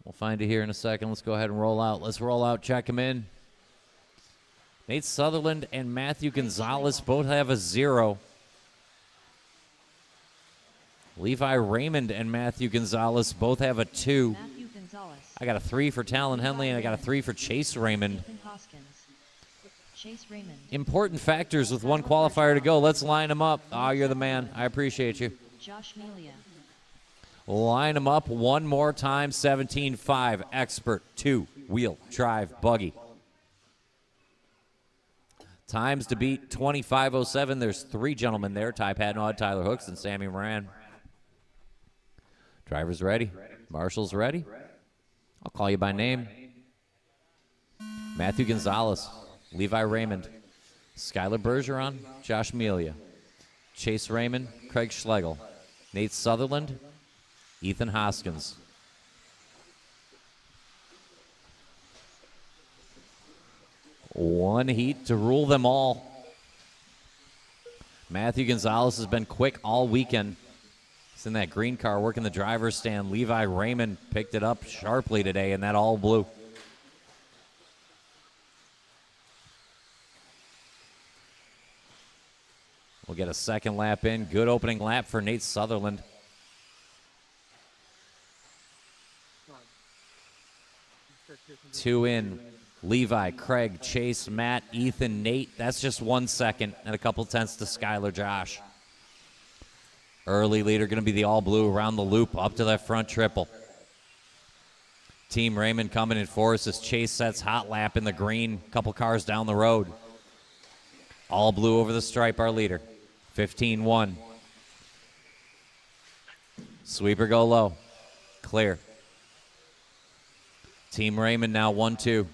We'll find it here in a second. Let's go ahead and roll out. Let's roll out, check him in. Nate Sutherland and Matthew Gonzalez both have a 0. Levi Raymond and Matthew Gonzalez both have a 2. Matthew Gonzalez. I got a 3 for Talon Henley, and I got a 3 for Chase Raymond. Chase Raymond. Important factors with 1 qualifier to go. Let's line them up. Oh, you're the man. I appreciate you. Josh Melia. Line them up one more time. 17.5. Expert 2-wheel drive buggy. Times to beat 25.07. There's 3 gentlemen there. Ty Patnod, Tyler Hooks, and Sammy Moran. Driver's ready. Marshall's ready. I'll call you by name. Matthew Gonzalez, Levi Raymond, Skylar Bergeron, Josh Melia, Chase Raymond, Craig Schlegel, Nate Sutherland, Ethan Hoskins. One heat to rule them all. Matthew Gonzalez has been quick all weekend. He's in that green car working the driver's stand. Levi Raymond picked it up sharply today in that all blue. We'll get a second lap in. Good opening lap for Nate Sutherland. Two in. Levi, Craig, Chase, Matt, Ethan, Nate. That's just 1 second and a couple tenths to Skylar Josh. Early leader going to be the all blue around the loop up to that front triple. Team Raymond coming in fourth as Chase sets hot lap in the green. Couple cars down the road. All blue over the stripe, our leader. 15-1. Sweeper go low. Clear. Team Raymond now 1-2.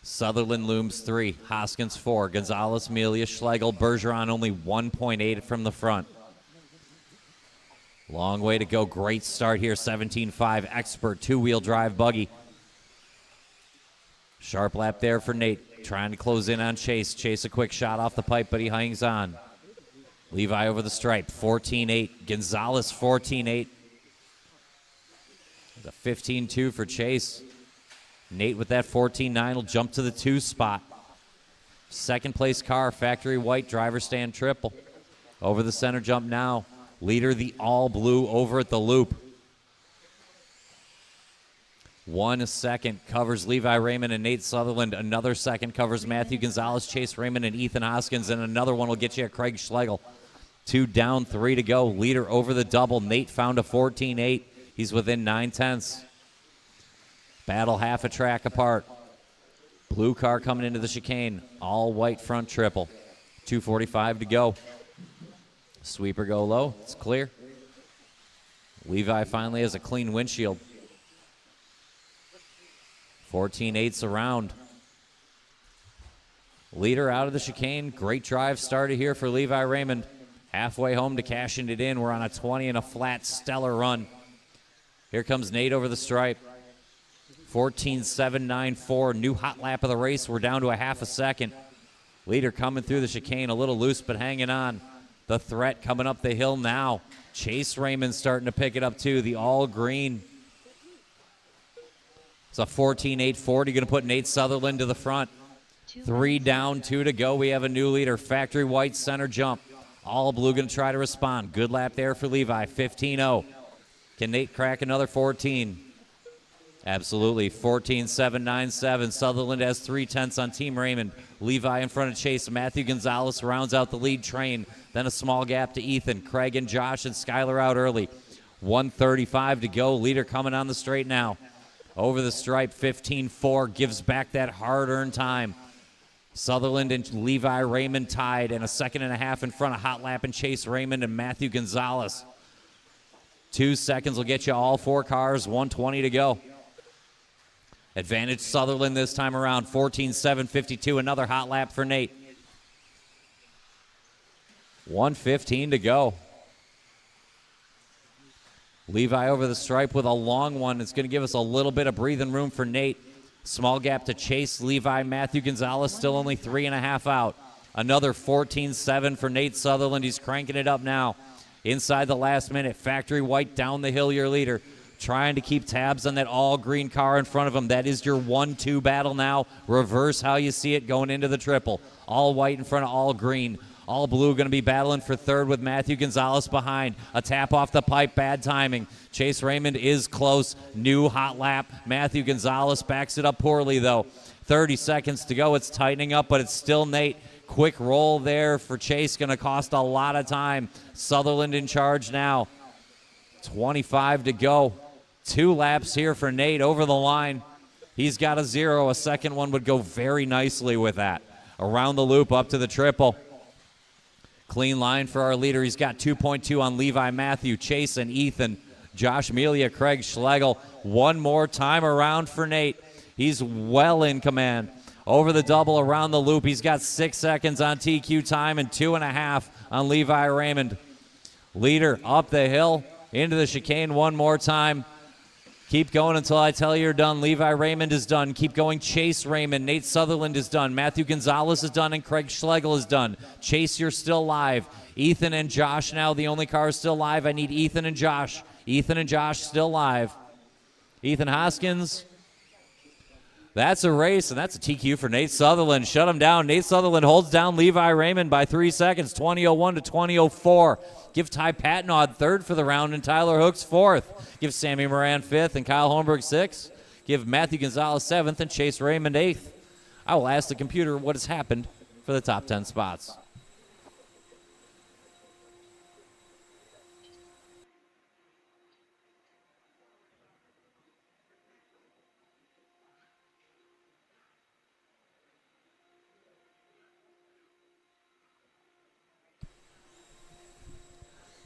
Sutherland looms 3. Hoskins 4. Gonzalez, Melia, Schlegel, Bergeron only 1.8 from the front. Long way to go. Great start here. 17.5. Expert two-wheel drive buggy. Sharp lap there for Nate. Trying to close in on Chase. Chase a quick shot off the pipe, but he hangs on. Levi over the stripe. 14.8. Gonzalez 14.8. A 15-2 for Chase. Nate with that 14.9 will jump to the 2 spot. Second place car, factory white, driver stand triple. Over the center jump now. Leader the all blue over at the loop. 1 second covers Levi Raymond and Nate Sutherland. Another second covers Matthew Gonzalez, Chase Raymond, and Ethan Hoskins. And another one will get you a Craig Schlegel. 2 down, 3 to go. Leader over the double. Nate found a 14.8. He's within 9 tenths. Battle half a track apart. Blue car coming into the chicane. All white front triple. 2:45 to go. Sweeper go low. It's clear. Levi finally has a clean windshield. 14.8's around. Leader out of the chicane. Great drive started here for Levi Raymond. Halfway home to cashing it in. We're on a 20 and a flat stellar run. Here comes Nate over the stripe. 14.794, new hot lap of the race. We're down to a half a second. Leader coming through the chicane, a little loose, but hanging on. The threat coming up the hill now. Chase Raymond starting to pick it up too, the all green. It's a 14.840, going to put Nate Sutherland to the front. 3 down, 2 to go. We have a new leader, factory white center jump. All blue going to try to respond. Good lap there for Levi, 15.0. Can Nate crack another 14? Absolutely. 14.797. Sutherland has 3 tenths on Team Raymond. Levi in front of Chase. Matthew Gonzalez rounds out the lead train. Then a small gap to Ethan. Craig and Josh and Skylar out early. 1:35 to go. Leader coming on the straight now. Over the stripe, 15.4. Gives back that hard-earned time. Sutherland and Levi Raymond tied, and a second and a half in front of hot lap and Chase Raymond and Matthew Gonzalez. 2 seconds will get you all 4 cars. 1:20 to go. Advantage Sutherland this time around. 14.752. Another hot lap for Nate. 1:15 to go. Levi over the stripe with a long one. It's going to give us a little bit of breathing room for Nate. Small gap to Chase, Levi, Matthew Gonzalez, still only 3.5 out. Another 14.7 for Nate Sutherland. He's cranking it up now. Inside the last minute, factory white down the hill, your leader. Trying to keep tabs on that all-green car in front of him. That is your 1-2 battle now. Reverse how you see it going into the triple. All white in front of all green. All blue going to be battling for third with Matthew Gonzalez behind. A tap off the pipe, bad timing. Chase Raymond is close. New hot lap. Matthew Gonzalez backs it up poorly, though. 30 seconds to go. It's tightening up, but it's still Nate. Quick roll there for Chase. Going to cost a lot of time. Sutherland in charge now. 25 to go. 2 laps here for Nate over the line. He's got a 0. A second one would go very nicely with that. Around the loop up to the triple. Clean line for our leader. He's got 2.2 on Levi, Matthew, Chase, and Ethan. Josh Melia, Craig Schlegel. One more time around for Nate. He's well in command. over the double around the loop. He's got 6 seconds on TQ time and 2.5 on Levi Raymond. Leader up the hill into the chicane one more time. Keep going until I tell you you're done. Levi Raymond is done. Keep going. Chase Raymond. Nate Sutherland is done. Matthew Gonzalez is done, and Craig Schlegel is done. Chase, you're still live. Ethan and Josh now. The only car is still live. I need Ethan and Josh. Ethan and Josh still live. Ethan Hoskins. That's a race, and that's a TQ for Nate Sutherland. Shut him down. Nate Sutherland holds down Levi Raymond by 3 seconds, 20:01 to 20:04. Give Ty Patnod third for the round and Tyler Hooks fourth. Give Sammy Moran fifth and Kyle Holmberg sixth. Give Matthew Gonzalez seventh and Chase Raymond eighth. I will ask the computer what has happened for the top 10 spots.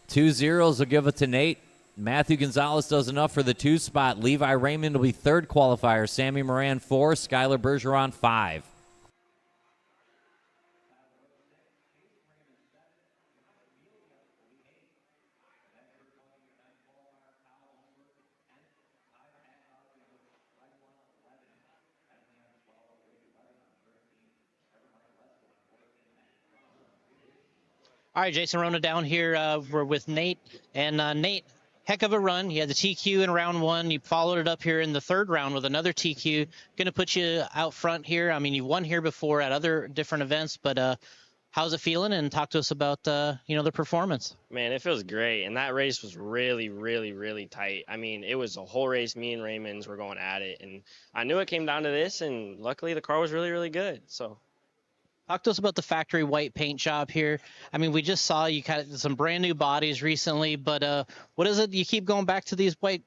Two zeros will give it to Nate. Matthew Gonzalez does enough for the 2 spot. Levi Raymond will be third qualifier. Sammy Moran 4. Skylar Bergeron 5. All right, Jason Rona down here. We're with Nate. And Nate, heck of a run. You had the TQ in round 1. You followed it up here in the 3rd round with another TQ. Going to put you out front here. I mean, you won here before at other different events, but how's it feeling? And talk to us about, the performance. Man, it feels great. And that race was really, really, really tight. I mean, it was a whole race. Me and Raymond's were going at it. And I knew it came down to this, and luckily the car was really, really good. So. Talk to us about the factory white paint job here. I mean, we just saw you got some brand new bodies recently, but what is it? You keep going back to these white,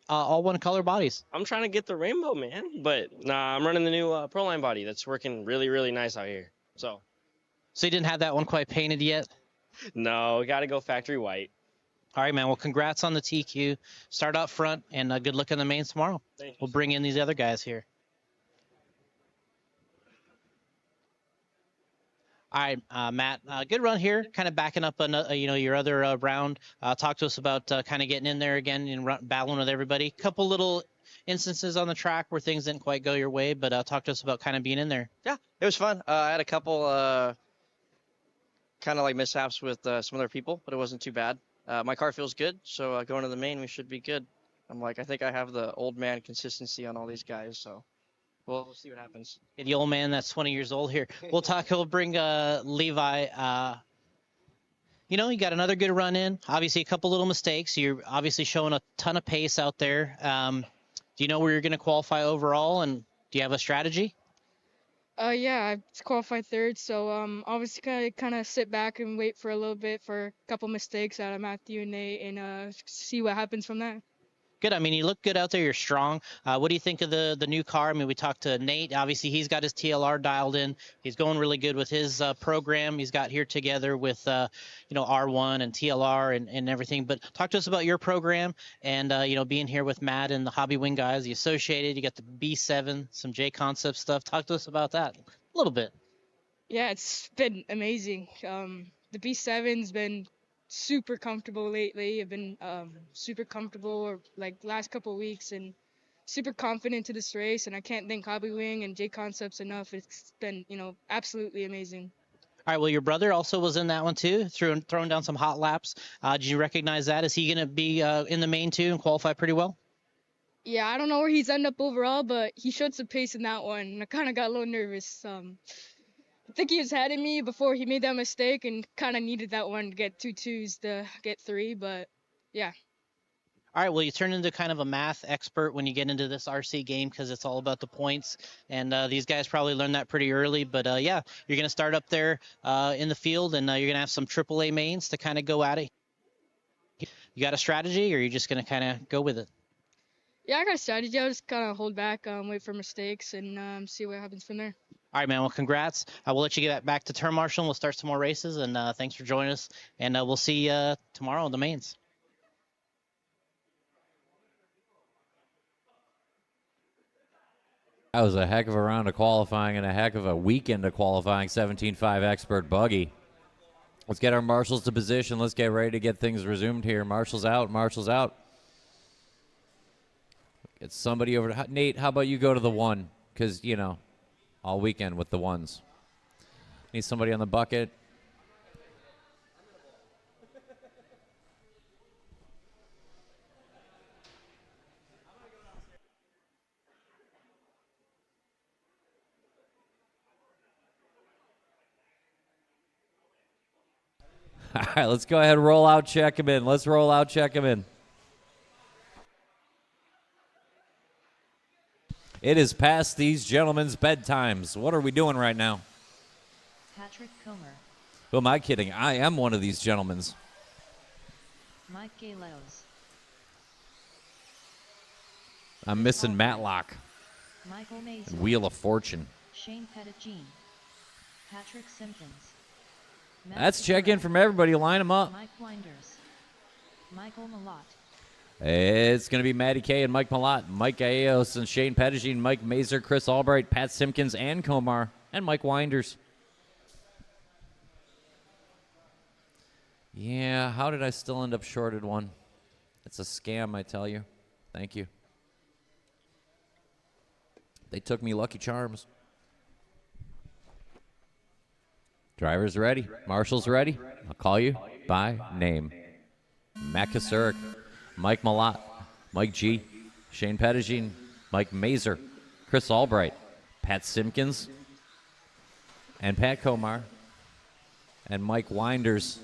all one color bodies. I'm trying to get the rainbow, man. But nah, I'm running the new Proline body that's working really, really nice out here. So you didn't have that one quite painted yet? No, we got to go factory white. All right, man. Well, congrats on the TQ. Start out front, and good luck in the mains tomorrow. We'll bring in these other guys here. All right, Matt, good run here, kind of backing up, your other round. Talk to us about kind of getting in there again and battling with everybody. Couple little instances on the track where things didn't quite go your way, but talk to us about kind of being in there. Yeah, it was fun. I had a couple kind of like mishaps with some other people, but it wasn't too bad. My car feels good, so going to the main, we should be good. I think I have the old man consistency on all these guys, so. We'll see what happens. The old man that's 20 years old here. We'll bring Levi. You got another good run in. Obviously, a couple little mistakes. You're obviously showing a ton of pace out there. Do you know where you're going to qualify overall, and do you have a strategy? Yeah, I qualified 3rd, so obviously kind of sit back and wait for a little bit for a couple mistakes out of Matthew and Nate, and see what happens from there. Good. I mean, you look good out there. You're strong. What do you think of the new car? I mean, we talked to Nate. Obviously, he's got his TLR dialed in. He's going really good with his program. He's got here together with, R1 and TLR and everything. But talk to us about your program and, being here with Matt and the Hobby Wing guys, the Associated. You got the B7, some Jconcepts stuff. Talk to us about that a little bit. Yeah, it's been amazing. The B7's been super comfortable lately. I've been super comfortable like last couple of weeks and super confident to this race, and I can't thank Hobby Wing and Jconcepts enough. It's been absolutely amazing. All right, well, your brother also was in that one too, throwing down some hot laps. Did you recognize that? Is he going to be in the main too and qualify pretty well? Yeah, I don't know where he's ended up overall, but he showed some pace in that one, and I kind of got a little nervous. I think he was ahead of me before he made that mistake and kind of needed that one to get 2 2s to get 3, but yeah. All right, well, you turn into kind of a math expert when you get into this RC game because it's all about the points, and these guys probably learned that pretty early, but yeah, you're going to start up there in the field, and you're going to have some AAA mains to kind of go at it. You got a strategy, or are you just going to kind of go with it? Yeah, I got a strategy. I'll just kind of hold back, wait for mistakes, and see what happens from there. All right, man. Well, congrats. We'll let you get back to turn marshal, and we'll start some more races. And thanks for joining us. And we'll see you tomorrow on the mains. That was a heck of a round of qualifying and a heck of a weekend of qualifying. 17.5 expert buggy. Let's get our marshals to position. Let's get ready to get things resumed here. Marshals out. Marshals out. Get somebody over to Nate. How about you go to the one? Because, you know, all weekend with the ones. Need somebody on the bucket. All right, let's go ahead and roll out, check him in. Let's roll out, check him in. It is past these gentlemen's bedtimes. What are we doing right now? Patrick Comer, Who am I kidding? I am one of these gentlemen's. Mike Galeos, I'm missing Matlock. Michael Mays, And Wheel of Fortune. Shane Pettigene, Patrick Simpkins. Matt That's check-in from everybody. Line them up. Mike Winders, Michael Malott, It's going to be Matty K and Mike Malott, Mike Gallegos and Shane Pettigene, Mike Mazer, Chris Albright, Pat Simpkins, and Komar, and Mike Winders. Yeah, how did I still end up shorted one? It's a scam, I tell you. Thank you. They took me Lucky Charms. Drivers ready. Marshals ready. I'll call you by name. Matt Kasurik, Mike Malott, Mike G, Shane Pettigene, Mike Mazer, Chris Albright, Pat Simpkins, and Pat Komar, and Mike Winders.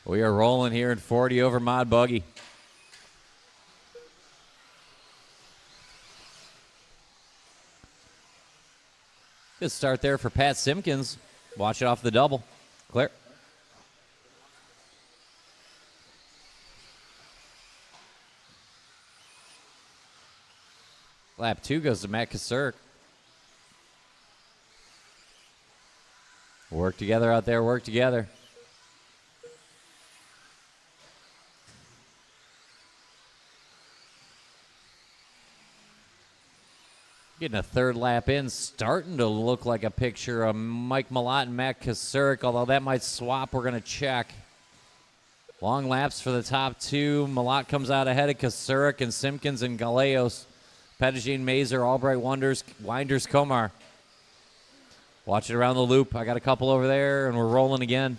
We are rolling here in 40 over Mod Buggy. Good start there for Pat Simpkins. Watch it off the double. Clear. Lap 2 goes to Matt Kasurik. Work together out there, work together. Getting a third lap in, starting to look like a picture of Mike Malott and Matt Kasurik, although that might swap. We're going to check. Long laps for the top two. Malott comes out ahead of Kasurik and Simpkins and Gallegos. Pettigene, Mazer, Albright, Winders, Komar. Watch it around the loop. I got a couple over there, and we're rolling again.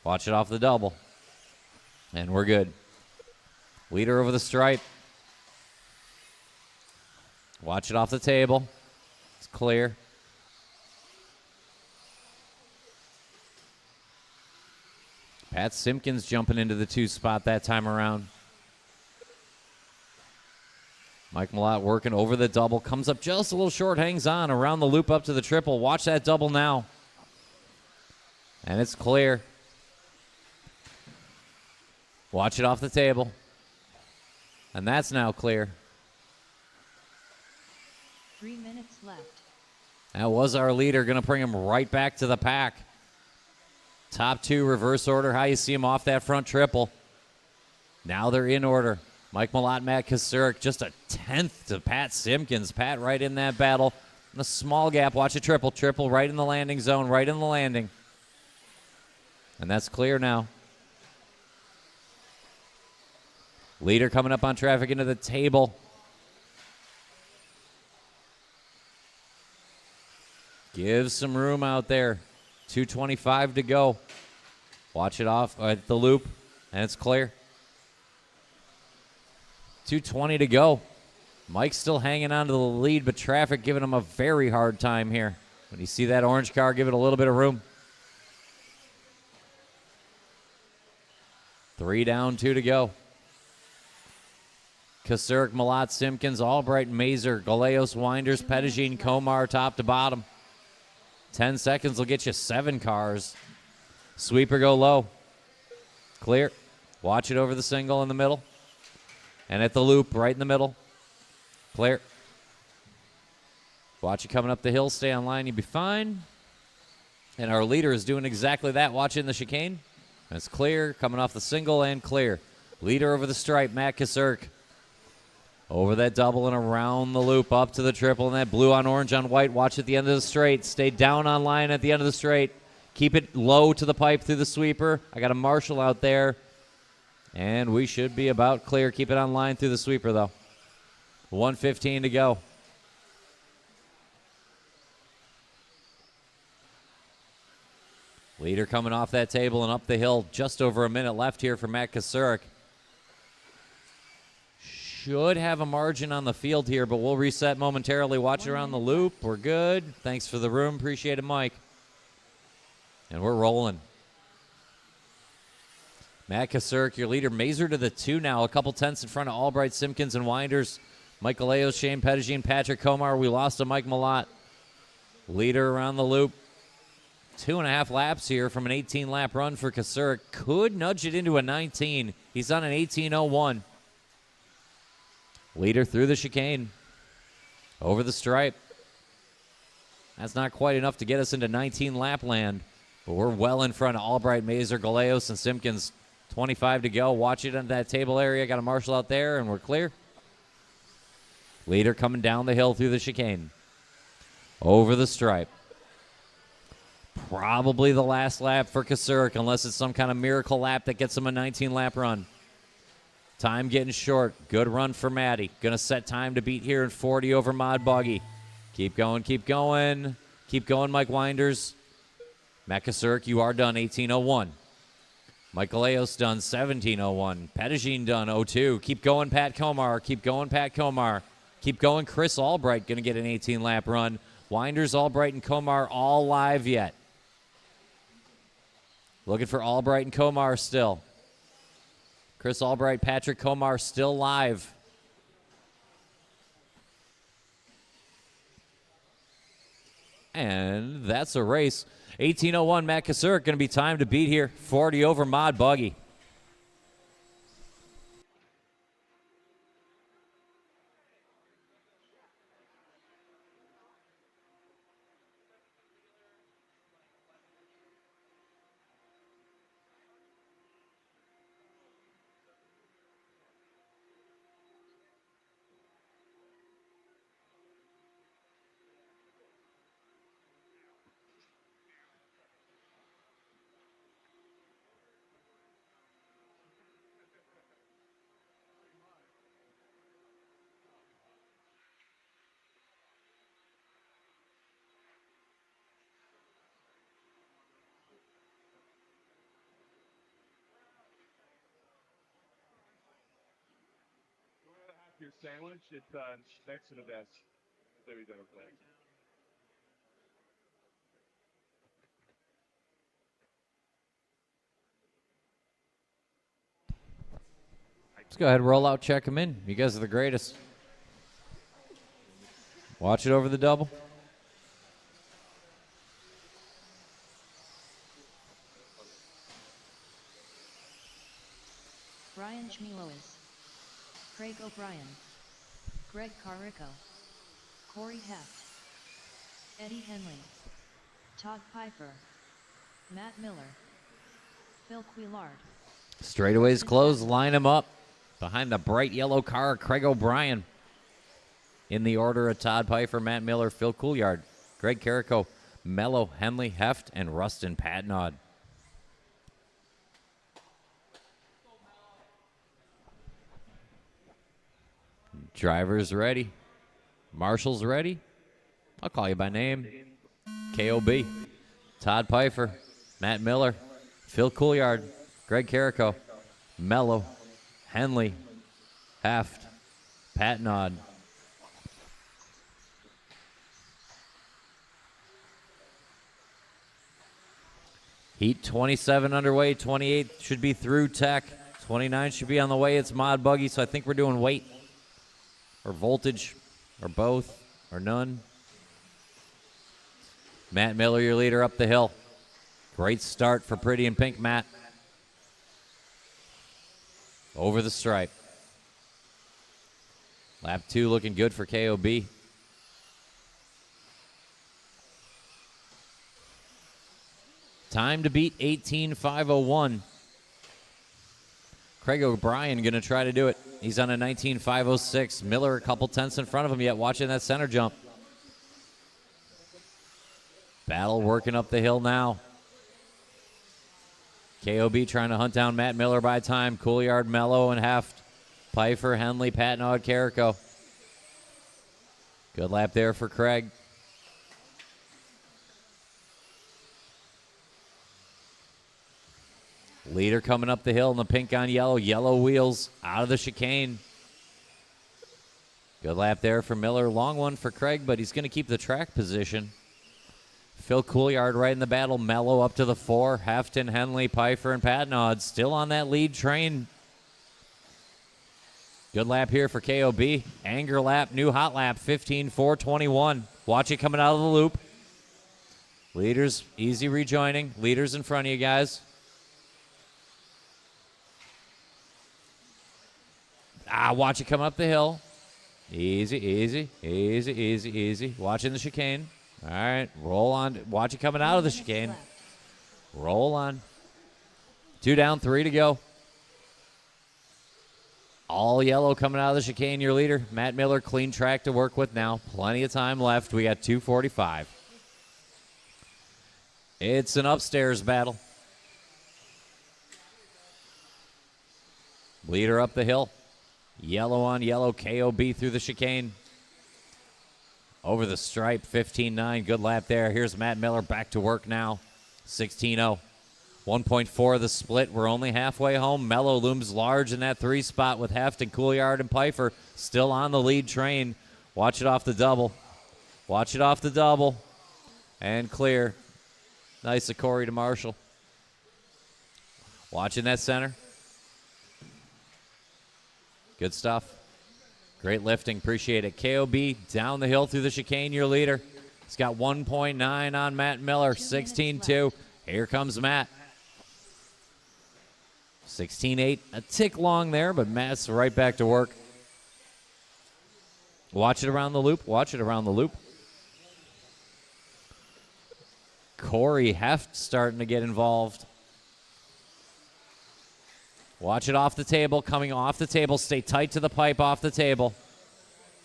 Watch it off the double. And we're good. Leader over the stripe. Watch it off the table. It's clear. Pat Simpkins jumping into the 2 spot that time around. Mike Malott working over the double. Comes up just a little short, hangs on. Around the loop up to the triple. Watch that double now. And it's clear. Watch it off the table. And that's now clear. 3 minutes left. That was our leader. Going to bring him right back to the pack. Top two, reverse order. How you see him off that front triple. Now they're in order. Mike Malott, Matt Kasurik, just a 10th to Pat Simpkins. Pat right in that battle. In a small gap. Watch a triple. Triple right in the landing zone. Right in the landing. And that's clear now. Leader coming up on traffic into the table. Give some room out there. 2:25 to go. Watch it off at the loop, and it's clear. 2:20 to go. Mike's still hanging on to the lead, but traffic giving him a very hard time here. When you see that orange car, give it a little bit of room. 3 down, 2 to go. Kasurik, Malott, Simpkins, Albright, Mazer, Gallegos, Winders, Pettigene, Komar, top to bottom. 10 seconds will get you 7 cars. Sweeper go low. Clear. Watch it over the single in the middle. And at the loop, right in the middle. Clear. Watch it coming up the hill. Stay on line. You'll be fine. And our leader is doing exactly that, watching the chicane. That's clear, coming off the single and clear. Leader over the stripe, Matt Kasurk. Over that double and around the loop, up to the triple, and that blue on orange on white. Watch at the end of the straight. Stay down on line at the end of the straight. Keep it low to the pipe through the sweeper. I got a marshal out there. And we should be about clear. Keep it on line through the sweeper, though. 1:15 to go. Leader coming off that table and up the hill. Just over a minute left here for Matt Kasurk. Should have a margin on the field here, but we'll reset momentarily. Watch around the loop. We're good. Thanks for the room. Appreciate it, Mike. And we're rolling. Matt Kasurk, your leader. Mazer to the 2 now. A couple tenths in front of Albright, Simpkins, and Winders. Michael Leos, Shane Pettigene, Patrick Komar. We lost to Mike Malott. Leader around the loop. 2.5 laps here from an 18-lap run for Kasurk. Could nudge it into a 19. He's on an 18:01. Leader through the chicane. Over the stripe. That's not quite enough to get us into 19-lap land. But we're well in front of Albright, Mazer, Galeos, and Simpkins. 25 to go. Watch it on that table area. Got a marshal out there, and we're clear. Leader coming down the hill through the chicane. Over the stripe. Probably the last lap for Kasurk, unless it's some kind of miracle lap that gets him a 19-lap run. Time getting short. Good run for Matty. Going to set time to beat here in 40 over Mod Buggy. Keep going, keep going. Keep going, Mike Winders. Matt Kasurk, you are done, 18:01. Michael Leos done, 17:01. Pettigene done, 02. Keep going, Pat Komar. Keep going, Pat Komar. Keep going, Chris Albright going to get an 18-lap run. Winders, Albright, and Komar all live yet. Looking for Albright and Komar still. Chris Albright, Patrick Komar still live. And that's a race. 18:01, Matt Kasurk going to be time to beat here. 40 over Mod Buggy. Your sandwich, it's next to the desk. There you go. Let's go ahead and roll out, check them in. You guys are the greatest. Watch it over the double. Brian Schmilois, Craig O'Brien, Greg Carrico, Corey Heft, Eddie Henley, Todd Piper, Matt Miller, Phil Quillard. Straightaways closed. Line him up behind the bright yellow car. Craig O'Brien. In the order of Todd Piper, Matt Miller, Phil Couillard, Greg Carrico, Mello, Henley, Heft, and Rustin Patnod. Drivers ready. Marshall's ready. I'll call you by name. KOB. Todd Piper, Matt Miller, Phil Couillard, Greg Carrico, Mello, Henley, Heft, Patnod. Heat 27 underway. 28 should be through tech. 29 should be on the way. It's Mod Buggy, so I think we're doing weight or voltage or both or none. Matt Miller, your leader up the hill. Great start for Pretty in Pink, Matt. Over the stripe. Lap 2 looking good for KOB. Time to beat 18.501. Craig O'Brien going to try to do it. He's on a 19.506. Miller a couple tenths in front of him yet, watching that center jump. Battle working up the hill now. KOB trying to hunt down Matt Miller by time. Couliard, Mello, and Heft. Pfeiffer, Henley, Patnaud, Carrico. Good lap there for Craig. Leader coming up the hill in the pink on yellow. Yellow wheels out of the chicane. Good lap there for Miller. Long one for Craig, but he's going to keep the track position. Phil Couliard right in the battle. Mello up to the 4. Hefton, Henley, Pfeiffer, and Patnaud still on that lead train. Good lap here for KOB. Anger lap, new hot lap, 15.421. Watch it coming out of the loop. Leaders, easy rejoining. Leaders in front of you guys. Watch it come up the hill. Easy, easy, easy, easy, easy. Watching the chicane. All right, roll on. Watch it coming out of the chicane. Roll on. 2 down, 3 to go. All yellow coming out of the chicane, your leader. Matt Miller, clean track to work with now. Plenty of time left. We got 2:45. It's an upstairs battle. Leader up the hill. Yellow on yellow, KOB through the chicane. Over the stripe, 15.9. Good lap there. Here's Matt Miller back to work now. 16.0. 1.4 of the split. We're only halfway home. Mello looms large in that 3 spot with Heft and Couliard and Pfeiffer still on the lead train. Watch it off the double. Watch it off the double. And clear. Nice of Corey to Marshall. Watching that center. Good stuff. Great lifting. Appreciate it. KOB down the hill through the chicane, your leader. He's got 1.9 on Matt Miller. 16.2. Here comes Matt. 16.8. A tick long there, but Matt's right back to work. Watch it around the loop. Watch it around the loop. Corey Heft starting to get involved. Watch it off the table, coming off the table. Stay tight to the pipe off the table.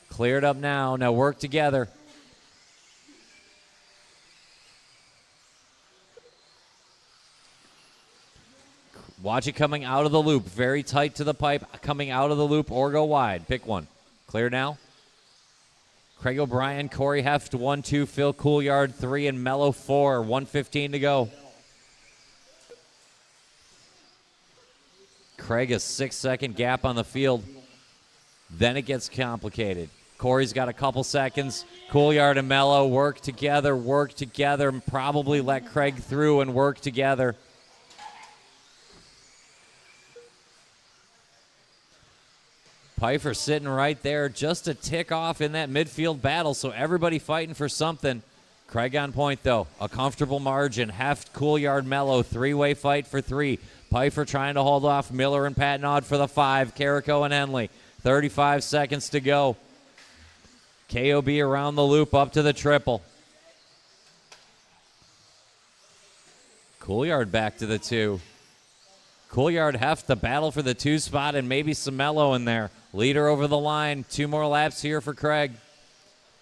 Cleared up now. Now work together. Watch it coming out of the loop. Very tight to the pipe, coming out of the loop or go wide. Pick one. Clear now. Craig O'Brien, Corey Heft, 1-2. Phil Couliard, 3, and Mello, 4. 1:15 to go. Craig, a 6-second gap on the field. Then it gets complicated. Corey's got a couple seconds. Couliard and Mello work together, and probably let Craig through and work together. Pfeiffer sitting right there, just a tick off in that midfield battle, so everybody fighting for something. Craig on point, though. A comfortable margin. Heft, Couliard, Mello, 3-way fight for 3. Pfeiffer trying to hold off Miller and Patnaud for the 5. Carrico and Henley. 35 seconds to go. KOB around the loop up to the triple. Couliard back to the 2. Couliard, Heft, the battle for the 2 spot, and maybe some Mello in there. Leader over the line. 2 more laps here for Craig.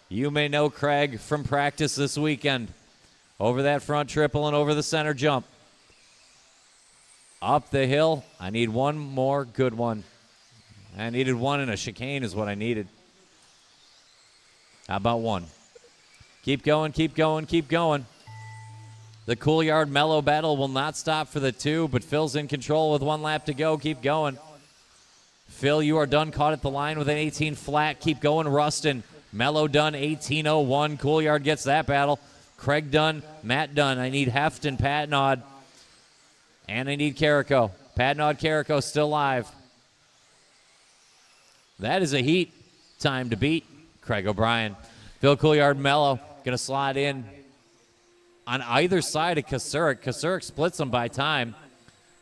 You may know Craig from practice this weekend. Over that front triple and over the center jump. Up the hill. I need one more good one. I needed one in a chicane is what I needed. How about one? Keep going, keep going, keep going. The Couliard Mello battle will not stop for the 2, but Phil's in control with 1 lap to go. Keep going. Phil, you are done. Caught at the line with an 18 flat. Keep going, Rustin. Mello done, 18.01. Couliard gets that battle. Craig done, Matt done. I need Heft and Patnaud. And I need Carrico. Patnaud, Carrico still live. That is a heat. Time to beat Craig O'Brien. Phil Couliard, Mello going to slide in on either side of Kasurik. Kasurik splits them by time.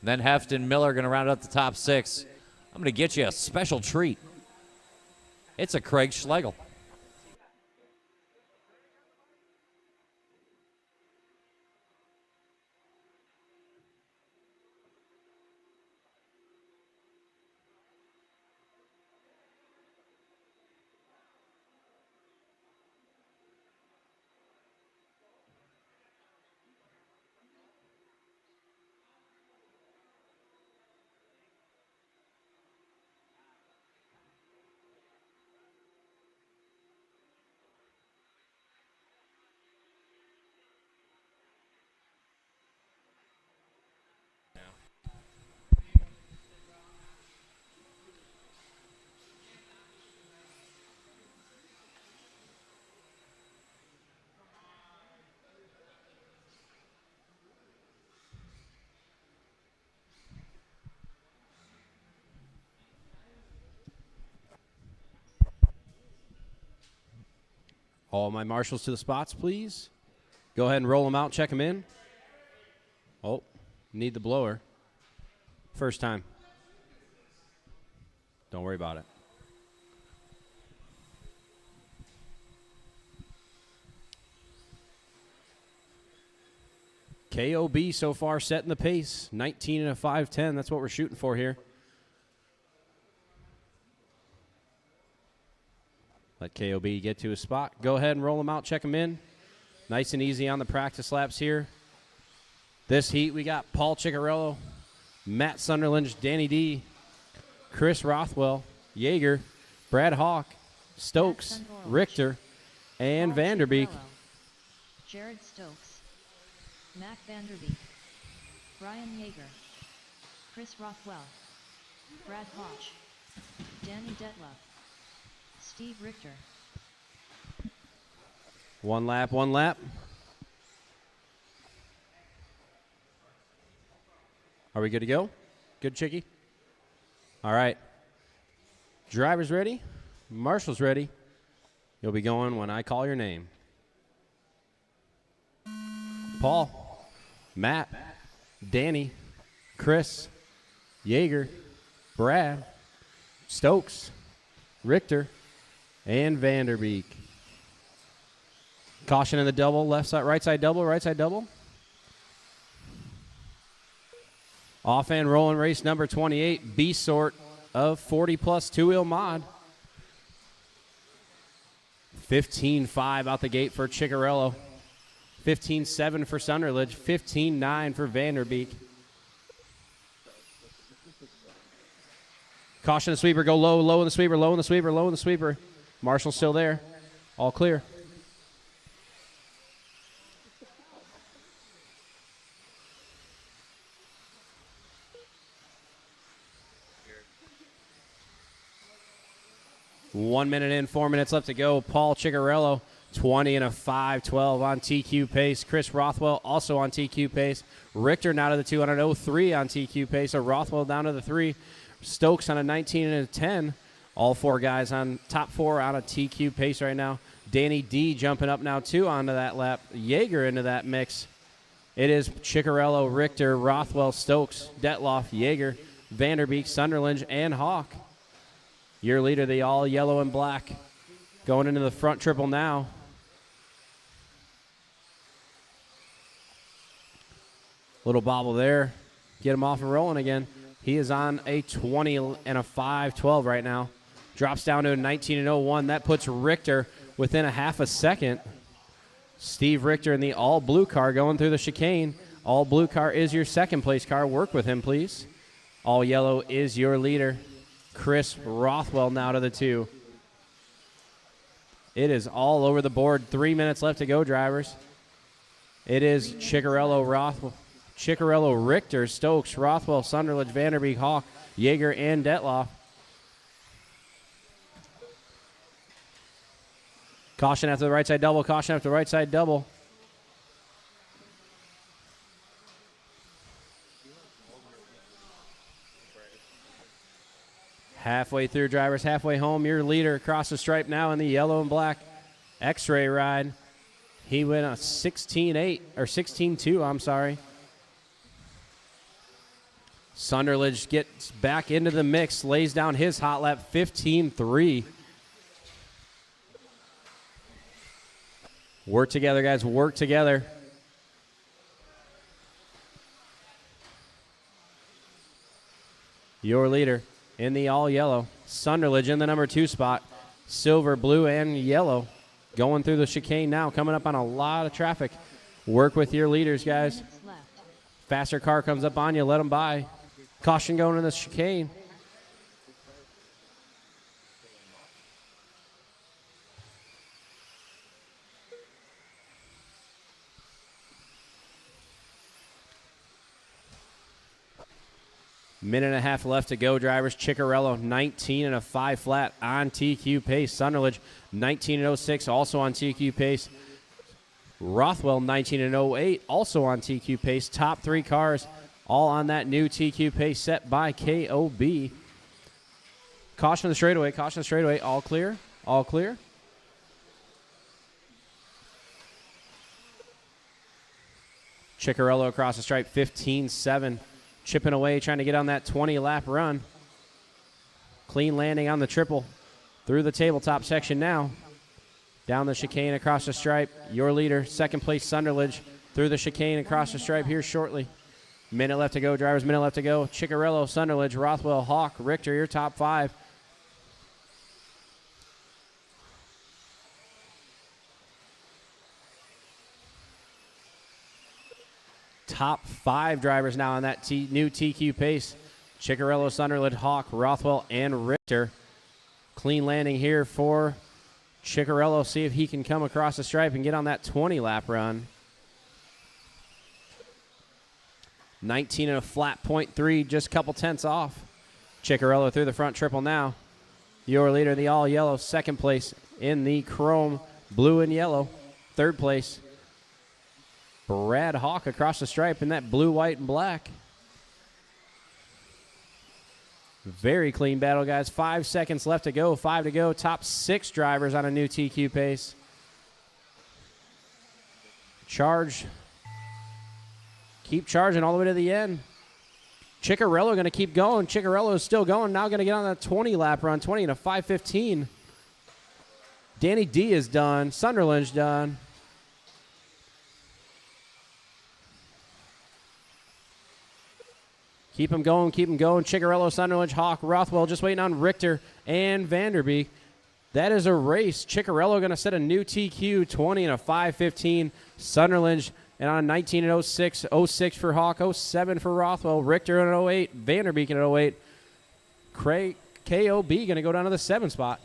Then Heft and Miller going to round up the top 6. I'm going to get you a special treat. It's a Craig Schlegel. All my marshals to the spots, please. Go ahead and roll them out, check them in. Oh, need the blower. First time. Don't worry about it. KOB so far setting the pace. 19 and a 5:10. That's what we're shooting for here. Let KOB get to his spot. Go ahead and roll him out, check him in. Nice and easy on the practice laps here. This heat, we got Paul Ciccarello, Matt Sunderland, Danny D, Chris Rothwell, Yeager, Brad Hawk, Stokes, Richter, and Vanderbeek. Jared Stokes, Mac Vanderbeek, Brian Yeager, Chris Rothwell, Brad Hodge, Danny Detloff, Steve Richter. One lap, one lap. Are we good to go? Good, Chicky? All right. Drivers ready? Marshals ready? You'll be going when I call your name. Paul, Matt, Danny, Chris, Yeager, Brad, Stokes, Richter, and Vanderbeek. Caution in the double, left side, right side double, right side double. Off and rolling race number 28, B sort of 40 plus two-wheel mod. 15.5 out the gate for Ciccarello. 15.7 for Sunderledge. 15.9 for Vanderbeek. Caution the sweeper, go low, low in the sweeper, low in the sweeper, low in the sweeper. Marshall's still there. All clear. One minute in, 4 minutes left to go. Paul Ciccarello, 20 and a 5:12 on TQ pace. Chris Rothwell also on TQ pace. Richter now to the 2 on an 03 on TQ pace. So Rothwell down to the 3. Stokes on a 19 and a 10. All four guys on top 4 on a TQ pace right now. Danny D jumping up now too onto that lap. Yeager into that mix. It is Ciccarello, Richter, Rothwell, Stokes, Detloff, Yeager, Vanderbeek, Sunderland, and Hawk. Your leader, the all yellow and black, going into the front triple now. Little bobble there. Get him off and rolling again. He is on a 20 and a 5:12 right now. Drops down to a 19 and 01. That puts Richter within a half a second. Steve Richter in the all blue car going through the chicane. All blue car is your second place car. Work with him, please. All yellow is your leader. Chris Rothwell now to the 2. It is all over the board. 3 minutes left to go, drivers. It is Ciccarello, Rothwell, Ciccarello, Richter, Stokes, Rothwell, Sunderland, Vanderbeek, Hawk, Yeager, and Detloff. Caution after the right side double. Caution after the right side double. Halfway through, drivers, halfway home. Your leader across the stripe now in the yellow and black X-ray ride. He went a 16.8 or 16.2, I'm sorry. Sunderland gets back into the mix, lays down his hot lap 15.3. Work together, guys, work together. Your leader in the all yellow. Sunderland in the number 2 spot. Silver, blue, and yellow. Going through the chicane now. Coming up on a lot of traffic. Work with your leaders, guys. Faster car comes up on you. Let them by. Caution going in the chicane. Minute and a half left to go, drivers. Ciccarello, 19 and a 5 flat on TQ pace. Sunderland, 19 and 06, also on TQ pace. Rothwell, 19 and 08, also on TQ pace. Top 3 cars, all on that new TQ pace set by KOB. Caution the straightaway, all clear, all clear. Ciccarello across the stripe, 15-7. Chipping away, trying to get on that 20-lap run. Clean landing on the triple. Through the tabletop section now. Down the chicane across the stripe. Your leader, second place Sunderledge. Through the chicane across the stripe here shortly. Minute left to go, drivers, minute left to go. Ciccarello, Sunderledge, Rothwell, Hawk, Richter, your top 5. Top 5 drivers now on that new TQ pace. Ciccarello, Sunderland, Hawk, Rothwell, and Richter. Clean landing here for Ciccarello. See if he can come across the stripe and get on that 20-lap run. 19 and a flat .3, just a couple tenths off. Ciccarello through the front triple now. Your leader, the all-yellow, second place in the chrome, blue and yellow. Third place, Brad Hawk across the stripe in that blue, white, and black. Very clean battle, guys. 5 seconds left to go. 5 to go. Top 6 drivers on a new TQ pace. Charge. Keep charging all the way to the end. Ciccarello going to keep going. Ciccarello is still going. Now going to get on that 20-lap run. 20 and a 5:15. Danny D is done. Sunderland's done. Keep him going, keep him going. Ciccarello, Sunderland, Hawk, Rothwell just waiting on Richter and Vanderbeek. That is a race. Ciccarello going to set a new TQ, 20 and a 5:15. Sunderland and on 19 and 06. 06 for Hawk, 07 for Rothwell. Richter in 08, Vanderbeek in 08. KOB going to go down to the 7 spot.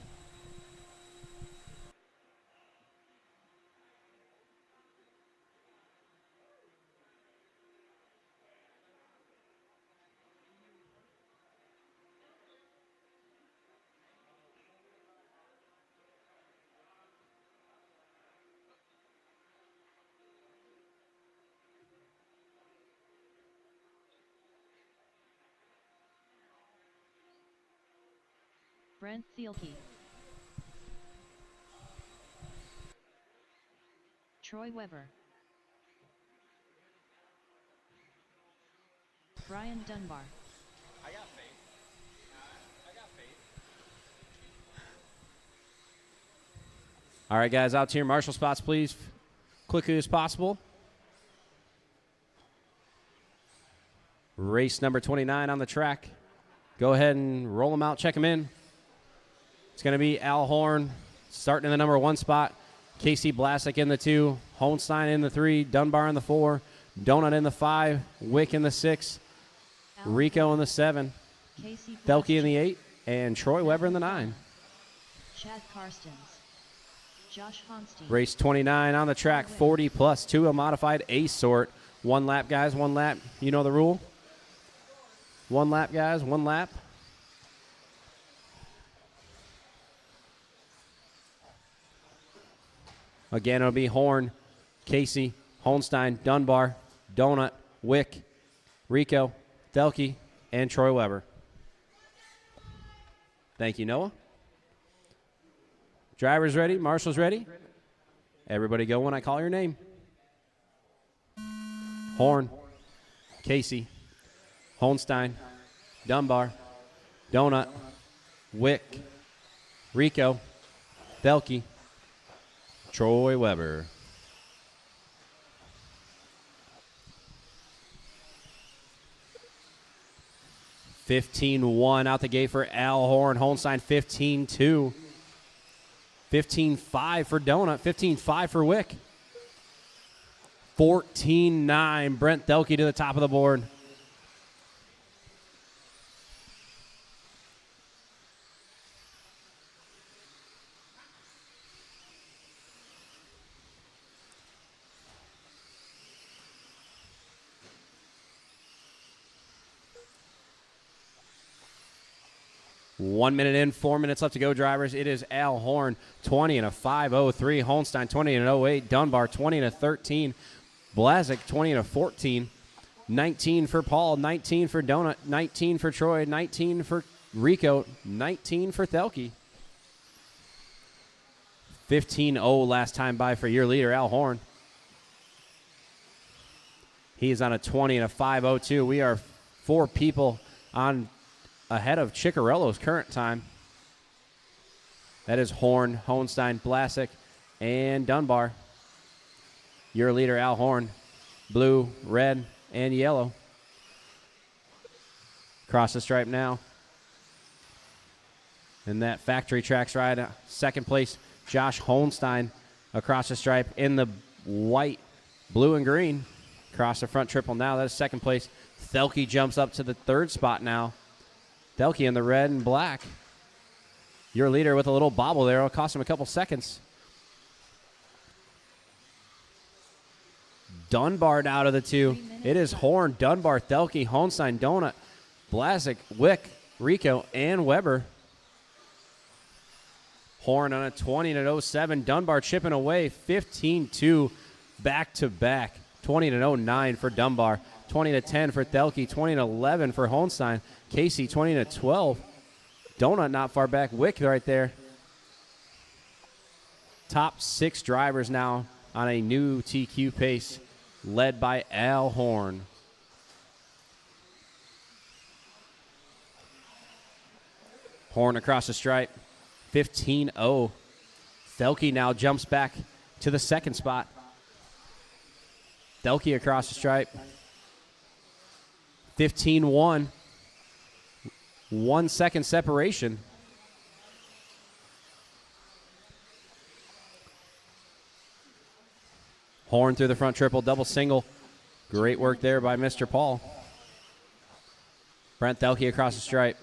Brent Thielke, Troy Weber, Brian Dunbar, I got faith. I got faith. All right, guys, out to your marshal spots, please. Quickly as possible. Race number 29 on the track. Go ahead and roll them out, check them in. It's going to be Al Horn starting in the number 1 spot. Casey Blasek in the 2. Holstein in the 3. Dunbar in the 4. Donut in the 5. Wick in the 6. Rico in the 7. Thelke in the 8. And Troy Weber in the 9. Chad Karstens, Josh Honstein. Race 29 on the track. 40 plus 2 a modified A sort. 1 lap, guys. 1 lap. You know the rule. 1 lap, guys. 1 lap. Again, it'll be Horn, Casey, Holstein, Dunbar, Donut, Wick, Rico, Thelke, and Troy Weber. Thank you, Noah. Drivers ready? Marshals ready? Everybody go when I call your name. Horn, Casey, Holstein, Dunbar, Donut, Wick, Rico, Thelke, Troy Weber. (15-1) out the gate for Al Horn. Holstein 15-2. 15-5 for Donut. 15-5 for Wick. 14-9. Brent Thelke to the top of the board. One minute in, 4 minutes left to go, drivers. It is Al Horn, 20 and a 5:03. Holstein, 20 and an 08. Dunbar, 20 and a 13. Blazek, 20 and a 14. 19 for Paul, 19 for Donut, 19 for Troy, 19 for Rico, 19 for Thelke. 15-0 last time by for your leader, Al Horn. He is on a 20 and a 5:02. We are 4 people on ahead of Ciccarello's current time. That is Horn, Hohenstein, Blasek, and Dunbar. Your leader, Al Horn. Blue, red, and yellow. Across the stripe now. In that factory tracks ride, second place, Josh Hohenstein across the stripe in the white, blue, and green. Across the front triple now. That is second place. Thelke jumps up to the third spot now. Thelke in the red and black. Your leader with a little bobble there. It'll cost him a couple seconds. Dunbar out of the 2. It is Horn, Dunbar, Thelke, Hohenstein, Donut, Blasek, Wick, Rico, and Weber. Horn on a 20 and 07. Dunbar chipping away 15-2 back-to-back. 20 and 09 for Dunbar. 20 to 10 for Thelke. 20 and 11 for Hohenstein. Casey 20 to 12. Donut not far back. Wick right there. Top 6 drivers now on a new TQ pace, led by Al Horn. Horn across the stripe. 15-0. Thelke now jumps back to the second spot. Thelke across the stripe. 15-1. 1 second separation. Horn through the front triple, double single. Great work there by Mr. Paul. Brent Thelke across the stripe.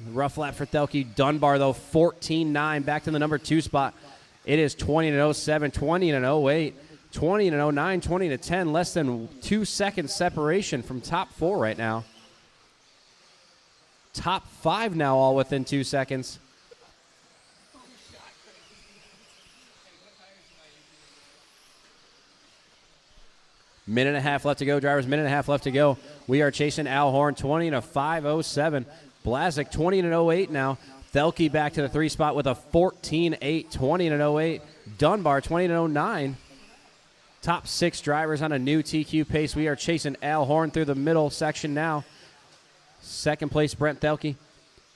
Rough lap for Thelke. Dunbar, though, 14-9, back to the number 2 spot. It is 20 and 07, 20 and 08, 20 and 09, 20 to 10. Less than 2 seconds separation from top 4 right now. Top 5 now, all within 2 seconds. Minute and a half left to go, drivers. Minute and a half left to go. We are chasing Al Horn, 20 and 5:07. Blasek, 20 and 08 now. Thelke back to the 3 spot with a 14-8, 20 and 08. Dunbar, 20 and 09. Top 6 drivers on a new TQ pace. We are chasing Al Horn through the middle section now. Second place, Brent Thelke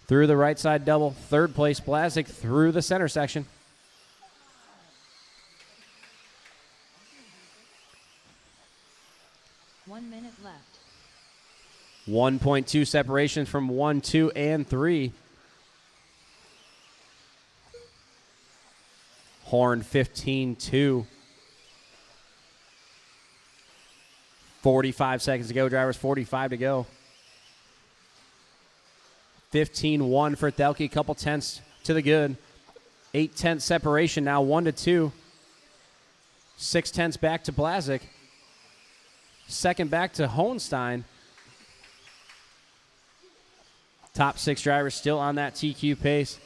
through the right side double. Third place, Blasek through the center section. One minute left. 1.2 separation from 1, 2, and 3. Horn 15-2. 45 seconds to go, drivers. 45 to go. 15-1 for Thelke. Couple tenths to the good. 8-tenth separation now. 1 to 2. 6 tenths back to Blasek. Second back to Hohenstein. Top 6 drivers still on that TQ pace.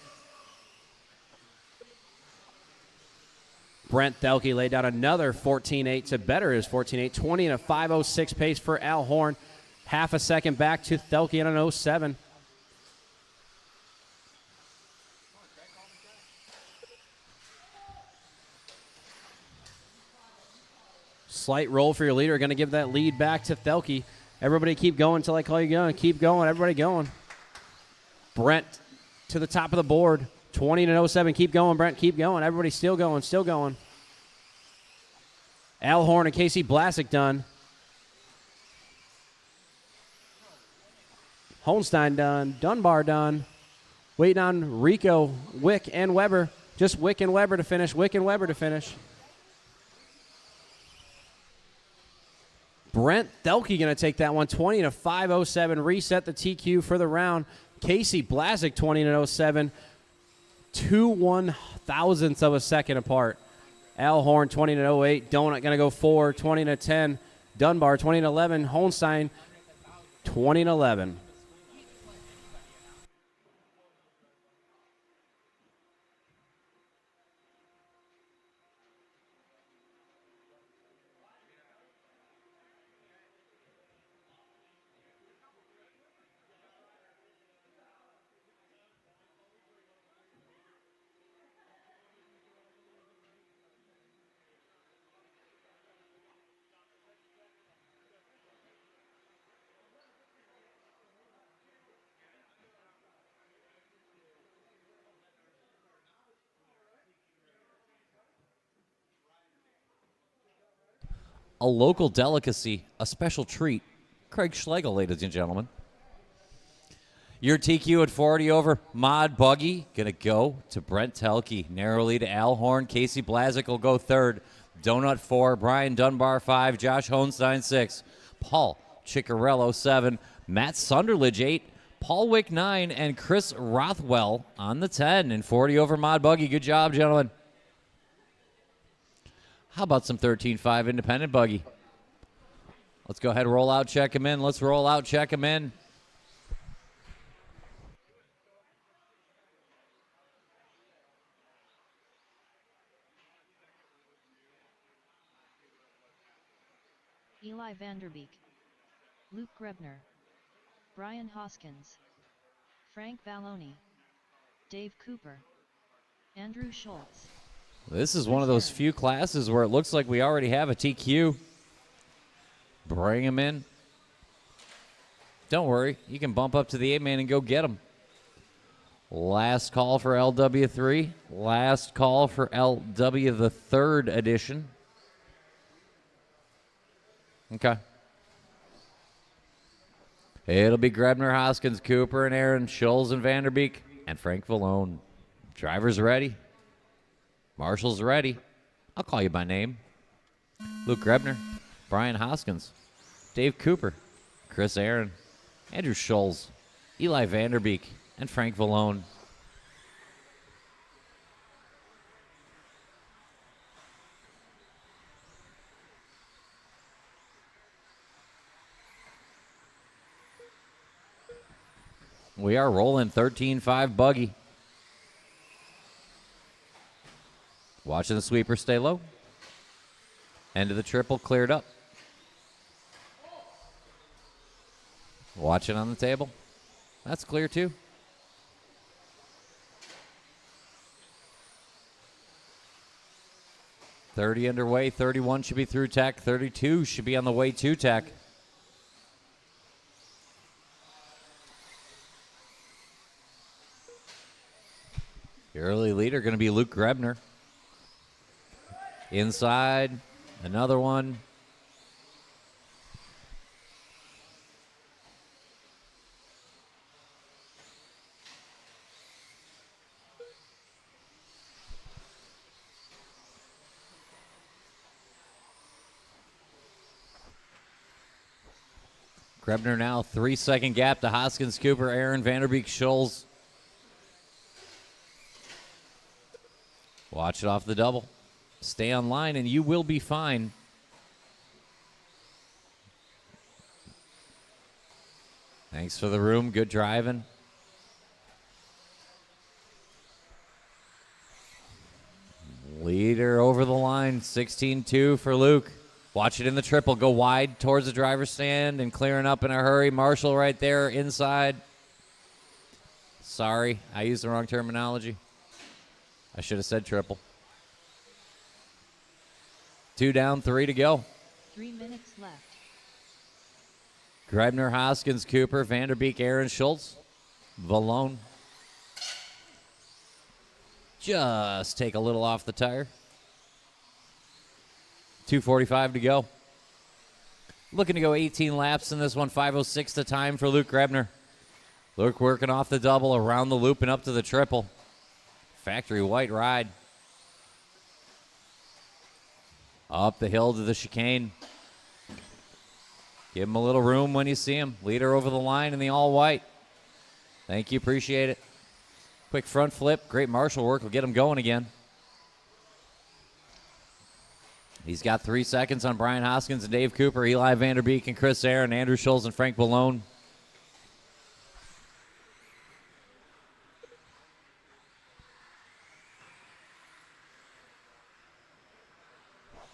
Brent Thelke laid down another 14-8 to better his 14-8. 20 and a 5:06 pace for Al Horn. Half a second back to Thelke in an 07. Slight roll for your leader. Going to give that lead back to Thelke. Everybody keep going until I call you going. Keep going. Everybody going. Brent to the top of the board. 20 and 07. Keep going, Brent. Keep going. Everybody still going. Still going. Al Horn and Casey Blasek done. Hohenstein done. Dunbar done. Waiting on Rico, Wick, and Weber. Just Wick and Weber to finish. Wick and Weber to finish. Brent Thelke going to take that one. 20 and a 5:07. Reset the TQ for the round. Casey Blasek, 20 and 07. 2 1/1000ths of a second apart. Al Horn, 20 and 08. Donut going to go 4, 20 and 10. Dunbar, 20 and 11. Hohenstein, 20 and 11. a local delicacy, a special treat. Craig Schlegel, ladies and gentlemen. Your TQ at 40 over. Mod Buggy going to go to Brent Telke. Narrow lead to Al Horn. Casey Blazik will go third. Donut 4. Brian Dunbar 5. Josh Hohenstein 6. Paul Ciccarello 7. Matt Sunderledge 8. Paul Wick 9. And Chris Rothwell on the 10. And 40 over Mod Buggy. Good job, gentlemen. How about some 13.5 independent buggy? Let's go ahead and roll out, check him in. Let's roll out, check him in. Eli Vanderbeek, Luke Grebner, Brian Hoskins, Frank Valloni, Dave Cooper, Andrew Schultz. This is one of those few classes where it looks like we already have a TQ. Bring him in. Don't worry. You can bump up to the 8-man and go get him. Last call for LW3. Last call for LW, the 3rd edition. Okay. It'll be Grebner, Hoskins, Cooper, and Aaron, Schultz, and Vanderbeek, and Frank Vallone. Driver's ready. Marshall's ready. I'll call you by name. Luke Grebner, Brian Hoskins, Dave Cooper, Chris Aaron, Andrew Schultz, Eli Vanderbeek, and Frank Vallone. We are rolling 13.5 buggy. Watching the sweeper stay low. End of the triple cleared up. Watching on the table. That's clear too. $30 underway. 31 should be through tech. 32 should be on the way to tech. The early leader going to be Luke Grebner. Inside, another one. Grebner now 3-second gap to Hoskins, Cooper, Aaron, Vanderbeek, Schultz. Watch it off the double. Stay on line and you will be fine. Thanks for the room. Good driving. Leader over the line. 16-2 for Luke. Watch it in the triple. Go wide towards the driver's stand and clearing up in a hurry. Marshall right there inside. Sorry, I used the wrong terminology. I should have said triple. 2 down, 3 to go. 3 minutes left. Grebner, Hoskins, Cooper, Vanderbeek, Aaron, Schultz, Vallone. Just take a little off the tire. 2:45 to go. Looking to go 18 laps in this one. 5:06 the time for Luke Grebner. Luke working off the double, around the loop and up to the triple. Factory white ride. Up the hill to the chicane. Give him a little room when you see him. Leader over the line in the all white. Thank you, appreciate it. Quick front flip, great marshal work will get him going again. He's got 3 seconds on Brian Hoskins and Dave Cooper, Eli Vanderbeek and Chris Aaron, Andrew Schultz and Frank Vallone.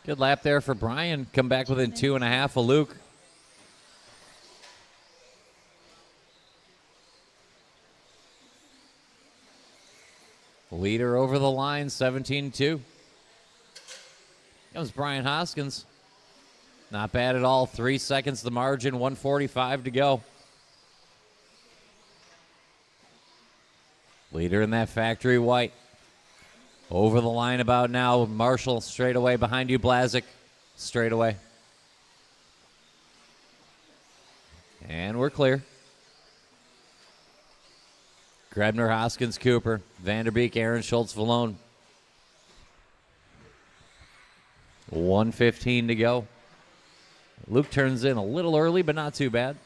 Good lap there for Brian. Come back within 2.5 of Luke. Leader over the line, 17-2. Comes Brian Hoskins. Not bad at all. 3 seconds the margin, 1:45 to go. Leader in that factory white. Over the line about now. Marshall straight away behind you, Blazik. Straight away. And we're clear. Grebner, Hoskins, Cooper, Vanderbeek, Aaron, Schultz, Valone. 1:15 to go. Luke turns in a little early, but not too bad.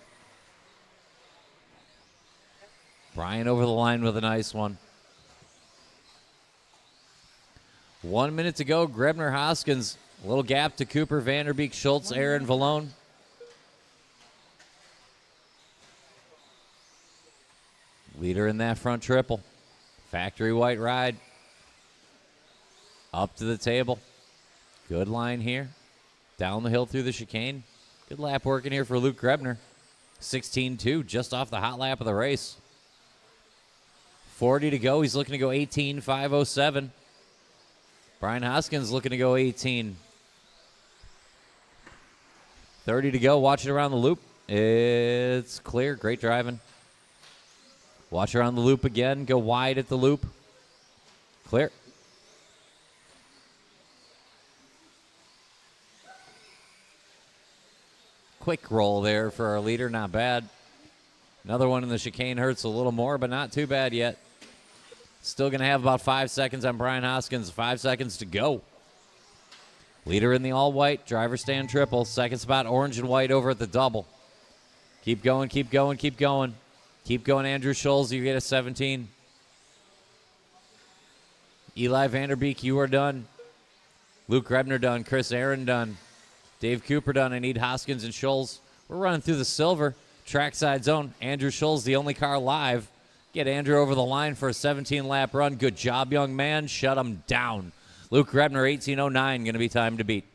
Brian over the line with a nice one. 1 minute to go. Grebner, Hoskins. A little gap to Cooper, Vanderbeek, Schultz, Aaron, Valone. Leader in that front triple. Factory white ride. Up to the table. Good line here. Down the hill through the chicane. Good lap working here for Luke Grebner. 16-2, just off the hot lap of the race. 40 to go. He's looking to go 18.507. Brian Hoskins looking to go 18. 30 to go. Watch it around the loop. It's clear. Great driving. Watch around the loop again. Go wide at the loop. Clear. Quick roll there for our leader. Not bad. Another one in the chicane hurts a little more, but not too bad yet. Still going to have about 5 seconds on Brian Hoskins. 5 seconds to go. Leader in the all-white. Driver stand triple. Second spot, orange and white over at the double. Keep going, keep going, keep going. Keep going, Andrew Scholes. You get a 17. Eli Vanderbeek, you are done. Luke Grebner done. Chris Aaron done. Dave Cooper done. I need Hoskins and Scholes. We're running through the silver. Trackside zone. Andrew Scholes, the only car live. Get Andrew over the line for a 17-lap run. Good job, young man. Shut him down. Luke Grebner, 18.09. Going to be time to beat.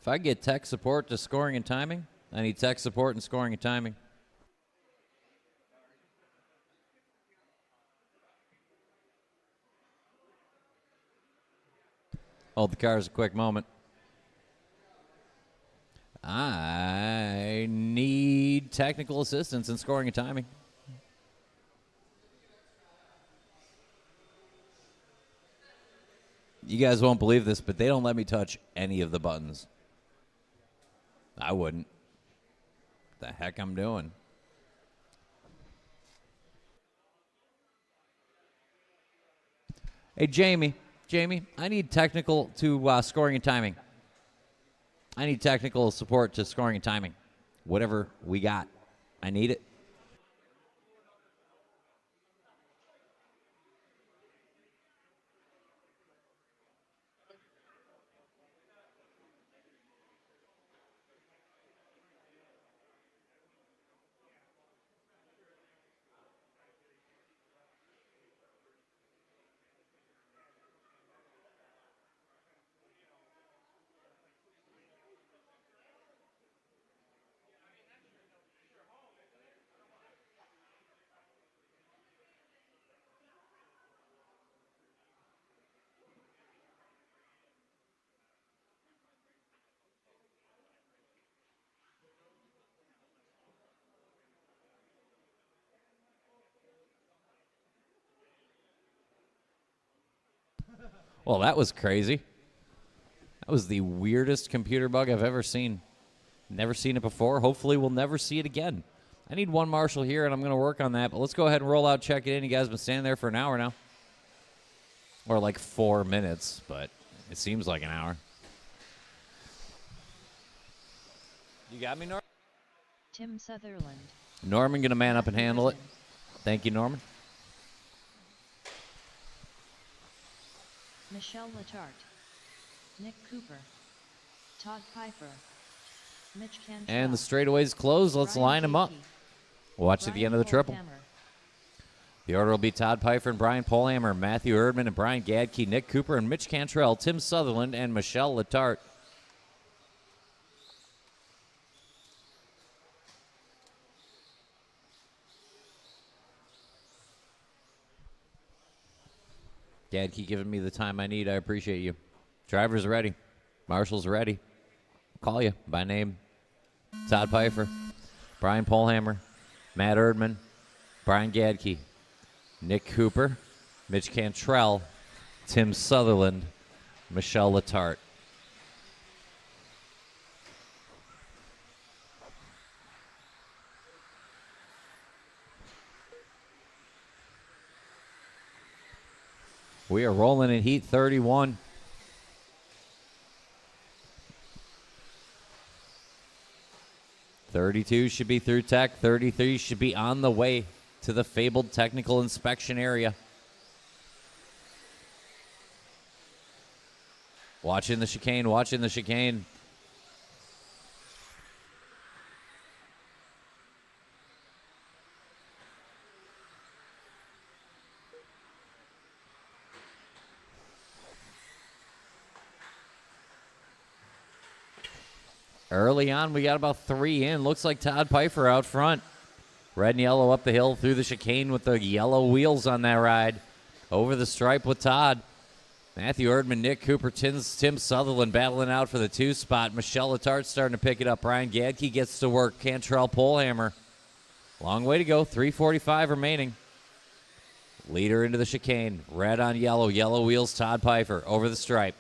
If I get tech support to scoring and timing, I need tech support and scoring and timing. Hold the cars a quick moment. I need technical assistance in scoring and timing. You guys won't believe this, but they don't let me touch any of the buttons. I wouldn't. The heck I'm doing. Hey, Jamie, I need technical to scoring and timing. I need technical support to scoring and timing. Whatever we got, I need it. Well, that was crazy. That was the weirdest computer bug I've ever seen. Never seen it before. Hopefully we'll never see it again. I need one marshal here, and I'm going to work on that. But let's go ahead and roll out, check it in. You guys have been standing there for an hour now. Or like 4 minutes, but it seems like an hour. You got me, Norman? Tim Sutherland. Norman going to man up and handle it. Thank you, Norman. Michelle Letarte. Nick Cooper. Todd Piper. Mitch Cantrell. And the straightaways closed. Let's line them up. Watch at the end of the triple. The order will be Todd Piper and Brian Polhammer, Matthew Erdman and Brian Gadke, Nick Cooper and Mitch Cantrell, Tim Sutherland and Michelle Letarte. Gadke giving me the time I need. I appreciate you. Driver's ready. Marshall's ready. Call you by name. Todd Piper, Brian Polhammer, Matt Erdman, Brian Gadke, Nick Cooper, Mitch Cantrell, Tim Sutherland, Michelle Letarte. We are rolling in heat 31. '32 should be through tech. 33 should be on the way to the fabled technical inspection area. Watching the chicane, watching the chicane. Early on, we got about 3 in. Looks like Todd Piper out front. Red and yellow up the hill through the chicane with the yellow wheels on that ride. Over the stripe with Todd. Matthew Erdman, Nick Cooper, Tim Sutherland battling out for the 2 spot. Michelle Letarte starting to pick it up. Brian Gadke gets to work. Cantrell Polhammer. Long way to go. 3:45 remaining. Leader into the chicane. Red on yellow. Yellow wheels, Todd Piper. Over the stripe.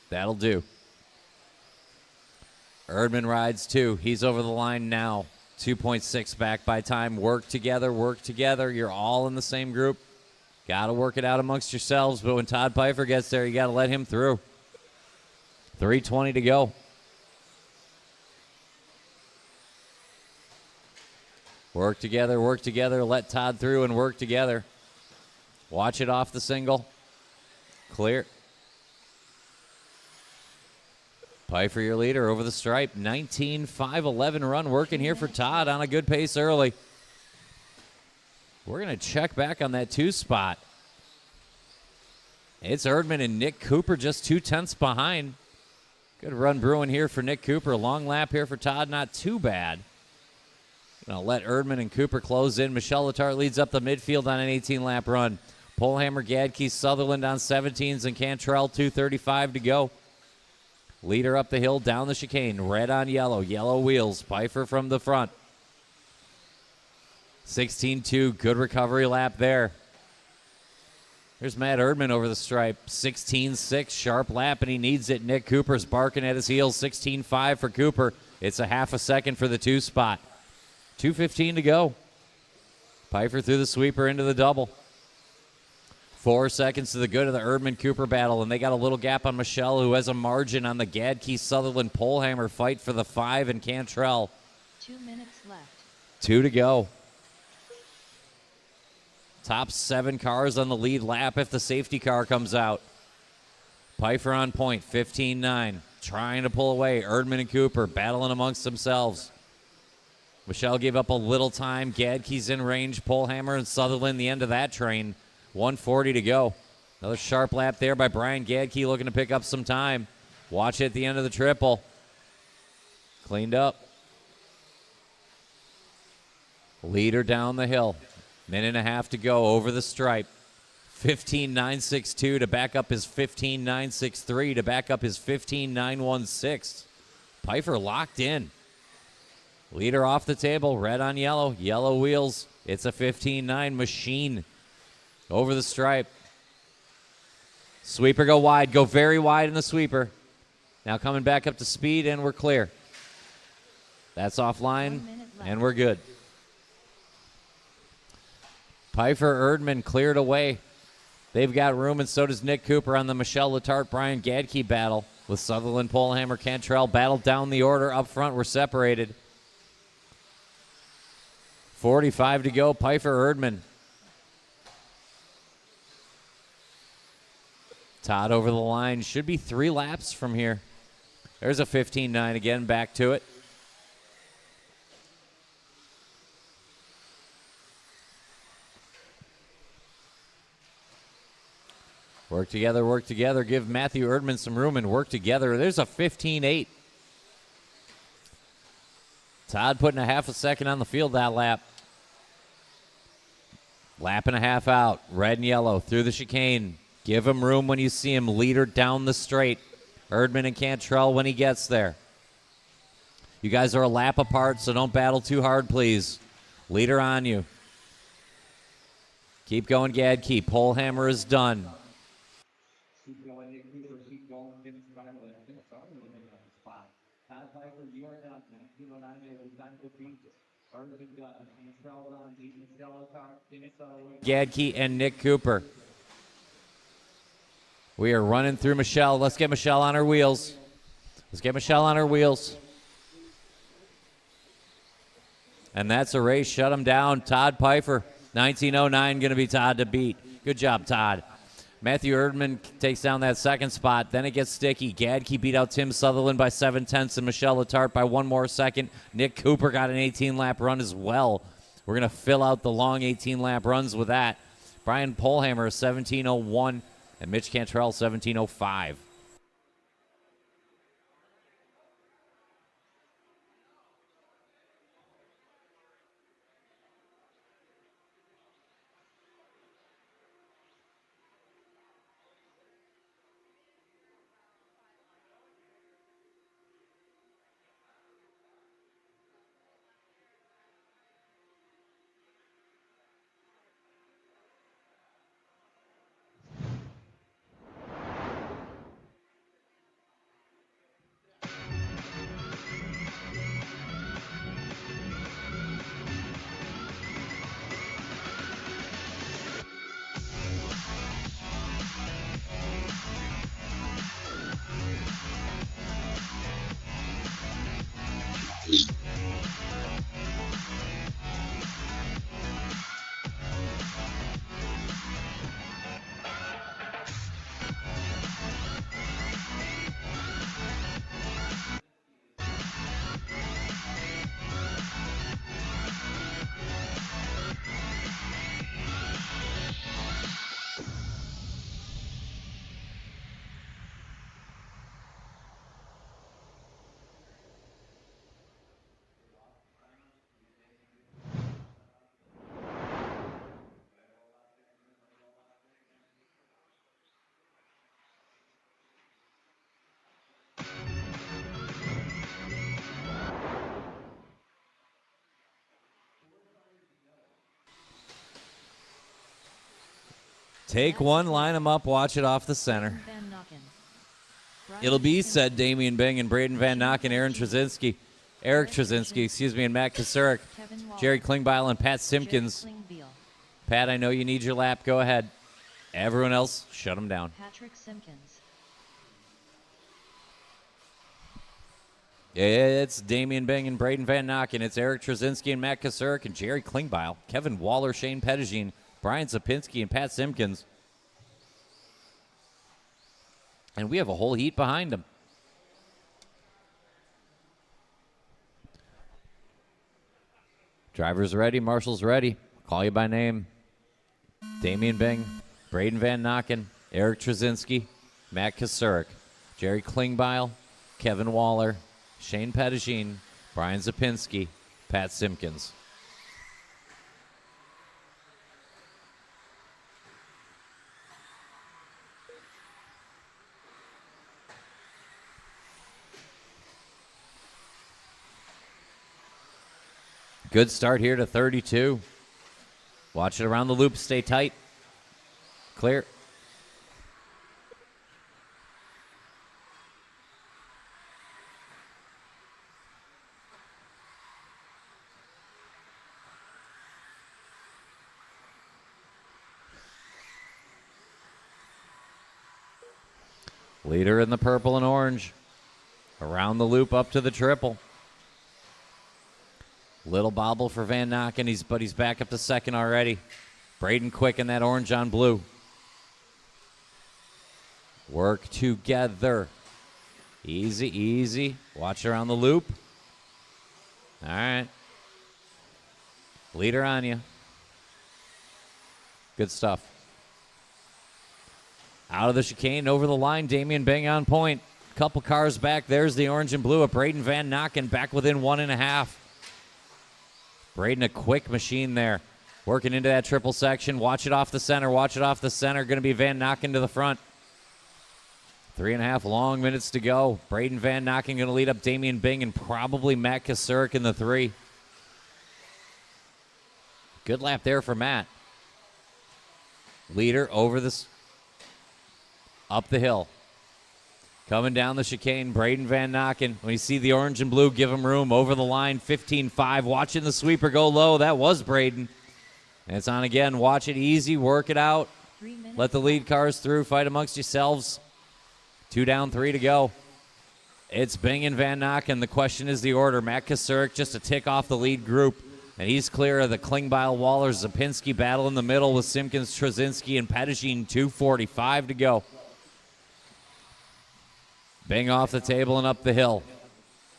That'll do. Erdman rides 2. He's over the line now. 2.6 back by time. Work together, work together. You're all in the same group. Got to work it out amongst yourselves, but when Todd Piper gets there, you got to let him through. 3:20 to go. Work together, let Todd through and work together. Watch it off the single. Clear. Piper, your leader, over the stripe. 19.511 run working here for Todd on a good pace early. We're going to check back on that 2 spot. It's Erdman and Nick Cooper just 0.2 behind. Good run brewing here for Nick Cooper. Long lap here for Todd, not too bad. Going to let Erdman and Cooper close in. Michelle Letarte leads up the midfield on an 18-lap run. Polhammer, Gadke, Sutherland on 17s, and Cantrell 2:35 to go. Leader up the hill, down the chicane. Red on yellow. Yellow wheels. Piper from the front. 16.2. Good recovery lap there. Here's Matt Erdman over the stripe. 16.6. Sharp lap, and he needs it. Nick Cooper's barking at his heels. 16.5 for Cooper. It's a half a second for the 2 spot. 2:15 to go. Piper through the sweeper into the double. 4 seconds to the good of the Erdman-Cooper battle, and they got a little gap on Michelle, who has a margin on the Gadke-Sutherland-Polhammer fight for the 5 and Cantrell. 2 minutes left. 2 to go. Top 7 cars on the lead lap if the safety car comes out. Piper on point, 15.9. Trying to pull away. Erdman and Cooper battling amongst themselves. Michelle gave up a little time. Gadke's in range. Polhammer and Sutherland, the end of that train. 1:40 to go. Another sharp lap there by Brian Gadke looking to pick up some time. Watch it at the end of the triple. Cleaned up. Leader down the hill. Minute and a half to go over the stripe. 15.962 to back up his 15.963 to back up his 15.916. Piper locked in. Leader off the table. Red on yellow. Yellow wheels. It's a 15.9 machine. Over the stripe. Sweeper go wide. Go very wide in the sweeper. Now coming back up to speed, and we're clear. That's offline, and we're good. Pfeiffer Erdman cleared away. They've got room, and so does Nick Cooper on the Michelle Letarte Brian Gadke battle. With Sutherland, Polhammer, Cantrell battled down the order. Up front, we're separated. 45 to go. Pfeiffer Erdman. Todd over the line. Should be 3 laps from here. There's a 15-9 again. Back to it. Work together, work together. Give Matthew Erdman some room and work together. There's a 15-8. Todd putting a half a second on the field that lap. Lap and a half out. Red and yellow through the chicane. Give him room when you see him. Leader down the straight. Erdman and Cantrell when he gets there. You guys are a lap apart, so don't battle too hard, please. Leader on you. Keep going, Gadke. Polhammer is done. Gadke and Nick Cooper. We are running through Michelle. Let's get Michelle on her wheels. Let's get Michelle on her wheels. And that's a race. Shut him down. Todd Pfeiffer. 1909 going to be Todd to beat. Good job, Todd. Matthew Erdman takes down that second spot. Then it gets sticky. Gadke beat out Tim Sutherland by 7/10 and Michelle Letarte by 1 more second. Nick Cooper got an 18-lap run as well. We're going to fill out the long 18-lap runs with that. Brian Polhammer, 17:01, and Mitch Cantrell, 17:05. Take one, line them up, watch it off the center. It'll be, said Damian Bing and Braden Van Nocken, Eric Trzynski, and Matt Kasurek, Jerry Klingbeil, and Pat Simpkins. Pat, I know you need your lap. Go ahead. Everyone else, shut them down. Patrick Simpkins. It's Damian Bing and Braden Van Nocken. It's Eric Trzynski and Matt Kasurek and Jerry Klingbeil, Kevin Waller, Shane Pettigene, Brian Zapinski, and Pat Simpkins. And we have a whole heat behind them. Drivers ready, marshals ready. Call you by name. Damian Bing, Braden Van Nocken, Eric Trzynski, Matt Kasurek, Jerry Klingbeil, Kevin Waller, Shane Pettigene, Brian Zapinski, Pat Simpkins. Good start here to 32. Watch it around the loop. Stay tight. Clear. Leader in the purple and orange. Around the loop up to the triple. Little bobble for Van Nokken, but he's back up to second already. Braden quick in that orange on blue. Work together. Easy, easy. Watch around the loop. All right. Leader on you. Good stuff. Out of the chicane, over the line, Damian Bing on point. Couple cars back. There's the orange and blue of Braden Van Nokken back within 1.5. Braden, a quick machine there. Working into that triple section. Watch it off the center. Watch it off the center. Going to be Van Nokken to the front. 3.5 long minutes to go. Braden Van Nokken going to lead up Damian Bing and probably Matt Kasurek in the 3. Good lap there for Matt. Leader over this, up the hill. Coming down the chicane, Braden Van Nokken. When you see the orange and blue, give him room. Over the line, 15.5. Watching the sweeper go low. That was Braden. And it's on again. Watch it easy. Work it out. Let the lead cars through. Fight amongst yourselves. 2 down, 3 to go. It's Bing and Van Nokken. The question is the order. Matt Kasurek just a tick off the lead group. And he's clear of the Klingbeil, Waller, Zapinski battle in the middle with Simpkins, Trzynski, and Pettigene. 2:45 to go. Bing off the table and up the hill.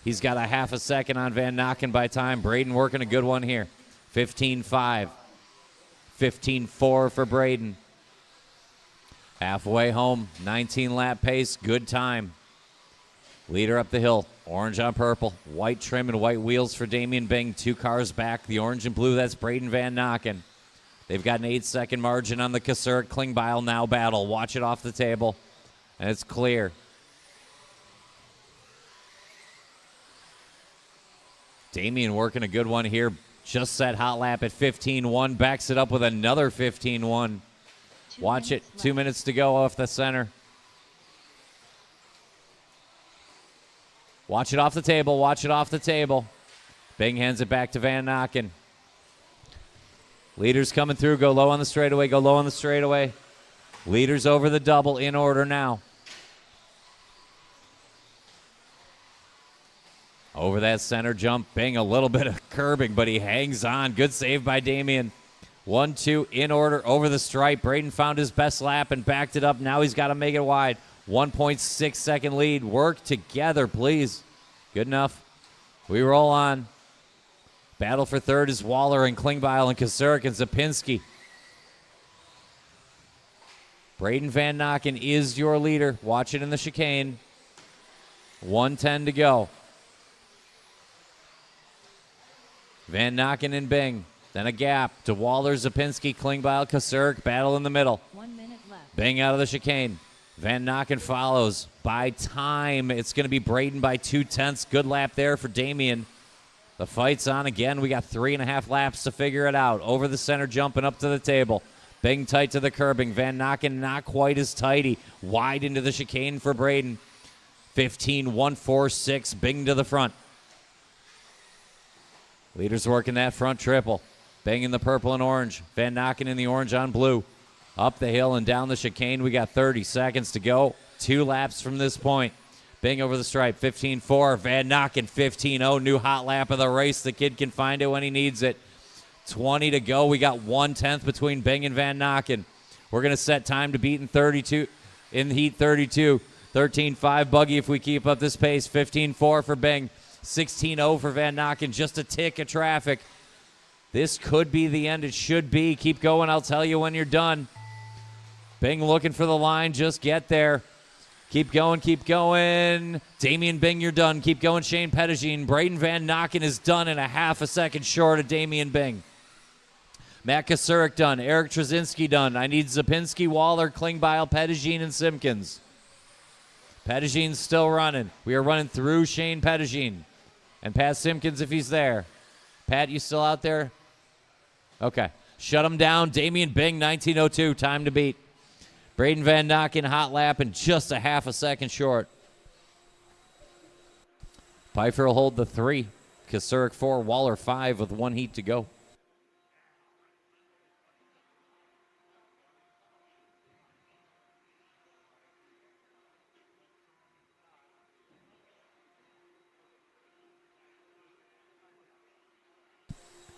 He's got a half a second on Van Nokken by time. Braden working a good one here. 15.5. 15.4 for Braden. Halfway home, 19 lap pace, good time. Leader up the hill, orange on purple, white trim and white wheels for Damian Bing. 2 cars back, the orange and blue, that's Braden Van Nokken. They've got an 8-second margin on the Kasurek Klingbeil now battle. Watch it off the table, and it's clear. Damian working a good one here. Just set hot lap at 15.1, backs it up with another 15.1. Watch it, 2 minutes to go off the center. Watch it off the table, watch it off the table. Bing hands it back to Van Nokken. Leaders coming through, go low on the straightaway, go low on the straightaway. Leaders over the double, in order now. Over that center jump, Bing a little bit of curbing, but he hangs on. Good save by Damian. 1-2 in order over the stripe. Braden found his best lap and backed it up. Now he's got to make it wide. 1.6 second lead. Work together, please. Good enough. We roll on. Battle for third is Waller and Klingbeil and Kasurek and Zapinski. Braden Van Nokken is your leader. Watch it in the chicane. 1:10 to go. Van Nokken and Bing. Then a gap to Waller, Zapinski, Klingbeil, Kasurek. Battle in the middle. 1 minute left. Bing out of the chicane. Van Nokken follows. By time, it's going to be Braden by 2/10. Good lap there for Damian. The fight's on again. We got 3.5 laps to figure it out. Over the center jump and up to the table. Bing tight to the curbing. Van Nokken not quite as tighty. Wide into the chicane for Braden. 15.146. Bing to the front. Leaders working that front triple. Bing in the purple and orange. Van Nokken in the orange on blue. Up the hill and down the chicane. We got 30 seconds to go. 2 laps from this point. Bing over the stripe. 15.4. Van Nokken 15.0. New hot lap of the race. The kid can find it when he needs it. 20 to go. We got 1/10 between Bing and Van Nokken. We're going to set time to beat in 32. In heat 32. 13.5 buggy if we keep up this pace. 15.4 for Bing. 16.0 for Van Nokken. Just a tick of traffic. This could be the end. It should be. Keep going. I'll tell you when you're done. Bing looking for the line. Just get there. Keep going. Keep going. Damian Bing, you're done. Keep going, Shane Pettigene. Braden Van Nokken is done and a half a second short of Damian Bing. Matt Kasurek done. Eric Trzynski done. I need Zapinski, Waller, Klingbeil, Pettigene, and Simpkins. Pettigene's still running. We are running through Shane Pettigene. And Pat Simpkins if he's there. Pat, you still out there? Okay. Shut him down. Damian Bing, 19.02. Time to beat. Braden Van Nokken, hot lap, and just a half a second short. Pfeiffer will hold the 3. Kasurek 4, Waller 5 with 1 heat to go.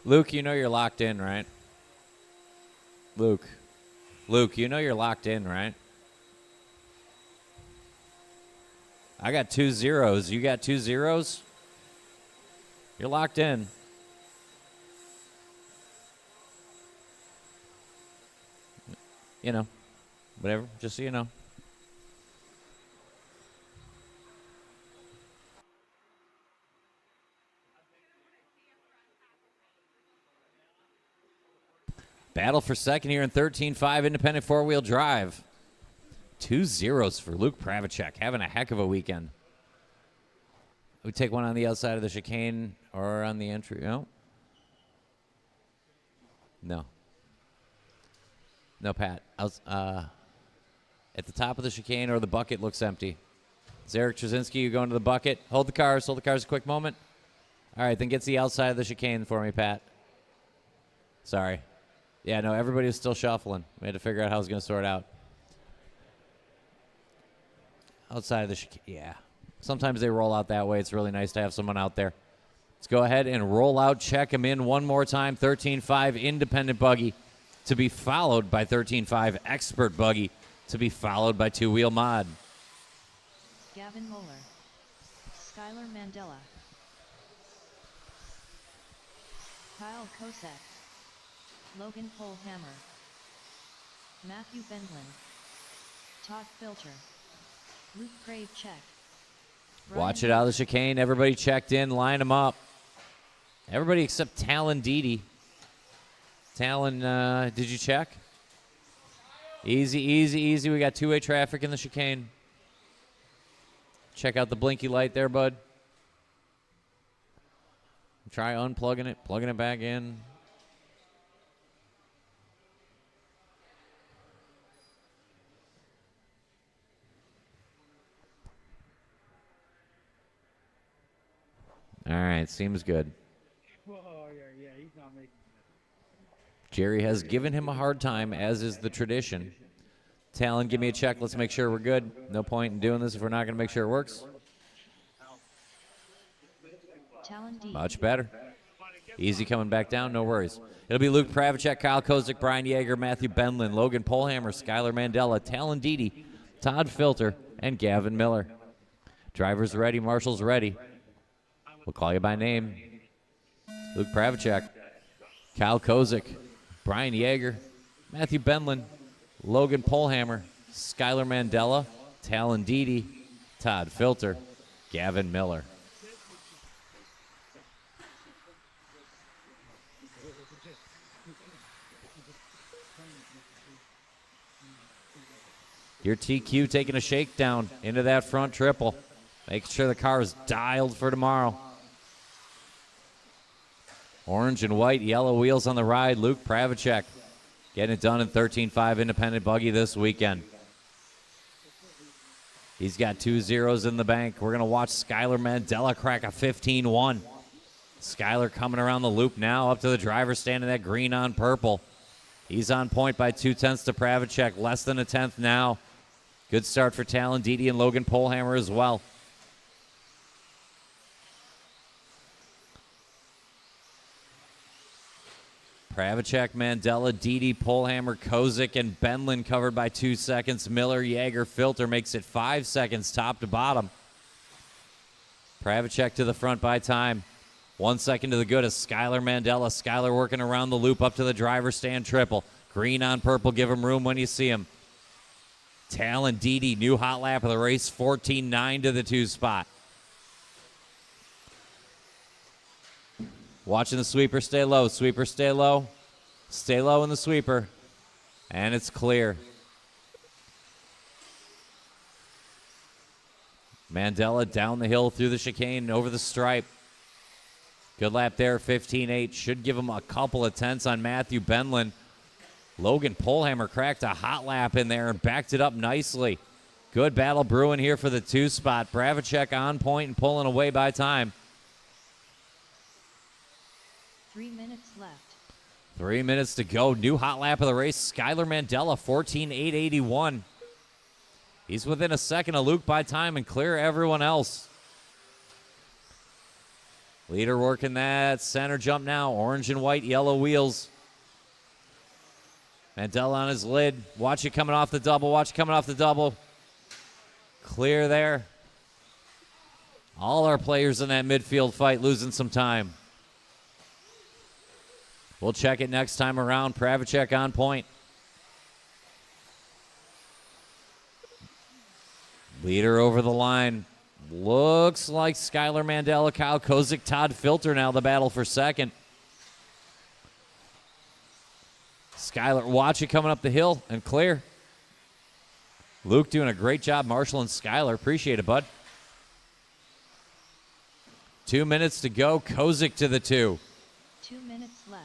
Luke, you know you're locked in, right? Luke, you know you're locked in, right? I got 2 zeros. You got 2 zeros? You're locked in. You know, whatever, just so you know. Battle for second here in 13.5 independent four-wheel drive. 2 zeros for Luke Pravacek, having a heck of a weekend. We take one on the outside of the chicane or on the entry. No. No, Pat. At the top of the chicane or the bucket looks empty. Zarek Trzynski, you go into the bucket. Hold the cars a quick moment. All right, then gets the outside of the chicane for me, Pat. Sorry. Yeah, no, everybody was still shuffling. We had to figure out how I was going to sort out. Outside of the chicane, yeah. Sometimes they roll out that way. It's really nice to have someone out there. Let's go ahead and roll out, check him in one more time. 13.5 independent buggy to be followed by 13.5 expert buggy to be followed by two-wheel mod. Gavin Moeller, Skylar Mandela, Kyle Jconcepts, Logan Polhammer, Matthew Bendlin, Todd Filter, Luke Pravacek. Watch it out of the chicane. Everybody checked in. Line them up. Everybody except Talon Deedy. Talon, did you check? Easy, easy, easy. We got two-way traffic in the chicane. Check out the blinky light there, bud. Try unplugging it, plugging it back in. All right, seems good. He's not making Jerry has given him a hard time, as is the tradition. Talon, give me a check. Let's make sure we're good. No point in doing this if we're not going to make sure it works. Much better. Easy coming back down, no worries. It'll be Luke Pravacek, Kyle Kozik, Brian Yeager, Matthew Bendlin, Logan Polhammer, Skylar Mandela, Talon Deedy, Todd Filter, and Gavin Miller. Drivers ready, marshals ready. We'll call you by name. Luke Pravacek, Kyle Kozik, Brian Yeager, Matthew Bendlin, Logan Polhammer, Skylar Mandela, Talon Deedy, Todd Filter, Gavin Miller. Your TQ taking a shakedown into that front triple. Making sure the car is dialed for tomorrow. Orange and white, yellow wheels on the ride. Luke Pravacek getting it done in 13.5 independent buggy this weekend. He's got 2 zeros in the bank. We're going to watch Skylar Mandela crack a 15-1. Skylar coming around the loop now up to the driver's stand in that green on purple. He's on point by 0.2 to Pravacek, less than a tenth now. Good start for Talon Deedy and Logan Polhammer as well. Pravacek, Mandela, Deedy, Polhammer, Kozik, and Bendlin covered by 2 seconds. Miller, Yeager, Filter makes it 5 seconds top to bottom. Pravacek to the front by time. 1 second to the good as Skylar Mandela. Skylar working around the loop up to the driver's stand triple. Green on purple, give him room when you see him. Talon Deedy, new hot lap of the race, 14.9 to the 2 spot. Watching the sweeper stay low. Sweeper stay low. Stay low in the sweeper. And it's clear. Mandela down the hill through the chicane over the stripe. Good lap there, 15.8. Should give him a couple of tenths on Matthew Bendlin. Logan Polhammer cracked a hot lap in there and backed it up nicely. Good battle brewing here for the 2 spot. Pravacek on point and pulling away by time. 3 minutes left. 3 minutes to go. New hot lap of the race. Skylar Mandela, 14.881. He's within a second of Luke by time and clear everyone else. Leader working that center jump now. Orange and white, yellow wheels. Mandela on his lid. Watch it coming off the double. Watch it coming off the double. Clear there. All our players in that midfield fight losing some time. We'll check it next time around. Pravacek on point. Leader over the line. Looks like Skylar Mandela, Kyle Kozik, Todd Filter now the battle for second. Skylar, watch it coming up the hill and clear. Luke doing a great job marshaling Skylar. Appreciate it, bud. 2 minutes to go. Kozik to the 2. 2 minutes left.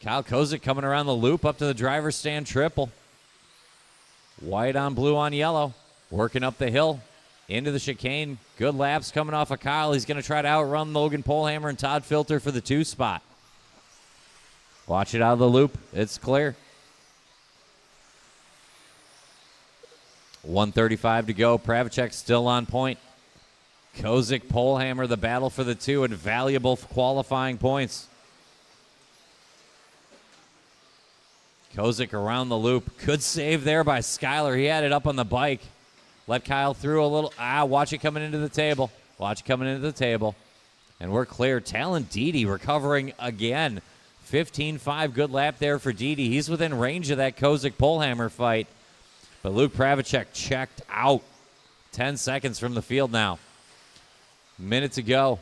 Kyle Kozik coming around the loop up to the driver's stand triple. White on blue on yellow. Working up the hill into the chicane. Good laps coming off of Kyle. He's going to try to outrun Logan Polhammer and Todd Filter for the 2 spot. Watch it out of the loop. It's clear. 1:35 to go. Pravacek still on point. Kozik, Polhammer, the battle for the 2 and valuable qualifying points. Kozik around the loop. Good save there by Skylar. He had it up on the bike. Let Kyle through a little. Watch it coming into the table. Watch it coming into the table. And we're clear. Talon Didi recovering again. 15-5. Good lap there for Didi. He's within range of that Kozik Polhammer fight. But Luke Pravacek checked out. 10 seconds from the field now. Minute to go.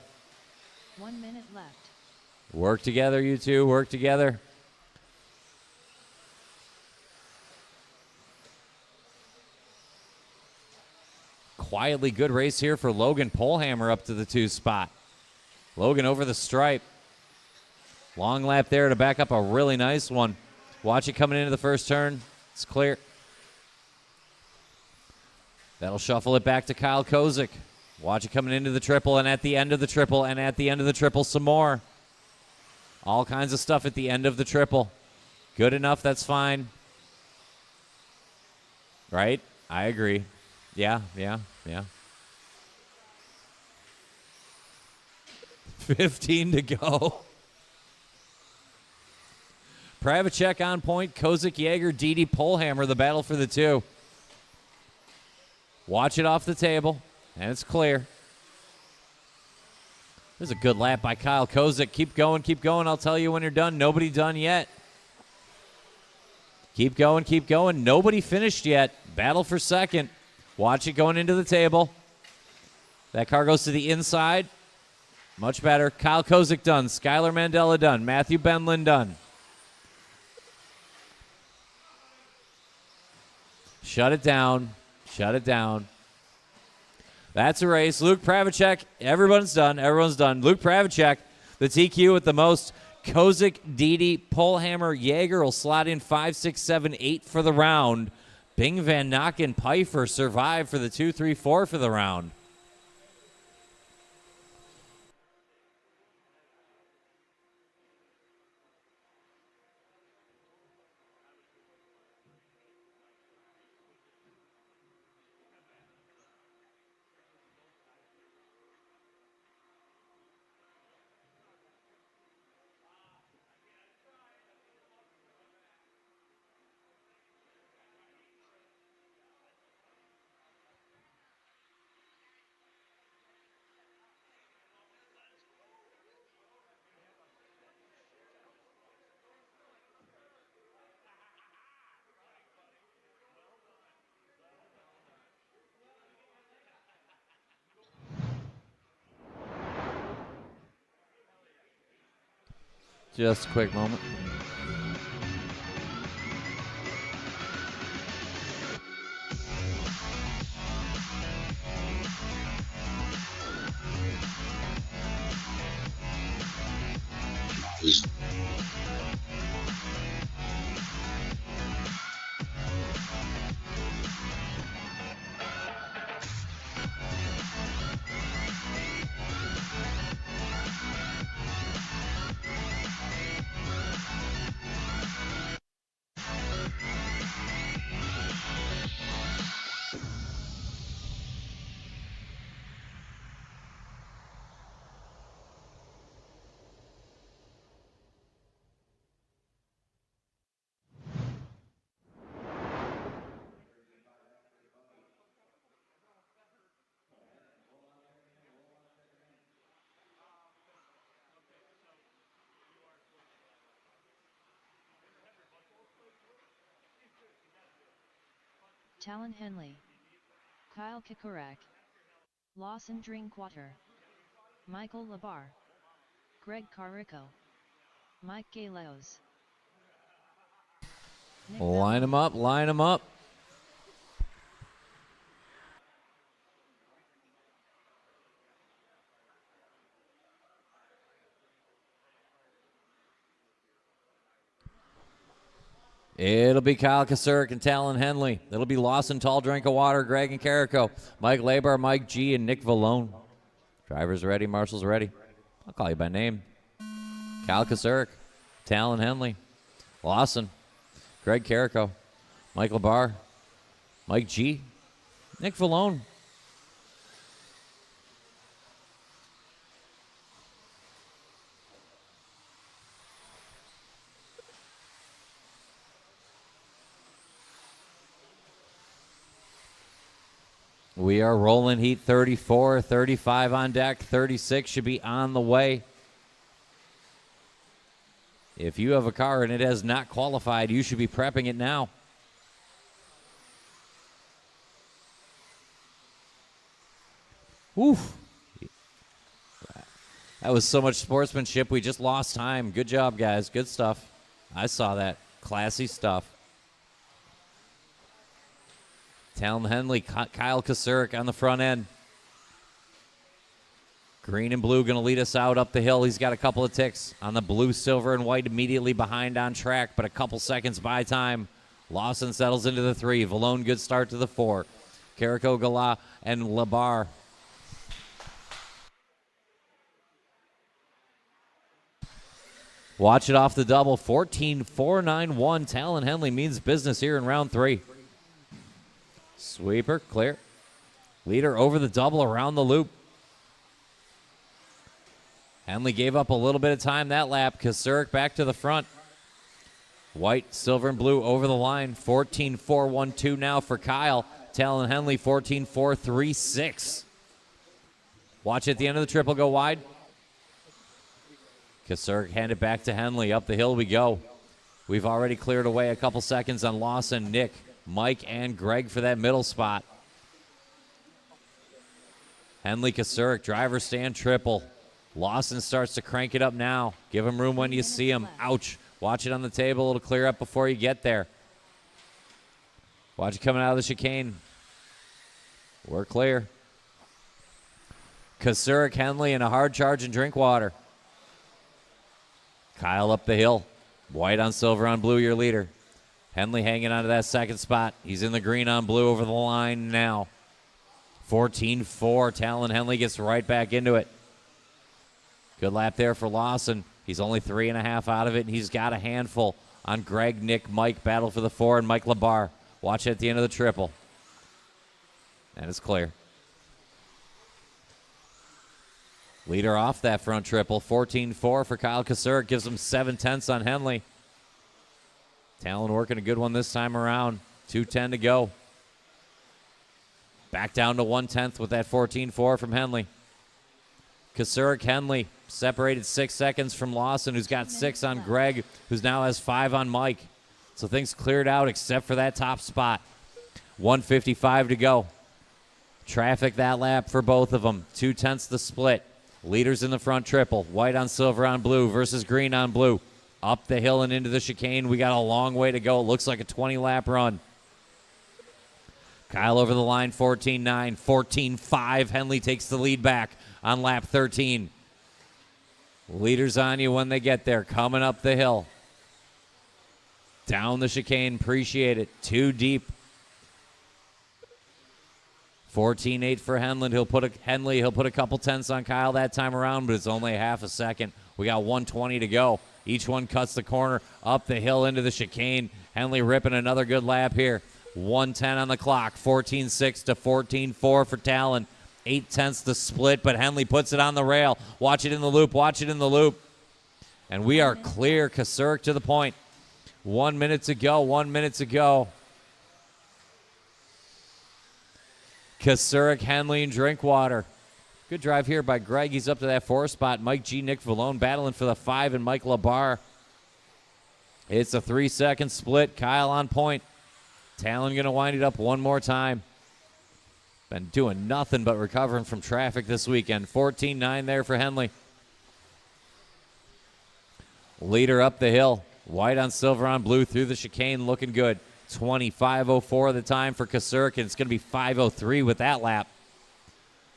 1 minute left. Work together, you two. Work together. Quietly good race here for Logan Polhammer up to the 2 spot. Logan over the stripe. Long lap there to back up a really nice one. Watch it coming into the first turn. It's clear. That'll shuffle it back to Kyle Kozik. Watch it coming into the triple and at the end of the triple and at the end of the triple some more. All kinds of stuff at the end of the triple. Good enough, that's fine. Right? I agree. Yeah. 15 to go. Pravacek on point. Kozik, Yeager, Didi, Polhammer, the battle for the 2. Watch it off the table, and it's clear. There's a good lap by Kyle Kozik. Keep going, keep going. I'll tell you when you're done. Nobody done yet. Keep going, keep going. Nobody finished yet. Battle for second. Watch it going into the table. That car goes to the inside. Much better. Kyle Kozik done. Skylar Mandela done. Matthew Benlin done. Shut it down. Shut it down. That's a race. Luke Pravacek. Everyone's done. Everyone's done. Luke Pravacek, the TQ with the most. Kozik, Didi, Polhammer, Yeager will slot in 5, 6, 7, 8 for the round. Bing, Van Nocken, Pfeiffer survive for the 2, 3, 4 for the round. Just a quick moment. Talon Henley, Kyle Kikurak, Lawson Drinkwater, Michael Labar, Greg Carrico, Mike Galeos. Line them up, line them up. It'll be Kyle Kasurik and Talon Henley. It'll be Lawson, Tall Drink of Water, Greg and Carrico, Mike Labar, Mike G, and Nick Vallone. Drivers ready, marshals ready. I'll call you by name. Kyle Kasurik, Talon Henley, Lawson, Greg Carrico, Mike Labar, Mike G, Nick Vallone. We are rolling heat 34, 35 on deck, 36 should be on the way. If you have a car and it has not qualified, you should be prepping it now. Oof. That was so much sportsmanship. We just lost time. Good job, guys. Good stuff. I saw that. Classy stuff. Talon Henley, Kyle Kasurik on the front end. Green and blue going to lead us out up the hill. He's got a couple of ticks on the blue, silver, and white immediately behind on track, but a couple seconds by time. Lawson settles into the 3. Vallone, good start to the 4. Carrico, Gala, and Labar. Watch it off the double. 14.491. Talon Henley means business here in round 3. Sweeper, clear. Leader over the double around the loop. Henley gave up a little bit of time that lap. Kasurik back to the front. White, silver, and blue over the line. 14.412 now for Kyle. Talon Henley, 14.436. Watch at the end of the triple go wide. Kasurik handed back to Henley. Up the hill we go. We've already cleared away a couple seconds on Lawson, Nick, Mike, and Greg for that middle spot. Henley, Kasurik, driver stand triple. Lawson starts to crank it up now. Give him room when you see him. Ouch. Watch it on the table. It'll clear up before you get there. Watch it coming out of the chicane. We're clear. Kasurik, Henley, and a hard charge in Drinkwater. Kyle up the hill. White on silver on blue, your leader. Henley hanging on to that second spot. He's in the green on blue over the line now. 14.4. Talon Henley gets right back into it. Good lap there for Lawson. He's only 3.5 out of it, and he's got a handful on Greg, Nick, Mike. Battle for the 4, and Mike Labar. Watch it at the end of the triple. And it's clear. Leader off that front triple. 14.4 for Kyle Kasurik. Gives him 7/10 on Henley. Talon working a good one this time around. 2:10 to go. Back down to 1/10 with that 14.4 from Henley. Kasurik, Henley separated 6 seconds from Lawson, who's got 6 on Greg, who's now has 5 on Mike. So things cleared out except for that top spot. 1:55 to go. Traffic that lap for both of them. 2/10 the split. Leaders in the front triple. White on silver on blue versus green on blue. Up the hill and into the chicane. We got a long way to go. It looks like a 20-lap run. Kyle over the line, 14.9. 14.5. Henley takes the lead back on lap 13. Leaders on you when they get there. Coming up the hill. Down the chicane. Appreciate it. Too deep. 14.8 for Henley. He'll put a couple tenths on Kyle that time around, but it's only a half a second. We got 1:20 to go. Each one cuts the corner up the hill into the chicane. Henley ripping another good lap here. 1:10 on the clock. 14.6 to 14.4 for Talon. 8/10 the split, but Henley puts it on the rail. Watch it in the loop. Watch it in the loop. And we are clear. Kasurik to the point. 1 minute to go. 1 minute to go. Kasurik, Henley, and Drinkwater. Good drive here by Greg. He's up to that 4 spot. Mike G, Nick Vallone battling for the 5, and Mike Labar. It's a 3-second split. Kyle on point. Talon going to wind it up one more time. Been doing nothing but recovering from traffic this weekend. 14-9 there for Henley. Leader up the hill. White on silver on blue through the chicane, looking good. 25:04 the time for Kasurik, and it's going to be 5:03 with that lap.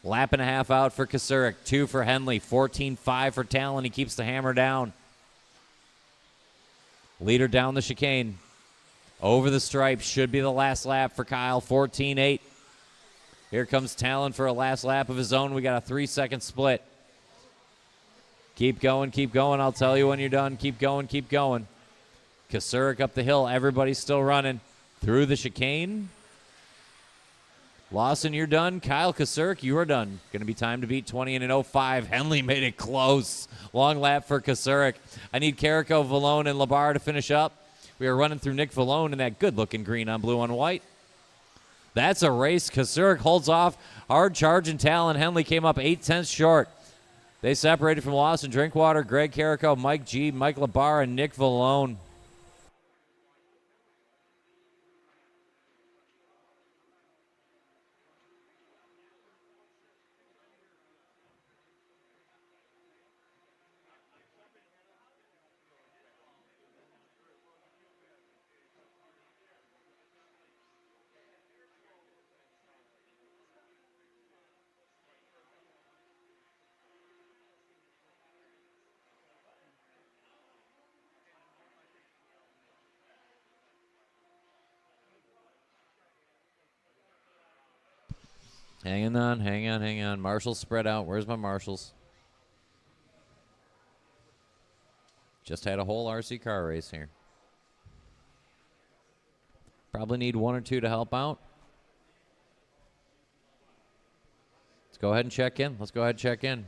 Lap and a half out for Kasurik, 2 for Henley, 14-5 for Talon. He keeps the hammer down. Leader down the chicane. Over the stripe, should be the last lap for Kyle, 14-8. Here comes Talon for a last lap of his own. We got a 3-second split. Keep going, keep going. I'll tell you when you're done. Keep going, keep going. Kasurik up the hill. Everybody's still running. Through the chicane. Lawson, you're done. Kyle Kasurik, you are done. Going to be time to beat 20 in an 05. Henley made it close. Long lap for Kasurik. I need Carrico, Vallone, and Labar to finish up. We are running through Nick Vallone in that good-looking green on blue on white. That's a race. Kasurik holds off. Hard charging Talon. Henley came up 8/10 short. They separated from Lawson, Drinkwater, Greg Carrico, Mike G, Mike Labar, and Nick Vallone. Hanging on, hang on, hang on. Marshals spread out. Where's my marshals? Just had a whole RC car race here. Probably need 1 or 2 to help out. Let's go ahead and check in. Let's go ahead and check in.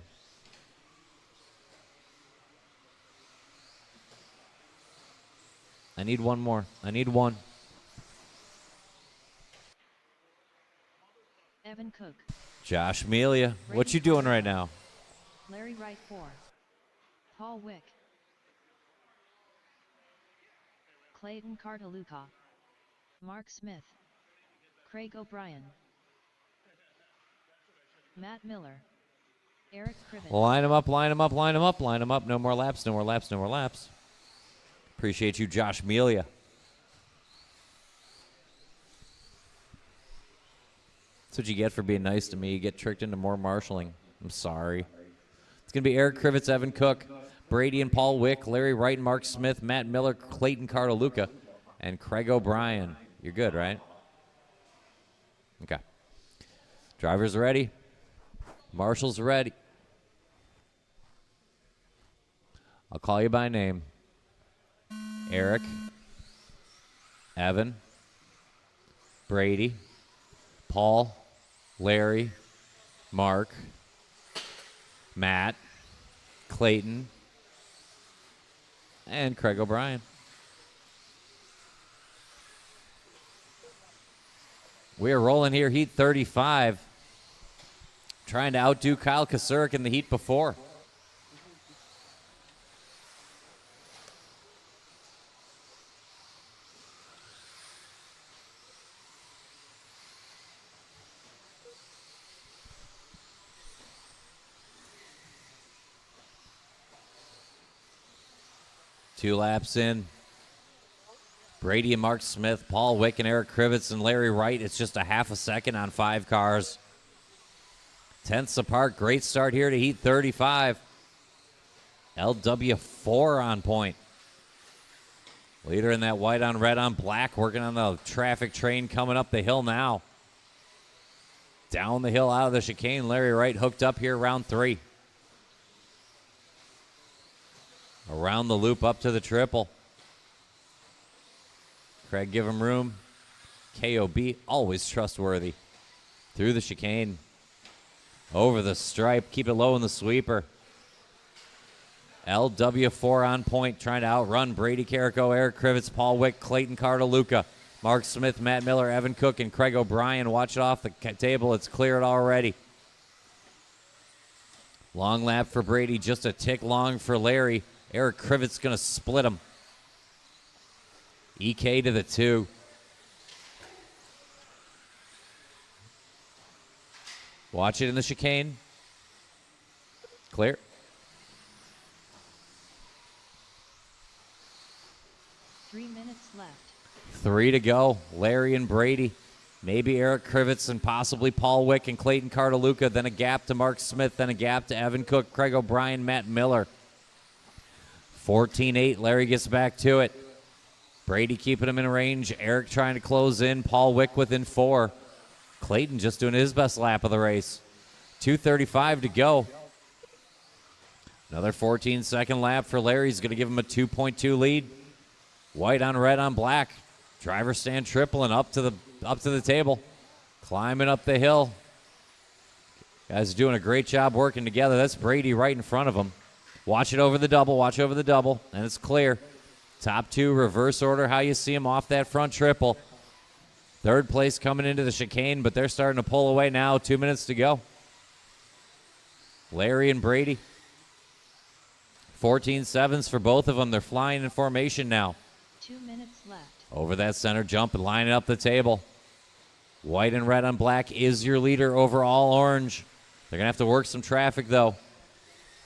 I need 1 more. I need 1. Evan Cook. Josh Melia, what you doing right now? Larry Wright 4. Paul Wick. Clayton Cartaluca. Mark Smith. Craig O'Brien. Matt Miller. Eric Criven. Line them up, line them up, line them up, line them up. No more laps, no more laps, no more laps. Appreciate you, Josh Melia. That's what you get for being nice to me. You get tricked into more marshaling. I'm sorry. It's going to be Eric Krivitz, Evan Cook, Brady and Paul Wick, Larry Wright and Mark Smith, Matt Miller, Clayton Cartaluca, and Craig O'Brien. You're good, right? Okay. Drivers ready. Marshals ready. I'll call you by name. Eric, Evan, Brady, Paul, Larry, Mark, Matt, Clayton, and Craig O'Brien. We are rolling here, heat 35. Trying to outdo Kyle Kasurik in the heat before. Two laps in. Brady and Mark Smith, Paul Wick and Eric Krivitz and Larry Wright. It's just a half a second on 5 cars. Tenths apart. Great start here to heat 35. LW4 on point. Leader in that white on red on black, working on the traffic train coming up the hill now. Down the hill out of the chicane. Larry Wright hooked up here round 3. Around the loop up to the triple. Craig, give him room. KOB, always trustworthy. Through the chicane. Over the stripe. Keep it low in the sweeper. LW4 on point, trying to outrun Brady Carrico, Eric Krivitz, Paul Wick, Clayton Cartaluca, Mark Smith, Matt Miller, Evan Cook, and Craig O'Brien. Watch it off the table. It's cleared already. Long lap for Brady, just a tick long for Larry. Eric Krivitz going to split him. EK to the 2. Watch it in the chicane. Clear. Three minutes left. 3 to go. Larry and Brady. Maybe Eric Krivitz and possibly Paul Wick and Clayton Cartaluca. Then a gap to Mark Smith. Then a gap to Evan Cook, Craig O'Brien, Matt Miller. 14-8. Larry gets back to it. Brady keeping him in range. Eric trying to close in. Paul Wick within 4. Clayton just doing his best lap of the race. 2:35 to go. Another 14-second lap for Larry. He's going to give him a 2.2 lead. White on red on black. Driver stand tripling up to the table. Climbing up the hill. Guys are doing a great job working together. That's Brady right in front of him. Watch it over the double. Watch over the double. And it's clear. Top 2 reverse order. How you see him off that front triple. Third place coming into the chicane, but they're starting to pull away now. 2 minutes to go. Larry and Brady. 14-7s for both of them. They're flying in formation now. 2 minutes left. Over that center jump and lining up the table. White and red on black is your leader over all orange. They're going to have to work some traffic, though.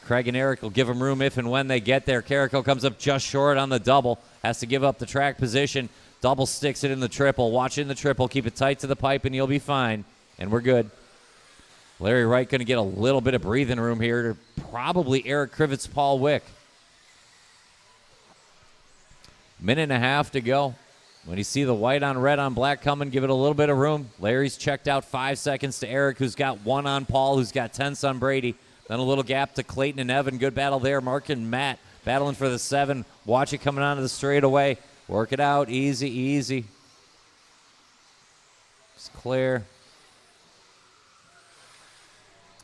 Craig and Eric will give them room if and when they get there. Carrico comes up just short on the double. Has to give up the track position. Double sticks it in the triple. Watch it in the triple. Keep it tight to the pipe, and you'll be fine. And we're good. Larry Wright going to get a little bit of breathing room here to probably Eric Krivitz, Paul Wick. Minute and a half to go. When you see the white on red on black coming, give it a little bit of room. Larry's checked out 5 seconds to Eric, who's got 1 on Paul, who's got 10 on Brady. Then a little gap to Clayton and Evan. Good battle there. Mark and Matt battling for the 7. Watch it coming onto the straightaway. Work it out. Easy, easy. It's clear.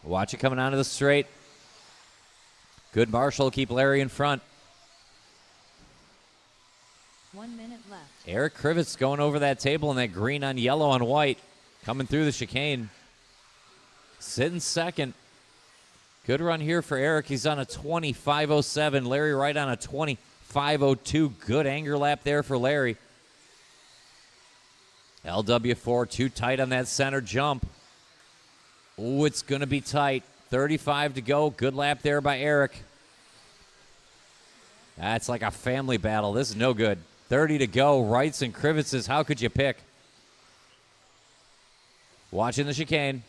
Watch it coming onto the straight. Good marshal. Keep Larry in front. 1 minute left. Eric Krivitz going over that table in that green on yellow on white. Coming through the chicane. Sitting second. Good run here for Eric. He's on a 20.507. Larry Wright on a 20.502. Good anger lap there for Larry. LW4 too tight on that center jump. Oh, it's going to be tight. 35 to go. Good lap there by Eric. That's like a family battle. This is no good. 30 to go. Wrights and Krivitzes. How could you pick? Watching the chicane.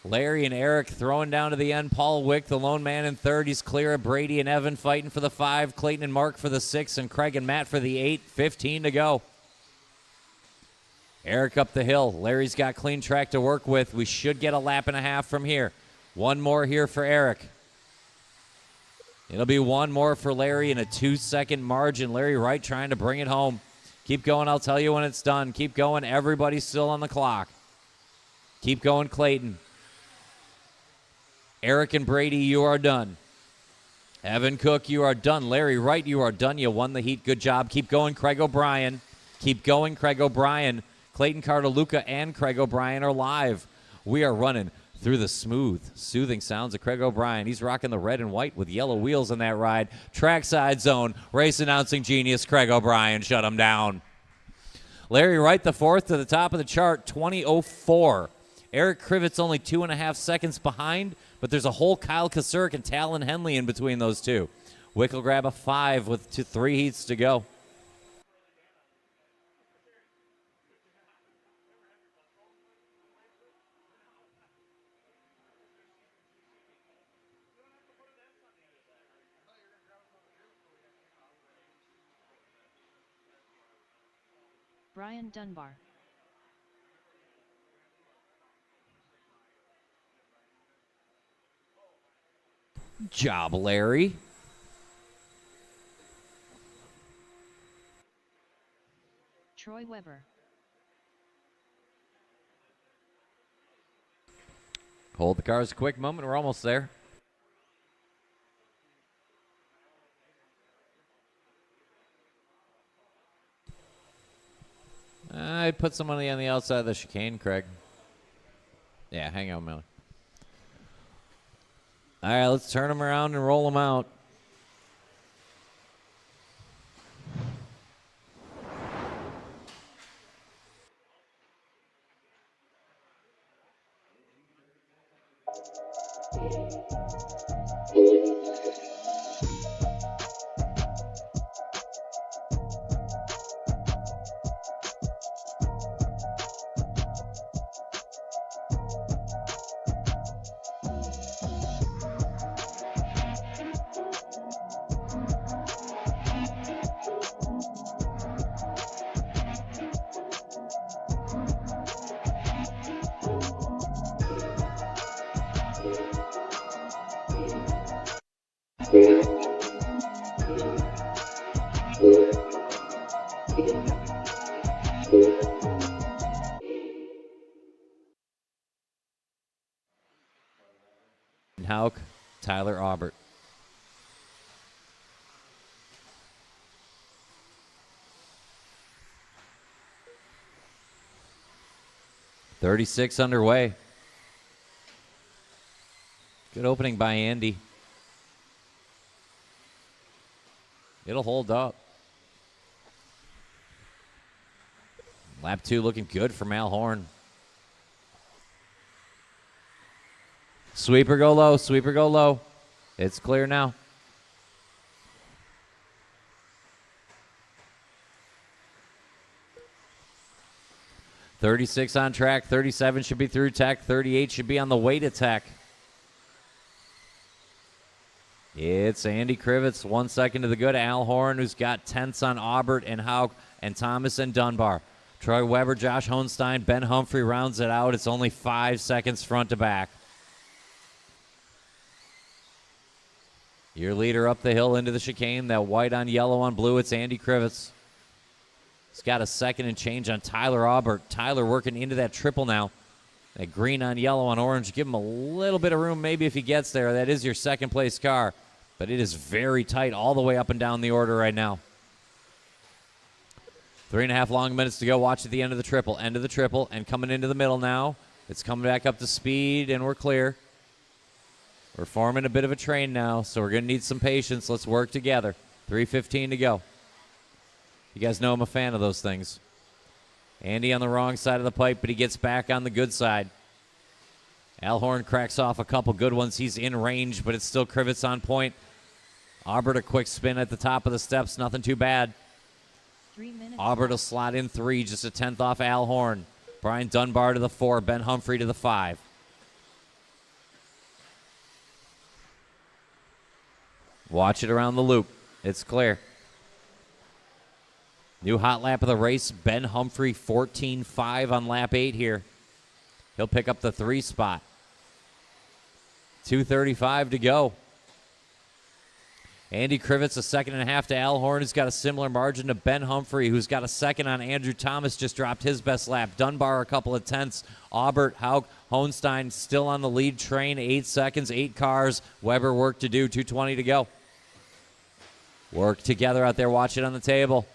Larry and Eric throwing down to the end. Paul Wick, the lone man in third. He's clear of Brady and Evan fighting for the 5. Clayton and Mark for the 6. And Craig and Matt for the 8. 15 to go. Eric up the hill. Larry's got clean track to work with. We should get a lap and a half from here. One more here for Eric. It'll be one more for Larry in a 2-second margin. Larry Wright trying to bring it home. Keep going. I'll tell you when it's done. Keep going. Everybody's still on the clock. Keep going, Clayton. Eric and Brady, you are done. Evan Cook, you are done. Larry Wright, you are done. You won the heat. Good job. Keep going, Craig O'Brien. Keep going, Craig O'Brien. Clayton Cartaluca and Craig O'Brien are live. We are running through the smooth, soothing sounds of Craig O'Brien. He's rocking the red and white with yellow wheels in that ride. Trackside zone. Race announcing genius Craig O'Brien. Shut him down. Larry Wright, the 4th to the top of the chart, 20.04. Eric Krivitz only 2.5 seconds behind, but there's a whole Kyle Kasurk and Talon Henley in between those two. Wick will grab a 5 with 3 heats to go. Brian Dunbar. Job, Larry. Troy Weber. Hold the cars a quick moment. We're almost there. I'd put somebody on the outside of the chicane, Craig. Yeah, hang on a minute. All right, let's turn them around and roll them out. Hauk, Tyler Aubert. .36 underway. Good opening by Andy. It'll hold up. Lap 2 looking good for Al Horn. Sweeper go low, sweeper go low. It's clear now. .36 on track, 37 should be through tech, 38 should be on the way to tech. It's Andy Krivitz, 1 second to the good. Al Horn, who's got tenths on Aubert and Hauk and Thomas and Dunbar. Troy Weber, Josh Hohenstein, Ben Humphrey rounds it out. It's only 5 seconds front to back. Your leader up the hill into the chicane. That white on yellow on blue. It's Andy Krivitz. He's got a second and change on Tyler Aubert. Tyler working into that triple now. That green on yellow on orange. Give him a little bit of room maybe if he gets there. That is your second place car. But it is very tight all the way up and down the order right now. 3.5 long minutes to go. Watch at the end of the triple. End of the triple. And coming into the middle now. It's coming back up to speed, and we're clear. We're forming a bit of a train now, so we're going to need some patience. Let's work together. 3:15 to go. You guys know I'm a fan of those things. Andy on the wrong side of the pipe, but he gets back on the good side. Al Horn cracks off a couple good ones. He's in range, but it's still Krivitz on point. Aubert a quick spin at the top of the steps. Nothing too bad. 3 minutes. Aubert will slot in 3, just a tenth off Al Horn. Brian Dunbar to the 4, Ben Humphrey to the 5. Watch it around the loop. It's clear. New hot lap of the race. Ben Humphrey 14.5 on lap 8 here. He'll pick up the 3 spot. 2:35 to go. Andy Krivitz a second and a half to Al Horn, who's got a similar margin to Ben Humphrey, who's got a second on Andrew Thomas, just dropped his best lap. Dunbar a couple of tenths. Aubert, Hauk, Hohenstein still on the lead train. 8 seconds, 8 cars. Weber work to do. 2:20 to go. Work together out there. Watch it on the table.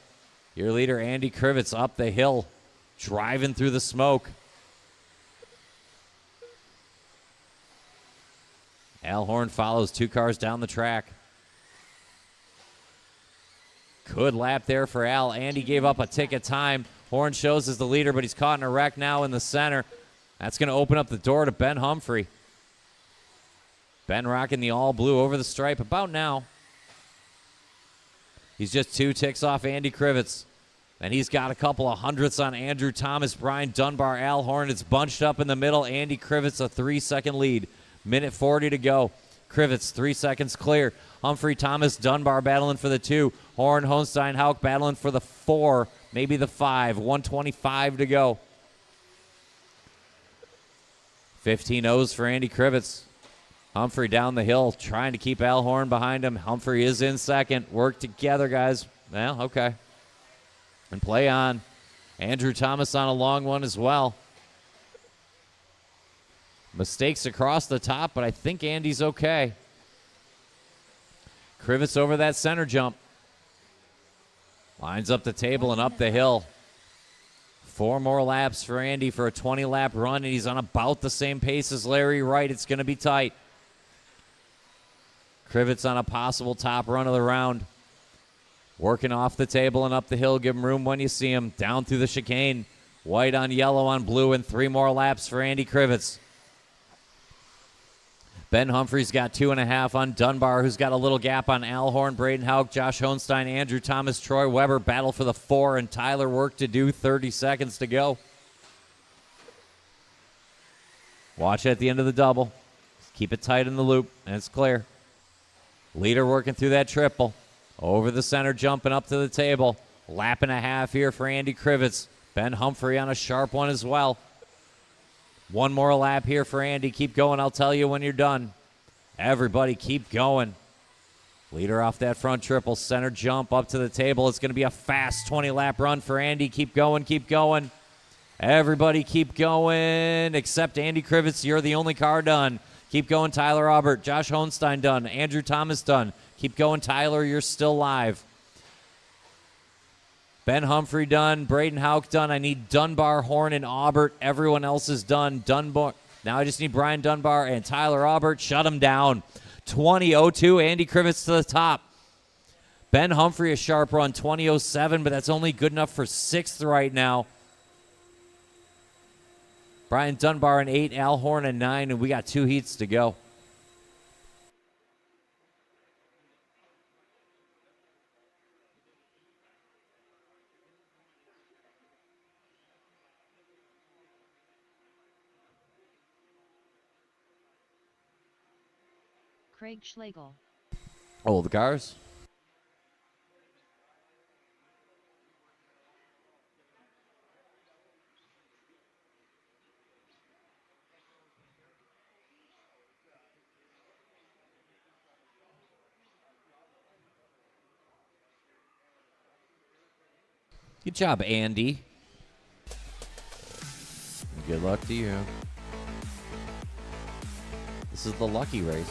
Your leader, Andy Krivitz, up the hill, driving through the smoke. Al Horn follows 2 cars down the track. Good lap there for Al. Andy gave up a tick of time. Horn shows as the leader, but he's caught in a wreck now in the center. That's going to open up the door to Ben Humphrey. Ben rocking the all blue over the stripe about now. He's just 2 ticks off Andy Krivitz. And he's got a couple of hundredths on Andrew Thomas, Brian Dunbar, Al Horn. It's bunched up in the middle. Andy Krivitz a 3-second lead. Minute 40 to go. Krivitz 3 seconds clear. Humphrey, Thomas, Dunbar battling for the 2. Horn, Hohenstein, Hauk battling for the 4, maybe the 5. 1:25 to go. 15 O's for Andy Krivitz. Humphrey down the hill trying to keep Al Horn behind him. Humphrey is in second. Work together, guys. Well, okay. And play on. Andrew Thomas on a long one as well. Mistakes across the top, but I think Andy's okay. Krivitz over that center jump. Lines up the table and up the hill. 4 more laps for Andy for a 20-lap run, and he's on about the same pace as Larry Wright. It's going to be tight. Krivitz on a possible top run of the round. Working off the table and up the hill. Give him room when you see him. Down through the chicane. White on yellow on blue, and 3 more laps for Andy Krivitz. Ben Humphrey's got 2.5 on Dunbar, who's got a little gap on Alhorn, Braden Hauk, Josh Hohenstein, Andrew Thomas, Troy Weber. Battle for the 4, and Tyler work to do. 30 seconds to go. Watch at the end of the double. Keep it tight in the loop, and it's clear. Leader working through that triple. Over the center, jumping up to the table. Lap and a half here for Andy Krivitz. Ben Humphrey on a sharp one as well. One more lap here for Andy. Keep going. I'll tell you when you're done. Everybody keep going. Leader off that front triple. Center jump up to the table. It's going to be a fast 20-lap run for Andy. Keep going. Keep going. Everybody keep going except Andy Krivitz. You're the only car done. Keep going, Tyler Aubert. Josh Hohenstein done. Andrew Thomas done. Keep going, Tyler. You're still live. Ben Humphrey done. Braden Hauk done. I need Dunbar, Horn, and Aubert. Everyone else is done. Dunbar. Now I just need Brian Dunbar and Tyler Aubert. Shut them down. 20:02. Andy Krivitz to the top. Ben Humphrey a sharp run. 20:07, but that's only good enough for 6th right now. Brian Dunbar an 8, Al Horn a 9, and we got 2 heats to go. Craig Schlegel. Oh, the cars? Good job, Andy. Good luck to you. This is the lucky race.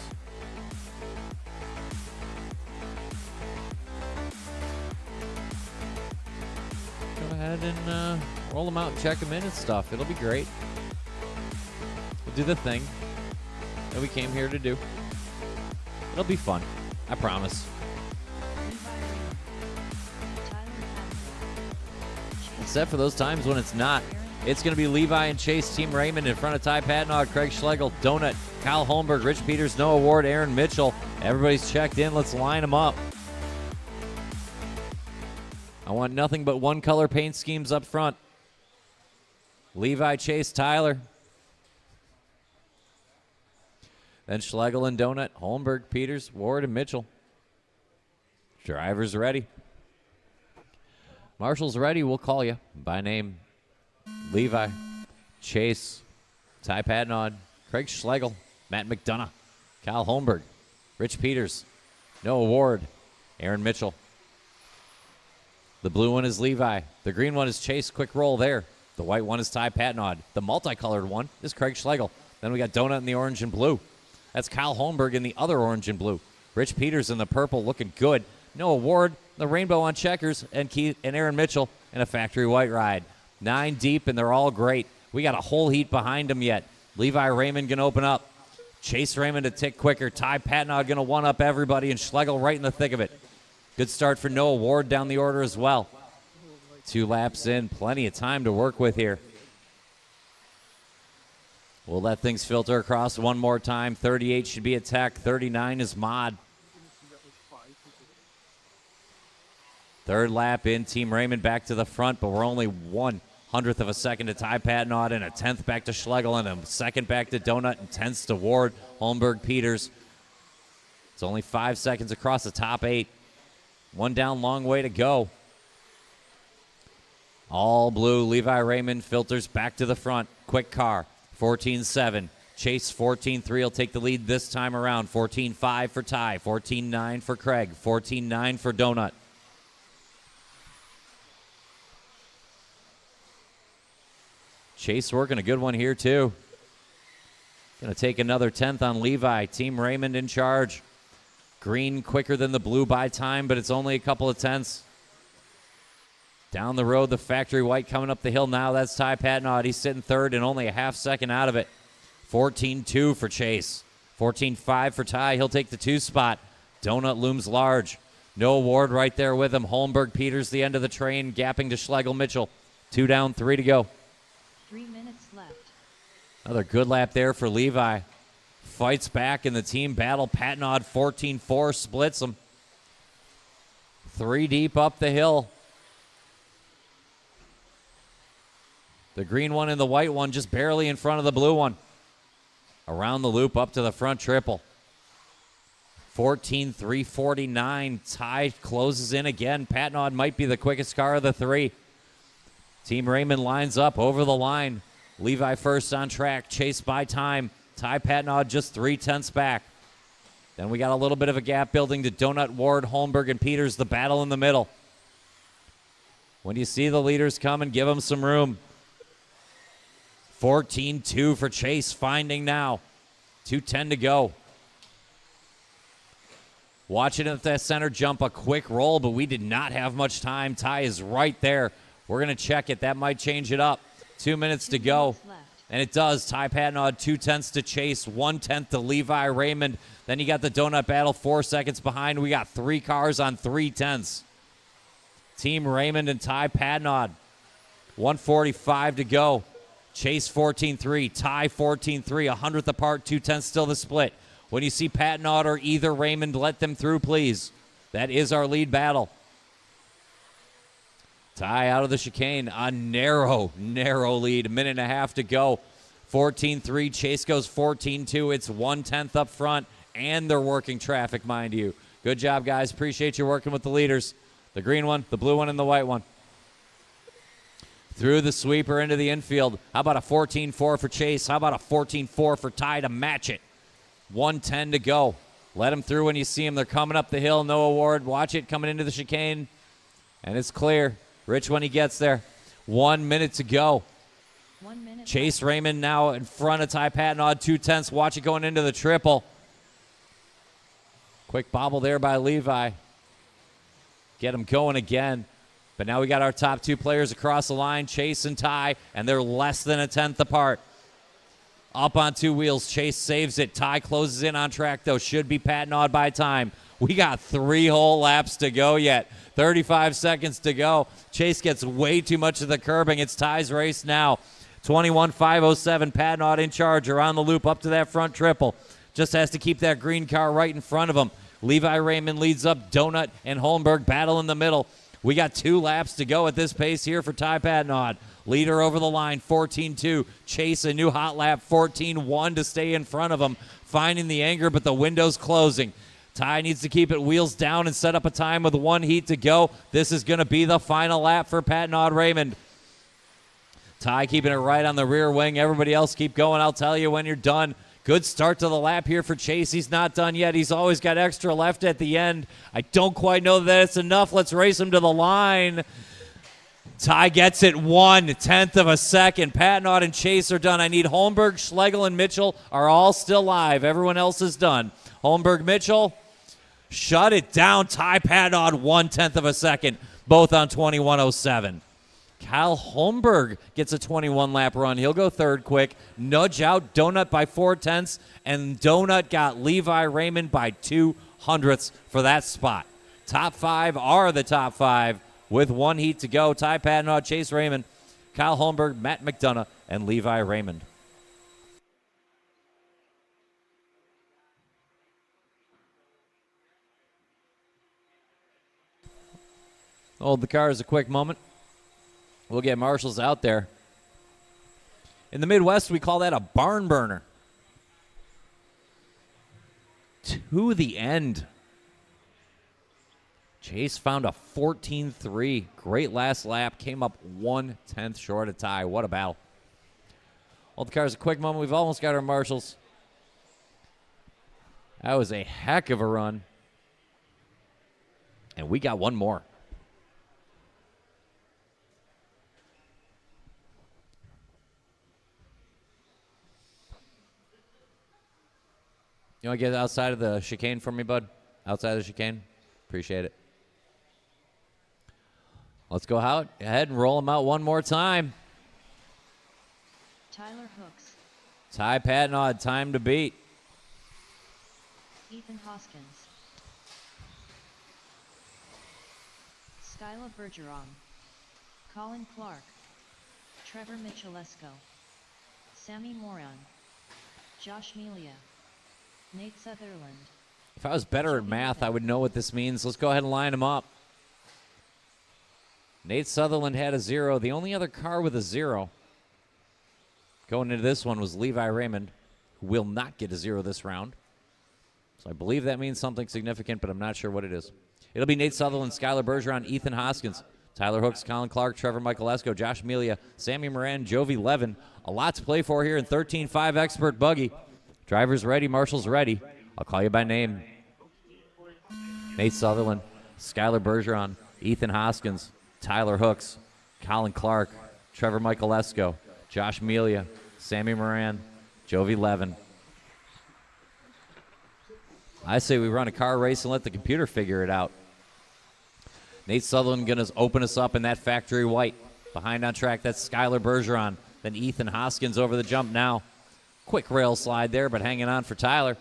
Go ahead and roll them out and check them in and stuff. It'll be great. We'll do the thing that we came here to do. It'll be fun. I promise. Except for those times when it's not. It's going to be Levi and Chase, Team Raymond in front of Ty Patnaud, Craig Schlegel, Donut, Kyle Holmberg, Rich Peters, Noah Ward, Aaron Mitchell. Everybody's checked in. Let's line them up. I want nothing but one color paint schemes up front. Levi, Chase, Tyler. Then Schlegel and Donut, Holmberg, Peters, Ward, and Mitchell. Drivers ready. Marshall's ready. We'll call you by name. Levi, Chase, Ty Patnaud, Craig Schlegel, Matt McDonough, Kyle Holmberg, Rich Peters, Noah Ward, Aaron Mitchell. The blue one is Levi. The green one is Chase. Quick roll there. The white one is Ty Patnaud. The multicolored one is Craig Schlegel. Then we got Donut in the orange and blue. That's Kyle Holmberg in the other orange and blue. Rich Peters in the purple, looking good. Noah Ward, the rainbow on checkers, and Keith and Aaron Mitchell in a factory white ride. 9 deep, and they're all great. We got a whole heat behind them yet. Levi Raymond going to open up. Chase Raymond a tick quicker. Ty Patnaud going to one-up everybody, and Schlegel right in the thick of it. Good start for Noah Ward down the order as well. 2 laps in. Plenty of time to work with here. We'll let things filter across one more time. 38 should be a Tech. 39 is Mod. 3rd lap in. Team Raymond back to the front, but we're only 1/100th of a second to Ty Patnaud and a 10th back to Schlegel and a 2nd back to Donut and 10th to Ward, Holmberg, Peters. It's only 5 seconds across the top 8. 1 down, long way to go. All blue. Levi Raymond filters back to the front. Quick car. 14-7. Chase 14-3 will take the lead this time around. 14-5 for Ty. 14-9 for Craig. 14-9 for Donut. Chase working a good one here, too. Going to take another 10th on Levi. Team Raymond in charge. Green quicker than the blue by time, but it's only a couple of tenths. Down the road, the factory white coming up the hill now. That's Ty Patnaud. He's sitting 3rd and only a half second out of it. 14-2 for Chase. 14-5 for Ty. He'll take the 2 spot. Donut looms large. Noah Ward right there with him. Holmberg, Peters, the end of the train, gapping to Schlegel, Mitchell. 2 down, 3 to go. 3 minutes left. Another good lap there for Levi. fights back in the team battle. Patnod 14-4 splits them. 3 deep up the hill. The green one and the white one just barely in front of the blue one. Around the loop up to the front triple. 14-3-49. Ty closes in again. Patnod might be the quickest car of the 3. Team Raymond lines up over the line. Levi first on track, chased by Time. Ty Patnod just 3/10 back. Then we got a little bit of a gap building to Donut, Ward, Holmberg, and Peters, the battle in the middle. When you see the leaders coming, give them some room. 14-2 for Chase, finding now. 2:10 to go. Watching at that center jump, a quick roll, but we did not have much time. Ty is right there. We're going to check it. That might change it up. 2 minutes to go. And it does. Ty Patnod, 2/10 to Chase, 1/10 to Levi Raymond. Then you got the donut battle 4 seconds behind. We got 3 cars on 3/10. Team Raymond and Ty Patnod. 1:45 to go. Chase 14-3, Ty 14-3, 100th apart, 2/10 still the split. When you see Patnod or either Raymond, let them through, please. That is our lead battle. Ty out of the chicane, a narrow lead. A minute and a half to go. 14-3, Chase goes 14-2. It's 1/10 up front, and they're working traffic, mind you. Good job, guys. Appreciate you working with the leaders. The green one, the blue one, and the white one. Through the sweeper into the infield. How about a 14-4 for Chase? How about a 14-4 for Ty to match it? 1:10 to go. Let them through when you see them. They're coming up the hill. No award. Watch it coming into the chicane. And it's clear. Rich when he gets there. 1 minute to go. 1 minute. Chase Raymond now in front of Ty Patnod. 2/10. Watch it going into the triple. Quick bobble there by Levi. Get him going again. But now we got our top 2 players across the line, Chase and Ty, and they're less than a 10th apart. Up on 2 wheels, Chase saves it. Ty closes in on track, though. Should be Patnod by time. We got 3 whole laps to go yet. 35 seconds to go. Chase gets way too much of the curbing. It's Ty's race now. 21-5-07, Patnod in charge. Around the loop up to that front triple. Just has to keep that green car right in front of him. Levi Raymond leads up. Donut and Holmberg battle in the middle. We got 2 laps to go at this pace here for Ty Patnod. Leader over the line, 14-2. Chase a new hot lap, 14-1 to stay in front of him. Finding the anger, but the window's closing. Ty needs to keep it wheels down and set up a time with 1 heat to go. This is going to be the final lap for Patnod Raymond. Ty keeping it right on the rear wing. Everybody else keep going. I'll tell you when you're done. Good start to the lap here for Chase. He's not done yet. He's always got extra left at the end. I don't quite know that it's enough. Let's race him to the line. Ty gets it 1/10 of a second. Patnod and Chase are done. I need Holmberg, Schlegel, and Mitchell are all still live. Everyone else is done. Holmberg, Mitchell, shut it down. Ty Patnod 1/10 of a second, both on 21:07. Kyle Holmberg gets a 21-lap run. He'll go third quick. Nudge out Donut by 4/10, and Donut got Levi Raymond by 2/100ths for that spot. Top 5 are the top 5 with 1 heat to go. Ty Patnod, Chase Raymond, Kyle Holmberg, Matt McDonough, and Levi Raymond. Hold the cars a quick moment. We'll get marshals out there. In the Midwest, we call that a barn burner. To the end. Chase found a 14-3. Great last lap. Came up 1/10 short of Ty. What a battle. Hold the cars a quick moment. We've almost got our marshals. That was a heck of a run. And we got one more. You want to get outside of the chicane for me, bud? Outside of the chicane? Appreciate it. Let's go out ahead and roll them out one more time. Tyler Hooks, Ty Patnod, time to beat. Ethan Hoskins, Skyla Bergeron, Colin Clark, Trevor Michalesco, Sammy Moran, Josh Melia, Nate Sutherland. If I was better at math, I would know what this means. Let's go ahead and line them up. Nate Sutherland had a 0. The only other car with a 0 going into this one was Levi Raymond, who will not get a 0 this round. So I believe that means something significant, but I'm not sure what it is. It'll be Nate Sutherland, Skylar Bergeron, Ethan Hoskins, Tyler Hooks, Colin Clark, Trevor Michaelesco, Josh Melia, Sammy Moran, Jovi Levin. A lot to play for here in 13.5 Expert Buggy. Drivers ready, marshals ready. I'll call you by name. Nate Sutherland, Skylar Bergeron, Ethan Hoskins, Tyler Hooks, Colin Clark, Trevor Michaelesco, Josh Melia, Sammy Moran, Jovi Levin. I say we run a car race and let the computer figure it out. Nate Sutherland going to open us up in that factory white. Behind on track, that's Skylar Bergeron. Then Ethan Hoskins over the jump now. Quick rail slide there, but hanging on for Tyler.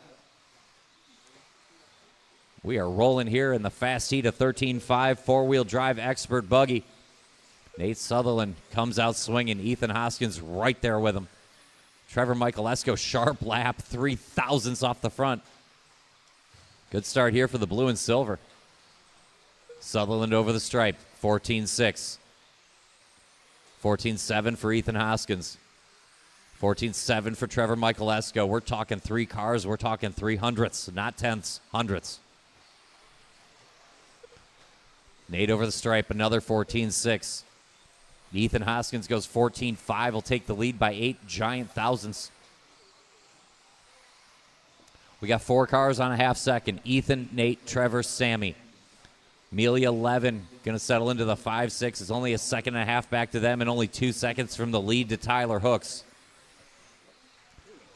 We are rolling here in the fast heat of 13.5 four-wheel drive expert buggy. Nate Sutherland comes out swinging. Ethan Hoskins right there with him. Trevor Michaelesco, sharp lap, 3/1000ths off the front. Good start here for the blue and silver. Sutherland over the stripe, 14.6. 14.7 for Ethan Hoskins. 14.7 for Trevor Michaelesco. We're talking 3 cars. We're talking 300ths, not tenths, hundredths. Nate over the stripe, another 14.6. Ethan Hoskins goes 14.5. Will take the lead by 8 giant thousandths. We got 4 cars on a half second. Ethan, Nate, Trevor, Sammy. Melia 11 going to settle into the 5-6. It's only a second and a half back to them and only 2 seconds from the lead to Tyler Hooks.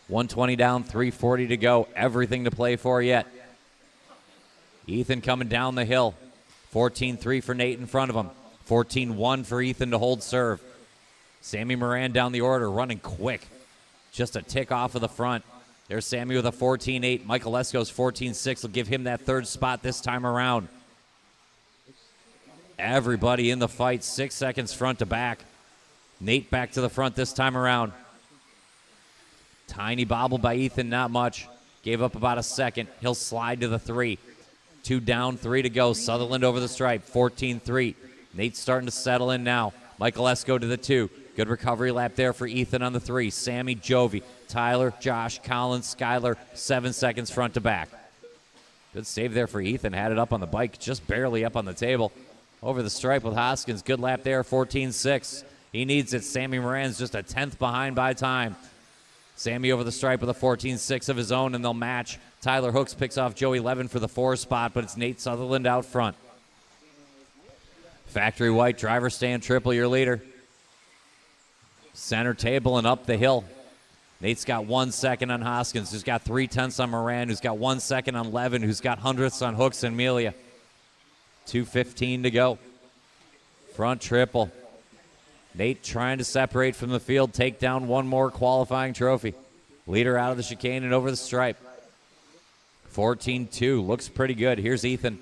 120 down, 340 to go. Everything to play for yet. Ethan coming down the hill. 14.3 for Nate in front of him. 14.1 for Ethan to hold serve. Sammy Moran down the order, running quick. Just a tick off of the front. There's Sammy with a 14.8. Michaelesco's 14.6 will give him that 3rd spot this time around. Everybody in the fight, 6 seconds front to back. Nate back to the front this time around. Tiny bobble by Ethan, not much. Gave up about a second. He'll slide to the 3. 2 down, 3 to go. Sutherland over the stripe, 14.3. Nate's starting to settle in now. Michaelesco to the 2. Good recovery lap there for Ethan on the 3. Sammy, Jovi, Tyler, Josh, Collins, Skylar, 7 seconds front to back. Good save there for Ethan. Had it up on the bike, just barely up on the table. Over the stripe with Hoskins. Good lap there, 14.6. He needs it. Sammy Moran's just a 10th behind by time. Sammy over the stripe with a 14.6 of his own, and they'll match. Tyler Hooks picks off Joey Levin for the 4 spot, but it's Nate Sutherland out front. Factory white, driver stand triple, your leader. Center table and up the hill. Nate's got 1 second on Hoskins, who's got 3/10 on Moran, who's got 1 second on Levin, who's got hundredths on Hooks and Melia. 2:15 to go. Front triple. Nate trying to separate from the field, take down one more qualifying trophy. Leader out of the chicane and over the stripe. 14-2, looks pretty good. Here's Ethan.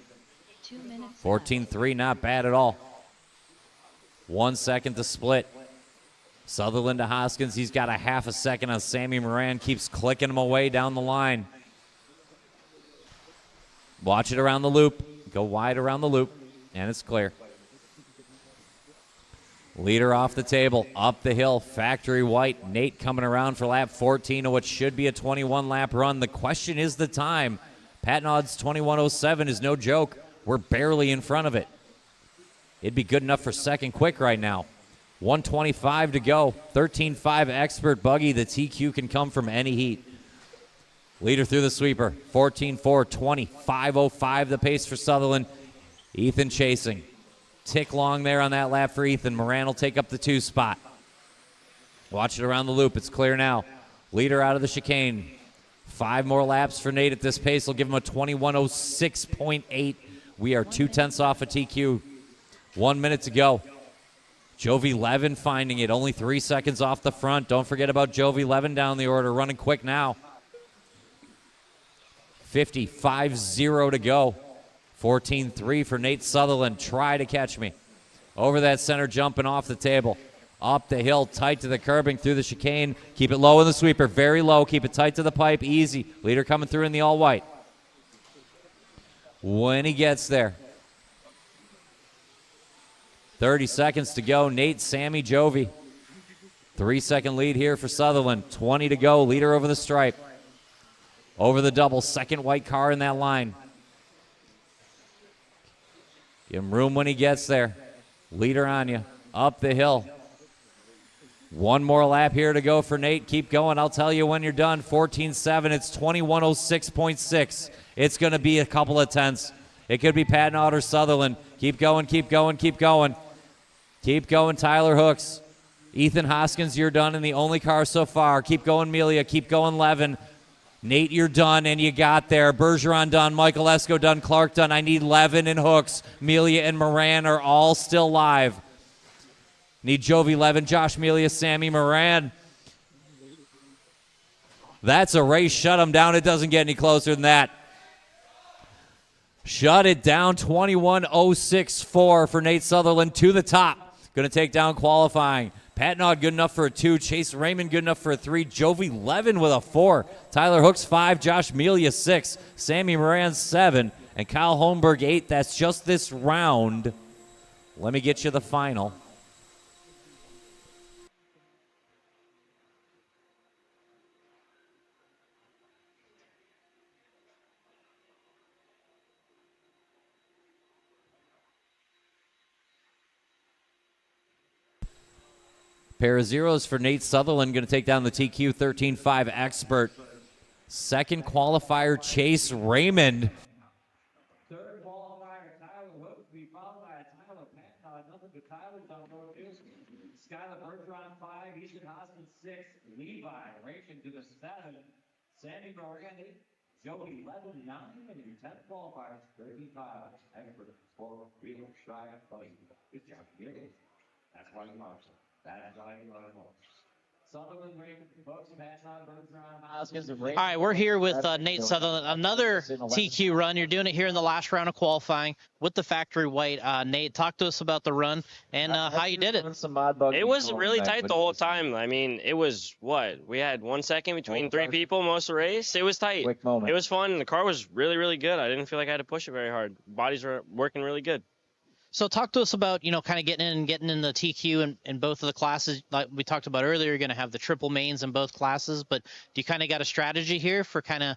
14-3, not bad at all. 1 second to split. Sutherland to Hoskins, he's got a half a second on Sammy Moran, keeps clicking him away down the line. Watch it around the loop. Go wide around the loop, and it's clear. Leader off the table, up the hill, factory white. Nate coming around for lap 14 of what should be a 21-lap run. The question is the time. Pat Nod's 21:07 is no joke. We're barely in front of it. It'd be good enough for second quick right now. 125 to go. 13.5 expert buggy. The TQ can come from any heat. Leader through the sweeper. 14-4, 25.05 the pace for Sutherland. Ethan chasing. Tick long there on that lap for Ethan. Moran will take up the 2 spot. Watch it around the loop. It's clear now. Leader out of the chicane. 5 more laps for Nate at this pace will give him a 21:06.8. We are 2/10 off of TQ. 1 minute to go. Jovi Levin finding it. Only 3 seconds off the front. Don't forget about Jovi Levin down the order. Running quick now. 50.50 to go. 14-3 for Nate Sutherland. Try to catch me. Over that center jump and off the table. Up the hill, tight to the curbing, through the chicane. Keep it low in the sweeper, very low. Keep it tight to the pipe, easy. Leader coming through in the all-white. When he gets there. 30 seconds to go. Nate, Sammy, Jovi. 3-second lead here for Sutherland. 20 to go. Leader over the stripe. Over the double. Second white car in that line. Give him room when he gets there. Leader on you. Up the hill. One more lap here to go for Nate. Keep going. I'll tell you when you're done. 14-7. It's 21:06.6. It's going to be a couple of tenths. It could be Patnaud or Sutherland. Keep going, keep going, keep going. Keep going, Tyler Hooks. Ethan Hoskins, you're done in the only car so far. Keep going, Melia. Keep going, Levin. Nate, you're done, and you got there. Bergeron done. Michael Esco done. Clark done. I need Levin and Hooks. Melia and Moran are all still live. Need Jovi, Levin, Josh Melia, Sammy Moran. That's a race. Shut them down. It doesn't get any closer than that. Shut it down. 21:06.4 for Nate Sutherland to the top. Going to take down qualifying. Patnaud good enough for a 2. Chase Raymond good enough for a 3. Jovi Levin with a 4. Tyler Hooks 5. Josh Melia 6. Sammy Moran 7. And Kyle Holmberg 8. That's just this round. Let me get you the final. Pair of zeros for Nate Sutherland, going to take down the TQ 13.5 Expert. Second qualifier, Chase Raymond. Third qualifier, Tyler Hooks, be followed by Tyler Patnaud. Nothing but Tyler's on road 2. Skylar Bergeron 5, Ethan Hoskins 6, Levi racing to the 7, Sammy Moran 8, Joey Levin 9, and your 10th qualifier, 35 Expert 4-wheel drive buggy. Good job, Gary. That's why you love it. That's why you love it. Sutherland, Raymond, Hooks, Patnaud, Bergeron, Hoskins, and All right, we're here with Nate Sutherland. Another TQ run. You're doing it here in the last round of qualifying with the factory white. Nate, talk to us about the run and how you did it. It was really tight the whole time. I mean, it was what? We had 1 second between 3 people most of the race. It was tight. It was fun. The car was really, really good. I didn't feel like I had to push it very hard. Bodies were working really good. So talk to us about, kind of getting in the TQ in both of the classes. Like we talked about earlier, you're going to have the triple mains in both classes, but do you kind of got a strategy here for kind of,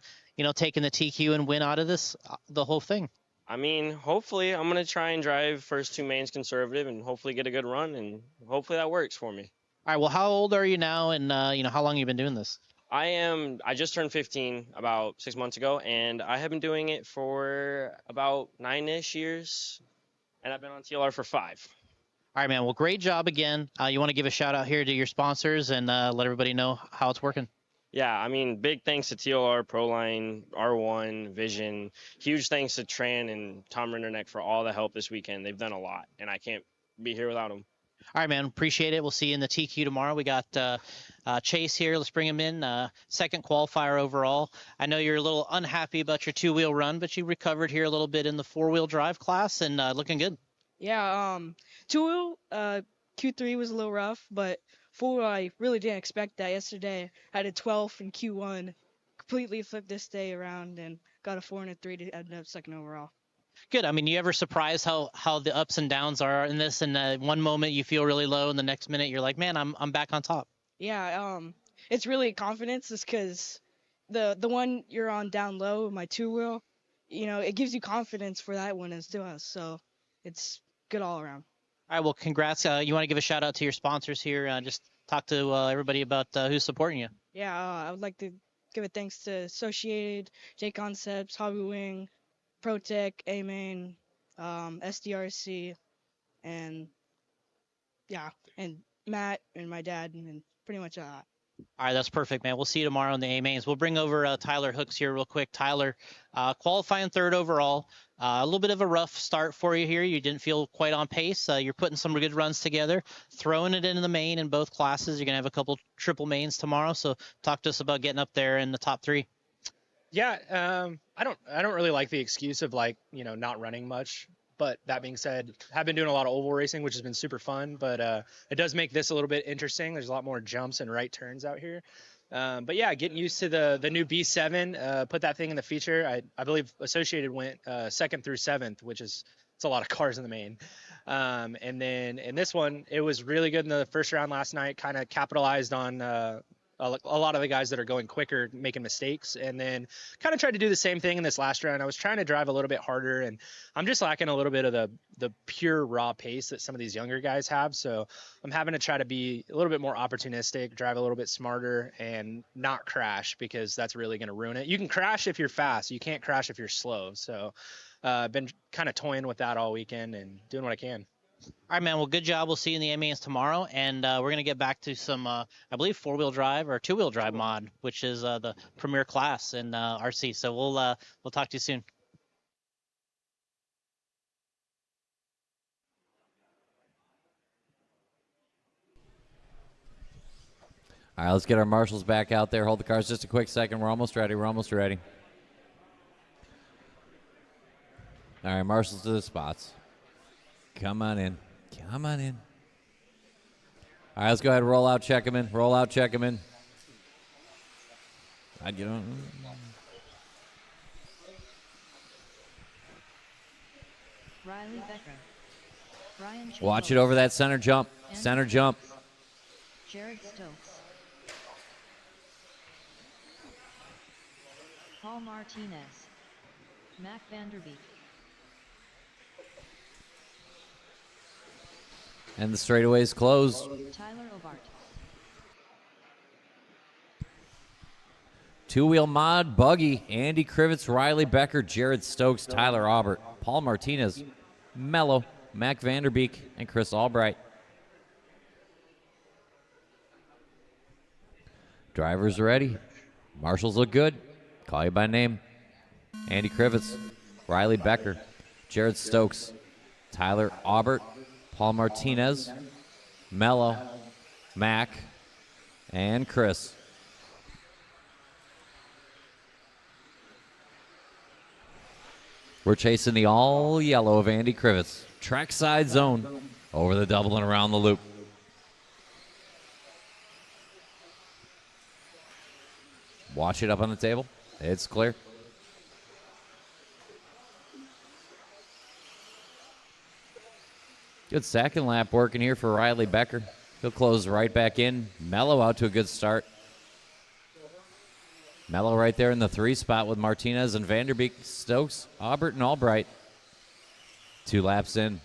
taking the TQ and win out of this, the whole thing? I mean, hopefully I'm going to try and drive first 2 mains conservative and hopefully get a good run, and hopefully that works for me. All right, well, how old are you now, and, how long have you been doing this? I just turned 15 about 6 months ago, and I have been doing it for about 9-ish years. And I've been on TLR for 5. All right, man. Well, great job again. You want to give a shout out here to your sponsors and let everybody know how it's working? Yeah, I mean, big thanks to TLR, Proline, R1, Vision. Huge thanks to Tran and Tom Rinderneck for all the help this weekend. They've done a lot, and I can't be here without them. All right, man. Appreciate it. We'll see you in the TQ tomorrow. We got Chase here. Let's bring him in. Second qualifier overall. I know you're a little unhappy about your 2-wheel run, but you recovered here a little bit in the 4-wheel drive class and looking good. Yeah, 2-wheel, Q3 was a little rough, but 4-wheel, I really didn't expect that. Yesterday, I had a 12 in Q1, completely flipped this day around, and got a 4 and a 3 to end up second overall. Good. I mean, you ever surprised how the ups and downs are in this? And one moment you feel really low, and the next minute you're like, man, I'm back on top. Yeah, it's really confidence, just because the one you're on down low, my 2-wheel, it gives you confidence for that one as to us. So it's good all around. All right. Well, congrats. You want to give a shout out to your sponsors here? Just talk to everybody about who's supporting you. Yeah, I would like to give a thanks to Associated, Jconcepts, Hobby Wing, ProTech, A-Main, SDRC, and Matt and my dad, and pretty much that. All right, that's perfect, man. We'll see you tomorrow in the A-Mains. We'll bring over Tyler Hooks here real quick. Tyler, qualifying 3rd overall. A little bit of a rough start for you here. You didn't feel quite on pace. You're putting some good runs together, throwing it into the main in both classes. You're going to have a couple triple mains tomorrow, so talk to us about getting up there in the top 3. Yeah, I don't really like the excuse of not running much, But that being said, have been doing a lot of oval racing, which has been super fun. But it does make this a little bit interesting. There's a lot more jumps and right turns out here. But yeah, getting used to the new B7, put that thing in the feature. I believe Associated went 2nd through 7th, which is it's a lot of cars in the main. And then in this one, it was really good in the first round last night. Kind of capitalized on a lot of the guys that are going quicker, making mistakes, and then kind of tried to do the same thing in this last round. I was trying to drive a little bit harder, and I'm just lacking a little bit of the pure raw pace that some of these younger guys have. So I'm having to try to be a little bit more opportunistic, drive a little bit smarter, and not crash, because that's really going to ruin it. You can crash if you're fast. You can't crash if you're slow. So I've been kind of toying with that all weekend and doing what I can. All right, man. Well, good job. We'll see you in the MES tomorrow, and we're going to get back to some, I believe, 4-wheel drive or 2-wheel drive mod, which is the premier class in RC. So we'll talk to you soon. All right, let's get our marshals back out there. Hold the cars just a quick second. We're almost ready. We're almost ready. All right, marshals to the spots. Come on in. Come on in. All right, let's go ahead and roll out, check them in. Roll out, check them in. I'd get on. Riley Becker. Brian Watch it over that center jump. Center jump. Jared Stokes. Paul Martinez. Mac Vanderbeek. And the straightaway's closed. Tyler Obart. Two-wheel mod, Buggy, Andy Krivitz, Riley Becker, Jared Stokes, Tyler Aubert, Paul Martinez, Mello, Mac Vanderbeek, and Chris Albright. Drivers ready. Marshals look good. Call you by name. Andy Krivitz, Riley Becker, Jared Stokes, Tyler Aubert, Paul Martinez, Mello, Mac, and Chris. We're chasing the all yellow of Andy Krivitz. Trackside zone over the double and around the loop. Watch it up on the table. It's clear. Good second lap working here for Riley Becker. He'll close right back in. Mello out to a good start. Mello right there in the 3 spot with Martinez and Vanderbeek, Stokes, Aubert, and Albright. 2 laps in.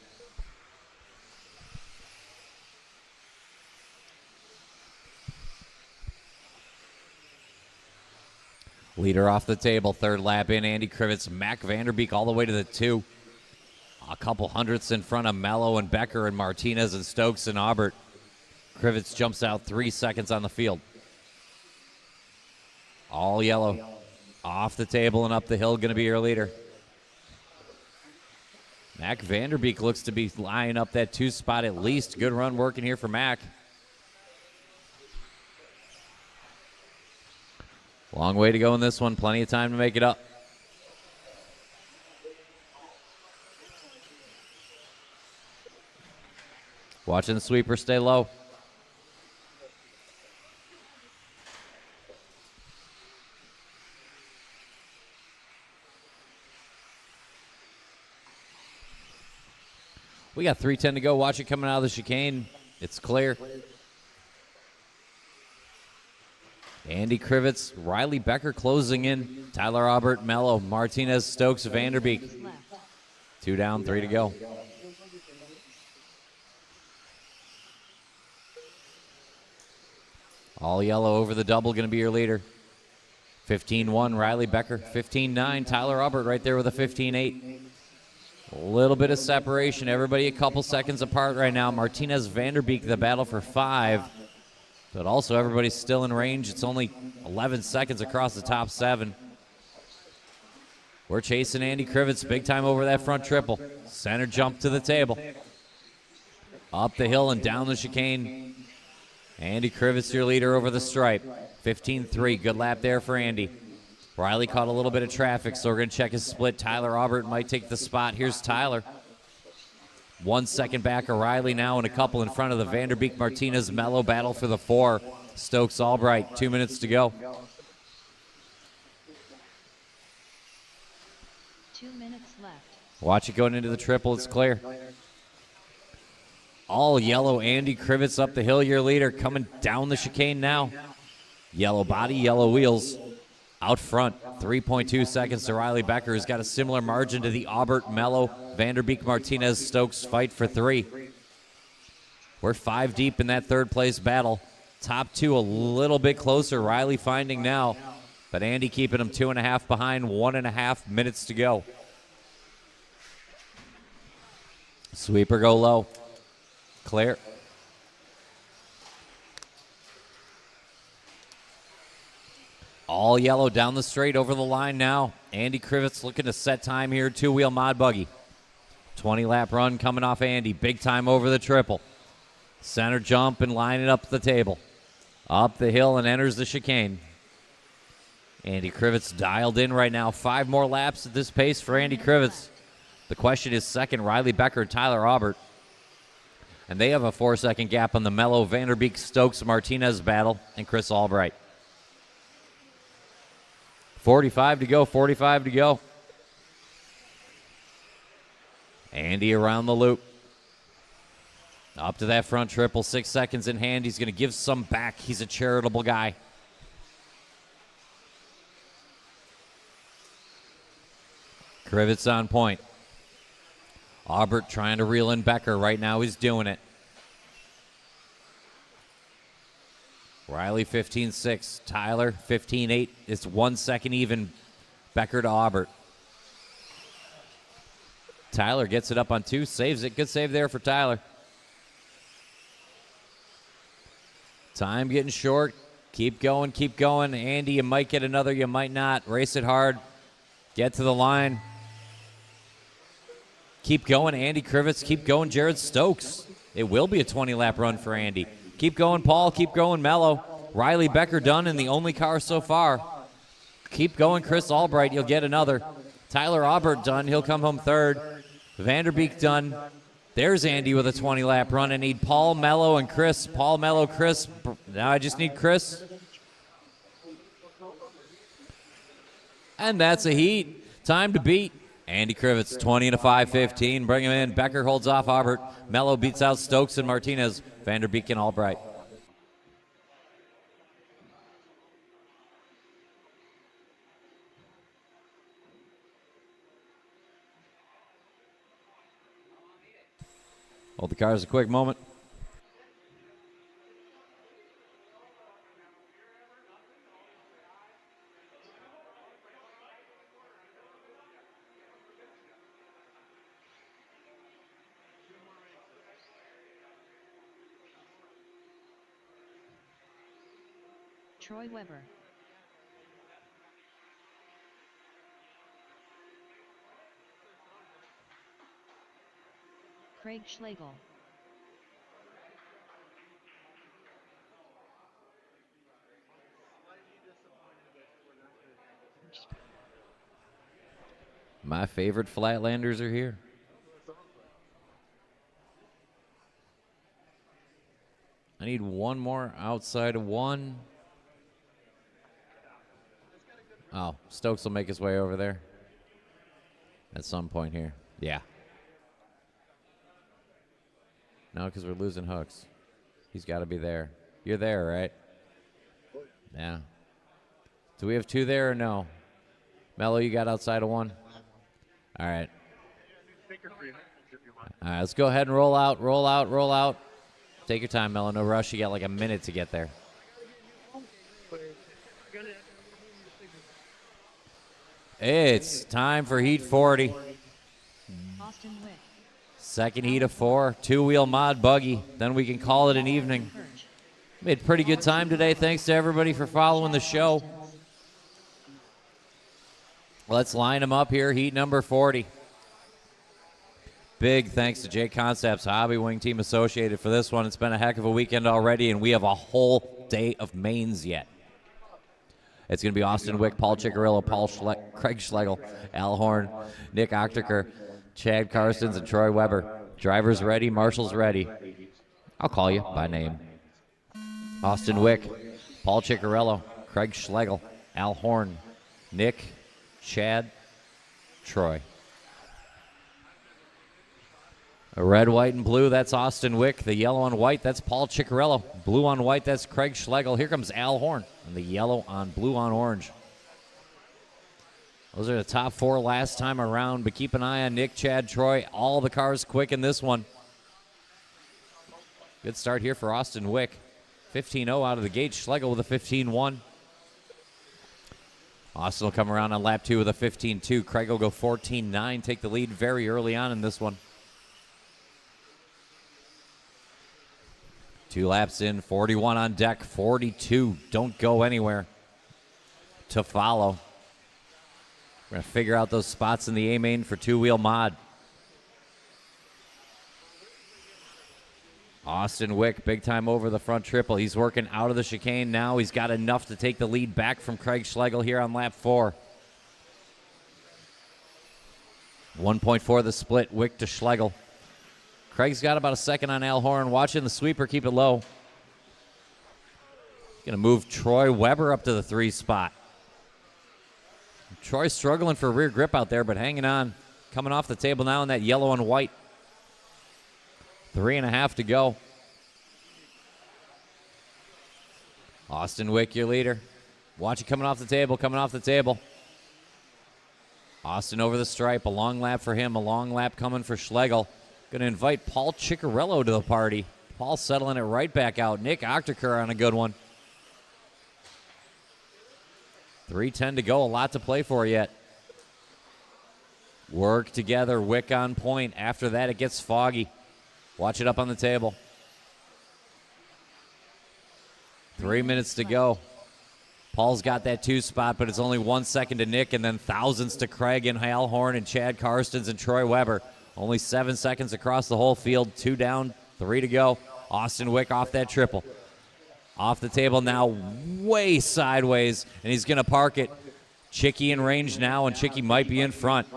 Leader off the table, 3rd lap in. Andy Krivitz, Mac Vanderbeek all the way to the 2. A couple hundredths in front of Mello and Becker and Martinez and Stokes and Aubert. Krivitz jumps out 3 seconds on the field. All yellow. Off the table and up the hill, going to be your leader. Mac Vanderbeek looks to be lining up that 2 spot at least. Good run working here for Mac. Long way to go in this one. Plenty of time to make it up. Watching the sweeper stay low. We got 3:10 to go. Watch it coming out of the chicane. It's clear. Andy Krivitz, Riley Becker closing in. Tyler Aubert, Mello, Martinez, Stokes, Vanderbeek. 2 down, 3 to go. All yellow over the double, going to be your leader. 15-1, Riley Becker. 15-9, Tyler Aubert right there with a 15-8. A little bit of separation. Everybody a couple seconds apart right now. Martinez, Vanderbeek, the battle for 5. But also everybody's still in range. It's only 11 seconds across the top 7. We're chasing Andy Krivitz big time over that front triple. Center jump to the table. Up the hill and down the chicane. Andy Krivitz, your leader over the stripe. 15-3, good lap there for Andy. Riley caught a little bit of traffic, so we're going to check his split. Tyler Aubert might take the spot. Here's Tyler. 1 second back of Riley now and a couple in front of the Vanderbeek Martinez Mello battle for the 4. Stokes Albright, 2 minutes to go. 2 minutes left. Watch it going into the triple. It's clear. All yellow Andy Krivitz up the hill, your leader, coming down the chicane now. Yellow body, yellow wheels. Out front, 3.2 seconds to Riley Becker, who's got a similar margin to the Aubert, Mello, Vanderbeek, Martinez, Stokes fight for 3. We're 5 deep in that third place battle. Top 2 a little bit closer. Riley finding now, but Andy keeping him 2.5 behind, 1.5 minutes to go. Sweeper go low. Clear. All yellow down the straight over the line now. Andy Krivitz looking to set time here. 2-wheel mod buggy. 20-lap run coming off Andy. Big time over the triple. Center jump and line it up the table. Up the hill and enters the chicane. Andy Krivitz dialed in right now. 5 more laps at this pace for Andy Krivitz. The question is second, Riley Becker, Tyler Aubert. And they have a 4-second gap on the Mello, Vanderbeek, Stokes, Martinez battle, and Chris Albright. 45 to go, 45 to go. Andy around the loop. Up to that front triple, 6 seconds in hand. He's going to give some back. He's a charitable guy. Krivitz on point. Aubert trying to reel in Becker. Right now he's doing it. Riley 15-6. Tyler 15-8. It's 1 second even. Becker to Aubert. Tyler gets it up on 2. Saves it. Good save there for Tyler. Time getting short. Keep going, keep going. Andy, you might get another, you might not. Race it hard. Get to the line. Keep going, Andy Krivitz. Keep going, Jared Stokes. It will be a 20-lap run for Andy. Keep going, Paul. Keep going, Mello. Riley Becker done in the only car so far. Keep going, Chris Albright. You'll get another. Tyler Aubert done. He'll come home third. Vanderbeek done. There's Andy with a 20-lap run. I need Paul, Mello, and Chris. Paul, Mello, Chris. Now I just need Chris. And that's a heat. Time to beat. Andy Krivitz, 20 to 5:15. Bring him in. Becker holds off Aubert. Mello beats out Stokes and Martinez. Vanderbeek and Albright. Hold the cars a quick moment. Troy Weber. Craig Schlegel. My favorite Flatlanders are here. I need one more outside of one. Oh, Stokes will make his way over there at some point here. Yeah. No, because we're losing hooks. He's got to be there. You're there, right? Yeah. Do we have 2 there or no? Mello, you got outside of 1? All right. All right, let's go ahead and roll out, roll out, roll out. Take your time, Mello. No rush. You got like a minute to get there. It's time for Heat 40. Austin Wick. Second heat of 4. 2-wheel mod buggy. Then we can call it an evening. Made pretty good time today. Thanks to everybody for following the show. Let's line them up here. Heat number 40. Big thanks to Jconcepts, Hobby Wing Team Associated for this one. It's been a heck of a weekend already, and we have a whole day of mains yet. It's going to be Austin Wick, Paul Ciccarillo, Craig Schlegel, Al Horn, Nick Ochterker, Chad Karstens, and Troy Weber. Driver's ready, marshal's ready. I'll call you by name. Austin Wick, Paul Ciccarello, Craig Schlegel, Al Horn, Nick, Chad, Troy. A red, white, and blue, that's Austin Wick. The yellow on white, that's Paul Ciccarello. Blue on white, that's Craig Schlegel. Here comes Al Horn. And the yellow on blue on orange. Those are the top 4 last time around, but keep an eye on Nick, Chad, Troy. All the cars quick in this one. Good start here for Austin Wick. 15-0 out of the gate. Schlegel with a 15-1. Austin will come around on lap 2 with a 15-2. Craig will go 14-9, take the lead very early on in this one. 2 laps in, 41 on deck, 42. Don't go anywhere to follow. We're going to figure out those spots in the A-main for two-wheel mod. Austin Wick, big time over the front triple. He's working out of the chicane now. He's got enough to take the lead back from Craig Schlegel here on lap 4. 1.4 the split, Wick to Schlegel. Craig's got about a second on Al Horn. Watching the sweeper keep it low. Going to move Troy Weber up to the 3 spot. Troy's struggling for rear grip out there, but hanging on. Coming off the table now in that yellow and white. 3.5 to go. Austin Wick, your leader. Watch it coming off the table, coming off the table. Austin over the stripe. A long lap for him. A long lap coming for Schlegel. Going to invite Paul Ciccarello to the party. Paul settling it right back out. Nick Octaker on a good one. 3:10 to go. A lot to play for yet. Work together. Wick on point. After that, it gets foggy. Watch it up on the table. 3 minutes to go. Paul's got that 2 spot, but it's only 1 second to Nick, and then thousands to Craig and Al Horn and Chad Karstens and Troy Weber. Only 7 seconds across the whole field. 2 down, 3 to go. Austin Wick off that triple. Off the table now, way sideways, and he's going to park it. Chicky in range now, and Chicky might be in front.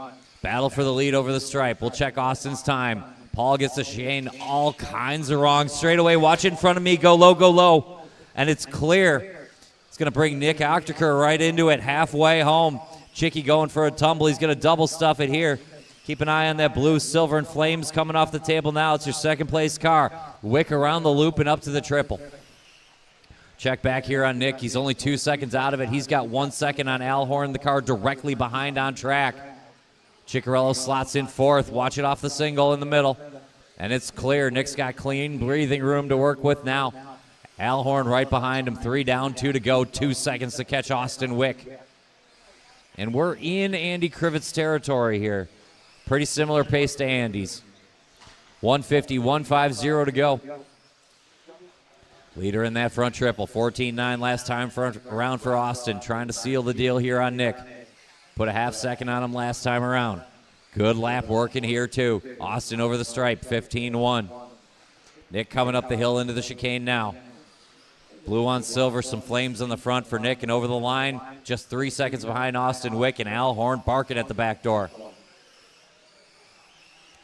Battle for the lead over the stripe. We'll check Austin's time. Paul gets the chicane all kinds of wrong. Straight away, watch in front of me. Go low, go low. And it's clear. It's going to bring Nick Octaker right into it, halfway home. Chicky going for a tumble. He's going to double stuff it here. Keep an eye on that blue, silver, and flames coming off the table now. It's your second place car. Wick around the loop and up to the triple. Check back here on Nick. He's only 2 seconds out of it. He's got 1 second on Al Horn, the car directly behind on track. Ciccarello slots in 4th. Watch it off the single in the middle. And it's clear. Nick's got clean breathing room to work with now. Al Horn right behind him. 3 down, 2 to go. 2 seconds to catch Austin Wick. And we're in Andy Krivet's territory here. Pretty similar pace to Andy's. 150, 150 to go. Leader in that front triple. 14-9 last time around for Austin. Trying to seal the deal here on Nick. Put a half second on him last time around. Good lap working here too. Austin over the stripe. 15-1. Nick coming up the hill into the chicane now. Blue on silver. Some flames on the front for Nick. And over the line. Just 3 seconds behind Austin Wick. And Al Horn barking at the back door.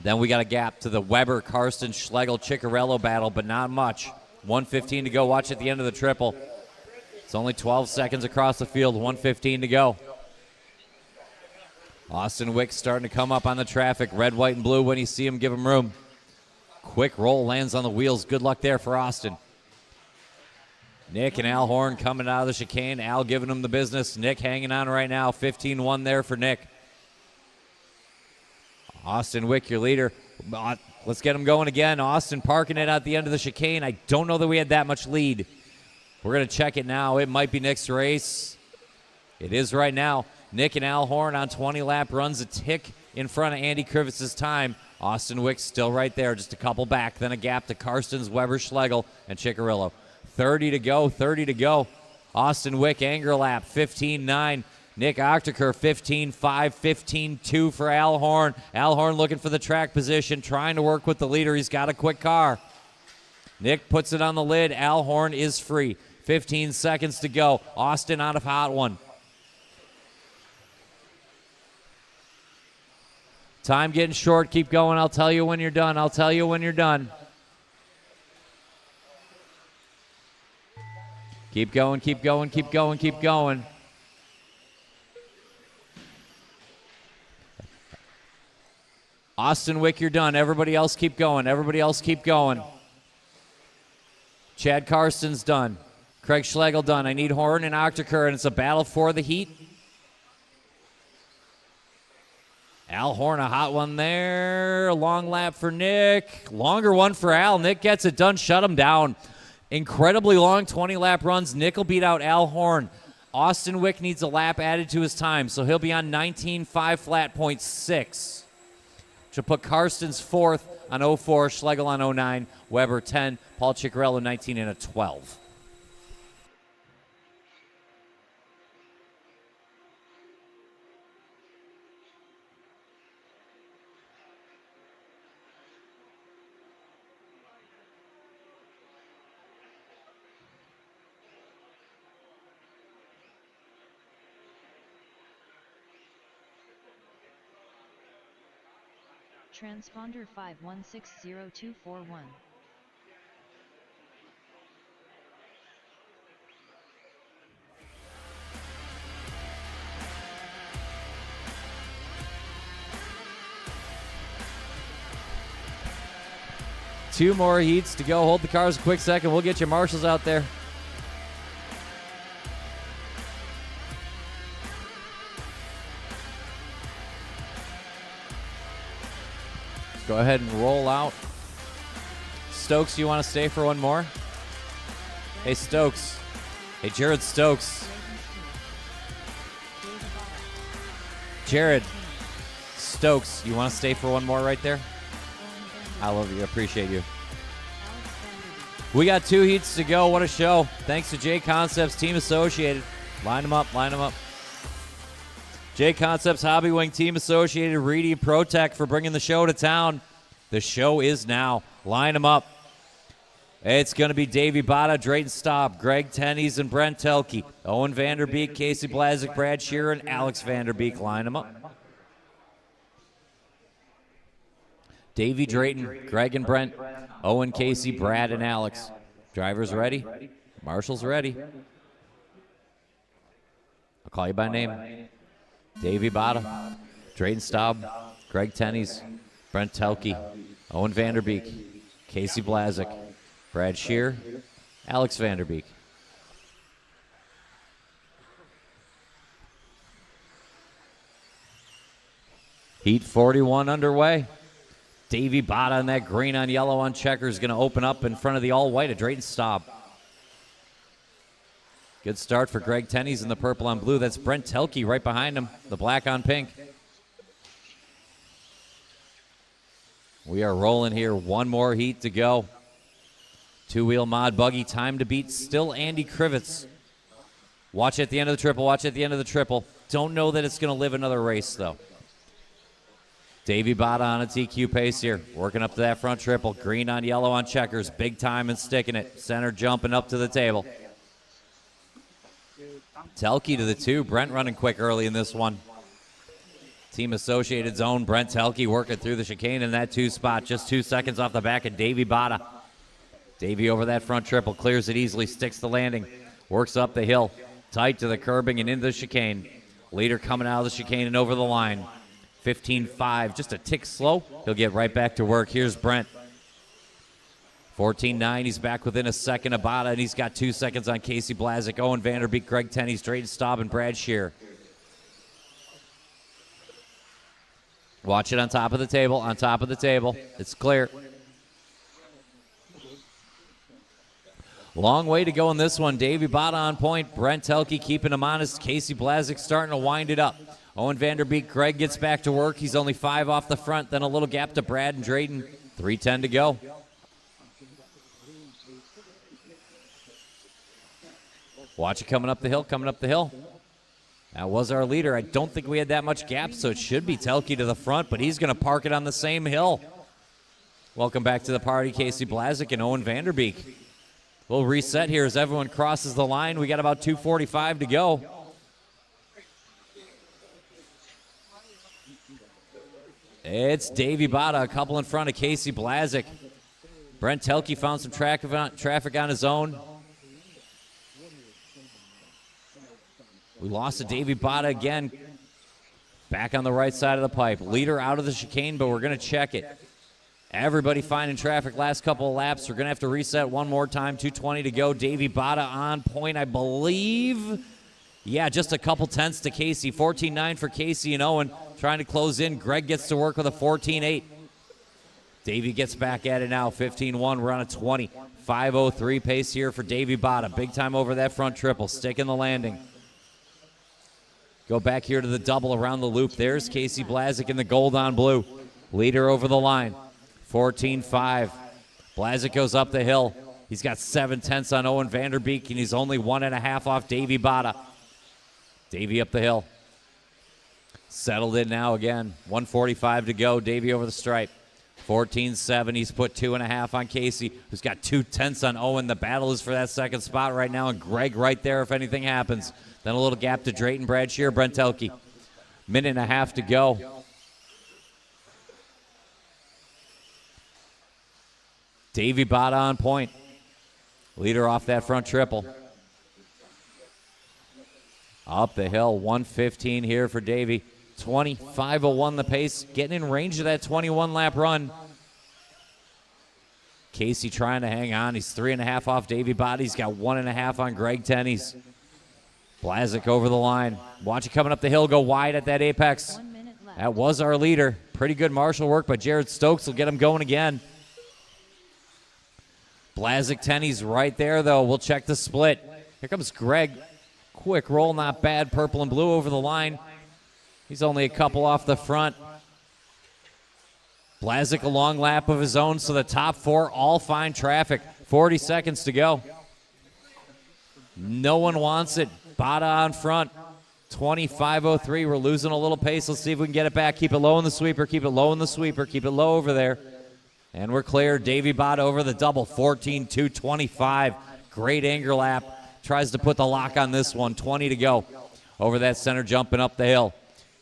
Then we got a gap to the Weber, Karsten, Schlegel, Ciccarello battle, but not much. 1:15 to go. Watch at the end of the triple. It's only 12 seconds across the field. 1:15 to go. Austin Wick starting to come up on the traffic. Red, white, and blue. When you see him, give him room. Quick roll lands on the wheels. Good luck there for Austin. Nick and Al Horn coming out of the chicane. Al giving him the business. Nick hanging on right now. 15-1 there for Nick. Austin Wick, your leader. Let's get him going again. Austin parking it at the end of the chicane. I don't know that we had that much lead. We're going to check it now. It might be Nick's race. It is right now. Nick and Al Horn on 20-lap runs, a tick in front of Andy Krivitz's time. Austin Wick still right there, just a couple back. Then a gap to Karstens, Weber, Schlegel, and Ciccarello. 30 to go, 30 to go. Austin Wick, anger lap, 15-9. Nick Octaker, 15-5, 15-2 for Al Horn. Al Horn looking for the track position, trying to work with the leader. He's got a quick car. Nick puts it on the lid. Al Horn is free. 15 seconds to go. Austin out of hot one. Time getting short. Keep going. I'll tell you when you're done. I'll tell you when you're done. Keep going, keep going, keep going, keep going. Austin Wick, you're done. Everybody else keep going. Everybody else keep going. Chad Karsten's done. Craig Schlegel done. I need Horn and Octaker, and it's a battle for the heat. Al Horn, a hot one there. A long lap for Nick. Longer one for Al. Nick gets it done. Shut him down. Incredibly long 20-lap runs. Nick will beat out Al Horn. Austin Wick needs a lap added to his time, so he'll be on 19.5 flat point 6. Which will put Karsten's 4th on 04, Schlegel on 09, Weber 10, Paul Ciccarello 19 and a 12. Transponder 5160-241. Two more heats to go. Hold the cars a quick second. We'll get your marshals out there. Go ahead and roll out. Stokes, you want to stay for one more? Hey, Stokes. Hey, Jared Stokes. Jared Stokes, you want to stay for one more right there? I love you. Appreciate you. We got 2 heats to go. What a show. Thanks to Jconcepts, Team Associated. Line them up. Line them up. Jconcepts, Hobby Wing, Team Associated, Reedy, ProTech for bringing the show to town. The show is now. Line them up. It's going to be Davey Botta, Drayton Staub, Greg Tenney's, and Brent Telke. Owen Vanderbeek, Casey Blazik, Brad Shearer, and Alex Vanderbeek. Line them up. Davey, Drayton, Greg and Brent, Owen, Casey, Brad, and Alex. Drivers ready? Marshals ready? I'll call you by name. Davey Botta, Drayton Staub, Greg Tenney's, Brent Telke, Owen Vanderbeek, Casey Blazik, Brad Shear, Alex Vanderbeek. Heat 41 underway. Davey Botta in that green on yellow on checker is going to open up in front of the all-white of Drayton Staub. Good start for Greg Tenney's in the purple on blue. That's Brent Telke right behind him, the black on pink. We are rolling here. One more heat to go. Two-wheel mod buggy, time to beat. Still Andy Krivitz. Watch at the end of the triple. Watch at the end of the triple. Don't know that it's going to live another race, though. Davey Botta on a TQ pace here. Working up to that front triple. Green on yellow on checkers. Big time and sticking it. Center jumping up to the table. Telke to the 2. Brent running quick early in this one. Team Associated zone. Brent Telke working through the chicane in that 2 spot. Just 2 seconds off the back of Davey Botta. Davey over that front triple. Clears it easily. Sticks the landing. Works up the hill. Tight to the curbing and into the chicane. Leader coming out of the chicane and over the line. 15.5. Just a tick slow. He'll get right back to work. Here's Brent. 14.9, he's back within a second of Botta, and he's got 2 seconds on Casey Blazik, Owen Vanderbeek, Greg Tenney's, Drayton Staub, and Brad Shear. Watch it on top of the table, on top of the table. It's clear. Long way to go in this one. Davey Botta on point. Brent Telke keeping him honest. Casey Blazik starting to wind it up. Owen Vanderbeek, Greg gets back to work. He's only 5 off the front, then a little gap to Brad and Drayton. 3:10 to go. Watch it coming up the hill, coming up the hill. That was our leader. I don't think we had that much gap, so it should be Telke to the front, but he's going to park it on the same hill. Welcome back to the party, Casey Blazik and Owen Vanderbeek. We'll reset here as everyone crosses the line. We got about 2:45 to go. It's Davey Bada, a couple in front of Casey Blazik. Brent Telke found some traffic on his own. We lost to Davey Bada again. Back on the right side of the pipe. Leader out of the chicane, but we're going to check it. Everybody finding traffic last couple of laps. We're going to have to reset one more time. 2:20 to go. Davey Bada on point, I believe. Yeah, just a couple tenths to Casey. 14.9 for Casey and Owen. Trying to close in. Greg gets to work with a 14.8. Davey gets back at it now. 15.1. We're on a 20. 5.03 pace here for Davey Bada. Big time over that front triple. Stick in the landing. Go back here to the double around the loop. There's Casey Blazik in the gold on blue. Leader over the line. 14.5. Blazik goes up the hill. He's got 7 tenths on Owen Vanderbeek, and he's only 1.5 off Davey Bada. Davey up the hill. Settled in now again. 1:45 to go. Davey over the stripe. 14.7. He's put 2.5 on Casey, who's got 2 tenths on Owen. The battle is for that second spot right now, and Greg right there if anything happens. Then a little gap to Drayton, Brad Shear, Brent Telke. Minute and a half to go. Davey Bada on point. Leader off that front triple. Up the hill, 1:15 here for Davey. 25.01 the pace, getting in range of that 21-lap run. Casey trying to hang on. He's 3.5 off Davey Bada. He's got 1.5 on Greg Tenney's. Blazik over the line. Watch it coming up the hill, go wide at that apex. That was our leader. Pretty good marshal work, but Jared Stokes will get him going again. Blazik Tenney's right there, though. We'll check the split. Here comes Greg. Quick roll, not bad. Purple and blue over the line. He's only a couple off the front. Blazik a long lap of his own, so the top 4 all find traffic. 40 seconds to go. No one wants it. Bada on front. 25.03. We're losing a little pace. Let's see if we can get it back. Keep it low in the sweeper. Keep it low in the sweeper. Keep it low over there. And we're clear. Davey Bada over the double. 14.225. Great anger lap. Tries to put the lock on this one. 20 to go. Over that center, jumping up the hill.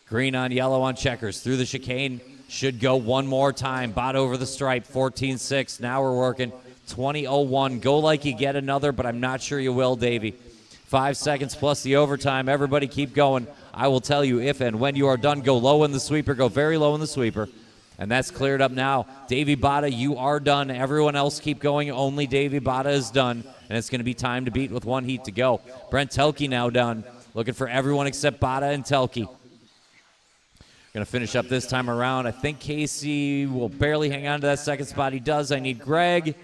Green on yellow on checkers. Through the chicane. Should go one more time. Bada over the stripe. 14.6. Now we're working. 20.01. Go like you get another, but I'm not sure you will, Davey. 5 seconds plus the overtime. Everybody keep going. I will tell you if and when you are done, go low in the sweeper. Go very low in the sweeper. And that's cleared up now. Davey Bada, you are done. Everyone else keep going. Only Davey Bada is done. And it's going to be time to beat with 1 heat to go. Brent Telke now done. Looking for everyone except Bada and Telke. Going to finish up this time around. I think Casey will barely hang on to that second spot. He does. I need Greg.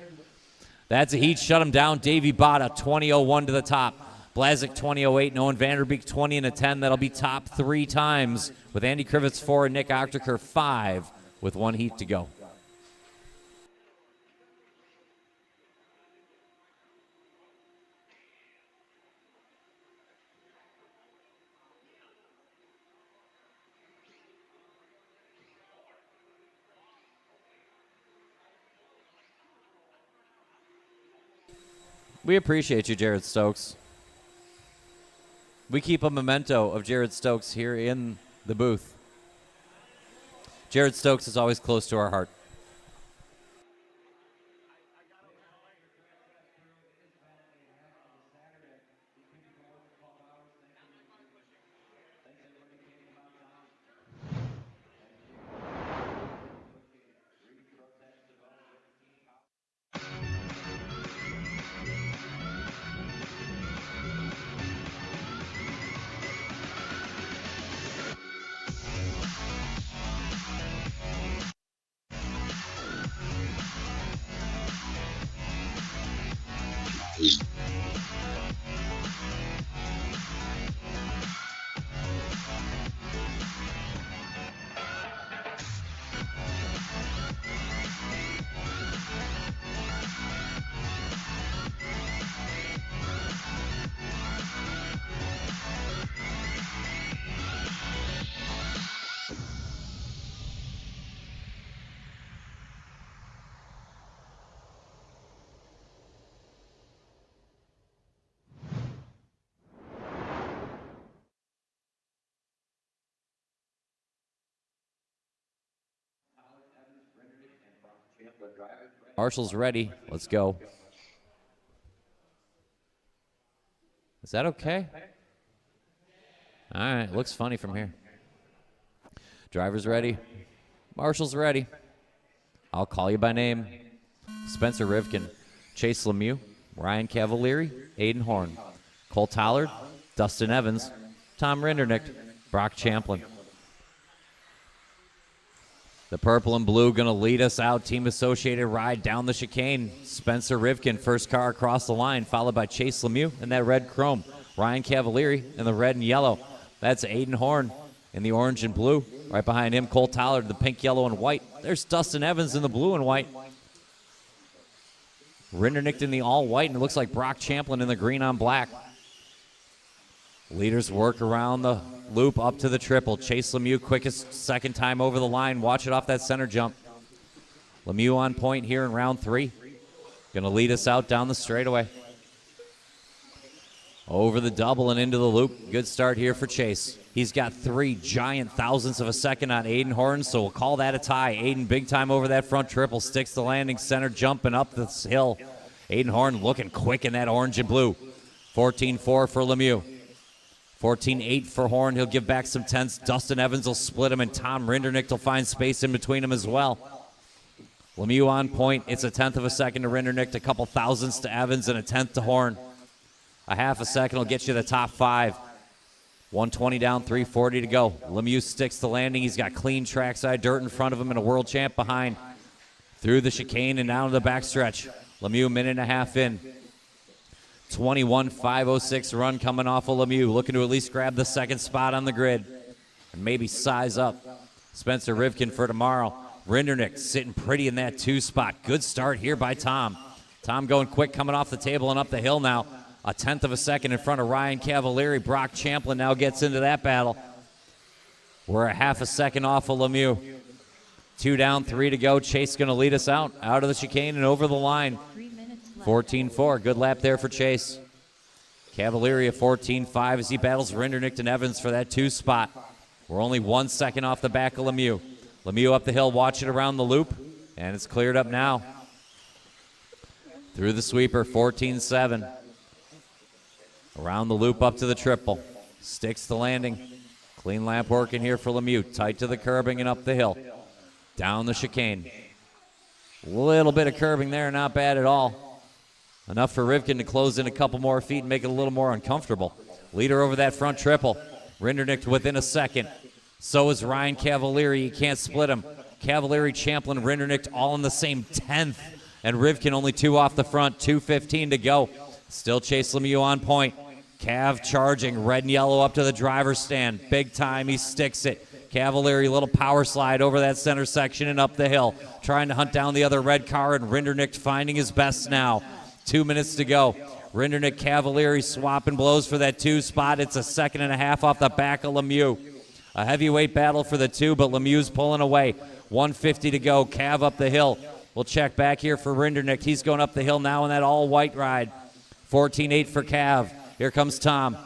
That's a heat. Shut him down. Davey Bada, 20.01 to the top. Blazik, 20.08. And Owen Vanderbeek, 20 and a 10. That'll be top 3 times with Andy Krivitz 4 and Nick Ochterker 5 with 1 heat to go. We appreciate you, Jared Stokes. We keep a memento of Jared Stokes here in the booth. Jared Stokes is always close to our heart. Marshall's ready. Let's go. Is that okay? All right, looks funny from here. Driver's ready. Marshall's ready. I'll call you by name. Spencer Rivkin, Chase Lemieux, Ryan Cavalieri, Aiden Horn, Cole Tollard, Dustin Evans, Tom Rindernick, Brock Champlin. The purple and blue going to lead us out. Team Associated ride down the chicane. Spencer Rivkin, first car across the line, followed by Chase Lemieux in that red chrome. Ryan Cavalieri in the red and yellow. That's Aiden Horn in the orange and blue. Right behind him, Cole Tollard, the pink, yellow, and white. There's Dustin Evans in the blue and white. Rindernick in the all-white, and it looks like Brock Champlin in the green on black. Leaders work around the loop up to the triple. Chase Lemieux, quickest second time over the line. Watch it off that center jump. Lemieux on point here in round 3. Going to lead us out down the straightaway. Over the double and into the loop. Good start here for Chase. He's got 3 giant thousandths of a second on Aiden Horn, so we'll call that a tie. Aiden big time over that front triple. Sticks the landing, center jumping up this hill. Aiden Horn looking quick in that orange and blue. 14-4 for Lemieux. 14-8 for Horn. He'll give back some tenths. Dustin Evans will split him, and Tom Rindernick will find space in between them as well. Lemieux on point. It's a tenth of a second to Rindernick, a couple thousandths to Evans, and a tenth to Horn. A half a second will get you the top 5. 120 down, 340 to go. Lemieux sticks the landing. He's got clean trackside dirt in front of him and a world champ behind. Through the chicane and down to the backstretch. Lemieux, minute and a half in. 21.506 run coming off of Lemieux. Looking to at least grab the second spot on the grid. And maybe size up Spencer Rivkin for tomorrow. Rindernick sitting pretty in that 2 spot. Good start here by Tom. Tom going quick coming off the table and up the hill now. A tenth of a second in front of Ryan Cavalieri. Brock Champlin now gets into that battle. We're a half a second off of Lemieux. 2 down, 3 to go. Chase going to lead us out of the chicane and over the line. 14-4. Good lap there for Chase. Cavalieri at 14-5 as he battles Rindernick and Evans for that 2 spot. We're only 1 second off the back of Lemieux. Lemieux up the hill, watch it around the loop, and it's cleared up now. Through the sweeper, 14-7. Around the loop up to the triple. Sticks the landing. Clean lap working here for Lemieux. Tight to the curbing and up the hill. Down the chicane. Little bit of curbing there, not bad at all. Enough for Rivkin to close in a couple more feet and make it a little more uncomfortable. Leader over that front triple. Rindernick within a second. So is Ryan Cavalieri. You can't split him. Cavalieri, Champlin, Rindernick all in the same 10th. And Rivkin only 2 off the front. 2:15 to go. Still Chase Lemieux on point. Cav charging. Red and yellow up to the driver's stand. Big time. He sticks it. Cavalieri, little power slide over that center section and up the hill. Trying to hunt down the other red car, and Rindernick finding his best now. 2 minutes to go. Rindernick, Cavalieri swapping blows for that 2 spot. It's a second and a half off the back of Lemieux. A heavyweight battle for the 2, but Lemieux's pulling away. 150 to go. Cav up the hill. We'll check back here for Rindernick. He's going up the hill now in that all-white ride. 14-8 for Cav. Here comes Tom.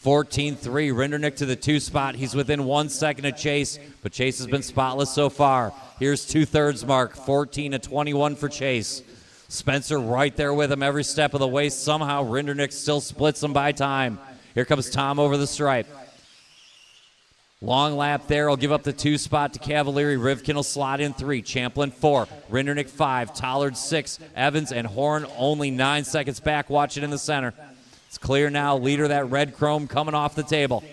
14-3. Rindernick to the 2 spot. He's within 1 second of Chase, but Chase has been spotless so far. Here's 2/3 mark. 14-21 for Chase. Spencer right there with him every step of the way. Somehow Rindernick still splits him by time. Here comes Tom over the stripe. Long lap there. I'll give up the 2 spot to Cavalieri. Rivkin will slot in 3. Champlin 4. Rindernick 5. Tollard 6. Evans and Horn only 9 seconds back. Watch it in the center. It's clear now. Leader, that red chrome coming off the table.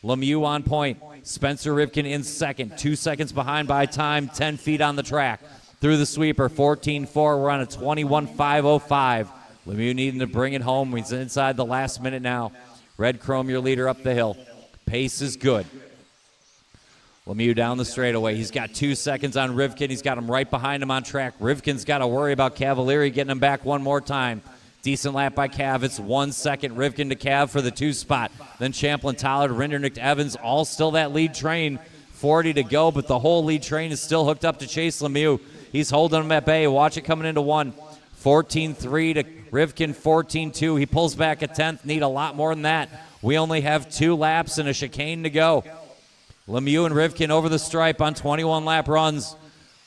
Lemieux on point. Spencer Rivkin in second. 2 seconds behind by time. 10 feet on the track. Through the sweeper. 14-4. We're on a 21.505. Lemieux needing to bring it home. He's inside the last minute now. Red chrome, your leader up the hill. Pace is good. Lemieux down the straightaway. He's got 2 seconds on Rivkin. He's got him right behind him on track. Rivkin's got to worry about Cavalieri getting him back one more time. Decent lap by Cav. It's 1 second. Rivkin to Cav for the 2 spot. Then Champlin, Tollard, Rindernick, Evans, all still that lead train. 40 to go, but the whole lead train is still hooked up to Chase Lemieux. He's holding him at bay. Watch it coming into 1. 14-3 to Rivkin, 14-2. He pulls back a 10th. Need a lot more than that. We only have 2 laps and a chicane to go. Lemieux and Rivkin over the stripe on 21 lap runs.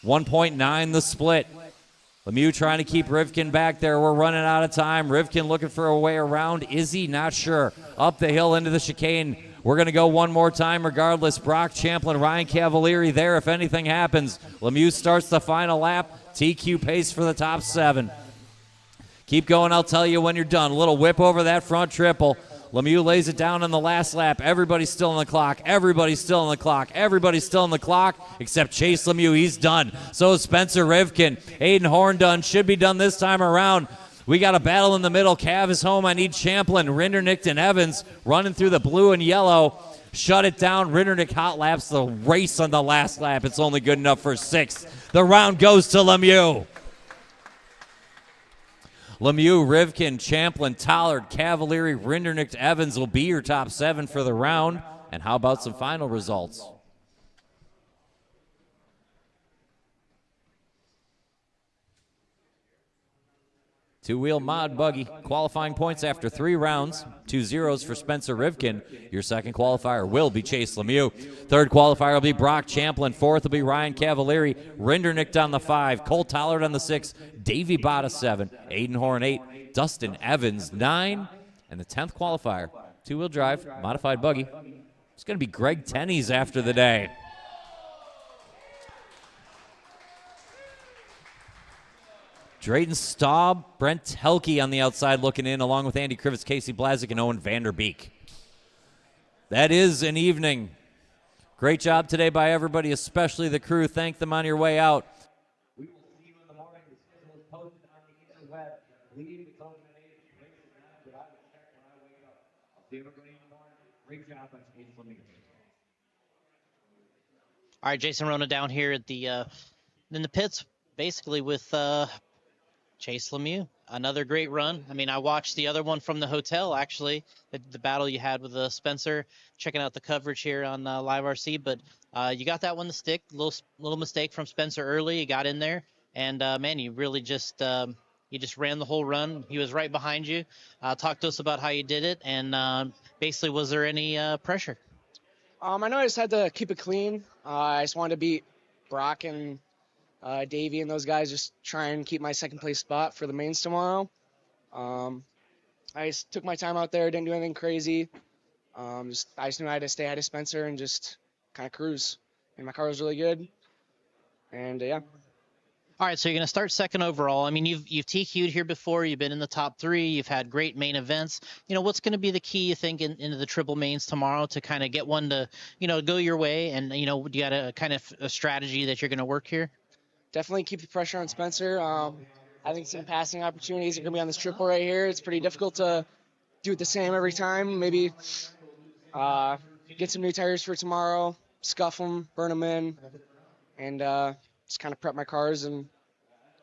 1.9 the split. Lemieux trying to keep Rivkin back there. We're running out of time. Rivkin looking for a way around. Is he? Not sure. Up the hill into the chicane. We're going to go one more time regardless. Brock Champlin, Ryan Cavalieri there if anything happens. Lemieux starts the final lap. TQ pace for the top 7. Keep going, I'll tell you when you're done. A little whip over that front triple. Lemieux lays it down on the last lap. Everybody's still on the clock. Everybody's still on the clock. Everybody's still on the clock except Chase Lemieux. He's done. So is Spencer Rivkin. Aiden Horn done. Should be done this time around. We got a battle in the middle. Cav is home. I need Champlin, Rinderknecht, and Evans running through the blue and yellow. Shut it down. Rinderknecht hot laps the race on the last lap. It's only good enough for 6th. The round goes to Lemieux. Lemieux, Rivkin, Champlin, Tollard, Cavalieri, Rinderknecht, Evans will be your top 7 for the round. And how about some final results? Two-wheel mod buggy. Qualifying points after 3 rounds. 2 zeros for Spencer Rivkin. Your second qualifier will be Chase Lemieux. Third qualifier will be Brock Champlin. Fourth will be Ryan Cavalieri. Rinderknecht on the 5. Cole Tollard on the 6. Davey Botta 7. Aiden Horn 8. Dustin Evans 9. And the 10th qualifier, two-wheel drive, modified buggy. It's going to be Greg Tenney's after the day. Drayton Staub, Brent Telke on the outside looking in, along with Andy Krivitz, Casey Blazik, and Owen Vanderbeek. That is an evening. Great job today by everybody, especially the crew. Thank them on your way out. We will see you in the morning. The schedule is posted on the interweb. Leading the culmination races now, but I will check when I wake up. I'll see everybody in the morning. Great job by Chase Lemieux. All right, Jason Rona down here at the in the pits, basically with Chase Lemieux. Another great run. I mean, I watched the other one from the hotel, actually, the battle you had with Spencer, checking out the coverage here on Live RC. But you got that one to stick. Little mistake from Spencer early. You got in there, and man, you really just ran the whole run. He was right behind you. Talk to us about how you did it, and basically, was there any pressure? I know I just had to keep it clean. I just wanted to beat Brock and Davey and those guys, just try and keep my second place spot for the mains tomorrow. I just took my time out there, didn't do anything crazy. I just knew I had to stay ahead of Spencer and just kind of cruise. And my car was really good. And yeah. All right, so you're going to start second overall. I mean, you've TQ'd here before. You've been in the top 3. You've had great main events. You know, what's going to be the key, you think, into the triple mains tomorrow to kind of get one to, go your way? And, you got a kind of a strategy that you're going to work here? Definitely keep the pressure on Spencer. I think some passing opportunities are going to be on this triple right here. It's pretty difficult to do it the same every time. Maybe get some new tires for tomorrow, scuff them, burn them in, and just kind of prep my cars and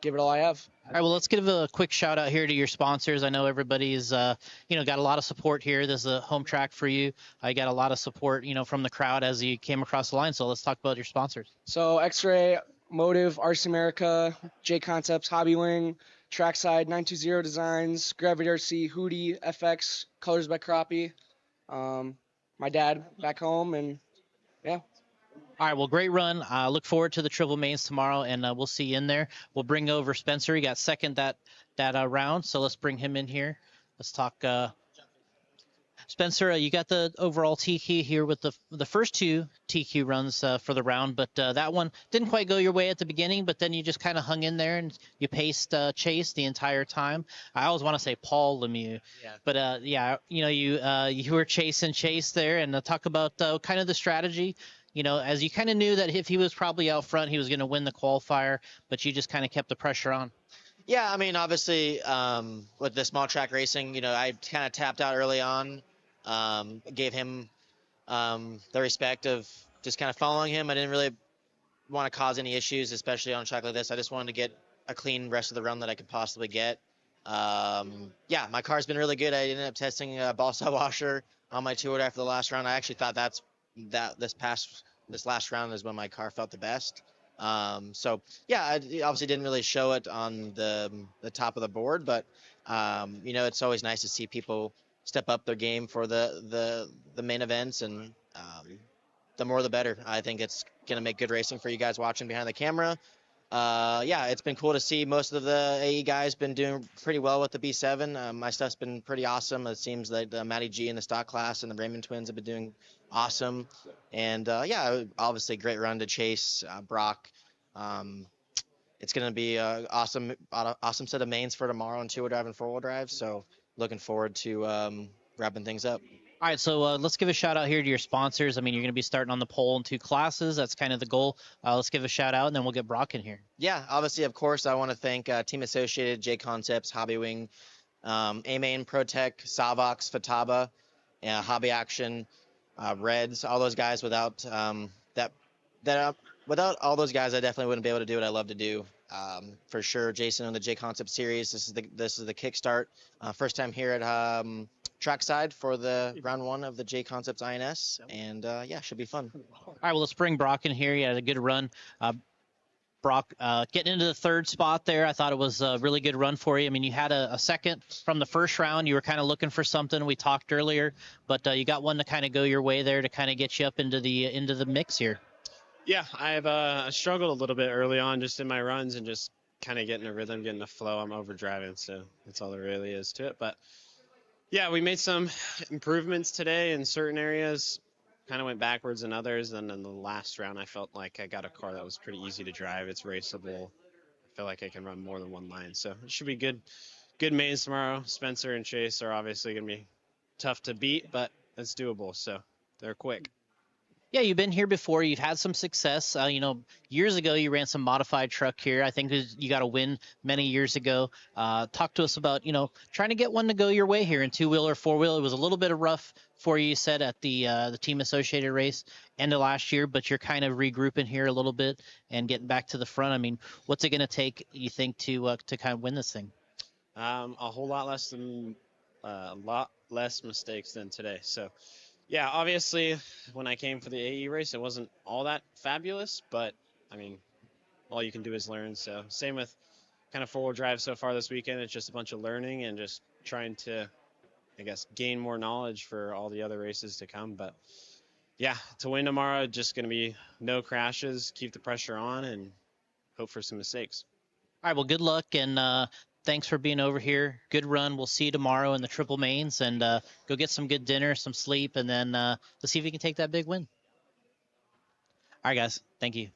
give it all I have. All right, well, let's give a quick shout out here to your sponsors. I know everybody's, got a lot of support here. This is a home track for you. I got a lot of support, from the crowd as you came across the line. So let's talk about your sponsors. So X-Ray, Motive, RC America, Jconcepts, Hobby Wing, Trackside, 920 Designs, Gravity RC, Hootie, FX, Colors by Crappie, my dad back home, and yeah. All right, well, great run. Look forward to the triple mains tomorrow, and we'll see you in there. We'll bring over Spencer. He got second that round, so let's bring him in here. Let's talk. Spencer, you got the overall TQ here with the first 2 TQ runs for the round, but that one didn't quite go your way at the beginning, but then you just kind of hung in there and you paced Chase the entire time. I always want to say Paul Lemieux, but you were chasing Chase there, and talk about kind of the strategy. As you kind of knew that if he was probably out front, he was going to win the qualifier, but you just kind of kept the pressure on. Yeah, I mean, obviously, with the small track racing, I kind of tapped out early on. Gave him the respect of just kind of following him. I didn't really want to cause any issues, especially on a track like this. I just wanted to get a clean rest of the run that I could possibly get. Yeah, my car's been really good. I ended up testing a ball saw washer on my two-wood after the last round. I actually thought this last round is when my car felt the best. So yeah, I obviously didn't really show it on the top of the board, but it's always nice to see people step up their game for the main events, and the more the better. I think it's going to make good racing for you guys watching behind the camera. yeah, it's been cool to see most of the AE guys been doing pretty well with the B7. My stuff's been pretty awesome. It seems like Matty G in the stock class and the Raymond twins have been doing awesome. And yeah, obviously great run to Chase, Brock. It's going to be an awesome set of mains for tomorrow in 2-wheel drive and 4-wheel drive. So looking forward to wrapping things up. All right, so let's give a shout out here to your sponsors. I mean, you're going to be starting on the pole in 2 classes. That's kind of the goal. Let's give a shout out, and then we'll get Brock in here. Yeah, obviously, of course, I want to thank Team Associated, Jconcepts, Hobbywing, A-Main, ProTech, Savox, Fataba, Hobby Action, Reds, all those guys. Without without all those guys, I definitely wouldn't be able to do what I love to do. For sure, Jason on the Jconcepts series. This is the kickstart. First time here at Trackside for the round 1 of the Jconcepts INS, and yeah, should be fun. All right, well, let's bring Brock in here. He had a good run. Brock, getting into the 3rd spot there, I thought it was a really good run for you. I mean, you had a second from the first round. You were kind of looking for something. We talked earlier, but you got one to kind of go your way there to kind of get you up into the mix here. Yeah, I've struggled a little bit early on just in my runs and just kind of getting a rhythm, getting a flow. I'm overdriving, so that's all there really is to it. But yeah, we made some improvements today in certain areas, kind of went backwards in others. And in the last round, I felt like I got a car that was pretty easy to drive. It's raceable. I feel like I can run more than one line. So it should be good mains tomorrow. Spencer and Chase are obviously going to be tough to beat, but it's doable. So they're quick. Yeah, you've been here before. You've had some success. Years ago, you ran some modified truck here. I think you got a win many years ago. Talk to us about, trying to get one to go your way here in 2-wheel or 4-wheel. It was a little bit of rough for you said, at the Team Associated race end of last year, but you're kind of regrouping here a little bit and getting back to the front. I mean, what's it going to take, you think, to kind of win this thing? A whole lot less mistakes than today. So, yeah, obviously, when I came for the AE race, it wasn't all that fabulous, but, I mean, all you can do is learn. So, same with kind of 4-wheel drive so far this weekend. It's just a bunch of learning and just trying to, I guess, gain more knowledge for all the other races to come. But, yeah, to win tomorrow, just going to be no crashes, keep the pressure on, and hope for some mistakes. All right, well, good luck, and thanks for being over here. Good run. We'll see you tomorrow in the triple mains, and go get some good dinner, some sleep, and then let's see if we can take that big win. All right, guys. Thank you.